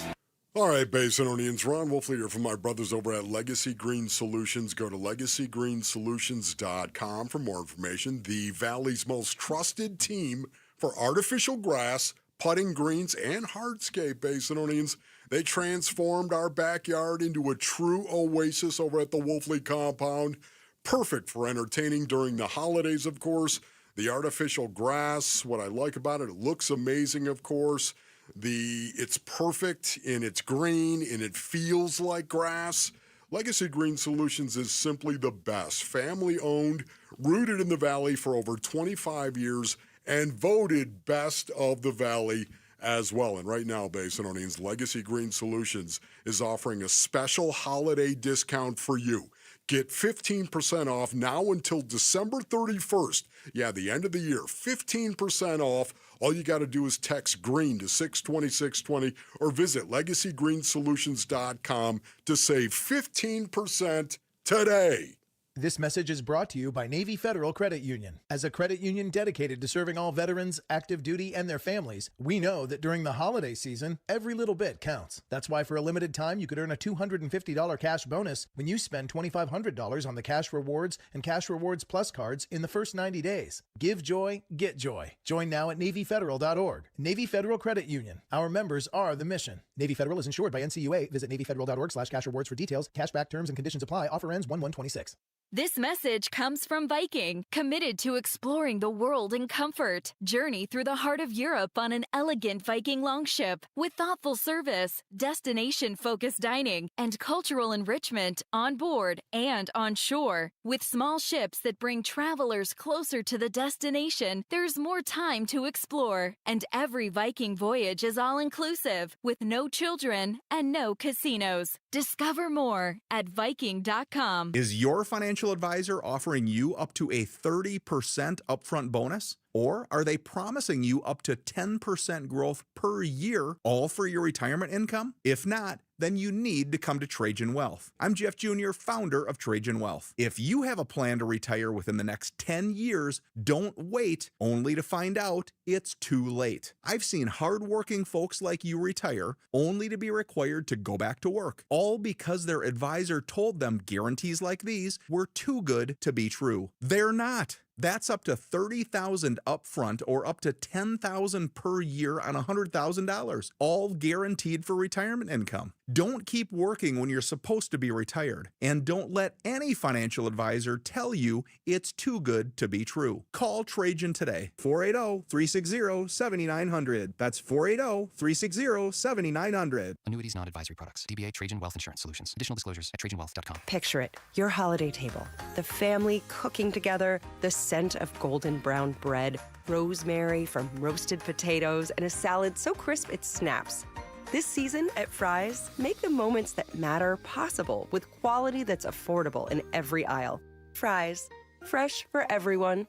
S17: All right, Basinonians, Ron Wolfley here from my brothers over at Legacy Green Solutions. Go to LegacyGreenSolutions.com for more information. The Valley's most trusted team for artificial grass, putting greens, and hardscape, Basinonians. They transformed our backyard into a true oasis over at the Wolfley compound. Perfect for entertaining during the holidays, of course. The artificial grass, what I like about it looks amazing, of course. It's perfect and it's green and it feels like grass. Legacy Green Solutions is simply the best. Family owned, rooted in the Valley for over 25 years, and voted best of the Valley as well. And right now, Basinonians, Legacy Green Solutions is offering a special holiday discount for you. Get 15% off now until December 31st. Yeah, the end of the year, 15% off. All you got to do is text GREEN to 620-620 or visit LegacyGreenSolutions.com to save 15% today.
S8: This message is brought to you by Navy Federal Credit Union. As a credit union dedicated to serving all veterans, active duty, and their families, we know that during the holiday season, every little bit counts. That's why for a limited time, you could earn a $250 cash bonus when you spend $2,500 on the Cash Rewards and Cash Rewards Plus cards in the first 90 days. Give joy, get joy. Join now at NavyFederal.org. Navy Federal Credit Union. Our members are the mission. Navy Federal is insured by NCUA. Visit NavyFederal.org/cash rewards for details. Cashback terms and conditions apply. Offer ends 1/1/26.
S11: This message comes from Viking, committed to exploring the world in comfort. Journey through the heart of Europe on an elegant Viking longship with thoughtful service, destination-focused dining, and cultural enrichment on board and on shore. With small ships that bring travelers closer to the destination, there's more time to explore. And every Viking voyage is all-inclusive, with no children and no casinos. Discover more at Viking.com.
S13: Is your financial advisor offering you up to a 30% upfront bonus? Or are they promising you up to 10% growth per year, all for your retirement income? If not, then you need to come to Trajan Wealth. I'm Jeff Jr., founder of Trajan Wealth. If you have a plan to retire within the next 10 years, don't wait only to find out it's too late. I've seen hardworking folks like you retire only to be required to go back to work, all because their advisor told them guarantees like these were too good to be true. They're not. That's up to $30,000 upfront or up to $10,000 per year on $100,000, all guaranteed for retirement income. Don't keep working when you're supposed to be retired, and don't let any financial advisor tell you it's too good to be true. Call Trajan today, 480-360-7900. That's 480-360-7900.
S20: Annuities, non-advisory products. DBA Trajan Wealth Insurance Solutions. Additional disclosures at TrajanWealth.com.
S23: Picture it, your holiday table, the family cooking together, the scent of golden brown bread, rosemary from roasted potatoes, and a salad so crisp it snaps. This season at Fry's, make the moments that matter possible with quality that's affordable in every aisle. fries. Fresh for everyone.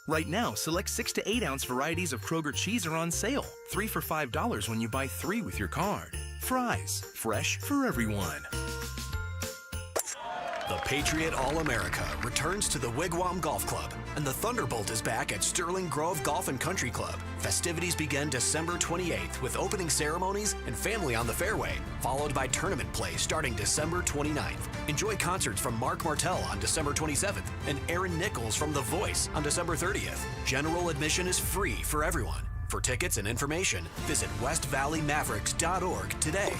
S10: Right now, select 6 to 8 ounce varieties of Kroger cheese are on sale. 3 for $5 when you buy 3 with your card. Fries, fresh for everyone.
S12: The Patriot All-America returns to the Wigwam Golf Club, and the Thunderbolt is back at Sterling Grove Golf and Country Club. Festivities begin December 28th with opening ceremonies and family on the fairway, followed by tournament play starting December 29th. Enjoy concerts from Mark Martell on December 27th and Aaron Nichols from The Voice on December 30th. General admission is free for everyone. For tickets and information, visit westvalleymavericks.org today.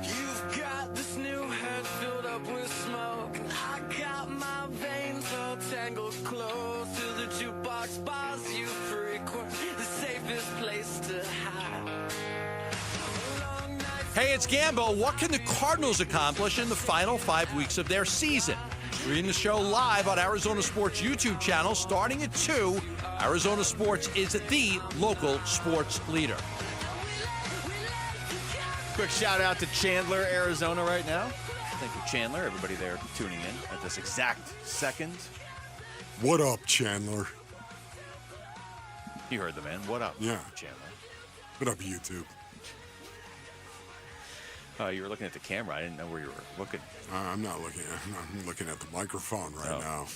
S15: You've got this new head filled up with smoke. I got my veins all tangled close to the jukebox bars you frequent, the safest place to hide.
S7: Hey, it's Gambo. What can the Cardinals accomplish in the final 5 weeks of their season? Stream the show live on Arizona Sports YouTube channel starting at 2. Arizona Sports is the local sports leader.
S4: Quick shout out to Chandler, Arizona right now. Thank you, Chandler. Everybody there tuning in at this exact second.
S17: What up, Chandler?
S4: You heard the man. What up,
S17: Yeah.
S4: Chandler?
S17: What up, YouTube?
S4: You were looking at the camera. I didn't know where you were looking.
S17: I'm not looking. I'm looking at the microphone right now.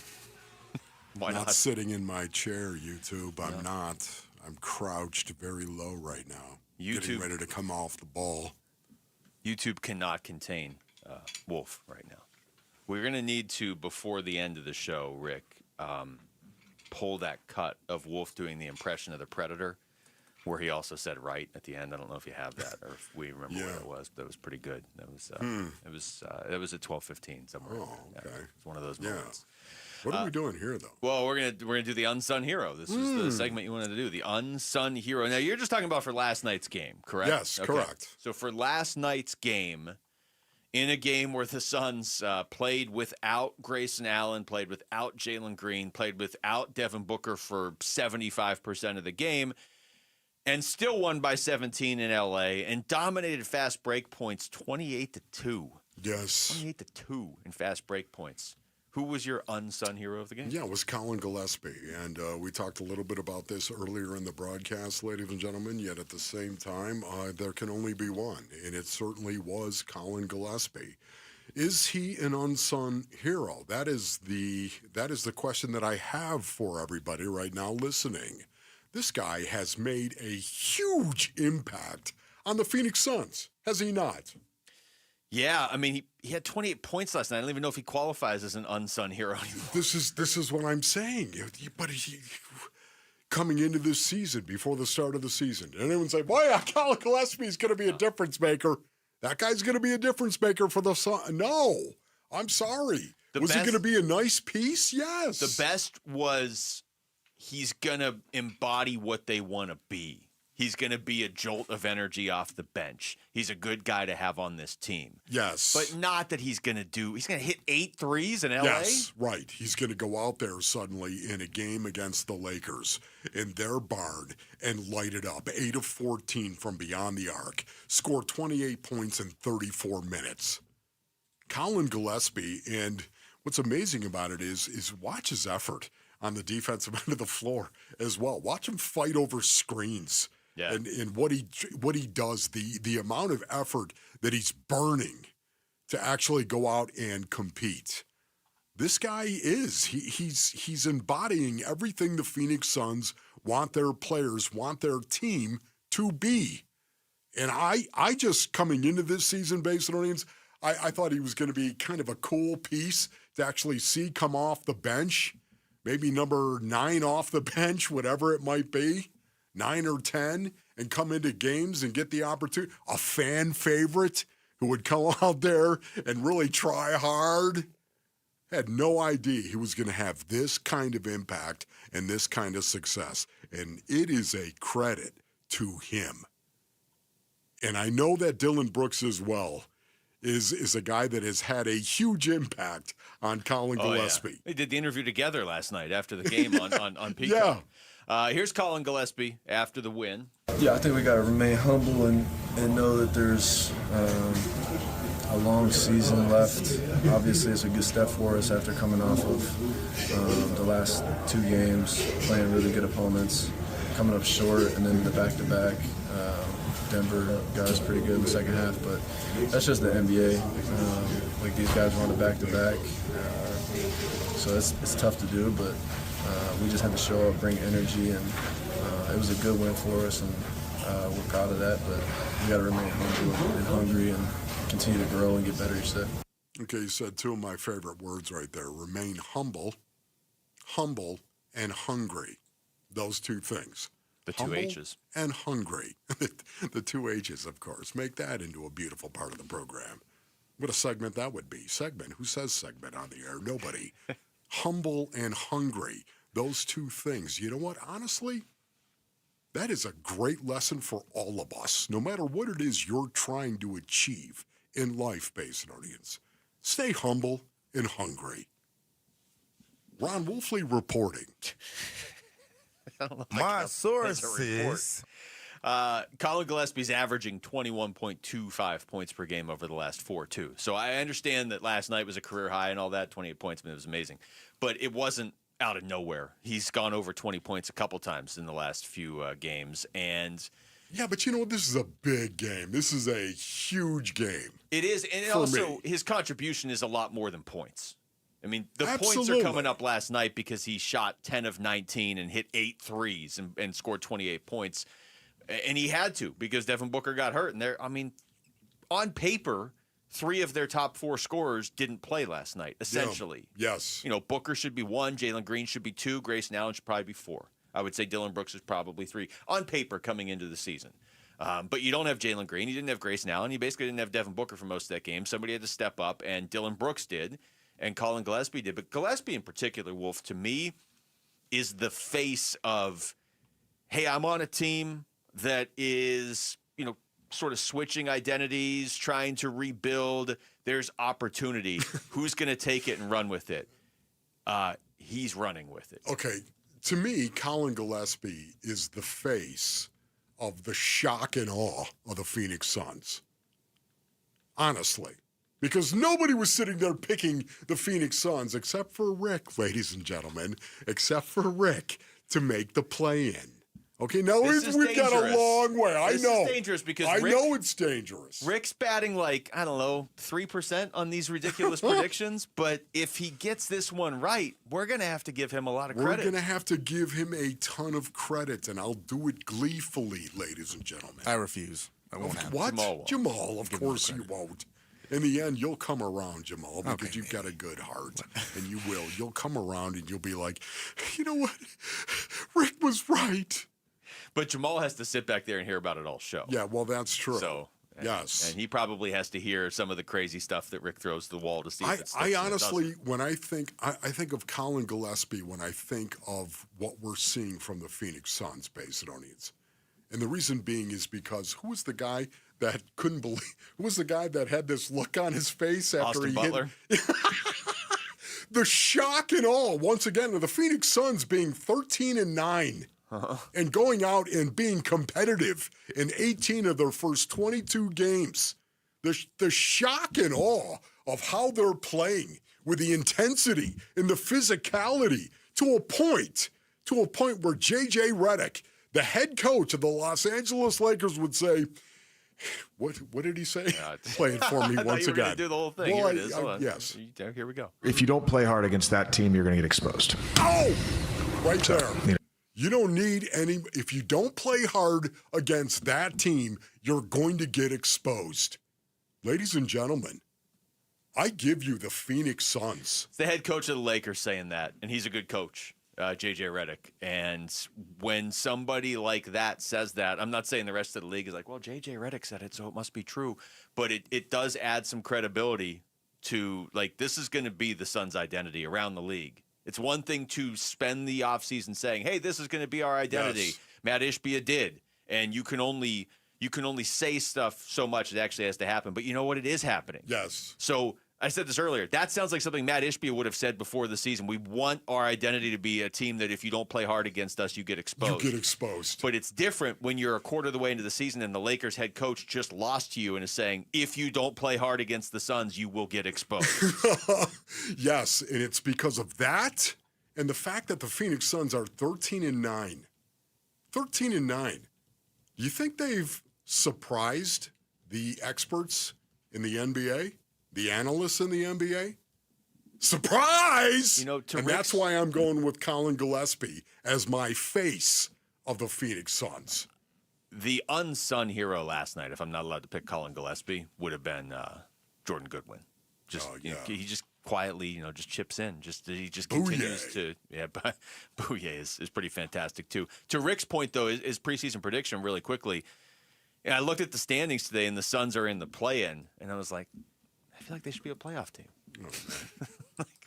S4: Why not?
S17: Sitting in my chair, YouTube. I'm not. I'm crouched very low right now. Getting ready to come off the ball.
S4: YouTube cannot contain Wolf right now. We're going to need to, before the end of the show, Rick, pull that cut of Wolf doing the impression of the Predator, where he also said right at the end. I don't know if you have that or if we remember what it was, but that was pretty good. That was it was at 12:15 somewhere.
S17: Oh, okay.
S4: It's one of those moments.
S17: What are we doing here, though?
S4: Well, we're gonna do the unsung hero. This is the segment you wanted to do, the unsung hero. Now you're just talking about for last night's game, correct?
S17: Yes, correct.
S4: So for last night's game, in a game where the Suns played without Grayson Allen, played without Jalen Green, played without Devin Booker for 75% of the game, and still won by 17 in LA and dominated fast break points 28-2.
S17: Yes.
S4: 28-2 in fast break points. Who was your unsung hero of the game?
S17: Yeah, it was Colin Gillespie. And we talked a little bit about this earlier in the broadcast, ladies and gentlemen, yet at the same time, there can only be one. And it certainly was Colin Gillespie. Is he an unsung hero? That is the question that I have for everybody right now listening. This guy has made a huge impact on the Phoenix Suns, has he not?
S4: Yeah, I mean, he had 28 points last night. I don't even know if he qualifies as an unsung hero anymore.
S17: This is what I'm saying. But coming into this season, before the start of the season, and everyone say, boy, Colin Gillespie is going to be a difference maker. That guy's going to be a difference maker for the Suns. No, I'm sorry. Was he going to be a nice piece? Yes.
S4: The best was he's going to embody what they want to be. He's going to be a jolt of energy off the bench. He's a good guy to have on this team.
S17: Yes.
S4: But not that he's going to hit 8 threes in LA.
S17: Yes, right. He's going to go out there suddenly in a game against the Lakers in their barn and light it up. 8 of 14 from beyond the arc. Score 28 points in 34 minutes. Colin Gillespie, and what's amazing about it is watch his effort on the defensive end of the floor as well. Watch him fight over screens. Yeah. And what he does, the amount of effort that he's burning to actually go out and compete. This guy he's embodying everything the Phoenix Suns want their players, want their team to be. And I just coming into this season, Basinonians, I thought he was going to be kind of a cool piece to actually see come off the bench, maybe number 9 off the bench, whatever it might be. 9 or 10, and come into games and get the opportunity. A fan favorite who would come out there and really try hard. Had no idea he was going to have this kind of impact and this kind of success. And it is a credit to him. And I know that Dylan Brooks as well is a guy that has had a huge impact on Colin Gillespie.
S4: Yeah. They did the interview together last night after the game on Peacock. Yeah. Here's Colin Gillespie after the win.
S16: Yeah, I think we got to remain humble and know that there's a
S3: a long season left. Obviously, it's a good step for us after coming off of the last 2 games, playing really good opponents, coming up short, and then the back-to-back. Denver got us pretty good in the second half, but that's just the NBA. Like, these guys run a back-to-back, so it's tough to do, but we just had to show up, bring energy, and it was a good win for us, and we're proud of that, but we got to remain humble and hungry and continue to grow and get better each day.
S17: Okay, you said 2 of my favorite words right there. Remain humble, and hungry. Those 2 things.
S4: The 2
S17: humble
S4: H's.
S17: And hungry. The 2 H's, of course. Make that into a beautiful part of the program. What a segment that would be. Segment? Who says segment on the air? Nobody. Humble and hungry. Those 2 things. You know what? Honestly, that is a great lesson for all of us. No matter what it is you're trying to achieve in life, Basinonians. Stay humble and hungry. Ron Wolfley reporting.
S16: My sources.
S4: Colin Gillespie's averaging 21.25 points per game over the last 4 too. So I understand that last night was a career high and all that, 28 points, I mean, it was amazing. But it wasn't out of nowhere. He's gone over 20 points a couple times in the last few games. And
S17: yeah, but you know what? This is a big game. This is a huge game.
S4: It is. And also, his contribution is a lot more than points. I mean, the points are coming up last night because he shot 10 of 19 and hit 8 threes and scored 28 points. And he had to because Devin Booker got hurt. And I mean, on paper, 3 of their top 4 scorers didn't play last night, essentially.
S17: Yeah. Yes.
S4: You know, Booker should be 1, Jalen Green should be 2, Grayson Allen should probably be 4. I would say Dylan Brooks is probably 3 on paper coming into the season. But you don't have Jalen Green. You didn't have Grayson Allen. You basically didn't have Devin Booker for most of that game. Somebody had to step up, and Dylan Brooks did, and Colin Gillespie did. But Gillespie in particular, Wolf, to me, is the face of, hey, I'm on a team that is, you know, sort of switching identities, trying to rebuild. There's opportunity. Who's going to take it and run with it? He's running with it.
S17: Okay. To me, Colin Gillespie is the face of the shock and awe of the Phoenix Suns. Honestly. Because nobody was sitting there picking the Phoenix Suns, except for Rick, ladies and gentlemen, except for Rick, to make the play-in. Okay, now we've got a long way. I know.
S4: This is dangerous because
S17: I know it's dangerous.
S4: Rick's batting like, I don't know, 3% on these ridiculous predictions. But if he gets this one right, we're going to have to give him a lot of credit.
S17: We're going to have to give him a ton of credit, and I'll do it gleefully, ladies and gentlemen.
S6: I refuse. I won't have
S17: what?
S4: Jamal,
S17: Jamal, of course you won't. In the end, you'll come around, Jamal, because you've got a good heart, and you will. You'll come around, and you'll be like, you know what? Rick was right.
S4: But Jamal has to sit back there and hear about it all show.
S17: Yeah, well, that's true.
S4: So,
S17: yes.
S4: And he probably has to hear some of the crazy stuff that Rick throws to the wall to see if it sticks.
S17: I honestly, when I think of Colin Gillespie, when I think of what we're seeing from the Phoenix Suns, Basinonians. And the reason being is because who was the guy that couldn't believe, who was the guy that had this look on his face after
S4: Austin Butler.
S17: The shock and awe, once again, of the Phoenix Suns being 13-9. And going out and being competitive in 18 of their first 22 games. The shock and awe of how they're playing with the intensity and the physicality to a point where J.J. Redick, the head coach of the Los Angeles Lakers, would say, what did he say? Play it for me once again.
S4: I do the whole thing.
S17: Well,
S4: here it is. Hold on.
S17: Yes.
S4: Here we go.
S18: If you don't play hard against that team, you're going to get exposed.
S17: Oh! Right there. You don't need any. If you don't play hard against that team, you're going to get exposed. Ladies and gentlemen, I give you the Phoenix Suns.
S4: It's the head coach of the Lakers saying that, and he's a good coach, J.J. Redick. And when somebody like that says that, I'm not saying the rest of the league is like, well, J.J. Redick said it, so it must be true. But it does add some credibility to, like, this is going to be the Suns' identity around the league. It's one thing to spend the offseason saying, hey, this is going to be our identity. Yes. Matt Ishbia did. And you can only say stuff so much it actually has to happen. But you know what? It is happening.
S17: Yes.
S4: So I said this earlier. That sounds like something Matt Ishbia would have said before the season. We want our identity to be a team that if you don't play hard against us, you get exposed.
S17: You get exposed.
S4: But it's different when you're a quarter of the way into the season and the Lakers head coach just lost to you and is saying, if you don't play hard against the Suns, you will get exposed.
S17: Yes, and it's because of that and the fact that the Phoenix Suns are 13-9. 13-9. Do you think they've surprised the experts in the NBA? The analysts in the NBA? Surprise!
S4: You know,
S17: and that's why I'm going with Colin Gillespie as my face of the Phoenix Suns.
S4: The unsung hero last night, if I'm not allowed to pick Colin Gillespie, would have been Jordan Goodwin. He just quietly, just chips in. He just continues to. Yeah, but Bouye is pretty fantastic too. To Rick's point though, his preseason prediction really quickly. I looked at the standings today, and the Suns are in the play-in, and I was like, I feel like they should be a playoff team.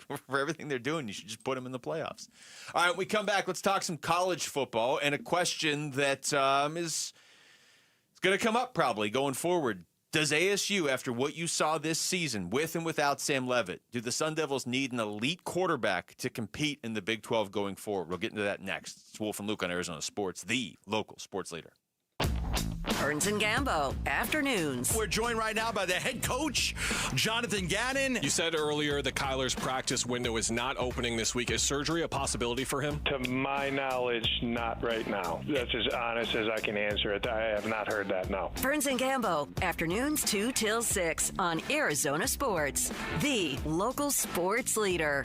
S4: For everything they're doing, you should just put them in the playoffs. All right, when we come back, let's talk some college football and a question that is going to come up probably going forward. Does ASU, after what you saw this season with and without Sam Leavitt, do the Sun Devils need an elite quarterback to compete in the Big 12 going forward? We'll get into that next. It's Wolf and Luke on Arizona Sports, the local sports leader.
S5: Burns and Gambo, afternoons.
S7: We're joined right now by the head coach, Jonathan Gannon.
S14: You said earlier that Kyler's practice window is not opening this week. Is surgery a possibility for him?
S21: To my knowledge, not right now. That's as honest as I can answer it. I have not heard that, no.
S5: Burns and Gambo, afternoons 2 till 6 on Arizona Sports, the local sports leader.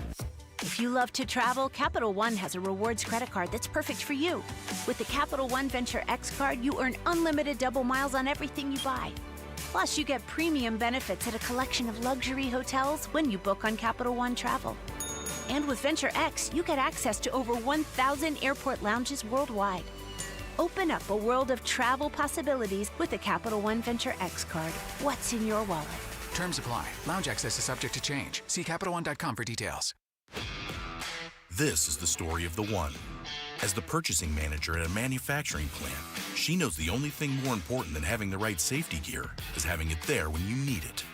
S22: If you love to travel, Capital One has a rewards credit card that's perfect for you. With the Capital One Venture X card, you earn unlimited double miles on everything you buy. Plus, you get premium benefits at a collection of luxury hotels when you book on Capital One Travel. And with Venture X, you get access to over 1,000 airport lounges worldwide. Open up a world of travel possibilities with the Capital One Venture X card. What's in your wallet?
S24: Terms apply. Lounge access is subject to change. See CapitalOne.com for details.
S25: This is the story of the one. As the purchasing manager at a manufacturing plant, she knows the only thing more important than having the right safety gear is having it there when you need it.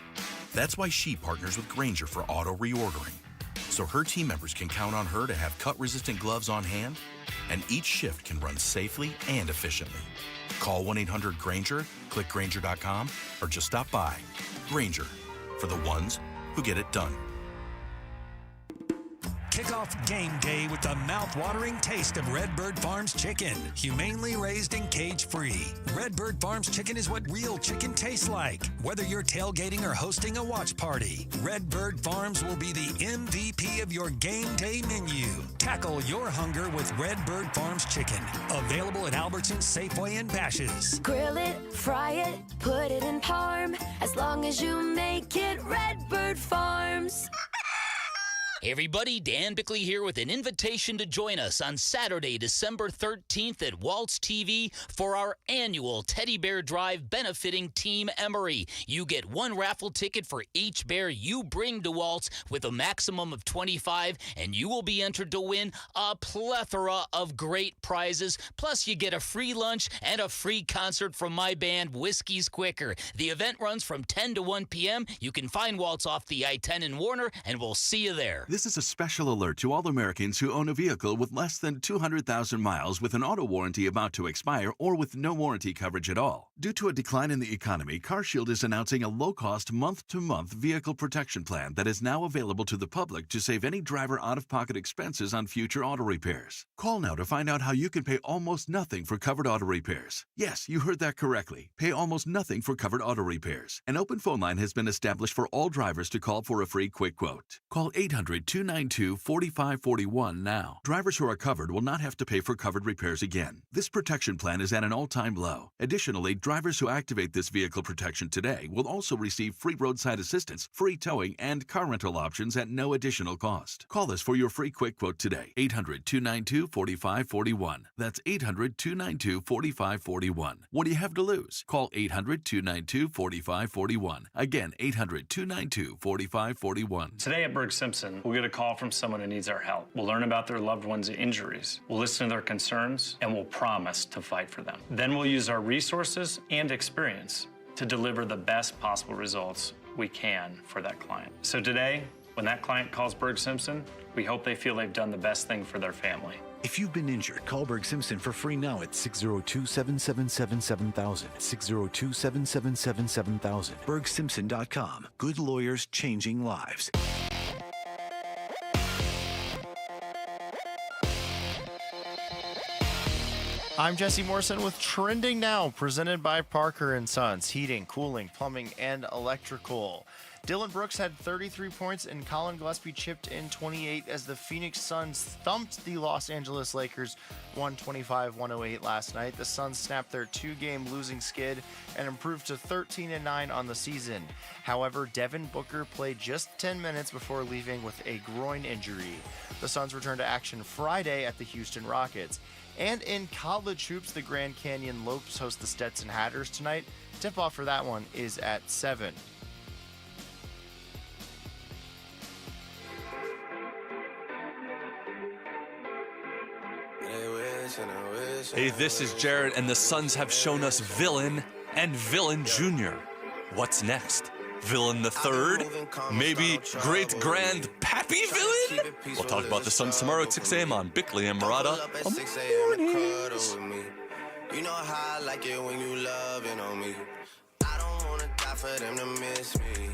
S25: That's why she partners with Grainger for auto reordering, so her team members can count on her to have cut-resistant gloves on hand, and each shift can run safely and efficiently. Call 1-800-GRAINGER, click Grainger.com, or just stop by. Grainger, for the ones who get it done.
S26: Kick off game day with the mouth-watering taste of Redbird Farms chicken. Humanely raised and cage-free. Redbird Farms chicken is what real chicken tastes like. Whether you're tailgating or hosting a watch party, Redbird Farms will be the MVP of your game day menu. Tackle your hunger with Redbird Farms chicken. Available at Albertsons, Safeway, and Bash's'.
S27: Grill it, fry it, put it in parm. As long as you make it Redbird Farms.
S28: Hey everybody, Dan Bickley here with an invitation to join us on Saturday, December 13th at Waltz TV for our annual Teddy Bear Drive benefiting Team Emory. You get one raffle ticket for each bear you bring to Waltz with a maximum of 25, and you will be entered to win a plethora of great prizes. Plus, you get a free lunch and a free concert from my band, Whiskey's Quicker. The event runs from 10 to 1 p.m. You can find Waltz off the I-10 in Warner, and we'll see you there.
S29: This is a special alert to all Americans who own a vehicle with less than 200,000 miles with an auto warranty about to expire or with no warranty coverage at all. Due to a decline in the economy, CarShield is announcing a low-cost month-to-month vehicle protection plan that is now available to the public to save any driver out-of-pocket expenses on future auto repairs. Call now to find out how you can pay almost nothing for covered auto repairs. Yes, you heard that correctly. Pay almost nothing for covered auto repairs. An open phone line has been established for all drivers to call for a free quick quote. Call 800-292-4541 now. Drivers who are covered will not have to pay for covered repairs again. This protection plan is at an all-time low. Additionally, drivers who activate this vehicle protection today will also receive free roadside assistance, free towing, and car rental options at no additional cost. Call us for your free quick quote today. 800-292-4541. That's 800-292-4541. What do you have to lose? Call 800-292-4541. Again, 800-292-4541.
S30: Today at Berg Simpson, we'll get a call from someone who needs our help. We'll learn about their loved one's injuries. We'll listen to their concerns, and we'll promise to fight for them. Then we'll use our resources and experience to deliver the best possible results we can for that client. So today, when that client calls Berg Simpson, we hope they feel they've done the best thing for their family.
S1: If you've been injured, call Berg Simpson for free now at 602-777-7000. 602-777-7000. BergSimpson.com. Good lawyers changing lives.
S2: I'm Jesse Morrison with Trending Now, presented by Parker & Sons, heating, cooling, plumbing, and electrical. Dylan Brooks had 33 points and Colin Gillespie chipped in 28 as the Phoenix Suns thumped the Los Angeles Lakers 125-108 last night. The Suns snapped their two-game losing skid and improved to 13-9 on the season. However, Devin Booker played just 10 minutes before leaving with a groin injury. The Suns return to action Friday at the Houston Rockets. And in college hoops, the Grand Canyon Lopes host the Stetson Hatters tonight. Tip-off for that one is at 7.
S7: Hey, this is Jared, and the Suns have shown us Villain and Villain Jr. What's next? Villain the Third? Maybe Great Grand Pappy Villain? We'll talk about the Suns tomorrow at 6 a.m. on Bickley and Murata.
S15: You know how I like it when you loving on me. I don't wanna die for them to miss me.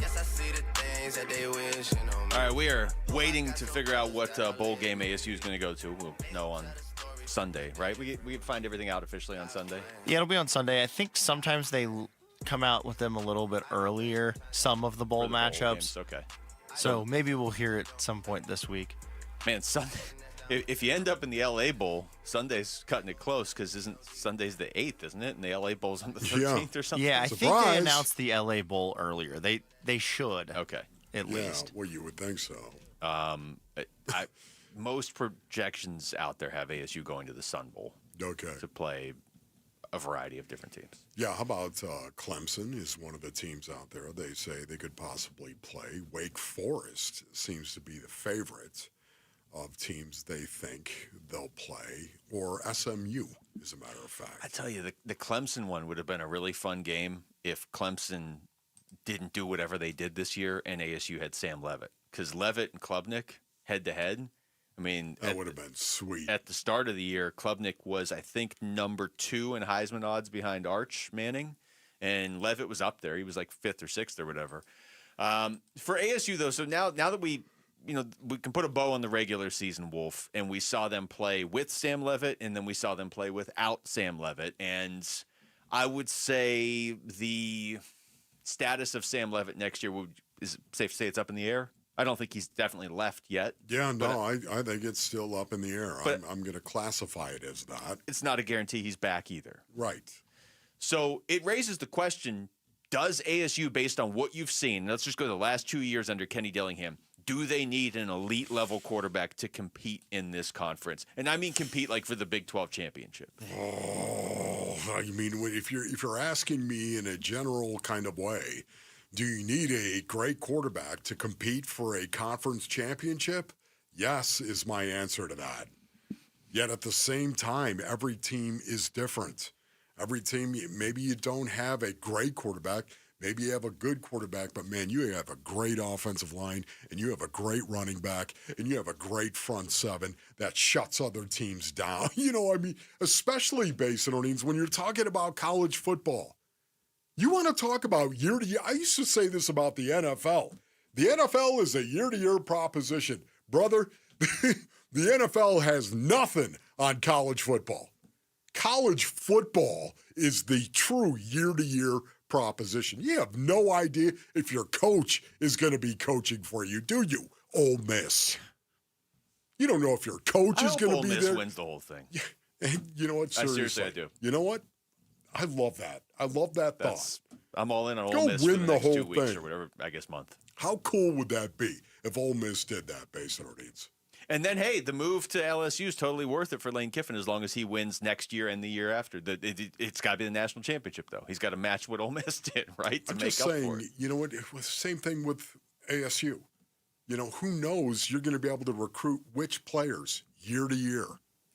S15: Yes, I see the things that they wishing on me.
S4: All right, we are waiting to figure out what bowl game ASU is going to go to. We'll know on Sunday, right? We find everything out officially on Sunday.
S2: Yeah, it'll be on Sunday. I think sometimes they come out with them a little bit earlier, some of the bowl matchups.
S4: Okay.
S2: So maybe we'll hear it some point this week.
S4: Man, Sunday. If you end up in the LA Bowl, Sunday's cutting it close because isn't Sunday's the 8th, isn't it? And the LA Bowl's on the 13th or something.
S2: Yeah, I think they announced the LA Bowl earlier. They should.
S4: Okay.
S2: At least.
S17: Well, you would think so.
S4: Most projections out there have ASU going to the Sun Bowl.
S17: Okay.
S4: To play a variety of different teams.
S17: Yeah, how about Clemson is one of the teams out there. They say they could possibly play. Wake Forest seems to be the favorite of teams they think they'll play, or SMU, as a matter of fact.
S4: I tell you, the Clemson one would have been a really fun game if Clemson didn't do whatever they did this year and ASU had Sam Levitt. Because Levitt and Klubnik head-to-head, I mean...
S17: That would have been sweet.
S4: At the start of the year, Klubnik was, I think, number 2 in Heisman odds behind Arch Manning, and Levitt was up there. He was like 5th or 6th or whatever. For ASU, though, so now that we can put a bow on the regular season, Wolf, and we saw them play with Sam Levitt, and then we saw them play without Sam Levitt. And I would say the status of Sam Levitt next year is it safe to say it's up in the air. I don't think he's definitely left yet.
S17: Yeah, no, I think it's still up in the air. I'm going to classify it as that.
S4: It's not a guarantee he's back either.
S17: Right.
S4: So it raises the question, does ASU, based on what you've seen, let's just go to the last 2 years under Kenny Dillingham, do they need an elite level quarterback to compete in this conference? And I mean compete like for the Big 12 championship.
S17: Oh, I mean, if you're asking me in a general kind of way, do you need a great quarterback to compete for a conference championship? Yes, is my answer to that. Yet at the same time, every team is different. Every team, maybe you don't have a great quarterback. Maybe you have a good quarterback, but, man, you have a great offensive line, and you have a great running back, and you have a great front seven that shuts other teams down. Especially, Basin Orleans, when you're talking about college football. You want to talk about year to year. I used to say this about the NFL. The NFL is a year-to-year proposition. Brother, the NFL has nothing on college football. College football is the true year-to-year proposition. You have no idea if your coach is going to be coaching for you, do you? Ole Miss. You don't know if your coach is going to be there.
S4: Ole Miss wins the whole thing.
S17: Yeah. And you know what?
S4: Seriously, I do.
S17: You know what? I love that. I love that thought.
S4: I'm all in on
S17: Go
S4: Ole Miss
S17: win
S4: for the
S17: the
S4: next
S17: whole
S4: 2 weeks
S17: thing.
S4: or whatever, I guess month.
S17: How cool would that be if Ole Miss did that, Basin Orleans?
S4: And then, hey, the move to LSU is totally worth it for Lane Kiffin as long as he wins next year and the year after. It's got to be the national championship, though. He's got to match what Ole Miss did, right, to
S17: I'm
S4: make
S17: just
S4: up
S17: saying,
S4: for it.
S17: you know what? It was the same thing with ASU. Who knows you're going to be able to recruit which players year to year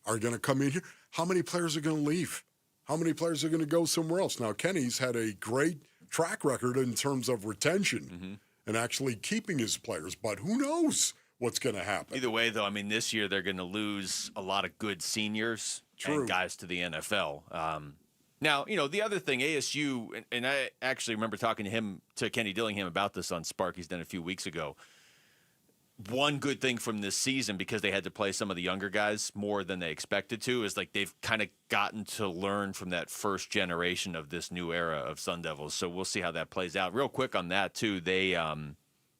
S17: are going to come in here. How many players are going to leave? How many players are going to go somewhere else? Now, Kenny's had a great track record in terms of retention and actually keeping his players. But who knows what's going to happen?
S4: Either way, though, I mean, this year they're going to lose a lot of good seniors
S17: True.
S4: and guys to the NFL. Now, the other thing, ASU, and I actually remember talking to Kenny Dillingham about this on Sparky's Den a few weeks ago. One good thing from this season, because they had to play some of the younger guys more than they expected to, is like they've kind of gotten to learn from that first generation of this new era of Sun Devils. So we'll see how that plays out. Real quick on that, too, they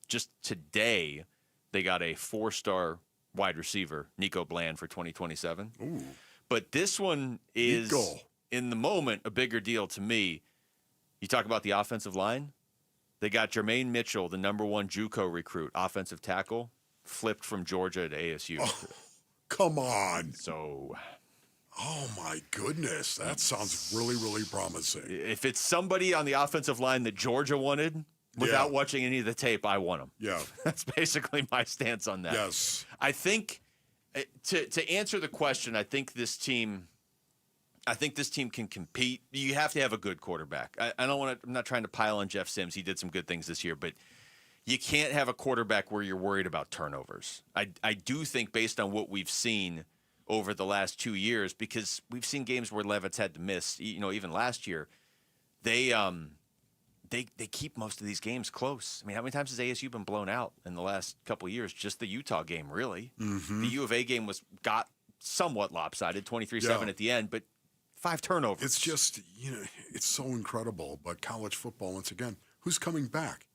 S4: just today they got a 4-star wide receiver, Nico Bland, for 2027.
S17: Ooh.
S4: But this one is,
S17: Nico,
S4: in the moment, a bigger deal to me. You talk about the offensive line. They got Jermaine Mitchell, the number 1 JUCO recruit, offensive tackle, flipped from Georgia to ASU.
S17: Oh, come on.
S4: So,
S17: oh my goodness, that sounds really, really promising.
S4: If it's somebody on the offensive line that Georgia wanted, without watching any of the tape, I want them.
S17: Yeah.
S4: That's basically my stance on that.
S17: Yes.
S4: I think, to answer the question, I think this team can compete. You have to have a good quarterback. I'm not trying to pile on Jeff Sims. He did some good things this year, but you can't have a quarterback where you're worried about turnovers. I do think, based on what we've seen over the last 2 years, because we've seen games where Levitt's had to miss, even last year, they keep most of these games close. I mean, how many times has ASU been blown out in the last couple of years? Just the Utah game, really.
S17: Mm-hmm.
S4: The U of A game got somewhat lopsided, 23-7 at the end, but 5 turnovers.
S17: It's just, it's so incredible. But college football, once again, who's coming back?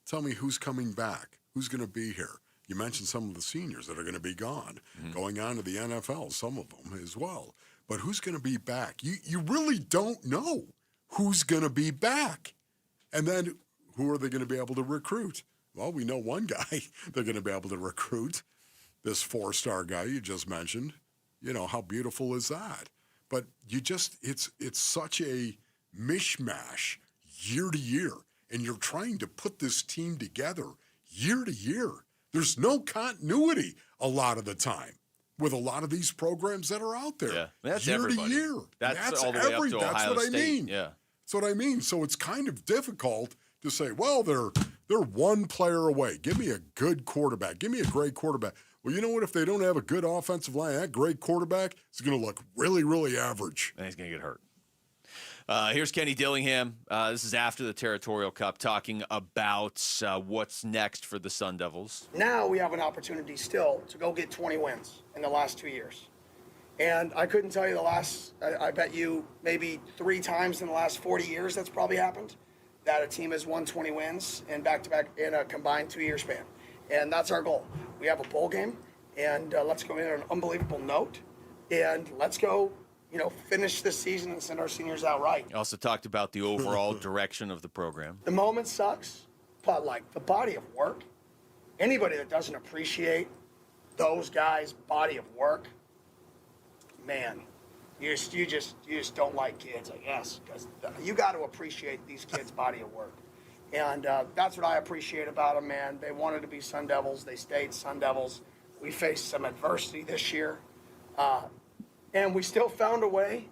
S17: Tell me who's coming back. Who's going to be here? You mentioned some of the seniors that are going to be gone, going on to the NFL, some of them as well. But who's going to be back? You really don't know who's going to be back. And then who are they going to be able to recruit? Well, we know one guy they're going to be able to recruit, this 4-star guy you just mentioned. How beautiful is that? But it's such a mishmash year to year, and you're trying to put this team together year to year. There's no continuity a lot of the time with a lot of these programs that are out there.
S4: Yeah, that's
S17: year
S4: everybody.
S17: to year.
S4: That's all the way up to
S17: That's
S4: Ohio
S17: what I
S4: State.
S17: mean.
S4: Yeah,
S17: that's what I mean. So it's kind of difficult to say, well, they're one player away. Give me a good quarterback. Give me a great quarterback. Well, you know what? If they don't have a good offensive line, that great quarterback is going to look really, really average.
S4: And he's going to get hurt. Here's Kenny Dillingham. This is after the Territorial Cup, talking about what's next for the Sun Devils.
S3: Now we have an opportunity still to go get 20 wins in the last 2 years. And I couldn't tell you I bet you maybe 3 times in the last 40 years that's probably happened, that a team has won 20 wins in back-to-back in a combined 2-year span. And that's our goal. We have a bowl game, and let's go in on an unbelievable note, and let's go, finish this season and send our seniors out right.
S4: Also talked about the overall direction of the program.
S3: The moment sucks, but the body of work, anybody that doesn't appreciate those guys' body of work, man, you just don't like kids, I guess, because you got to appreciate these kids' body of work. And that's what I appreciate about them, man. They wanted to be Sun Devils. They stayed Sun Devils. We faced some adversity this year. And we still found a way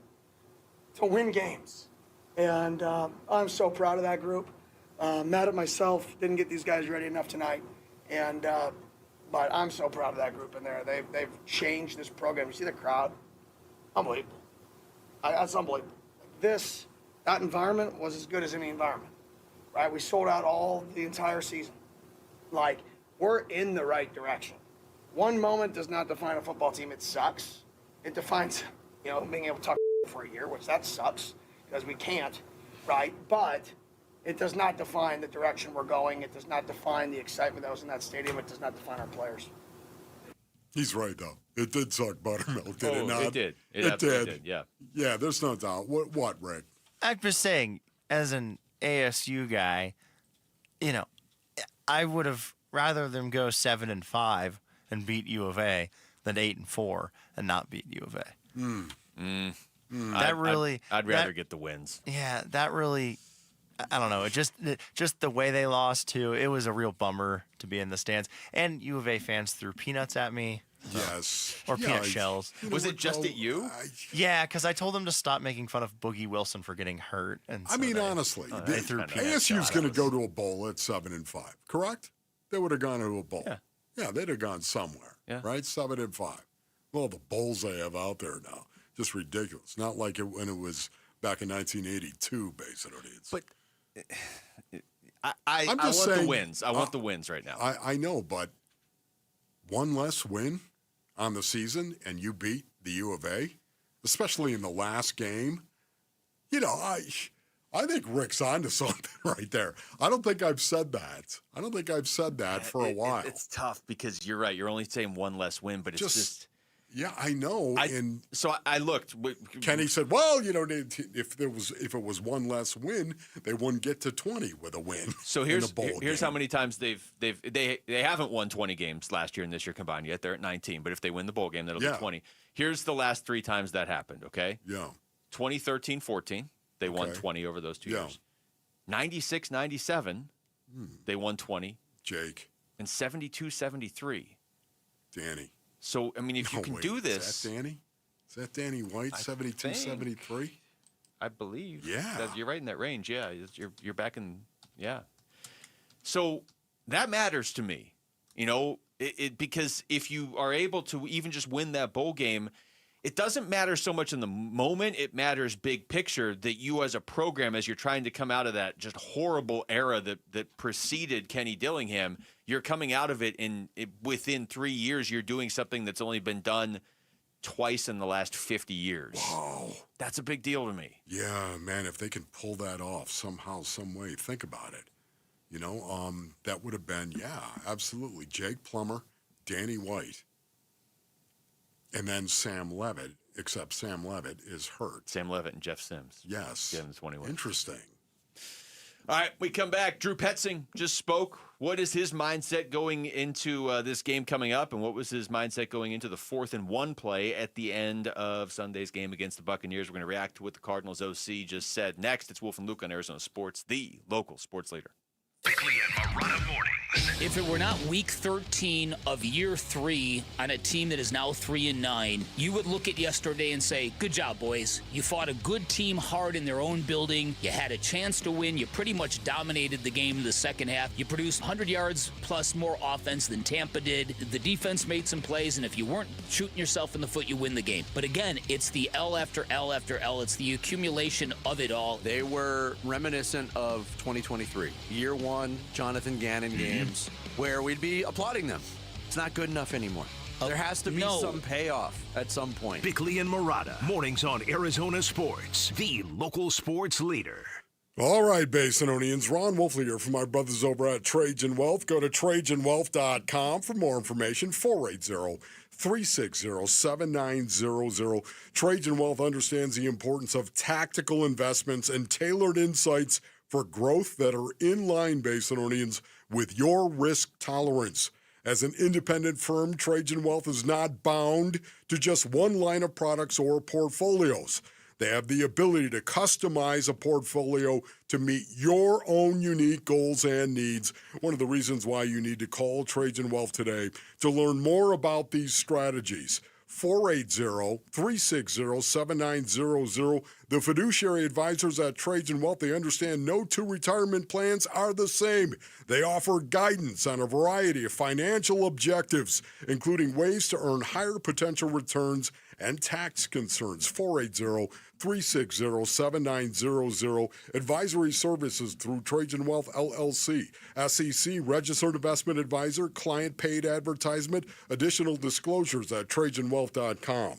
S3: to win games. And I'm so proud of that group. Mad at myself, didn't get these guys ready enough tonight. But I'm so proud of that group in there. They've changed this program. You see the crowd? Unbelievable. That's unbelievable. That environment was as good as any environment. Right, we sold out the entire season. We're in the right direction. One moment does not define a football team. It sucks. It defines, being able to talk for a year, which that sucks because we can't, right? But it does not define the direction we're going. It does not define the excitement that was in that stadium. It does not define our players.
S17: He's right, though. It did suck buttermilk, did it not?
S4: It did.
S17: It did.
S4: Yeah.
S17: Yeah, there's no doubt. What, Rick?
S2: I'm just saying, as an ASU guy, I would have rather them go 7-5 and beat U of A than 8-4 and not beat U of A.
S4: I'd rather get the wins.
S2: Yeah, that really, I don't know. Just the way they lost too. It was a real bummer to be in the stands. And U of A fans threw peanuts at me
S17: Yes.
S2: Or peanut shells.
S4: Was it just at you?
S2: Yeah, because I told them to stop making fun of Boogie Wilson for getting hurt. And so
S17: honestly,
S2: they threw peanut
S17: ASU's
S2: shell.
S17: going to go to a bowl at 7-5, correct? They would have gone to a bowl. Yeah, they'd have gone somewhere, right? 7-5. Well, the bowls they have out there now, just ridiculous. Not like it when it was back in 1982, Basin Audience.
S4: But I want the wins. I want the wins right now.
S17: I know, but one less win on the season and you beat the U of A, especially in the last game, I think Rick's onto something right there. I don't think I've said that. For a while.
S4: It's tough because you're right. You're only saying one less win, but it's just
S17: yeah, I know.
S4: So I looked.
S17: Kenny said, "Well, if it was one less win, they wouldn't get to 20 with a win."
S4: So here's how many times they haven't won 20 games last year and this year combined yet. They're at 19, but if they win the bowl game, that'll be 20. Here's the last 3 times that happened. Okay.
S17: Yeah.
S4: 2013-14, they won 20 over those 2 years. 96-97, they won 20.
S17: Jake.
S4: And 72-73.
S17: Danny.
S4: So, I mean, if you can do this.
S17: Is that Danny? Is that Danny White, 72-73?
S4: I believe.
S17: Yeah.
S4: You're right in that range. Yeah. You're back in. Yeah. So that matters to me, because if you are able to even just win that bowl game, it doesn't matter so much in the moment. It matters big picture that you as a program, as you're trying to come out of that just horrible era that preceded Kenny Dillingham, you're coming out of it within 3 years, you're doing something that's only been done twice in the last 50 years.
S17: Wow.
S4: That's a big deal to me.
S17: Yeah, man, if they can pull that off somehow, some way, think about it. That would have been, absolutely. Jake Plummer, Danny White. And then Sam Levitt, except Sam Levitt is hurt.
S4: Sam Levitt and Jeff Sims.
S17: Yes.
S4: 21.
S17: Interesting.
S4: All right, we come back. Drew Petzing just spoke. What is his mindset going into this game coming up, and what was his mindset going into the 4th-and-1 play at the end of Sunday's game against the Buccaneers? We're going to react to what the Cardinals OC just said. Next, it's Wolf and Luke on Arizona Sports, the local sports leader.
S26: Bickley and Morata mornings.
S28: If it were not week 13 of year 3 on a team that is now 3-9, you would look at yesterday and say, good job, boys. You fought a good team hard in their own building. You had a chance to win. You pretty much dominated the game in the second half. You produced 100 yards plus more offense than Tampa did. The defense made some plays, and if you weren't shooting yourself in the foot, you win the game. But again, it's the L after L after L. It's the accumulation of it all.
S8: They were reminiscent of 2023. Year 1, Jonathan Gannon games, where we'd be applauding them. It's not good enough anymore. There has to be some payoff at some point.
S26: Bickley and Morata, mornings on Arizona Sports, the local sports leader.
S17: All right, Basinonians. Ron Wolfley here from my brothers over at Trajan Wealth. Go to TrajanWealth.com for more information. 480-360-7900. Trajan Wealth understands the importance of tactical investments and tailored insights for growth that are in line, Basinonians, with your risk tolerance. As an independent firm, Trajan Wealth is not bound to just one line of products or portfolios. They have the ability to customize a portfolio to meet your own unique goals and needs. One of the reasons why you need to call Trajan Wealth today to learn more about these strategies. 480-360-7900. The fiduciary advisors at Trajan Wealth, they understand no 2 retirement plans are the same. They offer guidance on a variety of financial objectives, including ways to earn higher potential returns and tax concerns. 480-360-7900. Advisory services through Trajan Wealth LLC. SEC registered investment advisor, client paid advertisement. Additional disclosures at TrajanWealth.com.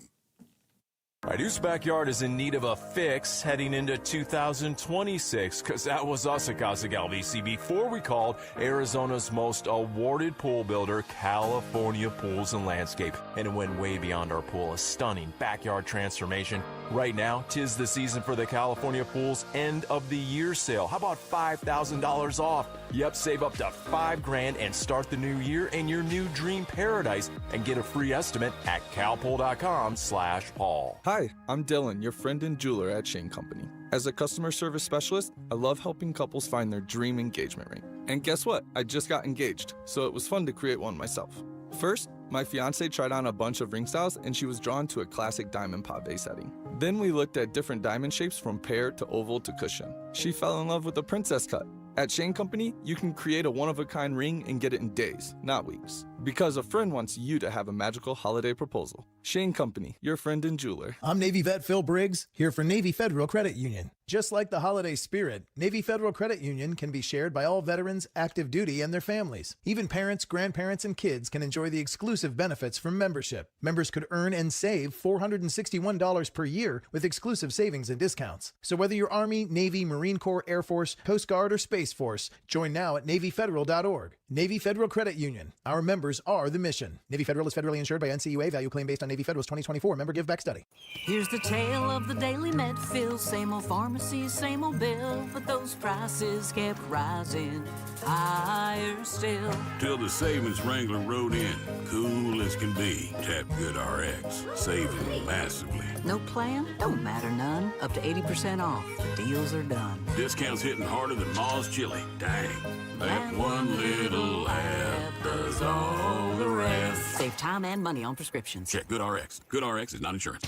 S9: Right, whose backyard is in need of a fix heading into 2026? Because that was us at Casa Galvisi before we called Arizona's most awarded pool builder, California Pools and Landscape. And it went way beyond our pool, a stunning backyard transformation. Right now, 'tis the season for the California Pools end of the year sale. How about $5,000 off? Yep, save up to $5,000 and start the new year in your new dream paradise and get a free estimate at calpool.com/Paul.
S10: Hi, I'm Dylan, your friend and jeweler at Shane Company. As a customer service specialist, I love helping couples find their dream engagement ring. And guess what? I just got engaged, so it was fun to create one myself. First, My fiance tried on a bunch of ring styles and she was drawn to a classic diamond pave setting. Then we looked at different diamond shapes from pear to oval to cushion. She fell in love with the princess cut. At Shane Company, you can create a one-of-a-kind ring and get it in days, not weeks. Because a friend wants you to have a magical holiday proposal. Shane Company, your friend and jeweler.
S6: I'm Navy vet Phil Briggs, here for Navy Federal Credit Union. Just like the holiday spirit, Navy Federal Credit Union can be shared by all veterans active duty and their families. Even parents, grandparents, and kids can enjoy the exclusive benefits from membership. Members could earn and save $461 per year with exclusive savings and discounts. So whether you're Army, Navy, Marine Corps, Air Force, Coast Guard, or Space Force, join now at NavyFederal.org. Navy Federal Credit Union. Our members are the mission. Navy Federal is federally insured by NCUA. Value claim based on Navy Federal's 2024 member give back study.
S11: Here's the tale of the daily med fill. Same old pharmacy, same old bill, but those prices kept rising higher still.
S12: Till the savings wrangler rode in, cool as can be. Tap Good RX, saving massively.
S11: No plan? Don't matter none. Up to 80% off. The deals are done.
S12: Discounts hitting harder than Ma's chili. Dang, that one little app does all the rest.
S11: Save time and money on prescriptions.
S12: Check Good RX. Good RX is not insurance.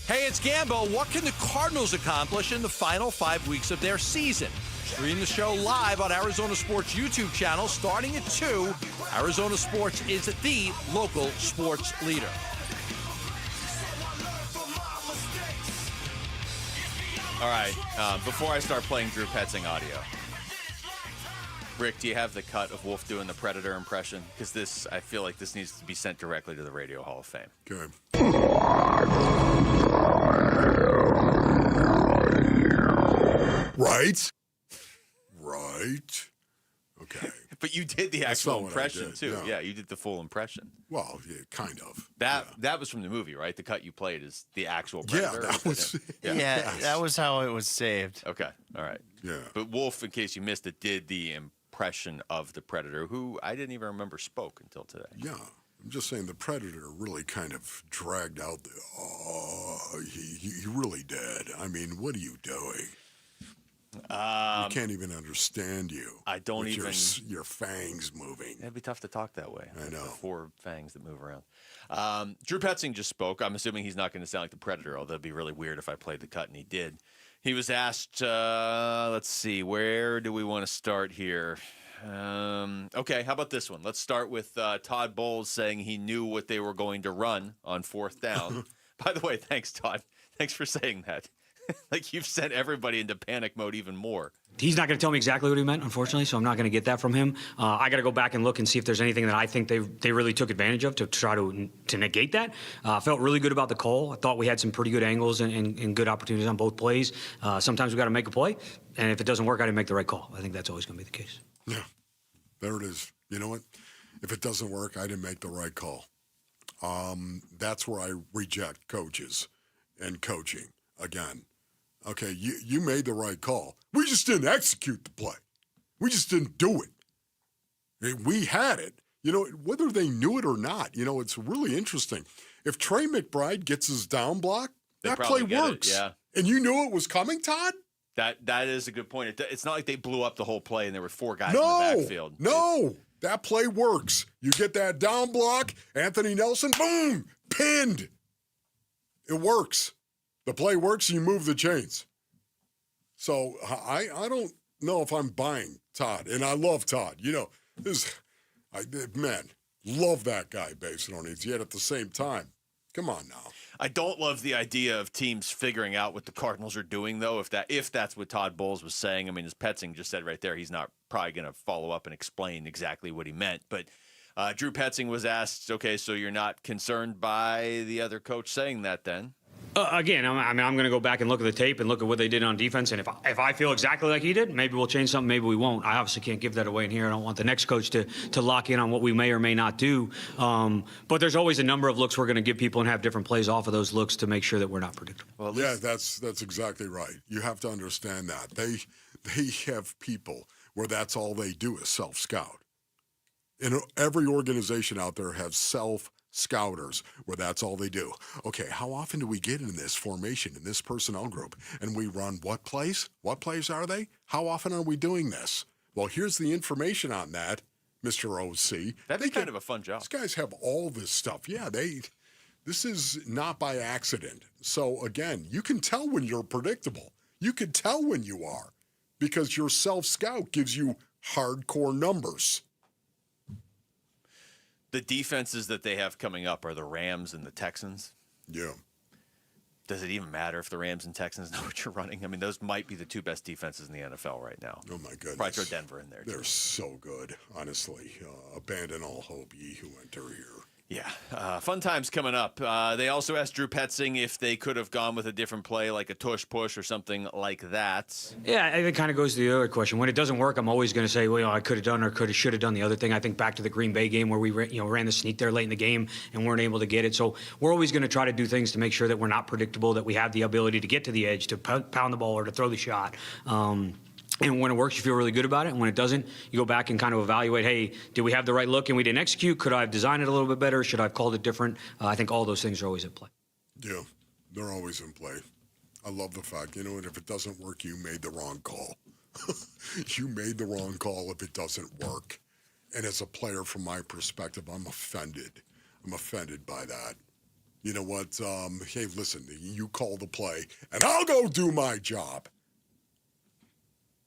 S7: Hey, it's Gambo. What can the Cardinals accomplish in the final 5 weeks of their season? Stream the show live on Arizona Sports YouTube channel starting at 2. Arizona Sports is the local sports leader.
S4: All right, before I start playing Drew Petzing audio, Rick, do you have the cut of Wolf doing the Predator impression? Because this, I feel like this needs to be sent directly to the Radio Hall of Fame.
S17: Good. Right? Right. Okay.
S4: But you did the actual impression,
S17: did,
S4: too.
S17: no.
S4: Yeah, you did the full impression.
S17: Well, yeah, kind of.
S4: That was from the movie, right? The cut you played is the actual Predator.
S17: Yeah, that was...
S2: Yeah, that was how it was saved.
S4: Okay, all right.
S17: Yeah.
S4: But Wolf, in case you missed it, did the impression of the Predator, who I didn't even remember spoke until today.
S17: Yeah. I'm just saying the Predator really kind of dragged out the... he really did. I mean, what are you doing? I can't even understand you.
S4: I don't
S17: with
S4: even...
S17: Your fangs moving.
S4: It'd be tough to talk that way.
S17: I know.
S4: The 4 fangs that move around. Drew Petzing just spoke. I'm assuming he's not going to sound like the Predator, although it'd be really weird if I played the cut and he did. He was asked, let's see, where do we want to start here? Okay, how about this one? Let's start with Todd Bowles saying he knew what they were going to run on 4th down. By the way, thanks, Todd. Thanks for saying that. Like, you've sent everybody into panic mode even more.
S13: He's not going to tell me exactly what he meant, unfortunately, so I'm not going to get that from him. I got to go back and look and see if there's anything that I think they really took advantage of to try to negate that. Felt really good about the call. I thought we had some pretty good angles and good opportunities on both plays. Sometimes we got to make a play, and if it doesn't work, I didn't make the right call. I think that's always going to be the case.
S17: Yeah, there it is. You know what? If it doesn't work, I didn't make the right call. That's where I reject coaches and coaching again. Okay, you made the right call. We just didn't execute the play. We just didn't do it. We had it. You know, whether they knew it or not, you know, it's really interesting. If Trey McBride gets his down block, that play works.
S4: Yeah.
S17: And you knew it was coming, Todd?
S4: That is a good point. It's not like they blew up the whole play and there were 4 guys in the backfield.
S17: No, that play works. You get that down block, Anthony Nelson, boom, pinned. It works. The play works, you move the chains. So I don't know if I'm buying Todd, and I love Todd. You know, love that guy based on it. Yet at the same time, come on now.
S4: I don't love the idea of teams figuring out what the Cardinals are doing, though. If that's what Todd Bowles was saying, I mean, as Petzing just said right there, he's not probably going to follow up and explain exactly what he meant. But Drew Petzing was asked, okay, so you're not concerned by the other coach saying that then?
S13: Again, I'm going to go back and look at the tape and look at what they did on defense. And if I feel exactly like he did, maybe we'll change something, maybe we won't. I obviously can't give that away in here. I don't want the next coach to lock in on what we may or may not do. But there's always a number of looks we're going to give people and have different plays off of those looks to make sure that we're not predictable.
S17: Well, yeah, that's exactly right. You have to understand that. They have people where that's all they do is self-scout. And every organization out there has self-scout. scouters, where that's all they do. Okay, how often do we get in this formation, in this personnel group, and we run what plays? What plays are they? How often are we doing this? Well, here's the information on that, Mr. OC.
S4: That'd be kind of a fun job.
S17: These guys have all this stuff. Yeah, this is not by accident. So, again, you can tell when you're predictable. You can tell when you are because your self-scout gives you hardcore numbers.
S4: The defenses that they have coming up are the Rams and the Texans.
S17: Yeah.
S4: Does it even matter if the Rams and Texans know what you're running? I mean, those might be the two best defenses in the NFL right now.
S17: Oh, my goodness.
S4: Probably throw Denver in there,
S17: They're
S4: too.
S17: so good, honestly. Abandon all hope, ye who enter here.
S4: Yeah, fun times coming up. They also asked Drew Petzing if they could have gone with a different play, like a tush push or something like that.
S13: Yeah, it kind of goes to the other question. When it doesn't work, I'm always going to say, well, I could have done or should have done the other thing. I think back to the Green Bay game where we ran the sneak there late in the game and weren't able to get it. So we're always going to try to do things to make sure that we're not predictable, that we have the ability to get to the edge, to pound the ball or to throw the shot. And when it works, you feel really good about it. And when it doesn't, you go back and kind of evaluate, hey, did we have the right look and we didn't execute? Could I have designed it a little bit better? Should I have called it different? I think all those things are always at play.
S17: Yeah, they're always in play. I love the fact, and if it doesn't work, you made the wrong call. You made the wrong call if it doesn't work. And as a player, from my perspective, I'm offended. I'm offended by that. You know what? Hey, listen, you call the play, and I'll go do my job.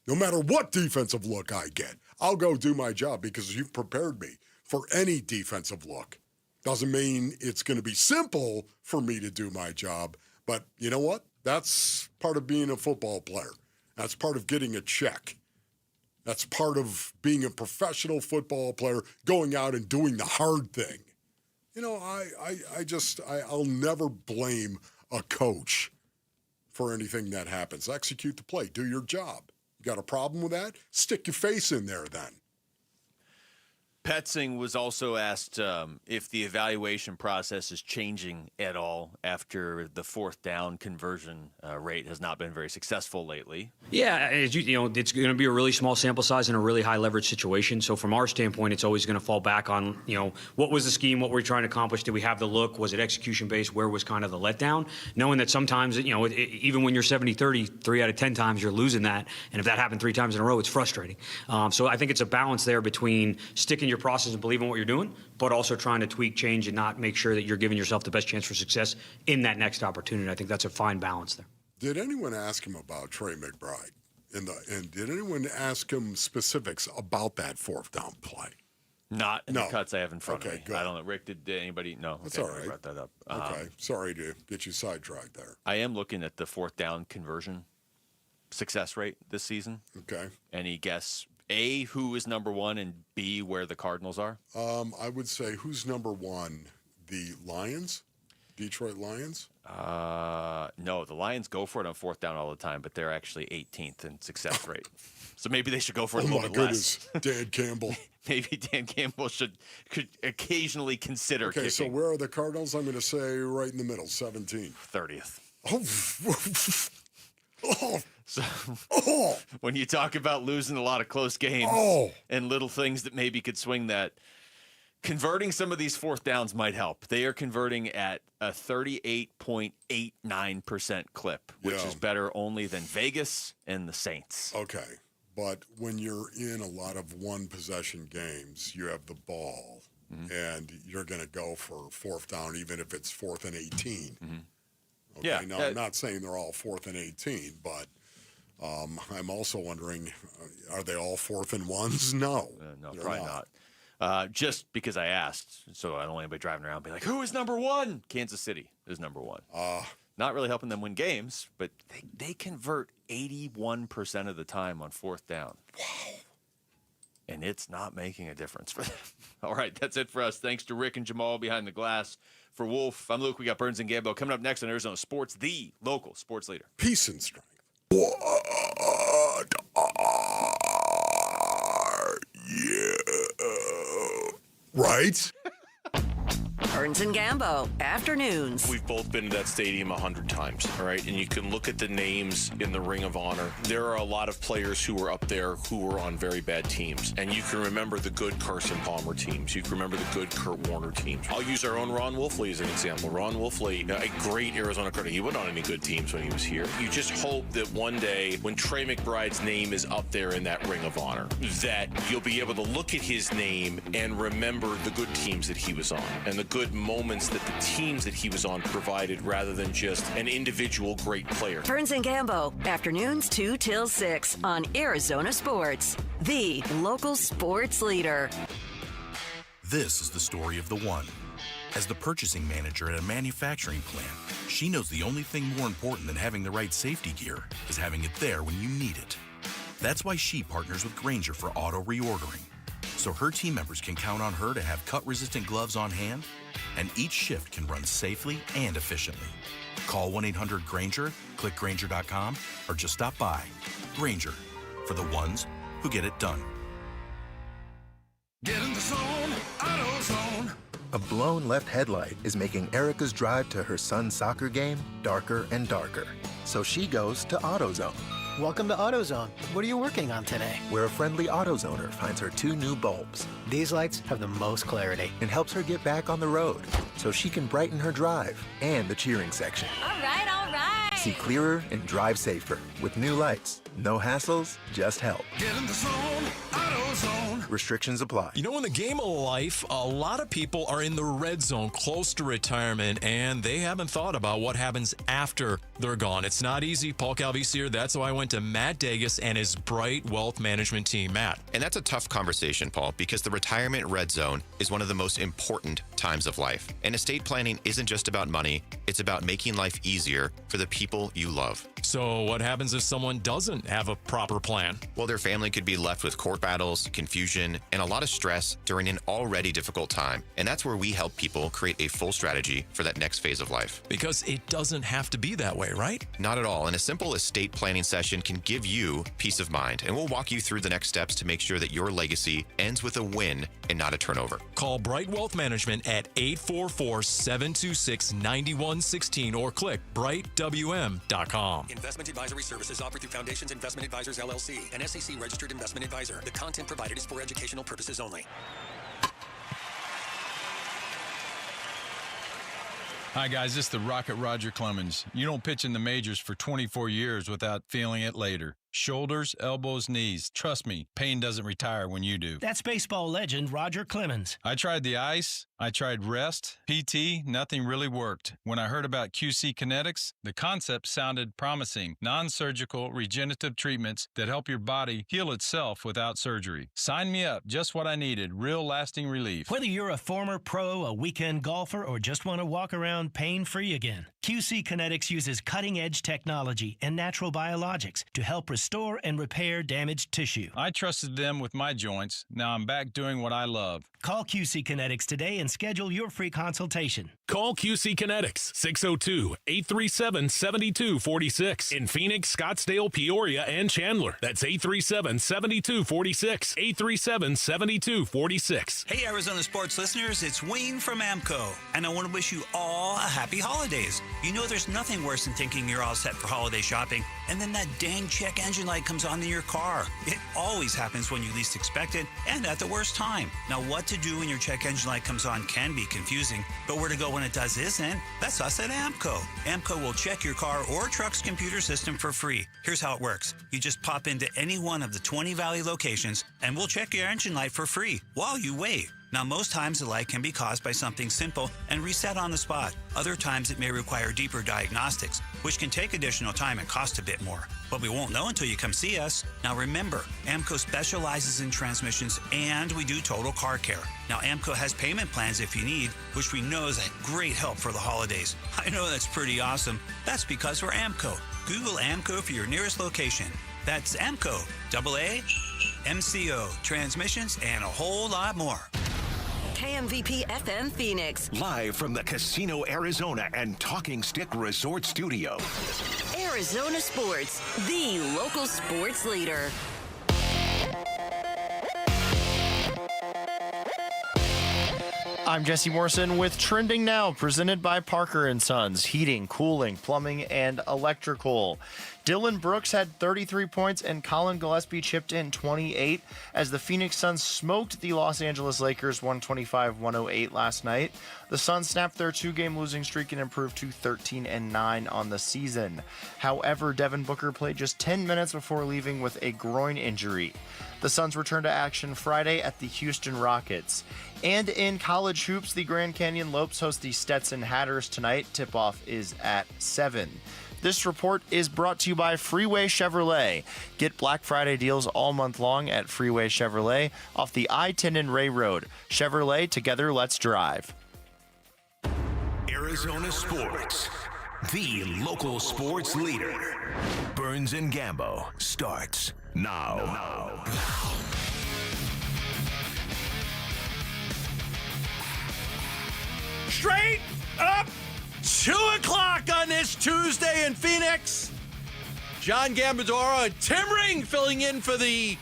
S17: No matter what defensive look I get, I'll go do my job because you've prepared me for any defensive look. Doesn't mean it's going to be simple for me to do my job, but you know what? That's part of being a football player. That's part of getting a check. That's part of being a professional football player, going out and doing the hard thing. I'll never blame a coach for anything that happens. Execute the play. Do your job. Got a problem with that? Stick your face in there then.
S4: Petzing was also asked if the evaluation process is changing at all after the fourth down conversion rate has not been very successful lately.
S13: Yeah, it's going to be a really small sample size in a really high leverage situation. So from our standpoint, it's always going to fall back on, what was the scheme, what were we trying to accomplish? Did we have the look? Was it execution based? Where was kind of the letdown? Knowing that sometimes, even when you're 70-30, 3 out of 10 times you're losing that. And if that happened 3 times in a row, it's frustrating. So I think it's a balance there between sticking your process and believing what you're doing, but also trying to tweak, change, and not make sure that you're giving yourself the best chance for success in that next opportunity. I think that's a fine balance there.
S17: Did anyone ask him about Trey McBride? And did anyone ask him specifics about that fourth down play?
S4: Not in the cuts I have in front of me.
S17: Good.
S4: I don't know. Rick, did anybody? No.
S17: That's all right.
S4: I brought that up.
S17: Okay. Sorry to get you sidetracked there.
S4: I am looking at the fourth down conversion success rate this season.
S17: Okay.
S4: Any guess? A, who is number one, and B, where the Cardinals are?
S17: I would say who's number one? The Lions? Detroit Lions?
S4: No, the Lions go for it on fourth down all the time, but they're actually 18th in success rate. So maybe they should go for it a little bit less.
S17: Dan Campbell.
S4: Maybe Dan Campbell could occasionally consider kicking.
S17: So where are the Cardinals? I'm going to say right in the middle, 17.
S4: 30th.
S17: So,
S4: when you talk about losing a lot of close games and little things that maybe could swing that, converting some of these fourth downs might help. They are converting at a 38.89% clip, which is better only than Vegas and the Saints.
S17: Okay, but when you're in a lot of one-possession games, you have the ball, and you're going to go for fourth down, even if it's 4th and 18. Okay,
S4: Yeah.
S17: Now, I'm not saying they're all 4th and 18, but I'm also wondering, are they all 4th and 1s? No.
S4: No, probably not. Just because I asked, so I don't want anybody driving around and be like, who is number one? Kansas City is number one. Not really helping them win games, but they convert 81% of the time on fourth down. Wow. And it's not making a difference for them. All right, that's it for us. Thanks to Rick and Jamal behind the glass. For Wolf, I'm Luke. We got Burns and Gambo coming up next on Arizona Sports, the local sports leader.
S17: Peace and strength. What are you? Right?
S5: Are
S11: Burns and Gambo, afternoons.
S5: We've both been to that stadium 100 times, all right? And you can look at the names in the Ring of Honor. There are a lot of players who were up there who were on very bad teams. And you can remember the good Carson Palmer teams. You can remember the good Kurt Warner teams. I'll use our own Ron Wolfley as an example. Ron Wolfley, a great Arizona Cardinal. He wasn't on any good teams when he was here. You just hope that one day when Trey McBride's name is up there in that Ring of Honor, that you'll be able to look at his name and remember the good teams that he was on and the good moments that the teams that he was on provided rather than just an individual great player.
S11: Burns and Gambo, afternoons 2 till 6 on Arizona Sports, the local sports leader.
S25: This is the story of the one. As the purchasing manager at a manufacturing plant, she knows the only thing more important than having the right safety gear is having it there when you need it. That's why she partners with Grainger for auto reordering, so her team members can count on her to have cut-resistant gloves on hand, and each shift can run safely and efficiently. Call 1-800-GRAINGER, click Grainger.com, or just stop by. Grainger, for the ones who get it done.
S14: Get in the zone, AutoZone.
S16: A blown left headlight is making Erica's drive to her son's soccer game darker and darker. So she goes to AutoZone.
S18: Welcome to AutoZone. What are you working on today?
S16: Where a friendly AutoZoner finds her 2 new bulbs.
S18: These lights have the most clarity.
S16: And helps her get back on the road so she can brighten her drive and the cheering section.
S19: All right, all right.
S16: See clearer and drive safer with new lights. No hassles, just help.
S14: Get in the zone, AutoZone.
S16: Restrictions apply.
S20: You know, in the game of life, a lot of people are in the red zone close to retirement, and they haven't thought about what happens after they're gone. It's not easy. Paul Calvise here. That's why I went to Matt Dagas and his Bright Wealth Management team. Matt.
S21: And that's a tough conversation, Paul, because the retirement red zone is one of the most important times of life. And estate planning isn't just about money. It's about making life easier for the people you love.
S20: So what happens if someone doesn't have a proper plan?
S21: Well, their family could be left with court battles, confusion, and a lot of stress during an already difficult time. And that's where we help people create a full strategy for that next phase of life.
S20: Because it doesn't have to be that way, right?
S21: Not at all. And a simple estate planning session can give you peace of mind. And we'll walk you through the next steps to make sure that your legacy ends with a win and not a turnover.
S20: Call Bright Wealth Management at 844-726-9116 or click brightwm.com.
S22: Investment advisory services offered through Foundations Investment Advisors, LLC, an SEC-registered investment advisor. The content provided is for educational purposes only.
S23: Hi, guys. This is the Rocket Roger Clemens. You don't pitch in the majors for 24 years without feeling it later. Shoulders, elbows, knees. Trust me, pain doesn't retire when you do.
S24: That's baseball legend Roger Clemens.
S23: I tried the ice. I tried rest, PT, nothing really worked. When I heard about QC Kinetics, the concept sounded promising. Non-surgical regenerative treatments that help your body heal itself without surgery. Sign me up. Just what I needed. Real lasting relief.
S24: Whether you're a former pro, a weekend golfer, or just want to walk around pain-free again, QC Kinetics uses cutting-edge technology and natural biologics to help restore and repair damaged tissue.
S23: I trusted them with my joints. Now I'm back doing what I love.
S24: Call QC Kinetics today and schedule your free consultation.
S31: Call QC Kinetics, 602-837-7246 in Phoenix, Scottsdale, Peoria, and Chandler. That's 837-7246, 837-7246.
S32: Hey, Arizona sports listeners, it's Wayne from AMCO, and I want to wish you all a happy holidays. You know there's nothing worse than thinking you're all set for holiday shopping, and then that dang check engine light comes on in your car. It always happens when you least expect it, and at the worst time. Now, what to do when your check engine light comes on can be confusing, but where to go when it does isn't. That's us at AMCO. AMCO will check your car or truck's computer system for free. Here's how it works. You just pop into any one of the 20 Valley locations, and we'll check your engine light for free while you wait. Now, most times the light can be caused by something simple and reset on the spot. Other times it may require deeper diagnostics, which can take additional time and cost a bit more. But we won't know until you come see us. Now remember, AMCO specializes in transmissions and we do total car care. Now AMCO has payment plans if you need, which we know is a great help for the holidays. I know that's pretty awesome. That's because we're AMCO. Google AMCO for your nearest location. That's AMCO, AAMCO, transmissions, and a whole lot more.
S11: KMVP FM Phoenix.
S33: Live from the Casino Arizona and Talking Stick Resort Studio.
S11: Arizona Sports, the local sports leader.
S2: I'm Jesse Morrison with Trending Now, presented by Parker & Sons, heating, cooling, plumbing, and electrical. Dylan Brooks had 33 points and Colin Gillespie chipped in 28 as the Phoenix Suns smoked the Los Angeles Lakers 125-108 last night. The Suns snapped their 2-game losing streak and improved to 13-9 on the season. However, Devin Booker played just 10 minutes before leaving with a groin injury. The Suns return to action Friday at the Houston Rockets. And in college hoops, the Grand Canyon Lopes host the Stetson Hatters tonight. Tip-off is at 7. This report is brought to you by Freeway Chevrolet. Get Black Friday deals all month long at Freeway Chevrolet off the I-10 and Ray Road. Chevrolet, together, let's drive.
S33: Arizona Sports, the local sports leader. Burns and Gambo starts now.
S7: Straight up 2 o'clock on this Tuesday in Phoenix. John Gambadoro and Tim Ring filling in for the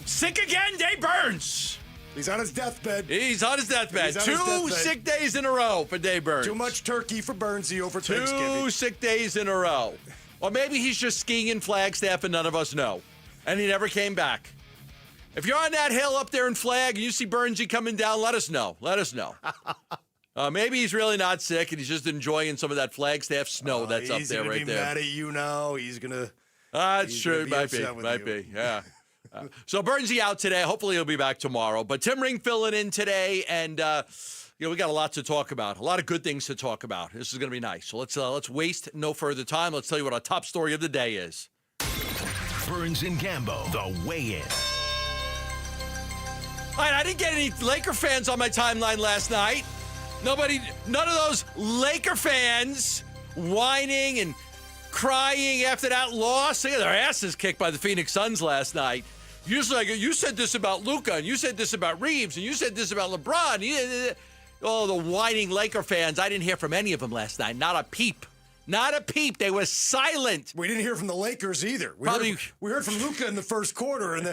S7: sick again, Dave Burns.
S1: He's on his deathbed.
S7: He's on his deathbed. Two sick days in a row for Dave Burns.
S1: Too much turkey for Burnsy over Thanksgiving.
S7: 2 sick days in a row. Or maybe he's just skiing in Flagstaff and none of us know. And he never came back. If you're on that hill up there in Flag and you see Burnsy coming down, let us know. Let us know. Maybe he's really not sick and he's just enjoying some of that Flagstaff snow that's up there right there.
S1: He's going to be mad at you now. He's going to...
S7: That's true. Might be. Yeah. So Burnsy out today. Hopefully he'll be back tomorrow. But Tim Ring filling in today, and we got a lot to talk about. A lot of good things to talk about. This is going to be nice. So let's waste no further time. Let's tell you what our top story of the day is.
S33: Burns and Gambo, the weigh-in.
S7: All right, I didn't get any Laker fans on my timeline last night. None of those Laker fans whining and crying after that loss. They got their asses kicked by the Phoenix Suns last night. Usually, you said this about Luka, and you said this about Reeves, and you said this about LeBron. Oh, the whining Laker fans. I didn't hear from any of them last night. Not a peep. Not a peep. They were silent.
S1: We didn't hear from the Lakers either. We heard from Luka in the first quarter. And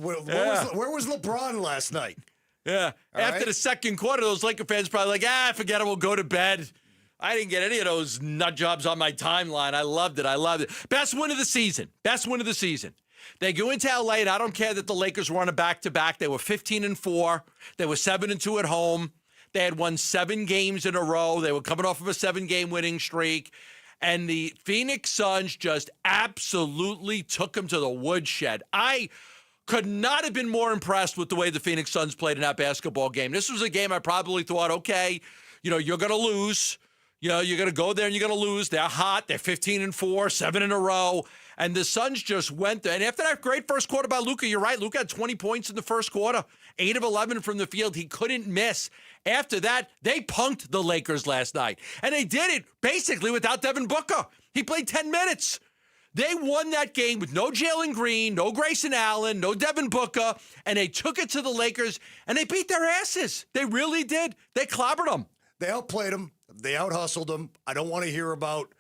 S1: where was LeBron last night?
S7: Yeah. After the second quarter, those Laker fans probably like, forget it. We'll go to bed. I didn't get any of those nut jobs on my timeline. I loved it. Best win of the season. They go into LA, and I don't care that the Lakers were on a back-to-back. They were 15-4. They were 7-2 at home. They had won 7 games in a row. They were coming off of a 7-game winning streak. And the Phoenix Suns just absolutely took them to the woodshed. I could not have been more impressed with the way the Phoenix Suns played in that basketball game. This was a game I probably thought, okay, you're going to lose. You're going to go there and you're going to lose. They're hot. They're 15-4, 7 in a row. And the Suns just went there. And after that great first quarter by Luka, you're right. Luka had 20 points in the first quarter, 8 of 11 from the field. He couldn't miss. After that, they punked the Lakers last night. And they did it basically without Devin Booker. He played 10 minutes. They won that game with no Jalen Green, no Grayson Allen, no Devin Booker, and they took it to the Lakers, and they beat their asses. They really did. They clobbered them.
S1: They outplayed them. They out-hustled them. I don't want to hear about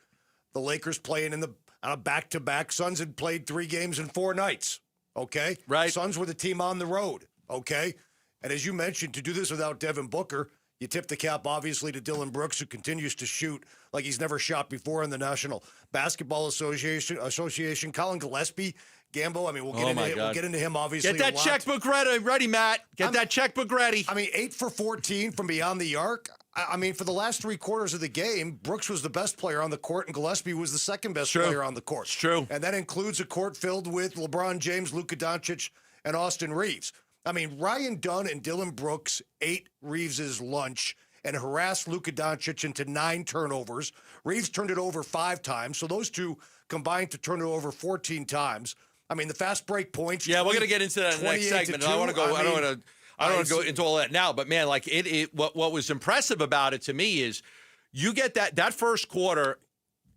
S1: the Lakers playing on a back-to-back. Suns had played 3 games in 4 nights, okay?
S7: Right.
S1: Suns were the team on the road, okay? And as you mentioned, to do this without Devin Booker, you tip the cap, obviously, to Dylan Brooks, who continues to shoot like he's never shot before in the National Basketball Association. Colin Gillespie, Gambo, I mean, we'll get into him, obviously.
S7: Get that checkbook ready, Matt. Get that checkbook ready.
S1: 8 for 14 from beyond the arc. I mean, for the last 3 quarters of the game, Brooks was the best player on the court, and Gillespie was the second best player on the court.
S7: It's true.
S1: And that includes a court filled with LeBron James, Luka Doncic, and Austin Reeves. I mean, Ryan Dunn and Dylan Brooks ate Reeves' lunch and harassed Luka Doncic into 9 turnovers. Reeves turned it over 5 times, so those two combined to turn it over 14 times. I mean, the fast break points.
S7: Yeah, we're going to get into that in the next segment. I don't want to go into all that now, but man, like what was impressive about it to me is you get that first quarter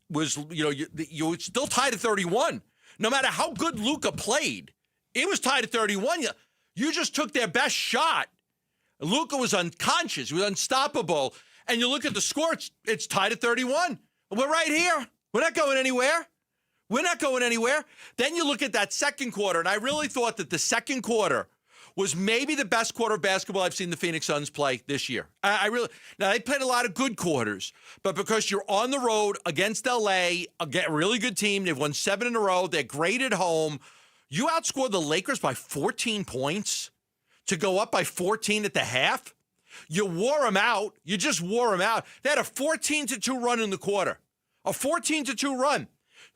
S7: was, you were still tied at 31. No matter how good Luka played, it was tied at 31. You just took their best shot. Luka was unconscious. He was unstoppable. And you look at the score, it's tied at 31. We're right here. We're not going anywhere. Then you look at that second quarter, and I really thought that the second quarter was maybe the best quarter of basketball I've seen the Phoenix Suns play this year. I really now they played a lot of good quarters, but because you're on the road against LA, a really good team, they've won 7 in a row. They're great at home. You outscored the Lakers by 14 points to go up by 14 at the half. You wore them out. You just wore them out. They had a 14-2 run in the quarter. A 14-2 run.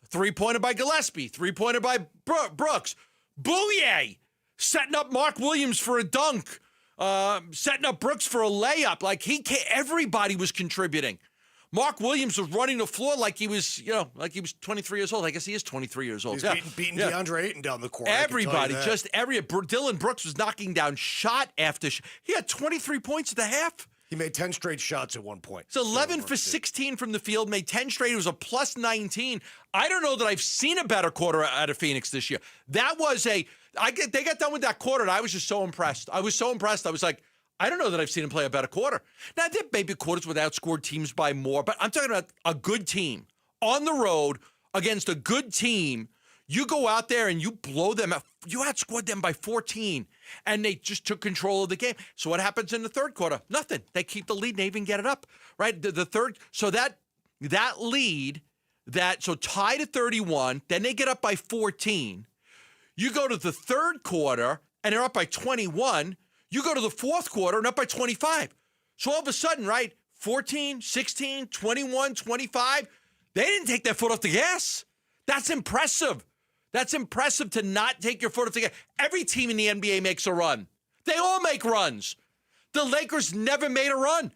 S7: 3-pointer by Gillespie. 3-pointer by Brooks. Bouye setting up Mark Williams for a dunk. Setting up Brooks for a layup. Like everybody was contributing. Mark Williams was running the floor like he was, like he was 23 years old. I guess he is 23 years old.
S1: He's beating DeAndre Ayton down the court.
S7: Everybody, Dylan Brooks was knocking down shot after shot. He had 23 points at the half.
S1: He made 10 straight shots at one point.
S7: It's 11 for 16 from the field, made 10 straight. It was a plus 19. I don't know that I've seen a better quarter out of Phoenix this year. That was they got done with that quarter, and I was just so impressed. I was so impressed. I was like, I don't know that I've seen him play a better quarter. Now, there may be quarters with outscored teams by more, but I'm talking about a good team on the road against a good team. You go out there and you blow them out. You outscored them by 14, and they just took control of the game. So what happens in the third quarter? Nothing. They keep the lead and they even get it up, right? The third, so that lead, so tied at 31, then they get up by 14. You go to the third quarter, and they're up by 21. You go to the fourth quarter and up by 25. So all of a sudden, right, 14, 16, 21, 25, they didn't take their foot off the gas. That's impressive. That's impressive to not take your foot off the gas. Every team in the NBA makes a run. They all make runs. The Lakers never made a run.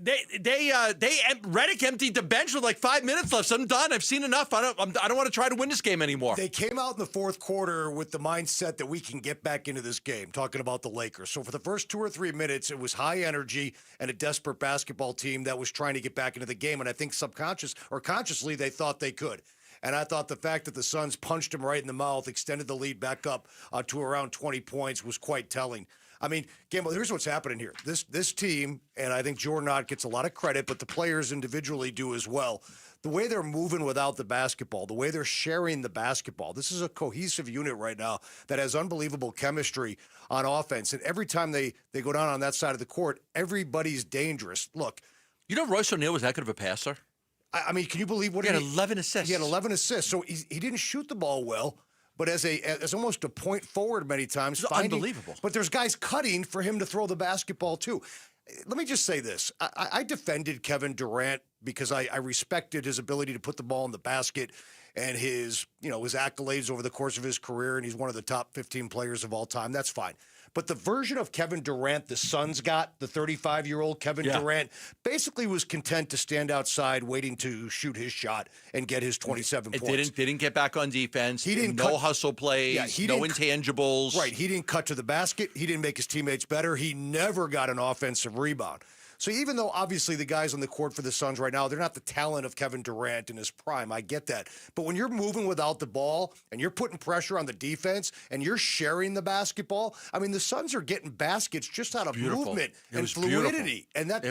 S7: Redick emptied the bench with like 5 minutes left. So I'm done. I've seen enough. I don't want to try to win this game anymore.
S1: They came out in the fourth quarter with the mindset that we can get back into this game, talking about the Lakers. So for the first 2 or 3 minutes, it was high energy and a desperate basketball team that was trying to get back into the game. And I think consciously, they thought they could. And I thought the fact that the Suns punched him right in the mouth, extended the lead back up to around 20 points was quite telling. I mean, Gamble, here's what's happening here. This team, and I think Jordan Ott gets a lot of credit, but the players individually do as well. The way they're moving without the basketball, the way they're sharing the basketball, this is a cohesive unit right now that has unbelievable chemistry on offense. And every time they go down on that side of the court, everybody's dangerous. Look.
S7: You know Royce O'Neal was that good of a passer?
S1: I mean, can you believe what
S7: he had 11 assists.
S1: He had 11 assists. So he didn't shoot the ball well, but as almost a point forward many times.
S7: Unbelievable.
S1: But there's guys cutting for him to throw the basketball too. Let me just say this. I defended Kevin Durant because I respected his ability to put the ball in the basket and his accolades over the course of his career, and he's one of the top 15 players of all time. That's fine. But the version of Kevin Durant the Suns got, the 35-year-old Kevin Durant, basically was content to stand outside waiting to shoot his shot and get his 27 points.
S7: Didn't get back on defense.
S1: He didn't
S7: hustle plays, no intangibles.
S1: Right. He didn't cut to the basket. He didn't make his teammates better. He never got an offensive rebound. So even though obviously the guys on the court for the Suns right now, they're not the talent of Kevin Durant in his prime. I get that. But when you're moving without the ball and you're putting pressure on the defense and you're sharing the basketball, I mean, the Suns are getting baskets just out of movement and fluidity. And that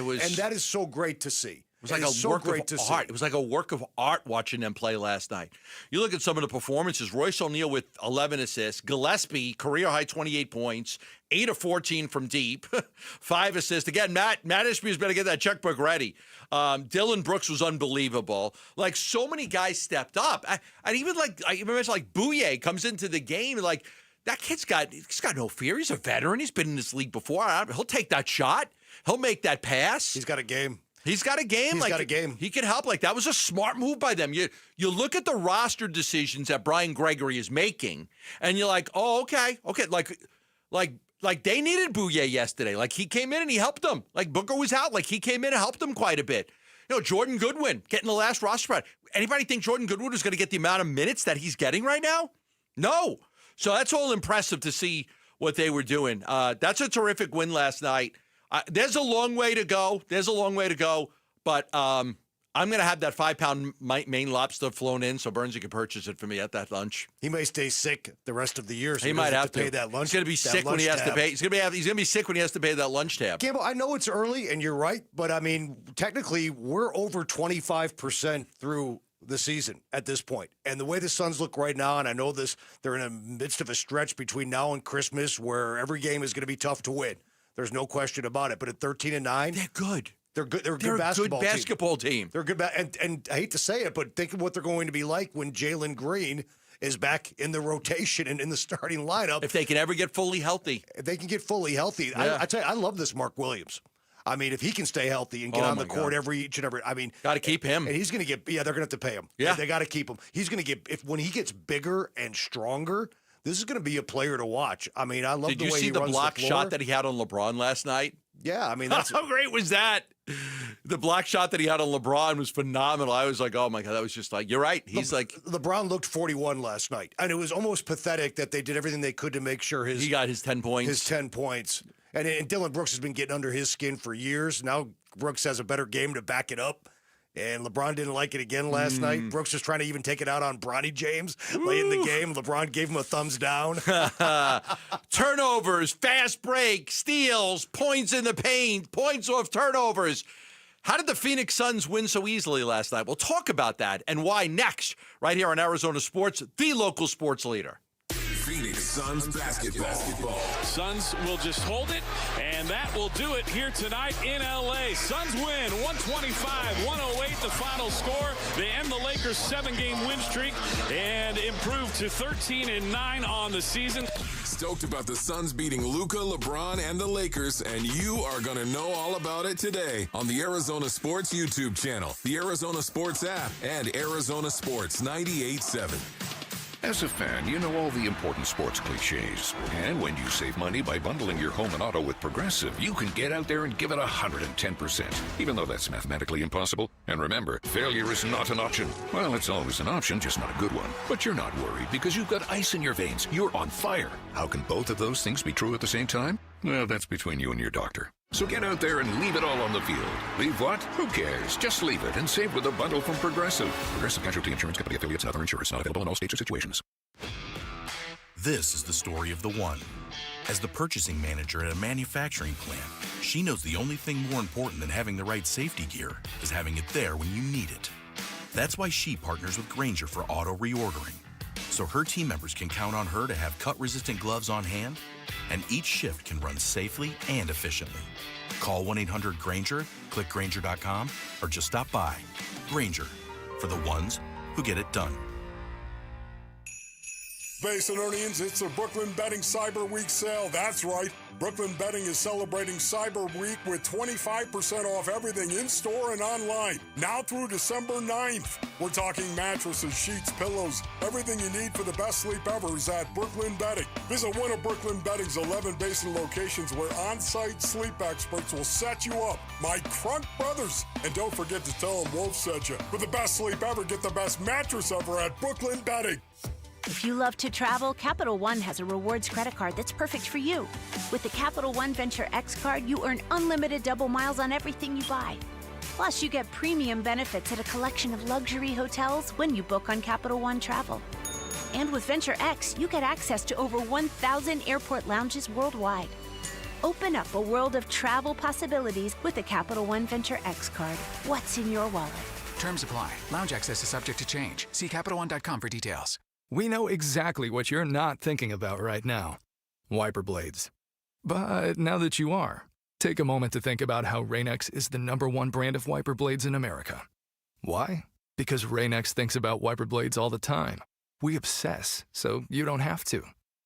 S1: is so great to see.
S7: It was like a work of art. It was like a work of art watching them play last night. You look at some of the performances. Royce O'Neal with 11 assists. Gillespie, career-high 28 points. 8 of 14 from deep. 5 assists. Again, Matt Ishby's better get that checkbook ready. Dylan Brooks was unbelievable. Like, so many guys stepped up. And even I mentioned like Bouye comes into the game and like, that he's got no fear. He's a veteran. He's been in this league before. He'll take that shot. He'll make that pass.
S1: He's got a game.
S7: He's got a game. He can help. Like, that was a smart move by them. You look at the roster decisions that Brian Gregory is making, and you're like, oh, okay. Like they needed Bouye yesterday. Like, he came in and he helped them. Like, Booker was out. Like, he came in and helped them quite a bit. Jordan Goodwin getting the last roster spot. Anybody think Jordan Goodwin was going to get the amount of minutes that he's getting right now? No. So that's all impressive to see what they were doing. That's a terrific win last night. There's a long way to go. But I'm going to have that 5-pound Maine lobster flown in so Burnsy can purchase it for me at that lunch.
S1: He may stay sick the rest of the year. So
S7: he might have to
S1: pay that lunch.
S7: He's going to be sick when he has to pay. He's going to be sick when he has to pay that lunch tab.
S1: Gamble, I know it's early and you're right, but I mean, technically we're over 25% through the season at this point. And the way the Suns look right now, and I know they're in the midst of a stretch between now and Christmas where every game is going to be tough to win. There's no question about it. But at 13-9,
S7: they're good.
S1: They're good. They're a good
S7: basketball team.
S1: They're good. And I hate to say it, but think of what they're going to be like when Jalen Green is back in the rotation and in the starting lineup.
S7: If they can ever get fully healthy.
S1: If they can get fully healthy.
S7: Yeah.
S1: I tell you, I love this Mark Williams. I mean, if he can stay healthy and get on the court each and every, I mean,
S7: got to keep him.
S1: And he's going to get. Yeah, they're going to have to pay him.
S7: Yeah,
S1: they got to keep him. He's going to get when he gets bigger and stronger. This is going to be a player to watch. I mean, I love the way he runs the floor. Did you see the block
S7: shot that he had on LeBron last night?
S1: Yeah, I mean, that's
S7: how great was that? The block shot that he had on LeBron was phenomenal. I was like, oh my God, that was just like, you're right. He's
S1: LeBron looked 41 last night. And it was almost pathetic that they did everything they could to make sure he
S7: got his 10 points.
S1: His 10 points. And Dillon Brooks has been getting under his skin for years. Now Brooks has a better game to back it up. And LeBron didn't like it again last night. Brooks was trying to even take it out on Bronny James late in the game. LeBron gave him a thumbs down.
S7: Turnovers, fast break, steals, points in the paint, points off turnovers. How did the Phoenix Suns win so easily last night? We'll talk about that and why next, right here on Arizona Sports, the local sports leader.
S14: Phoenix Suns basketball.
S31: Suns will just hold it, and that will do it here tonight in L.A. Suns win 125-108, the final score. They end the Lakers' 7-game win streak and improve to 13-9 on the season.
S14: Stoked about the Suns beating Luka, LeBron, and the Lakers, and you are going to know all about it today on the Arizona Sports YouTube channel, the Arizona Sports app, and Arizona Sports 98.7.
S3: As a fan, you know all the important sports cliches. And when you save money by bundling your home and auto with Progressive, you can get out there and give it 110%, even though that's mathematically impossible. And remember, failure is not an option. Well, it's always an option, just not a good one. But you're not worried because you've got ice in your veins. You're on fire. How can both of those things be true at the same time? Well, that's between you and your doctor. So get out there and leave it all on the field. Leave what? Who cares? Just leave it and save with a bundle from Progressive. Progressive Casualty Insurance Company affiliates and other insurers. Not available in all states or situations.
S25: This is the story of the one. As the purchasing manager at a manufacturing plant, she knows the only thing more important than having the right safety gear is having it there when you need it. That's why she partners with Grainger for auto reordering, so her team members can count on her to have cut-resistant gloves on hand, and each shift can run safely and efficiently. Call 1-800-GRAINGER, click Grainger.com, or just stop by. Grainger, for the ones who get it done.
S17: Basinonians, it's the Brooklyn Betting Cyber Week sale. That's right. Brooklyn Betting is celebrating Cyber Week with 25% off everything in-store and online. Now through December 9th. We're talking mattresses, sheets, pillows, everything you need for the best sleep ever is at Brooklyn Betting. Visit one of Brooklyn Betting's 11 Basin locations where on-site sleep experts will set you up. My Crunk Brothers. And don't forget to tell them Wolf sent you. For the best sleep ever, get the best mattress ever at Brooklyn Betting.
S6: If you love to travel, Capital One has a rewards credit card that's perfect for you. With the Capital One Venture X card, you earn unlimited double miles on everything you buy. Plus, you get premium benefits at a collection of luxury hotels when you book on Capital One Travel. And with Venture X, you get access to over 1,000 airport lounges worldwide. Open up a world of travel possibilities with the Capital One Venture X card. What's in your wallet?
S8: Terms apply. Lounge access is subject to change. See CapitalOne.com for details.
S9: We know exactly what you're not thinking about right now. Wiper blades. But now that you are, take a moment to think about how Rain-X is the #1 brand of wiper blades in America. Why? Because Rain-X thinks about wiper blades all the time. We obsess, so you don't have to.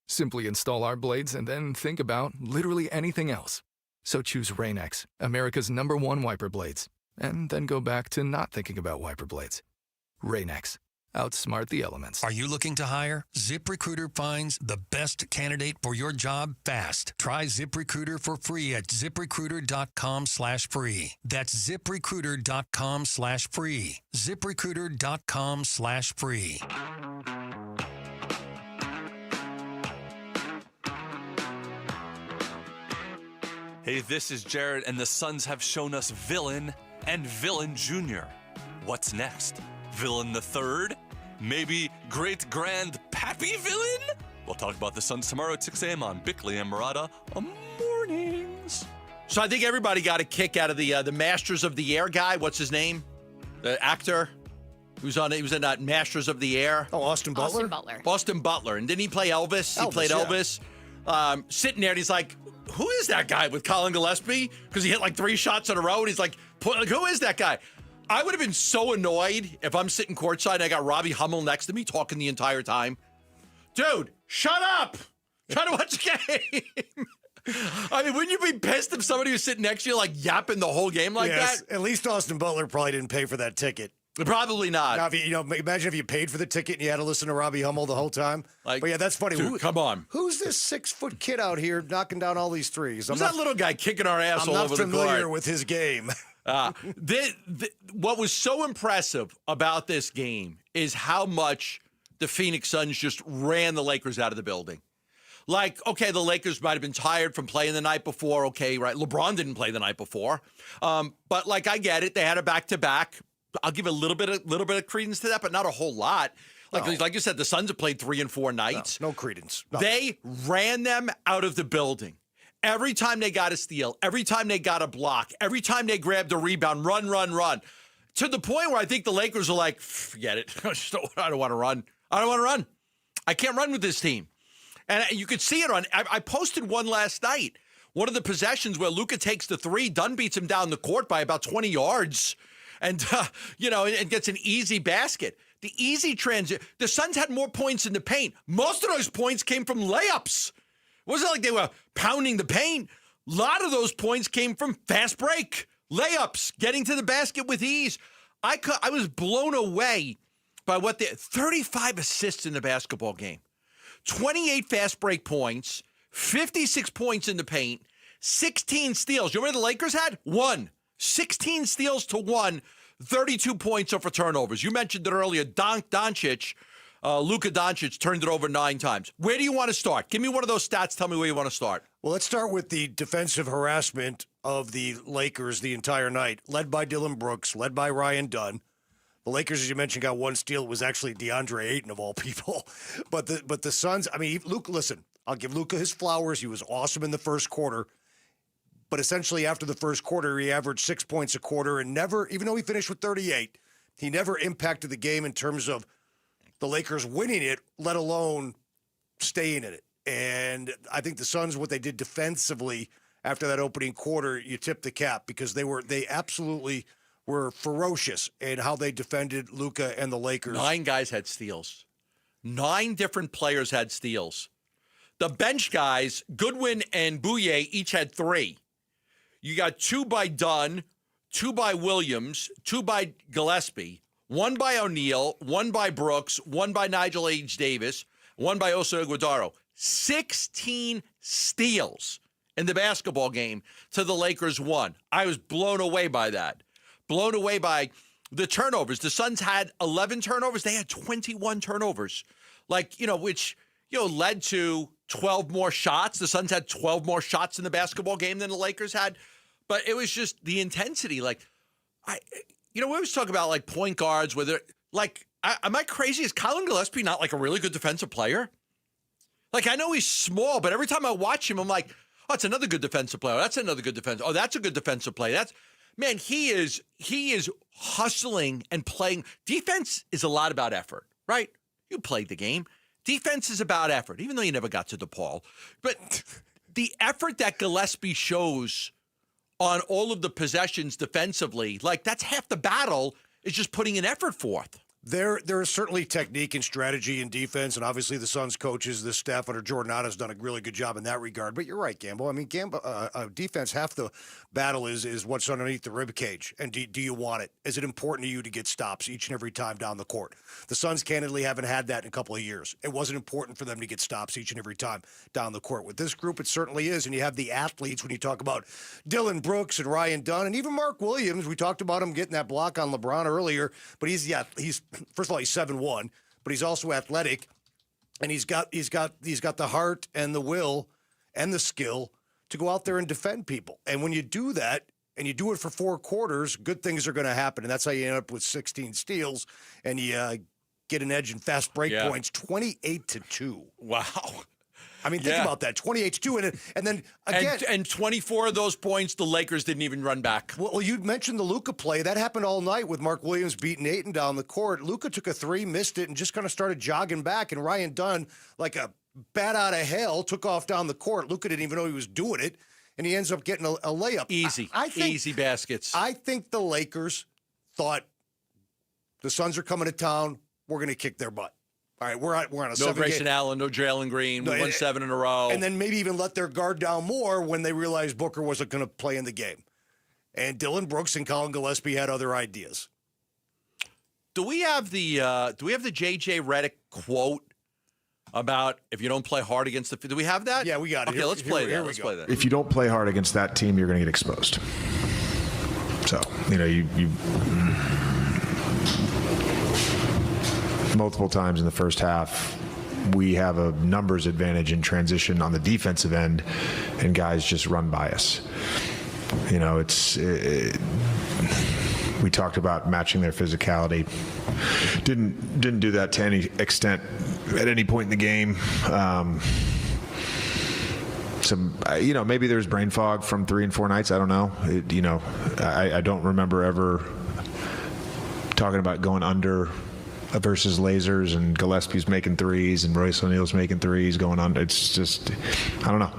S9: Simply install our blades and then think about literally anything else. So choose Rain-X, America's #1 wiper blades, and then go back to not thinking about wiper blades. Rain-X. Outsmart the elements.
S22: Are you looking to hire? ZipRecruiter finds the best candidate for your job fast. Try ZipRecruiter for free at ZipRecruiter.com/free. That's ZipRecruiter.com/free. ZipRecruiter.com/free.
S10: Hey, this is Jared, and the Suns have shown us Villain and Villain Jr. What's next? Villain the Third? Maybe Great Grand Pappy Villain? We'll talk about the Suns tomorrow at 6 a.m. on Bickley and Murata mornings.
S7: So I think everybody got a kick out of the Masters of the Air guy. What's his name? The actor? He was in that Masters of the Air.
S1: Oh, Austin Butler?
S7: Austin Butler. And didn't he play Elvis? He played
S1: yeah.
S7: Elvis. Sitting there, and he's like, who is that guy with Colin Gillespie? Because he hit like 3 shots in a row, and he's like, who is that guy? I would have been so annoyed if I'm sitting courtside and I got Robbie Hummel next to me talking the entire time. Dude, shut up! Trying to watch a game. I mean, wouldn't you be pissed if somebody was sitting next to you, like, yapping the whole game like that?
S1: At least Austin Butler probably didn't pay for that ticket.
S7: Probably not.
S1: Now, if imagine if you paid for the ticket and you had to listen to Robbie Hummel the whole time. But yeah, that's funny.
S7: Dude, come on.
S1: Who's this 6-foot kid out here knocking down all these threes?
S7: Who's that little guy kicking our ass all over the court?
S1: I'm not familiar with his game.
S7: What was so impressive about this game is how much the Phoenix Suns just ran the Lakers out of the building. Like, okay, the Lakers might have been tired from playing the night before. Okay, right. LeBron didn't play the night before. But, like, I get it. They had a back-to-back. I'll give a little bit of credence to that, but not a whole lot. Like you said, the Suns have played 3 and 4 nights.
S1: No credence.
S7: They ran them out of the building. Every time they got a steal, every time they got a block, every time they grabbed a rebound, run. To the point where I think the Lakers are like, forget it. I don't want to run. I can't run with this team. And you could see it I posted one last night. One of the possessions where Luka takes the 3, Dunn beats him down the court by about 20 yards. And, and gets an easy basket. The easy transit. The Suns had more points in the paint. Most of those points came from layups. It wasn't like they were pounding the paint. A lot of those points came from fast break, layups, getting to the basket with ease. I was blown away by 35 assists in the basketball game, 28 fast break points, 56 points in the paint, 16 steals. You remember the Lakers had? 1. 16 steals to 1, 32 points over turnovers. You mentioned it earlier. Luka Doncic turned it over 9 times. Where do you want to start? Give me one of those stats. Tell me where you want to start.
S1: Well, let's start with the defensive harassment of the Lakers the entire night, led by Dillon Brooks, led by Ryan Dunn. The Lakers, as you mentioned, got 1 steal. It was actually DeAndre Ayton of all people. But the Suns, I mean, Luka, listen, I'll give Luka his flowers. He was awesome in the first quarter. But essentially, after the first quarter, he averaged 6 points a quarter and never, even though he finished with 38, he never impacted the game in terms of the Lakers winning it, let alone staying in it. And I think the Suns, what they did defensively after that opening quarter, you tip the cap because they absolutely were ferocious in how they defended Luka and the Lakers.
S7: 9 guys had steals. 9 different players had steals. The bench guys, Goodwin and Bouye, each had 3. You got 2 by Dunn, 2 by Williams, 2 by Gillespie, 1 by O'Neal, 1 by Brooks, 1 by Nigel H. Davis, 1 by Oso Iguodaro. 16 steals in the basketball game to the Lakers 1. I was blown away by that. Blown away by the turnovers. The Suns had 11 turnovers. They had 21 turnovers. Which led to 12 more shots. The Suns had 12 more shots in the basketball game than the Lakers had. But it was just the intensity. We always talk about, point guards, whether, am I crazy? Is Colin Gillespie not, a really good defensive player? I know he's small, but every time I watch him, I'm like, oh, it's another good defensive player. That's another good defense. Oh, that's a good defensive play. Man, he is hustling and playing. Defense is a lot about effort, right? You played the game. Defense is about effort, even though you never got to DePaul. But the effort that Gillespie shows on all of the possessions defensively, that's half the battle, is just putting an effort forth.
S1: There is certainly technique and strategy in defense, and obviously the Suns coaches, the staff under Jordan Otto has done a really good job in that regard. But you're right, Gamble. I mean, defense, half the battle is what's underneath the rib cage, and do you want it? Is it important to you to get stops each and every time down the court? The Suns candidly haven't had that in a couple of years. It wasn't important for them to get stops each and every time down the court. With this group, it certainly is, and you have the athletes when you talk about Dillon Brooks and Ryan Dunn, and even Mark Williams. We talked about him getting that block on LeBron earlier, but he's first of all, he's 7'1", but he's also athletic, and he's got the heart and the will and the skill to go out there and defend people. And when you do that, and you do it for 4 quarters, good things are going to happen, and that's how you end up with 16 steals, and you get an edge in fast break points, 28-2.
S7: Wow.
S1: I mean, think about that, 28-2, and then again,
S7: and 24 of those points, the Lakers didn't even run back.
S1: Well, you mentioned the Luka play. That happened all night with Mark Williams beating Ayton down the court. Luka took a three, missed it, and just kind of started jogging back, and Ryan Dunn, like a bat out of hell, took off down the court. Luka didn't even know he was doing it, and he ends up getting a layup.
S7: Easy.
S1: I think,
S7: easy baskets.
S1: I think the Lakers thought the Suns are coming to town. We're going to kick their butt. All right, we're on a
S7: no
S1: 7
S7: Grayson
S1: game.
S7: Allen, no Jalen Green. We won 7 in a row.
S1: And then maybe even let their guard down more when they realized Booker wasn't going to play in the game. And Dillon Brooks and Colin Gillespie had other ideas.
S7: Do we have the JJ Redick quote about if you don't play hard against the? Do we have that?
S1: Yeah, we got it.
S7: Okay, let's play that. Let's play that.
S4: If you don't play hard against that team, you're going to get exposed. So, you multiple times in the first half, we have a numbers advantage in transition on the defensive end, and guys just run by us. We talked about matching their physicality. Didn't do that to any extent at any point in the game. Maybe there's brain fog from 3 and 4 nights. I don't know. I don't remember ever talking about going under versus lasers and Gillespie's making threes and Royce O'Neal's making threes going under. It's just, I don't know.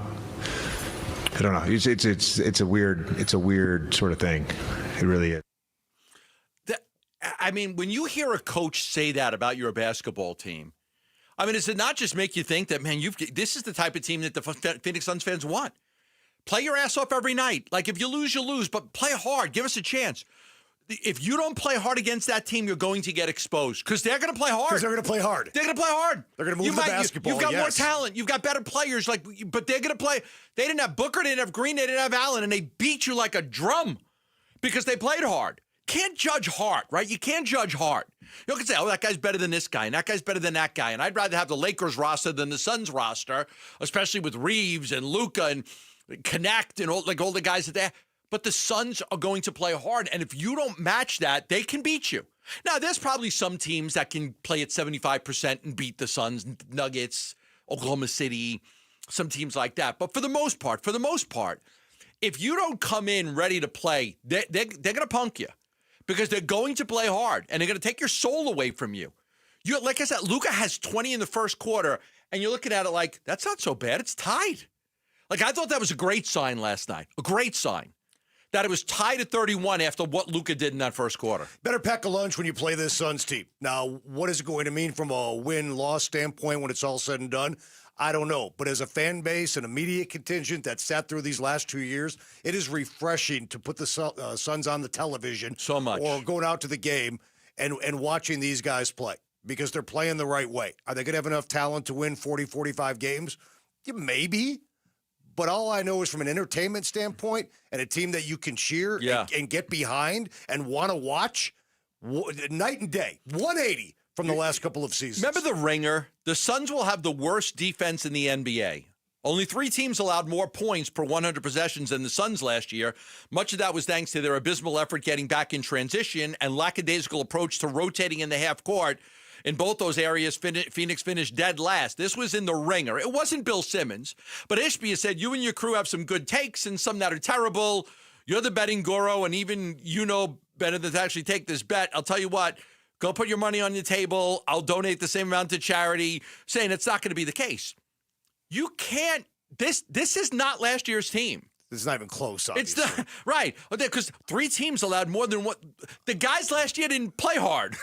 S4: It's a weird sort of thing. It really is.
S7: I mean, when you hear a coach say that about your basketball team, I mean, does it not just make you think that, man, this is the type of team that the Phoenix Suns fans want? Play your ass off every night. Like, if you lose, you lose, but play hard. Give us a chance. If you don't play hard against that team, you're going to get exposed because they're going to play hard.
S1: Because they're going to play hard.
S7: They're going to play hard.
S1: They're going to move the basketball.
S7: You've got more talent. You've got better players. But they're going to play. They didn't have Booker. They didn't have Green. They didn't have Allen, and they beat you like a drum because they played hard. Can't judge hard, right? You can't judge hard. You can say, oh, that guy's better than this guy, and that guy's better than that guy. And I'd rather have the Lakers roster than the Suns roster, especially with Reeves and Luka and Connect and all the guys that they have. But the Suns are going to play hard, and if you don't match that, they can beat you. Now, there's probably some teams that can play at 75% and beat the Suns, Nuggets, Oklahoma City, some teams like that. But for the most part, if you don't come in ready to play, they're going to punk you because they're going to play hard, and they're going to take your soul away from you. Like I said, Luka has 20 in the first quarter, and you're looking at it like, that's not so bad. It's tied. Like, I thought that was a great sign last night, a great sign. That it was tied at 31 after what Luka did in that first quarter.
S1: Better pack a lunch when you play this Suns team. Now, what is it going to mean from a win-loss standpoint when it's all said and done? I don't know. But as a fan base and a media contingent that sat through these last 2 years, it is refreshing to put the Suns on the television.
S7: So much.
S1: Or going out to the game and watching these guys play because they're playing the right way. Are they going to have enough talent to win 40, 45 games? Yeah, maybe. But all I know is from an entertainment standpoint and a team that you can cheer and get behind and want to watch, night and day, 180 from the last couple of seasons.
S7: Remember the ringer? The Suns will have the worst defense in the NBA. Only 3 teams allowed more points per 100 possessions than the Suns last year. Much of that was thanks to their abysmal effort getting back in transition and lackadaisical approach to rotating in the half court. In both those areas, Phoenix finished dead last. This was in the ringer. It wasn't Bill Simmons. But Ishbia said, you and your crew have some good takes and some that are terrible. You're the betting guru, and even you know better than to actually take this bet. I'll tell you what, go put your money on the table. I'll donate the same amount to charity, saying it's not going to be the case. You can't. This is not last year's team.
S1: This is not even close, obviously.
S7: It's not, right. Because 3 teams allowed more than what. The guys last year didn't play hard.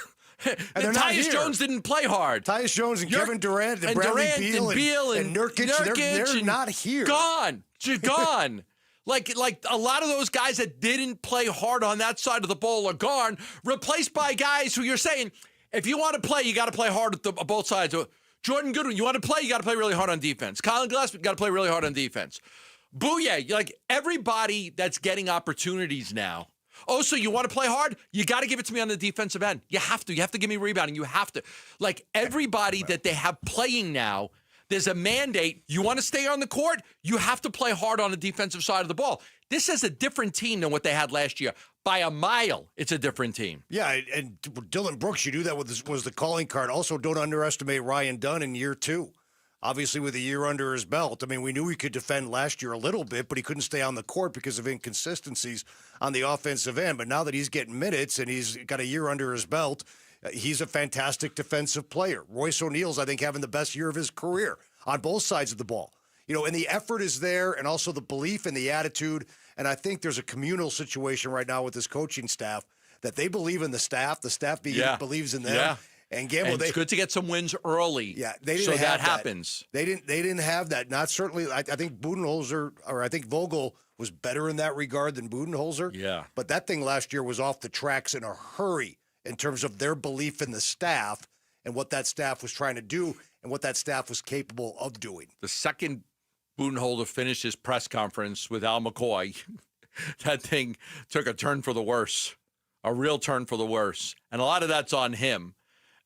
S7: And Tyus Jones didn't play hard.
S1: Tyus Jones and Kevin Durant and Bradley Beal and Nurkic, they're not here.
S7: Gone. Gone. Like a lot of those guys that didn't play hard on that side of the ball are gone, replaced by guys who you're saying, if you want to play, you got to play hard at both sides. Jordan Goodwin, you want to play, you got to play really hard on defense. Colin Gillespie, got to play really hard on defense. Booyah. Like everybody that's getting opportunities now. Oh, so you want to play hard? You got to give it to me on the defensive end. You have to. You have to give me rebounding. You have to. Like everybody that they have playing now, there's a mandate. You want to stay on the court? You have to play hard on the defensive side of the ball. This is a different team than what they had last year. By a mile, it's a different team.
S1: Yeah, and Dillon Brooks, you do that was the calling card. Also, don't underestimate Ryan Dunn in year 2. obviously with a year under his belt. I mean, we knew he could defend last year a little bit, but he couldn't stay on the court because of inconsistencies on the offensive end. But now that he's getting minutes and he's got a year under his belt, he's a fantastic defensive player. Royce O'Neal's, I think, having the best year of his career on both sides of the ball. You know, and the effort is there, and also the belief and the attitude. And I think there's a communal situation right now with this coaching staff that they believe in the staff believes in them.
S7: Yeah.
S1: And Gamble,
S7: it's good to get some wins early.
S1: Yeah, they didn't
S7: so
S1: have
S7: that happens.
S1: They didn't have that. Not certainly. I think Budenholzer, or I think Vogel was better in that regard than Budenholzer.
S7: Yeah.
S1: But that thing last year was off the tracks in a hurry in terms of their belief in the staff and what that staff was trying to do and what that staff was capable of doing.
S7: The second Budenholzer finished his press conference with Al McCoy, that thing took a turn for the worse, a real turn for the worse. And a lot of that's on him.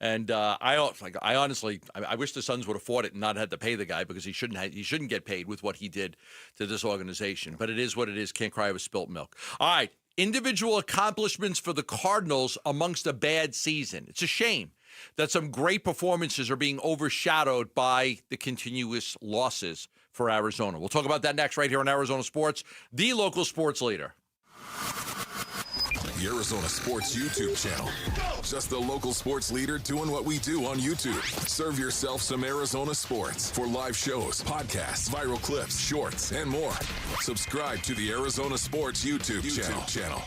S7: And I honestly wish the Suns would have fought it and not had to pay the guy, because he shouldn't get paid with what he did to this organization. But it is what it is. Can't cry over spilt milk. All right, individual accomplishments for the Cardinals amongst a bad season. It's a shame that some great performances are being overshadowed by the continuous losses for Arizona. We'll talk about that next right here on Arizona Sports, the local sports leader.
S14: The Arizona Sports YouTube channel. Just the local sports leader doing what we do on YouTube. Serve yourself some Arizona sports for live shows, podcasts, viral clips, shorts, and more. Subscribe to the Arizona Sports YouTube channel.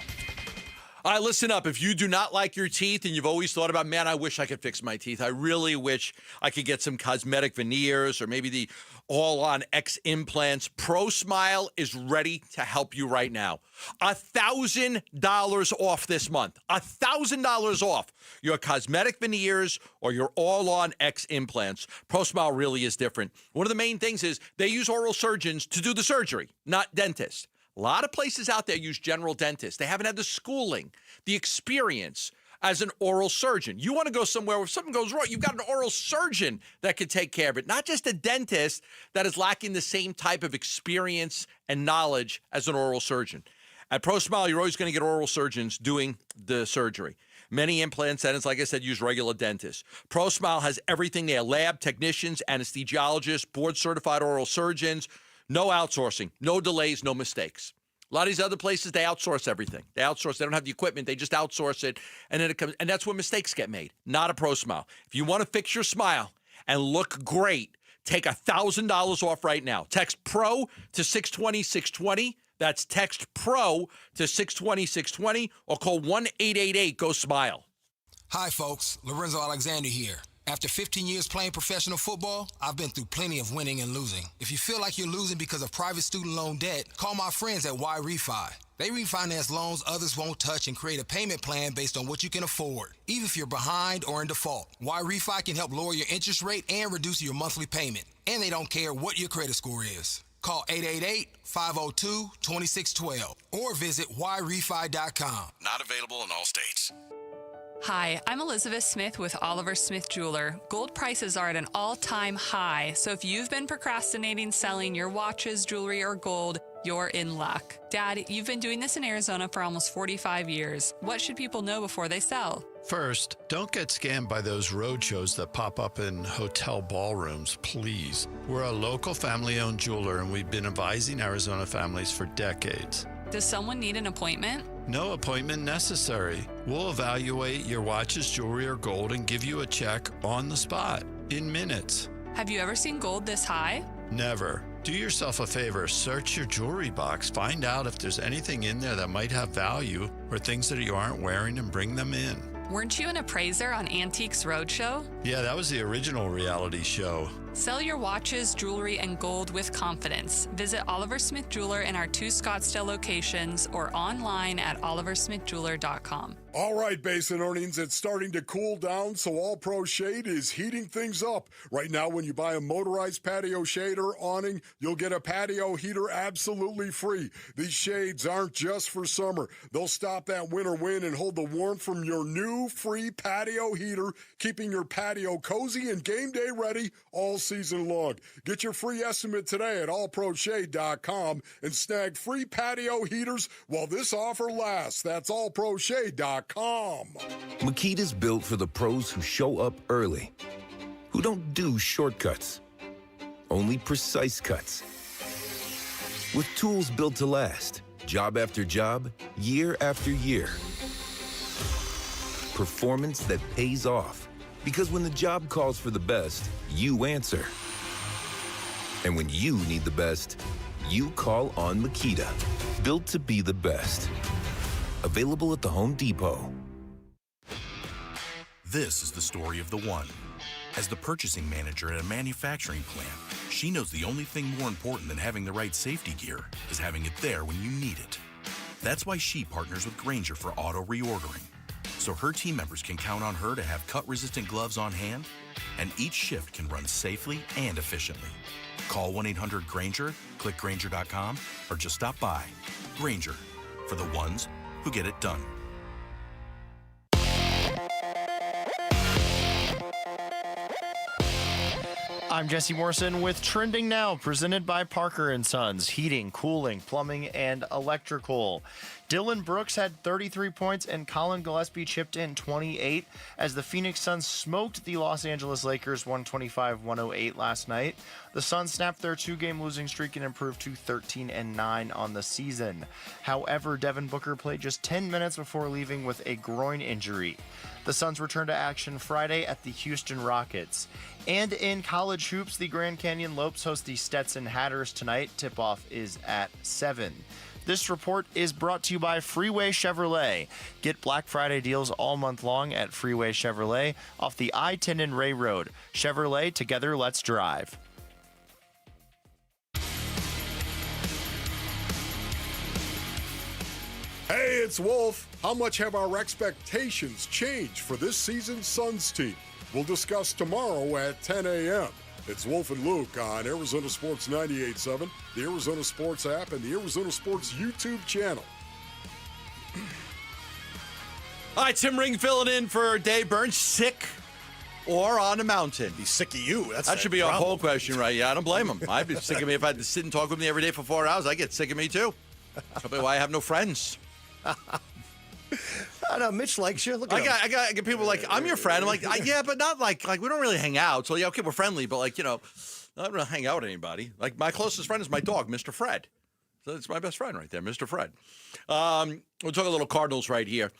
S7: All right, listen up. If you do not like your teeth and you've always thought about, man, I wish I could fix my teeth. I really wish I could get some cosmetic veneers or maybe the all-on X implants. ProSmile is ready to help you right now. $1,000 off this month. $1,000 off your cosmetic veneers or your all-on X implants. ProSmile really is different. One of the main things is they use oral surgeons to do the surgery, not dentists. A lot of places out there use general dentists. They haven't had the schooling, the experience as an oral surgeon. You want to go somewhere where if something goes wrong, you've got an oral surgeon that can take care of it, not just a dentist that is lacking the same type of experience and knowledge as an oral surgeon. At ProSmile, you're always going to get oral surgeons doing the surgery. Many implant centers, like I said, use regular dentists. ProSmile has everything there: lab technicians, anesthesiologists, board-certified oral surgeons. No outsourcing, no delays, no mistakes. A lot of these other places, they outsource everything. They outsource. They don't have the equipment. They just outsource it, and then it comes. And that's where mistakes get made. Not a ProSmile. If you want to fix your smile and look great, take $1,000 off right now. Text PRO to 620-620. That's text PRO to 620-620, or call 1-888-GO-SMILE.
S5: Hi, folks. Lorenzo Alexander here. After 15 years playing professional football, I've been through plenty of winning and losing. If you feel like you're losing because of private student loan debt, call my friends at Y-Refi. They refinance loans others won't touch and create a payment plan based on what you can afford, even if you're behind or in default. Y-Refi can help lower your interest rate and reduce your monthly payment. And they don't care what your credit score is. Call 888-502-2612 or visit yrefi.com.
S25: Not available in all states.
S12: Hi, I'm Elizabeth Smith with Oliver Smith Jeweler. Gold prices are at an all-time high, so if you've been procrastinating selling your watches, jewelry, or gold, you're in luck. Dad, you've been doing this in Arizona for almost 45 years. What should people know before they sell?
S13: First, don't get scammed by those roadshows that pop up in hotel ballrooms, please. We're a local family-owned jeweler, and we've been advising Arizona families for decades.
S12: Does someone need an appointment?
S13: No appointment necessary. We'll evaluate your watches, jewelry, or gold and give you a check on the spot in minutes.
S12: Have you ever seen gold this high?
S13: Never. Do yourself a favor, search your jewelry box, find out if there's anything in there that might have value or things that you aren't wearing, and bring them in.
S12: Weren't you an appraiser on Antiques Roadshow?
S13: Yeah, that was the original reality show.
S12: Sell your watches, jewelry, and gold with confidence. Visit Oliver Smith Jeweler in our 2 Scottsdale locations or online at oliversmithjeweler.com.
S17: All right, Basin Earnings, it's starting to cool down, so All Pro Shade is heating things up. Right now, when you buy a motorized patio shade or awning, you'll get a patio heater absolutely free. These shades aren't just for summer. They'll stop that winter wind and hold the warmth from your new free patio heater, keeping your patio cozy and game day ready all season long. Get your free estimate today at allproshade.com and snag free patio heaters while this offer lasts. That's allproshade.com.
S15: Makita's built for the pros who show up early, who don't do shortcuts, only precise cuts. With tools built to last, job after job, year after year. Performance that pays off. Because when the job calls for the best, you answer. And when you need the best, you call on Makita. Built to be the best. Available at the Home Depot.
S25: This is the story of the one. As the purchasing manager at a manufacturing plant, she knows the only thing more important than having the right safety gear is having it there when you need it. That's why she partners with Grainger for auto reordering, so her team members can count on her to have cut-resistant gloves on hand, and each shift can run safely and efficiently. Call 1-800-GRAINGER, click Grainger.com, or just stop by. Grainger, for the ones who get it done.
S2: I'm Jesse Morrison with Trending Now, presented by Parker & Sons, heating, cooling, plumbing, and electrical. Dylan Brooks had 33 points and Colin Gillespie chipped in 28 as the Phoenix Suns smoked the Los Angeles Lakers 125-108 last night. The Suns snapped their two-game losing streak and improved to 13-9 on the season. However, Devin Booker played just 10 minutes before leaving with a groin injury. The Suns return to action Friday at the Houston Rockets. And in college hoops, the Grand Canyon Lopes host the Stetson Hatters tonight. Tip-off is at 7. This report is brought to you by Freeway Chevrolet. Get Black Friday deals all month long at Freeway Chevrolet off the I-10 and Ray Road. Chevrolet, together, let's drive.
S17: Hey, it's Wolf. How much have our expectations changed for this season's Suns team? We'll discuss tomorrow at 10 a.m. It's Wolf and Luke on Arizona Sports 98.7, the Arizona Sports app, and the Arizona Sports YouTube channel.
S7: All right, Tim Ring filling in for Dave Burns. Sick or on a mountain?
S1: He's sick of you.
S7: That should be a whole question, right? Yeah, I don't blame him. I'd be sick of me if I had to sit and talk with me every day for 4 hours. I get sick of me, too. That's probably why I have no friends.
S1: I know, Mitch likes you. Look at him.
S7: I get people like, I'm your friend. I'm like, yeah, but not like we don't really hang out. So, yeah, okay, we're friendly, but like, I don't really hang out with anybody. Like, my closest friend is my dog, Mr. Fred. So that's my best friend right there, Mr. Fred. We'll talk a little Cardinals right here.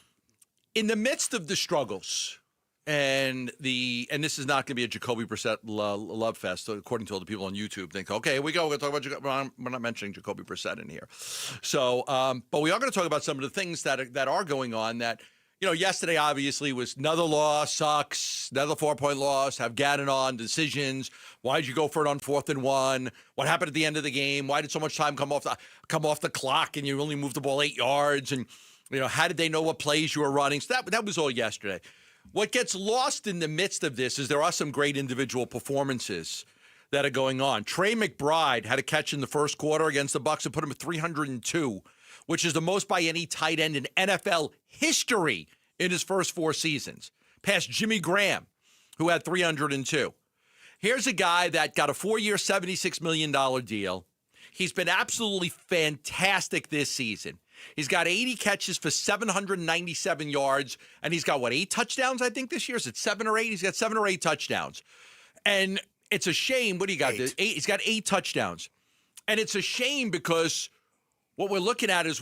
S7: In the midst of the struggles, and this is not going to be a Jacoby Brissett love fest, according to all the people on YouTube. Think, okay, here we go. We're going to talk about Jacoby. We're not mentioning Jacoby Brissett in here. So, but we are going to talk about some of the things that are going on that, yesterday obviously was another loss, sucks, another 4-point loss, have Gannon on, decisions. Why did you go for it on 4th and 1? What happened at the end of the game? Why did so much time come off the clock and you only moved the ball 8 yards? And, how did they know what plays you were running? So that was all yesterday. What gets lost in the midst of this is there are some great individual performances that are going on. Trey McBride had a catch in the first quarter against the Bucs and put him at 302, which is the most by any tight end in NFL history in his first 4 seasons, past Jimmy Graham, who had 302. Here's a guy that got a 4-year, $76 million deal. He's been absolutely fantastic this season. He's got 80 catches for 797 yards, and he's got, 8 touchdowns, I think, this year? Is it 7 or 8? He's got 7 or 8 touchdowns. And it's a shame. What do you got? 8. He's got 8 touchdowns. And it's a shame because what we're looking at is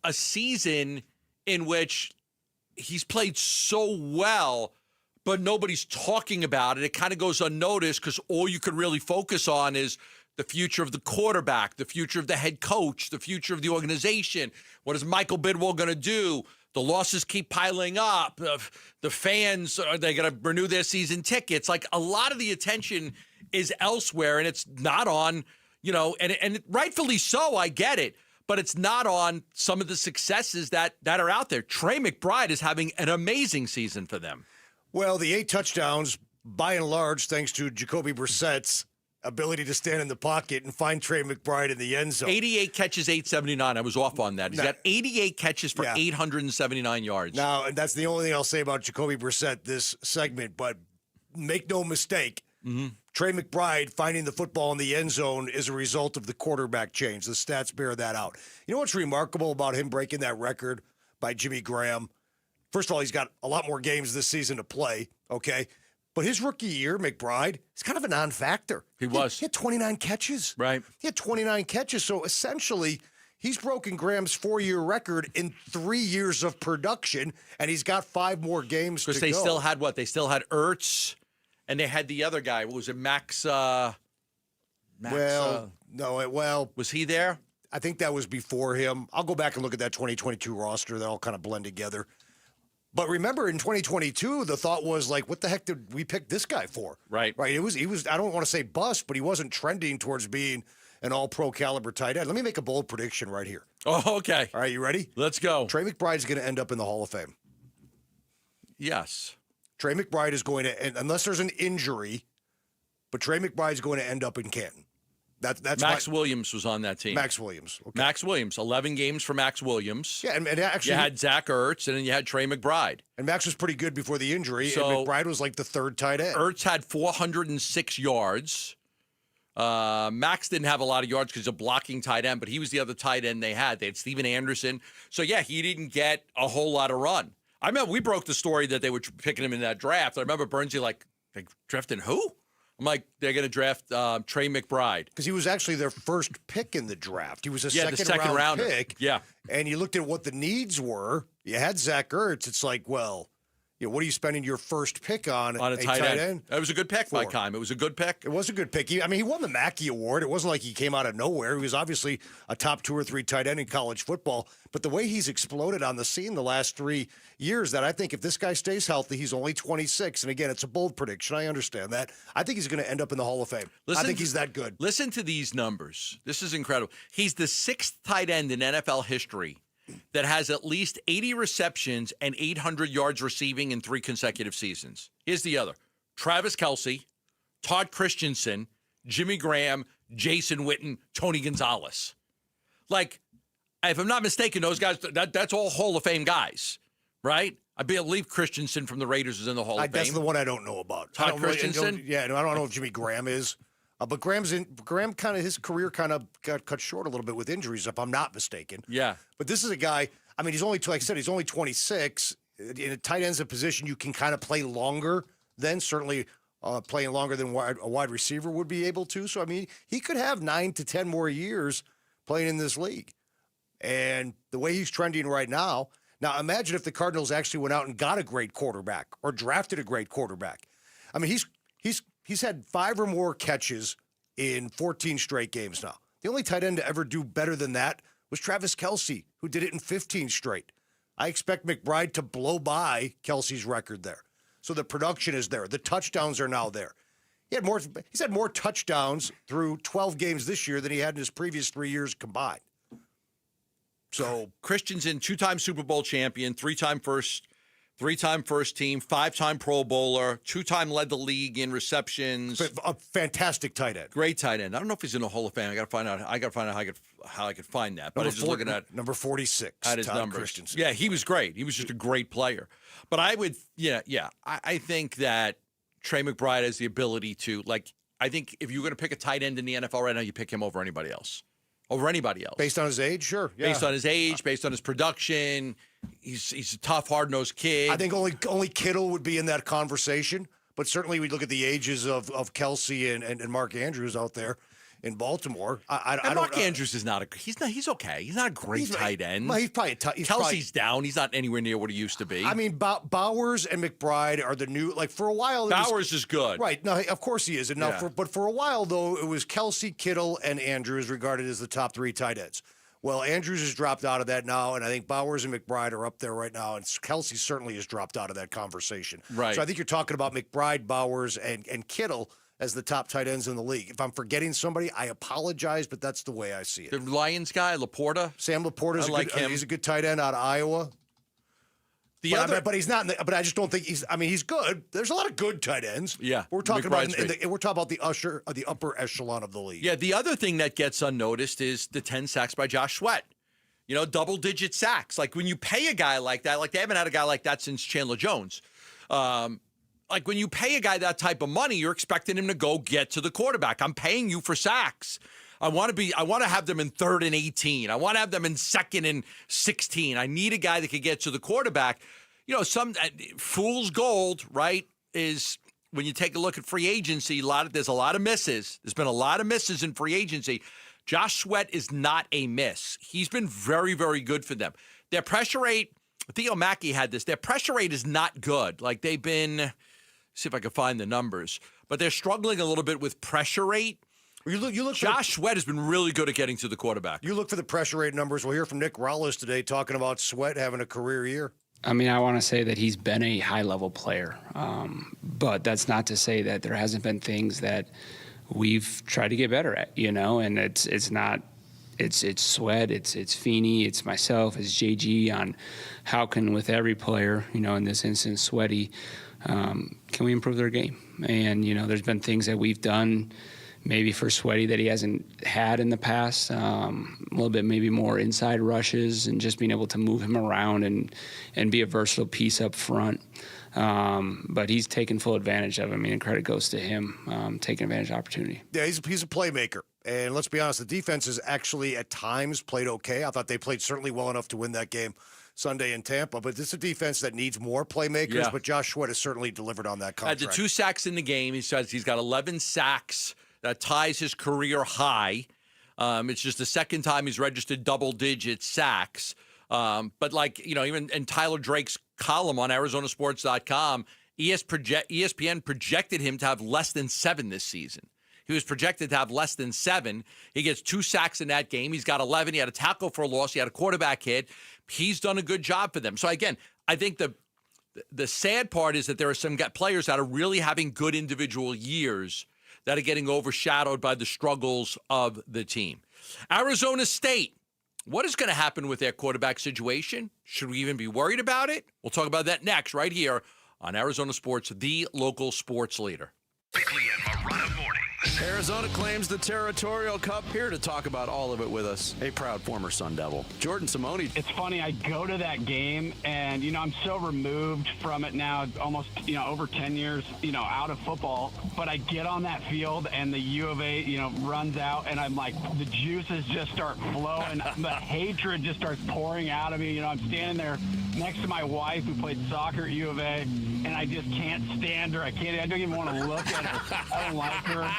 S7: a season in which he's played so well, but nobody's talking about it. It kind of goes unnoticed because all you can really focus on is the future of the quarterback, the future of the head coach, the future of the organization. What is Michael Bidwell going to do? The losses keep piling up. The fans, are they going to renew their season tickets? Like, a lot of the attention is elsewhere, and it's not on, and rightfully so, I get it, but it's not on some of the successes that are out there. Trey McBride is having an amazing season for them.
S1: Well, the 8 touchdowns, by and large, thanks to Jacoby Brissett's ability to stand in the pocket and find Trey McBride in the end zone.
S7: 88 catches, 879. I was off on that. He's got 88 catches for 879 yards.
S1: Now, and that's the only thing I'll say about Jacoby Brissett this segment, but make no mistake, Trey McBride finding the football in the end zone is a result of the quarterback change. The stats bear that out. You know what's remarkable about him breaking that record by Jimmy Graham? First of all, he's got a lot more games this season to play, okay? But his rookie year, McBride, is kind of a non-factor.
S7: He was.
S1: He had 29 catches.
S7: Right.
S1: He had 29 catches. So essentially, he's broken Graham's 4-year record in 3 years of production, and he's got 5 more games to go.
S7: Because they still had what? They still had Ertz, and they had the other guy. What was it, Max? Was he there?
S1: I think that was before him. I'll go back and look at that 2022 roster. They all kind of blend together. But remember, in 2022, the thought was like, what the heck did we pick this guy for?
S7: Right.
S1: Right. He was, I don't want to say bust, but he wasn't trending towards being an all-pro caliber tight end. Let me make a bold prediction right here.
S7: Oh, okay.
S1: All right, you ready?
S7: Let's go.
S1: Trey McBride's going to end up in the Hall of Fame.
S7: Yes.
S1: Trey McBride is going to, unless there's an injury, but Trey McBride's going to end up in Canton. That's
S7: Max Williams was on that team.
S1: Max Williams. Okay.
S7: Max Williams, 11 games for Max Williams.
S1: Yeah, and actually,
S7: you had Zach Ertz, and then you had Trey McBride.
S1: And Max was pretty good before the injury,
S7: So,
S1: and McBride was like the third tight end.
S7: Ertz had 406 yards. Max didn't have a lot of yards because he's a blocking tight end, but he was the other tight end they had. They had Steven Anderson. So, yeah, he didn't get a whole lot of run. I remember we broke the story that they were picking him in that draft. I remember Burnsley like, they drafted who? I'm like, they're going to draft Trey McBride.
S1: Because he was actually their first pick in the draft. He was a
S7: the second
S1: round
S7: rounder.
S1: pick.
S7: Yeah.
S1: And you looked at what the needs were. You had Zach Ertz. It's like, well, what are you spending your first pick on
S7: A tight end. It was a good pick, Mike Heim. It was a good pick.
S1: It was a good pick. He won the Mackey Award. It wasn't like he came out of nowhere. He was obviously a top 2 or 3 tight end in college football. But the way he's exploded on the scene the last 3 years, that I think if this guy stays healthy, he's only 26. And again, it's a bold prediction. I understand that. I think he's going to end up in the Hall of Fame. I think he's that good.
S7: Listen to these numbers. This is incredible. He's the 6th tight end in NFL history that has at least 80 receptions and 800 yards receiving in 3 consecutive seasons. Here's the other. Travis Kelce, Todd Christensen, Jimmy Graham, Jason Witten, Tony Gonzalez. Like, if I'm not mistaken, those guys, that's all Hall of Fame guys, right? I believe Christensen from the Raiders is in the Hall of Fame.
S1: That's the one I don't know about.
S7: Todd Christensen?
S1: I don't know if Jimmy Graham is. But Graham kind of, his career kind of got cut short a little bit with injuries, if I'm not mistaken.
S7: Yeah.
S1: But this is a guy, I mean, he's only, like I said, he's only 26. In a tight end's a position you can kind of play longer than, certainly playing longer than a wide receiver would be able to. So, I mean, he could have 9 to 10 more years playing in this league. And the way he's trending right now, imagine if the Cardinals actually went out and got a great quarterback or drafted a great quarterback. I mean, he's had 5 or more catches in 14 straight games now. The only tight end to ever do better than that was Travis Kelce, who did it in 15 straight. I expect McBride to blow by Kelce's record there. So the production is there. The touchdowns are now there. He's had more touchdowns through 12 games this year than he had in his previous 3 years combined. So
S7: Christensen, 2-time Super Bowl champion, 3-time first team, 5-time Pro Bowler, 2-time led the league in receptions.
S1: A fantastic tight end.
S7: Great tight end. I don't know if he's in the Hall of Fame. I got to find out how I could find that. But I was just looking at
S1: number 46
S7: at his
S1: Todd
S7: numbers.
S1: Christensen.
S7: Yeah, he was great. He was just a great player. But I would, I think that Trey McBride has the ability to, I think if you're going to pick a tight end in the NFL right now, you pick him over anybody else.
S1: Based on his age, sure. Yeah.
S7: Based on his age, based on his production. He's a tough, hard-nosed kid.
S1: I think only Kittle would be in that conversation, but certainly we look at the ages of Kelce and Mark Andrews out there in Baltimore.
S7: Mark Andrews is not he's okay. He's not a great tight end.
S1: Well, he's probably
S7: Kelsey's down. He's not anywhere near what he used to be.
S1: I mean, Bowers and McBride are the new, for a while.
S7: Bowers is good.
S1: Right. No, of course he is. And now but for a while, though, it was Kelce, Kittle, and Andrews regarded as the top 3 tight ends. Well, Andrews has dropped out of that now, and I think Bowers and McBride are up there right now, and Kelce certainly has dropped out of that conversation.
S7: Right.
S1: So I think you're talking about McBride, Bowers, and Kittle as the top tight ends in the league. If I'm forgetting somebody, I apologize, but that's the way I see it.
S7: The Lions guy, Laporta.
S1: Sam Laporta, he's a good tight end out of Iowa. But he's not. But I just don't think he's. I mean, he's good. There's a lot of good tight ends.
S7: Yeah,
S1: we're talking about the upper echelon of the league.
S7: Yeah, the other thing that gets unnoticed is the 10 sacks by Josh Sweat. Double-digit sacks. Like when you pay a guy like that, they haven't had a guy like that since Chandler Jones. When you pay a guy that type of money, you're expecting him to go get to the quarterback. I'm paying you for sacks. I want to have them in 3rd and 18. I want to have them in 2nd and 16. I need a guy that can get to the quarterback. Some fool's gold, right, is when you take a look at free agency, there's a lot of misses. There's been a lot of misses in free agency. Josh Sweat is not a miss. He's been very, very good for them. Their pressure rate, Theo Mackey had this, their pressure rate is not good. Like they've been, see if I can find the numbers, but they're struggling a little bit with pressure rate.
S1: You look.
S7: Josh Sweat has been really good at getting to the quarterback.
S1: You look for the pressure rate numbers. We'll hear from Nick Rollis today talking about Sweat having a career year.
S16: I mean, I want to say that he's been a high-level player, but that's not to say that there hasn't been things that we've tried to get better at, and it's Sweat, it's Feeney, it's myself, it's JG on how can, with every player, in this instance, Sweaty, can we improve their game? And, there's been things that we've done maybe for Sweaty that he hasn't had in the past, a little bit maybe more inside rushes and just being able to move him around and be a versatile piece up front. But he's taken full advantage of it. I mean, and credit goes to him taking advantage of opportunity.
S1: Yeah, he's a playmaker. And let's be honest, the defense has actually at times played okay. I thought they played certainly well enough to win that game Sunday in Tampa. But this is a defense that needs more playmakers. Yeah. But Josh Sweat has certainly delivered on that contract.
S7: Had the 2 sacks in the game. He says he's got 11 sacks. That ties his career high. It's just the second time he's registered double-digit sacks. But even in Tyler Drake's column on ArizonaSports.com, ESPN projected him to have less than 7 this season. He was projected to have less than 7. He gets 2 sacks in that game. He's got 11. He had a tackle for a loss. He had a quarterback hit. He's done a good job for them. So, again, I think the sad part is that there are some players that are really having good individual years that are getting overshadowed by the struggles of the team. Arizona State, what is going to happen with their quarterback situation? Should we even be worried about it? We'll talk about that next right here on Arizona Sports, the local sports leader.
S33: Bickley and Morata mornings.
S18: Arizona claims the Territorial Cup. Here to talk about all of it with us, a proud former Sun Devil, Jordan Simone.
S19: It's funny, I go to that game, and, I'm so removed from it now, almost, over 10 years, out of football. But I get on that field, and the U of A, runs out, and I'm like, the juices just start flowing. The hatred just starts pouring out of me. I'm standing there next to my wife who played soccer at U of A, and I just can't stand her. I don't even want to look at her. I don't like her.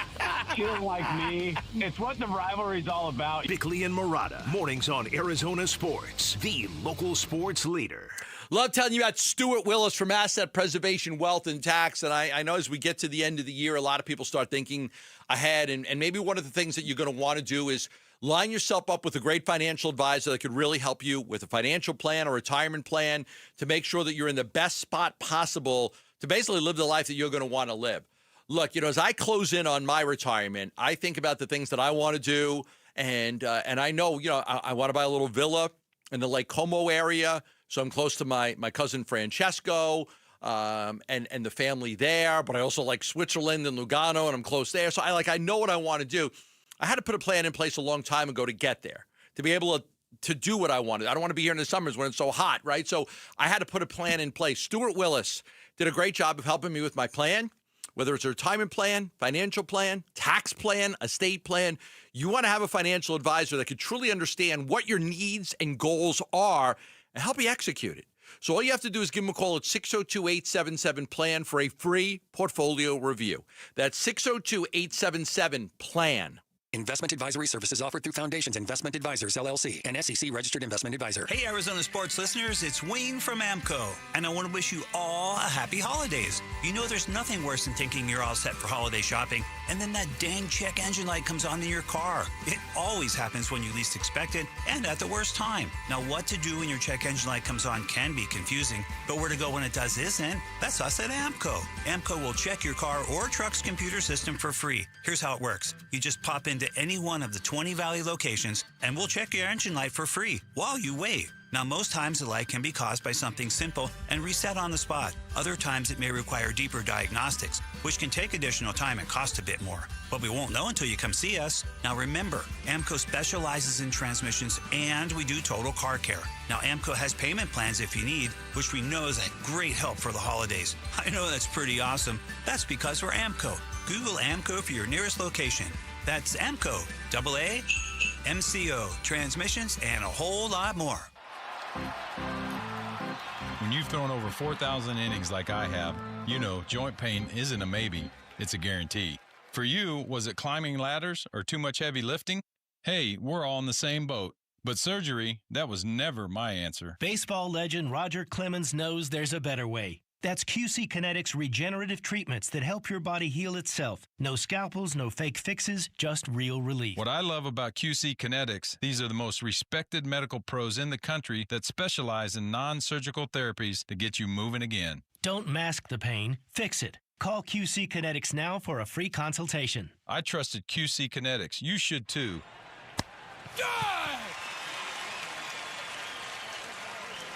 S19: She doesn't like me. It's what the rivalry is all about.
S33: Bickley and Morata, mornings on Arizona Sports, the local sports leader.
S7: Love telling you about Stuart Willis from Asset Preservation Wealth and Tax. And I know as we get to the end of the year, a lot of people start thinking ahead. And maybe one of the things that you're going to want to do is line yourself up with a great financial advisor that could really help you with a financial plan or retirement plan to make sure that you're in the best spot possible to basically live the life that you're going to want to live. Look, as I close in on my retirement, I think about the things that I want to do. And I know, I want to buy a little villa in the Lake Como area. So I'm close to my cousin Francesco and the family there. But I also like Switzerland and Lugano, and I'm close there. So I know what I want to do. I had to put a plan in place a long time ago to get there, to be able to do what I wanted. I don't want to be here in the summers when it's so hot, right? So I had to put a plan in place. Stuart Willis did a great job of helping me with my plan. Whether it's a retirement plan, financial plan, tax plan, estate plan, you want to have a financial advisor that can truly understand what your needs and goals are and help you execute it. So all you have to do is give them a call at 602-877-PLAN for a free portfolio review. That's 602-877-PLAN.
S22: Investment advisory services offered through Foundations Investment Advisors, LLC, an SEC-registered investment advisor.
S20: Hey, Arizona sports listeners, it's Wayne from AMCO, and I want to wish you all a happy holidays. There's nothing worse than thinking you're all set for holiday shopping, and then that dang check engine light comes on in your car. It always happens when you least expect it, and at the worst time. Now, what to do when your check engine light comes on can be confusing, but where to go when it does isn't. That's us at AMCO. AMCO will check your car or truck's computer system for free. Here's how it works. You just pop into any one of the 20 Valley locations, and we'll check your engine light for free while you wait. Now, most times the light can be caused by something simple and reset on the spot. Other times it may require deeper diagnostics, which can take additional time and cost a bit more. But we won't know until you come see us. Now remember, AMCO specializes in transmissions and we do total car care. Now AMCO has payment plans if you need, which we know is a great help for the holidays. I know that's pretty awesome. That's because we're AMCO. Google AMCO for your nearest location. That's AMCO, MCO, transmissions, and a whole lot more.
S21: When
S3: you've thrown over 4,000 innings like I have, you know joint pain isn't a maybe, it's a guarantee. For you, was it climbing ladders or too much heavy lifting? Hey, we're all in the same boat. But surgery, that was never my answer.
S6: Baseball legend Roger Clemens knows there's a better way. That's QC Kinetics regenerative treatments that help your body heal itself. No scalpels, no fake fixes, just real relief.
S3: What I love about QC Kinetics, these are the most respected medical pros in the country that specialize in non-surgical therapies to get you moving again.
S6: Don't mask the pain, fix it. Call QC Kinetics now for a free consultation.
S3: I trusted QC Kinetics. You should too.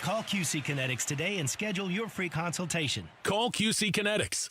S6: Call QC Kinetics today and schedule your free consultation.
S11: Call QC Kinetics,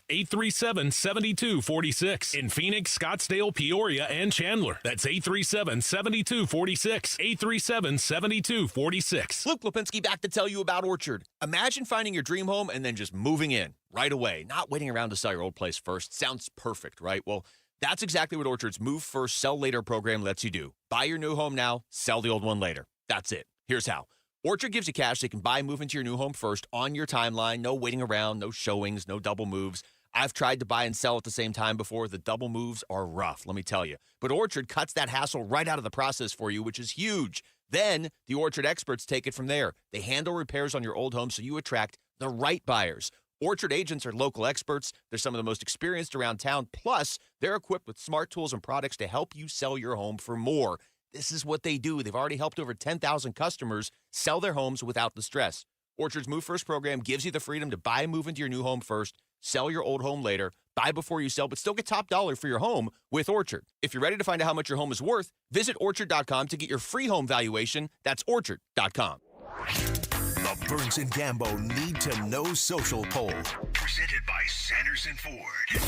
S11: 602-837-7246. In Phoenix, Scottsdale, Peoria, and Chandler. That's 837-7246. 837-7246.
S21: Luke Lipinski back to tell you about Orchard. Imagine finding your dream home and then just moving in right away, not waiting around to sell your old place first. Sounds perfect, right? Well, that's exactly what Orchard's Move First, Sell Later program lets you do. Buy your new home now, sell the old one later. That's it. Here's how. Orchard gives you cash so you can buy and move into your new home first on your timeline. No waiting around, no showings, no double moves. I've tried to buy and sell at the same time before. The double moves are rough, let me tell you. But Orchard cuts that hassle right out of the process for you, which is huge. Then the Orchard experts take it from there. They handle repairs on your old home so you attract the right buyers. Orchard agents are local experts. They're some of the most experienced around town. Plus, they're equipped with smart tools and products to help you sell your home for more. This is what they do. They've already helped over 10,000 customers sell their homes without the stress. Orchard's Move First program gives you the freedom to buy and move into your new home first, sell your old home later, buy before you sell, but still get top dollar for your home with Orchard. If you're ready to find out how much your home is worth, visit Orchard.com to get your free home valuation. That's Orchard.com.
S33: The Burns and Gambo Need to Know Social Poll. Presented by Sanderson Ford.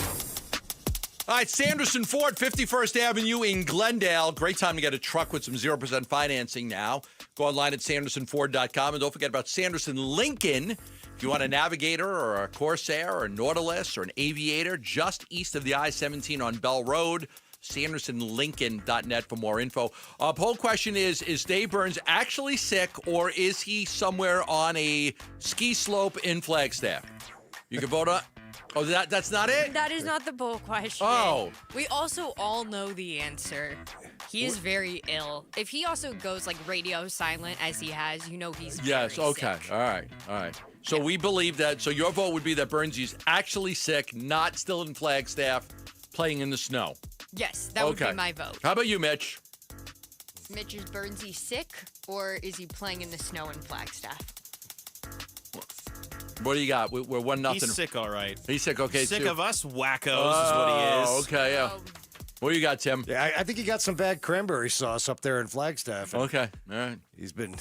S7: All right, Sanderson Ford, 51st Avenue in Glendale. Great time to get a truck with some 0% financing now. Go online at sandersonford.com. And don't forget about Sanderson Lincoln. If you want a Navigator or a Corsair or a Nautilus or an Aviator just east of the I-17 on Bell Road, sandersonlincoln.net for more info. Poll question is Dave Burns actually sick or is he somewhere on a ski slope in Flagstaff? You can vote on... Oh, that's not it?
S23: That is not the poll question.
S7: Oh.
S23: We also all know the answer. He is very ill. If he also goes like radio silent as he has, you know he's
S7: Yes,
S23: very
S7: okay.
S23: sick.
S7: All right. So we believe that. So your vote would be that Burnsy's actually sick, not still in Flagstaff, playing in the snow.
S23: Yes, that would be my vote.
S7: How about you, Mitch?
S23: Mitch, is Burnsy sick or is he playing in the snow in Flagstaff?
S7: What do you got? We're 1-0.
S2: He's sick, all right.
S7: He's sick, okay.
S2: Sick
S7: too.
S2: of us wackos is what he is.
S7: Okay, yeah. What do you got, Tim?
S1: Yeah, I think he got some bad cranberry sauce up there in Flagstaff.
S7: Okay, all right.
S1: He's been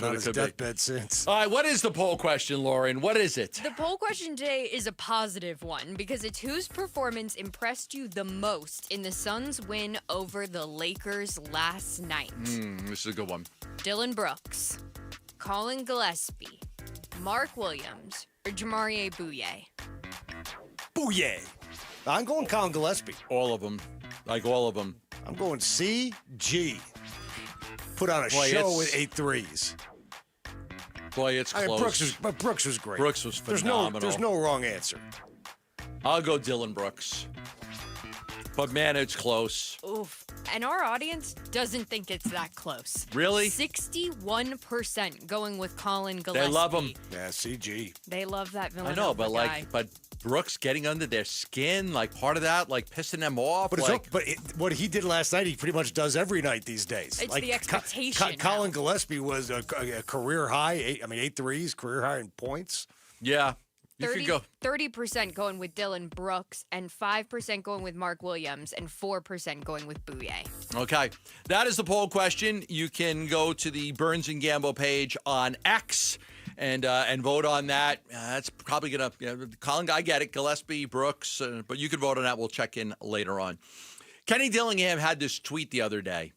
S1: on his deathbed since.
S7: All right, what is the poll question, Lauren? What is it?
S23: The poll question today is a positive one because it's whose performance impressed you the most in the Suns' win over the Lakers last night.
S7: This is a good one.
S23: Dylan Brooks, Colin Gillespie, Mark Williams, or Jamarie Bouye?
S1: Bouye. I'm going Colin Gillespie.
S7: All of them. Like all of them.
S1: I'm going CG. Put on a show with 8 threes.
S7: Boy, it's close.
S1: Brooks was great.
S7: Brooks was phenomenal.
S1: There's no wrong answer.
S7: I'll go Dylan Brooks. But, man, it's close.
S23: Oof. And our audience doesn't think it's that close.
S7: Really?
S23: 61% going with Colin Gillespie.
S7: They love him.
S1: Yeah, CG.
S23: They love that Villanova
S7: I know, but
S23: guy.
S7: but Brooks getting under their skin, like part of that, like pissing them off.
S1: But, what he did last night, he pretty much does every night these days.
S23: It's
S1: like,
S23: the expectation.
S1: Colin Gillespie was a career high, 8 threes, career high in points.
S7: Yeah. You could go.
S23: 30% going with Dylan Brooks, and 5% going with Mark Williams, and 4% going with Bouye.
S7: Okay. That is the poll question. You can go to the Burns and Gamble page on X and vote on that. That's probably going to, Colin, I get it, Gillespie, Brooks, but you can vote on that. We'll check in later on. Kenny Dillingham had this tweet the other day.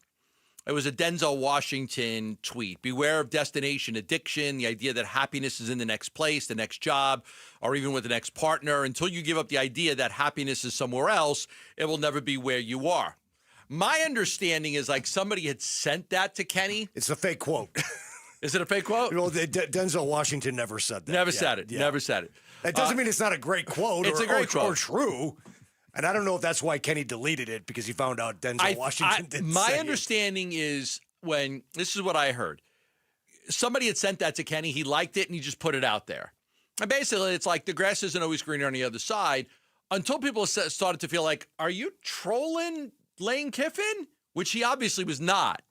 S7: It was a Denzel Washington tweet. Beware of destination addiction, the idea that happiness is in the next place, the next job, or even with the next partner. Until you give up the idea that happiness is somewhere else, it will never be where you are. My understanding is like somebody had sent that to Kenny.
S1: It's a fake quote.
S7: Is it a fake quote?
S1: Well, Denzel Washington never said that.
S7: Never said it. Never said it.
S1: That doesn't mean it's not a great quote
S7: It's
S1: or,
S7: a great quote.
S1: or true. And I don't know if that's why Kenny deleted it, because he found out Denzel Washington didn't say
S7: My
S1: it.
S7: understanding is this is what I heard. Somebody had sent that to Kenny. He liked it, and he just put it out there. And basically, it's like the grass isn't always greener on the other side until people started to feel like, are you trolling Lane Kiffin? Which he obviously was not.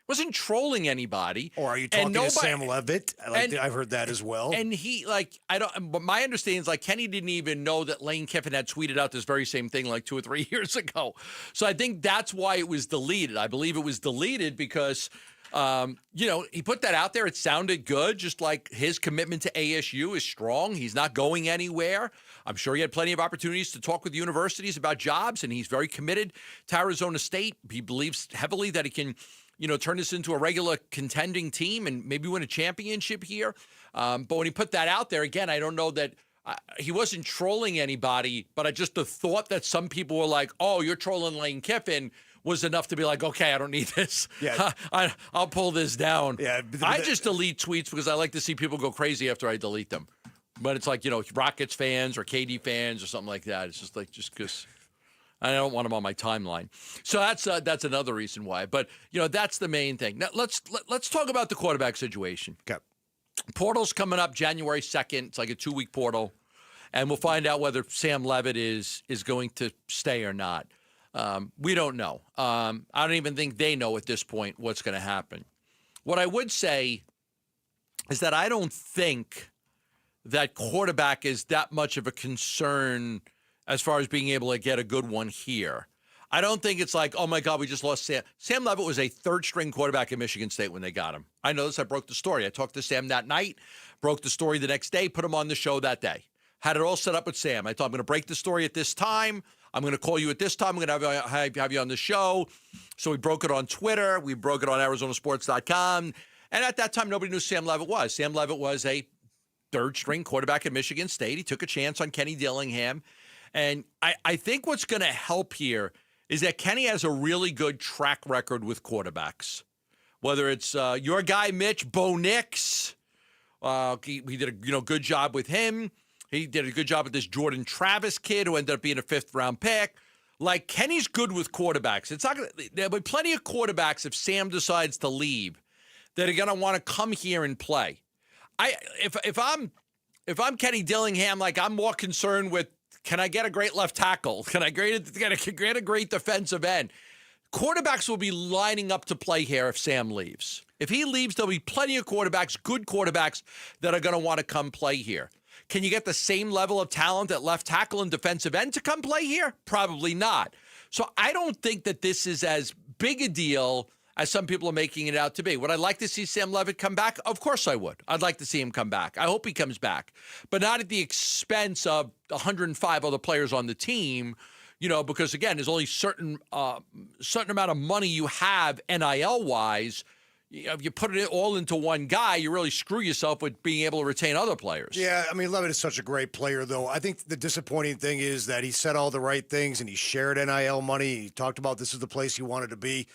S7: Wasn't trolling anybody.
S1: Or are you talking to Sam Levitt? I've heard that as well.
S7: And but my understanding is Kenny didn't even know that Lane Kiffin had tweeted out this very same thing 2 or 3 years ago. So I think that's why it was deleted. I believe it was deleted because, he put that out there. It sounded good, just like his commitment to ASU is strong. He's not going anywhere. I'm sure he had plenty of opportunities to talk with universities about jobs, and he's very committed to Arizona State. He believes heavily that he can turn this into a regular contending team and maybe win a championship here. But when he put that out there, again, I don't know that he wasn't trolling anybody, but the thought that some people were like, oh, you're trolling Lane Kiffin was enough to be like, okay, I don't need this.
S1: Yeah.
S7: I'll pull this down.
S1: Yeah,
S7: I just delete tweets because I like to see people go crazy after I delete them. But it's Rockets fans or KD fans or something like that. It's just because I don't want them on my timeline. So that's another reason why. But that's the main thing. Now let's talk about the quarterback situation.
S1: Okay.
S7: Portal's coming up January 2nd. It's like a 2-week portal, and we'll find out whether Sam Levitt is going to stay or not. We don't know. I don't even think they know at this point what's going to happen. What I would say is that I don't think that quarterback is that much of a concern as far as being able to get a good one here. I don't think it's like, oh, my God, we just lost Sam. Sam Levitt was a third-string quarterback at Michigan State when they got him. I know this. I broke the story. I talked to Sam that night, broke the story the next day, put him on the show that day. Had it all set up with Sam. I thought, I'm going to break the story at this time. I'm going to call you at this time. I'm going to have you on the show. So we broke it on Twitter. We broke it on ArizonaSports.com. And at that time, nobody knew who Sam Levitt was. Sam Levitt was a third-string quarterback at Michigan State. He took a chance on Kenny Dillingham. And I think what's going to help here is that Kenny has a really good track record with quarterbacks. Whether it's your guy, Mitch, Bo Nix, he did a good job with him. He did a good job with this Jordan Travis kid who ended up being a 5th-round pick. Kenny's good with quarterbacks. There'll be plenty of quarterbacks if Sam decides to leave that are going to want to come here and play. If I'm Kenny Dillingham, I'm more concerned with, can I get a great left tackle? Can I get a great defensive end? Quarterbacks will be lining up to play here if Sam leaves. If he leaves, there'll be plenty of quarterbacks, good quarterbacks, that are going to want to come play here. Can you get the same level of talent at left tackle and defensive end to come play here? Probably not. So I don't think that this is as big a deal as some people are making it out to be. Would I like to see Sam Levitt come back? Of course I would. I'd like to see him come back. I hope he comes back, but not at the expense of 105 other players on the team, because, again, there's only certain amount of money you have NIL-wise. If you put it all into one guy, you really screw yourself with being able to retain other players.
S1: Yeah, Levitt is such a great player, though. I think the disappointing thing is that he said all the right things and he shared NIL money. He talked about this is the place he wanted to be.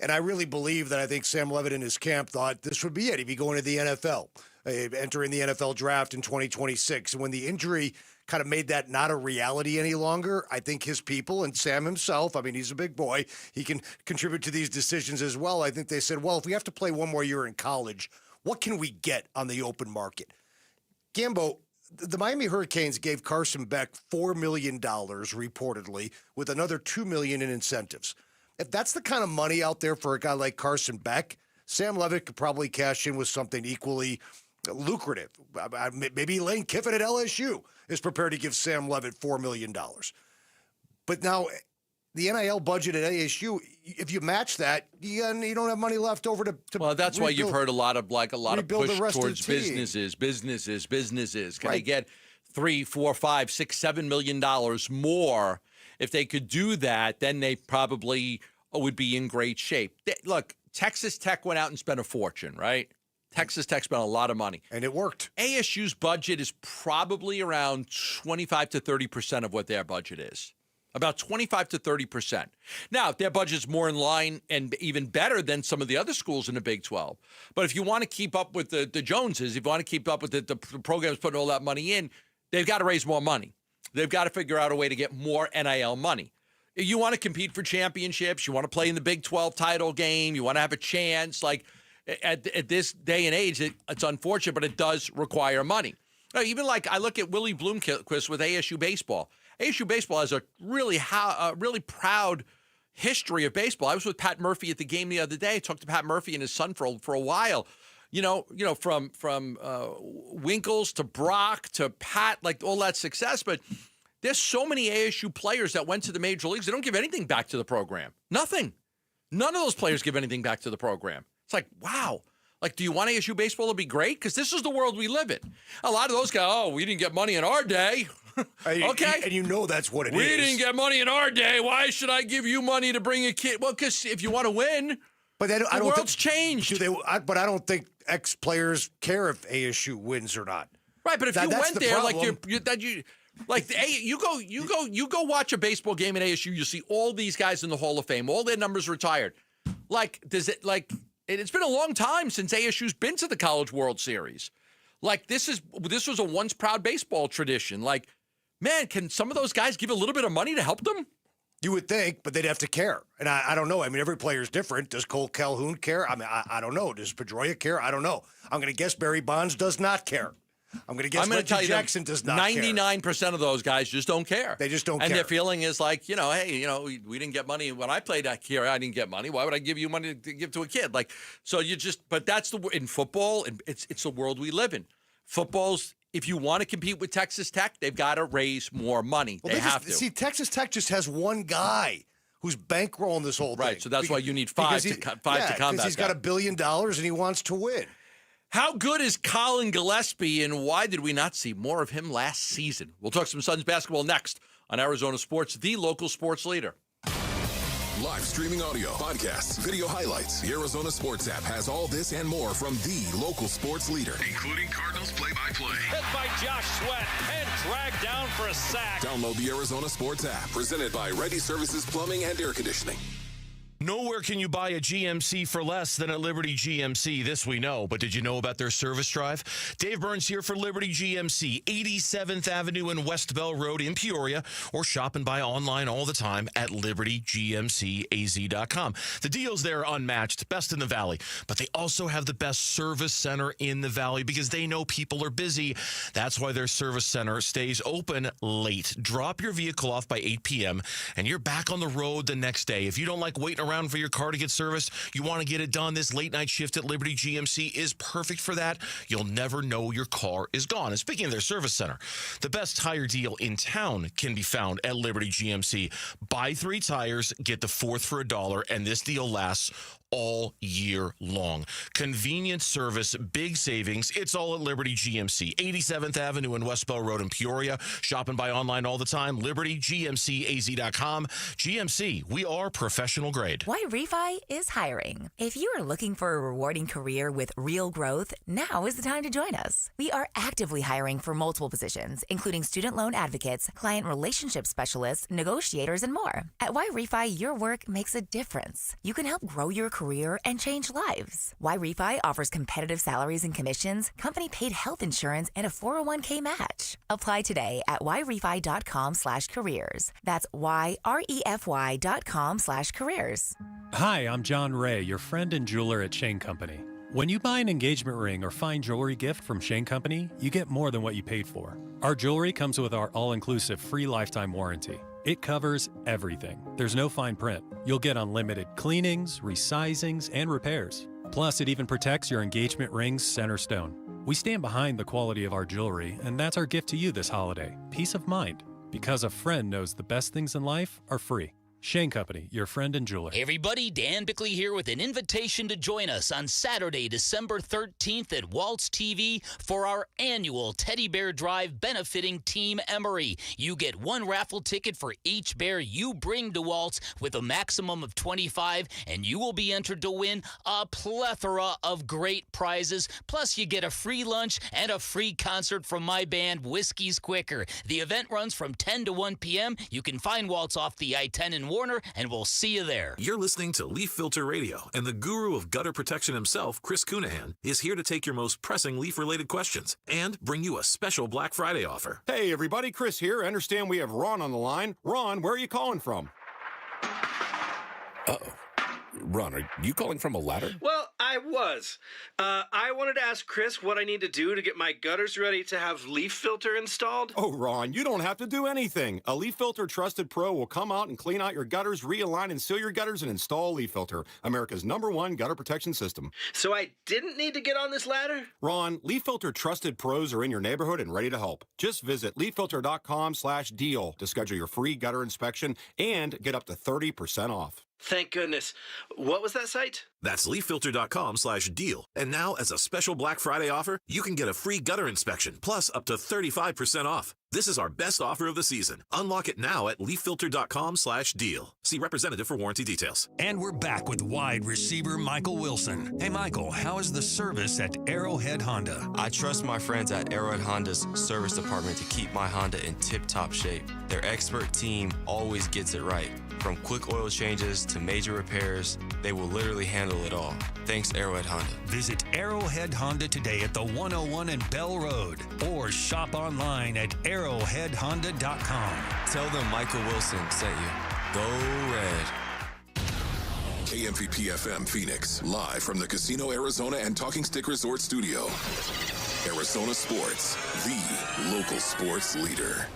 S1: And I really believe that I think Sam Levitt and his camp thought this would be it. He'd be going to the NFL, entering the NFL draft in 2026. And when the injury kind of made that not a reality any longer, I think his people and Sam himself, he's a big boy, he can contribute to these decisions as well. I think they said, well, if we have to play one more year in college, what can we get on the open market? Gambo, the Miami Hurricanes gave Carson Beck $4 million reportedly, with another $2 million in incentives. If that's the kind of money out there for a guy like Carson Beck, Sam Levitt could probably cash in with something equally lucrative. Maybe Lane Kiffin at LSU is prepared to give Sam Levitt $4 million. But now the NIL budget at ASU, if you match that, you don't have money left over to
S7: well, that's why you've heard a lot of push towards businesses. Can they get $3, $4, $5, $6, $7 million more? If they could do that, then they probably would be in great shape. Look, Texas Tech went out and spent a fortune, right? Texas Tech spent a lot of money.
S1: And it worked.
S7: ASU's budget is probably around 25 to 30% of what their budget is. about 25 to 30%. Now, if their budget's more in line and even better than some of the other schools in the Big 12. But if you want to keep up with the Joneses, if you want to keep up with the programs putting all that money in, they've got to raise more money. They've got to figure out a way to get more NIL money. You want to compete for championships. You want to play in the Big 12 title game. You want to have a chance. Like at this day and age, it's unfortunate, but it does require money. Even like I look at Willie Bloomquist with ASU baseball. ASU baseball has a really proud history of baseball. I was with Pat Murphy at the game the other day. I talked to Pat Murphy and his son for a while. From Winkles to Brock to Pat, like all that success. But there's so many ASU players that went to the major leagues. They don't give anything back to the program. Nothing. None of those players give anything back to the program. It's like, wow. Like, do you want ASU baseball to be great? Because this is the world we live in. A lot of those guys, we didn't get money in our day. Okay.
S1: And you know that's what it is.
S7: We didn't get money in our day. Why should I give you money to bring a kid? Well, because if you want to win,
S1: but the
S7: world's changed.
S1: But I don't think ex-players care if ASU wins or not.
S7: Right, but if you went there,
S1: problem.
S7: you go watch a baseball game at ASU, you see all these guys in the Hall of Fame, all their numbers retired. It's been a long time since ASU's been to the College World Series. Like, this was a once proud baseball tradition. Like, man, can some of those guys give a little bit of money to help them?
S1: You would think, but they'd have to care. And I don't know. I mean, every player's different. Does Cole Calhoun care? I mean, I don't know. Does Pedroia care? I don't know. I'm going to guess Barry Bonds does not care. I'm going to guess Reggie Jackson does not care.
S7: 99% of those guys just don't care.
S1: They just don't care.
S7: And their feeling is like, hey, we didn't get money. When I played here, I didn't get money. Why would I give you money to give to a kid? Like, so but that's in football, and it's the world we live in. Football's, if you want to compete with Texas Tech, they've got to raise more money. Well, they have to.
S1: See, Texas Tech just has one guy who's bankrolling this whole thing.
S7: Right, so that's why you need five to combat
S1: because he's got $1 billion and he wants to win.
S7: How good is Colin Gillespie, and why did we not see more of him last season? We'll talk some Suns basketball next on Arizona Sports, the local sports leader.
S4: Live streaming audio, podcasts, video highlights. The Arizona Sports app has all this and more from the local sports leader, including Cardinals play-by-play.
S11: Hit by Josh Sweat and dragged down for a sack.
S4: Download the Arizona Sports app, presented by Ready Services Plumbing and Air Conditioning.
S11: Nowhere can you buy a GMC for less than at Liberty GMC. This we know, but did you know about their service drive? Dave Burns here for Liberty GMC, 87th Avenue and West Bell Road in Peoria, or shop and buy online all the time at libertygmcaz.com. The deals there are unmatched, best in the Valley, but they also have the best service center in the Valley because they know people are busy. That's why their service center stays open late. Drop your vehicle off by 8 p.m. and you're back on the road the next day. If you don't like waiting around for your car to get service, you want to get it done, this late night shift at Liberty GMC is perfect for that. You'll never know your car is gone. And speaking of their service center, the best tire deal in town can be found at Liberty GMC. Buy 3 tires, get the 4th for $1, and this deal lasts all year long. Convenient service, big savings. It's all at Liberty GMC, 87th Avenue and West Bell Road in Peoria. Shop and buy online all the time. LibertyGMCAZ.com. GMC, we are professional grade.
S8: Why Refi is hiring. If you are looking for a rewarding career with real growth, now is the time to join us. We are actively hiring for multiple positions, including student loan advocates, client relationship specialists, negotiators, and more. At Why Refi, your work makes a difference. You can help grow your career and change lives. Why Refi offers competitive salaries and commissions, company-paid health insurance, and a 401k match. Apply today at yrefy.com/careers. That's yrefy.com/careers.
S9: Hi, I'm John Ray, your friend and jeweler at Shane Company. When you buy an engagement ring or fine jewelry gift from Shane Company, you get more than what you paid for. Our jewelry comes with our all-inclusive free lifetime warranty. It covers everything. There's no fine print. You'll get unlimited cleanings, resizings, and repairs. Plus, it even protects your engagement ring's center stone. We stand behind the quality of our jewelry, and that's our gift to you this holiday. Peace of mind. Because a friend knows the best things in life are free. Shane Company, your friend and jeweler.
S5: Hey everybody, Dan Bickley here with an invitation to join us on Saturday, December 13th at Waltz TV for our annual Teddy Bear Drive benefiting Team Emory. You get one raffle ticket for each bear you bring to Waltz with a maximum of 25, and you will be entered to win a plethora of great prizes. Plus, you get a free lunch and a free concert from my band, Whiskey's Quicker. The event runs from 10 to 1 p.m. You can find Waltz off the I-10 in Warner, and we'll see you there.
S10: You're listening to Leaf Filter Radio, and the guru of gutter protection himself, Chris Cunahan, is here to take your most pressing leaf-related questions and bring you a special Black Friday offer.
S12: Hey, everybody, Chris here. I understand we have Ron on the line. Ron, where are you calling from?
S13: Uh-oh. Ron, are you calling from a ladder?
S14: Well, I was. I wanted to ask Chris what I need to do to get my gutters ready to have leaf filter installed.
S12: Oh, Ron, you don't have to do anything. A Leaf Filter Trusted Pro will come out and clean out your gutters, realign and seal your gutters, and install a Leaf Filter, America's #1 gutter protection system.
S14: So I didn't need to get on this ladder?
S12: Ron, Leaf Filter Trusted Pros are in your neighborhood and ready to help. Just visit leaffilter.com/deal to schedule your free gutter inspection and get up to 30% off.
S14: Thank goodness. What was that site?
S10: That's leaffilter.com/deal. And now, as a special Black Friday offer, you can get a free gutter inspection, plus up to 35% off. This is our best offer of the season. Unlock it now at leaffilter.com/deal. See representative for warranty details.
S22: And we're back with wide receiver Michael Wilson. Hey, Michael, how is the service at Arrowhead Honda?
S24: I trust my friends at Arrowhead Honda's service department to keep my Honda in tip-top shape. Their expert team always gets it right. From quick oil changes to major repairs, they will literally handle it all. Thanks, Arrowhead Honda.
S22: Visit Arrowhead Honda today at the 101 and Bell Road, or shop online at arrowheadhonda.com.
S24: Tell them Michael Wilson sent you. Go Red.
S4: KMVP FM Phoenix, live from the Casino Arizona and Talking Stick Resort Studio. Arizona Sports, the local sports leader.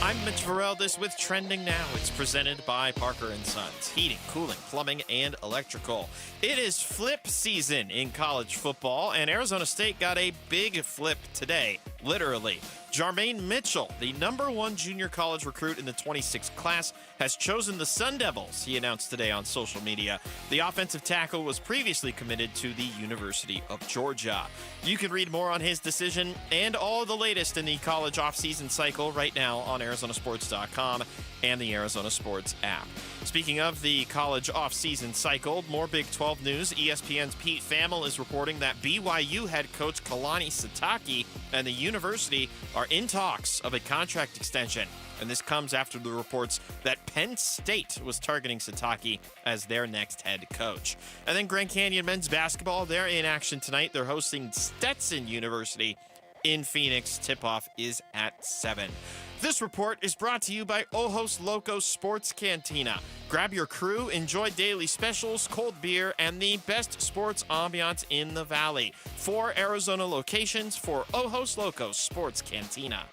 S2: I'm Mitch Varel. With Trending Now. It's presented by Parker & Sons. Heating, cooling, plumbing, and electrical. It is flip season in college football, and Arizona State got a big flip today, literally. Jermaine Mitchell, the #1 junior college recruit in the 26 class, has chosen the Sun Devils, he announced today on social media. The offensive tackle was previously committed to the University of Georgia. You can read more on his decision and all the latest in the college offseason cycle right now on ArizonaSports.com and the Arizona Sports app. Speaking of the college offseason cycle, more Big 12 news. ESPN's Pete Thamel is reporting that BYU head coach Kalani Sitake and the university are in talks of a contract extension. And this comes after the reports that Penn State was targeting Sitake as their next head coach. And then Grand Canyon men's basketball, they're in action tonight. They're hosting Stetson University in Phoenix. Tip-off is at 7. This report is brought to you by Ojos Locos Sports Cantina. Grab your crew, enjoy daily specials, cold beer, and the best sports ambiance in the Valley. 4 Arizona locations for Ojos Locos Sports Cantina.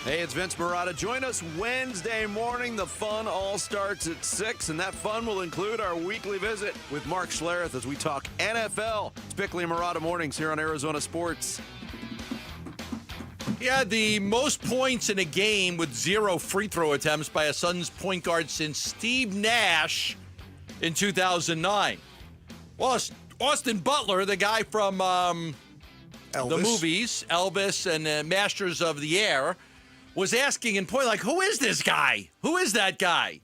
S18: Hey, it's Vince Marotta. Join us Wednesday morning. The fun all starts at 6, and that fun will include our weekly visit with Mark Schlereth as we talk NFL. It's Bickley and Marotta mornings here on Arizona Sports.
S7: He had the most points in a game with 0 free throw attempts by a Suns point guard since Steve Nash in 2009. Well, Austin Butler, the guy from the movies, Elvis and Masters of the Air, was asking in point, like, who is this guy? Who is that guy?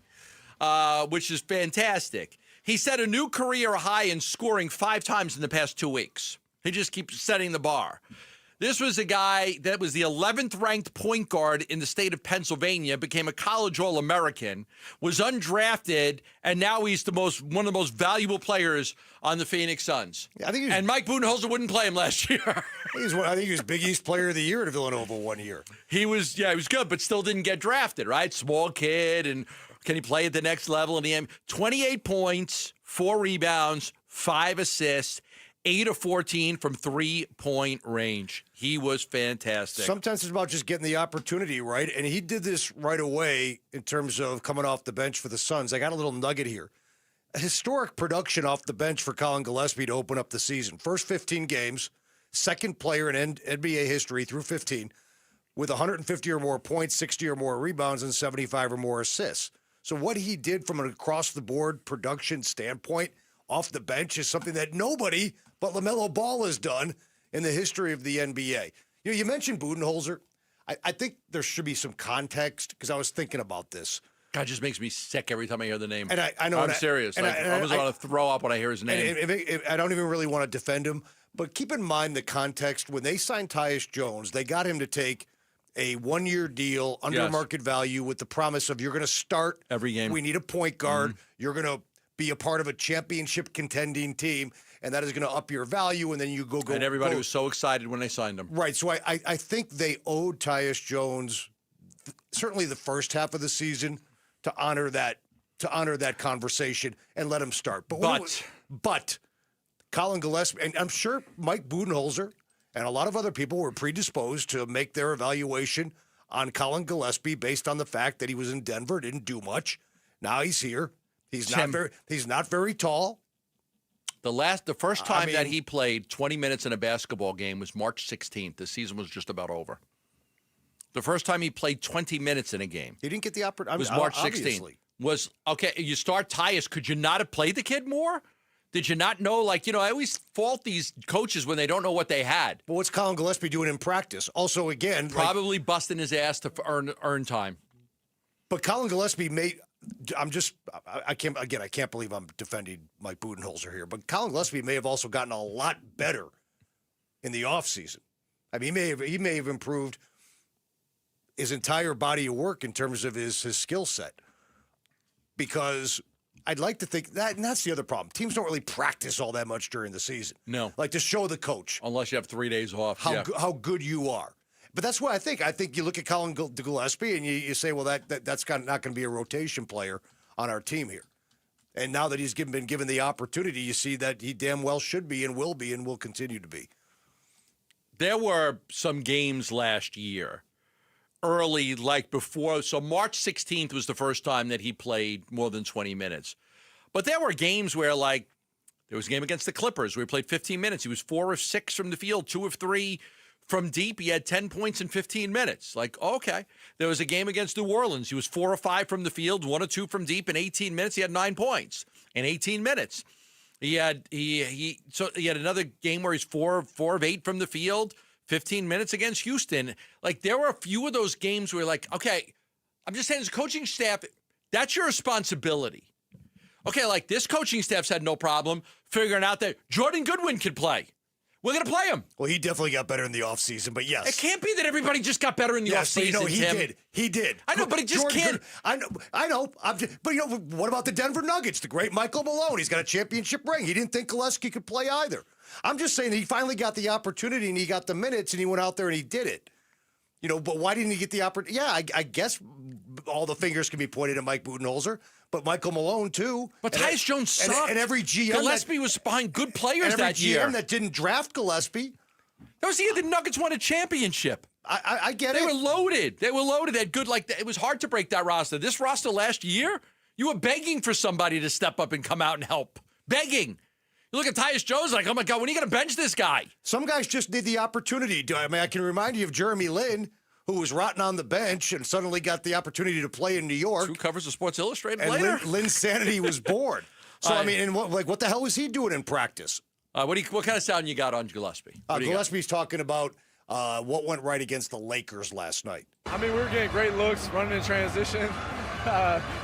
S7: Which is fantastic. He set a new career high in scoring 5 times in the past 2 weeks. He just keeps setting the bar. This was a guy that was the 11th ranked point guard in the state of Pennsylvania, became a college All-American, was undrafted, and now he's one of the most valuable players on the Phoenix Suns.
S1: Yeah,
S7: and Mike Budenholzer wouldn't play him last year.
S1: I think he was Big East Player of the Year at Villanova one year.
S7: He was good, but still didn't get drafted, right? Small kid, and can he play at the next level? And he 28 points, 4 rebounds, 5 assists, 8 of 14 from 3-point range. He was fantastic.
S1: Sometimes it's about just getting the opportunity, right? And he did this right away in terms of coming off the bench for the Suns. I got a little nugget here. historic production off the bench for Colin Gillespie to open up the season. First 15 games, second player in NBA history through 15 with 150 or more points, 60 or more rebounds, and 75 or more assists. So what he did from an across-the-board production standpoint off the bench is something that nobody but LaMelo Ball has done in the history of the NBA. You know, you mentioned Budenholzer. I think there should be some context because I was thinking about this.
S7: God, it just makes me sick every time I hear the name.
S1: And I know.
S7: I'm serious. I almost want to throw up when I hear his name.
S1: I don't even really want to defend him, but keep in mind the context. When they signed Tyus Jones, they got him to take a one-year deal under market value with the promise of you're going to start
S7: every game.
S1: We need a point guard. You're going to be a part of a championship contending team, and that is going to up your value, and then you go.
S7: And everybody was so excited when they signed him.
S1: Right. So I think they owed Tyus Jones certainly the first half of the season to honor that conversation and let him start. But Colin Gillespie, and I'm sure Mike Budenholzer and a lot of other people were predisposed to make their evaluation on Colin Gillespie based on the fact that he was in Denver, didn't do much. Now he's here. He's not very tall.
S7: The first time that he played 20 minutes in a basketball game was March 16th. The season was just about over. The first time he played 20 minutes in a game.
S1: He didn't get the opportunity.
S7: Was March 16th. Was, okay, you start Tyus. Could you not have played the kid more? Did you not know? I always fault these coaches when they don't know what they had.
S1: But what's Colin Gillespie doing in practice? Also, again,
S7: probably busting his ass to earn time.
S1: But Colin Gillespie I can't believe I'm defending Mike Budenholzer here, but Colin Gillespie may have also gotten a lot better in the offseason. I mean, he may have improved his entire body of work in terms of his skill set. Because I'd like to think that, and that's the other problem. Teams don't really practice all that much during the season.
S7: No.
S1: Like to show the coach.
S7: Unless you have 3 days off.
S1: How good you are. But that's what I think. I think you look at Colin Gillespie and you say, well, that's not going to be a rotation player on our team here. And now that he's been given the opportunity, you see that he damn well should be and will continue to be.
S7: There were some games last year, early, before. So March 16th was the first time that he played more than 20 minutes. But there were games where, there was a game against the Clippers where he played 15 minutes. He was 4 of 6 from the field, 2 of 3 from deep. He had 10 points in 15 minutes. Okay. There was a game against New Orleans. He was 4 of 5 from the field, 1 of 2 from deep. In 18 minutes, he had 9 points. In 18 minutes. He had another game where he's 4 of 8 from the field, 15 minutes against Houston. There were a few of those games where okay, I'm just saying as a coaching staff, that's your responsibility. Okay, this coaching staff's had no problem figuring out that Jordan Goodwin can play. We're going to play him.
S1: Well, he definitely got better in the offseason, but yes.
S7: It can't be that everybody just got better in the offseason.
S1: He did.
S7: I know, but he just can't.
S1: I know. But what about the Denver Nuggets? The great Michael Malone. He's got a championship ring. He didn't think Gillespie could play either. I'm just saying that he finally got the opportunity and he got the minutes and he went out there and he did it. But why didn't he get the opportunity? Yeah, I guess all the fingers can be pointed at Mike Budenholzer, but Michael Malone too.
S7: But Tyus Jones sucked.
S1: And every GM.
S7: Gillespie was behind good players that year.
S1: Every GM that didn't draft Gillespie.
S7: That was the year the Nuggets won a championship.
S1: I get it.
S7: They were loaded. They had good, it was hard to break that roster. This roster last year, you were begging for somebody to step up and come out and help. Begging. You look at Tyus Jones oh my God, when are you going to bench this guy?
S1: Some guys just need the opportunity. I can remind you of Jeremy Lin, who was rotting on the bench and suddenly got the opportunity to play in New York.
S7: 2 covers of Sports Illustrated
S1: and
S7: later.
S1: Lin's sanity was born. So, what the hell was he doing in practice?
S7: What kind of sound you got on Gillespie?
S1: Gillespie's talking about what went right against the Lakers last night.
S15: We were getting great looks running in transition.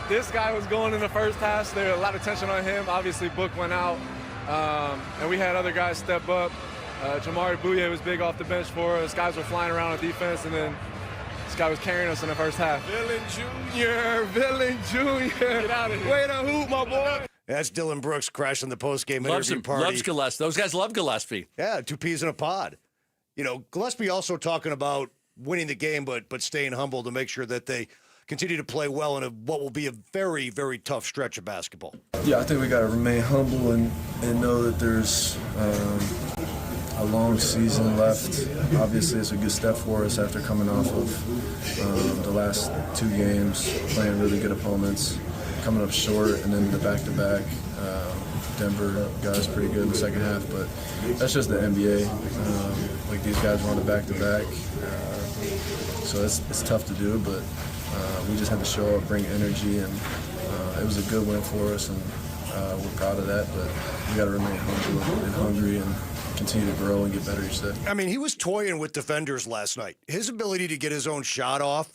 S15: This guy was going in the first half, so there was a lot of tension on him. Obviously, Book went out, and we had other guys step up. Jamari Bouye was big off the bench for us. Guys were flying around on defense, and then this guy was carrying us in the first half. Villain Jr. Get out of here. Way to hoop, my boy.
S1: That's Dylan Brooks crashing the post-game interview party.
S7: Loves Gillespie. Those guys love Gillespie.
S1: Yeah, 2 peas in a pod. Gillespie also talking about winning the game, but staying humble to make sure that they continue to play well in what will be a very, very tough stretch of basketball.
S16: Yeah, I think we got to remain humble and know that there's a long season left. Obviously, it's a good step for us after coming off of the last 2 games, playing really good opponents, coming up short, and then the back-to-back. Denver got us pretty good in the second half, but that's just the NBA. Like these guys run it back-to-back, so it's tough to do, but we just had to show up, bring energy, and it was a good win for us, and we're proud of that, but we got to remain humble and hungry and continue to grow and get better each day.
S1: I mean, he was toying with defenders last night. His ability to get his own shot off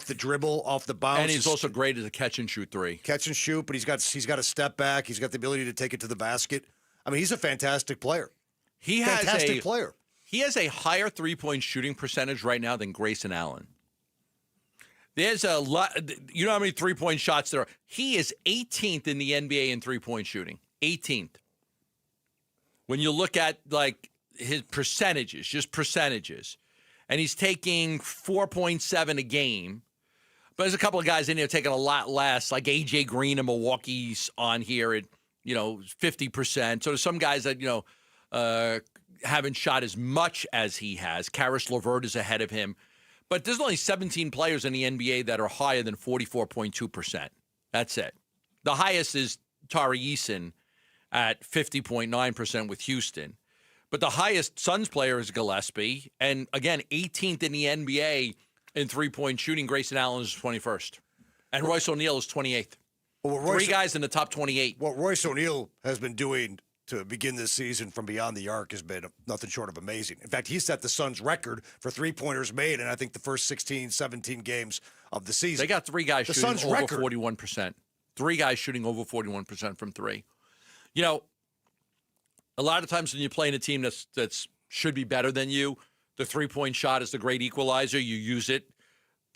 S1: the dribble, off the bounce.
S7: And he's also great as a catch and shoot three.
S1: Catch and shoot, but he's got a step back. He's got the ability to take it to the basket. I mean, he's a fantastic player. He has
S7: a higher three-point shooting percentage right now than Grayson Allen. There's a lot. You know how many three-point shots there are? He is 18th in the NBA in three-point shooting. 18th. When you look at, like, his percentages, just percentages, and he's taking 4.7 a game, but there's a couple of guys in there taking a lot less, like A.J. Green in Milwaukee's on here at, 50%. So there's some guys that, haven't shot as much as he has. Karis LeVert is ahead of him. But there's only 17 players in the NBA that are higher than 44.2%. That's it. The highest is Tari Eason at 50.9% with Houston. But the highest Suns player is Gillespie. And, again, 18th in the NBA in three-point shooting. Grayson Allen is 21st. And Royce O'Neal is 28th.
S1: Well,
S7: Three guys in the top 28.
S1: What Royce O'Neal has been doing to begin this season from beyond the arc has been nothing short of amazing. In fact, he set the Suns' record for three-pointers made in, I think, the first 16, 17 games of the season.
S7: They got three guys
S1: the
S7: shooting
S1: Suns'
S7: over
S1: record.
S7: 41%. Three guys shooting over 41% from three. A lot of times when you play in a team that's should be better than you, the three-point shot is the great equalizer. You use it.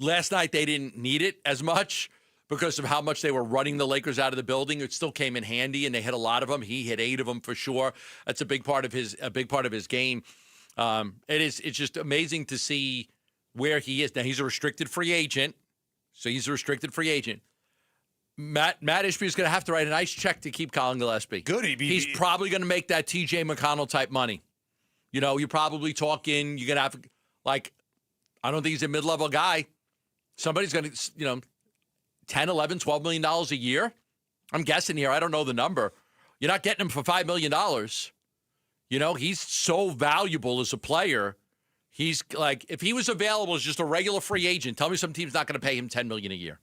S7: Last night they didn't need it as much because of how much they were running the Lakers out of the building. It still came in handy, and they hit a lot of them. He hit 8 of them for sure. That's a big part of his game. It's just amazing to see where he is now. He's a restricted free agent, Matt Ishby is going to have to write a nice check to keep Colin Gillespie.
S1: Good.
S7: He's probably going to make that T.J. McConnell type money. You're probably talking, you're going to have, I don't think he's a mid-level guy. Somebody's going to, $10, $11, $12 million a year. I'm guessing here. I don't know the number. You're not getting him for $5 million. He's so valuable as a player. He's if he was available as just a regular free agent, tell me some team's not going to pay him $10 million a year.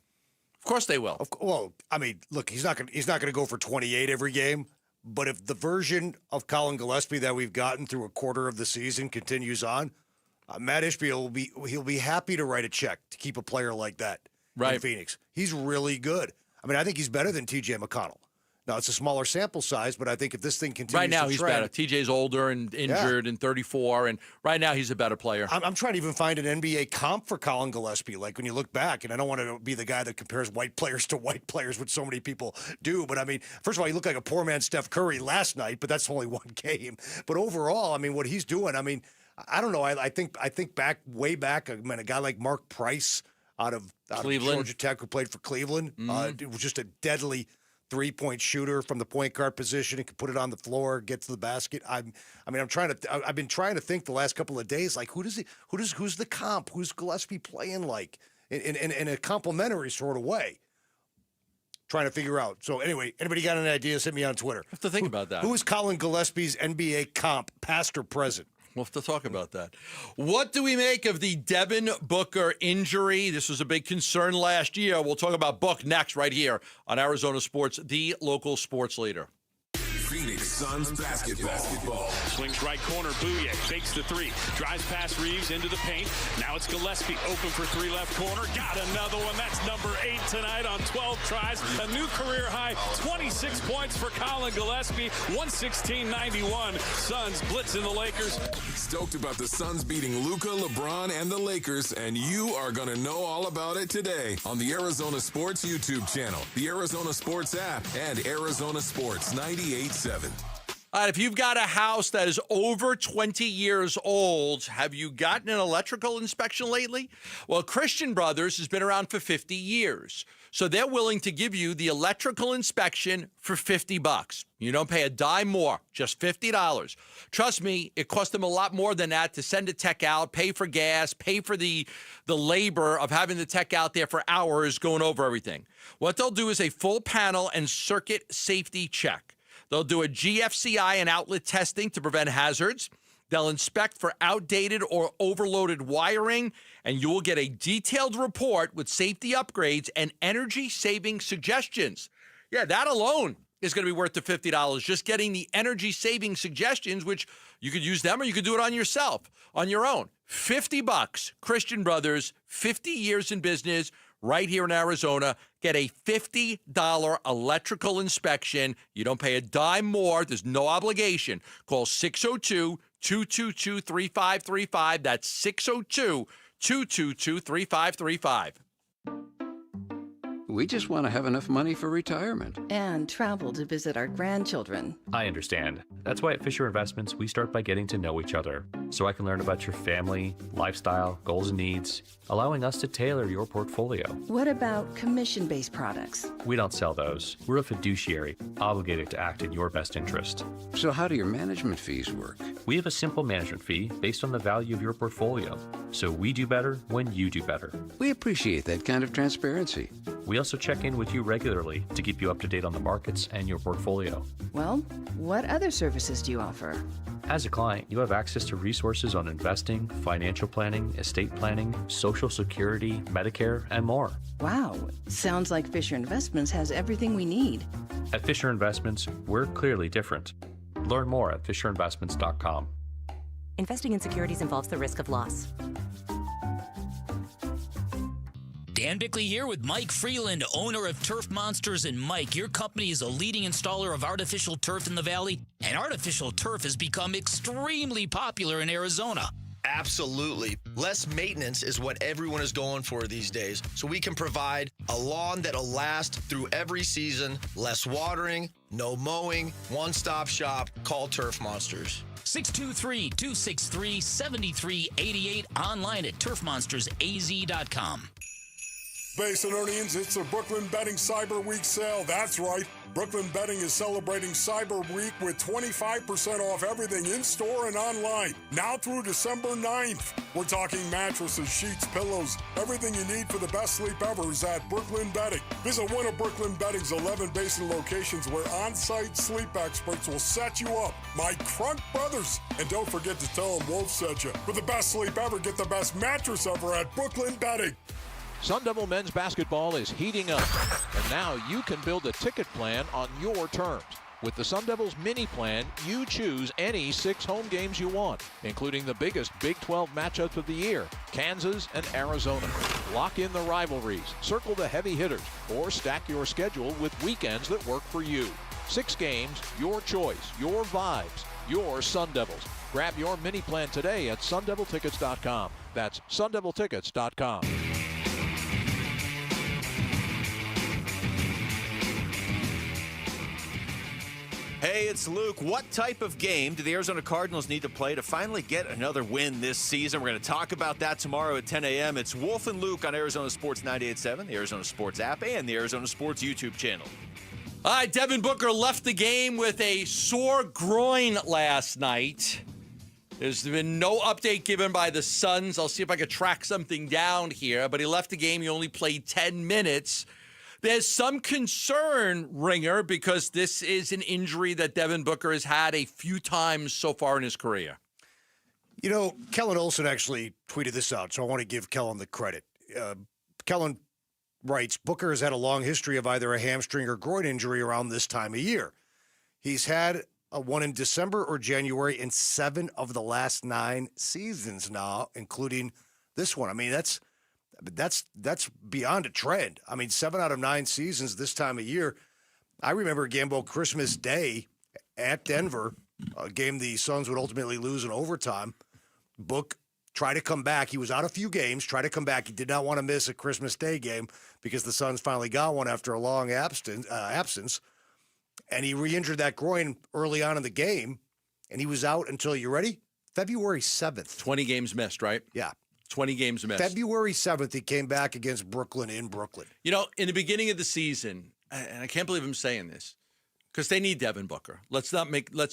S7: Of course they will.
S1: Well, I mean, look, he's not going to go for 28 every game. But if the version of Colin Gillespie that we've gotten through a quarter of the season continues on, Matt Ishby he'll be happy to write a check to keep a player like that in Phoenix. He's really good. I mean, I think he's better than T.J. McConnell. Now, it's a smaller sample size, but I think if this thing continues
S7: right now,
S1: to
S7: he's
S1: trend,
S7: better. TJ's older and injured and 34, and right now he's a better player.
S1: I'm trying to even find an NBA comp for Colin Gillespie. Like when you look back, and I don't want to be the guy that compares white players to white players, which so many people do. But I mean, first of all, he looked like a poor man Steph Curry last night, but that's only one game. But overall, I mean, what he's doing, I mean, I don't know. I think way back, I mean, a guy like Mark Price out of Georgia Tech who played for Cleveland, it was just a deadly three-point shooter from the point guard position. He could put it on the floor, get to the basket. I've been trying to think the last couple of days, like who's the comp? Who's Gillespie playing like in a complimentary sort of way? Trying to figure out. So anyway, anybody got any ideas? Hit me on Twitter.
S7: I have to think about that.
S1: Who is Colin Gillespie's NBA comp, past or present?
S7: We'll have to talk about that. What do we make of the Devin Booker injury? This was a big concern last year. We'll talk about Book next right here on Arizona Sports, the local sports leader.
S4: Phoenix Suns basketball.
S3: Swings right corner, Bouye fakes the three, drives past Reeves into the paint. Now it's Gillespie open for three left corner. Got another one. That's number 8 tonight on 12 tries. A new career high, 26 points for Colin Gillespie. 116-91. Suns blitzing the Lakers.
S4: Stoked about the Suns beating Luka, LeBron, and the Lakers, and you are going to know all about it today on the Arizona Sports YouTube channel, the Arizona Sports app, and Arizona Sports 98.7.
S7: All right, if you've got a house that is over 20 years old, have you gotten an electrical inspection lately? Well, Christian Brothers has been around for 50 years. So they're willing to give you the electrical inspection for $50. You don't pay a dime more, just $50. Trust me, it costs them a lot more than that to send a tech out, pay for gas, pay for the labor of having the tech out there for hours going over everything. What they'll do is a full panel and circuit safety check. They'll do a GFCI and outlet testing to prevent hazards. They'll inspect for outdated or overloaded wiring, and you will get a detailed report with safety upgrades and energy-saving suggestions. Yeah, that alone is going to be worth the $50. Just getting the energy-saving suggestions, which you could use them or you could do it on yourself, on your own. $50. Christian Brothers, 50 years in business, right here in Arizona. Get a $50 electrical inspection. You don't pay a dime more. There's no obligation. Call 602-222-3535. That's 602-222-3535.
S6: We just want to have enough money for retirement.
S17: And travel to visit our grandchildren.
S19: I understand. That's why at Fisher Investments, we start by getting to know each other, so I can learn about your family, lifestyle, goals and needs, allowing us to tailor your portfolio.
S17: What about commission-based products?
S19: We don't sell those. We're a fiduciary, obligated to act in your best interest.
S6: So how do your management fees work?
S19: We have a simple management fee based on the value of your portfolio, so we do better when you do better.
S6: We appreciate that kind of transparency.
S19: We also check in with you regularly to keep you up to date on the markets and your portfolio.
S17: Well, what other services do you offer?
S19: As a client, you have access to resources on investing, financial planning, estate planning, Social Security, Medicare, and more.
S17: Wow, sounds like Fisher Investments has everything we need.
S19: At Fisher Investments, we're clearly different. Learn more at FisherInvestments.com.
S8: Investing in securities involves the risk of loss.
S5: Dan Bickley here with Mike Freeland, owner of Turf Monsters. And Mike, your company is a leading installer of artificial turf in the Valley, and artificial turf has become extremely popular in Arizona.
S20: Absolutely. Less maintenance is what everyone is going for these days. So we can provide a lawn that'll last through every season, less watering, no mowing, one-stop shop. Call Turf Monsters.
S5: 623-263-7388, online at turfmonstersaz.com.
S21: Basinonians, it's the Brooklyn Betting Cyber Week sale. That's right. Brooklyn Betting is celebrating Cyber Week with 25% off everything in-store and online. Now through December 9th. We're talking mattresses, sheets, pillows, everything you need for the best sleep ever is at Brooklyn Betting. Visit one of Brooklyn Betting's 11 Basin locations where on-site sleep experts will set you up. My Crunk Brothers. And don't forget to tell them Wolf sent you. For the best sleep ever, get the best mattress ever at Brooklyn Betting.
S25: Sun Devil men's basketball is heating up, and now you can build a ticket plan on your terms. With the Sun Devils mini plan, you choose any 6 home games you want, including the biggest Big 12 matchups of the year, Kansas and Arizona. Lock in the rivalries, circle the heavy hitters, or stack your schedule with weekends that work for you. 6 games, your choice, your vibes, your Sun Devils. Grab your mini plan today at sundeviltickets.com. That's sundeviltickets.com.
S18: Hey, it's Luke. What type of game do the Arizona Cardinals need to play to finally get another win this season? We're going to talk about that tomorrow at 10 a.m. It's Wolf and Luke on Arizona Sports 98.7, the Arizona Sports app, and the Arizona Sports YouTube channel.
S7: All right, Devin Booker left the game with a sore groin last night. There's been no update given by the Suns. I'll see if I can track something down here, but he left the game. He only played 10 minutes. There's some concern, Ringer, because this is an injury that Devin Booker has had a few times so far in his career.
S1: You know, Kellen Olson actually tweeted this out, so I want to give Kellen the credit. Kellen writes, Booker has had a long history of either a hamstring or groin injury around this time of year. He's had one in December or January in 7 of the last 9 seasons now, including this one. I mean, that's beyond a trend. I mean, 7 out of 9 seasons this time of year. I remember a game about Christmas Day at Denver, a game the Suns would ultimately lose in overtime. Book tried to come back. He was out a few games, tried to come back. He did not want to miss a Christmas Day game because the Suns finally got one after a long absence. and he re-injured that groin early on in the game, and he was out until, you ready? February 7th.
S7: 20 games missed, right?
S1: Yeah.
S7: 20 games missed.
S1: February 7th, he came back against Brooklyn in Brooklyn.
S7: You know, in the beginning of the season, and I can't believe I'm saying this, because they need Devin Booker. Let's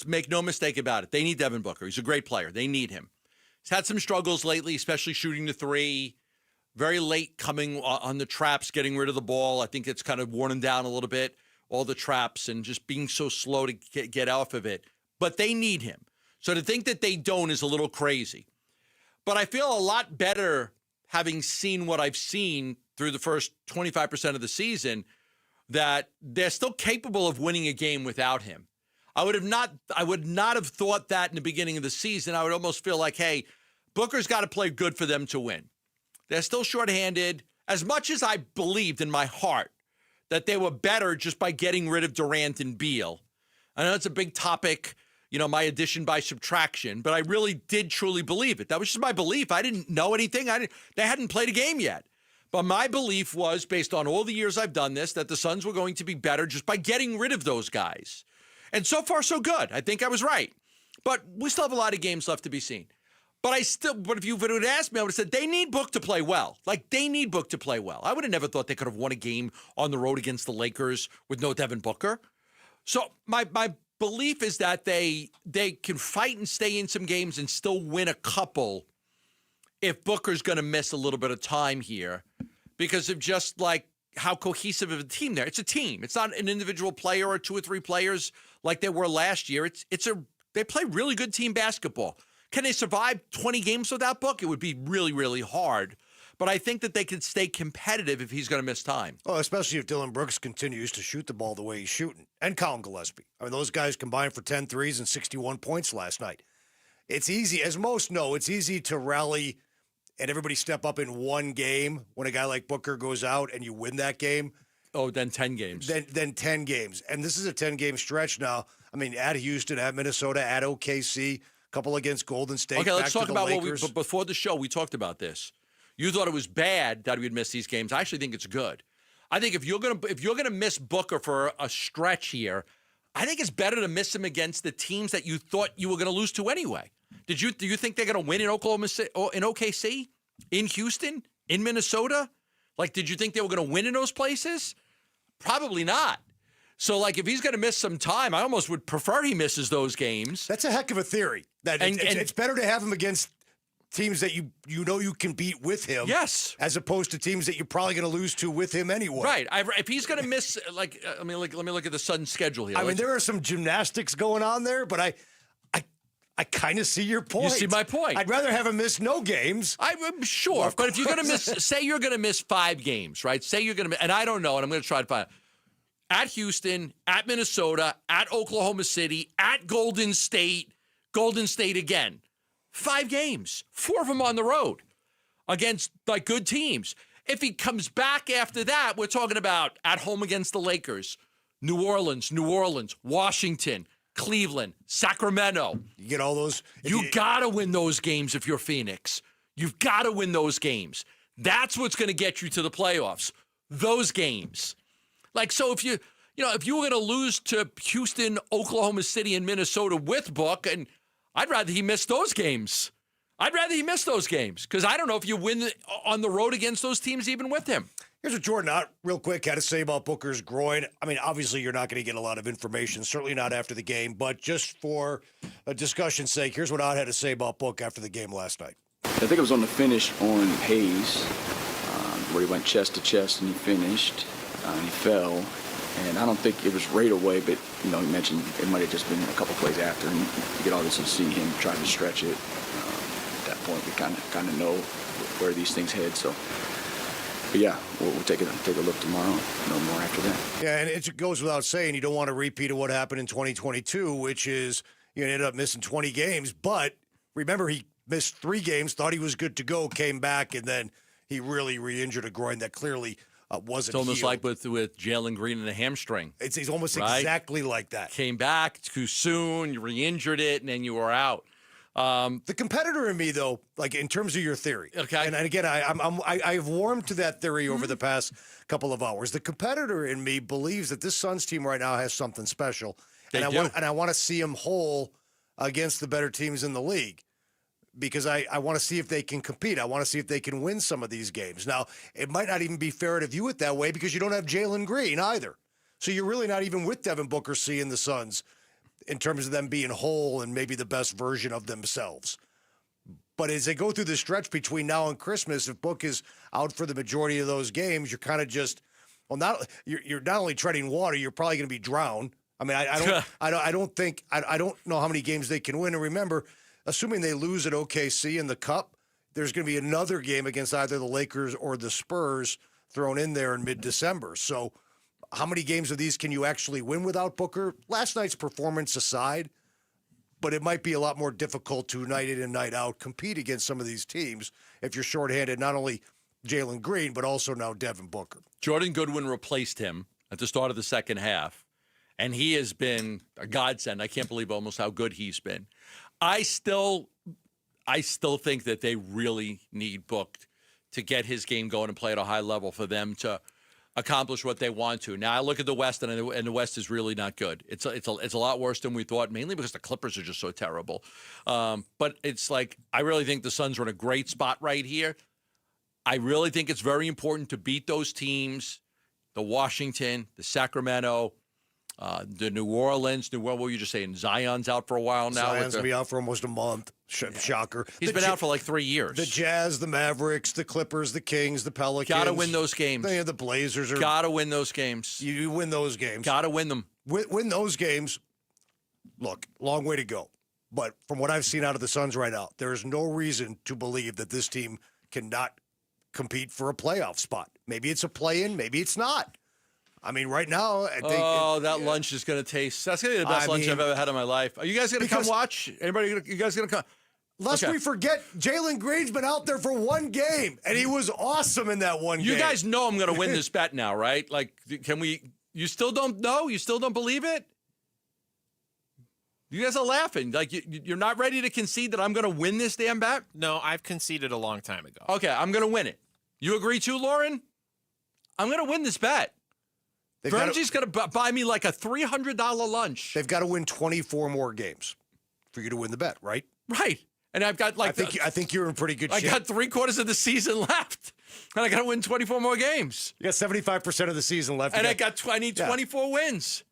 S7: make no mistake about it. They need Devin Booker. He's a great player. They need him. He's had some struggles lately, especially shooting the three. Very late coming on the traps, getting rid of the ball. I think it's kind of worn him down a little bit, all the traps, and just being so slow to get off of it. But they need him. So to think that they don't is a little crazy. But I feel a lot better having seen what I've seen through the first 25% of the season, that they're still capable of winning a game without him. I would not have thought that in the beginning of the season. I would almost feel like, hey, Booker's got to play good for them to win. They're still shorthanded. As much as I believed in my heart that they were better just by getting rid of Durant and Beal. I know it's a big topic, you know, my addition by subtraction, but I really did truly believe it. That was just my belief. I didn't know anything. They hadn't played a game yet. But my belief was, based on all the years I've done this, that the Suns were going to be better just by getting rid of those guys. And so far, so good. I think I was right. But we still have a lot of games left to be seen. But if you would have asked me, I would have said they need Book to play well. Like, they need Book to play well. I would have never thought they could have won a game on the road against the Lakers with no Devin Booker. So my belief is that they can fight and stay in some games and still win a couple if Booker's going to miss a little bit of time here because of just like how cohesive of a team there. It's a team. It's not an individual player or two or three players like they were last year. They play really good team basketball. Can they survive 20 games without Book? It would be really, really hard. But I think that they could stay competitive if he's going to miss time.
S1: Well, especially if Dillon Brooks continues to shoot the ball the way he's shooting. And Colin Gillespie. I mean, those guys combined for 10 threes and 61 points last night. It's easy, as most know, it's easy to rally and everybody step up in one game when a guy like Booker goes out and you win that game.
S7: Oh, then 10 games.
S1: Then 10 games. And this is a 10-game stretch now. I mean, at Houston, at Minnesota, at OKC, couple against Golden State.
S7: Okay, let's talk about
S1: Lakers.
S7: but before the show, we talked about this. You thought it was bad that we'd miss these games. I actually think it's good. I think if you're gonna miss Booker for a stretch here, I think it's better to miss him against the teams that you thought you were going to lose to anyway. Do you think they're going to win in Oklahoma City, in OKC, in Houston, in Minnesota? Like, did you think they were going to win in those places? Probably not. So, like, if he's going to miss some time, I almost would prefer he misses those games.
S1: That's a heck of a theory. It's better to have him against teams that you know you can beat with him.
S7: Yes.
S1: As opposed to teams that you're probably going to lose to with him anyway.
S7: Right. If he's going to miss, let me look at the Suns' schedule here.
S1: I mean, there are some gymnastics going on there, but I kind of see your point.
S7: You see my point.
S1: I'd rather have him miss no games.
S7: I'm sure. Well, but if you're going to miss, say you're going to miss 5 games, right? Say you're going to miss, and I don't know, and I'm going to try to find out. At Houston, at Minnesota, at Oklahoma City, at Golden State again. 5 games, 4 of them on the road against like good teams. If he comes back after that, we're talking about at home against the Lakers, New Orleans, Washington, Cleveland, Sacramento.
S1: You get all those.
S7: You got to win those games if you're Phoenix. You've got to win those games. That's what's going to get you to the playoffs. Those games. Like, so if you were going to lose to Houston, Oklahoma City, and Minnesota with Book, and I'd rather he miss those games. Because I don't know if you win on the road against those teams even with him.
S1: Here's what Jordan Ott, real quick, had to say about Booker's groin. I mean, obviously you're not going to get a lot of information, certainly not after the game, but just for a discussion's sake, here's what Ott had to say about Book after the game last night.
S9: I think it was on the finish on Hayes, where he went chest to chest and he finished. He fell, and I don't think it was right away, but, he mentioned it might have just been a couple plays after, and you could obviously see him trying to stretch it. At that point, we kind of know where these things head, so. But yeah, we'll take a look tomorrow, no more after that.
S1: Yeah, and it goes without saying, you don't want a repeat of what happened in 2022, which is you ended up missing 20 games, but remember he missed 3 games, thought he was good to go, came back, and then he really re-injured a groin that clearly wasn't.
S7: It's almost
S1: healed.
S7: like with Jalen Green and a hamstring.
S1: It's almost
S7: right?
S1: exactly like that.
S7: Came back too soon, you re-injured it, and then you were out.
S1: The competitor in me, though, like in terms of your theory,
S7: Okay.
S1: and again, I've warmed to that theory over the past couple of hours. The competitor in me believes that this Suns team right now has something special,
S7: They
S1: and
S7: do.
S1: I want to see them whole against the better teams in the league, because I want to see if they can compete. I want to see if they can win some of these games. Now, it might not even be fair to view it that way because you don't have Jalen Green either, so you're really not even with Devin Booker seeing the Suns in terms of them being whole and maybe the best version of themselves. But as they go through the stretch between now and Christmas, if Book is out for the majority of those games, you're kind of just, you're not only treading water, you're probably going to be drowned. I mean, I don't know how many games they can win. And remember, assuming they lose at OKC in the Cup, there's going to be another game against either the Lakers or the Spurs thrown in there in mid-December. So how many games of these can you actually win without Booker? Last night's performance aside, but it might be a lot more difficult to night in and night out compete against some of these teams if you're shorthanded not only Jalen Green, but also now Devin Booker.
S7: Jordan Goodwin replaced him at the start of the second half, and he has been a godsend. I can't believe almost how good he's been. I still think that they really need Book to get his game going and play at a high level for them to accomplish what they want to. Now I look at the West, and the West is really not good. It's a lot worse than we thought, mainly because the Clippers are just so terrible. But it's like I really think the Suns are in a great spot right here. I really think it's very important to beat those teams, the Washington, the Sacramento, the New Orleans. What were you just saying? Zion's out for a while now.
S1: Zion's going to be out for almost a month. Shocker.
S7: He's been out for like 3 years.
S1: The Jazz, the Mavericks, the Clippers, the Kings, the Pelicans.
S7: Got to win those games.
S1: The Blazers are.
S7: Got to win those games.
S1: You win those games.
S7: Got to win them.
S1: Win those games. Look, long way to go. But from what I've seen out of the Suns right now, there is no reason to believe that this team cannot compete for a playoff spot. Maybe it's a play-in, maybe it's not. I mean, right now, I think
S7: that lunch is going to taste. That's going to be the best lunch I've ever had in my life. Are you guys going to come watch? Anybody? You guys going to come?
S1: Lest we forget, Jalen Green's been out there for one game, and he was awesome in that one game.
S7: You guys know I'm going to win this bet now, right? Like, can we? You still don't know? You still don't believe it? You guys are laughing. Like, you're not ready to concede that I'm going to win this damn bet?
S2: No, I've conceded a long time ago.
S7: Okay, I'm going to win it. You agree too, Lauren? I'm going to win this bet. Virgie's going to buy me like a $300 lunch.
S1: They've got to win 24 more games for you to win the bet, right?
S7: Right. And I've got like
S1: I think you're in pretty good shape.
S7: I got 3/4 of the season left, and I got to win 24 more games.
S1: You got 75% of the season left,
S7: and I need 24 wins.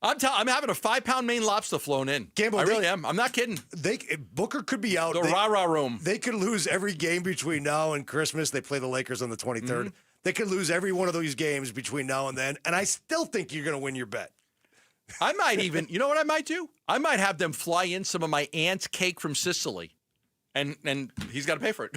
S7: I'm having a 5-pound Maine lobster flown in.
S1: Gamble,
S7: I really am. I'm not kidding.
S1: Booker could be out.
S7: The rah-rah room.
S1: They could lose every game between now and Christmas. They play the Lakers on the 23rd. Mm-hmm. They could lose every one of those games between now and then, and I still think you're going to win your bet.
S7: I might even, you know what I might do? I might have them fly in some of my aunt's cake from Sicily, and he's got to pay for it.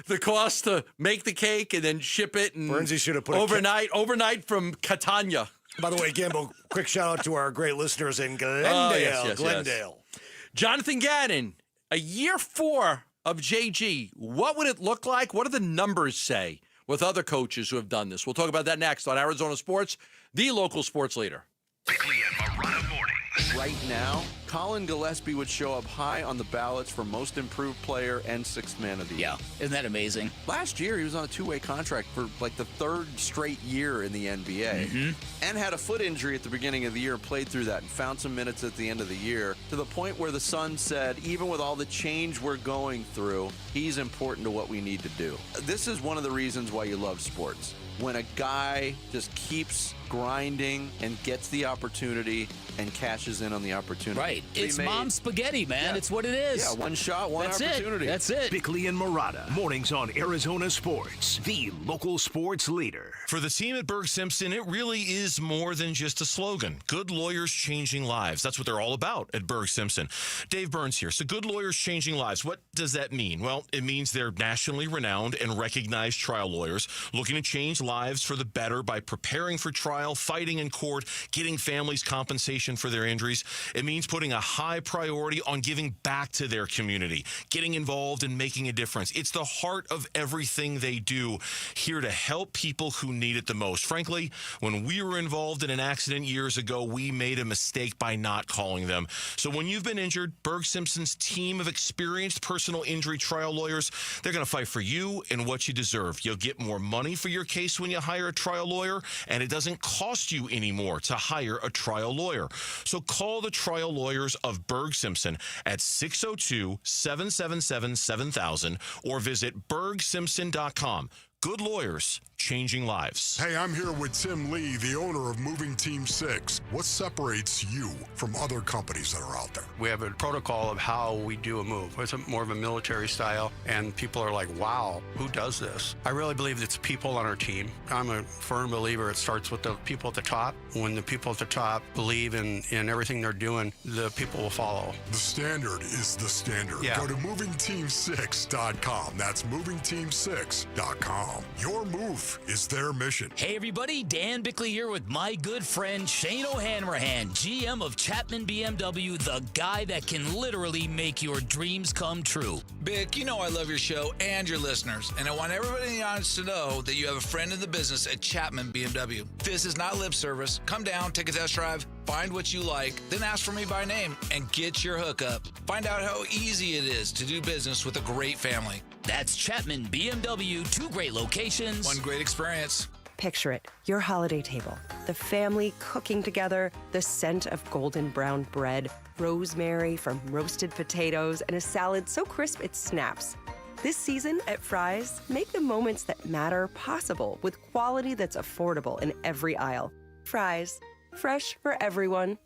S7: The cost to make the cake and then ship it and
S1: Bernsey should have put
S7: overnight from Catania.
S1: By the way, Gambo, quick shout out to our great listeners in Glendale. Glendale.
S7: Yes. Jonathan Gannon, a year 4 of JG. What would it look like? What do the numbers say with other coaches who have done this? We'll talk about that next on Arizona Sports, the local sports leader.
S4: Bickley and Marotta mornings.
S18: Right now, Colin Gillespie would show up high on the ballots for most improved player and 6th man of the year.
S5: Yeah, isn't that amazing?
S18: Last year, he was on a 2-way contract for like the 3rd straight year in the NBA and had a foot injury at the beginning of the year, played through that and found some minutes at the end of the year to the point where the Suns said, even with all the change we're going through, he's important to what we need to do. This is one of the reasons why you love sports. When a guy just keeps grinding and gets the opportunity and cashes in on the opportunity.
S5: Right. It's mom spaghetti, man. Yeah. It's what it is.
S18: Yeah, one shot, one opportunity.
S5: That's it.
S22: Bickley and Marotta, mornings on Arizona Sports, the local sports leader.
S11: For the team at Berg Simpson, it really is more than just a slogan. Good lawyers changing lives. That's what they're all about at Berg Simpson. Dave Burns here. So good lawyers changing lives. What does that mean? Well, it means they're nationally renowned and recognized trial lawyers looking to change lives for the better by preparing for trial trial, fighting in court, getting families compensation for their injuries. It means putting a high priority on giving back to their community, getting involved and making a difference. It's the heart of everything they do, here to help people who need it the most. Frankly, when we were involved in an accident years ago, we made a mistake by not calling them. So when you've been injured, Berg Simpson's team of experienced personal injury trial lawyers, they're going to fight for you and what you deserve. You'll get more money for your case when you hire a trial lawyer, and it doesn't cost you anymore to hire a trial lawyer. So call the trial lawyers of Berg Simpson at 602-777-7000 or visit bergsimpson.com. Good lawyers, changing lives.
S21: Hey, I'm here with Tim Lee, the owner of Moving Team 6. What separates you from other companies that are out there?
S10: We have a protocol of how we do a move. It's more of a military style, and people are like, wow, who does this? I really believe it's people on our team. I'm a firm believer it starts with the people at the top. When the people at the top believe in everything they're doing, the people will follow.
S21: The standard is the standard.
S10: Yeah.
S21: Go to movingteam6.com. That's movingteam6.com. Your move is their mission.
S5: Hey everybody, Dan Bickley here with my good friend Shane O'Hanrahan, GM of Chapman BMW, the guy that can literally make your dreams come true.
S12: Bick, you know I love your show and your listeners, and I want everybody in the audience to know that you have a friend in the business at Chapman BMW. This is not lip service. Come down, take a test drive, find what you like, then ask for me by name and get your hookup. Find out how easy it is to do business with a great family.
S5: That's Chapman BMW, 2 great locations,
S12: 1 great experience.
S13: Picture it, your holiday table, the family cooking together, the scent of golden brown bread, rosemary from roasted potatoes, and a salad so crisp it snaps. This season at Fry's, make the moments that matter possible with quality that's affordable in every aisle. Fry's, fresh for everyone.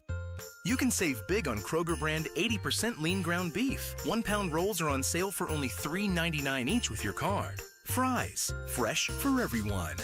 S14: You can save big on Kroger brand 80% lean ground beef. 1-pound rolls are on sale for only $3.99 each with your card. Fry's, fresh for everyone.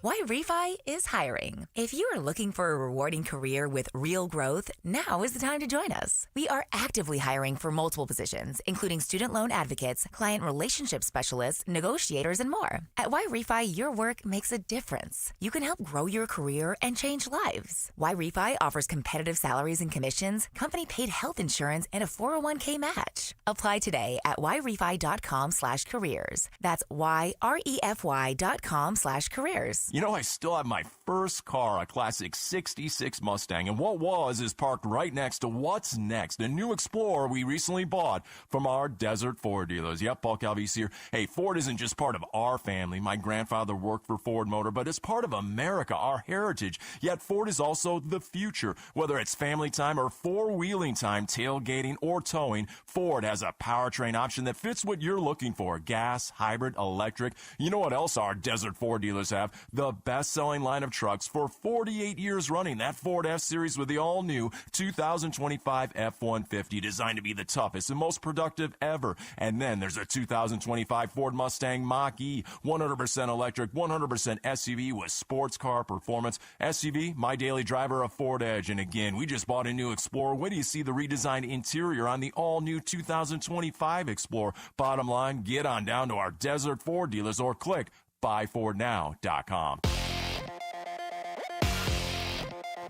S8: Why Refi is hiring. If you are looking for a rewarding career with real growth, now is the time to join us. We are actively hiring for multiple positions, including student loan advocates, client relationship specialists, negotiators, and more. At Why Refi, your work makes a difference. You can help grow your career and change lives. Why Refi offers competitive salaries and commissions, company-paid health insurance, and a 401k match. Apply today at whyrefi.com/careers. That's whyrefi.com/careers.
S23: You know, I still have my first car, a classic 66 Mustang, and what was is parked right next to what's next, a new Explorer we recently bought from our Desert Ford dealers. Yep, Paul Calvise here. Hey, Ford isn't just part of our family. My grandfather worked for Ford Motor, but it's part of America, our heritage. Yet Ford is also the future. Whether it's family time or four-wheeling time, tailgating or towing, Ford has a powertrain option that fits what you're looking for. Gas, hybrid, electric. You know what else our Desert Ford dealers have? The best-selling line of trucks for 48 years running. That Ford F-Series with the all-new 2025 F-150, designed to be the toughest and most productive ever. And then there's a 2025 Ford Mustang Mach-E, 100% electric, 100% SUV with sports car performance. SUV, my daily driver, a Ford Edge. And again, we just bought a new Explorer. When do you see the redesigned interior on the all-new 2025 Explorer? Bottom line, get on down to our Desert Ford dealers or click buyfordnow.com.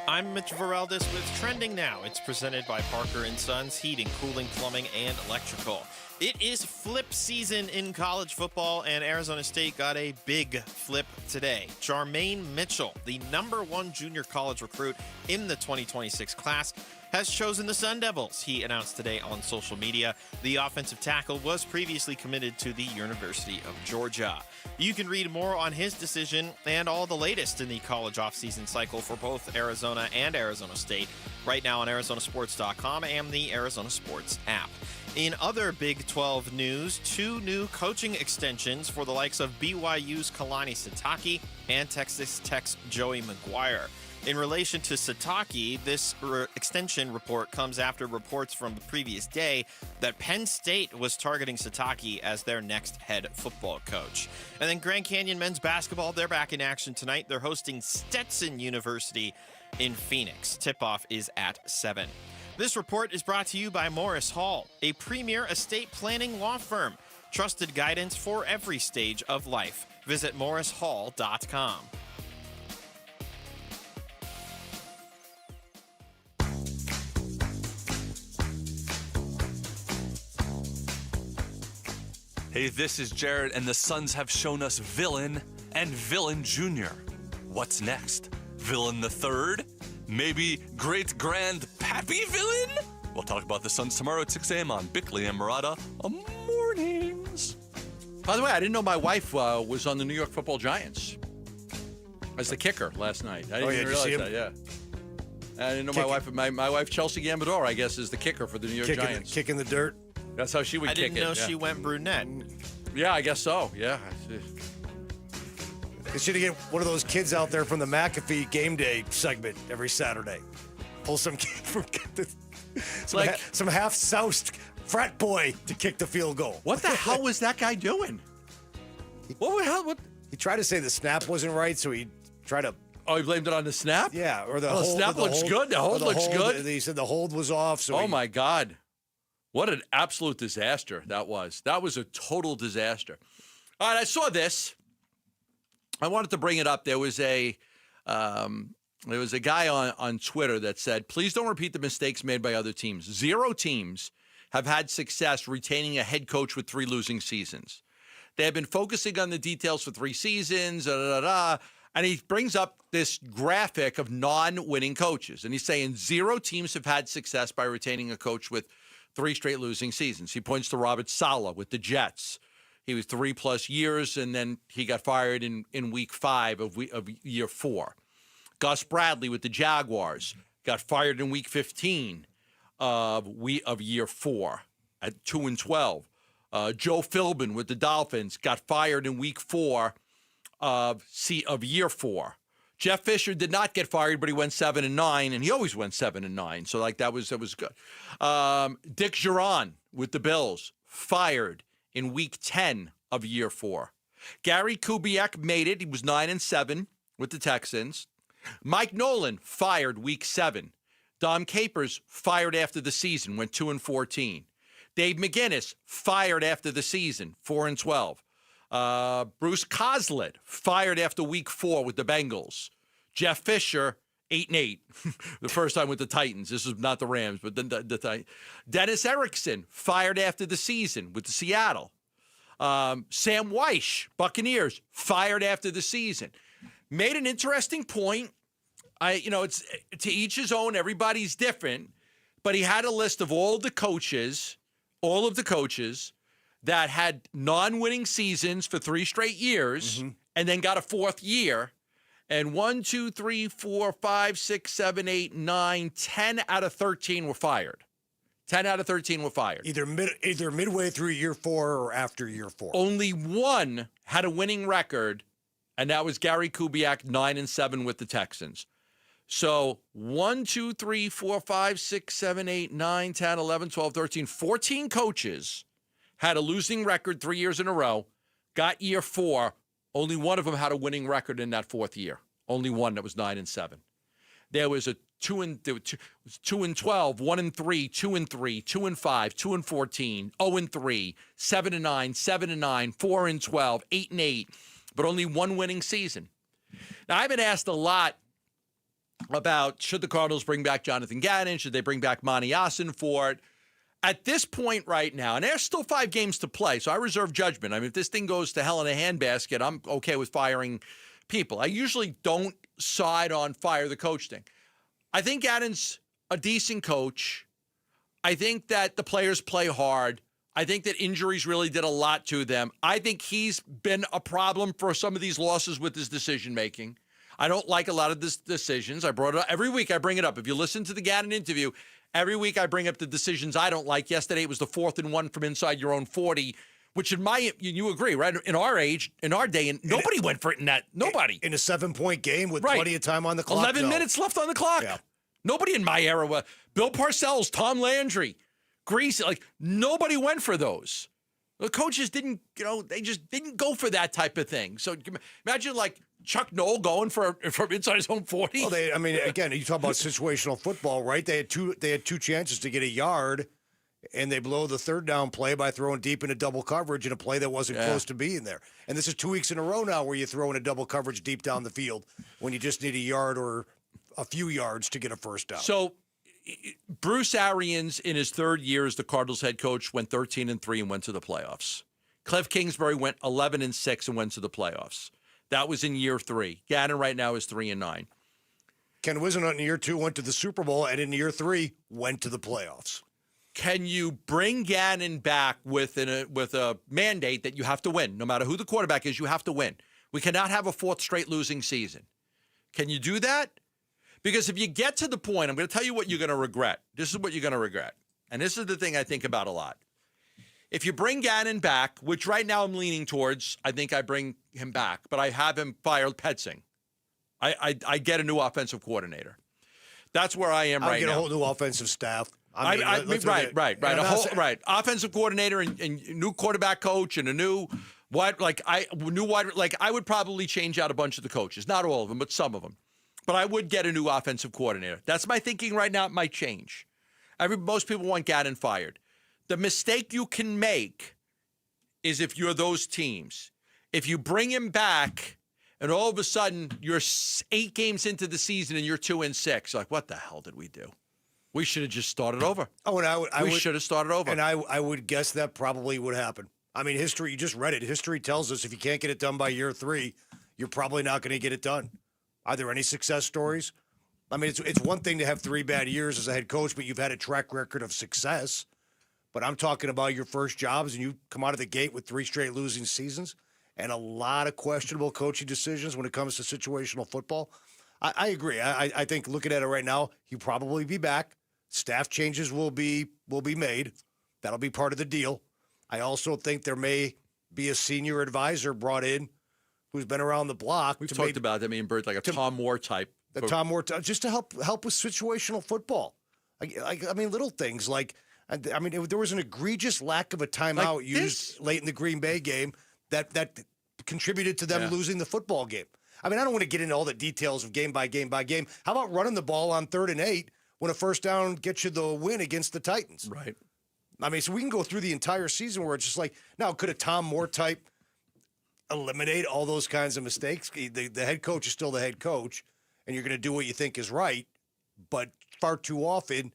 S26: I'm Mitch Varaldis with Trending Now. It's presented by Parker & Sons Heating, Cooling, Plumbing, and Electrical. It is flip season in college football, and Arizona State got a big flip today. Jermaine Mitchell, the #1 junior college recruit in the 2026 class, has chosen the Sun Devils. He announced today on social media. The offensive tackle was previously committed to the University of Georgia. You can read more on his decision and all the latest in the college offseason cycle for both Arizona and Arizona State right now on ArizonaSports.com and the Arizona Sports app. In other Big 12 news, 2 new coaching extensions for the likes of BYU's Kalani Sitake and Texas Tech's Joey McGuire. In relation to Sitake, this extension report comes after reports from the previous day that Penn State was targeting Sitake as their next head football coach. And then Grand Canyon men's basketball, they're back in action tonight. They're hosting Stetson University in Phoenix. Tip-off is at 7. This report is brought to you by Morris Hall, a premier estate planning law firm. Trusted guidance for every stage of life. Visit morrishall.com.
S3: Hey, this is Jared, and the Suns have shown us Villain and Villain Jr. What's next? Villain the Third? Maybe Great Grand Pappy Villain? We'll talk about the Suns tomorrow at 6 a.m. on Bickley and Murata Mornings.
S7: By the way, I didn't know my wife was on the New York Football Giants as the kicker last night. I didn't even realize that. Yeah, I didn't know my wife. My wife Chelsea Gambador, I guess, is the kicker for the New York Giants.
S1: Kicking the dirt.
S7: That's how she would
S26: I
S7: kick it.
S26: didn't know she went brunette.
S7: Yeah, I guess so. Yeah.
S1: They should get one of those kids out there from the McAfee Game Day segment every Saturday. Pull some kid from some half-soused frat boy to kick the field goal.
S7: What the hell was that guy doing? What?
S1: He tried to say the snap wasn't right, so he tried to.
S7: Oh, he blamed it on the snap?
S1: Yeah, or the hold.
S7: The snap looks good. The hold looks good.
S1: He said the hold was off. So
S7: my God. What an absolute disaster that was. That was a total disaster. All right, I saw this. I wanted to bring it up. There was a guy on Twitter that said, please don't repeat the mistakes made by other teams. 0 teams have had success retaining a head coach with 3 losing seasons. They have been focusing on the details for 3 seasons, and he brings up this graphic of non-winning coaches. And he's saying 0 teams have had success by retaining a coach with 3 straight losing seasons. He points to Robert Saleh with the Jets. He was 3+ years, and then he got fired in week 5 of year 4. Gus Bradley with the Jaguars got fired in week 15 of year 4 at 2-12. Joe Philbin with the Dolphins got fired in week 4 of year 4. Jeff Fisher did not get fired, but he went 7-9, and he always went 7-9. So that was good. Dick Geron with the Bills fired in week 10 of year 4. Gary Kubiak made it. He was 9-7 with the Texans. Mike Nolan fired week 7. Dom Capers fired after the season, went 2-14. Dave McGinnis fired after the season, 4-12. Bruce Coslet fired after week 4 with the Bengals. Jeff Fisher, 8-8, the first time with the Titans. This was not the Rams, but the Titans. Dennis Erickson fired after the season with the Seattle. Sam Weish, Buccaneers, fired after the season. Made an interesting point. It's to each his own. Everybody's different, but he had a list of all of the coaches that had non-winning seasons for 3 straight years, and then got a 4th year. And 1, 2, 3, 4, 5, 6, 7, 8, 9, 10 out of 13 were fired. 10 out of 13 were fired.
S1: Either midway through year 4 or after year 4.
S7: Only 1 had a winning record, and that was Gary Kubiak, 9-7 with the Texans. So 1, 2, 3, 4, 5, 6, 7, 8, 9, 10, 11, 12, 13, 14 coaches had a losing record 3 years in a row, got year 4. Only 1 of them had a winning record in that 4th year. Only 1 that was 9-7. There was a 2-12, 1-3, 2-3, 2-5, 2-14, 0-3, 7-9, 7-9, 4-12, 8-8, but only 1 winning season. Now, I've been asked a lot about should the Cardinals bring back Jonathan Gannon? Should they bring back Monty Ossenfort? At this point right now, and there's still 5 games to play, so I reserve judgment. I mean, if this thing goes to hell in a handbasket, I'm okay with firing people. I usually don't side on fire the coach thing. I think Gannon's a decent coach. I think that the players play hard. I think that injuries really did a lot to them. I think he's been a problem for some of these losses with his decision-making. I don't like a lot of these decisions. I brought it up. Every week I bring it up. If you listen to the Gannon interview, every week I bring up the decisions I don't like. Yesterday it was the 4th and 1 from inside your own 40, which you agree, right? In our age, in our day, and nobody went for it in that. Nobody.
S1: In a 7-point game with plenty of time on the clock.
S7: 11 minutes left on the clock.
S1: Yeah.
S7: Nobody in my era. Bill Parcells, Tom Landry, Greasy, nobody went for those. The coaches didn't, they just didn't go for that type of thing. So imagine Chuck Noll going from inside his own 40.
S1: Well, again, you talk about situational football, right? They had two chances to get a yard, and they blow the 3rd down play by throwing deep into double coverage in a play that wasn't close to being there. And this is 2 weeks in a row now where you throw in a double coverage deep down the field when you just need a yard or a few yards to get a 1st down.
S7: So Bruce Arians, in his 3rd year as the Cardinals head coach, went 13-3 and went to the playoffs. Cliff Kingsbury went 11-6 and went to the playoffs. That was in year 3. Gannon right now is 3-9.
S1: Ken Whisenhunt in year 2 went to the Super Bowl, and in year 3 went to the playoffs.
S7: Can you bring Gannon back with a mandate that you have to win? No matter who the quarterback is, you have to win. We cannot have a 4th straight losing season. Can you do that? Because if you get to the point, I'm going to tell you what you're going to regret. This is what you're going to regret. And this is the thing I think about a lot. If you bring Gannon back, which right now I'm leaning towards, I think I bring him back, but I have him fire Petzing. I get a new offensive coordinator. That's where I am right now.
S1: I get a whole new offensive staff.
S7: Right. Offensive coordinator and new quarterback coach and a new I would probably change out a bunch of the coaches, not all of them, but some of them. But I would get a new offensive coordinator. That's my thinking right now. It might change. Most people want Gannon fired. The mistake you can make is if you're those teams. If you bring him back and all of a sudden you're 8 games into the season and you're 2-6, like, what the hell did we do? We should have just started over.
S1: Oh, and
S7: we should have started over.
S1: And I would guess that probably would happen. I mean, history, you just read it. History tells us if you can't get it done by year 3, you're probably not going to get it done. Are there any success stories? I mean, it's one thing to have 3 bad years as a head coach, but you've had a track record of success. But I'm talking about your first jobs, and you come out of the gate with 3 straight losing seasons and a lot of questionable coaching decisions when it comes to situational football. I agree. I think looking at it right now, he'll probably be back. Staff changes will be made. That'll be part of the deal. I also think there may be a senior advisor brought in who's been around the block.
S7: We've talked about that, Bert, like a Tom Moore type.
S1: Tom Moore, just to help with situational football. I mean, little things like, I mean, there was an egregious lack of a timeout used late in the Green Bay game that contributed to them losing the football game. I mean, I don't want to get into all the details of game by game by game. How about running the ball on 3rd and 8 when a first down gets you the win against the Titans?
S7: Right.
S1: I mean, so we can go through the entire season where it's just like, now, could a Tom Moore type eliminate all those kinds of mistakes? The head coach is still the head coach, and you're going to do what you think is right. But far too often,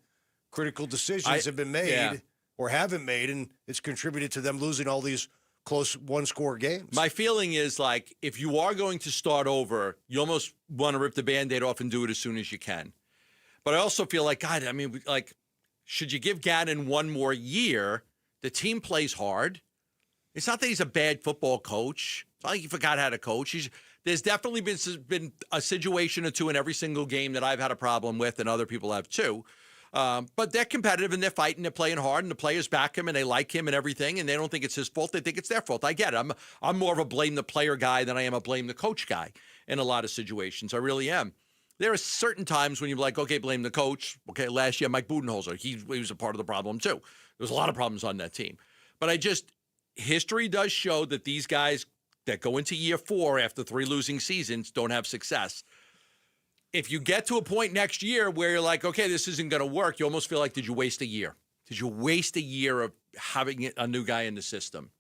S1: critical decisions have been made or haven't made, and it's contributed to them losing all these close one-score games.
S7: My feeling is, like, if you are going to start over, you almost want to rip the Band-Aid off and do it as soon as you can. But I also feel like, God, I mean, like, should you give Gannon one more year? The team plays hard. It's not that he's a bad football coach. It's not like he forgot how to coach. There's definitely been a situation or two in every single game that I've had a problem with, and other people have too. But they're competitive, and they're fighting, they're playing hard, and the players back him, and they like him and everything, and they don't think it's his fault. They think it's their fault. I get it. I'm more of a blame the player guy than I am a blame the coach guy in a lot of situations. I really am. There are certain times when you're like, okay, blame the coach. Okay, last year, Mike Budenholzer, he was a part of the problem too. There's a lot of problems on that team. But history does show that these guys that go into year 4 after 3 losing seasons don't have success. If you get to a point next year where you're like, okay, this isn't going to work, you almost feel like, did you waste a year? Did you waste a year of having a new guy in the system?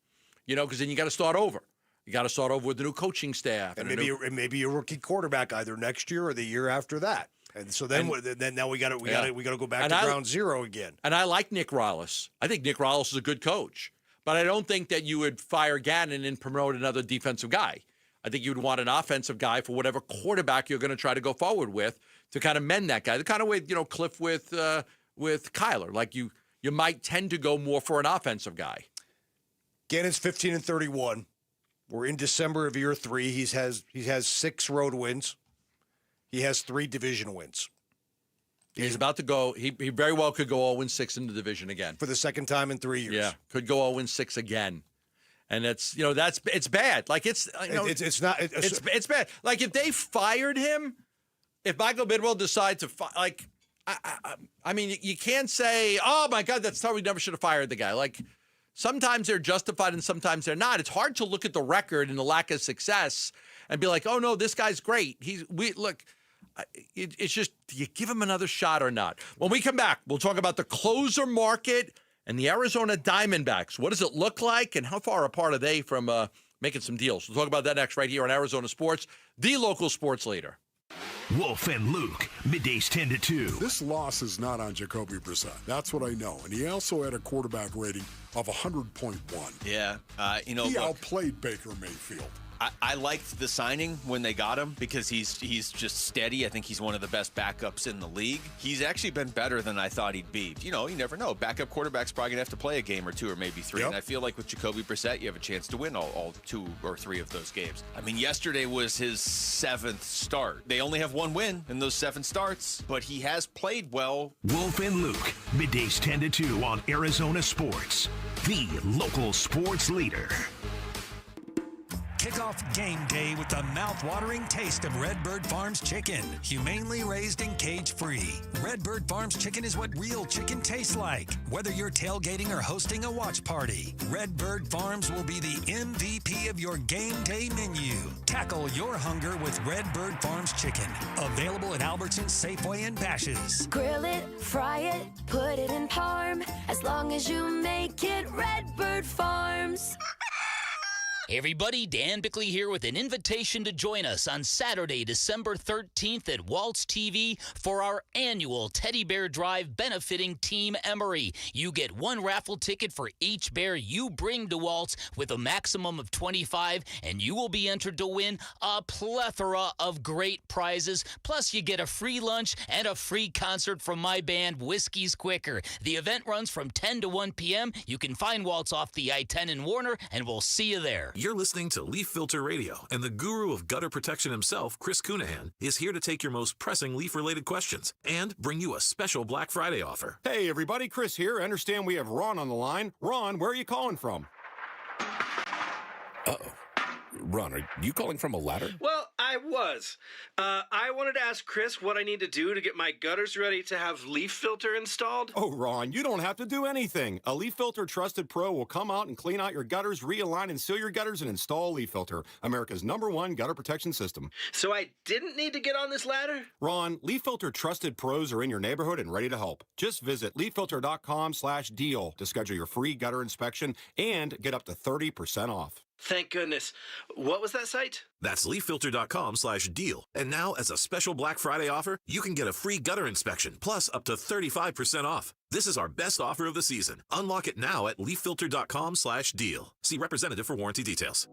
S7: You know, because then you got to start over. You got to start over with the new coaching staff.
S1: And maybe a rookie quarterback either next year or the year after that. And so then now we got to go back to ground zero again.
S7: And I like Nick Rallis. I think Nick Rallis is a good coach. But I don't think that you would fire Gannon and promote another defensive guy. I think you'd want an offensive guy for whatever quarterback you're going to try to go forward with to kind of mend that guy. The kind of way, Cliff with Kyler. Like you might tend to go more for an offensive guy.
S1: Gannon's 15-31. We're in December of year 3. He has 6 road wins. He has 3 division wins.
S7: He's about to go. He very well could go 0-6 in the division again
S1: for the second time in 3 years.
S7: Yeah, could go 0-6 again, and it's bad. Like it's bad. Like if they fired him, if Michael Bidwell decides to I mean, you can't say, oh my God, that's tough. We never should have fired the guy. Like. Sometimes they're justified and sometimes they're not. It's hard to look at the record and the lack of success and be like, oh, no, this guy's great. It's just, do you give him another shot or not? When we come back, we'll talk about the closer market and the Arizona Diamondbacks. What does it look like and how far apart are they from making some deals? We'll talk about that next right here on Arizona Sports, the local sports leader.
S6: Wolf and Luke, middays 10 to 2.
S21: This loss is not on Jacoby Brissett. That's what I know. And he also had a quarterback rating of 100.1.
S15: Yeah.
S21: He outplayed Baker Mayfield.
S15: I liked the signing when they got him because he's just steady. I think he's one of the best backups in the league. He's actually been better than I thought he'd be. You never know. Backup quarterback's probably going to have to play a game or two or maybe three.
S21: Yep.
S15: And I feel like with Jacoby Brissett, you have a chance to win all 2 or 3 of those games. I mean, yesterday was his 7th start. They only have 1 win in those 7 starts, but he has played well.
S6: Wolf and Luke, middays 10 to 2 on Arizona Sports, the local sports leader.
S22: Kick off game day with the mouth-watering taste of Redbird Farms chicken. Humanely raised and cage-free. Redbird Farms chicken is what real chicken tastes like. Whether you're tailgating or hosting a watch party, Redbird Farms will be the MVP of your game day menu. Tackle your hunger with Redbird Farms chicken. Available at Albertsons, Safeway, and Bash's'.
S16: Grill it, fry it, put it in parm. As long as you make it Redbird Farms.
S5: Hey everybody, Dan Bickley here with an invitation to join us on Saturday, December 13th at Waltz TV for our annual Teddy Bear Drive benefiting Team Emory. You get 1 raffle ticket for each bear you bring to Waltz with a maximum of 25, and you will be entered to win a plethora of great prizes. Plus, you get a free lunch and a free concert from my band, Whiskey's Quicker. The event runs from 10 to 1 p.m. You can find Waltz off the I-10 in Warner, and we'll see you there.
S17: You're listening to Leaf Filter Radio, and the guru of gutter protection himself, Chris Cunahan, is here to take your most pressing leaf-related questions and bring you a special Black Friday offer.
S19: Hey, everybody, Chris here. I understand we have Ron on the line. Ron, where are you calling from?
S24: Uh-oh. Ron, are you calling from a ladder?
S27: Well, I was. I wanted to ask Chris what I need to do to get my gutters ready to have leaf filter installed.
S19: Oh, Ron, you don't have to do anything. A Leaf Filter Trusted Pro will come out and clean out your gutters, realign and seal your gutters, and install Leaf Filter, America's #1 gutter protection system.
S27: So I didn't need to get on this ladder?
S19: Ron, Leaf Filter Trusted Pros are in your neighborhood and ready to help. Just visit leaffilter.com/deal to schedule your free gutter inspection and get up to 30% off.
S27: Thank goodness. What was that site?
S17: That's leaffilter.com/deal. And now, as a special Black Friday offer, you can get a free gutter inspection, plus up to 35% off. This is our best offer of the season. Unlock it now at leaffilter.com/deal. See representative for warranty details.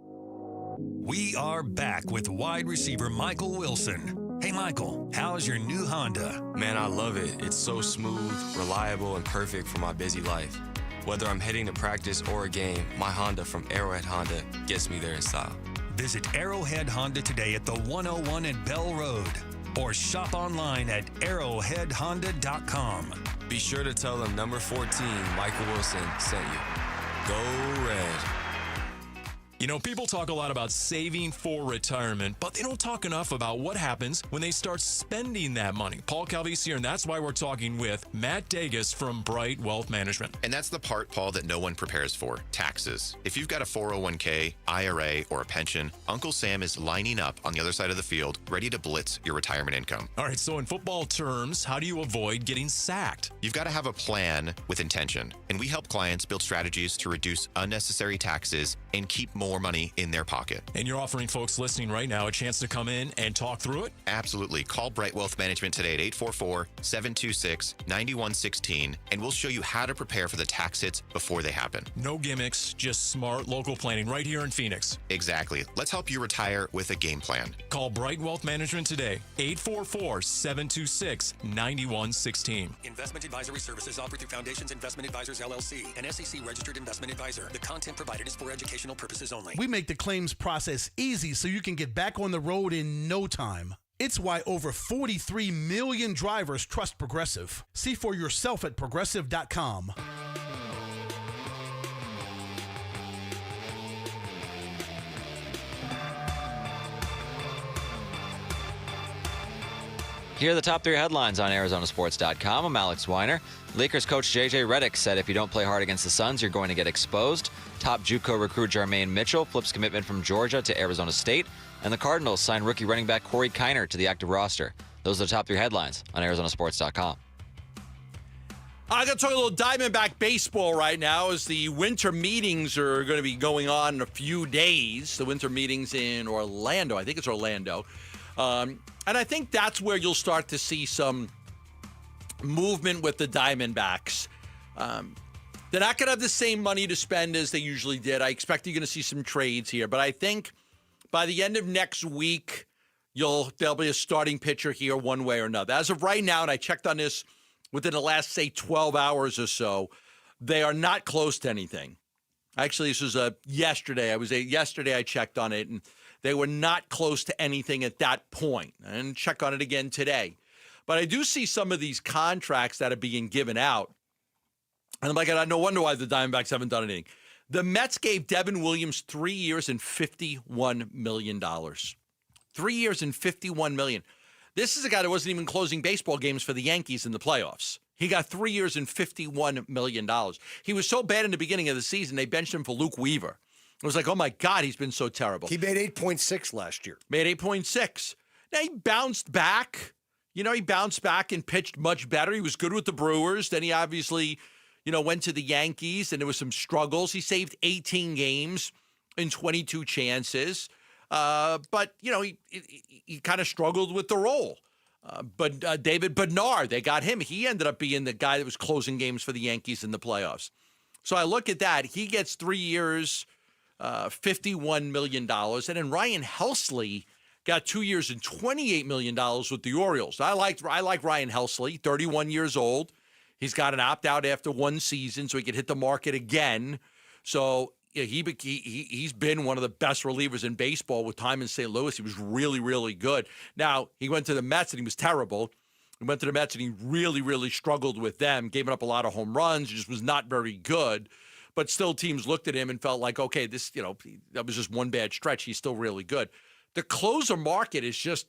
S22: We are back with wide receiver Michael Wilson. Hey, Michael, how's your new Honda?
S28: Man, I love it. It's so smooth, reliable, and perfect for my busy life. Whether I'm heading to practice or a game, my Honda from Arrowhead Honda gets me there in style.
S22: Visit Arrowhead Honda today at the 101 and Bell Road or shop online at arrowheadhonda.com.
S28: Be sure to tell them number 14, Michael Wilson, sent you. Go Red.
S11: You know, people talk a lot about saving for retirement, but they don't talk enough about what happens when they start spending that money. Paul Calvisi here, and that's why we're talking with Matt Dagas from Bright Wealth Management.
S29: And that's the part, Paul, that no one prepares for, taxes. If you've got a 401k, IRA, or a pension, Uncle Sam is lining up on the other side of the field, ready to blitz your retirement income.
S11: All right, so in football terms, how do you avoid getting sacked?
S29: You've got to have a plan with intention, and we help clients build strategies to reduce unnecessary taxes and keep more money in their pocket.
S11: And you're offering folks listening right now a chance to come in and talk through it?
S29: Absolutely. Call Bright Wealth Management today at 844-726-9116, and we'll show you how to prepare for the tax hits before they happen.
S11: No gimmicks, just smart local planning right here in Phoenix.
S29: Exactly. Let's help you retire with a game plan.
S11: Call Bright Wealth Management today, 844-726-9116.
S30: Investment advisory services offered through Foundations Investment Advisors, LLC, an SEC-registered investment advisor. The content provided is for educational purposes only.
S31: We make the claims process easy so you can get back on the road in no time. It's why over 43 million drivers trust Progressive. See for yourself at progressive.com.
S32: Here are the top 3 headlines on ArizonaSports.com. I'm Alex Weiner. Lakers coach J.J. Redick said if you don't play hard against the Suns, you're going to get exposed. Top JUCO recruit Jermaine Mitchell flips commitment from Georgia to Arizona State. And the Cardinals signed rookie running back Corey Kiner to the active roster. Those are the top 3 headlines on ArizonaSports.com.
S7: I'm going to talk a little Diamondback baseball right now as the winter meetings are going to be going on in a few days. The winter meetings in Orlando. I think it's Orlando. And I think that's where you'll start to see some movement with the Diamondbacks. They're not going to have the same money to spend as they usually did. I expect you're going to see some trades here. But I think by the end of next week, there'll be a starting pitcher here one way or another. As of right now, and I checked on this within the last, say, 12 hours or so, they are not close to anything. Actually, this was yesterday. Yesterday I checked on it, and they were not close to anything at that point. And check on it again today. But I do see some of these contracts that are being given out. And I'm like, no wonder why the Diamondbacks haven't done anything. The Mets gave Devin Williams 3 years and $51 million. 3 years and $51 million. This is a guy that wasn't even closing baseball games for the Yankees in the playoffs. He got 3 years and $51 million. He was so bad in the beginning of the season, they benched him for Luke Weaver. It was like, oh, my God, he's been so terrible.
S1: He made 8.6 last year.
S7: Made 8.6. Now, he bounced back. He bounced back and pitched much better. He was good with the Brewers. Then he obviously, went to the Yankees, and there was some struggles. He saved 18 games in 22 chances. But, he kind of struggled with the role. But David Bednar, they got him. He ended up being the guy that was closing games for the Yankees in the playoffs. So I look at that. He gets 3 years, $51 million. And then Ryan Helsley got 2 years and $28 million with the Orioles. I like Ryan Helsley, 31 years old. He's got an opt-out after one season, so he could hit the market again. So he's been one of the best relievers in baseball with time in St. Louis. He was really, really good. Now, he went to the Mets, and he was terrible. He went to the Mets, and he really, really struggled with them, gave up a lot of home runs, just was not very good. But still, teams looked at him and felt like, okay, this, that was just one bad stretch. He's still really good. The closer market is just,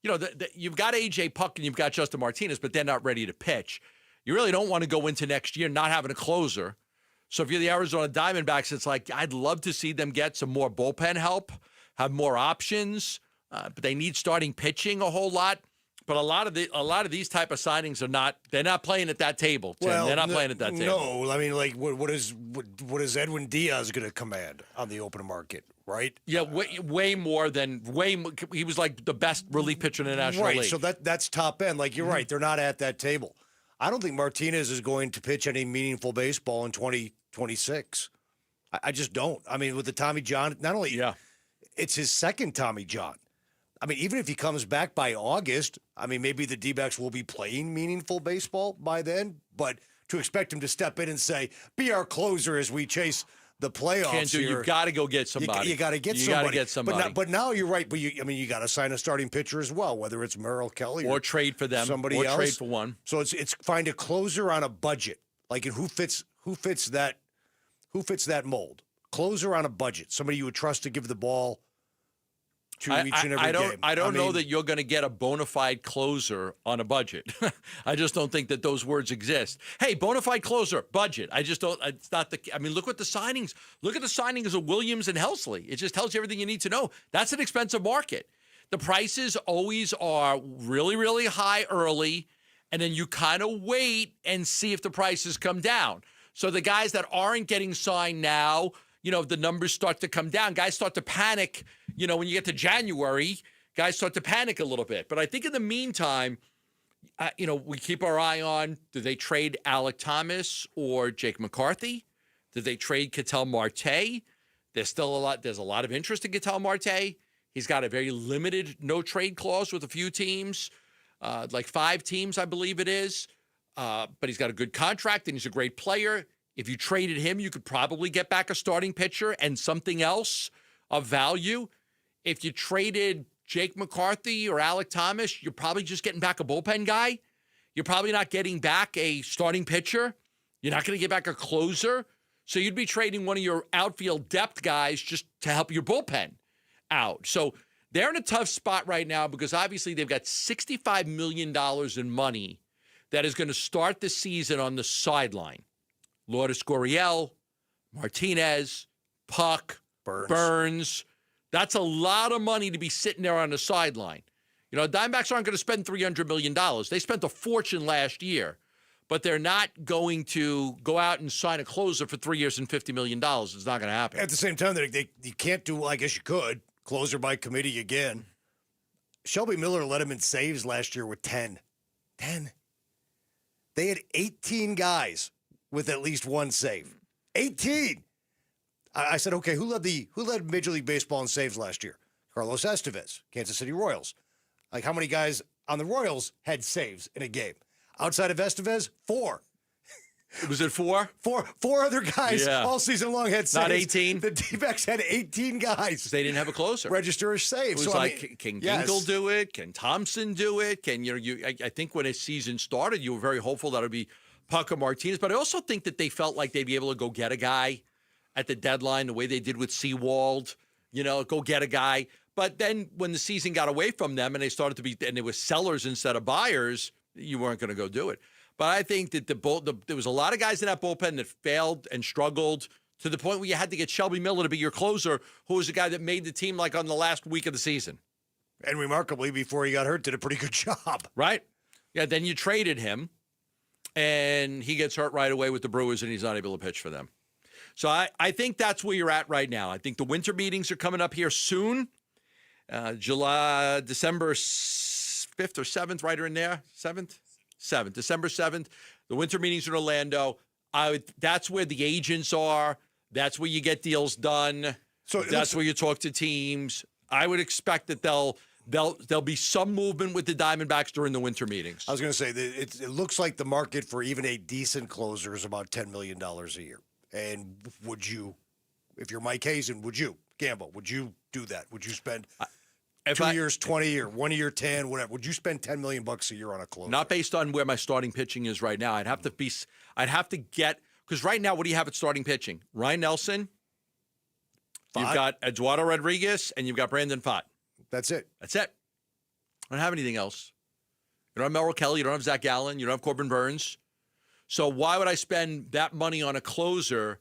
S7: you've got A.J. Puck and you've got Justin Martinez, but they're not ready to pitch. You really don't want to go into next year not having a closer. So if you're the Arizona Diamondbacks, it's like, I'd love to see them get some more bullpen help, have more options, but they need starting pitching a whole lot. But a lot of these type of signings they're not playing at that table, Tim.
S1: Well,
S7: they're not playing at that table.
S1: No, I mean, like, what is Edwin Diaz going to command on the open market, right?
S7: Yeah, way more. He was like the best relief pitcher in the National League.
S1: Right, so that's top end. Like, you're right, they're not at that table. I don't think Martinez is going to pitch any meaningful baseball in 2026. I just don't. I mean, with the Tommy John, not only it's his second Tommy John. I mean, even if he comes back by August, I mean, maybe the D-backs will be playing meaningful baseball by then. But to expect him to step in and say, be our closer as we chase the playoffs.
S7: Can't do. You've got to go get somebody.
S1: You got to get somebody.
S7: You got to get somebody.
S1: But now you're right. But you got to sign a starting pitcher as well, whether it's Merrill Kelly
S7: or trade for them,
S1: somebody
S7: or
S1: else.
S7: Trade for one.
S1: So it's find a closer on a budget. Like, who fits that mold? Closer on a budget. Somebody you would trust to give the ball to each and every game.
S7: I don't know that you're going to get a bona fide closer on a budget. I just don't think that those words exist. Hey, bona fide closer, budget. I just don't. It's not the. I mean, look at the signings. Look at the signings of Williams and Helsley. It just tells you everything you need to know. That's an expensive market. The prices always are really, really high early, and then you kind of wait and see if the prices come down. So the guys that aren't getting signed now, the numbers start to come down. Guys start to panic. When you get to January, guys start to panic a little bit. But I think in the meantime, we keep our eye on, do they trade Alec Thomas or Jake McCarthy? Did they trade Ketel Marte? There's a lot of interest in Ketel Marte. He's got a very limited no-trade clause with a few teams, like 5 teams, I believe it is. But he's got a good contract, and he's a great player. If you traded him, you could probably get back a starting pitcher and something else of value. If you traded Jake McCarthy or Alec Thomas, you're probably just getting back a bullpen guy. You're probably not getting back a starting pitcher. You're not going to get back a closer. So you'd be trading one of your outfield depth guys just to help your bullpen out. So they're in a tough spot right now because obviously they've got $65 million in money that is going to start the season on the sideline. Lourdes Gurriel, Martinez, Puck, Burns. That's a lot of money to be sitting there on the sideline. Diamondbacks aren't going to spend $300 million. They spent a fortune last year, but they're not going to go out and sign a closer for 3 years and $50 million. It's not going to happen.
S1: At the same time, you can't do, I guess you could, closer by committee again. Shelby Miller led him in saves last year with 10. 10. They had 18 guys with at least one save. 18. I said, okay, who led Major League Baseball in saves last year? Carlos Estevez, Kansas City Royals. Like, how many guys on the Royals had saves in a game? Outside of Estevez, 4.
S7: Was it 4?
S1: Four other guys all season long had saves.
S7: Not 18?
S1: The D-backs had 18 guys.
S7: They didn't have a closer.
S1: Register a save.
S7: It was can Ginkel do it? Can Thompson do it? I think when a season started, you were very hopeful that it would be Paco Martinez. But I also think that they felt like they'd be able to go get a guy at the deadline the way they did with Seawald. Go get a guy. But then when the season got away from them and they started to be, and it was sellers instead of buyers, you weren't going to go do it. But I think that there was a lot of guys in that bullpen that failed and struggled to the point where you had to get Shelby Miller to be your closer, who was the guy that made the team like on the last week of the season.
S1: And remarkably, before he got hurt, did a pretty good job.
S7: Right? Yeah, then you traded him, and he gets hurt right away with the Brewers, and he's not able to pitch for them. So I think that's where you're at right now. I think the winter meetings are coming up here soon. December 5th or 7th, right in there. 7th, December 7th. The winter meetings in Orlando. That's where the agents are. That's where you get deals done. So that's where you talk to teams. I would expect that there'll be some movement with the Diamondbacks during the winter meetings.
S1: I was going to say, it looks like the market for even a decent closer is about $10 million a year. And would you, if you're Mike Hazen, would you gamble? Would you do that? Would you spend 2 years, 20, or 1 year, 10, whatever? Would you spend $10 million a year on a closer?
S7: Not based on where my starting pitching is right now. I'd have to get, because right now, what do you have at starting pitching? Ryan Nelson, you've got Eduardo Rodriguez, and you've got Brandon Pfaadt.
S1: That's it.
S7: I don't have anything else. You don't have Merrill Kelly. You don't have Zach Gallen. You don't have Corbin Burns. So why would I spend that money on a closer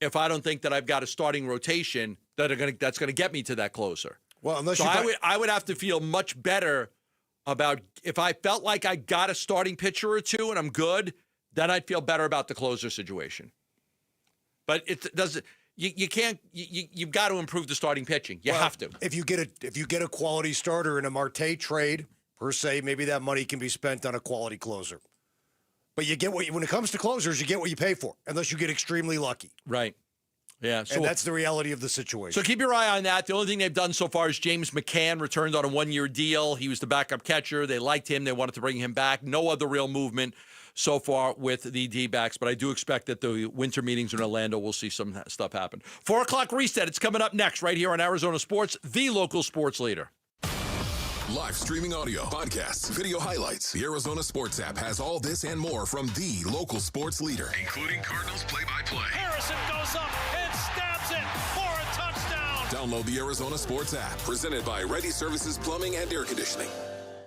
S7: if I don't think that I've got a starting rotation that's going to get me to that closer?
S1: Well, unless
S7: I would have to feel much better about if I felt like I got a starting pitcher or two and I'm good, then I'd feel better about the closer situation. But it doesn't. You can't. You've got to improve the starting pitching. You have to.
S1: If you get a quality starter in a Marte trade per se, maybe that money can be spent on a quality closer. But you get when it comes to closers, you get what you pay for, unless you get extremely lucky.
S7: Right. Yeah. So,
S1: and that's the reality of the situation.
S7: So keep your eye on that. The only thing they've done so far is James McCann returned on a 1-year deal. He was the backup catcher. They liked him. They wanted to bring him back. No other real movement so far with the D-backs, but I do expect that the winter meetings in Orlando will see some stuff happen. 4 o'clock reset. It's coming up next right here on Arizona Sports, the local sports leader.
S2: Live streaming audio, podcasts, video highlights. The Arizona Sports app has all this and more from the local sports leader, including Cardinals play-by-play.
S4: Harrison goes up and stabs it for a touchdown.
S2: Download the Arizona Sports app, presented by Ready Services Plumbing and Air Conditioning.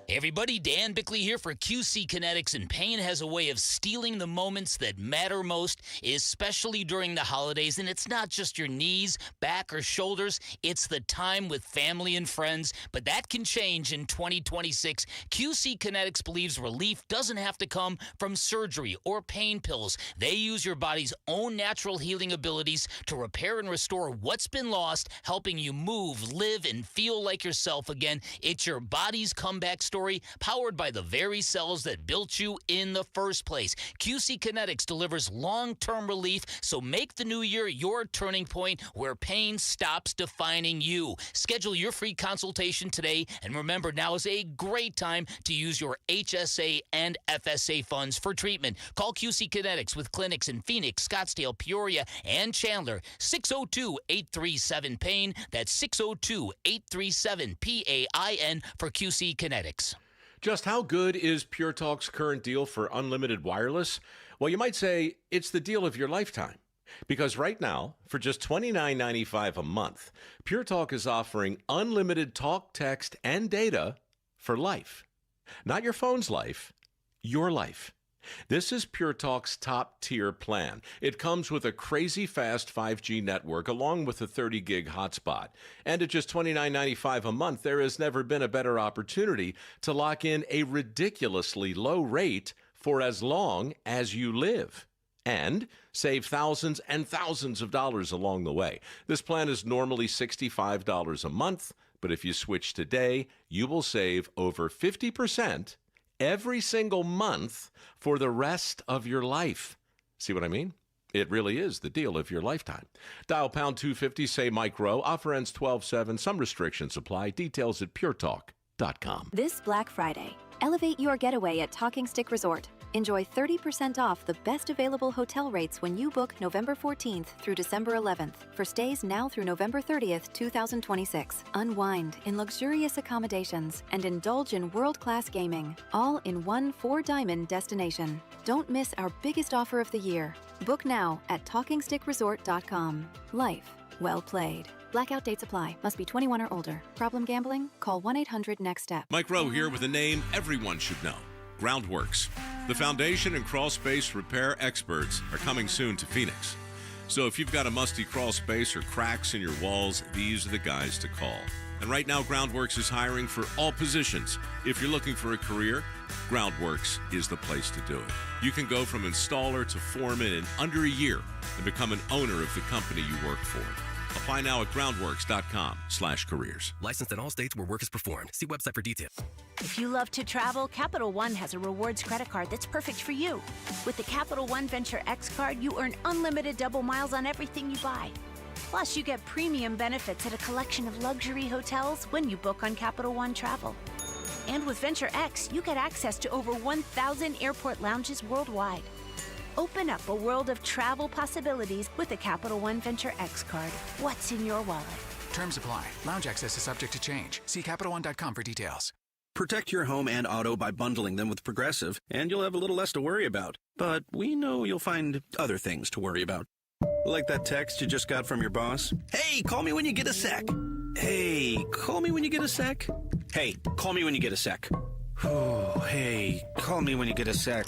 S5: Hey everybody, Dan Bickley here for QC Kinetics, and pain has a way of stealing the moments that matter most, especially during the holidays. And it's not just your knees, back, or shoulders. It's the time with family and friends. But that can change in 2026. QC Kinetics believes relief doesn't have to come from surgery or pain pills. They use your body's own natural healing abilities to repair and restore what's been lost, helping you move, live, and feel like yourself again. It's your body's comeback story, powered by the very cells that built you in the first place. QC Kinetics delivers long-term relief, so make the new year your turning point where pain stops defining you. Schedule your free consultation today, and remember, now is a great time to use your HSA and FSA funds for treatment. Call QC Kinetics with clinics in Phoenix, Scottsdale, Peoria, and Chandler. 602-837-PAIN. That's 602-837-PAIN for QC Kinetics.
S24: Just how good is Pure Talk's current deal for unlimited wireless? Well, you might say it's the deal of your lifetime. Because right now, for just $29.95 a month, Pure Talk is offering unlimited talk, text, and data for life. Not your phone's life, your life. This is Pure Talk's top-tier plan. It comes with a crazy fast 5G network along with a 30-gig hotspot. And at just $29.95 a month, there has never been a better opportunity to lock in a ridiculously low rate for as long as you live. And save thousands and thousands of dollars along the way. This plan is normally $65 a month, But if you switch today, you will save over 50% every single month for the rest of your life. See what I mean? It really is the deal of your lifetime. Dial pound 250, say Mike Rowe. Offer ends 12/7. Some restrictions apply. Details at puretalk.com.
S3: This Black Friday, elevate your getaway at Talking Stick Resort. Enjoy 30% off the best available hotel rates when you book November 14th through December 11th for stays now through November 30th, 2026. Unwind in luxurious accommodations and indulge in world-class gaming, all in one 4-diamond destination. Don't miss our biggest offer of the year. Book now at TalkingStickResort.com. Life well played. Blackout dates apply. Must be 21 or older. Problem gambling? Call 1-800-NEXT-STEP.
S24: Mike Rowe here with a name everyone should know. Groundworks. The foundation and crawl space repair experts are coming soon to Phoenix. So if you've got a musty crawl space or cracks in your walls, these are the guys to call. And right now, Groundworks is hiring for all positions. If you're looking for a career, Groundworks is the place to do it. You can go from installer to foreman in under a year and become an owner of the company you work for. Apply now at groundworks.com/careers.
S30: Licensed in all states where work is performed. See website for details.
S8: If you love to travel, Capital One has a rewards credit card that's perfect for you. With the Capital One Venture X card, you earn unlimited double miles on everything you buy. Plus, you get premium benefits at a collection of luxury hotels when you book on Capital One Travel. And with Venture X, you get access to over 1,000 airport lounges worldwide. Open up a world of travel possibilities with the Capital One Venture X card. What's in your wallet?
S9: Terms apply. Lounge access is subject to change. See CapitalOne.com for details.
S10: Protect your home and auto by bundling them with Progressive, and you'll have a little less to worry about. But we know you'll find other things to worry about. Like that text you just got from your boss. Hey, call me when you get a sec. Hey, call me when you get a sec. Hey, call me when you get a sec. Hey, call me when you get a sec.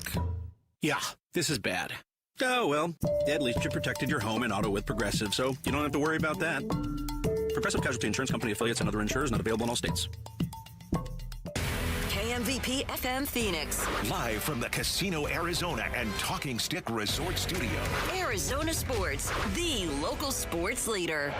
S10: Yeah, this is bad. Oh, well, at least you protected your home and auto with Progressive, so you don't have to worry about that. Progressive Casualty Insurance Company affiliates and other insurers not available in all states.
S12: KMVP FM Phoenix.
S6: Live from the Casino Arizona and Talking Stick Resort Studio.
S12: Arizona Sports, the local sports leader.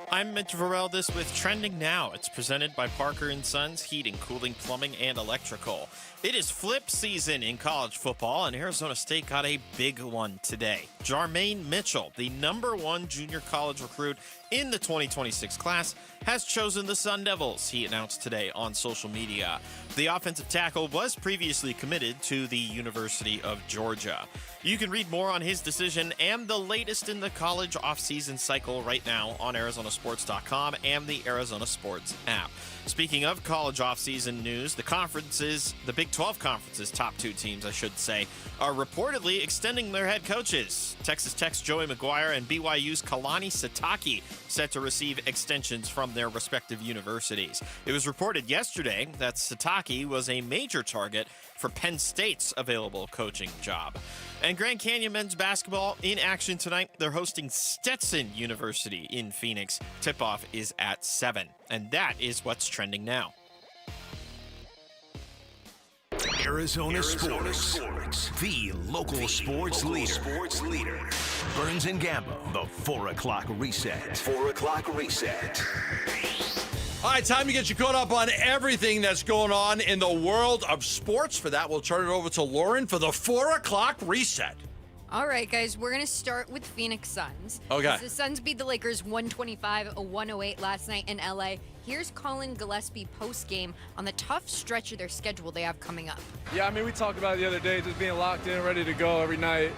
S13: I'm Mitch Varel, with Trending Now. It's presented by Parker & Sons Heating, Cooling, Plumbing, and Electrical. It is flip season in college football, and Arizona State got a big one today. Jermaine Mitchell, the #1 junior college recruit in the 2026 class, has chosen the Sun Devils, he announced today on social media. The offensive tackle was previously committed to the University of Georgia. You can read more on his decision and the latest in the college offseason cycle right now on ArizonaSports.com and the Arizona Sports app. Speaking of college offseason news, the Big 12 Conference's top 2 teams, I should say, are reportedly extending their head coaches. Texas Tech's Joey McGuire and BYU's Kalani Sitake set to receive extensions from their respective universities. It was reported yesterday that Sitake was a major target for Penn State's available coaching job. And Grand Canyon men's basketball in action tonight. They're hosting Stetson University in Phoenix. Tip-off is at 7. And that is what's trending now.
S6: Arizona Sports, the local sports leader. Burns and Gambo, the 4 o'clock reset. 4 o'clock reset.
S7: All right, time to get you caught up on everything that's going on in the world of sports. For that, we'll turn it over to Lauren for the 4 o'clock reset.
S14: All right, guys, we're going to start with Phoenix Suns.
S7: Okay.
S14: The Suns beat the Lakers 125-108 last night in L.A. Here's Colin Gillespie post-game on the tough stretch of their schedule they have coming up.
S18: Yeah, I mean, we talked about it the other day, just being locked in, ready to go every night.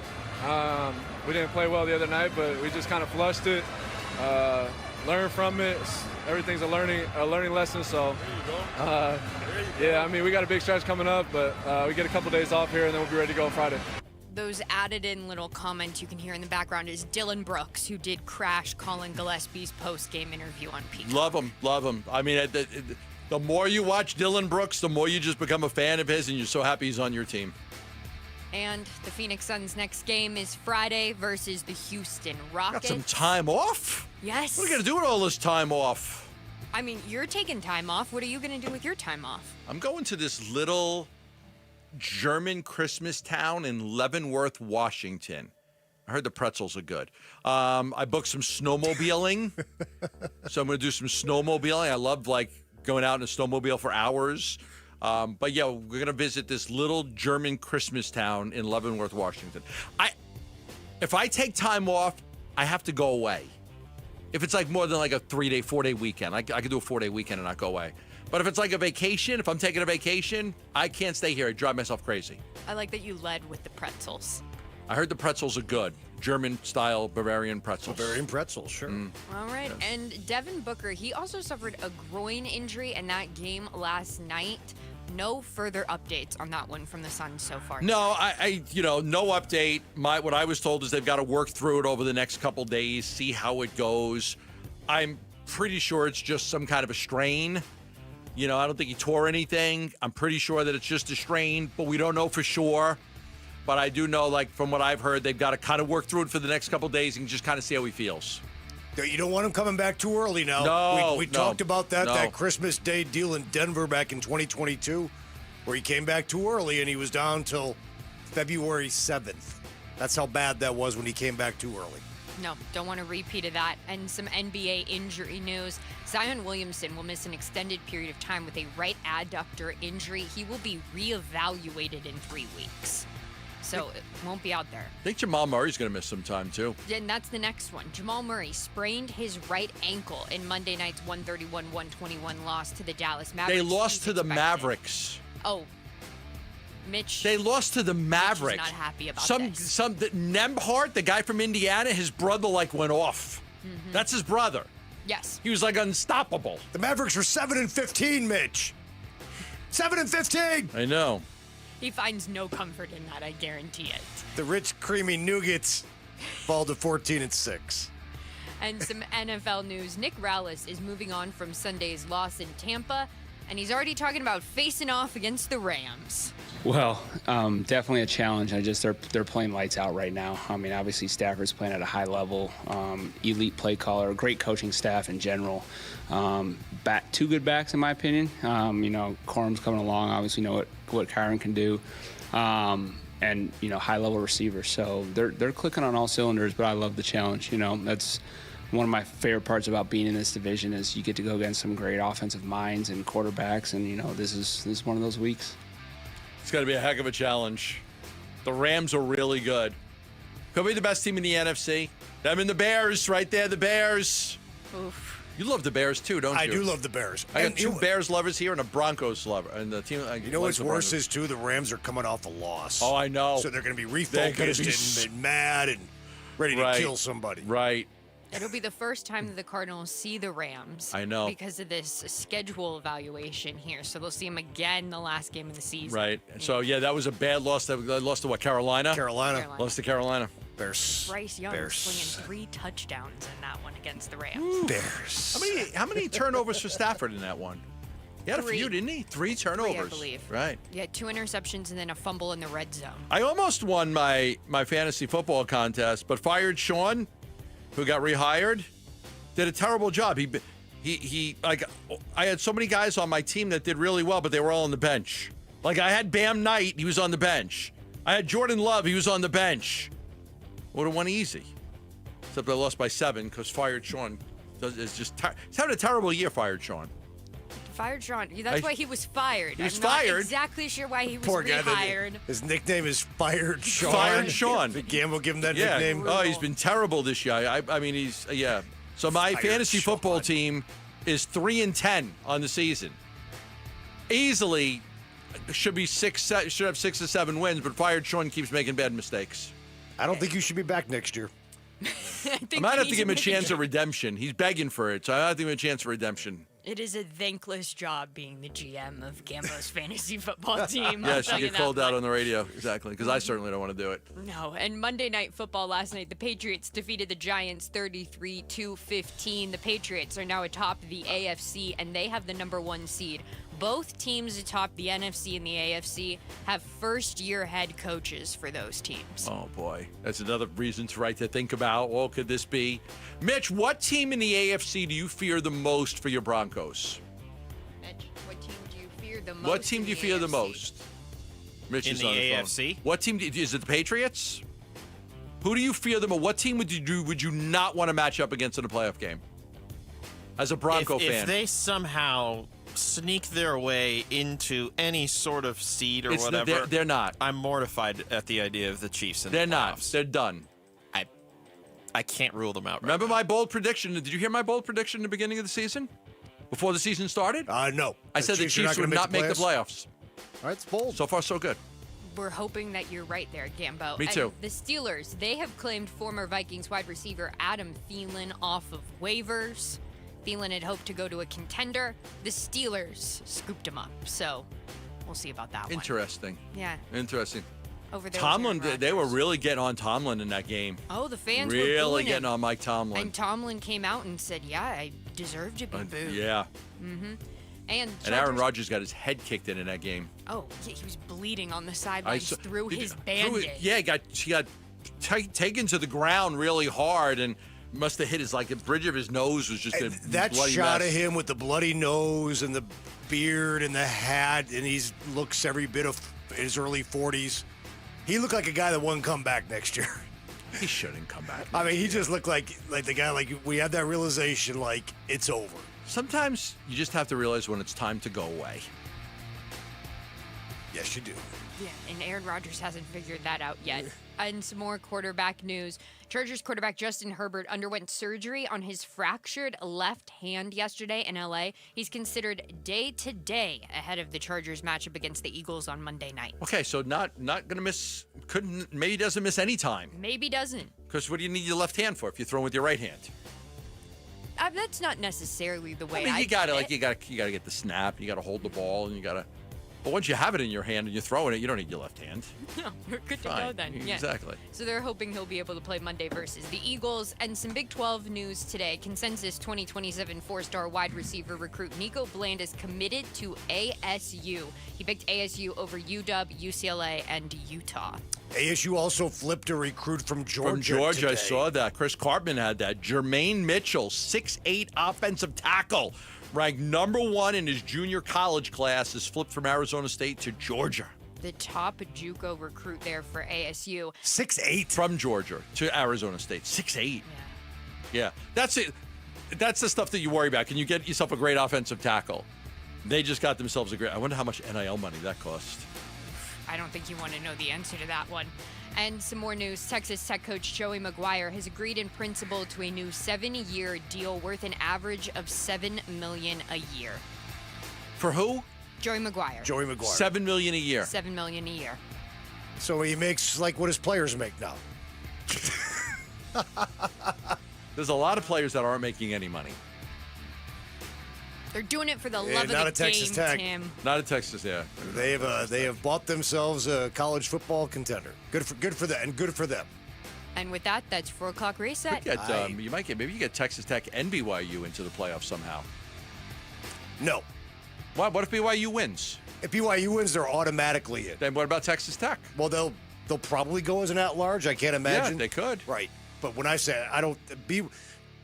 S18: We didn't play well the other night, but we just kind of flushed it, learned from it. Everything's a learning lesson, so yeah, I mean, we got a big stretch coming up, but we get a couple days off here, and then we'll be ready to go on Friday.
S14: Those added in little comments you can hear in the background is Dylan Brooks, who did crash Colin Gillespie's post-game interview on Peacock.
S7: Love him. I mean, the more you watch Dylan Brooks, the more you just become a fan of his, and you're so happy he's on your team.
S14: And the Phoenix Suns' next game is Friday versus the Houston Rockets.
S7: Got some time off?
S14: Yes.
S7: What are you going to do with all this time off?
S14: I mean, you're taking time off. What are you going to do with your time off?
S7: I'm going to this little German Christmas town in Leavenworth, Washington. I heard the pretzels are good. I booked some snowmobiling, so I'm going to do some snowmobiling. I love going out in a snowmobile for hours. But yeah, we're going to visit this little German Christmas town in Leavenworth, Washington. If I take time off, I have to go away. If it's more than a 3-day, 4-day weekend, I could do a 4-day weekend and not go away. But if it's a vacation, if I'm taking a vacation, I can't stay here. I drive myself crazy.
S14: I like that you led with the pretzels.
S7: I heard the pretzels are good. German-style Bavarian pretzels.
S1: Bavarian pretzels, sure.
S14: All right. Yes. And Devin Booker, he also suffered a groin injury in that game last night. No further updates on that one from the Suns so far.
S7: No, no update. What I was told is they've got to work through it over the next couple days, see how it goes. I'm pretty sure it's just some kind of a strain. I don't think he tore anything. I'm pretty sure that it's just a strain, but we don't know for sure. But I do know, from what I've heard, they've got to kind of work through it for the next couple days and just kind of see how he feels.
S1: You don't want him coming back too early now.
S7: No,
S1: we talked about that Christmas Day deal in Denver back in 2022, where he came back too early and he was down till February 7th. That's how bad that was when he came back too early.
S14: No, don't want a repeat of that. And some NBA injury news. Zion Williamson will miss an extended period of time with a right adductor injury. He will be reevaluated in 3 weeks. So it won't be out there.
S7: I think Jamal Murray's going to miss some time, too.
S14: And that's the next one. Jamal Murray sprained his right ankle in Monday night's 131-121 loss to the Dallas Mavericks.
S7: They lost to the Mavericks.
S14: Oh, Mitch.
S7: They lost to the Mavericks.
S14: Mitch is not happy about this.
S7: Nembhard, the guy from Indiana, his brother, went off.
S14: Mm-hmm.
S7: That's his brother.
S14: Yes.
S7: He was, unstoppable.
S1: The Mavericks were 7-15, Mitch. 7-15.
S7: I know.
S14: He finds no comfort in that, I guarantee it.
S1: The rich, creamy nougats fall to 14-6.
S14: And some NFL news. Nick Rallis is moving on from Sunday's loss in Tampa, and he's already talking about facing off against the Rams.
S15: Well, definitely a challenge. They're playing lights out right now. I mean, obviously Stafford's playing at a high level, elite play caller, great coaching staff in general. Two good backs in my opinion. Corum's coming along. Obviously, know what Kyron can do, and high level receivers. So they're clicking on all cylinders. But I love the challenge. That's one of my favorite parts about being in this division is you get to go against some great offensive minds and quarterbacks, and this is one of those weeks.
S7: It's going to be a heck of a challenge. The Rams are really good. Could be the best team in the NFC. Them and the Bears right there, the Bears.
S14: Oof.
S7: You love the Bears too, don't you?
S1: I do love the Bears.
S7: I got two Bears lovers here and a Broncos lover. And the team.
S1: What's worse is too, the Rams are coming off a loss.
S7: Oh, I know.
S1: So they're going to be refocused and mad and ready to kill somebody.
S7: Right.
S14: It'll be the first time that the Cardinals see the Rams.
S7: I know.
S14: Because of this schedule evaluation here. So they'll see them again the last game of the season.
S7: Right. So, that was a bad loss. They lost to what, Carolina?
S1: Carolina.
S7: Lost to Carolina.
S1: Bears.
S14: Bryce Young slinging 3 touchdowns in that one against the Rams.
S1: Bears.
S7: How many turnovers for Stafford in that one? He had
S14: 3.
S7: a few, didn't he? 3 turnovers.
S14: 3, I believe.
S7: Right.
S14: Yeah, 2 interceptions and then a fumble in the red zone.
S7: I almost won my fantasy football contest, but fired Sean, who got rehired, did a terrible job. He I had so many guys on my team that did really well, but they were all on the bench. I had Bam Knight, he was on the bench. I had Jordan Love, he was on the bench. Would have won easy. Except I lost by 7 because fired Sean he's having a terrible year, fired Sean.
S14: Fired Sean. That's why he was fired.
S7: He was
S14: I'm
S7: fired.
S14: Not exactly sure why he was
S1: Poor guy.
S14: rehired.
S1: His nickname is Fired Sean.
S7: Fired Sean.
S1: Gamble give him that nickname.
S7: Oh, he's been terrible this year. I mean, he's So my fantasy football team is 3-10 on the season. Easily should have 6 or 7 wins, but fired Sean keeps making bad mistakes.
S1: I don't think you should be back next year.
S7: I might have to give him a chance of redemption. He's begging for it, so I have to give him a chance of redemption.
S14: It is a thankless job being the GM of Gambo's fantasy football team.
S7: Yes, you get called out on the radio. Exactly, because I certainly don't want to do it.
S14: No, and Monday Night Football last night, the Patriots defeated the Giants 33-15. The Patriots are now atop the AFC, and they have the number 1 seed. Both teams atop the NFC and the AFC have first-year head coaches for those teams.
S7: Oh, boy. That's another reason to think about. What could this be? Mitch, what team in the AFC do you fear the most for your Broncos?
S14: Mitch, what team do you fear the most?
S7: What team do you fear the most? Mitch
S13: in
S7: is
S13: the
S7: on the
S13: AFC?
S7: phone. What team is it? The Patriots? Who do you fear them, or what team would you not want to match up against in a playoff game? As a Bronco fan.
S13: If they somehow sneak their way into any sort of seed or whatever,
S7: they're not.
S13: I'm mortified at the idea of the Chiefs.
S7: They're not. They're done.
S13: I can't rule them out.
S7: Remember my bold prediction? Did you hear my bold prediction in the beginning of the season? Before the season started?
S1: No.
S7: I said the Chiefs would not make the playoffs.
S1: All right, it's bold.
S7: So far, so good.
S14: We're hoping that you're right there, Gambo.
S7: Me too.
S14: And the Steelers, they have claimed former Vikings wide receiver Adam Thielen off of waivers. Thielen had hoped to go to a contender. The Steelers scooped him up. So we'll see about that one.
S7: Interesting.
S14: Yeah.
S7: Interesting.
S14: Over there.
S7: Tomlin, they were really getting on Tomlin in that game.
S14: Oh, the fans
S7: really
S14: were booing
S7: getting
S14: him.
S7: on Mike Tomlin.
S14: And Tomlin came out and said, yeah, I deserve to be booed.
S7: Yeah.
S14: Mm-hmm. And
S7: Aaron Rodgers got his head kicked in that game.
S14: Oh, yeah, he was bleeding on the sidelines through his Band-Aid.
S7: He got taken to the ground really hard and must have hit the bridge of his nose was just a
S1: that
S7: bloody
S1: shot
S7: mess.
S1: of him with the bloody nose and the beard and the hat, and he looks every bit of his early 40s. He looked like a guy that wouldn't come back next year.
S7: He shouldn't come back.
S1: I mean, he just looked like the guy, we had that realization, it's over.
S7: Sometimes you just have to realize when it's time to go away.
S1: Yes, you do.
S14: Yeah, and Aaron Rodgers hasn't figured that out yet. And some more quarterback news. Chargers quarterback Justin Herbert underwent surgery on his fractured left hand yesterday in L.A. He's considered day-to-day ahead of the Chargers matchup against the Eagles on Monday night.
S7: Okay, so not going to miss, maybe doesn't miss any time.
S14: Maybe doesn't.
S7: Because what do you need your left hand for if you're throwing with your right hand?
S14: That's not necessarily the way
S7: I mean, you gotta get the snap, you gotta hold the ball, and you gotta. But once you have it in your hand and you're throwing it, you don't need your left hand.
S14: No, we're good to go then. Yeah.
S7: Exactly.
S14: So they're hoping he'll be able to play Monday versus the Eagles. And some Big 12 news today. Consensus 2027 four-star wide receiver recruit Nico Bland is committed to ASU. He picked ASU over UW, UCLA, and Utah.
S1: ASU also flipped a recruit from Georgia.
S7: From Georgia,
S1: today.
S7: I saw that. Chris Cartman had that. Jermaine Mitchell, 6'8" offensive tackle, ranked number 1 in his junior college class, is flipped from Arizona State to Georgia.
S14: The top JUCO recruit there for ASU.
S1: 6'8"
S7: from Georgia to Arizona State. 6'8". Yeah, that's it. That's the stuff that you worry about. Can you get yourself a great offensive tackle? They just got themselves a great. I wonder how much NIL money that cost.
S14: I don't think you want to know the answer to that one. And some more news. Texas Tech coach Joey McGuire has agreed in principle to a new 7-year deal worth an average of $7 million a year.
S7: For who?
S14: Joey McGuire.
S1: Joey McGuire.
S7: $7 million a year.
S14: $7 million a year.
S1: So he makes what his players make now.
S7: There's a lot of players that aren't making any money.
S14: They're doing it for the love of
S1: not
S14: the
S1: at Texas
S14: game,
S1: Tech.
S14: Tim.
S7: Not at Texas, yeah.
S1: They have bought themselves a college football contender. Good for them, and good for them.
S14: And with that, that's 4 o'clock reset.
S7: You might get Texas Tech and BYU into the playoffs somehow.
S1: No.
S7: What if BYU wins?
S1: If BYU wins, they're automatically in.
S7: Then what about Texas Tech?
S1: Well, they'll probably go as an at-large. I can't imagine.
S7: Yeah, they could.
S1: Right. But when I say I don't,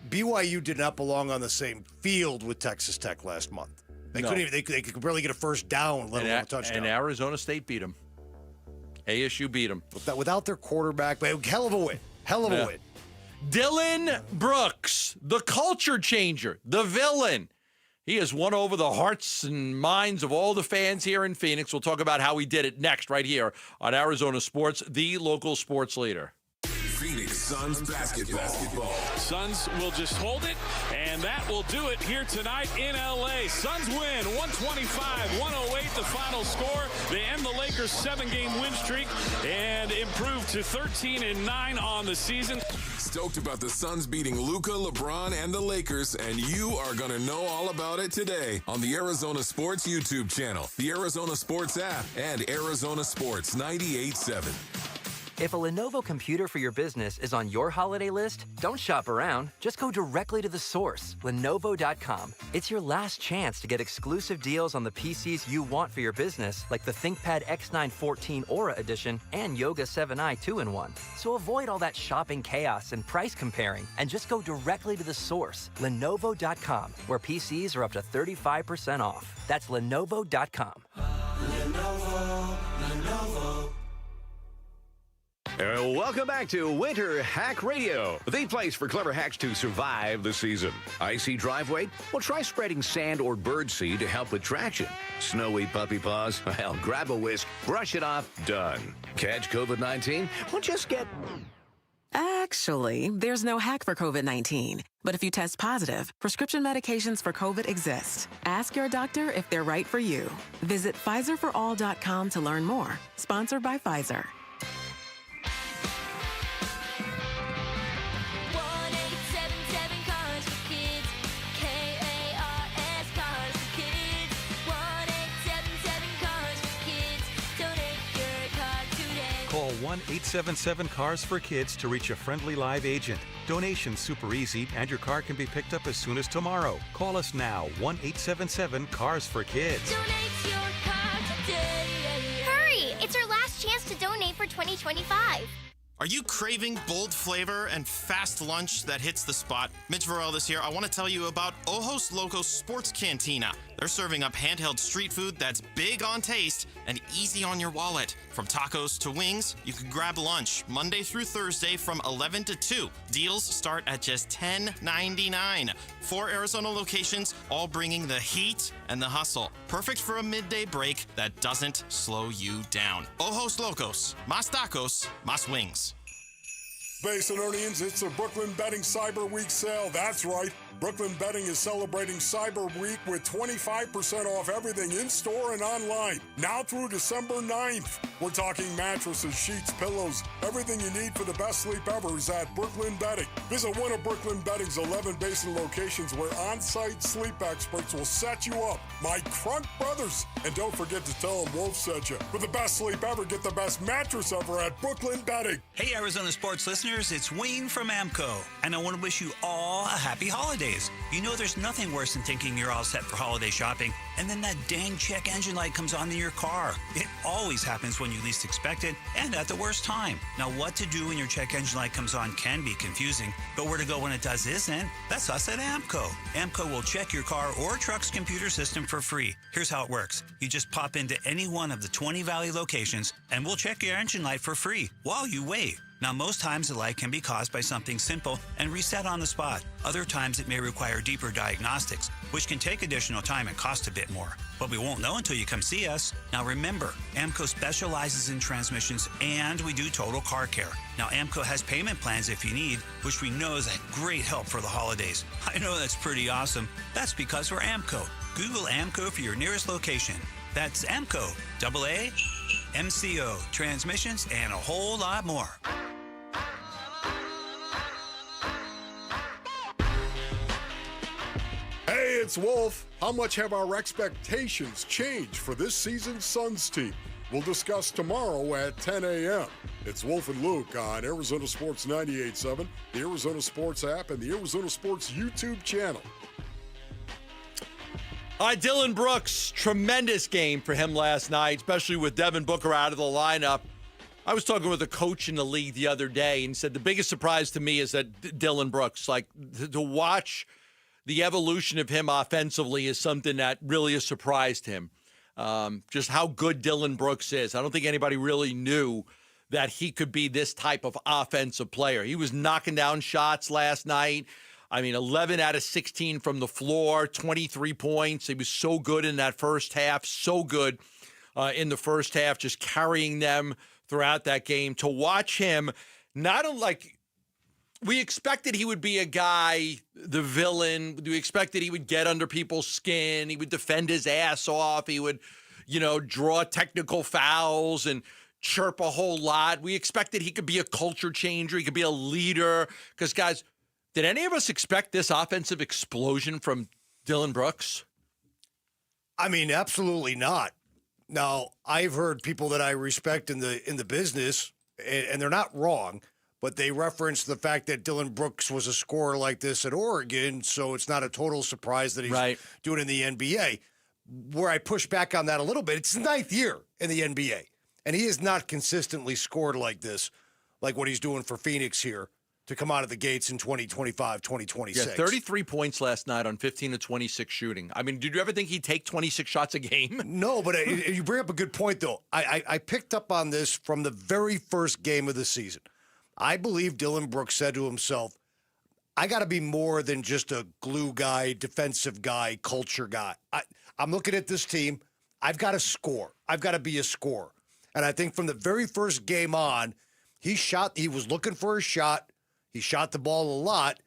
S1: BYU did not belong on the same field with Texas Tech last month. They couldn't even. They could barely get a first down, let alone a touchdown.
S7: And Arizona State beat them. ASU beat them.
S1: Without their quarterback, hell of a win. Hell of a win.
S7: Dylan Brooks, the culture changer, the villain. He has won over the hearts and minds of all the fans here in Phoenix. We'll talk about how he did it next right here on Arizona Sports, the local sports leader.
S2: Phoenix Suns basketball.
S4: Suns will just hold it, and that will do it here tonight in L.A. Suns win 125-108, the final score. They end the Lakers' 7-game win streak and improve to 13-9 on the season.
S2: Stoked about the Suns beating Luka, LeBron, and the Lakers, and you are going to know all about it today on the Arizona Sports YouTube channel, the Arizona Sports app, and Arizona Sports 98.7.
S16: If a Lenovo computer for your business is on your holiday list, don't shop around. Just go directly to the source, Lenovo.com. It's your last chance to get exclusive deals on the PCs you want for your business, like the ThinkPad X9 14 Aura Edition and Yoga 7i 2-in-1. So avoid all that shopping chaos and price comparing, and just go directly to the source, Lenovo.com, where PCs are up to 35% off. That's Lenovo.com.
S6: Lenovo. Welcome back to Winter Hack Radio, the place for clever hacks to survive the season. Icy driveway? Well, try spreading sand or birdseed to help with traction. Snowy puppy paws? Well, grab a whisk, brush it off, done. Catch COVID-19? Well, just get...
S11: Actually, there's no hack for COVID-19. But if you test positive, prescription medications for COVID exist. Ask your doctor if they're right for you. Visit PfizerForAll.com to learn more. Sponsored by Pfizer.
S17: Call 1-877-CARS-FOR-KIDS to reach a friendly live agent. Donation's super easy, and your car can be picked up as soon as tomorrow. Call us now, 1-877-CARS-FOR-KIDS.
S19: Donate your car today. Hurry! It's our last chance to donate for 2025.
S13: Are you craving bold flavor and fast lunch that hits the spot? Mitch Varel this year. I want to tell you about Ojos Locos Sports Cantina. They're serving up handheld street food that's big on taste and easy on your wallet. From tacos to wings, you can grab lunch Monday through Thursday from 11 to 2. Deals start at just $10.99. 4 Arizona locations, all bringing the heat and the hustle. Perfect for a midday break that doesn't slow you down. Ojos Locos, más tacos, más wings.
S20: Bay Sononians, it's the Brooklyn Betting Cyber Week sale. That's right. Brooklyn Betting is celebrating Cyber Week with 25% off everything in-store and online. Now through December 9th. We're talking mattresses, sheets, pillows, everything you need for the best sleep ever is at Brooklyn Betting. Visit one of Brooklyn Betting's 11 Basin locations where on-site sleep experts will set you up. My Crunk Brothers. And don't forget to tell them Wolf sent you. For the best sleep ever, get the best mattress ever at Brooklyn Betting.
S21: Hey, Arizona sports listeners, it's Wayne from AMCO, and I want to wish you all a happy holidays. You know there's nothing worse than thinking you're all set for holiday shopping, and then that dang check engine light comes on in your car. It always happens when you least expect it, and at the worst time. Now, what to do when your check engine light comes on can be confusing, but where to go when it does isn't. That's us at AMCO. AMCO will check your car or truck's computer system for free. Here's how it works. You just pop into any one of the 20 Valley locations, and we'll check your engine light for free while you wait. Now, most times the light can be caused by something simple and reset on the spot. Other times it may require deeper diagnostics, which can take additional time and cost a bit more. But we won't know until you come see us. Now remember, AMCO specializes in transmissions and we do total car care. Now AMCO has payment plans if you need, which we know is a great help for the holidays. I know that's pretty awesome. That's because we're AMCO. Google AMCO for your nearest location. That's AMCO, AAA-MCO, transmissions, and a whole lot more.
S20: Hey, it's Wolf. How much have our expectations changed for this season's Suns team? We'll discuss tomorrow at 10 a.m. It's Wolf and Luke on Arizona Sports 98.7, the Arizona Sports app, and the Arizona Sports YouTube channel.
S7: All right, Dylan Brooks, tremendous game for him last night, especially with Devin Booker out of the lineup. I was talking with a coach in the league the other day and said the biggest surprise to me is that Dylan Brooks, like to watch the evolution of him offensively is something that really has surprised him. Just how good Dylan Brooks is. I don't think anybody really knew that he could be this type of offensive player. He was knocking down shots last night. I mean, 11 out of 16 from the floor, 23 points. He was so good in that first half, so good in the first half, just carrying them throughout that game. To watch him, not like we expected he would be a guy, the villain. We expected he would get under people's skin. He would defend his ass off. He would, draw technical fouls and chirp a whole lot. We expected he could be a culture changer. He could be a leader. Because, guys, did any of us expect this offensive explosion from Dylan Brooks?
S1: I mean, absolutely not. Now, I've heard people that I respect in the business, and they're not wrong, but they reference the fact that Dylan Brooks was a scorer like this at Oregon, so it's not a total surprise that he's doing it in the NBA. Where I push back on that a little bit, it's his 9th year in the NBA, and he has not consistently scored like this, like what he's doing for Phoenix here. to come out of the gates in 2025, 2026.
S7: Yeah, 33 points last night on 15 to 26 shooting. I mean, did you ever think he'd take 26 shots a game?
S1: No, but you bring up a good point, though. I picked up on this from the very first game of the season. I believe Dillon Brooks said to himself, I got to be more than just a glue guy, defensive guy, culture guy. I'm looking at this team. I've got to score. I've got to be a scorer. And I think from the very first game on, he was looking for a shot. He shot the ball a lot.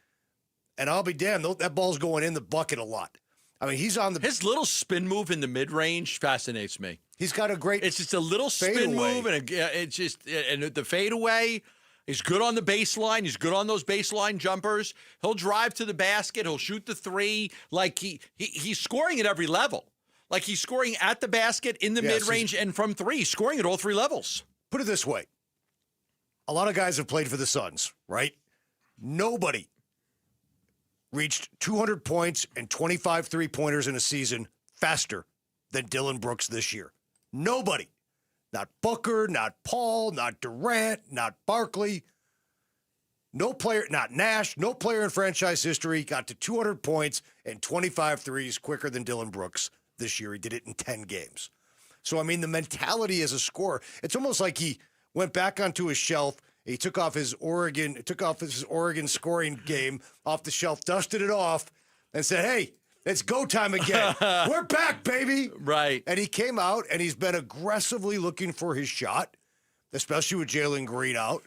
S1: And I'll be damned, that ball's going in the bucket a lot. I mean, his
S7: little spin move in the mid-range fascinates me.
S1: He's got a great
S7: It's just a little spin move, and the fadeaway. He's good on the baseline. He's good on those baseline jumpers. He'll drive to the basket. He'll shoot the three. Like he's scoring at every level. Like he's scoring at the basket, in the mid-range, and from three. He's scoring at all three levels.
S1: Put it this way. A lot of guys have played for the Suns, right? Nobody reached 200 points and 25 three-pointers in a season faster than Dillon Brooks this year. Nobody. Not Booker, not Paul, not Durant, not Barkley. No player, not Nash, no player in franchise history got to 200 points and 25 threes quicker than Dillon Brooks this year. He did it in 10 games. So, I mean, the mentality as a scorer, it's almost like he went back onto his shelf. He took off his Oregon scoring game off the shelf, dusted it off, and said, hey, it's go time again. We're back, baby.
S7: Right.
S1: And he came out, and he's been aggressively looking for his shot, especially with Jalen Green out,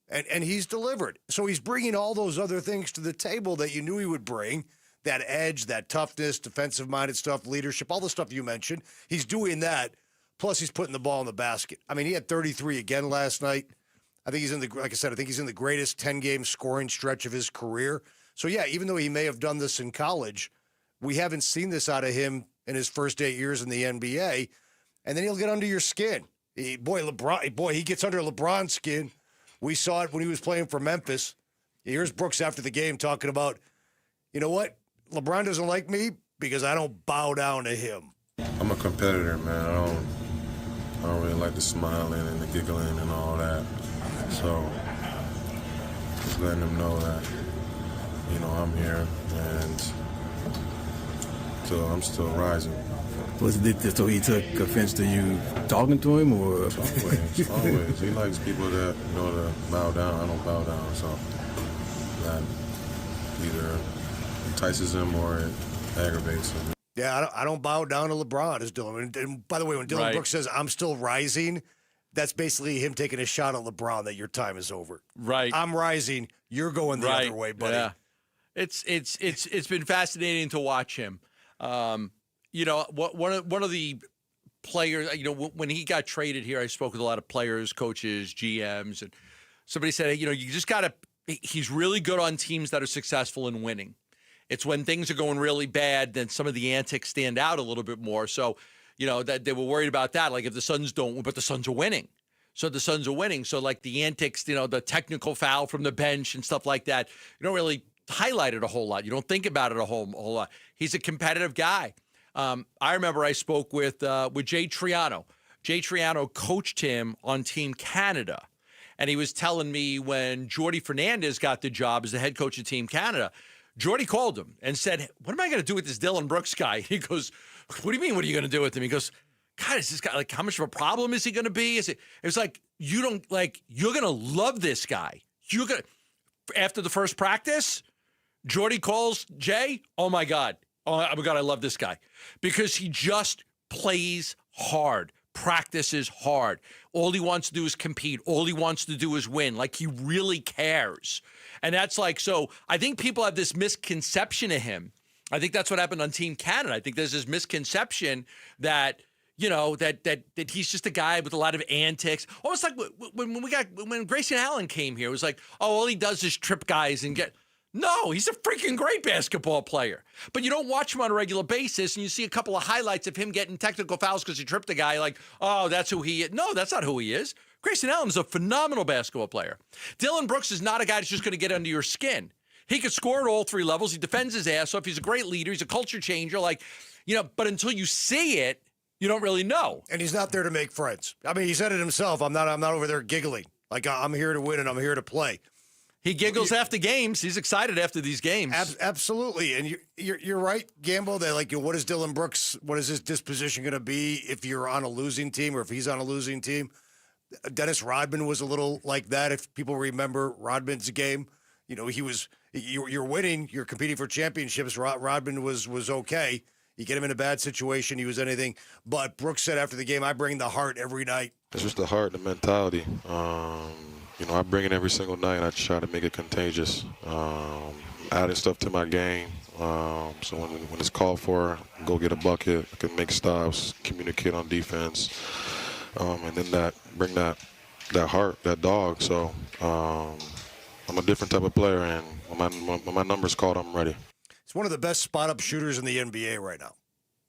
S1: and he's delivered. So he's bringing all those other things to the table that you knew he would bring, that edge, that toughness, defensive-minded stuff, leadership, all the stuff you mentioned. He's doing that, plus he's putting the ball in the basket. I mean, he had 33 again last night. I think he's I think he's in the greatest 10-game scoring stretch of his career. So, yeah, even though he may have done this in college, we haven't seen this out of him in his first 8 years in the NBA. And then he'll get under your skin. He gets under LeBron's skin. We saw it when he was playing for Memphis. Here's Brooks after the game talking about, you know what? LeBron doesn't like me because I don't bow down to him.
S3: I'm a competitor, man. I don't really like the smiling and the giggling and all that. So just letting them know that, you know, I'm here and so I'm still rising.
S5: So he took offense to you talking to him, or?
S3: Always. He likes people that know to bow down. I don't bow down, so that either entices him or it aggravates him.
S1: Yeah, I don't bow down to LeBron, as Dillon. And by the way, when Dillon Brooks says, I'm still rising, that's basically him taking a shot at LeBron that your time is over.
S7: Right.
S1: I'm rising. You're going the other way, buddy.
S7: Yeah. It's been fascinating to watch him. You know, one of the players, you know, when he got traded here, I spoke with a lot of players, coaches, GMs, and somebody said, hey, you know, you just got to, he's really good on teams that are successful in winning. It's when things are going really bad, then some of the antics stand out a little bit more. So, you know, that they were worried about that. Like if the Suns don't, but the Suns are winning. So the Suns are winning. So like the antics, you know, the technical foul from the bench and stuff like that, you don't really highlight it a whole lot. You don't think about it a whole lot. He's a competitive guy. I remember I spoke with Jay Triano. Jay Triano coached him on Team Canada. And he was telling me when Jordy Fernandez got the job as the head coach of Team Canada, Jordy called him and said, what am I going to do with this Dillon Brooks guy? He goes, what do you mean, what are you going to do with him? He goes, God, is this guy, like, how much of a problem is he going to be? It was like, you're going to love this guy. After the first practice, Jordy calls Jay, oh my God, I love this guy. Because he just plays hard, practices hard. All he wants to do is compete. All he wants to do is win. Like, he really cares. And that's like, so I think people have this misconception of him. I think that's what happened on Team Canada. I think there's this misconception that, you know, that he's just a guy with a lot of antics. Almost like when Grayson Allen came here, it was like, oh, all he does is trip guys and get. No, he's a freaking great basketball player. But you don't watch him on a regular basis, and you see a couple of highlights of him getting technical fouls because he tripped a guy, like, oh, that's who he is. No, that's not who he is. Grayson Allen is a phenomenal basketball player. Dillon Brooks is not a guy that's just going to get under your skin. He could score at all three levels. He defends his ass off. He's a great leader. He's a culture changer. Like, you know, but until you see it, you don't really know.
S1: And he's not there to make friends. I mean, he said it himself. I'm not over there giggling. Like, I'm here to win and I'm here to play.
S7: He giggles after games. He's excited after these games.
S1: Absolutely, and you're right, Gamble. That like, what is Dylan Brooks? What is his disposition going to be if you're on a losing team or if he's on a losing team? Dennis Rodman was a little like that. If people remember Rodman's game, he was you're winning, you're competing for championships. Rodman was okay. You get him in a bad situation, he was anything. But Brooks said after the game, I bring the heart every night.
S3: It's just the heart, the mentality. I bring it every single night, and I try to make it contagious. Adding stuff to my game. So when it's called for, go get a bucket, I can make stops, communicate on defense, and then bring that heart, that dog. So I'm a different type of player, and when my number's called, I'm ready.
S1: He's one of the best spot-up shooters in the NBA right now.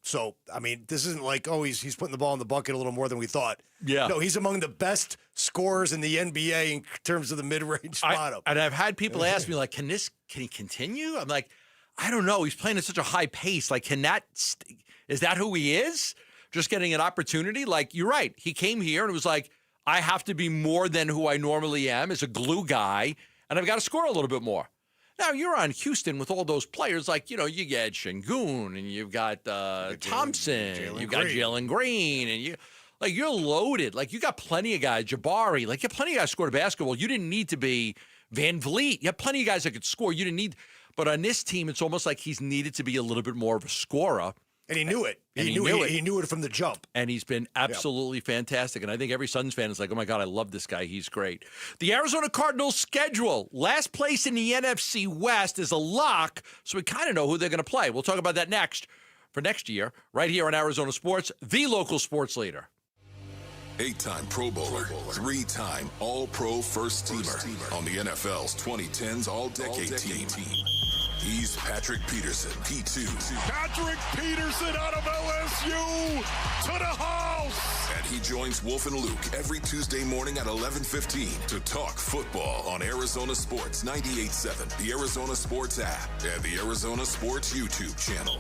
S1: So, I mean, this isn't like, he's putting the ball in the bucket a little more than we thought.
S7: Yeah.
S1: No, he's among the best scorers in the NBA in terms of the mid-range spot-up.
S7: And I've had people ask me, like, can he continue? I'm like, I don't know. He's playing at such a high pace. Like, is that who he is? Just getting an opportunity? Like, you're right. He came here and it was like, I have to be more than who I normally am as a glue guy, and I've got to score a little bit more. Now, you're on Houston with all those players like, you get Şengün, and you've got Thompson, you've got Jalen Green, and you're loaded. Like, you got plenty of guys, Jabari. Like, you have plenty of guys scored a basketball. You didn't need to be Van Vliet. You have plenty of guys that could score. You didn't need. But on this team, it's almost like he's needed to be a little bit more of a scorer.
S1: And he knew it. He knew it from the jump.
S7: And he's been absolutely fantastic. And I think every Suns fan is like, oh, my God, I love this guy. He's great. The Arizona Cardinals schedule. Last place in the NFC West is a lock, so we kind of know who they're going to play. We'll talk about that next for next year, right here on Arizona Sports, the local sports leader.
S2: 8-time Pro Bowler, 3-time All-Pro First Teamer on the NFL's 2010s All-Decade Team. He's Patrick Peterson, P2.
S20: Patrick Peterson out of LSU to the house.
S2: And he joins Wolf and Luke every Tuesday morning at 11:15 to talk football on Arizona Sports 98.7, the Arizona Sports app, and the Arizona Sports YouTube channel.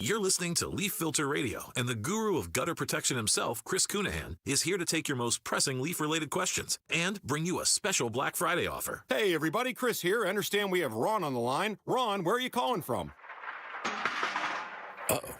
S8: You're listening to Leaf Filter Radio, and the guru of gutter protection himself, Chris Cunahan, is here to take your most pressing leaf-related questions and bring you a special Black Friday offer.
S22: Hey, everybody, Chris here. I understand we have Ron on the line. Ron, where are you calling from?
S23: Uh-oh.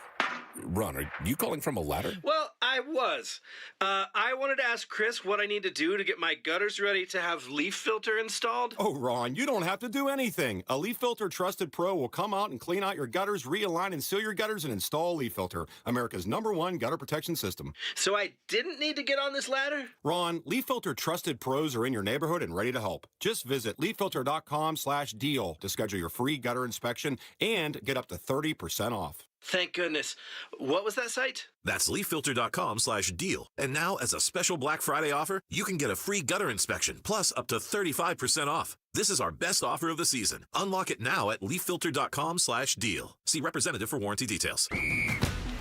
S23: Ron, are you calling from a ladder?
S24: Well, I was. I wanted to ask Chris what I need to do to get my gutters ready to have leaf filter installed.
S22: Oh, Ron, you don't have to do anything. A Leaf Filter Trusted Pro will come out and clean out your gutters, realign and seal your gutters, and install Leaf Filter, America's #1 gutter protection system.
S24: So I didn't need to get on this ladder?
S22: Ron, Leaf Filter Trusted Pros are in your neighborhood and ready to help. Just visit leaffilter.com/deal to schedule your free gutter inspection and get up to 30% off.
S24: Thank goodness. What was that site?
S8: That's leaffilter.com/deal. And now, as a special Black Friday offer, you can get a free gutter inspection, plus up to 35% off. This is our best offer of the season. Unlock it now at leaffilter.com/deal. See representative for warranty details.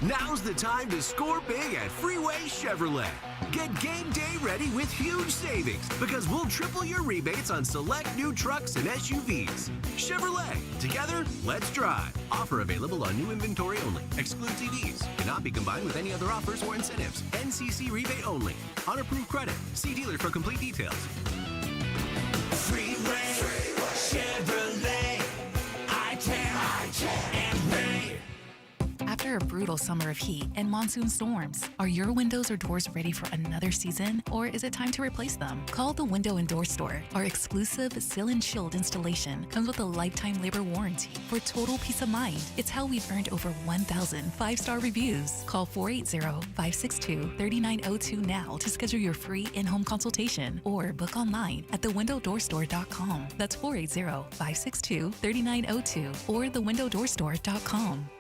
S25: Now's the time to score big at Freeway Chevrolet. Get game day ready with huge savings because we'll triple your rebates on select new trucks and SUVs. Chevrolet, together, let's drive. Offer available on new inventory only. Excludes EVs. Cannot be combined with any other offers or incentives. NCC rebate only. On approved credit. See dealer for complete details.
S26: Freeway Chevrolet. I-10 and Ray.
S27: After a brutal summer of heat and monsoon storms, are your windows or doors ready for another season, or is it time to replace them? Call the Window and Door Store. Our exclusive Seal and Shield installation comes with a lifetime labor warranty for total peace of mind. It's how we've earned over 1,000 five-star reviews. Call 480-562-3902 now to schedule your free in-home consultation or book online at thewindowdoorstore.com. That's 480-562-3902 or thewindowdoorstore.com.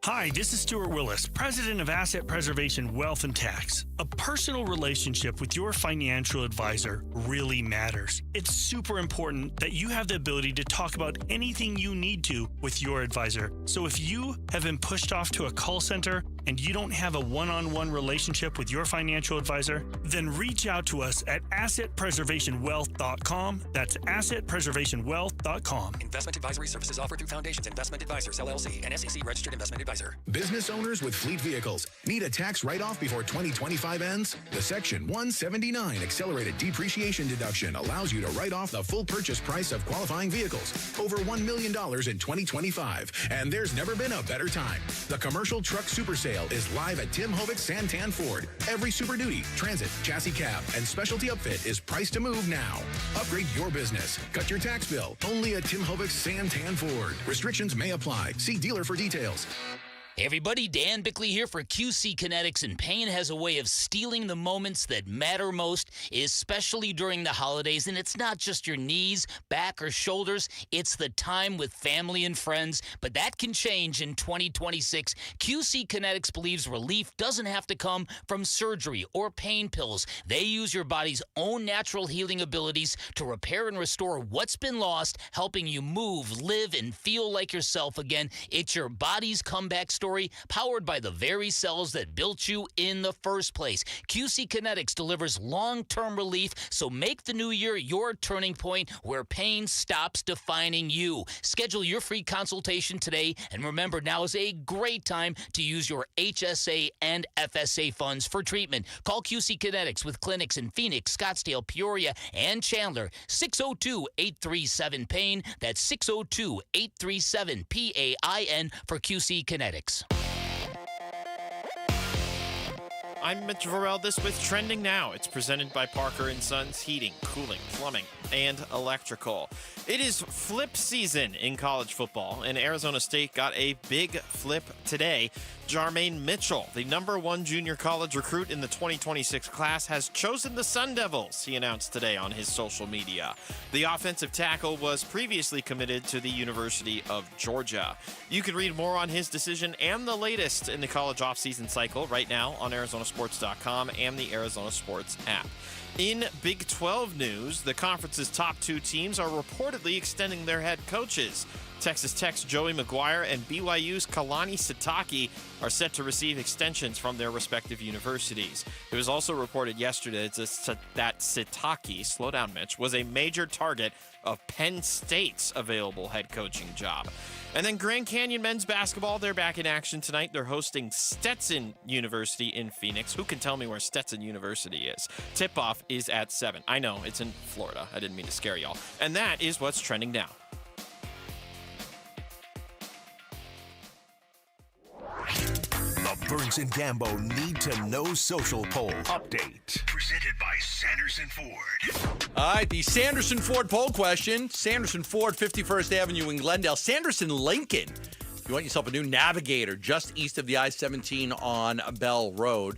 S28: Hi, this is Stuart Willis, President of Asset Preservation Wealth and Tax. A personal relationship with your financial advisor really matters. It's super important that you have the ability to talk about anything you need to with your advisor. So if you have been pushed off to a call center and you don't have a one-on-one relationship with your financial advisor, then reach out to us at assetpreservationwealth.com. That's assetpreservationwealth.com.
S29: Investment advisory services offered through Foundations Investment Advisors, LLC, and SEC registered investment advisor.
S4: advisor.
S9: Business owners with fleet vehicles need a tax write-off before 2025 ends? The Section 179 accelerated depreciation deduction allows you to write off the full purchase price of qualifying vehicles, over $1 million in 2025. And there's never been a better time. The Commercial Truck Super Sale is live at Tim Hovic's Santan Ford. Every Super Duty, Transit, Chassis Cab, and Specialty Upfit is priced to move now. Upgrade your business. Cut your tax bill. Only at Tim Hovic's Santan Ford. Restrictions may apply. See dealer for details.
S10: Hey everybody, Dan Bickley here for QC Kinetics, and pain has a way of stealing the moments that matter most, especially during the holidays. And it's not just your knees, back, or shoulders. It's the time with family and friends. But that can change in 2026. QC Kinetics believes relief doesn't have to come from surgery or pain pills. They use your body's own natural healing abilities to repair and restore what's been lost, helping you move, live, and feel like yourself again. It's your body's comeback story, powered by the very cells that built you in the first place. QC Kinetics delivers long-term relief, so make the new year your turning point where pain stops defining you. Schedule your free consultation today, and remember, now is a great time to use your HSA and FSA funds for treatment. Call QC Kinetics with clinics in Phoenix, Scottsdale, Peoria, and Chandler. 602-837-PAIN. That's 602-837-PAIN for QC Kinetics.
S13: I'm Mitch Varell. This with Trending Now. It's presented by Parker & Sons Heating, Cooling, Plumbing, and Electrical. It is flip season in college football, and Arizona State got a big flip today. Jermaine Mitchell, the #1 junior college recruit in the 2026 class, has chosen the Sun Devils, he announced today on his social media. The offensive tackle was previously committed to the University of Georgia. You can read more on his decision and the latest in the college offseason cycle right now on ArizonaSports.com and the Arizona Sports app. In Big 12 news, the conference's top 2 teams are reportedly extending their head coaches. Texas Tech's Joey McGuire and BYU's Kalani Sitake are set to receive extensions from their respective universities. It was also reported yesterday that Sitake, slow down Mitch, was a major target of Penn State's available head coaching job. And then Grand Canyon men's basketball, they're back in action tonight. They're hosting Stetson University in Phoenix. Who can tell me where Stetson University is? Tip-off is at 7. I know, it's in Florida. I didn't mean to scare y'all. And that is what's trending now.
S12: The Burns and Gambo Need to Know Social Poll Update.
S14: Presented by Sanderson Ford.
S7: All right, the Sanderson Ford poll question. Sanderson Ford, 51st Avenue in Glendale. Sanderson Lincoln. You want yourself a new Navigator just east of the I-17 on Bell Road.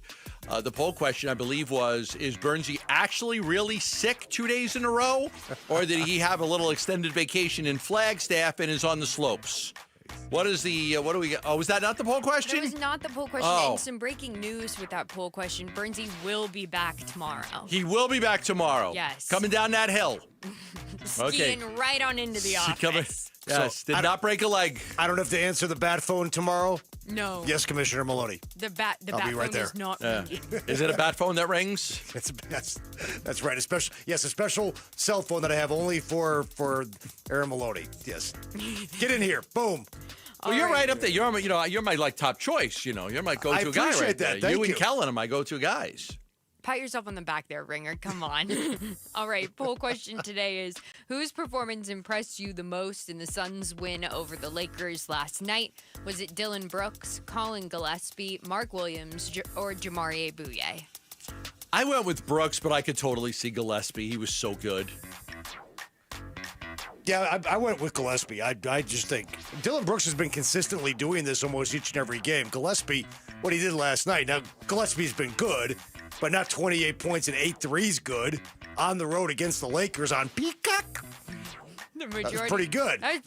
S7: The poll question, I believe, was, is Burnsy actually really sick 2 days in a row? Or did he have a little extended vacation in Flagstaff and is on the slopes? What is the, what do we get? Oh, was that not the poll question?
S15: That was not the poll question.
S7: Oh.
S15: And some breaking news with that poll question. Burnsy will be back tomorrow.
S7: He will be back tomorrow.
S15: Yes.
S7: Coming down that hill.
S15: Skiing right on into the office.
S7: Yes, did not break a leg.
S1: I don't have to answer the bat phone tomorrow.
S15: No.
S1: Yes, Commissioner Maloney.
S15: The bat
S1: I'll be right
S15: phone
S1: there.
S15: is not ringing.
S7: Is it a bat phone that rings?
S1: That's right. A special cell phone that I have only for Aaron Maloney. Yes. Get in here. Boom.
S7: Well, you're right up there. You're my top choice. You're my go-to guy right
S1: appreciate
S7: there.
S1: that. Thank
S7: You and
S1: you.
S7: Kellen are my go-to guys.
S15: Pat yourself on the back there, Ringer. Come on. All right, poll question today is, whose performance impressed you the most in the Suns' win over the Lakers last night? Was it Dylan Brooks, Colin Gillespie, Mark Williams, or Jamari Bouye?
S7: I went with Brooks, but I could totally see Gillespie. He was so good.
S1: Yeah, I went with Gillespie. I just think Dylan Brooks has been consistently doing this almost each and every game. Gillespie, what he did last night. Now, Gillespie's been good, but not 28 points and 8 threes good on the road against the Lakers on Peacock. That was pretty good.
S15: That was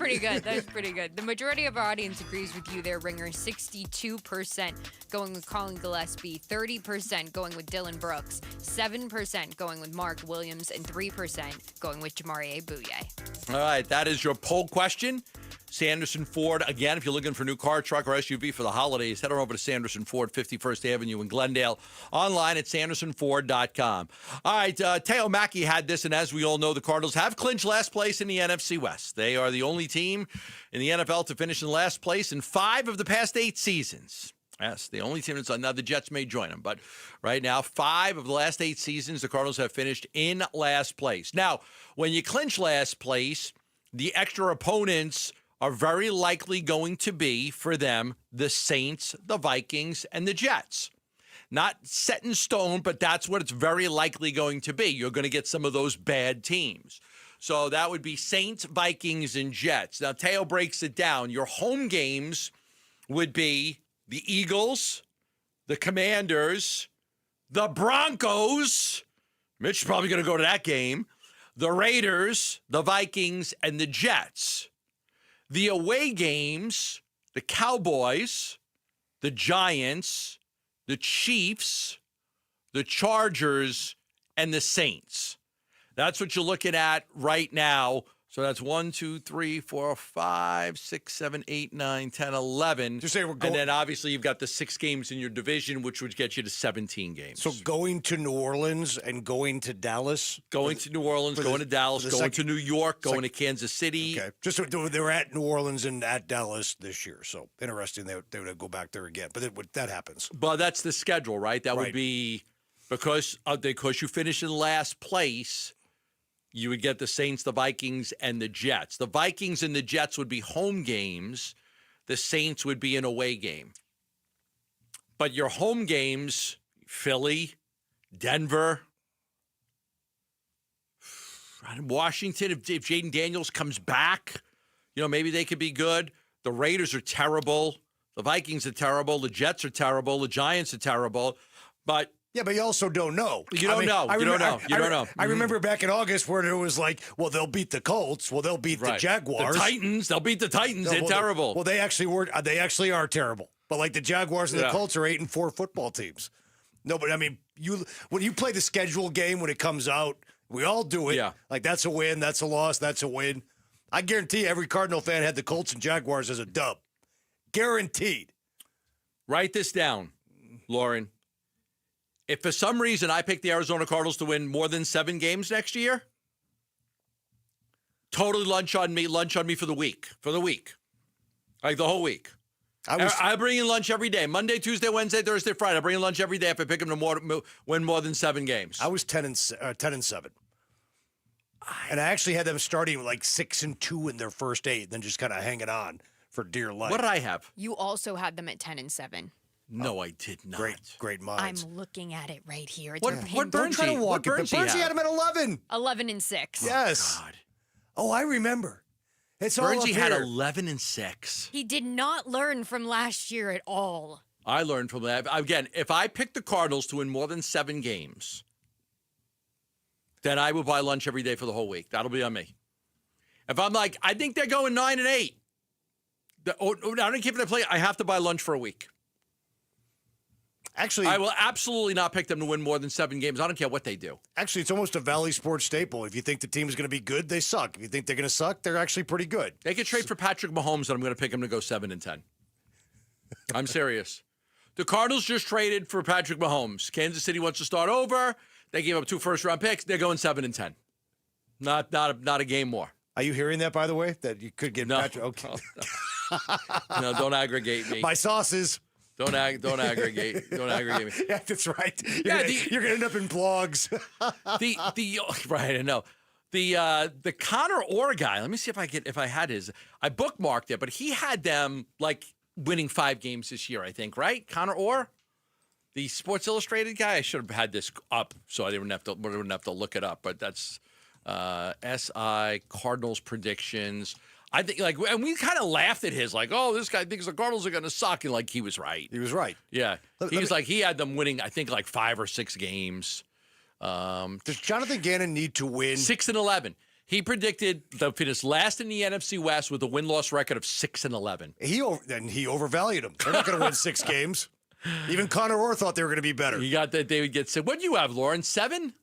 S15: pretty good. The majority of our audience agrees with you there, Ringer. 62% going with Colin Gillespie, 30% going with Dylan Brooks, 7% going with Mark Williams, and 3% going with Jamari Bouye.
S7: All right, that is your poll question. Sanderson Ford. Again, if you're looking for a new car, truck, or SUV for the holidays, head on over to Sanderson Ford, 51st Avenue in Glendale. Online at sandersonford.com. All right, Teo Mackey had this, and as we all know, the Cardinals have clinched last place in the NFC West. They are the only team in the NFL to finish in last place in 5 of the past 8 seasons. Yes, the only team that's on. Now, the Jets may join them, but right now, 5 of the last 8 seasons, the Cardinals have finished in last place. Now, when you clinch last place, the extra opponents are very likely going to be, for them, the Saints, the Vikings, and the Jets. Not set in stone, but that's what it's very likely going to be. You're going to get some of those bad teams. So that would be Saints, Vikings, and Jets. Now, Teo breaks it down. Your home games would be the Eagles, the Commanders, the Broncos. Mitch is probably going to go to that game. The Raiders, the Vikings, and the Jets. The away games, the Cowboys, the Giants, the Chiefs, the Chargers, and the Saints. That's what you're looking at right now. So that's 1, 2, 3, 4, 5, 6, 7, 8, 9, 10, 11.
S1: Just say we're going,
S7: and then obviously you've got the 6 games in your division, which would get you to 17 games.
S1: So going to New Orleans and going to Dallas?
S7: Going to New Orleans, going to Dallas, going to New York, going to Kansas City.
S1: Okay. Just so they were at New Orleans and at Dallas this year. So interesting they would go back there again. But that happens.
S7: But that's the schedule, right? That would be because you finish in last place. You would get the Saints, the Vikings, and the Jets. The Vikings and the Jets would be home games. The Saints would be an away game. But your home games, Philly, Denver, Washington, if Jaden Daniels comes back, maybe they could be good. The Raiders are terrible. The Vikings are terrible. The Jets are terrible. The Giants are terrible. But
S1: yeah, but you also don't know.
S7: You don't know. You don't know.
S1: I remember back in August where it was like, well, they'll beat the Colts. Well, they'll beat the Jaguars.
S7: The Titans. They'll beat the Titans. They're terrible.
S1: Well, they actually are terrible. But like the Jaguars and the Colts are 8-4 football teams. No, but I mean, when you play the schedule game when it comes out, we all do it.
S7: Yeah.
S1: Like that's a win, that's a loss, that's a win. I guarantee every Cardinal fan had the Colts and Jaguars as a dub. Guaranteed.
S7: Write this down, Lauren. If for some reason I pick the Arizona Cardinals to win more than 7 games next year, totally lunch on me for the week. Like the whole week. I bring in lunch every day. Monday, Tuesday, Wednesday, Thursday, Friday. I bring in lunch every day if I pick them to win more than 7 games.
S1: I was 10-7. And I actually had them starting like 6-2 in their first 8, then just kind of hanging on for dear life.
S7: What did I have?
S15: You also had them at 10-7.
S7: No, I did not.
S1: Great minds.
S15: I'm looking at it right here. It's
S7: What Bernsey
S1: had him at 11.
S15: 11-6.
S1: Yes.
S7: Oh, God.
S1: Oh, I remember. It's all
S7: Bernsey
S1: up
S7: had
S1: here.
S7: 11-6.
S15: He did not learn from last year at all.
S7: I learned from that. Again, if I pick the Cardinals to win more than 7 games, then I will buy lunch every day for the whole week. That'll be on me. If I'm like, I think they're going 9-8. I don't care if they play. I have to buy lunch for a week.
S1: Actually,
S7: I will absolutely not pick them to win more than 7 games. I don't care what they do.
S1: Actually, it's almost a Valley Sports staple. If you think the team is going to be good, they suck. If you think they're going to suck, they're actually pretty good.
S7: They could trade for Patrick Mahomes, and I'm going to pick him to go 7-10. I'm serious. The Cardinals just traded for Patrick Mahomes. Kansas City wants to start over. They gave up 2 first-round picks. They're going 7-10. Not a game more.
S1: Are you hearing that, by the way? That you could get Patrick? Okay.
S7: No, don't aggregate me.
S1: My sauces.
S7: Don't aggregate me.
S1: Yeah, that's right. You're gonna end up in blogs.
S7: Right, I know. The Connor Orr guy. Let me see if I had his. I bookmarked it, but he had them like winning 5 games this year. I think, right? Connor Orr, the Sports Illustrated guy. I should have had this up so I wouldn't have to look it up. But that's SI Cardinals predictions. I think, and we kind of laughed at his, oh, this guy thinks the Cardinals are going to suck, and he was right.
S1: He was right.
S7: Yeah, he had them winning, I think, 5 or 6 games.
S1: Does Jonathan Gannon need to win
S7: 6-11? He predicted they'll finish last in the NFC West with a win-loss record of 6-11.
S1: He overvalued them. They're not going to win 6 games. Even Connor Orr thought they were going to be better.
S7: You got that they would get 6. What do you have, Lauren? 7?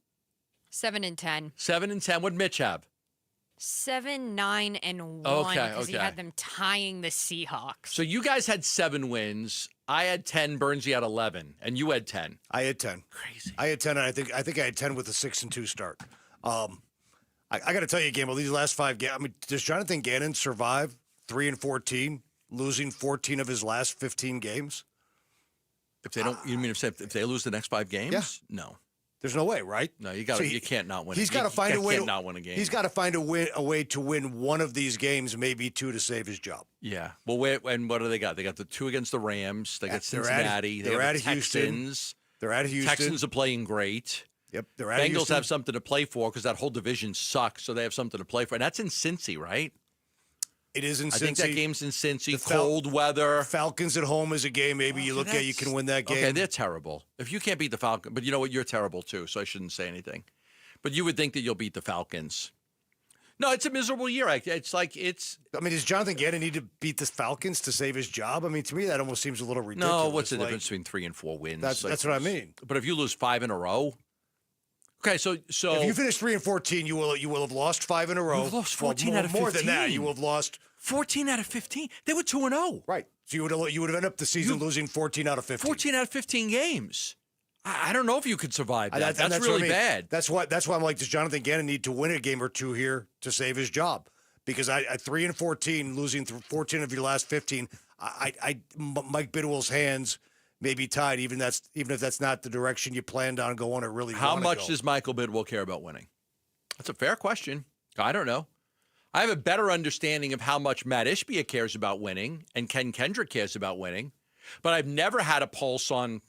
S15: 7-10.
S7: 7-10. What did Mitch have?
S15: 7, 9, and 1.
S7: Okay,
S15: Because he
S7: okay.
S15: had them tying the Seahawks.
S7: So you guys had 7 wins. I had 10. Burns, you had 11, and you had 10.
S1: I had 10.
S7: Crazy.
S1: I had 10, and I think I had 10 with a 6-2 start. I got to tell you, Gamble, these last 5 games. I mean, does Jonathan Gannon survive 3-14, losing 14 of his last 15 games?
S7: If they don't, you mean if they lose the next 5 games?
S1: Yeah.
S7: No.
S1: There's no way, right?
S7: No, you got.
S1: So
S7: you can't not win.
S1: He's got to find a way
S7: to
S1: to
S7: not win a game.
S1: He's got to find a way to win one of these games, maybe 2 to save his job.
S7: Yeah. Well, and what do they got? They got the 2 against the Rams. They got Cincinnati.
S1: They're
S7: got
S1: at
S7: the
S1: Houston.
S7: Texans.
S1: They're at Houston.
S7: Texans are playing great.
S1: Yep. They're at
S7: Bengals
S1: Houston.
S7: have something to play for because that whole division sucks. So they have something to play for, and that's in Cincy, right?
S1: It is in Cincy.
S7: I think that game's in Cincy.
S1: The
S7: Cold weather.
S1: Falcons at home is a game. Maybe you look at you can win that game.
S7: Okay, they're terrible. If you can't beat the Falcons, but you know what? You're terrible too, so I shouldn't say anything. But you would think that you'll beat the Falcons. No, it's a miserable year. It's like it's.
S1: I mean, does Jonathan Gannon need to beat the Falcons to save his job? I mean, to me, that almost seems a little ridiculous.
S7: No, what's the difference between 3 and 4 wins?
S1: That's what I mean.
S7: But if you lose 5 in a row, okay, so
S1: if you finish 3-14, you will have lost 5 in a row.
S7: You've lost 14 out of 15.
S1: More than that, you will have lost
S7: 14 out of 15. They were 2-0.
S1: Right. So you would have ended up the season losing 14 out of 15.
S7: 14 out of 15 games. I don't know if you could survive that. That's
S1: what
S7: really
S1: I mean.
S7: bad.
S1: That's why I'm like, does Jonathan Gannon need to win a game or 2 here to save his job? Because I 3-14, losing 14 of your last 15, Mike Bidwell's hands may be tied, even if that's not the direction you planned on going or really.
S7: How much does Michael Bidwell care about winning? That's a fair question. I don't know. I have a better understanding of how much Matt Ishbia cares about winning and Ken Kendrick cares about winning, but I've never had a pulse on,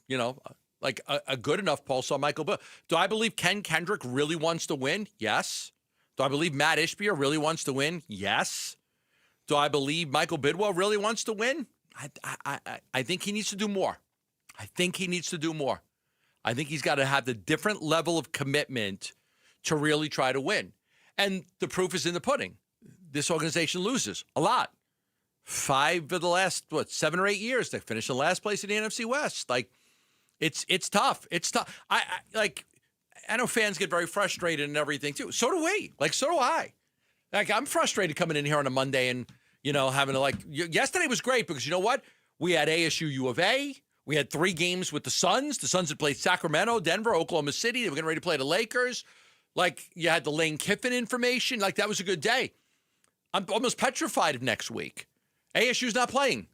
S7: like a good enough pulse on Michael Bidwell. Do I believe Ken Kendrick really wants to win? Yes. Do I believe Matt Ishbia really wants to win? Yes. Do I believe Michael Bidwell really wants to win? I think he needs to do more. I think he's got to have the different level of commitment to really try to win. And the proof is in the pudding. This organization loses a lot. 5 of the last, 7 or 8 years, they finished in last place in the NFC West. Like, it's tough. It's tough. I know fans get very frustrated and everything too. So do we. So do I. Like, I'm frustrated coming in here on a Monday and, having to yesterday was great because you know what? We had ASU U of A. We had 3 games with the Suns. The Suns had played Sacramento, Denver, Oklahoma City. They were getting ready to play the Lakers. You had the Lane Kiffin information. That was a good day. I'm almost petrified of next week. ASU's not playing,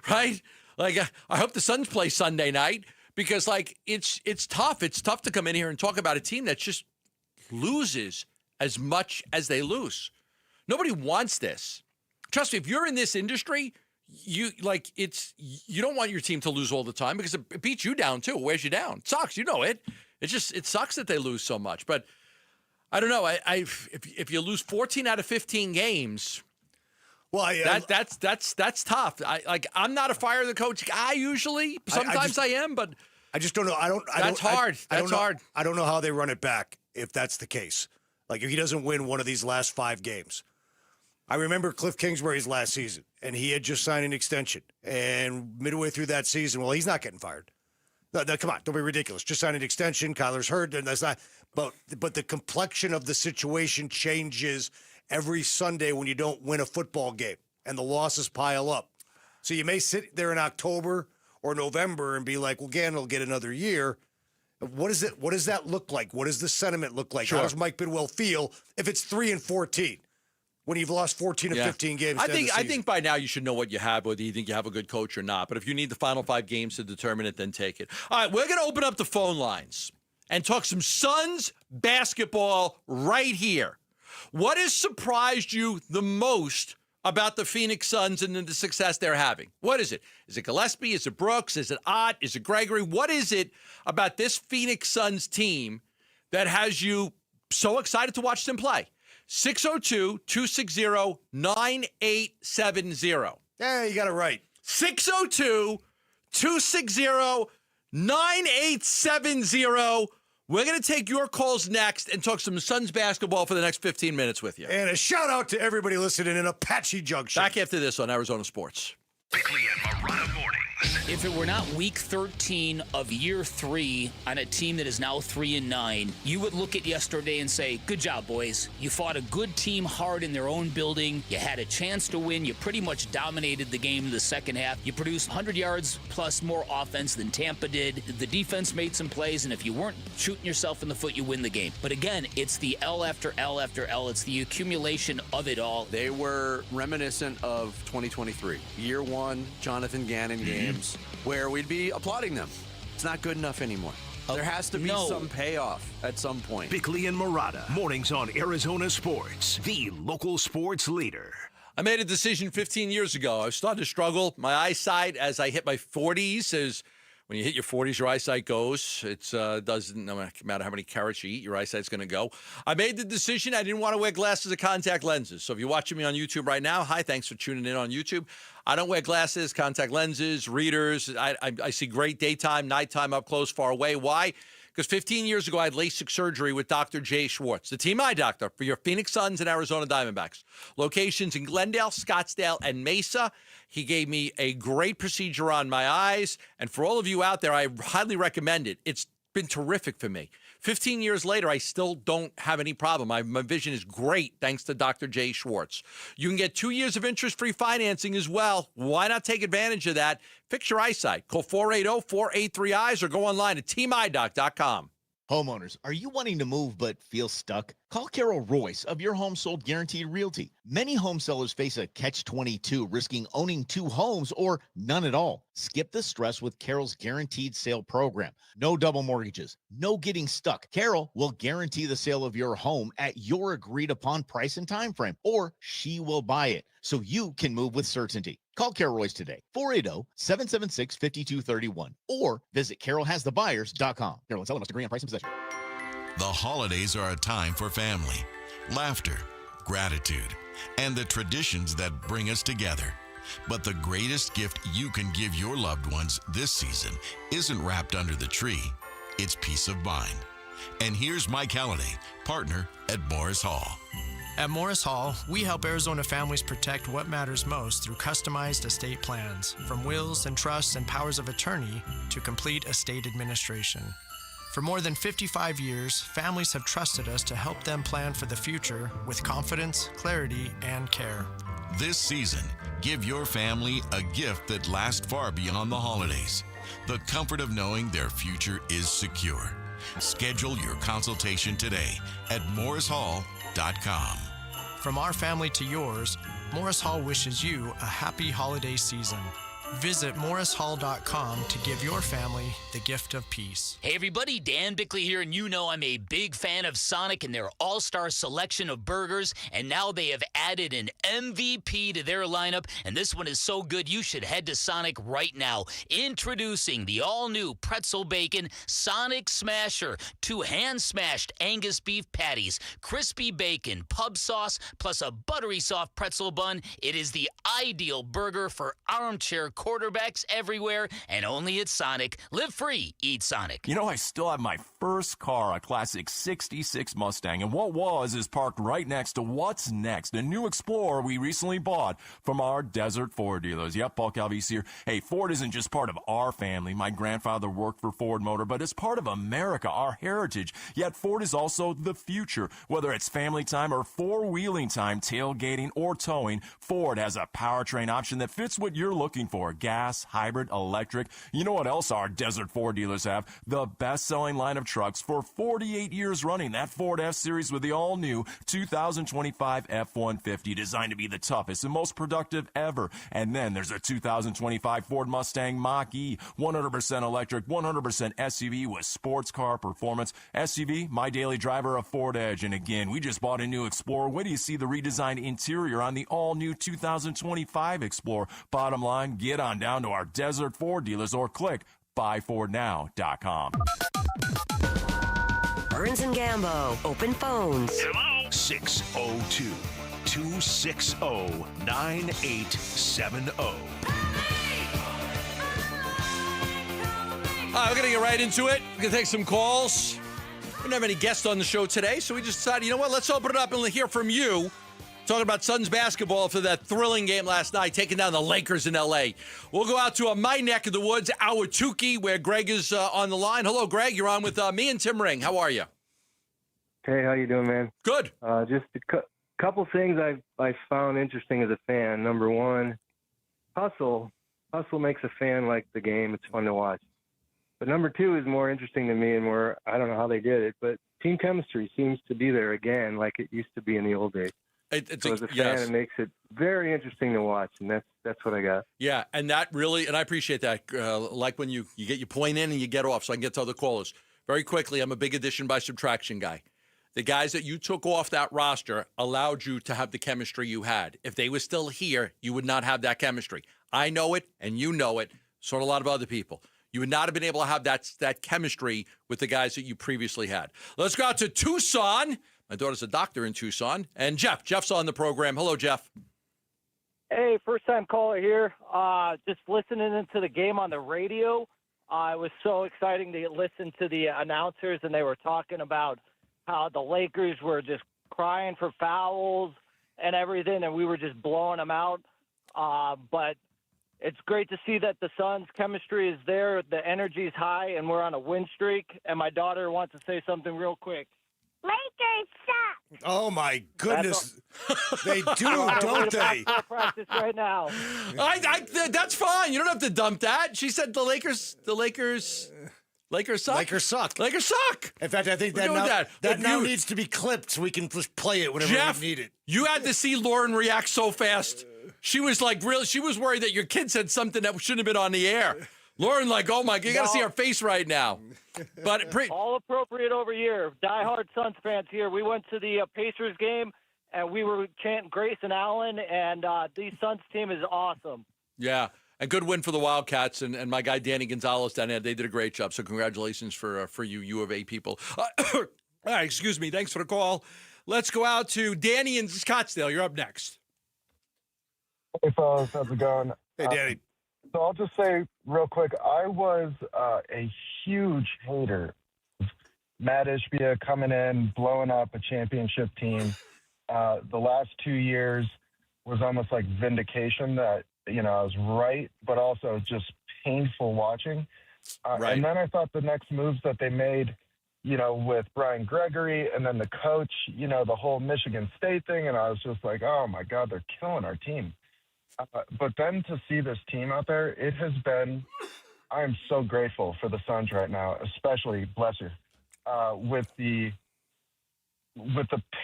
S7: right? I hope the Suns play Sunday night because, it's tough. It's tough to come in here and talk about a team that just loses as much as they lose. Nobody wants this. Trust me, if you're in this industry, you don't want your team to lose all the time because it beats you down too. It wears you down. It sucks. You know it. It sucks that they lose so much. But I don't know. If you lose 14 out of 15 games, well, that's tough. I'm not a fire the coach guy usually. Sometimes I am, but
S1: I just don't know.
S7: That's hard.
S1: I don't know how they run it back if that's the case. If he doesn't win one of these last 5 games. I remember Cliff Kingsbury's last season, and he had just signed an extension. And midway through that season, well, he's not getting fired. No, come on, don't be ridiculous. Just sign an extension. Kyler's hurt, and that's not. But the complexion of the situation changes every Sunday when you don't win a football game, and the losses pile up. So you may sit there in October or November and be like, "Well, Gannon will get another year." What is it? What does that look like? What does the sentiment look like?
S7: Sure.
S1: How does Mike Bidwell feel if it's 3-14 when you've lost 14 of 15 games?
S7: I think by now you should know what you have, whether you think you have a good coach or not. But if you need the final 5 games to determine it, then take it. All right, we're going to open up the phone lines and talk some Suns basketball right here. What has surprised you the most about the Phoenix Suns and the success they're having? What is it? Is it Gillespie? Is it Brooks? Is it Ott? Is it Gregory? What is it about this Phoenix Suns team that has you so excited to watch them play? 602-260-9870.
S1: Yeah, you got it right.
S7: 602-260-9870. We're going to take your calls next and talk some Suns basketball for the next 15 minutes with you.
S1: And a shout out to everybody listening in Apache Junction.
S7: Back after this on Arizona Sports.
S14: Bickley and Marotta Mornings.
S10: If it were not week 13 of year 3 on a team that is now 3-9, you would look at yesterday and say, good job, boys. You fought a good team hard in their own building. You had a chance to win. You pretty much dominated the game in the second half. You produced 100 yards plus more offense than Tampa did. The defense made some plays, and if you weren't shooting yourself in the foot, you win the game. But again, it's the L after L after L. It's the accumulation of it all.
S4: They were reminiscent of 2023. Year 1, Jonathan Gannon games, where we'd be applauding them. It's not good enough anymore. There has to be some payoff at some point.
S12: Bickley and Murata, mornings on Arizona Sports, the local sports leader.
S7: I made a decision 15 years ago. I was starting to struggle. My eyesight as I hit my 40s is when you hit your 40s, your eyesight goes. It doesn't no matter how many carrots you eat, your eyesight's going to go. I made the decision. I didn't want to wear glasses or contact lenses. So if you're watching me on YouTube right now, hi, thanks for tuning in on YouTube. I don't wear glasses, contact lenses, readers. I see great daytime, nighttime, up close, far away. Why? Because 15 years ago, I had LASIK surgery with Dr. Jay Schwartz, the team eye doctor for your Phoenix Suns and Arizona Diamondbacks. Locations in Glendale, Scottsdale, and Mesa. He gave me a great procedure on my eyes. And for all of you out there, I highly recommend it. It's been terrific for me. 15 years later, I still don't have any problem. My vision is great thanks to Dr. Jay Schwartz. You can get 2 years of interest-free financing as well. Why not take advantage of that? Fix your eyesight. Call 480-483-EYES or go online at teamidoc.com.
S6: Homeowners, are you wanting to move but feel stuck? Call Carol Royce of Your Home Sold Guaranteed Realty. Many home sellers face a catch-22, risking owning 2 homes or none at all. Skip the stress with Carol's Guaranteed Sale Program. No double mortgages, no getting stuck. Carol will guarantee the sale of your home at your agreed-upon price and time frame, or she will buy it so you can move with certainty. Call Carol Royce today, 480-776-5231, or visit carolhasthebuyers.com. Carol and seller must agree on price and possession.
S11: The holidays are a time for family, laughter, gratitude, and the traditions that bring us together. But the greatest gift you can give your loved ones this season isn't wrapped under the tree. It's peace of mind. And here's Mike Halliday, partner at Morris Hall.
S16: At Morris Hall, we help Arizona families protect what matters most through customized estate plans, from wills and trusts and powers of attorney to complete estate administration. For more than 55 years, families have trusted us to help them plan for the future with confidence, clarity, and care.
S11: This season, give your family a gift that lasts far beyond the holidays. The comfort of knowing their future is secure. Schedule your consultation today at morrishall.com.
S16: From our family to yours, Morris Hall wishes you a happy holiday season. Visit morrishall.com to give your family the gift of peace.
S10: Hey everybody, Dan Bickley here, and you know I'm a big fan of Sonic and their all-star selection of burgers, and now they have added an MVP to their lineup, and this one is so good you should head to Sonic right now. Introducing the all-new Pretzel Bacon Sonic Smasher, 2 hand-smashed Angus beef patties, crispy bacon, pub sauce, plus a buttery soft pretzel bun. It is the ideal burger for armchair quarterbacks everywhere, and only at Sonic. Live free, eat Sonic.
S17: You know, I still have my first car, a classic 66 Mustang, and what was is parked right next to what's next, a new Explorer we recently bought from our Desert Ford dealers. Yep, Paul Calvise here. Hey, Ford isn't just part of our family. My grandfather worked for Ford Motor, but it's part of America, our heritage. Yet Ford is also the future. Whether it's family time or four-wheeling time, tailgating or towing, Ford has a powertrain option that fits what you're looking for. Gas, hybrid, electric. You know what else our Desert Ford dealers have? The best-selling line of trucks for 48 years running. That Ford F-Series with the all-new 2025 F-150, designed to be the toughest and most productive ever. And then there's a 2025 Ford Mustang Mach-E, 100% electric, 100% SUV with sports car performance. SUV, my daily driver, a Ford Edge. And again, we just bought a new Explorer. Wait till you see the redesigned interior on the all-new 2025 Explorer. Bottom line, get on down to our Desert Ford dealers or click buyfordnow.com.
S18: Burns and Gambo, open phones.
S12: Hello? 602-260-9870.
S7: All right, we're going to get right into it. We're going to take some calls. We don't have any guests on the show today, so we just decided, you know what, let's open it up and hear from you. talking about Suns basketball for that thrilling game last night, taking down the Lakers in L.A. We'll go out to my neck of the woods, Ahwatukee, where Greg is on the line. Hello, Greg. You're on with me and Tim Ring. How are you?
S2: Hey, how you doing, man?
S7: Good.
S2: Just a couple things I found interesting as a fan. Number one, hustle. Hustle makes a fan like the game. It's fun to watch. But number two is more interesting to me and more, I don't know how they did it, but team chemistry seems to be there again like it used to be in the old days. So as a fan, it makes it very interesting to watch, and that's what I got.
S7: Yeah, and that really, and I appreciate that. Like when you get your point in and you get off, so I can get to other callers. Very quickly, I'm a big addition by subtraction guy. The guys that you took off that roster allowed you to have the chemistry you had. If they were still here, you would not have that chemistry. I know it, and you know it, so do a lot of other people. You would not have been able to have that chemistry with the guys that you previously had. Let's go out to Tucson. My daughter's a doctor in Tucson. And Jeff's on the program. Hello, Jeff.
S3: Hey, first-time caller here. Just listening into the game on the radio. It was so exciting to listen to the announcers, and they were talking about how the Lakers were just crying for fouls and everything, and we were just blowing them out. But it's great to see that the Suns' chemistry is there, the energy's high, and we're on a win streak. And my daughter wants to say something real quick.
S1: Lakers suck. Oh, my goodness. They do, don't they?
S3: Practice right now.
S7: That's fine. You don't have to dump that. She said the Lakers suck.
S1: Lakers suck.
S7: Lakers suck.
S1: In fact, I think that now needs to be clipped so we can just play it whenever we need it.
S7: You had to see Lauren react so fast. She was like, really, she was worried that your kid said something that shouldn't have been on the air. Lauren, like, oh my, you got to see her face right now. But
S3: all appropriate over here. Diehard Suns fans here. We went to the Pacers game, and we were chanting Grayson Allen, and the Suns team is awesome.
S7: Yeah, a good win for the Wildcats, and my guy Danny Gonzalez down there. They did a great job, so congratulations for you U of A people. All right, excuse me. Thanks for the call. Let's go out to Danny in Scottsdale. You're up next.
S5: Hey, fellas. How's it going?
S1: Hey, Danny.
S5: So I'll just say real quick, I was a huge hater of Matt Ishbia coming in, blowing up a championship team. The last 2 years was almost like vindication that, I was right, but also just painful watching.
S7: Right.
S5: And then I thought the next moves that they made, with Brian Gregory and then the coach, the whole Michigan State thing, and I was just like, oh, my God, they're killing our team. But then to see this team out there, I am so grateful for the Suns right now, especially, bless you, with the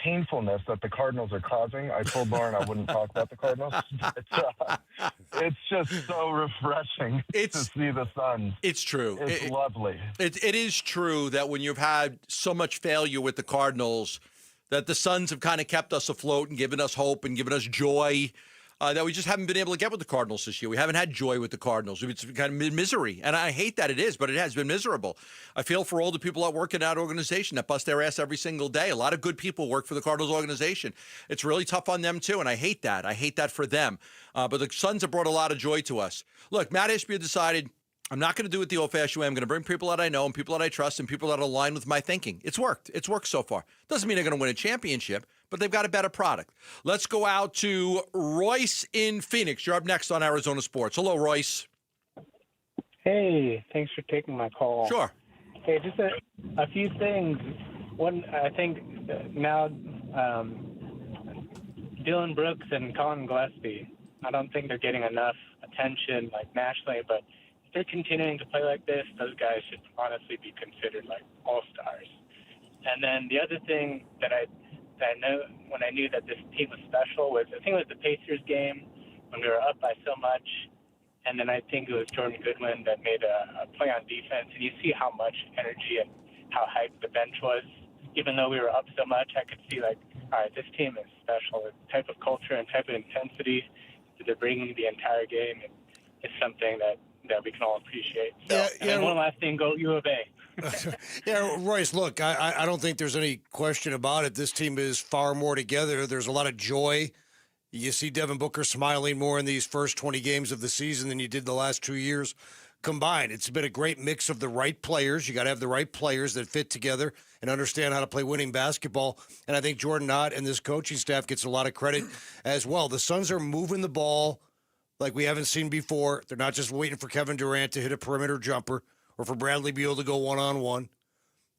S5: painfulness that the Cardinals are causing. I told Lauren I wouldn't talk about the Cardinals. It's just so refreshing to see the Suns.
S7: It's true.
S5: It's lovely.
S7: It is true that when you've had so much failure with the Cardinals, that the Suns have kind of kept us afloat and given us hope and given us joy. That we just haven't been able to get with the Cardinals this year. We haven't had joy with the Cardinals. It's kind of misery. And I hate that it is, but it has been miserable. I feel for all the people that work in that organization that bust their ass every single day. A lot of good people work for the Cardinals organization. It's really tough on them, too, and I hate that. I hate that for them. But the Suns have brought a lot of joy to us. Look, Matt Ishbia decided, I'm not going to do it the old-fashioned way. I'm going to bring people that I know and people that I trust and people that align with my thinking. It's worked. It's worked so far. Doesn't mean they're going to win a championship, but they've got a better product. Let's go out to Royce in Phoenix. You're up next on Arizona Sports. Hello, Royce.
S19: Hey, thanks for taking my call.
S7: Sure.
S19: Hey, just a few things. One, I think now Dylan Brooks and Colin Gillespie, I don't think they're getting enough attention, like nationally, but if they're continuing to play like this, those guys should honestly be considered like all-stars. And then the other thing that I know when I knew that this team was special was, I think it was the Pacers game when we were up by so much, and then I think it was Jordan Goodwin that made a play on defense, and you see how much energy and how hyped the bench was. Even though we were up so much, I could see like, all right, this team is special. The type of culture and type of intensity that they're bringing the entire game is something that we can all appreciate. So, and one last thing, go U of A.
S1: Yeah, Royce, look, I don't think there's any question about it. This team is far more together. There's a lot of joy. You see Devin Booker smiling more in these first 20 games of the season than you did the last 2 years. combined. It's been a great mix of the right players. You got to have the right players that fit together and understand how to play winning basketball. And I think Jordan Knott and this coaching staff gets a lot of credit as well. The Suns are moving the ball like we haven't seen before. They're not just waiting for Kevin Durant to hit a perimeter jumper or for Bradley Beal to go one-on-one.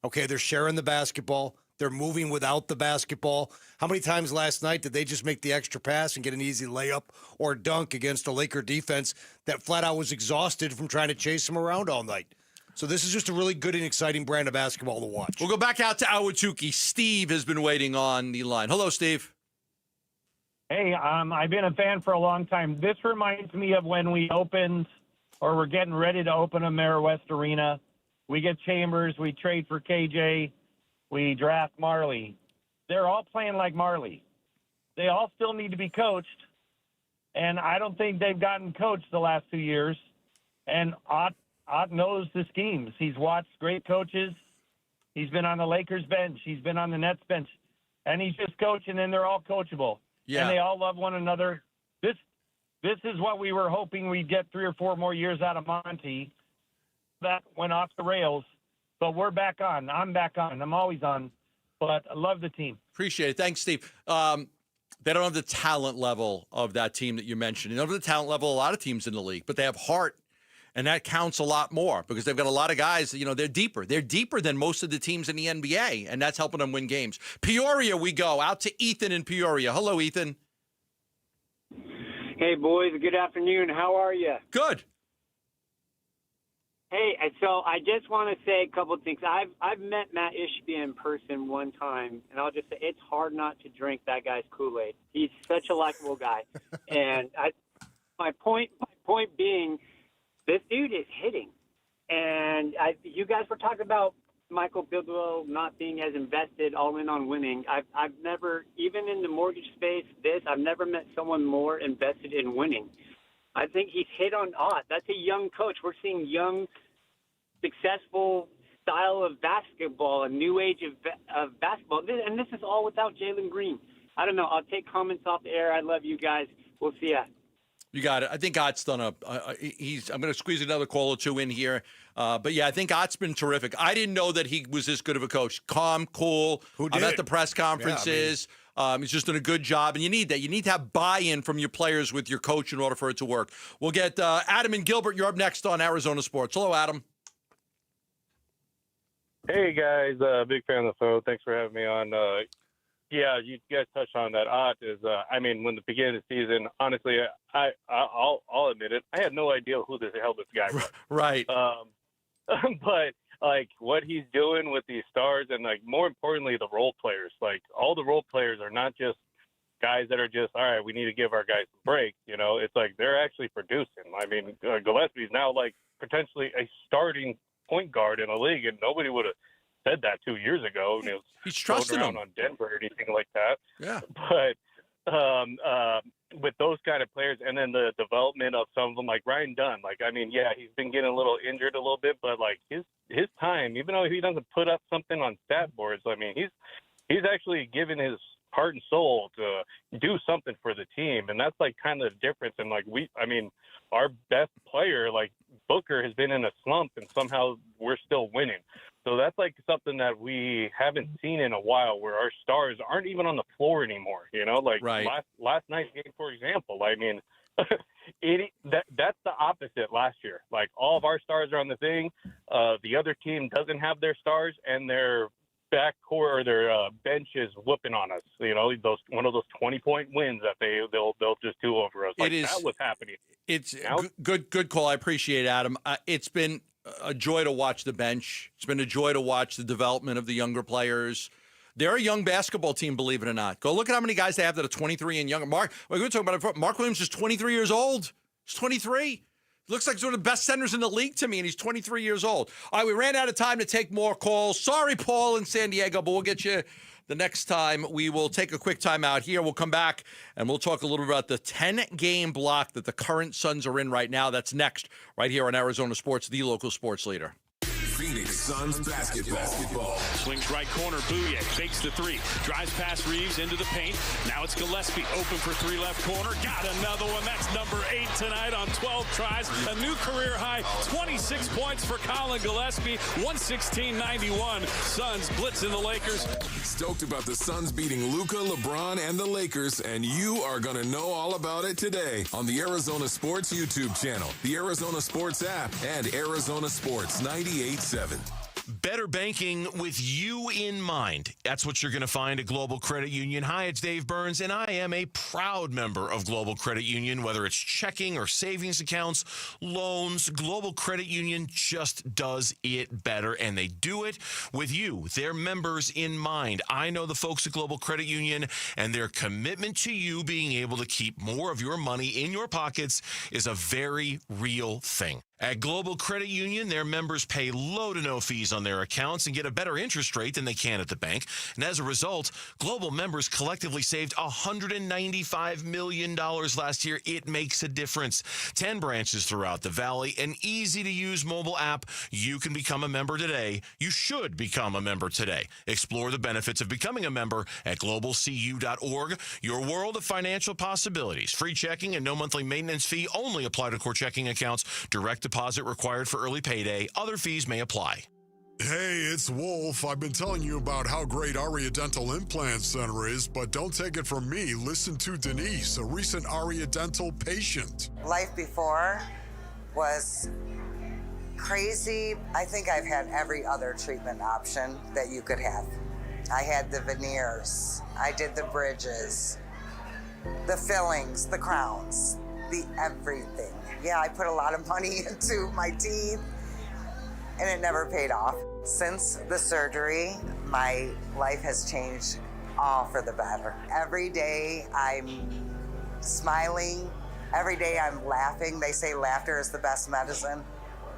S1: Okay, they're sharing the basketball. They're moving without the basketball. How many times last night did they just make the extra pass and get an easy layup or dunk against a Laker defense that flat out was exhausted from trying to chase them around all night? So this is just a really good and exciting brand of basketball to watch.
S7: We'll go back out to Ahwatukee. Steve has been waiting on the line. Hello, Steve.
S8: Hey, I've been a fan for a long time. This reminds me of when we opened, or we're getting ready to open Ameriwest Arena. We get Chambers, we trade for KJ, we draft Marley. They're all playing like Marley. They all still need to be coached, and I don't think they've gotten coached the last 2 years. And Ott knows the schemes. He's watched great coaches. He's been on the Lakers bench. He's been on the Nets bench. And he's just coaching, and they're all coachable.
S7: Yeah.
S8: And they all love one another. This is what we were hoping we'd get 3 or 4 more years out of Monty. That went off the rails. But we're back on. I'm back on. I'm always on. But I love the team.
S7: Appreciate it. Thanks, Steve. They don't have the talent level of that team that you mentioned. They don't have the talent level of a lot of teams in the league, but they have heart. And that counts a lot more because they've got a lot of guys, they're deeper. They're deeper than most of the teams in the NBA, and that's helping them win games. Peoria we go. Out to Ethan in Peoria. Hello, Ethan.
S20: Hey, boys. Good afternoon. How are you?
S7: Good.
S20: Hey, so I just want to say a couple of things. I've met Matt Ishbia in person one time, and I'll just say it's hard not to drink that guy's Kool-Aid. He's such a likable guy. And my point being, this dude is hitting. And you guys were talking about Michael Bidwell not being as invested all in on winning. I've never, even in the mortgage space, I've never met someone more invested in winning. I think he's hit on Ott. That's a young coach. We're seeing young, successful style of basketball, a new age of basketball. And this is all without Jalen Green. I don't know. I'll take comments off the air. I love you guys. We'll see ya.
S7: You got it. I think Ott's done I'm going to squeeze another call or two in here. But, yeah, I think Ott's been terrific. I didn't know that he was this good of a coach. Calm, cool. I'm at the press conferences. He's just done a good job. And you need that. You need to have buy-in from your players with your coach in order for it to work. We'll get Adam and Gilbert. You're up next on Arizona Sports. Hello, Adam.
S21: Hey, guys. Big fan of the phone. Thanks for having me on. Yeah, you guys touched on that. Ott is, when the beginning of the season, honestly, I'll admit it. I had no idea who the hell this guy was.
S7: Right.
S21: But, what he's doing with these stars and, more importantly, the role players. All the role players are not just guys that are just, all right, we need to give our guys some breaks. It's they're actually producing. Gillespie's now, potentially a starting point guard in the league, and nobody would have said that 2 years ago.
S7: He's trusting
S21: around
S7: him
S21: on Denver or anything like that.
S7: Yeah.
S21: But with those kind of players, and then the development of some of them, like Ryan Dunn, he's been getting a little injured a little bit, but his time, even though he doesn't put up something on stat boards, he's actually given his heart and soul to do something for the team, and that's kind of the difference. And our best player, Booker, has been in a slump, and somehow we're still winning. So that's something that we haven't seen in a while, where our stars aren't even on the floor anymore.
S7: Right.
S21: Last night's game, for example. That's the opposite last year. All of our stars are on the thing. The other team doesn't have their stars, and their backcourt or their bench is whooping on us. One of those 20-point wins that they'll just do over us. That was happening.
S7: It's good call. I appreciate it, Adam. It's been a joy to watch the bench. It's been a joy to watch the development of the younger players. They're a young basketball team, believe it or not. Go look at how many guys they have that are 23 and younger. We were talking about it. Mark Williams is 23 years old. He's 23. Looks like he's one of the best centers in the league to me, and he's 23 years old. All right, we ran out of time to take more calls. Sorry, Paul in San Diego, but we'll get you the next time. We will take a quick time out here. We'll come back, and we'll talk a little bit about the 10-game block that the current Suns are in right now. That's next, right here on Arizona Sports, the local sports leader.
S9: Phoenix Suns basketball.
S22: Swings right corner, Bouye fakes the three, drives past Reeves into the paint. Now it's Gillespie open for three left corner. Got another one. That's number 8 tonight on 12 tries. A new career high, 26 points for Colin Gillespie. 116-91. Suns blitzing the Lakers.
S9: Stoked about the Suns beating Luka, LeBron, and the Lakers, and you are going to know all about it today on the Arizona Sports YouTube channel, the Arizona Sports app, and Arizona Sports 98.7.
S23: Better banking with you in mind. That's what you're going to find at Global Credit Union. Hi, it's Dave Burns, and I am a proud member of Global Credit Union. Whether it's checking or savings accounts, loans, Global Credit Union just does it better, and they do it with you, their members in mind. I know the folks at Global Credit Union, and their commitment to you being able to keep more of your money in your pockets is a very real thing. At Global Credit Union, their members pay low to no fees on their accounts and get a better interest rate than they can at the bank. And as a result, Global members collectively saved $195 million last year. It makes a difference. 10 branches throughout the valley, an easy-to-use mobile app. You can become a member today. You should become a member today. Explore the benefits of becoming a member at globalcu.org. Your world of financial possibilities. Free checking and no monthly maintenance fee only apply to core checking accounts. Direct deposit required for early payday. Other fees may apply.
S24: Hey, it's Wolf. I've been telling you about how great Aria Dental Implant Center is, but don't take it from me. Listen to Denise, a recent Aria Dental patient.
S25: Life before was crazy. I think I've had every other treatment option that you could have. I had the veneers, I did the bridges, the fillings, the crowns, the everything. Yeah, I put a lot of money into my teeth, and it never paid off. Since the surgery, my life has changed all for the better. Every day I'm smiling. Every day I'm laughing. They say laughter is the best medicine.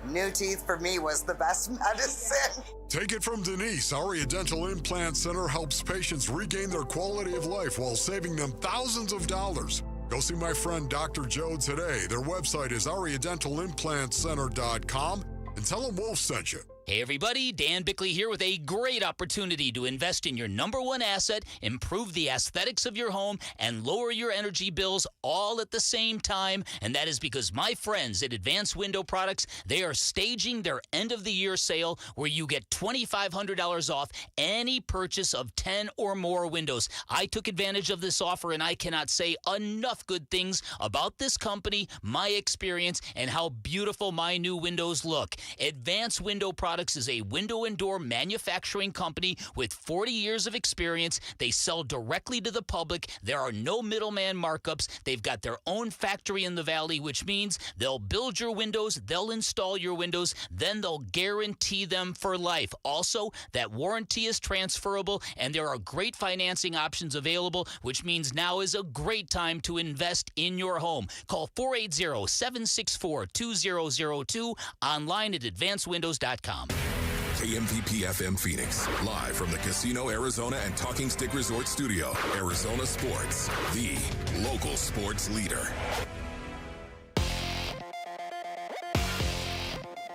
S25: New teeth for me was the best medicine.
S24: Take it from Denise. Aria Dental Implant Center helps patients regain their quality of life while saving them thousands of dollars. Go see my friend Dr. Joe today. Their website is ariadentalimplantcenter.com, and tell them Wolf sent you.
S10: Hey everybody, Dan Bickley here with a great opportunity to invest in your number one asset, improve the aesthetics of your home, and lower your energy bills all at the same time. And that is because my friends at Advanced Window Products, they are staging their end of the year sale where you get $2,500 off any purchase of 10 or more windows. I took advantage of this offer, and I cannot say enough good things about this company, my experience, and how beautiful my new windows look. Advanced Window Products is a window and door manufacturing company with 40 years of experience. They sell directly to the public. There are no middleman markups. They've got their own factory in the valley, which means they'll build your windows, they'll install your windows, then they'll guarantee them for life. Also, that warranty is transferable, and there are great financing options available, which means now is a great time to invest in your home. Call 480-764-2002, online at advancedwindows.com.
S9: KMVP FM Phoenix, live from the Casino Arizona and Talking Stick Resort Studio. Arizona Sports, the local sports leader.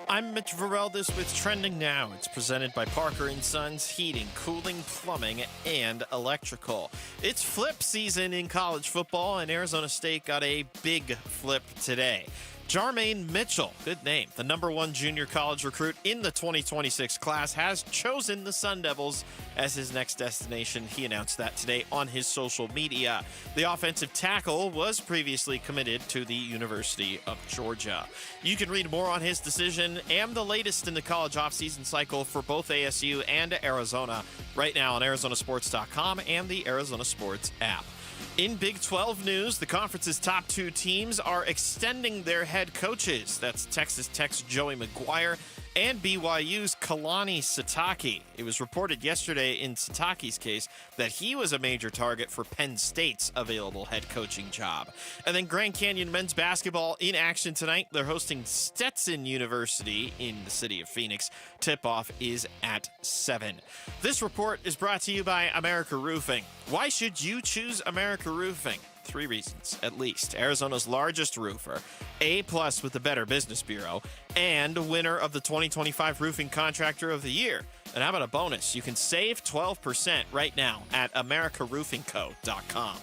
S13: I'm Mitch Vareldis with Trending Now. It's presented by Parker & Sons Heating, Cooling, Plumbing, and Electrical. It's flip season in college football, and Arizona State got a big flip today. Jermaine Mitchell, good name, the number one junior college recruit in the 2026 class, has chosen the Sun Devils as his next destination. He announced that today on his social media. The offensive tackle was previously committed to the University of Georgia. You can read more on his decision and the latest in the college offseason cycle for both ASU and Arizona right now on arizonasports.com and the Arizona Sports app. In Big 12 news, the conference's top two teams are extending their head coaches. That's Texas Tech's Joey McGuire and BYU's Kalani Sitake. It was reported yesterday in Sitake's case that he was a major target for Penn State's available head coaching job. And then Grand Canyon men's basketball in action tonight. They're hosting Stetson University in the city of Phoenix. Tip-off is at 7. This report is brought to you by America Roofing. Why should you choose America Roofing? 3 reasons, at least. Arizona's largest roofer, A+ with the Better Business Bureau, and winner of the 2025 Roofing Contractor of the Year. And how about a bonus? You can save 12% right now at americaroofingco.com.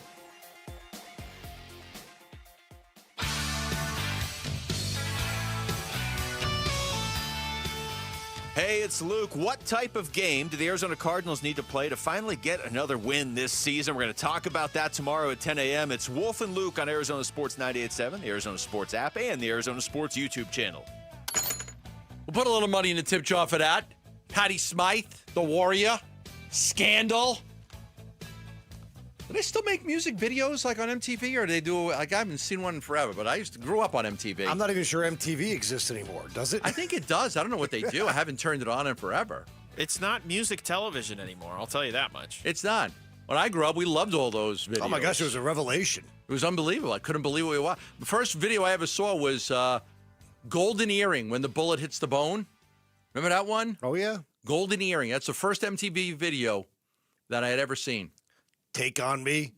S4: Hey, it's Luke. What type of game do the Arizona Cardinals need to play to finally get another win this season? We're going to talk about that tomorrow at 10 a.m. It's Wolf and Luke on Arizona Sports 98.7, the Arizona Sports app, and the Arizona Sports YouTube channel.
S7: We'll put a little money in the tip jar for that. Patty Smythe, The Warrior, Scandal. Do they still make music videos like on MTV, or do they do, like, I haven't seen one in forever, but I grew up on MTV.
S1: I'm not even sure MTV exists anymore, does it?
S7: I think it does. I don't know what they do. I haven't turned it on in forever.
S13: It's not music television anymore, I'll tell you that much.
S7: It's not. When I grew up, we loved all those videos.
S1: Oh my gosh, it was a revelation.
S7: It was unbelievable. I couldn't believe what we watched. The first video I ever saw was Golden Earring, when the bullet hits the bone. Remember that one?
S1: Oh, yeah.
S7: Golden Earring. That's the first MTV video that I had ever seen.
S1: Take on Me.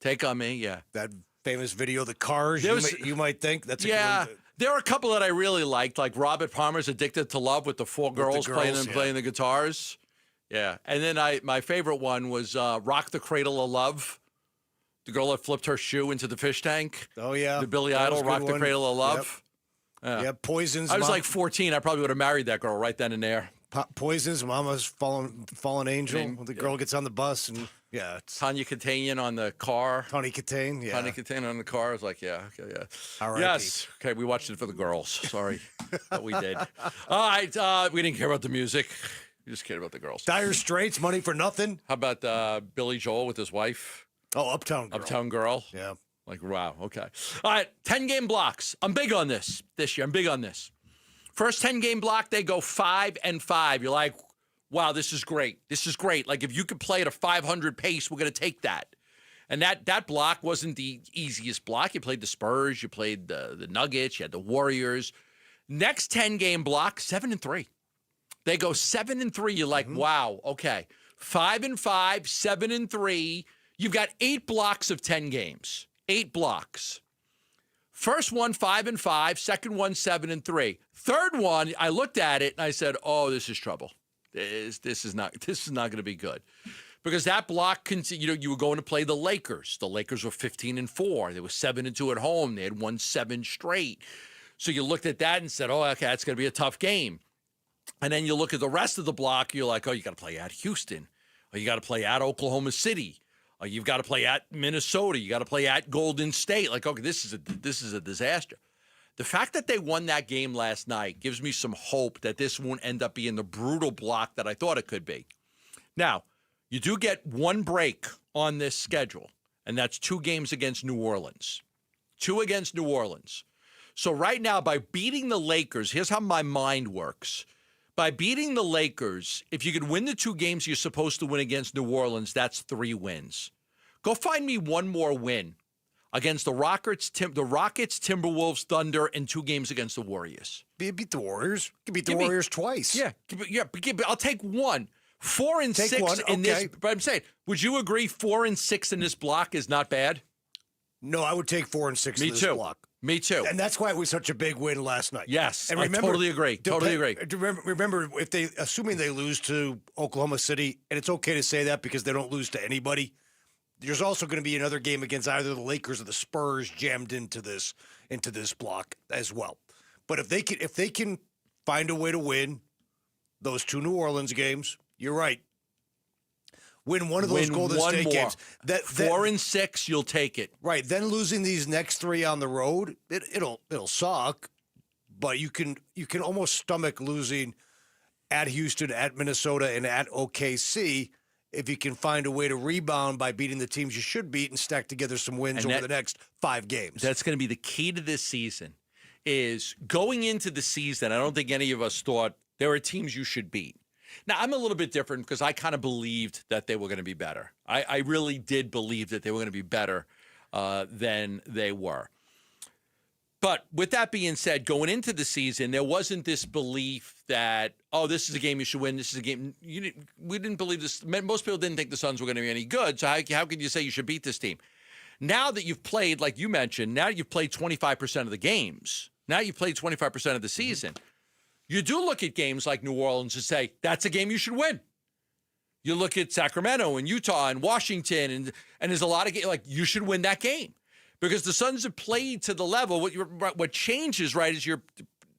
S7: Take on Me, yeah.
S1: That famous video, The Cars, you might think. That's
S7: yeah. There are a couple that I really liked, like Robert Palmer's Addicted to Love with the four girls, playing the guitars. Yeah. And then my favorite one was Rock the Cradle of Love. The girl that flipped her shoe into the fish tank.
S1: Oh, yeah.
S7: The Billy Idol, Rock the Cradle of Love.
S1: Yep. Yeah, Poison's.
S7: I was like 14. I probably would have married that girl right then and there.
S1: Poison's Mama's Fallen Angel. The girl gets on the bus and, yeah. It's
S7: Tanya Catanian on the car.
S1: Tony Catane, yeah.
S7: Tanya Catane on the car. I was like, yeah, okay, yeah.
S1: All right.
S7: Yes. Okay, we watched it for the girls. Sorry. But we did. All right. We didn't care about the music. We just cared about the girls.
S1: Dire Straits, Money for Nothing.
S7: How about Billy Joel with his wife?
S1: Oh, Uptown Girl.
S7: Uptown Girl.
S1: Yeah.
S7: Like, wow. Okay. All right. 10-game blocks. I'm big on this year. I'm big on this. First 10-game block, they go 5-5. You're like, wow, this is great. This is great. Like, if you could play at a 500 pace, we're going to take that. And that block wasn't the easiest block. You played the Spurs. You played the Nuggets. You had the Warriors. Next 10-game block, 7-3. They go 7-3. You're like, wow, okay. 5-5, 7-3. You've got 8 blocks of 10 games. 8 blocks. First one, 5-5. Second one, 7-3. Third one, I looked at it and I said, "Oh, this is trouble. This is not going to be good," because that block, you were going to play the Lakers. The Lakers were 15-4. They were 7-2 at home. They had won 7 straight. So you looked at that and said, "Oh, okay, that's going to be a tough game." And then you look at the rest of the block. You're like, "Oh, you got to play at Houston. Or you got to play at Oklahoma City. You've got to play at Minnesota. You got to play at Golden State." Like, okay, this is a disaster. The fact that they won that game last night gives me some hope that this won't end up being the brutal block that I thought it could be. Now, you do get one break on this schedule, and that's 2 games against New Orleans. 2 against New Orleans. So right now, by beating the Lakers, here's how my mind works. By beating the Lakers, if you could win the 2 games you're supposed to win against New Orleans, that's 3 wins. Go find me one more win against the Rockets, Timberwolves, Thunder, and 2 games against the Warriors.
S1: Beat the Warriors. You can beat the Warriors twice.
S7: Yeah. I'll take 1. 4 and 6
S1: one,
S7: in this.
S1: okay.
S7: But I'm saying, would you agree 4 and 6 in this block is not bad?
S1: No, I would take 4 and 6 in this block.
S7: Me too.
S1: And that's why it was such a big win last night.
S7: Yes,
S1: and
S7: I totally agree. Totally agree.
S1: Remember, assuming they lose to Oklahoma City, and it's okay to say that because they don't lose to anybody, there's also going to be another game against either the Lakers or the Spurs jammed into this block as well. But if they can find a way to win those 2 New Orleans games, you're right. Win one of those Golden State games.
S7: 4 and 6, you'll take it.
S1: Right. Then losing these next 3 on the road, it'll suck. But you can almost stomach losing at Houston, at Minnesota, and at OKC if you can find a way to rebound by beating the teams you should beat and stack together some wins over the next 5 games.
S7: That's going to be the key to this season. Is going into the season, I don't think any of us thought there are teams you should beat. Now, I'm a little bit different because I kind of believed that they were going to be better. I really did believe that they were going to be better than they were. But with that being said, going into the season, there wasn't this belief that, oh, this is a game you should win. This is a game. We didn't believe this. Most people didn't think the Suns were going to be any good. So how could you say you should beat this team? Now that you've played, like you mentioned, now you've played 25% of the games. Now you've played 25% of the season. You do look at games like New Orleans and say, that's a game you should win. You look at Sacramento and Utah and Washington, and there's a lot of games, like, you should win that game. Because the Suns have played to the level. What changes, right, is your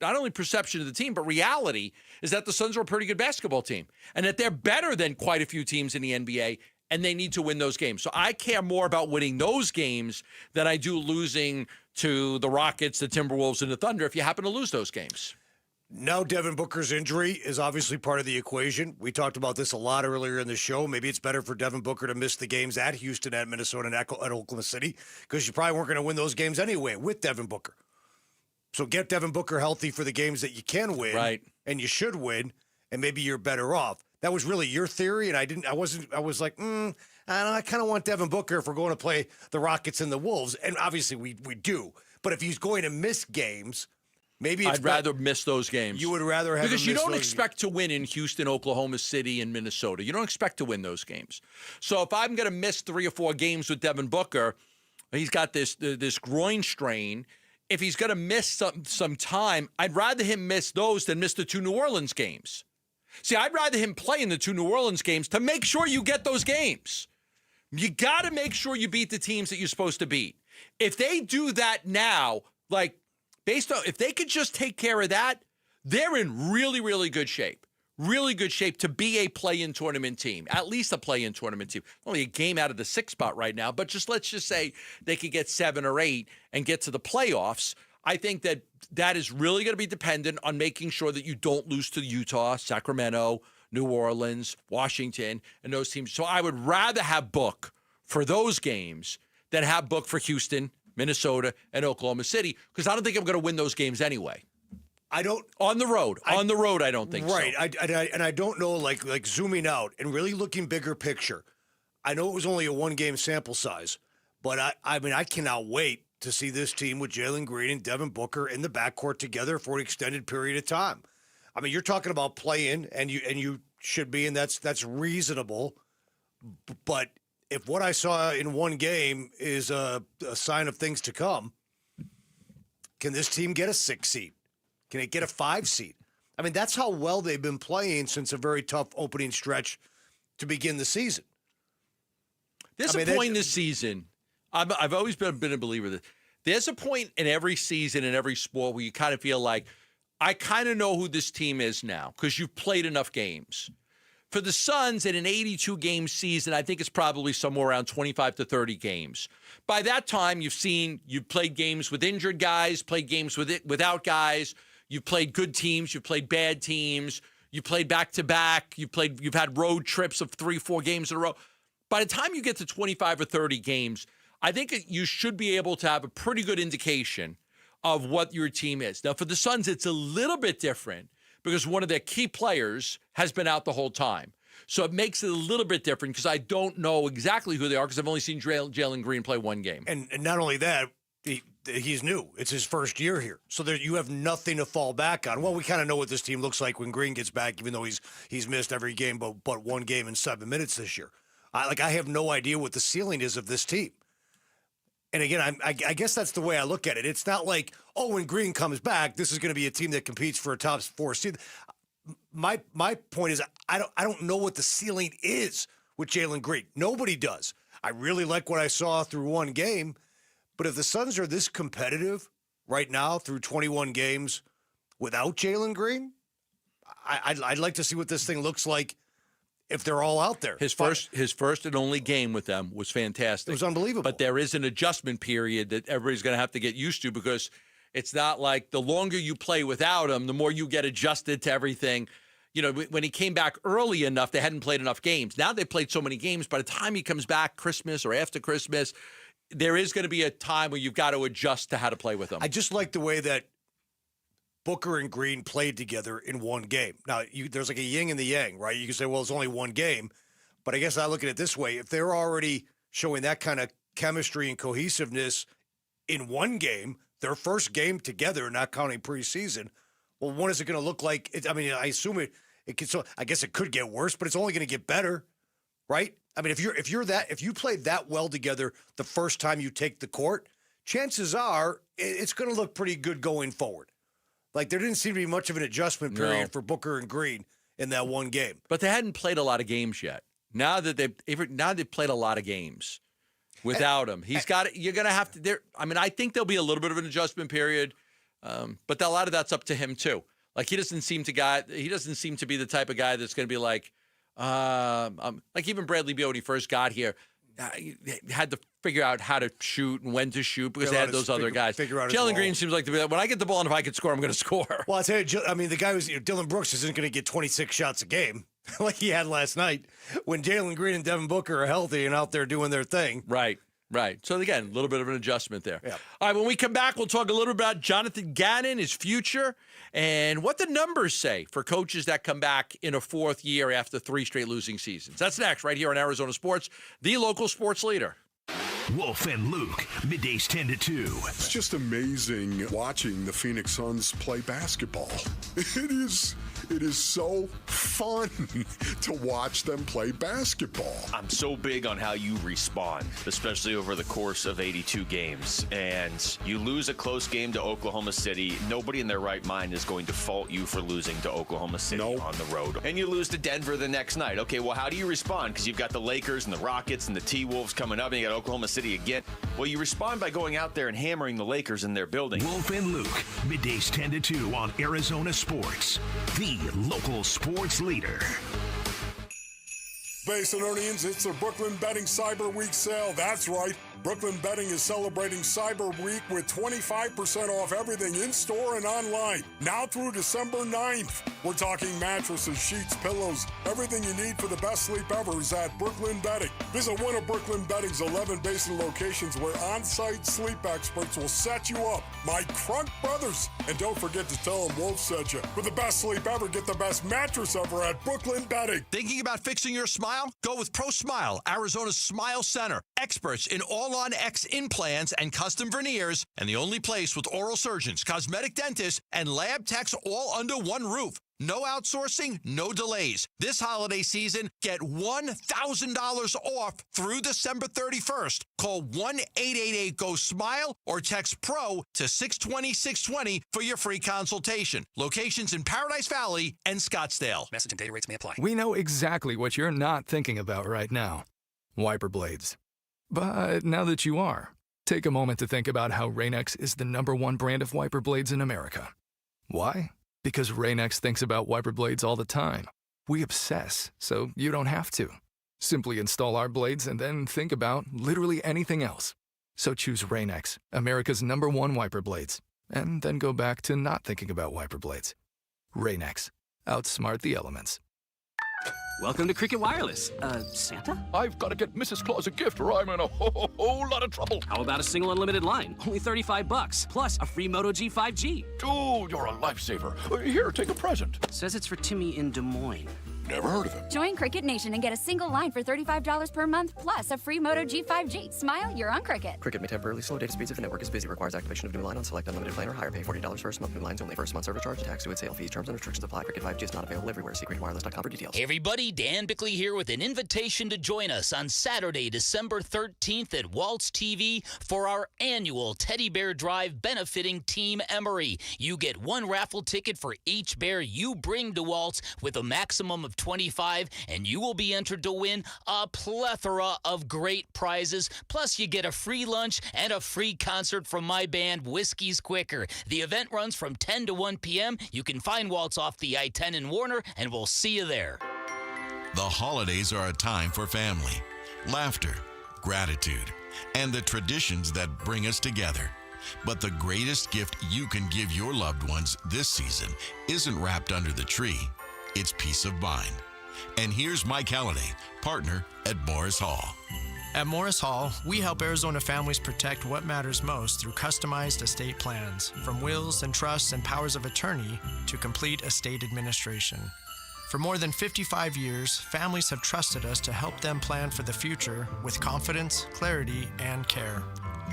S7: not only perception of the team, but reality is that the Suns are a pretty good basketball team and that they're better than quite a few teams in the NBA, and they need to win those games. So I care more about winning those games than I do losing to the Rockets, the Timberwolves, and the Thunder if you happen to lose those games.
S1: Now Devin Booker's injury is obviously part of the equation. We talked about this a lot earlier in the show. Maybe it's better for Devin Booker to miss the games at Houston, at Minnesota, and at Oklahoma City, because you probably weren't going to win those games anyway with Devin Booker. So get Devin Booker healthy for the games that you can win,
S7: right,
S1: and you should win, and maybe you're better off. That was really your theory, and I was like, I kind of want Devin Booker if we're going to play the Rockets and the Wolves, and obviously we do. But if he's going to miss games, maybe I'd
S7: rather miss those games.
S1: You would rather have
S7: because you don't expect to win in Houston, Oklahoma City, and Minnesota. You don't expect to win those games. So if I'm going to miss 3 or 4 games with Devin Booker, he's got this groin strain. If he's going to miss some time, I'd rather him miss those than miss the 2 New Orleans games. See, I'd rather him play in the 2 New Orleans games to make sure you get those games. You got to make sure you beat the teams that you're supposed to beat. If they do that now, like, based on if they could just take care of that, they're in really, really good shape. Really good shape to be a play-in tournament team, at least a play-in tournament team. Only a game out of the 6th spot right now, but let's just say they could get 7 or 8 and get to the playoffs. I think that is really going to be dependent on making sure that you don't lose to Utah, Sacramento, New Orleans, Washington, and those teams. So I would rather have Book for those games than have Book for Houston, Minnesota, and Oklahoma City, because I don't think I'm going to win those games anyway.
S1: I don't
S7: on the road. On the road, I don't think so.
S1: Right. I don't know, like zooming out and really looking bigger picture. I know it was only a 1-game sample size, but I mean I cannot wait to see this team with Jalen Green and Devin Booker in the backcourt together for an extended period of time. I mean, you're talking about play-in, and you should be, and that's reasonable. But if what I saw in 1 game is a sign of things to come, can this team get a 6 seed? Can it get a 5 seed? I mean, that's how well they've been playing since a very tough opening stretch to begin the season.
S7: There's a point in this season. I've always been a believer that there's a point in every season, in every sport, where you kind of feel like, I kind of know who this team is now because you've played enough games. For the Suns, in an 82-game season, I think it's probably somewhere around 25 to 30 games. By that time, you've played games with injured guys, played games without guys. You've played good teams. You've played bad teams. You played back-to-back. You've had road trips of 3-4 games in a row. By the time you get to 25 or 30 games, I think you should be able to have a pretty good indication of what your team is. Now, for the Suns, it's a little bit different because one of their key players has been out the whole time. So it makes it a little bit different because I don't know exactly who they are because I've only seen Jalen Green play 1 game.
S1: And not only that, he's new. It's his first year here. So you have nothing to fall back on. Well, we kind of know what this team looks like when Green gets back, even though he's missed every game but 1 game in 7 minutes this year. I have no idea what the ceiling is of this team. And again, I guess that's the way I look at it. It's not like, when Green comes back, this is going to be a team that competes for a top 4 seed. My point is, I don't know what the ceiling is with Jalen Green. Nobody does. I really like what I saw through 1 game, but if the Suns are this competitive right now through 21 games without Jalen Green, I'd like to see what this thing looks like if they're all out there.
S7: His first and only game with them was fantastic.
S1: It was unbelievable.
S7: But there is an adjustment period that everybody's going to have to get used to because it's not like the longer you play without him, the more you get adjusted to everything. You know, when he came back early enough, they hadn't played enough games. Now they played so many games. By the time he comes back Christmas or after Christmas, there is going to be a time where you've got to adjust to how to play with him.
S1: I just like the way that Booker and Green played together in 1 game. Now, there's like a yin and the yang, right? You can say, well, it's only 1 game. But I guess I look at it this way. If they're already showing that kind of chemistry and cohesiveness in 1 game, their first game together, not counting preseason, well, what is it going to look like? I assume it could. So I guess it could get worse, but it's only going to get better. right? I mean, if you played that well together the first time you take the court, chances are it's going to look pretty good going forward. Like, there didn't seem to be much of an adjustment period for Booker and Green in that one game.
S7: But they hadn't played a lot of games yet. Now they've played a lot of games without him. He's got it. You're going to have to. I think there'll be a little bit of an adjustment period, but a lot of that's up to him too. Like, he doesn't seem to be the type of guy that's going to be like even Bradley Beal when he first got here. He had to figure out how to shoot and when to shoot because they had those other guys. Jalen Green seems like when I get the ball and if I can score, I'm going to score.
S1: Well, I'll tell you, the guy was Dylan Brooks isn't going to get 26 shots a game like he had last night when Jalen Green and Devin Booker are healthy and out there doing their thing.
S7: Right. So, again, a little bit of an adjustment there.
S1: Yeah.
S7: All right, when we come back, we'll talk a little bit about Jonathan Gannon, his future, and what the numbers say for coaches that come back in a fourth year after 3 straight losing seasons. That's next right here on Arizona Sports, the local sports leader.
S12: Wolf and Luke, middays 10 to 2.
S24: It's just amazing watching the Phoenix Suns play basketball. It is so fun to watch them play basketball.
S4: I'm so big on how you respond, especially over the course of 82 games. And you lose a close game to Oklahoma City. Nobody in their right mind is going to fault you for losing to Oklahoma City on the road. And you lose to Denver the next night. Okay, well, how do you respond? Because you've got the Lakers and the Rockets and the T-Wolves coming up, and you got Oklahoma City again. Well, you respond by going out there and hammering the Lakers in their building.
S12: Wolf and Luke, middays 10 to 2 on Arizona Sports, the local sports leader.
S24: Basinonians, it's the Brooklyn Betting Cyber Week sale. That's right. Brooklyn Betting is celebrating Cyber Week with 25% off everything in-store and online. Now through December 9th. We're talking mattresses, sheets, pillows, everything you need for the best sleep ever is at Brooklyn Betting. Visit one of Brooklyn Betting's 11 Basin locations where on-site sleep experts will set you up. My Crunk Brothers. And don't forget to tell them Wolf sent you. For the best sleep ever, get the best mattress ever at Brooklyn Betting.
S7: Thinking about fixing your smile? Go with Pro Smile, Arizona's Smile Center. Experts in all-on-X implants and custom veneers, and the only place with oral surgeons, cosmetic dentists, and lab techs all under one roof. No outsourcing, no delays. This holiday season, get $1,000 off through December 31st. Call 1-888-GO-SMILE or text PRO to 620-620 for your free consultation. Locations in Paradise Valley and Scottsdale.
S6: Message and data rates may apply.
S11: We know exactly what you're not thinking about right now. Wiper blades. But now that you are, take a moment to think about how Rain-X is the #1 brand of wiper blades in America. Why? Because Rain-X thinks about wiper blades all the time. We obsess, so you don't have to. Simply install our blades and then think about literally anything else. So choose Rain-X, America's #1 wiper blades, and then go back to not thinking about wiper blades. Rain-X. Outsmart the elements.
S14: Welcome to Cricket Wireless. Santa?
S15: I've got to get Mrs. Claus a gift or I'm in a whole lot of trouble.
S14: How about a single unlimited line? Only $35, plus a free Moto G 5G.
S15: Dude, you're a lifesaver. Here, take a present.
S14: Says it's for Timmy in Des Moines.
S15: Never heard of him.
S16: Join Cricket Nation and get a single line for $35 per month, plus a free Moto G 5G. Smile, you're on Cricket.
S26: Cricket may temporarily slow data speeds if the network is busy. Requires activation of new line on select unlimited plan or higher. Pay $40 first month. New lines only. First month service charge. Tax due at sale fees. Terms and restrictions apply. Cricket 5G is not available everywhere. See cricketwireless.com for details.
S10: Hey everybody, Dan Bickley here with an invitation to join us on Saturday, December 13th at Waltz TV for our annual Teddy Bear Drive benefiting Team Emory. You get one raffle ticket for each bear you bring to Waltz with a maximum of 25, and you will be entered to win a plethora of great prizes. Plus, you get a free lunch and a free concert from my band, Whiskey's Quicker. The event runs from 10 to 1 p.m. You can find Waltz off the I-10 in Warner, and we'll see you there.
S27: The holidays are a time for family, laughter, gratitude, and the traditions that bring us together. But the greatest gift you can give your loved ones this season isn't wrapped under the tree. It's peace of mind. And here's Mike Halliday, partner at Morris Hall.
S28: At Morris Hall, we help Arizona families protect what matters most through customized estate plans, from wills and trusts and powers of attorney to complete estate administration. For more than 55 years, families have trusted us to help them plan for the future with confidence, clarity, and care.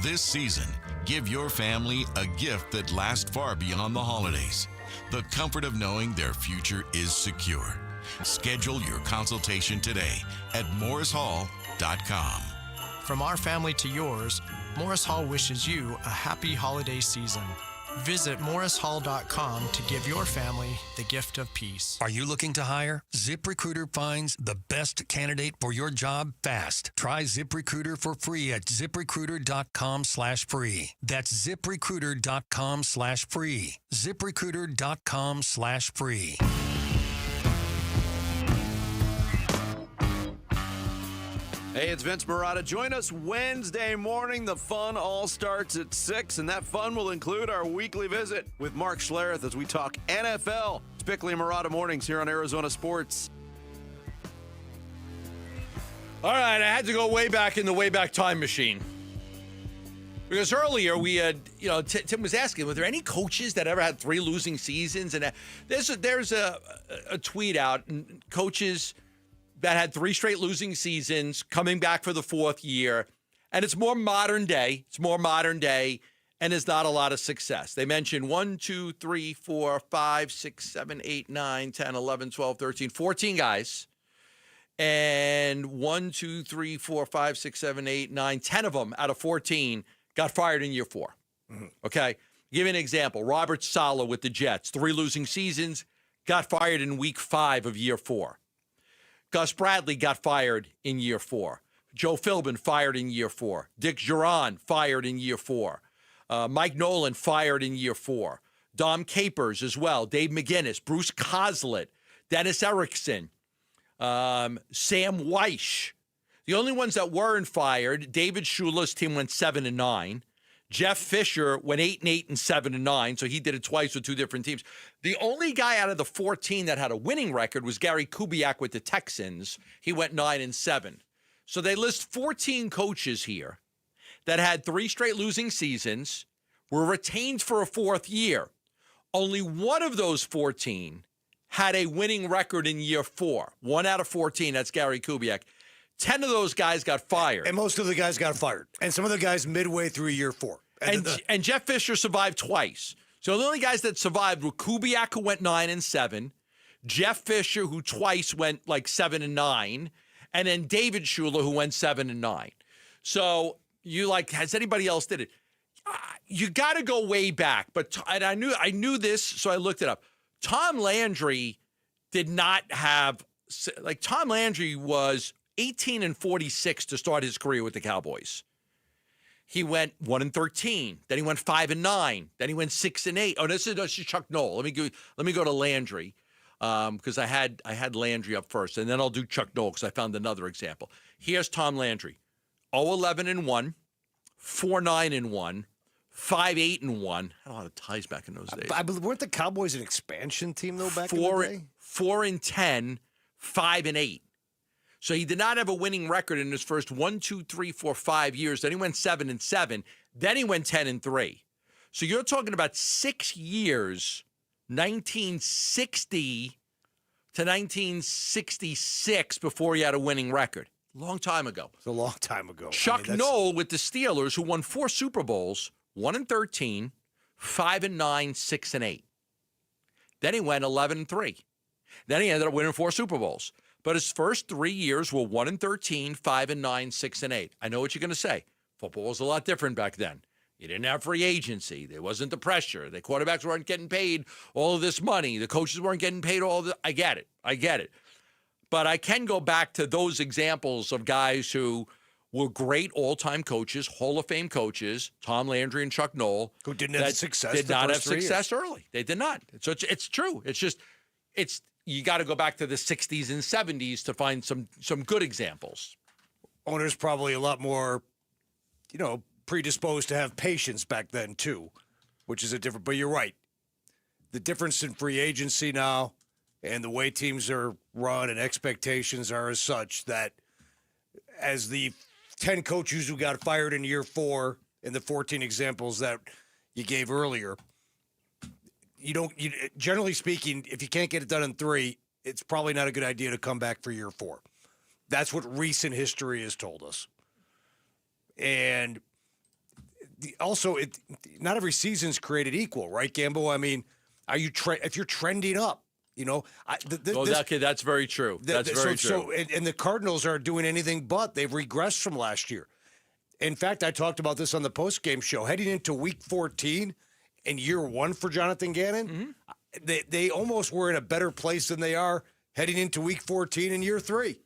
S27: This season, give your family a gift that lasts far beyond the holidays. The comfort of knowing their future is secure. Schedule your consultation today at morrishall.com.
S28: From our family to yours, Morris Hall wishes you a happy holiday season. Visit morrishall.com to give your family the gift of peace.
S2: Are you looking to hire? ZipRecruiter finds the best candidate for your job fast. Try ZipRecruiter for free at ziprecruiter.com/free. That's ziprecruiter.com/free. ZipRecruiter.com/free.
S4: Hey, it's Vince Marotta. Join us Wednesday morning. The fun all starts at 6, and that fun will include our weekly visit with Mark Schlereth as we talk NFL. It's Bickley and Marotta Mornings here on Arizona Sports.
S7: All right, I had to go way back in the Wayback Time Machine. Because earlier we had, Tim was asking, were there any coaches that ever had 3 losing seasons? And there's a tweet out, and coaches that had 3 straight losing seasons, coming back for the 4th year. And it's more modern day. And there's not a lot of success. They mentioned 1, 2, 3, 4, 5, 6, 7, 8, 9, 10, 11, 12, 13, 14 guys. And 1, 2, 3, 4, 5, 6, 7, 8, 9, 10 of them out of 14 got fired in year 4. Mm-hmm. Okay? Give you an example. Robert Saleh with the Jets, 3 losing seasons, got fired in week 5 of year 4. Gus Bradley got fired in year 4. Joe Philbin fired in year 4. Dick Duran fired in year 4. Mike Nolan fired in year 4. Dom Capers as well. Dave McGinnis, Bruce Coslett, Dennis Erickson, Sam Weish. The only ones that weren't fired, David Shula's team went 7-9. Jeff Fisher went 8-8 and 7-9, so he did it twice with 2 different teams. The only guy out of the 14 that had a winning record was Gary Kubiak with the Texans. He went 9-7. So they list 14 coaches here that had 3 straight losing seasons, were retained for a 4th year. Only one of those 14 had a winning record in year 4. 1 out of 14, that's Gary Kubiak. 10 of those guys got fired.
S1: And most of the guys got fired. And some of the guys midway through year 4.
S7: And Jeff Fisher survived twice. So the only guys that survived were Kubiak, who went 9-7, Jeff Fisher, who twice went like 7-9, and then David Shula, who went 7-9. So has anybody else did it? You got to go way back. And I knew this, so I looked it up. Tom Landry did not have, Tom Landry was 18-46 to start his career with the Cowboys. He went 1-13. Then he went 5-9. Then he went 6-8. Oh, this is Chuck Noll. Let me go to Landry because I had Landry up first, and then I'll do Chuck Noll because I found another example. Here's Tom Landry: 0-11-1, 4-9-1, 5-8-1. Had a lot of ties back in those days.
S1: I believe, weren't the Cowboys an expansion team though back in the day?
S7: 4-10, 5-8. So he did not have a winning record in his first 1, 2, 3, 4, 5 years. Then he went 7-7. Then he went 10-3. So you're talking about 6 years, 1960 to 1966, before he had a winning record. Long time ago.
S1: It's a long time ago.
S7: Chuck Noll with the Steelers, who won 4 Super Bowls, 1-13, 5-9, 6-8. Then he went 11-3. Then he ended up winning 4 Super Bowls. But his first 3 years were 1-13, 5-9, 6-8. I know what you're going to say. Football was a lot different back then. You didn't have free agency. There wasn't the pressure. The quarterbacks weren't getting paid all of this money. The coaches weren't getting paid all of the. I get it. But I can go back to those examples of guys who were great all-time coaches, Hall of Fame coaches, Tom Landry and Chuck Noll,
S1: who didn't have success.
S7: Did not have success early. They did not. So it's true. It's you got to go back to the 60s and 70s to find some good examples.
S1: Owners probably a lot more, predisposed to have patience back then too, which is a different. But you're right. The difference in free agency now and the way teams are run and expectations are as such that as the 10 coaches who got fired in year 4 and the 14 examples that you gave earlier, generally speaking, if you can't get it done in 3, it's probably not a good idea to come back for year 4. That's what recent history has told us. And also, not every season's created equal, right, Gambo? I mean, if you're trending up, You know,
S7: okay, that's very true. That's very true.
S1: And the Cardinals aren't doing anything but they've regressed from last year. In fact, I talked about this on the post-game show. Heading into Week 14 in year 1 for Jonathan Gannon, they almost were in a better place than they are heading into Week 14 in year 3.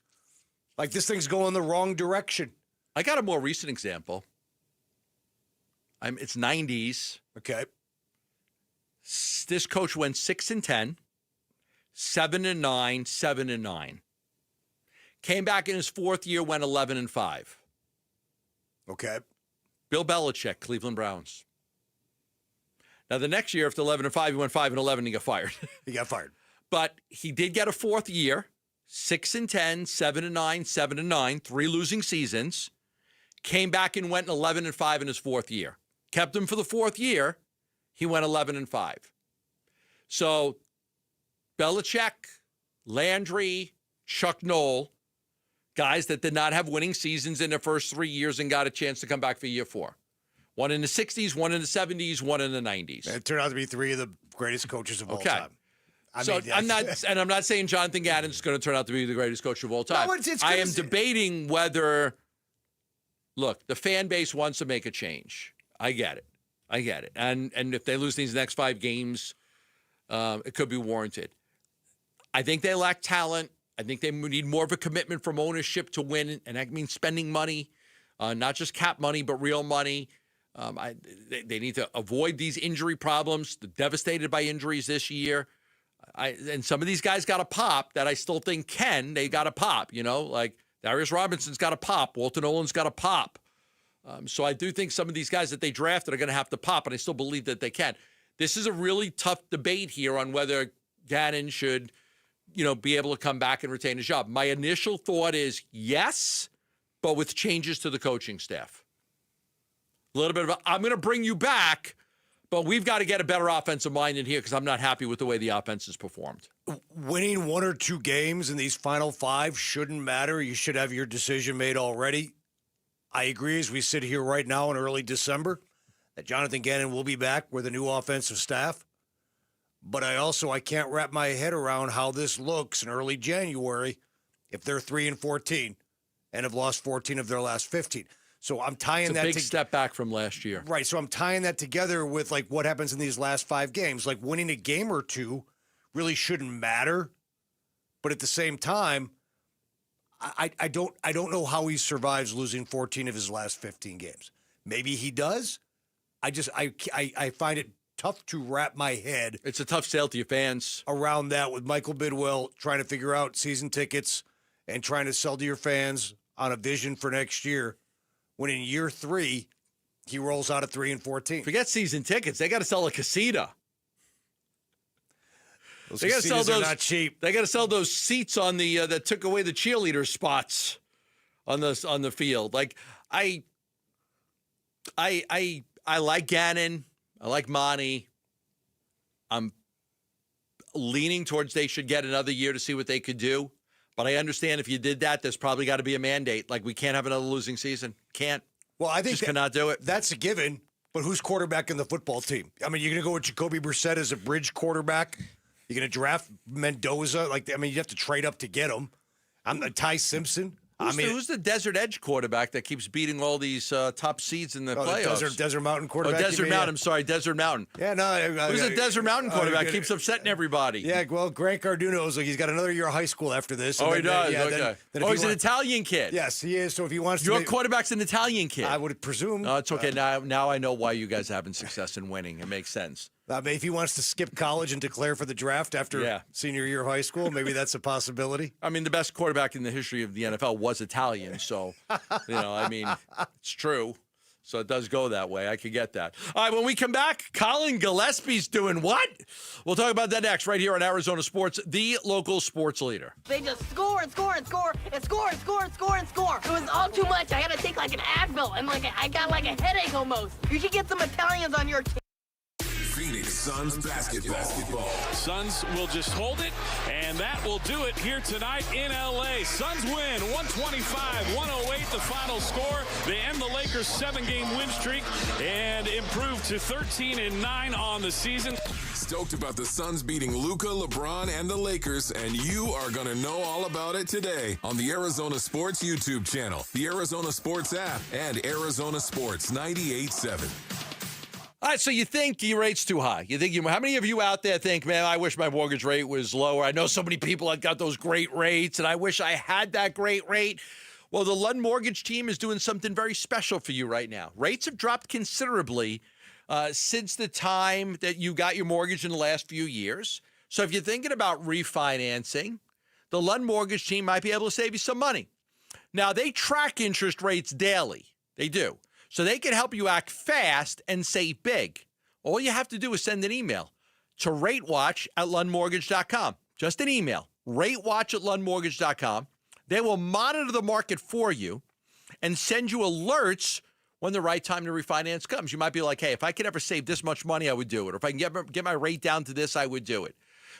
S1: Like, this thing's going the wrong direction.
S7: I got a more recent example. It's 90s.
S1: Okay.
S7: This coach went 6-10, 7-9, 7-9. Came back in his 4th year, went 11-5.
S1: Okay.
S7: Bill Belichick, Cleveland Browns. Now, the next year, after 11-5, he went 5-11 and he got fired.
S1: He got fired.
S7: But he did get a 4th year, 6-10, 7-9, 7-9, 3 losing seasons. Came back and went 11-5 in his 4th year. Kept him for the 4th year. He went 11-5. So, Belichick, Landry, Chuck Noll, guys that did not have winning seasons in their first 3 years and got a chance to come back for year 4. One in the 60s, one in the 70s, one in the 90s.
S1: And it turned out to be 3 of the greatest coaches of all time.
S7: I'm not saying Jonathan Gannon's going to turn out to be the greatest coach of all time.
S1: No, it's
S7: I am debating whether, look, the fan base wants to make a change. I get it. And if they lose these next 5 games, it could be warranted. I think they lack talent. I think they need more of a commitment from ownership to win, and that means spending money, not just cap money, but real money. They need to avoid these injury problems. They're devastated by injuries this year. And some of these guys got a pop that I still think they got a pop, like Darius Robinson's got a pop. Walter Nolan's got a pop. So I do think some of these guys that they drafted are going to have to pop, and I still believe that they can. This is a really tough debate here on whether Gannon should, be able to come back and retain his job. My initial thought is yes, but with changes to the coaching staff. A little bit of I'm going to bring you back, but we've got to get a better offensive mind in here because I'm not happy with the way the offense has performed.
S1: Winning 1 or 2 games in these final 5 shouldn't matter. You should have your decision made already. I agree as we sit here right now in early December that Jonathan Gannon will be back with a new offensive staff. But I can't wrap my head around how this looks in early January if they're 3-14 and have lost 14 of their last 15. So I'm tying
S7: it's
S1: that.
S7: A big step back from last year.
S1: Right. So I'm tying that together with like what happens in these last 5 games. Like winning a game or 2 really shouldn't matter. But at the same time, I don't know how he survives losing 14 of his last 15 games. Maybe he does. I find it tough to wrap my head.
S7: It's a tough sale to your fans
S1: around that with Michael Bidwell trying to figure out season tickets and trying to sell to your fans on a vision for next year. When in year 3, he rolls out at 3-14.
S7: Forget season tickets. They got to sell a casita.
S1: They got to sell those. Not cheap.
S7: They got to sell those seats on the that took away the cheerleader spots on the field. Like I like Gannon. I like Monty. I'm leaning towards they should get another year to see what they could do. But I understand if you did that, there's probably got to be a mandate. Like, we can't have another losing season. Can't.
S1: Well, I think
S7: just cannot do it.
S1: That's a given. But who's quarterbacking the football team? I mean, you're going to go with Jacoby Brissett as a bridge quarterback? You're going to draft Mendoza? You have to trade up to get him. I'm Ty Simpson.
S7: Who's the Desert Edge quarterback that keeps beating all these top seeds in the playoffs?
S1: The Desert Mountain quarterback.
S7: Desert Mountain. I'm sorry, Desert Mountain.
S1: Yeah, no.
S7: Who's the Desert Mountain quarterback? Keeps upsetting everybody.
S1: Yeah, well, Grant Carduno's he's got another year of high school after this.
S7: He does. Okay. He's an Italian kid.
S1: Yes, he is. So if he wants
S7: your quarterback's an Italian kid.
S1: I would presume.
S7: No, it's okay. Now I know why you guys are having success in winning. It makes sense.
S1: If he wants to skip college and declare for the draft after senior year of high school, maybe that's a possibility.
S7: I mean, the best quarterback in the history of the NFL was Italian, so, it's true. So it does go that way. I could get that. All right, when we come back, Colin Gillespie's doing what? We'll talk about that next right here on Arizona Sports, the local sports leader.
S3: They just score and score and score and score and score and score and score. It was all too much. I had to take like an Advil and I got like a headache almost. You should get some Italians on your team.
S9: Phoenix Suns basketball.
S22: Suns will just hold it, and that will do it here tonight in L.A. Suns win 125-108, the final score. They end the Lakers' 7-game win streak and improve to 13-9 on the season.
S9: Stoked about the Suns beating Luka, LeBron, and the Lakers, and you are going to know all about it today on the Arizona Sports YouTube channel, the Arizona Sports app, and Arizona Sports 98.7.
S7: All right, so you think your rate's too high. How many of you out there think, man, I wish my mortgage rate was lower? I know so many people have got those great rates, and I wish I had that great rate. Well, the Lund Mortgage team is doing something very special for you right now. Rates have dropped considerably since the time that you got your mortgage in the last few years. So if you're thinking about refinancing, the Lund Mortgage team might be able to save you some money. Now, they track interest rates daily. They do. So they can help you act fast and save big. All you have to do is send an email to ratewatch@lundmortgage.com. Just an email, ratewatch@lundmortgage.com. They will monitor the market for you and send you alerts when the right time to refinance comes. You might be like, hey, if I could ever save this much money, I would do it. Or if I can get my rate down to this, I would do it.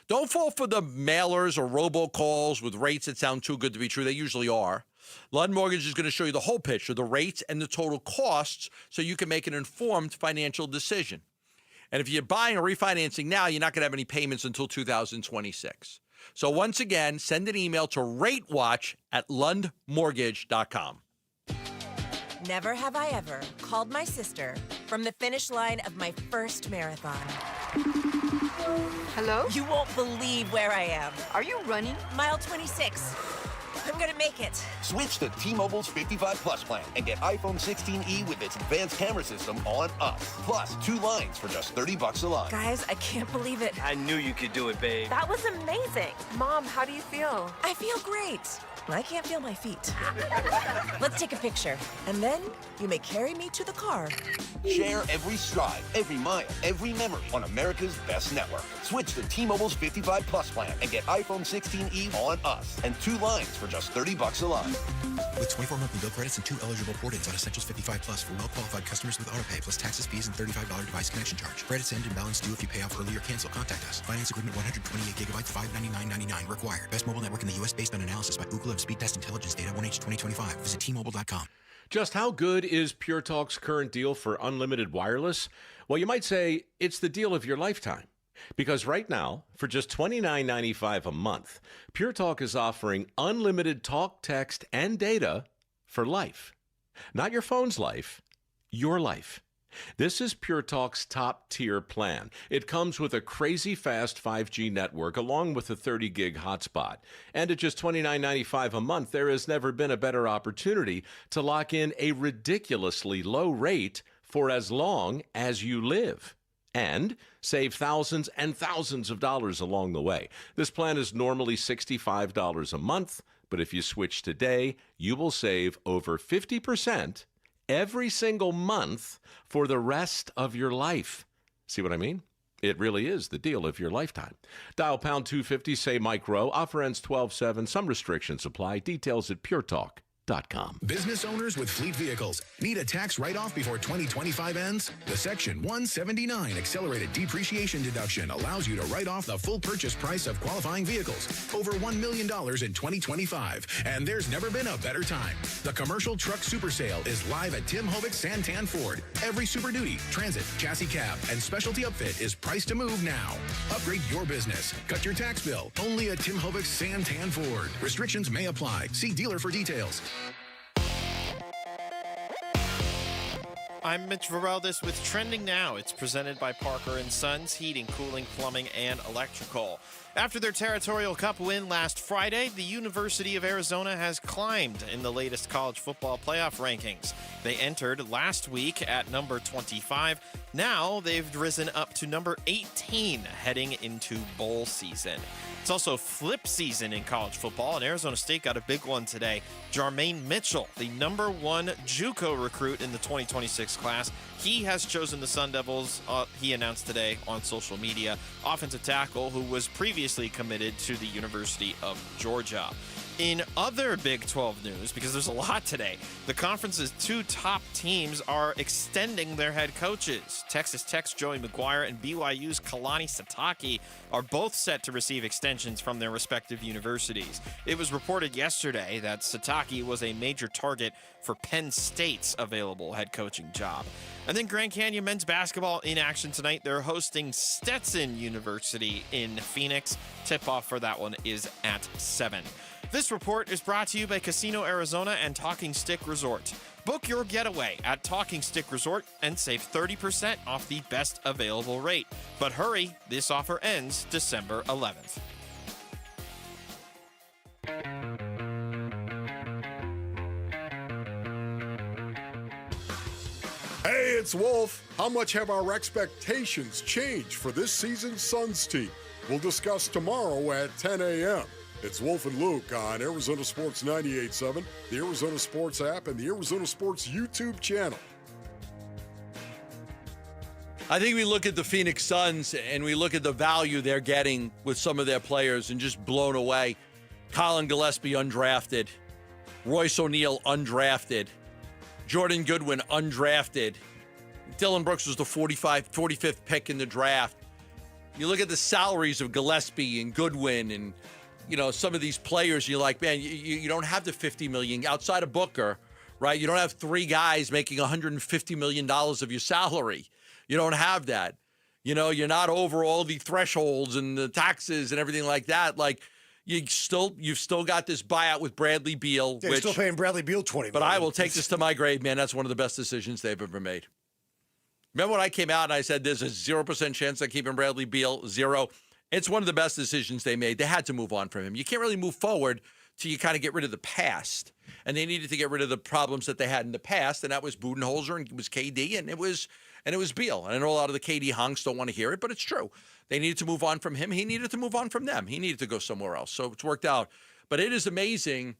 S7: Don't fall for the mailers or robocalls with rates that sound too good to be true. They usually are. Lund Mortgage is going to show you the whole picture, the rates and the total costs, so you can make an informed financial decision. And if you're buying or refinancing now, you're not going to have any payments until 2026. So once again, send an email to ratewatch@lundmortgage.com.
S5: Never have I ever called my sister from the finish line of my first marathon.
S3: Hello?
S5: You won't believe where I am.
S3: Are you running?
S5: Mile 26. I'm gonna make it.
S6: Switch to T-Mobile's 55 Plus plan and get iPhone 16e with its advanced camera system on us. Plus, 2 lines for just $30 a line.
S5: Guys, I can't believe it.
S6: I knew you could do it, babe.
S5: That was amazing. Mom, how do you feel? I feel great. I can't feel my feet. Let's take a picture, and then you may carry me to the car.
S6: Share every stride, every mile, every memory on America's best network. Switch to T-Mobile's 55 Plus plan and get iPhone 16e on us and 2 lines for just $30 a line.
S8: With 24 monthly bill credits and 2 eligible port-ins on Essentials 55 Plus for well-qualified customers with autopay plus taxes, fees, and $35 device connection charge. Credits end and balance due if you pay off early or cancel. Contact us. Finance agreement 128 gigabytes, $599.99 required. Best mobile network in the U.S. based on analysis by Ookla of Speed Test Intelligence data 1H 2025. Visit T-Mobile.com.
S22: Just how good is Pure Talk's current deal for unlimited wireless? Well, you might say it's the deal of your lifetime. Because right now, for just $29.95 a month, Pure Talk is offering unlimited talk, text, and data for life. Not your phone's life, your life. This is Pure Talk's top-tier plan. It comes with a crazy fast 5G network along with a 30-gig hotspot. And at just $29.95 a month, there has never been a better opportunity to lock in a ridiculously low rate for as long as you live. And save thousands and thousands of dollars along the way. This plan is normally $65 a month, but if you switch today, you will save over 50% every single month for the rest of your life. See what I mean? It really is the deal of your lifetime. Dial pound 250, say Mike Rowe. Offer ends 12/7. Some restrictions apply. Details at puretalk.com.
S17: Business owners with fleet vehicles need a tax write-off before 2025 ends? The Section 179 accelerated depreciation deduction allows you to write off the full purchase price of qualifying vehicles, over $1 million in 2025. And there's never been a better time. The commercial truck super sale is live at Tim Hovik Santan Ford. Every Super Duty, Transit, chassis cab, and specialty upfit is priced to move now. Upgrade your business. Cut your tax bill. Only at Tim Hovik Santan Ford. Restrictions may apply. See dealer for details.
S13: I'm Mitch Varel with Trending Now. It's presented by Parker & Sons, Heating, Cooling, Plumbing, and Electrical. After their Territorial Cup win last Friday, the University of Arizona has climbed in the latest college football playoff rankings. They entered last week at number 25. Now they've risen up to number 18 heading into bowl season. It's also flip season in college football, and Arizona State got a big one today. Jermaine Mitchell, the number 1 JUCO recruit in the 2026 class, he has chosen the Sun Devils, he announced today on social media, offensive tackle who was previously committed to the University of Georgia. In other Big 12 news, because there's a lot today, the conference's 2 top teams are extending their head coaches. Texas Tech's Joey McGuire and BYU's Kalani Sitake are both set to receive extensions from their respective universities. It was reported yesterday that Sitake was a major target for Penn State's available head coaching job. And then Grand Canyon men's basketball in action tonight. They're hosting Stetson University in Phoenix. Tip-off for that one is at 7. This report is brought to you by Casino Arizona and Talking Stick Resort. Book your getaway at Talking Stick Resort and save 30% off the best available rate. But hurry, this offer ends December 11th.
S12: Hey, it's Wolf. How much have our expectations changed for this season's Suns team? We'll discuss tomorrow at 10 a.m. It's Wolf and Luke on Arizona Sports 98.7, the Arizona Sports app, and the Arizona Sports YouTube channel.
S7: I think we look at the Phoenix Suns and we look at the value they're getting with some of their players and just blown away. Colin Gillespie undrafted. Royce O'Neal undrafted. Jordan Goodwin undrafted. Dylan Brooks was the 45th pick in the draft. You look at the salaries of Gillespie and Goodwin and, you know, some of these players, you're like, man, you don't have the $50 million outside of Booker, right? You don't have 3 guys making $150 million of your salary. You don't have that. You know, you're not over all the thresholds and the taxes and everything like that. Like, you've still got this buyout with Bradley Beal.
S1: They're still paying Bradley Beal $20 million.
S7: But I will take this to my grave, man. That's one of the best decisions they've ever made. Remember when I came out and I said there's a 0% chance of keeping Bradley Beal? 0. It's one of the best decisions they made. They had to move on from him. You can't really move forward till you kind of get rid of the past. And they needed to get rid of the problems that they had in the past, and that was Budenholzer and it was KD, and it was Beal. And I know a lot of the KD honks don't want to hear it, but it's true. They needed to move on from him. He needed to move on from them. He needed to go somewhere else. So it's worked out. But it is amazing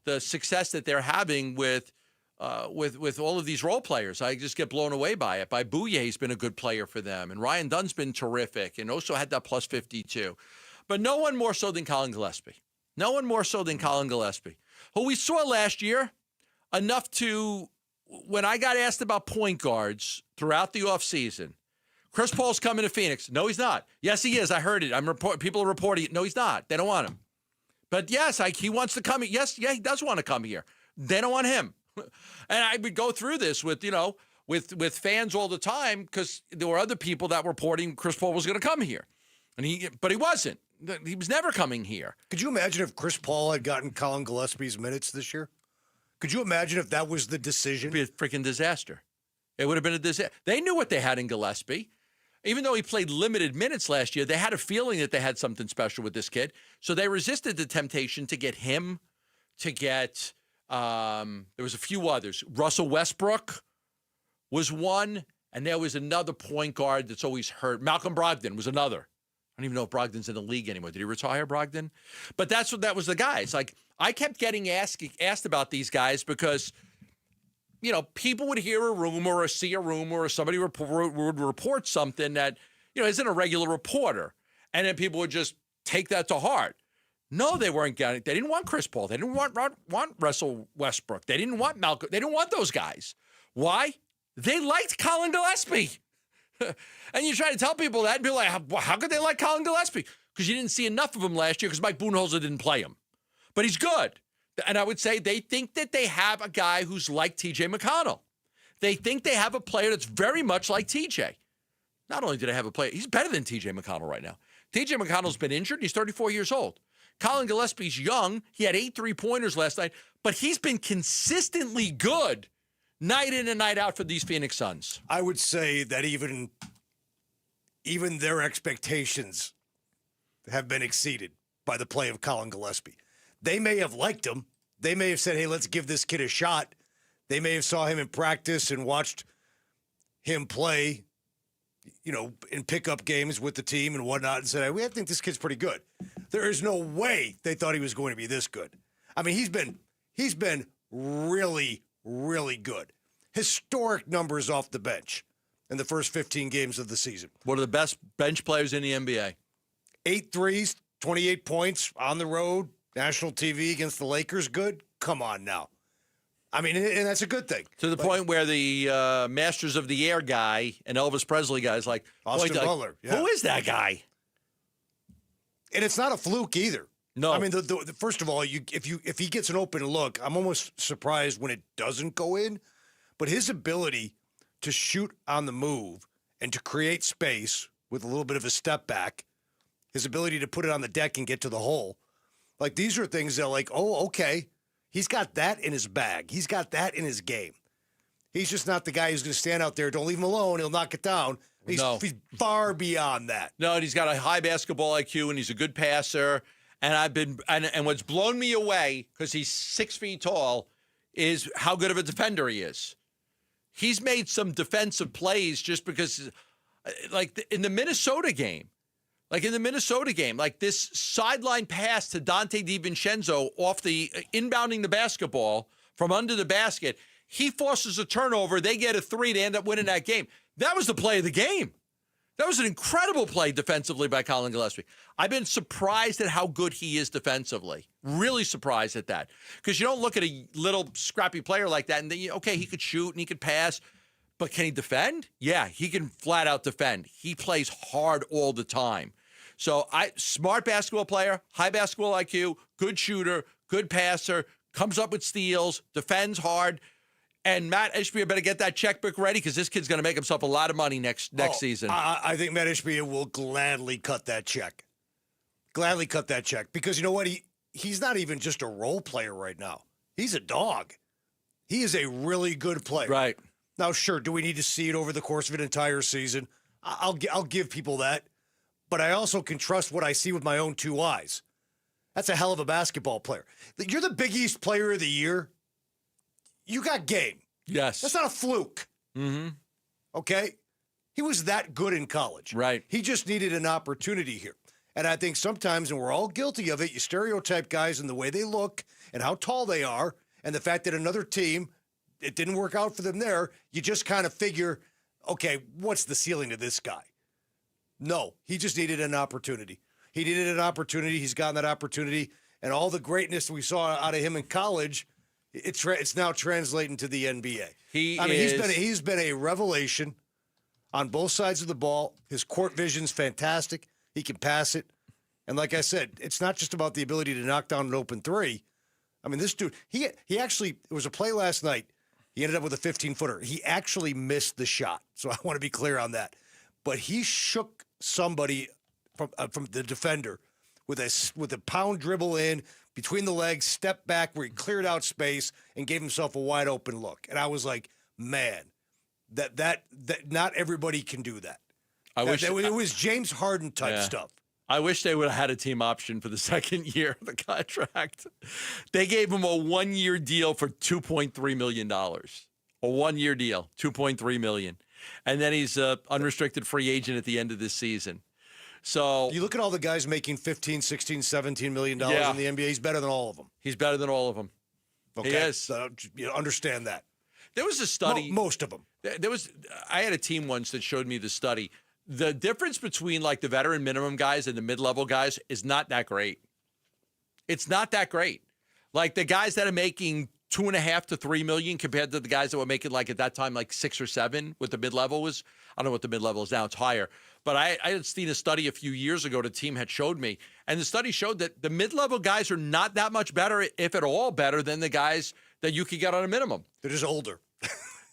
S7: the success that they're having with all of these role players. I just get blown away by it. By Bouye's been a good player for them, and Ryan Dunn's been terrific, and also had that plus 52. But no one more so than Colin Gillespie. No one more so than Colin Gillespie, who we saw last year enough to, when I got asked about point guards throughout the offseason, Chris Paul's coming to Phoenix. No, he's not. Yes, he is. I heard it. People are reporting it. No, he's not. They don't want him. But yes, he wants to come. Yes, yeah, he does want to come here. They don't want him. And I would go through this with fans all the time because there were other people that were reporting Chris Paul was going to come here, but he wasn't. He was never coming here.
S1: Could you imagine if Chris Paul had gotten Colin Gillespie's minutes this year? Could you imagine if that was the decision?
S7: It would be a freaking disaster. It would have been a disaster. They knew what they had in Gillespie. Even though he played limited minutes last year, they had a feeling that they had something special with this kid. So they resisted the temptation to get him, to get, there was a few others. Russell Westbrook was one, and there was another point guard that's always hurt. Malcolm Brogdon was another. I don't even know if Brogdon's in the league anymore. Did he retire, Brogdon? But that was the guys. Like, I kept getting asked about these guys because, you know, people would hear a rumor or see a rumor or somebody would report something that, you know, isn't a regular reporter. And then people would just take that to heart. No, they weren't getting it. They didn't want Chris Paul. They didn't want Russell Westbrook. They didn't want Malcolm. They didn't want those guys. Why? They liked Colin Gillespie. And you try to tell people that and be like, how could they like Colin Gillespie? Because you didn't see enough of him last year because Mike Budenholzer didn't play him. But he's good. And I would say they think that they have a guy who's like TJ McConnell. They think they have a player that's very much like TJ. Not only do they have a player, he's better than TJ McConnell right now. TJ McConnell's been injured. He's 34 years old. Colin Gillespie's young. He had 8 3-pointers last night, but he's been consistently good night in and night out for these Phoenix Suns.
S1: I would say that even their expectations have been exceeded by the play of Colin Gillespie. They may have liked him. They may have said, hey, let's give this kid a shot. They may have saw him in practice and watched him play, you know, in pickup games with the team and whatnot and said, hey, I think this kid's pretty good. There is no way they thought he was going to be this good. I mean, he's been really, really good. Historic numbers off the bench in the first 15 games of the season.
S7: One of the best bench players in the NBA.
S1: 8 threes, 28 points on the road. National TV against the Lakers, good? Come on now. I mean, and that's a good thing.
S7: To the point where the Masters of the Air guy and Elvis Presley guy is like,
S1: Austin Butler. Yeah.
S7: Who is that guy?
S1: And it's not a fluke either.
S7: No.
S1: I mean, the first of all, if he gets an open look, I'm almost surprised when it doesn't go in. But his ability to shoot on the move and to create space with a little bit of a step back, his ability to put it on the deck and get to the hole, like these are things that like, oh, okay, he's got that in his bag. He's got that in his game. He's just not the guy who's going to stand out there. Don't leave him alone. He'll knock it down. He's far beyond that.
S7: No, and he's got a high basketball IQ, and he's a good passer. And what's blown me away, because he's 6 feet tall, is how good of a defender he is. He's made some defensive plays just because, like in the Minnesota game, like this sideline pass to Dante DiVincenzo off the inbounding the basketball from under the basket. He forces a turnover. They get a 3 to end up winning that game. That was the play of the game. That was an incredible play defensively by Colin Gillespie. I've been surprised at how good he is defensively. Really surprised at that. Because you don't look at a little scrappy player like that and then, okay, he could shoot and he could pass, but can he defend? Yeah, he can flat out defend. He plays hard all the time. So smart basketball player, high basketball IQ, good shooter, good passer, comes up with steals, defends hard. And Matt Ishbia better get that checkbook ready because this kid's going to make himself a lot of money next season.
S1: I think Matt Ishbia will gladly cut that check. Gladly cut that check. Because you know what? He's not even just a role player right now. He's a dog. He is a really good player.
S7: Right.
S1: Now, sure, do we need to see it over the course of an entire season? I'll give people that. But I also can trust what I see with my own 2 eyes. That's a hell of a basketball player. You're the Big East Player of the Year. You got game.
S7: Yes.
S1: That's not a fluke.
S7: Mm-hmm.
S1: Okay? He was that good in college.
S7: Right.
S1: He just needed an opportunity here. And I think sometimes, and we're all guilty of it, you stereotype guys in the way they look and how tall they are, and the fact that another team, it didn't work out for them there, you just kind of figure, okay, what's the ceiling of this guy? No, he just needed an opportunity. He needed an opportunity. He's gotten that opportunity. And all the greatness we saw out of him in college, it's now translating to the NBA. He's been a revelation on both sides of the ball. His court vision's fantastic. He can pass it. And like I said, it's not just about the ability to knock down an open 3. I mean, this dude, he actually, there was a play last night. He ended up with a 15-footer. He actually missed the shot. So I want to be clear on that. But he shook somebody from the defender with a pound dribble in between the legs, step back where he cleared out space and gave himself a wide open look. And I was like, man, that not everybody can do that. It was James Harden type stuff.
S7: I wish they would have had a team option for the second year of the contract. They gave him a 1-year deal for $2.3 million. A 1-year deal, $2.3 million. And then he's an unrestricted free agent at the end of this season. So
S1: you look at all the guys making $15, $16, $17 million in the NBA. He's better than all of them.
S7: He's better than all of them.
S1: Okay.
S7: He is.
S1: So you understand that.
S7: There was a study.
S1: Most of them.
S7: I had a team once that showed me the study. The difference between like the veteran minimum guys and the mid-level guys is not that great. It's not that great. Like the guys that are making $2.5 to $3 million compared to the guys that were making like at that time like 6 or 7. What the mid-level was, I don't know what the mid-level is now. It's higher. But I had seen a study a few years ago. The team had showed me, and the study showed that the mid-level guys are not that much better, if at all, better than the guys that you could get on a minimum.
S1: They're just older.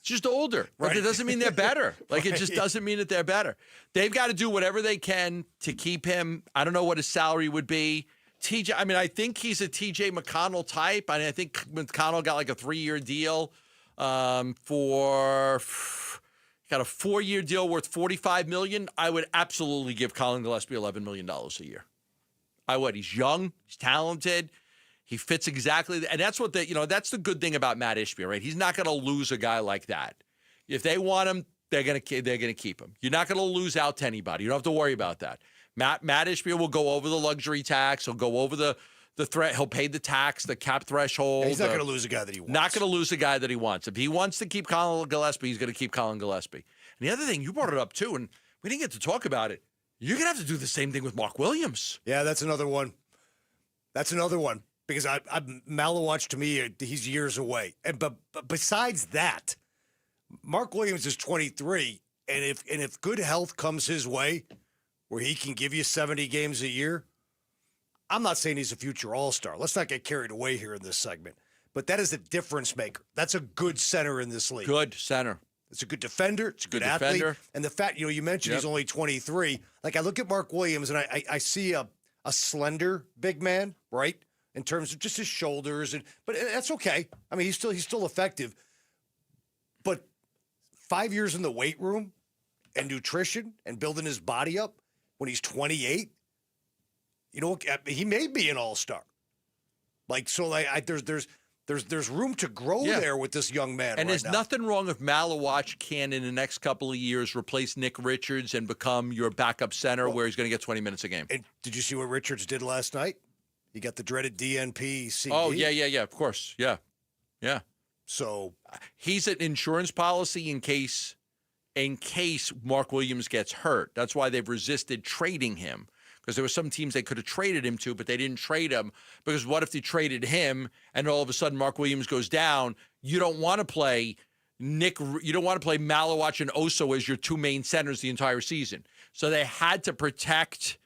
S7: Just older. But
S1: Right.
S7: it doesn't mean they're better. Like, it just doesn't mean that they're better. They've got to do whatever they can to keep him. I don't know what his salary would be. I think he's a TJ McConnell type. I think McConnell got like a 3-year deal got a 4-year deal worth $45 million. I would absolutely give Colin Gillespie $11 million a year. I would. He's young. He's talented. He fits exactly, and that's what that's the good thing about Matt Ishbia, right? He's not going to lose a guy like that. If they want him, they're going to keep him. You're not going to lose out to anybody. You don't have to worry about that. Matt Ishbia will go over the luxury tax. He'll go over the threat. He'll pay the tax, the cap threshold.
S1: Yeah, he's not going to lose a guy that he wants.
S7: Not going to lose a guy that he wants. If he wants to keep Colin Gillespie, he's going to keep Colin Gillespie. And the other thing, you brought it up too, and we didn't get to talk about it. You're going to have to do the same thing with Mark Williams.
S1: Yeah, that's another one. because Malawatch, to me, he's years away. But besides that, Mark Williams is 23, and if good health comes his way, where he can give you 70 games a year, I'm not saying he's a future all-star. Let's not get carried away here in this segment. But that is a difference maker. That's a good center in this league.
S7: Good center.
S1: It's a good defender. It's a good athlete.
S7: Defender.
S1: And the fact, you mentioned he's only 23. Like, I look at Mark Williams, and I see a slender big man, right, in terms of just his shoulders. But that's okay. I mean, he's still effective. But 5 years in the weight room and nutrition and building his body up when he's 28, he may be an all-star. Like, so there's room to grow there with this young man.
S7: And
S1: there's
S7: nothing wrong if Malawatch can, in the next couple of years, replace Nick Richards and become your backup center where he's going to get 20 minutes a game.
S1: And did you see what Richards did last night? He got the dreaded DNP CD.
S7: Oh, yeah, of course. Yeah.
S1: So
S7: he's an insurance policy in case Mark Williams gets hurt. That's why they've resisted trading him. Because there were some teams they could have traded him to, but they didn't trade him. Because what if they traded him and all of a sudden Mark Williams goes down? You don't want to play you don't want to play Malawatch and Oso as your two main centers the entire season. So they had to protect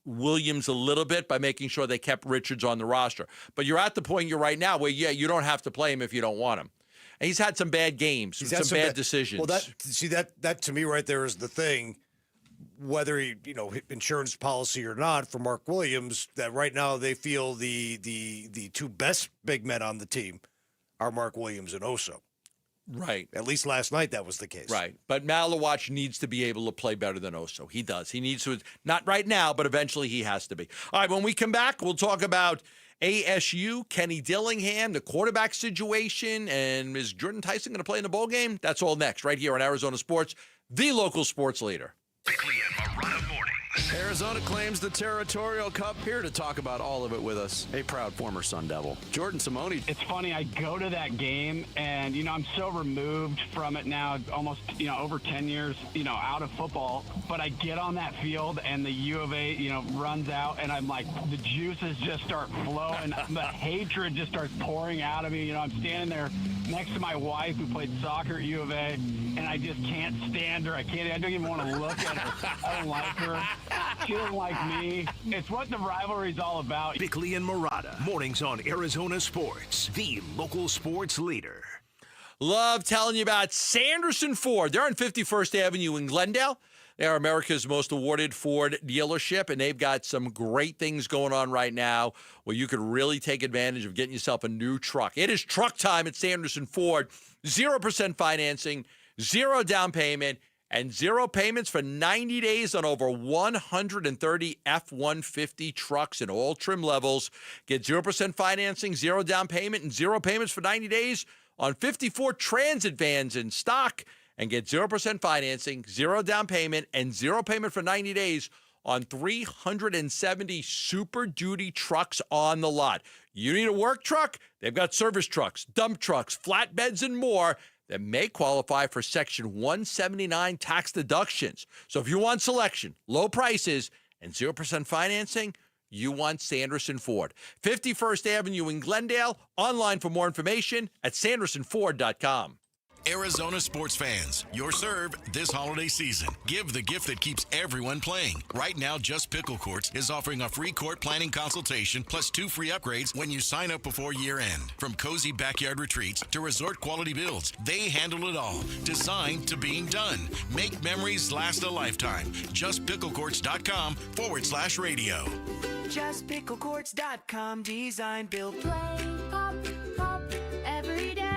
S7: Williams a little bit by making sure they kept Richards on the roster. But you're at the point you're right now where you don't have to play him if you don't want him. And he's had some bad games, some bad decisions.
S1: Well, that to me right there is the thing. Whether he, insurance policy or not for Mark Williams, that right now they feel the two best big men on the team are Mark Williams and Oso.
S7: Right.
S1: At least last night that was the case.
S7: Right. But Malawatch needs to be able to play better than Oso. He does. He needs to, not right now, but eventually he has to be. All right, when we come back, we'll talk about ASU, Kenny Dillingham, the quarterback situation, and is Jordan Tyson going to play in the bowl game? That's all next, right here on Arizona Sports, the local sports leader.
S11: Bickley and Marotta mornings.
S18: Arizona claims the Territorial Cup. Here to talk about all of it with us, a proud former Sun Devil, Jordan Simone.
S19: It's funny, I go to that game, and, I'm so removed from it now, almost, over 10 years, out of football. But I get on that field, and the U of A, runs out, and I'm like, the juices just start flowing. The hatred just starts pouring out of me. I'm standing there next to my wife who played soccer at U of A, and I just can't stand her. I don't even want to look at her. I don't like her. She doesn't like me. It's what the rivalry's all about.
S11: Bickley and Marotta, mornings on Arizona Sports, the local sports leader.
S7: Love telling you about Sanderson Ford. They're on 51st Avenue in Glendale. They are America's most awarded Ford dealership, and they've got some great things going on right now where you could really take advantage of getting yourself a new truck. It is truck time at Sanderson Ford. 0% financing, 0 down payment, and 0 payments for 90 days on over 130 F-150 trucks in all trim levels. Get 0% financing, 0 down payment, and 0 payments for 90 days on 54 Transit vans in stock. And get 0% financing, 0 down payment, and 0 payment for 90 days on 370 Super Duty trucks on the lot. You need a work truck? They've got service trucks, dump trucks, flatbeds, and more that may qualify for Section 179 tax deductions. So if you want selection, low prices, and 0% financing, you want Sanderson Ford. 51st Avenue in Glendale. Online for more information at sandersonford.com.
S27: Arizona sports fans, you're served this holiday season. Give the gift that keeps everyone playing. Right now, Just Pickle Courts is offering a free court planning consultation plus 2 free upgrades when you sign up before year end. From cozy backyard retreats to resort quality builds, they handle it all. Designed to being done. Make memories last a lifetime. JustPickleCourts.com/radio.
S20: JustPickleCourts.com. Design, build, play, pop, pop, every day.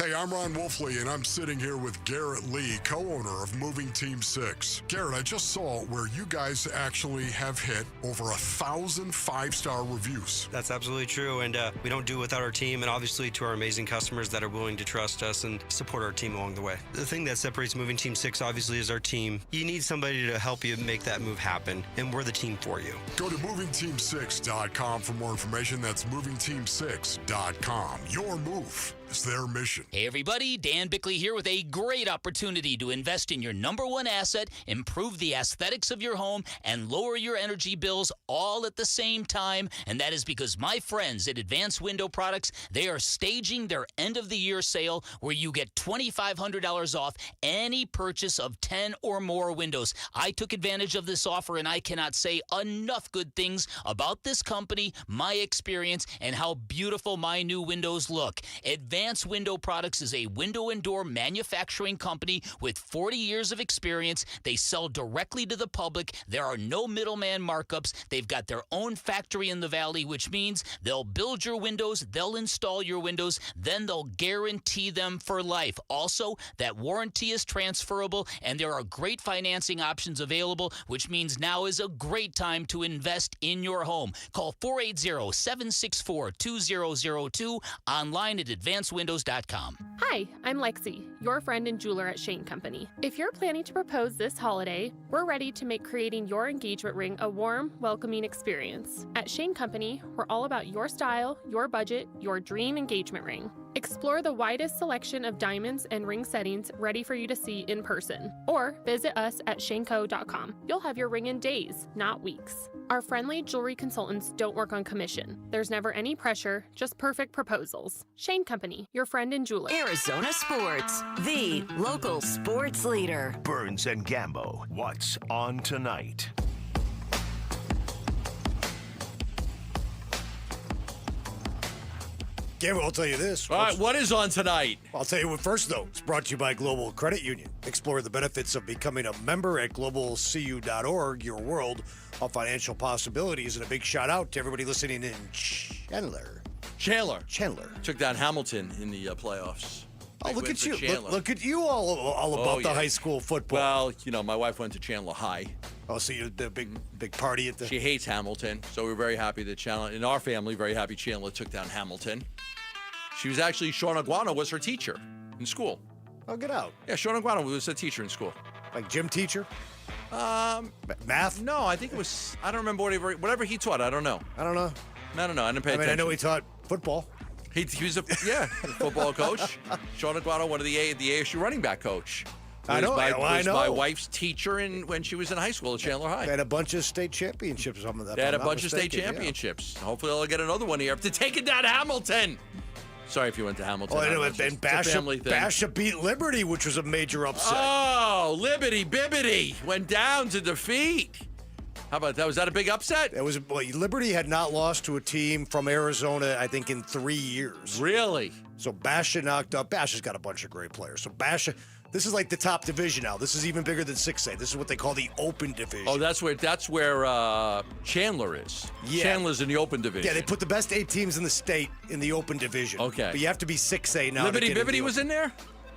S12: Hey, I'm Ron Wolfley, and I'm sitting here with Garrett Lee, co-owner of Moving Team 6. Garrett, I just saw where you guys actually have hit over 1,000 5-star reviews.
S21: That's absolutely true, and we don't do it without our team, and obviously to our amazing customers that are willing to trust us and support our team along the way. The thing that separates Moving Team 6, obviously, is our team. You need somebody to help you make that move happen, and we're the team for you.
S12: Go to movingteam6.com for more information. That's movingteam6.com. Your move is their mission.
S10: Hey everybody, Dan Bickley here with a great opportunity to invest in your number one asset, improve the aesthetics of your home, and lower your energy bills all at the same time. And that is because my friends at Advanced Window Products, they are staging their end of the year sale where you get $2,500 off any purchase of 10 or more windows. I took advantage of this offer and I cannot say enough good things about this company, my experience, and how beautiful my new windows look. Advanced Window Products is a window and door manufacturing company with 40 years of experience. They sell directly to the public. There are no middleman markups. They've got their own factory in the valley, which means they'll build your windows, they'll install your windows, then they'll guarantee them for life. Also, that warranty is transferable, and there are great financing options available, which means now is a great time to invest in your home. Call 480-764-2002, online at advancedwindows.com.
S14: Hi, I'm Lexi, your friend and jeweler at Shane Company. If you're planning to propose this holiday, we're ready to make creating your engagement ring a warm, welcoming experience. At Shane Company, we're all about your style, your budget, your dream engagement ring. Explore the widest selection of diamonds and ring settings ready for you to see in person. Or visit us at shaneco.com. You'll have your ring in days, not weeks. Our friendly jewelry consultants don't work on commission. There's never any pressure, just perfect proposals. Shane Company, your friend and jeweler.
S15: Arizona Sports, the local sports leader.
S11: Burns and Gambo, what's on tonight?
S1: Gamble, I'll tell you this.
S7: All right, what is on tonight?
S1: I'll tell you what first, though. It's brought to you by Global Credit Union. Explore the benefits of becoming a member at globalcu.org, your world of financial possibilities. And a big shout out to everybody listening in Chandler.
S7: Chandler. Took down Hamilton in the playoffs.
S1: Oh,
S7: Big
S1: look
S7: win
S1: at
S7: for
S1: you.
S7: Chandler.
S1: Look at you all about the high school football.
S7: Well, my wife went to Chandler High.
S1: Oh, so you the big party at the...
S7: She hates Hamilton, so we're very happy that Chandler, in our family, very happy Chandler took down Hamilton. She was actually, Sean Aguano was her teacher in school.
S1: Oh, get out.
S7: Yeah, Sean Aguano was a teacher in school.
S1: Like gym teacher? Math?
S7: No, I think it was, I don't remember whatever he taught. I don't know.
S1: I don't know.
S7: I didn't pay attention.
S1: I know he taught football.
S7: He was a football coach. Sean Aguano, one of the ASU running back coach.
S1: I know.
S7: My wife's teacher when she was in high school at Chandler High.
S1: They had a bunch of state championships.
S7: They had a bunch of state championships. Yeah. Hopefully they'll get another one here after taking down Hamilton. Sorry if you went to Hamilton.
S1: Oh, I know. And Basha beat Liberty, which was a major upset.
S7: Oh, Liberty Bibbity went down to defeat. How about that? Was that a big upset?
S1: It was. Well, Liberty had not lost to a team from Arizona, I think, in 3 years.
S7: Really?
S1: So Basha knocked up. Basha's got a bunch of great players. So Basha, this is like the top division now. This is even bigger than 6A. This is what they call the open division.
S7: Oh, that's where Chandler is.
S1: Yeah.
S7: Chandler's in the open division.
S1: Yeah, they put the best 8 teams in the state in the open division.
S7: Okay.
S1: But you have to be 6A now.
S7: Liberty Bibbity was in there?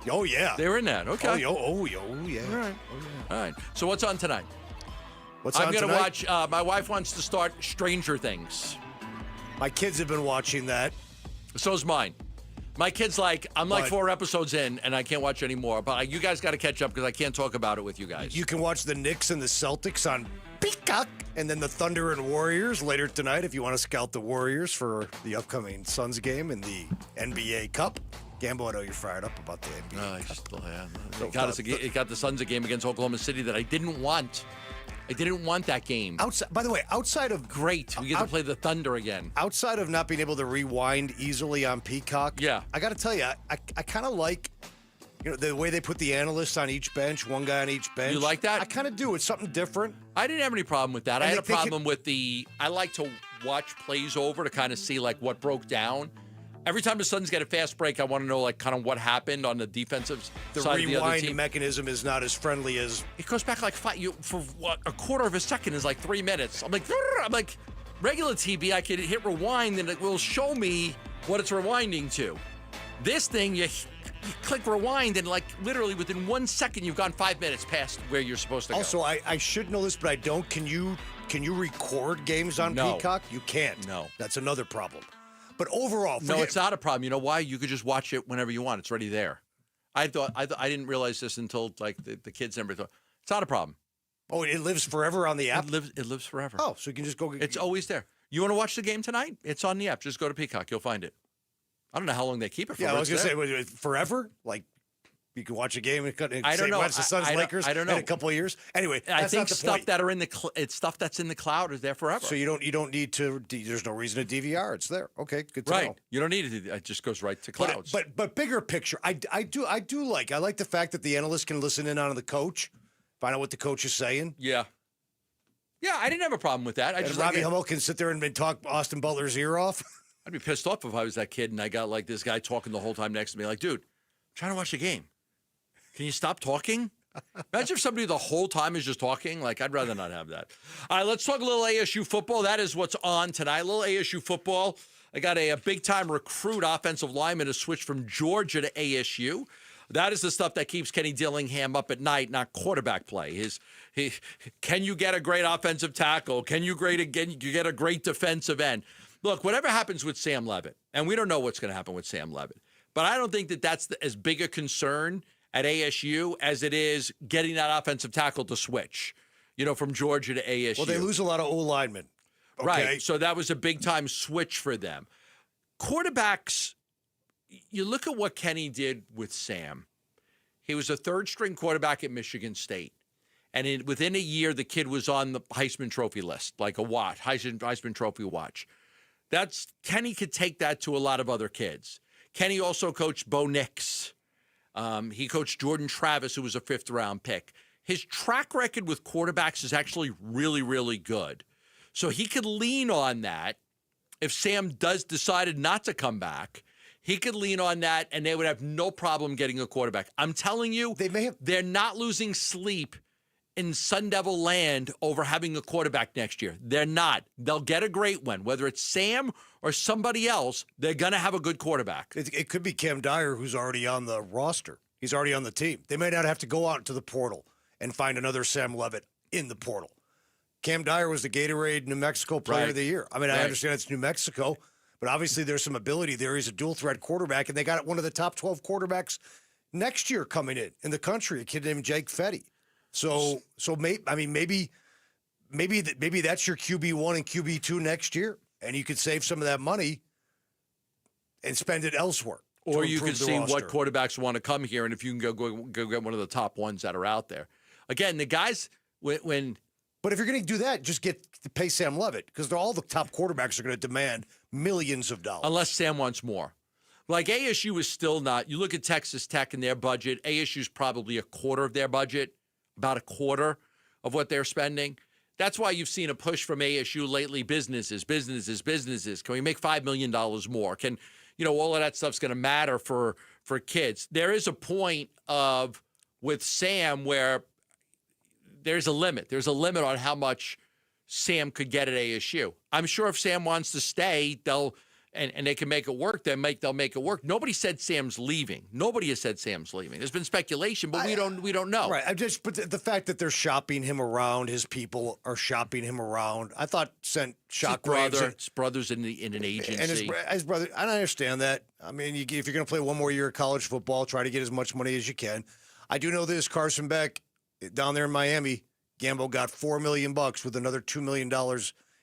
S1: Oh, yeah.
S7: They were in that. Okay.
S1: Oh, yeah.
S7: All right. All right. So what's on tonight?
S1: I'm
S7: going to watch, my wife wants to start Stranger Things.
S1: My kids have been watching that.
S7: So's mine. My kid's I'm 4 episodes in, and I can't watch anymore. But you guys got to catch up because I can't talk about it with you guys.
S1: You can watch the Knicks and the Celtics on Peacock, and then the Thunder and Warriors later tonight if you want to scout the Warriors for the upcoming Suns game in the NBA Cup. Gambo, I know you're fired up about the NBA Cup.
S7: I still am. It got the Suns a game against Oklahoma City that I didn't want. I didn't want that game.
S1: By the way, outside of...
S7: Great. We get to play the Thunder again.
S1: Outside of not being able to rewind easily on Peacock,
S7: yeah,
S1: I got to tell you, I kind of like the way they put the analysts on each bench, one guy on each bench.
S7: You like that?
S1: I kind of do. It's something different.
S7: I didn't have any problem with that. I had a problem with I like to watch plays over to kind of see what broke down. Every time the Suns get a fast break, I want to know kind of what happened on the defensive side of the other team.
S1: The rewind mechanism is not as friendly as...
S7: It goes back for a quarter of a second is 3 minutes. I'm like, regular TV, I could hit rewind and it will show me what it's rewinding to. This thing, you click rewind and literally within 1 second, you've gone 5 minutes past where you're supposed to go.
S1: Also, I should know this, but I don't. Can you record games on Peacock? You can't.
S7: No.
S1: That's another problem. But overall,
S7: no, it's not a problem. You know why? You could just watch it whenever you want. It's already there. I didn't realize this until the kids never thought. It's not a problem.
S1: Oh, it lives forever on the app?
S7: It lives forever.
S1: Oh, so you can just go.
S7: It's always there. You want to watch the game tonight? It's on the app. Just go to Peacock. You'll find it. I don't know how long they keep it for.
S1: Yeah, I was
S7: going to
S1: say, was it forever? Like, you can watch a game and
S7: I don't know.
S1: watch the Suns Lakers
S7: I don't know.
S1: in a couple of years. Anyway,
S7: I
S1: that's
S7: think
S1: not the
S7: stuff
S1: point.
S7: that are in the it's stuff that's in the cloud is there forever.
S1: So you don't need to. There's no reason to DVR. It's there. Okay, good to
S7: right.
S1: know.
S7: You don't need it. It just goes right to clouds.
S1: But bigger picture, I like the fact that the analyst can listen in on the coach, find out what the coach is saying.
S7: Yeah. Yeah, I didn't have a problem with that.
S1: And Robbie Hummel can sit there and talk Austin Butler's ear off.
S7: I'd be pissed off if I was that kid and I got like this guy talking the whole time next to me. Like, dude, I'm trying to watch the game. Can you stop talking? Imagine if somebody the whole time is just talking. Like, I'd rather not have that. All right, let's talk a little ASU football. That is what's on tonight. A little ASU football. I got a big-time recruit offensive lineman to switch from Georgia to ASU. That is the stuff that keeps Kenny Dillingham up at night, not quarterback play. Can you get a great offensive tackle? Can you get a great defensive end? Look, whatever happens with Sam Levitt, and we don't know what's going to happen with Sam Levitt, but I don't think that that's as big a concern at ASU as it is getting that offensive tackle to switch, from Georgia to ASU.
S1: Well, they lose a lot of O-linemen. Okay?
S7: Right, so that was a big-time switch for them. Quarterbacks, you look at what Kenny did with Sam. He was a third-string quarterback at Michigan State. And within a year, the kid was on the Heisman Trophy list, like a watch, Heisman Trophy watch. Kenny could take that to a lot of other kids. Kenny also coached Bo Nix. He coached Jordan Travis, who was a fifth-round pick. His track record with quarterbacks is actually really, really good. So he could lean on that. If Sam decided not to come back, he could lean on that, and they would have no problem getting a quarterback. I'm telling you, they're not losing sleep in Sun Devil land over having a quarterback next year. They're not. They'll get a great one. Whether it's Sam or somebody else, they're going to have a good quarterback.
S1: It could be Cam Dyer, who's already on the roster. He's already on the team. They may not have to go out to the portal and find another Sam Levitt in the portal. Cam Dyer was the Gatorade New Mexico Player of the Year. I mean, I understand it's New Mexico, but obviously there's some ability there. He's a dual-threat quarterback, and they got one of the top 12 quarterbacks next year coming in the country, a kid named Jake Fetty. So maybe that's your QB1 and QB2 next year, and you could save some of that money and spend it elsewhere.
S7: Or you could see what quarterbacks want to come here, and if you can go get one of the top ones that are out there. Again, the guys when.
S1: But if you're going to do that, just pay Sam Levitt, because all the top quarterbacks are going to demand millions of dollars.
S7: Unless Sam wants more. Like ASU is still not. You look at Texas Tech and their budget. ASU is probably a quarter of their budget. About a quarter of what they're spending. That's why you've seen a push from ASU lately. Businesses. Can we make $5 million more? Can, all of that stuff's going to matter for kids. There is a point with Sam where there's a limit. There's a limit on how much Sam could get at ASU. I'm sure if Sam wants to stay, and they can make it work, they'll make it work. Nobody said Sam's leaving. Nobody has said Sam's leaving. There's been speculation, but we don't know.
S1: Right. But the fact that they're shopping him around, his people are shopping him around, I thought sent shockwaves.
S7: His brother's in an agency.
S1: And his brother, and I understand that. I mean, if you're going to play one more year of college football, try to get as much money as you can. I do know this, Carson Beck, down there in Miami, Gambo got $4 million with another $2 million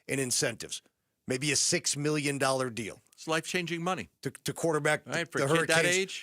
S1: in incentives. Maybe a $6 million deal.
S7: It's life-changing money.
S1: To quarterback
S7: right, for
S1: the
S7: a kid
S1: Hurricanes.
S7: that age.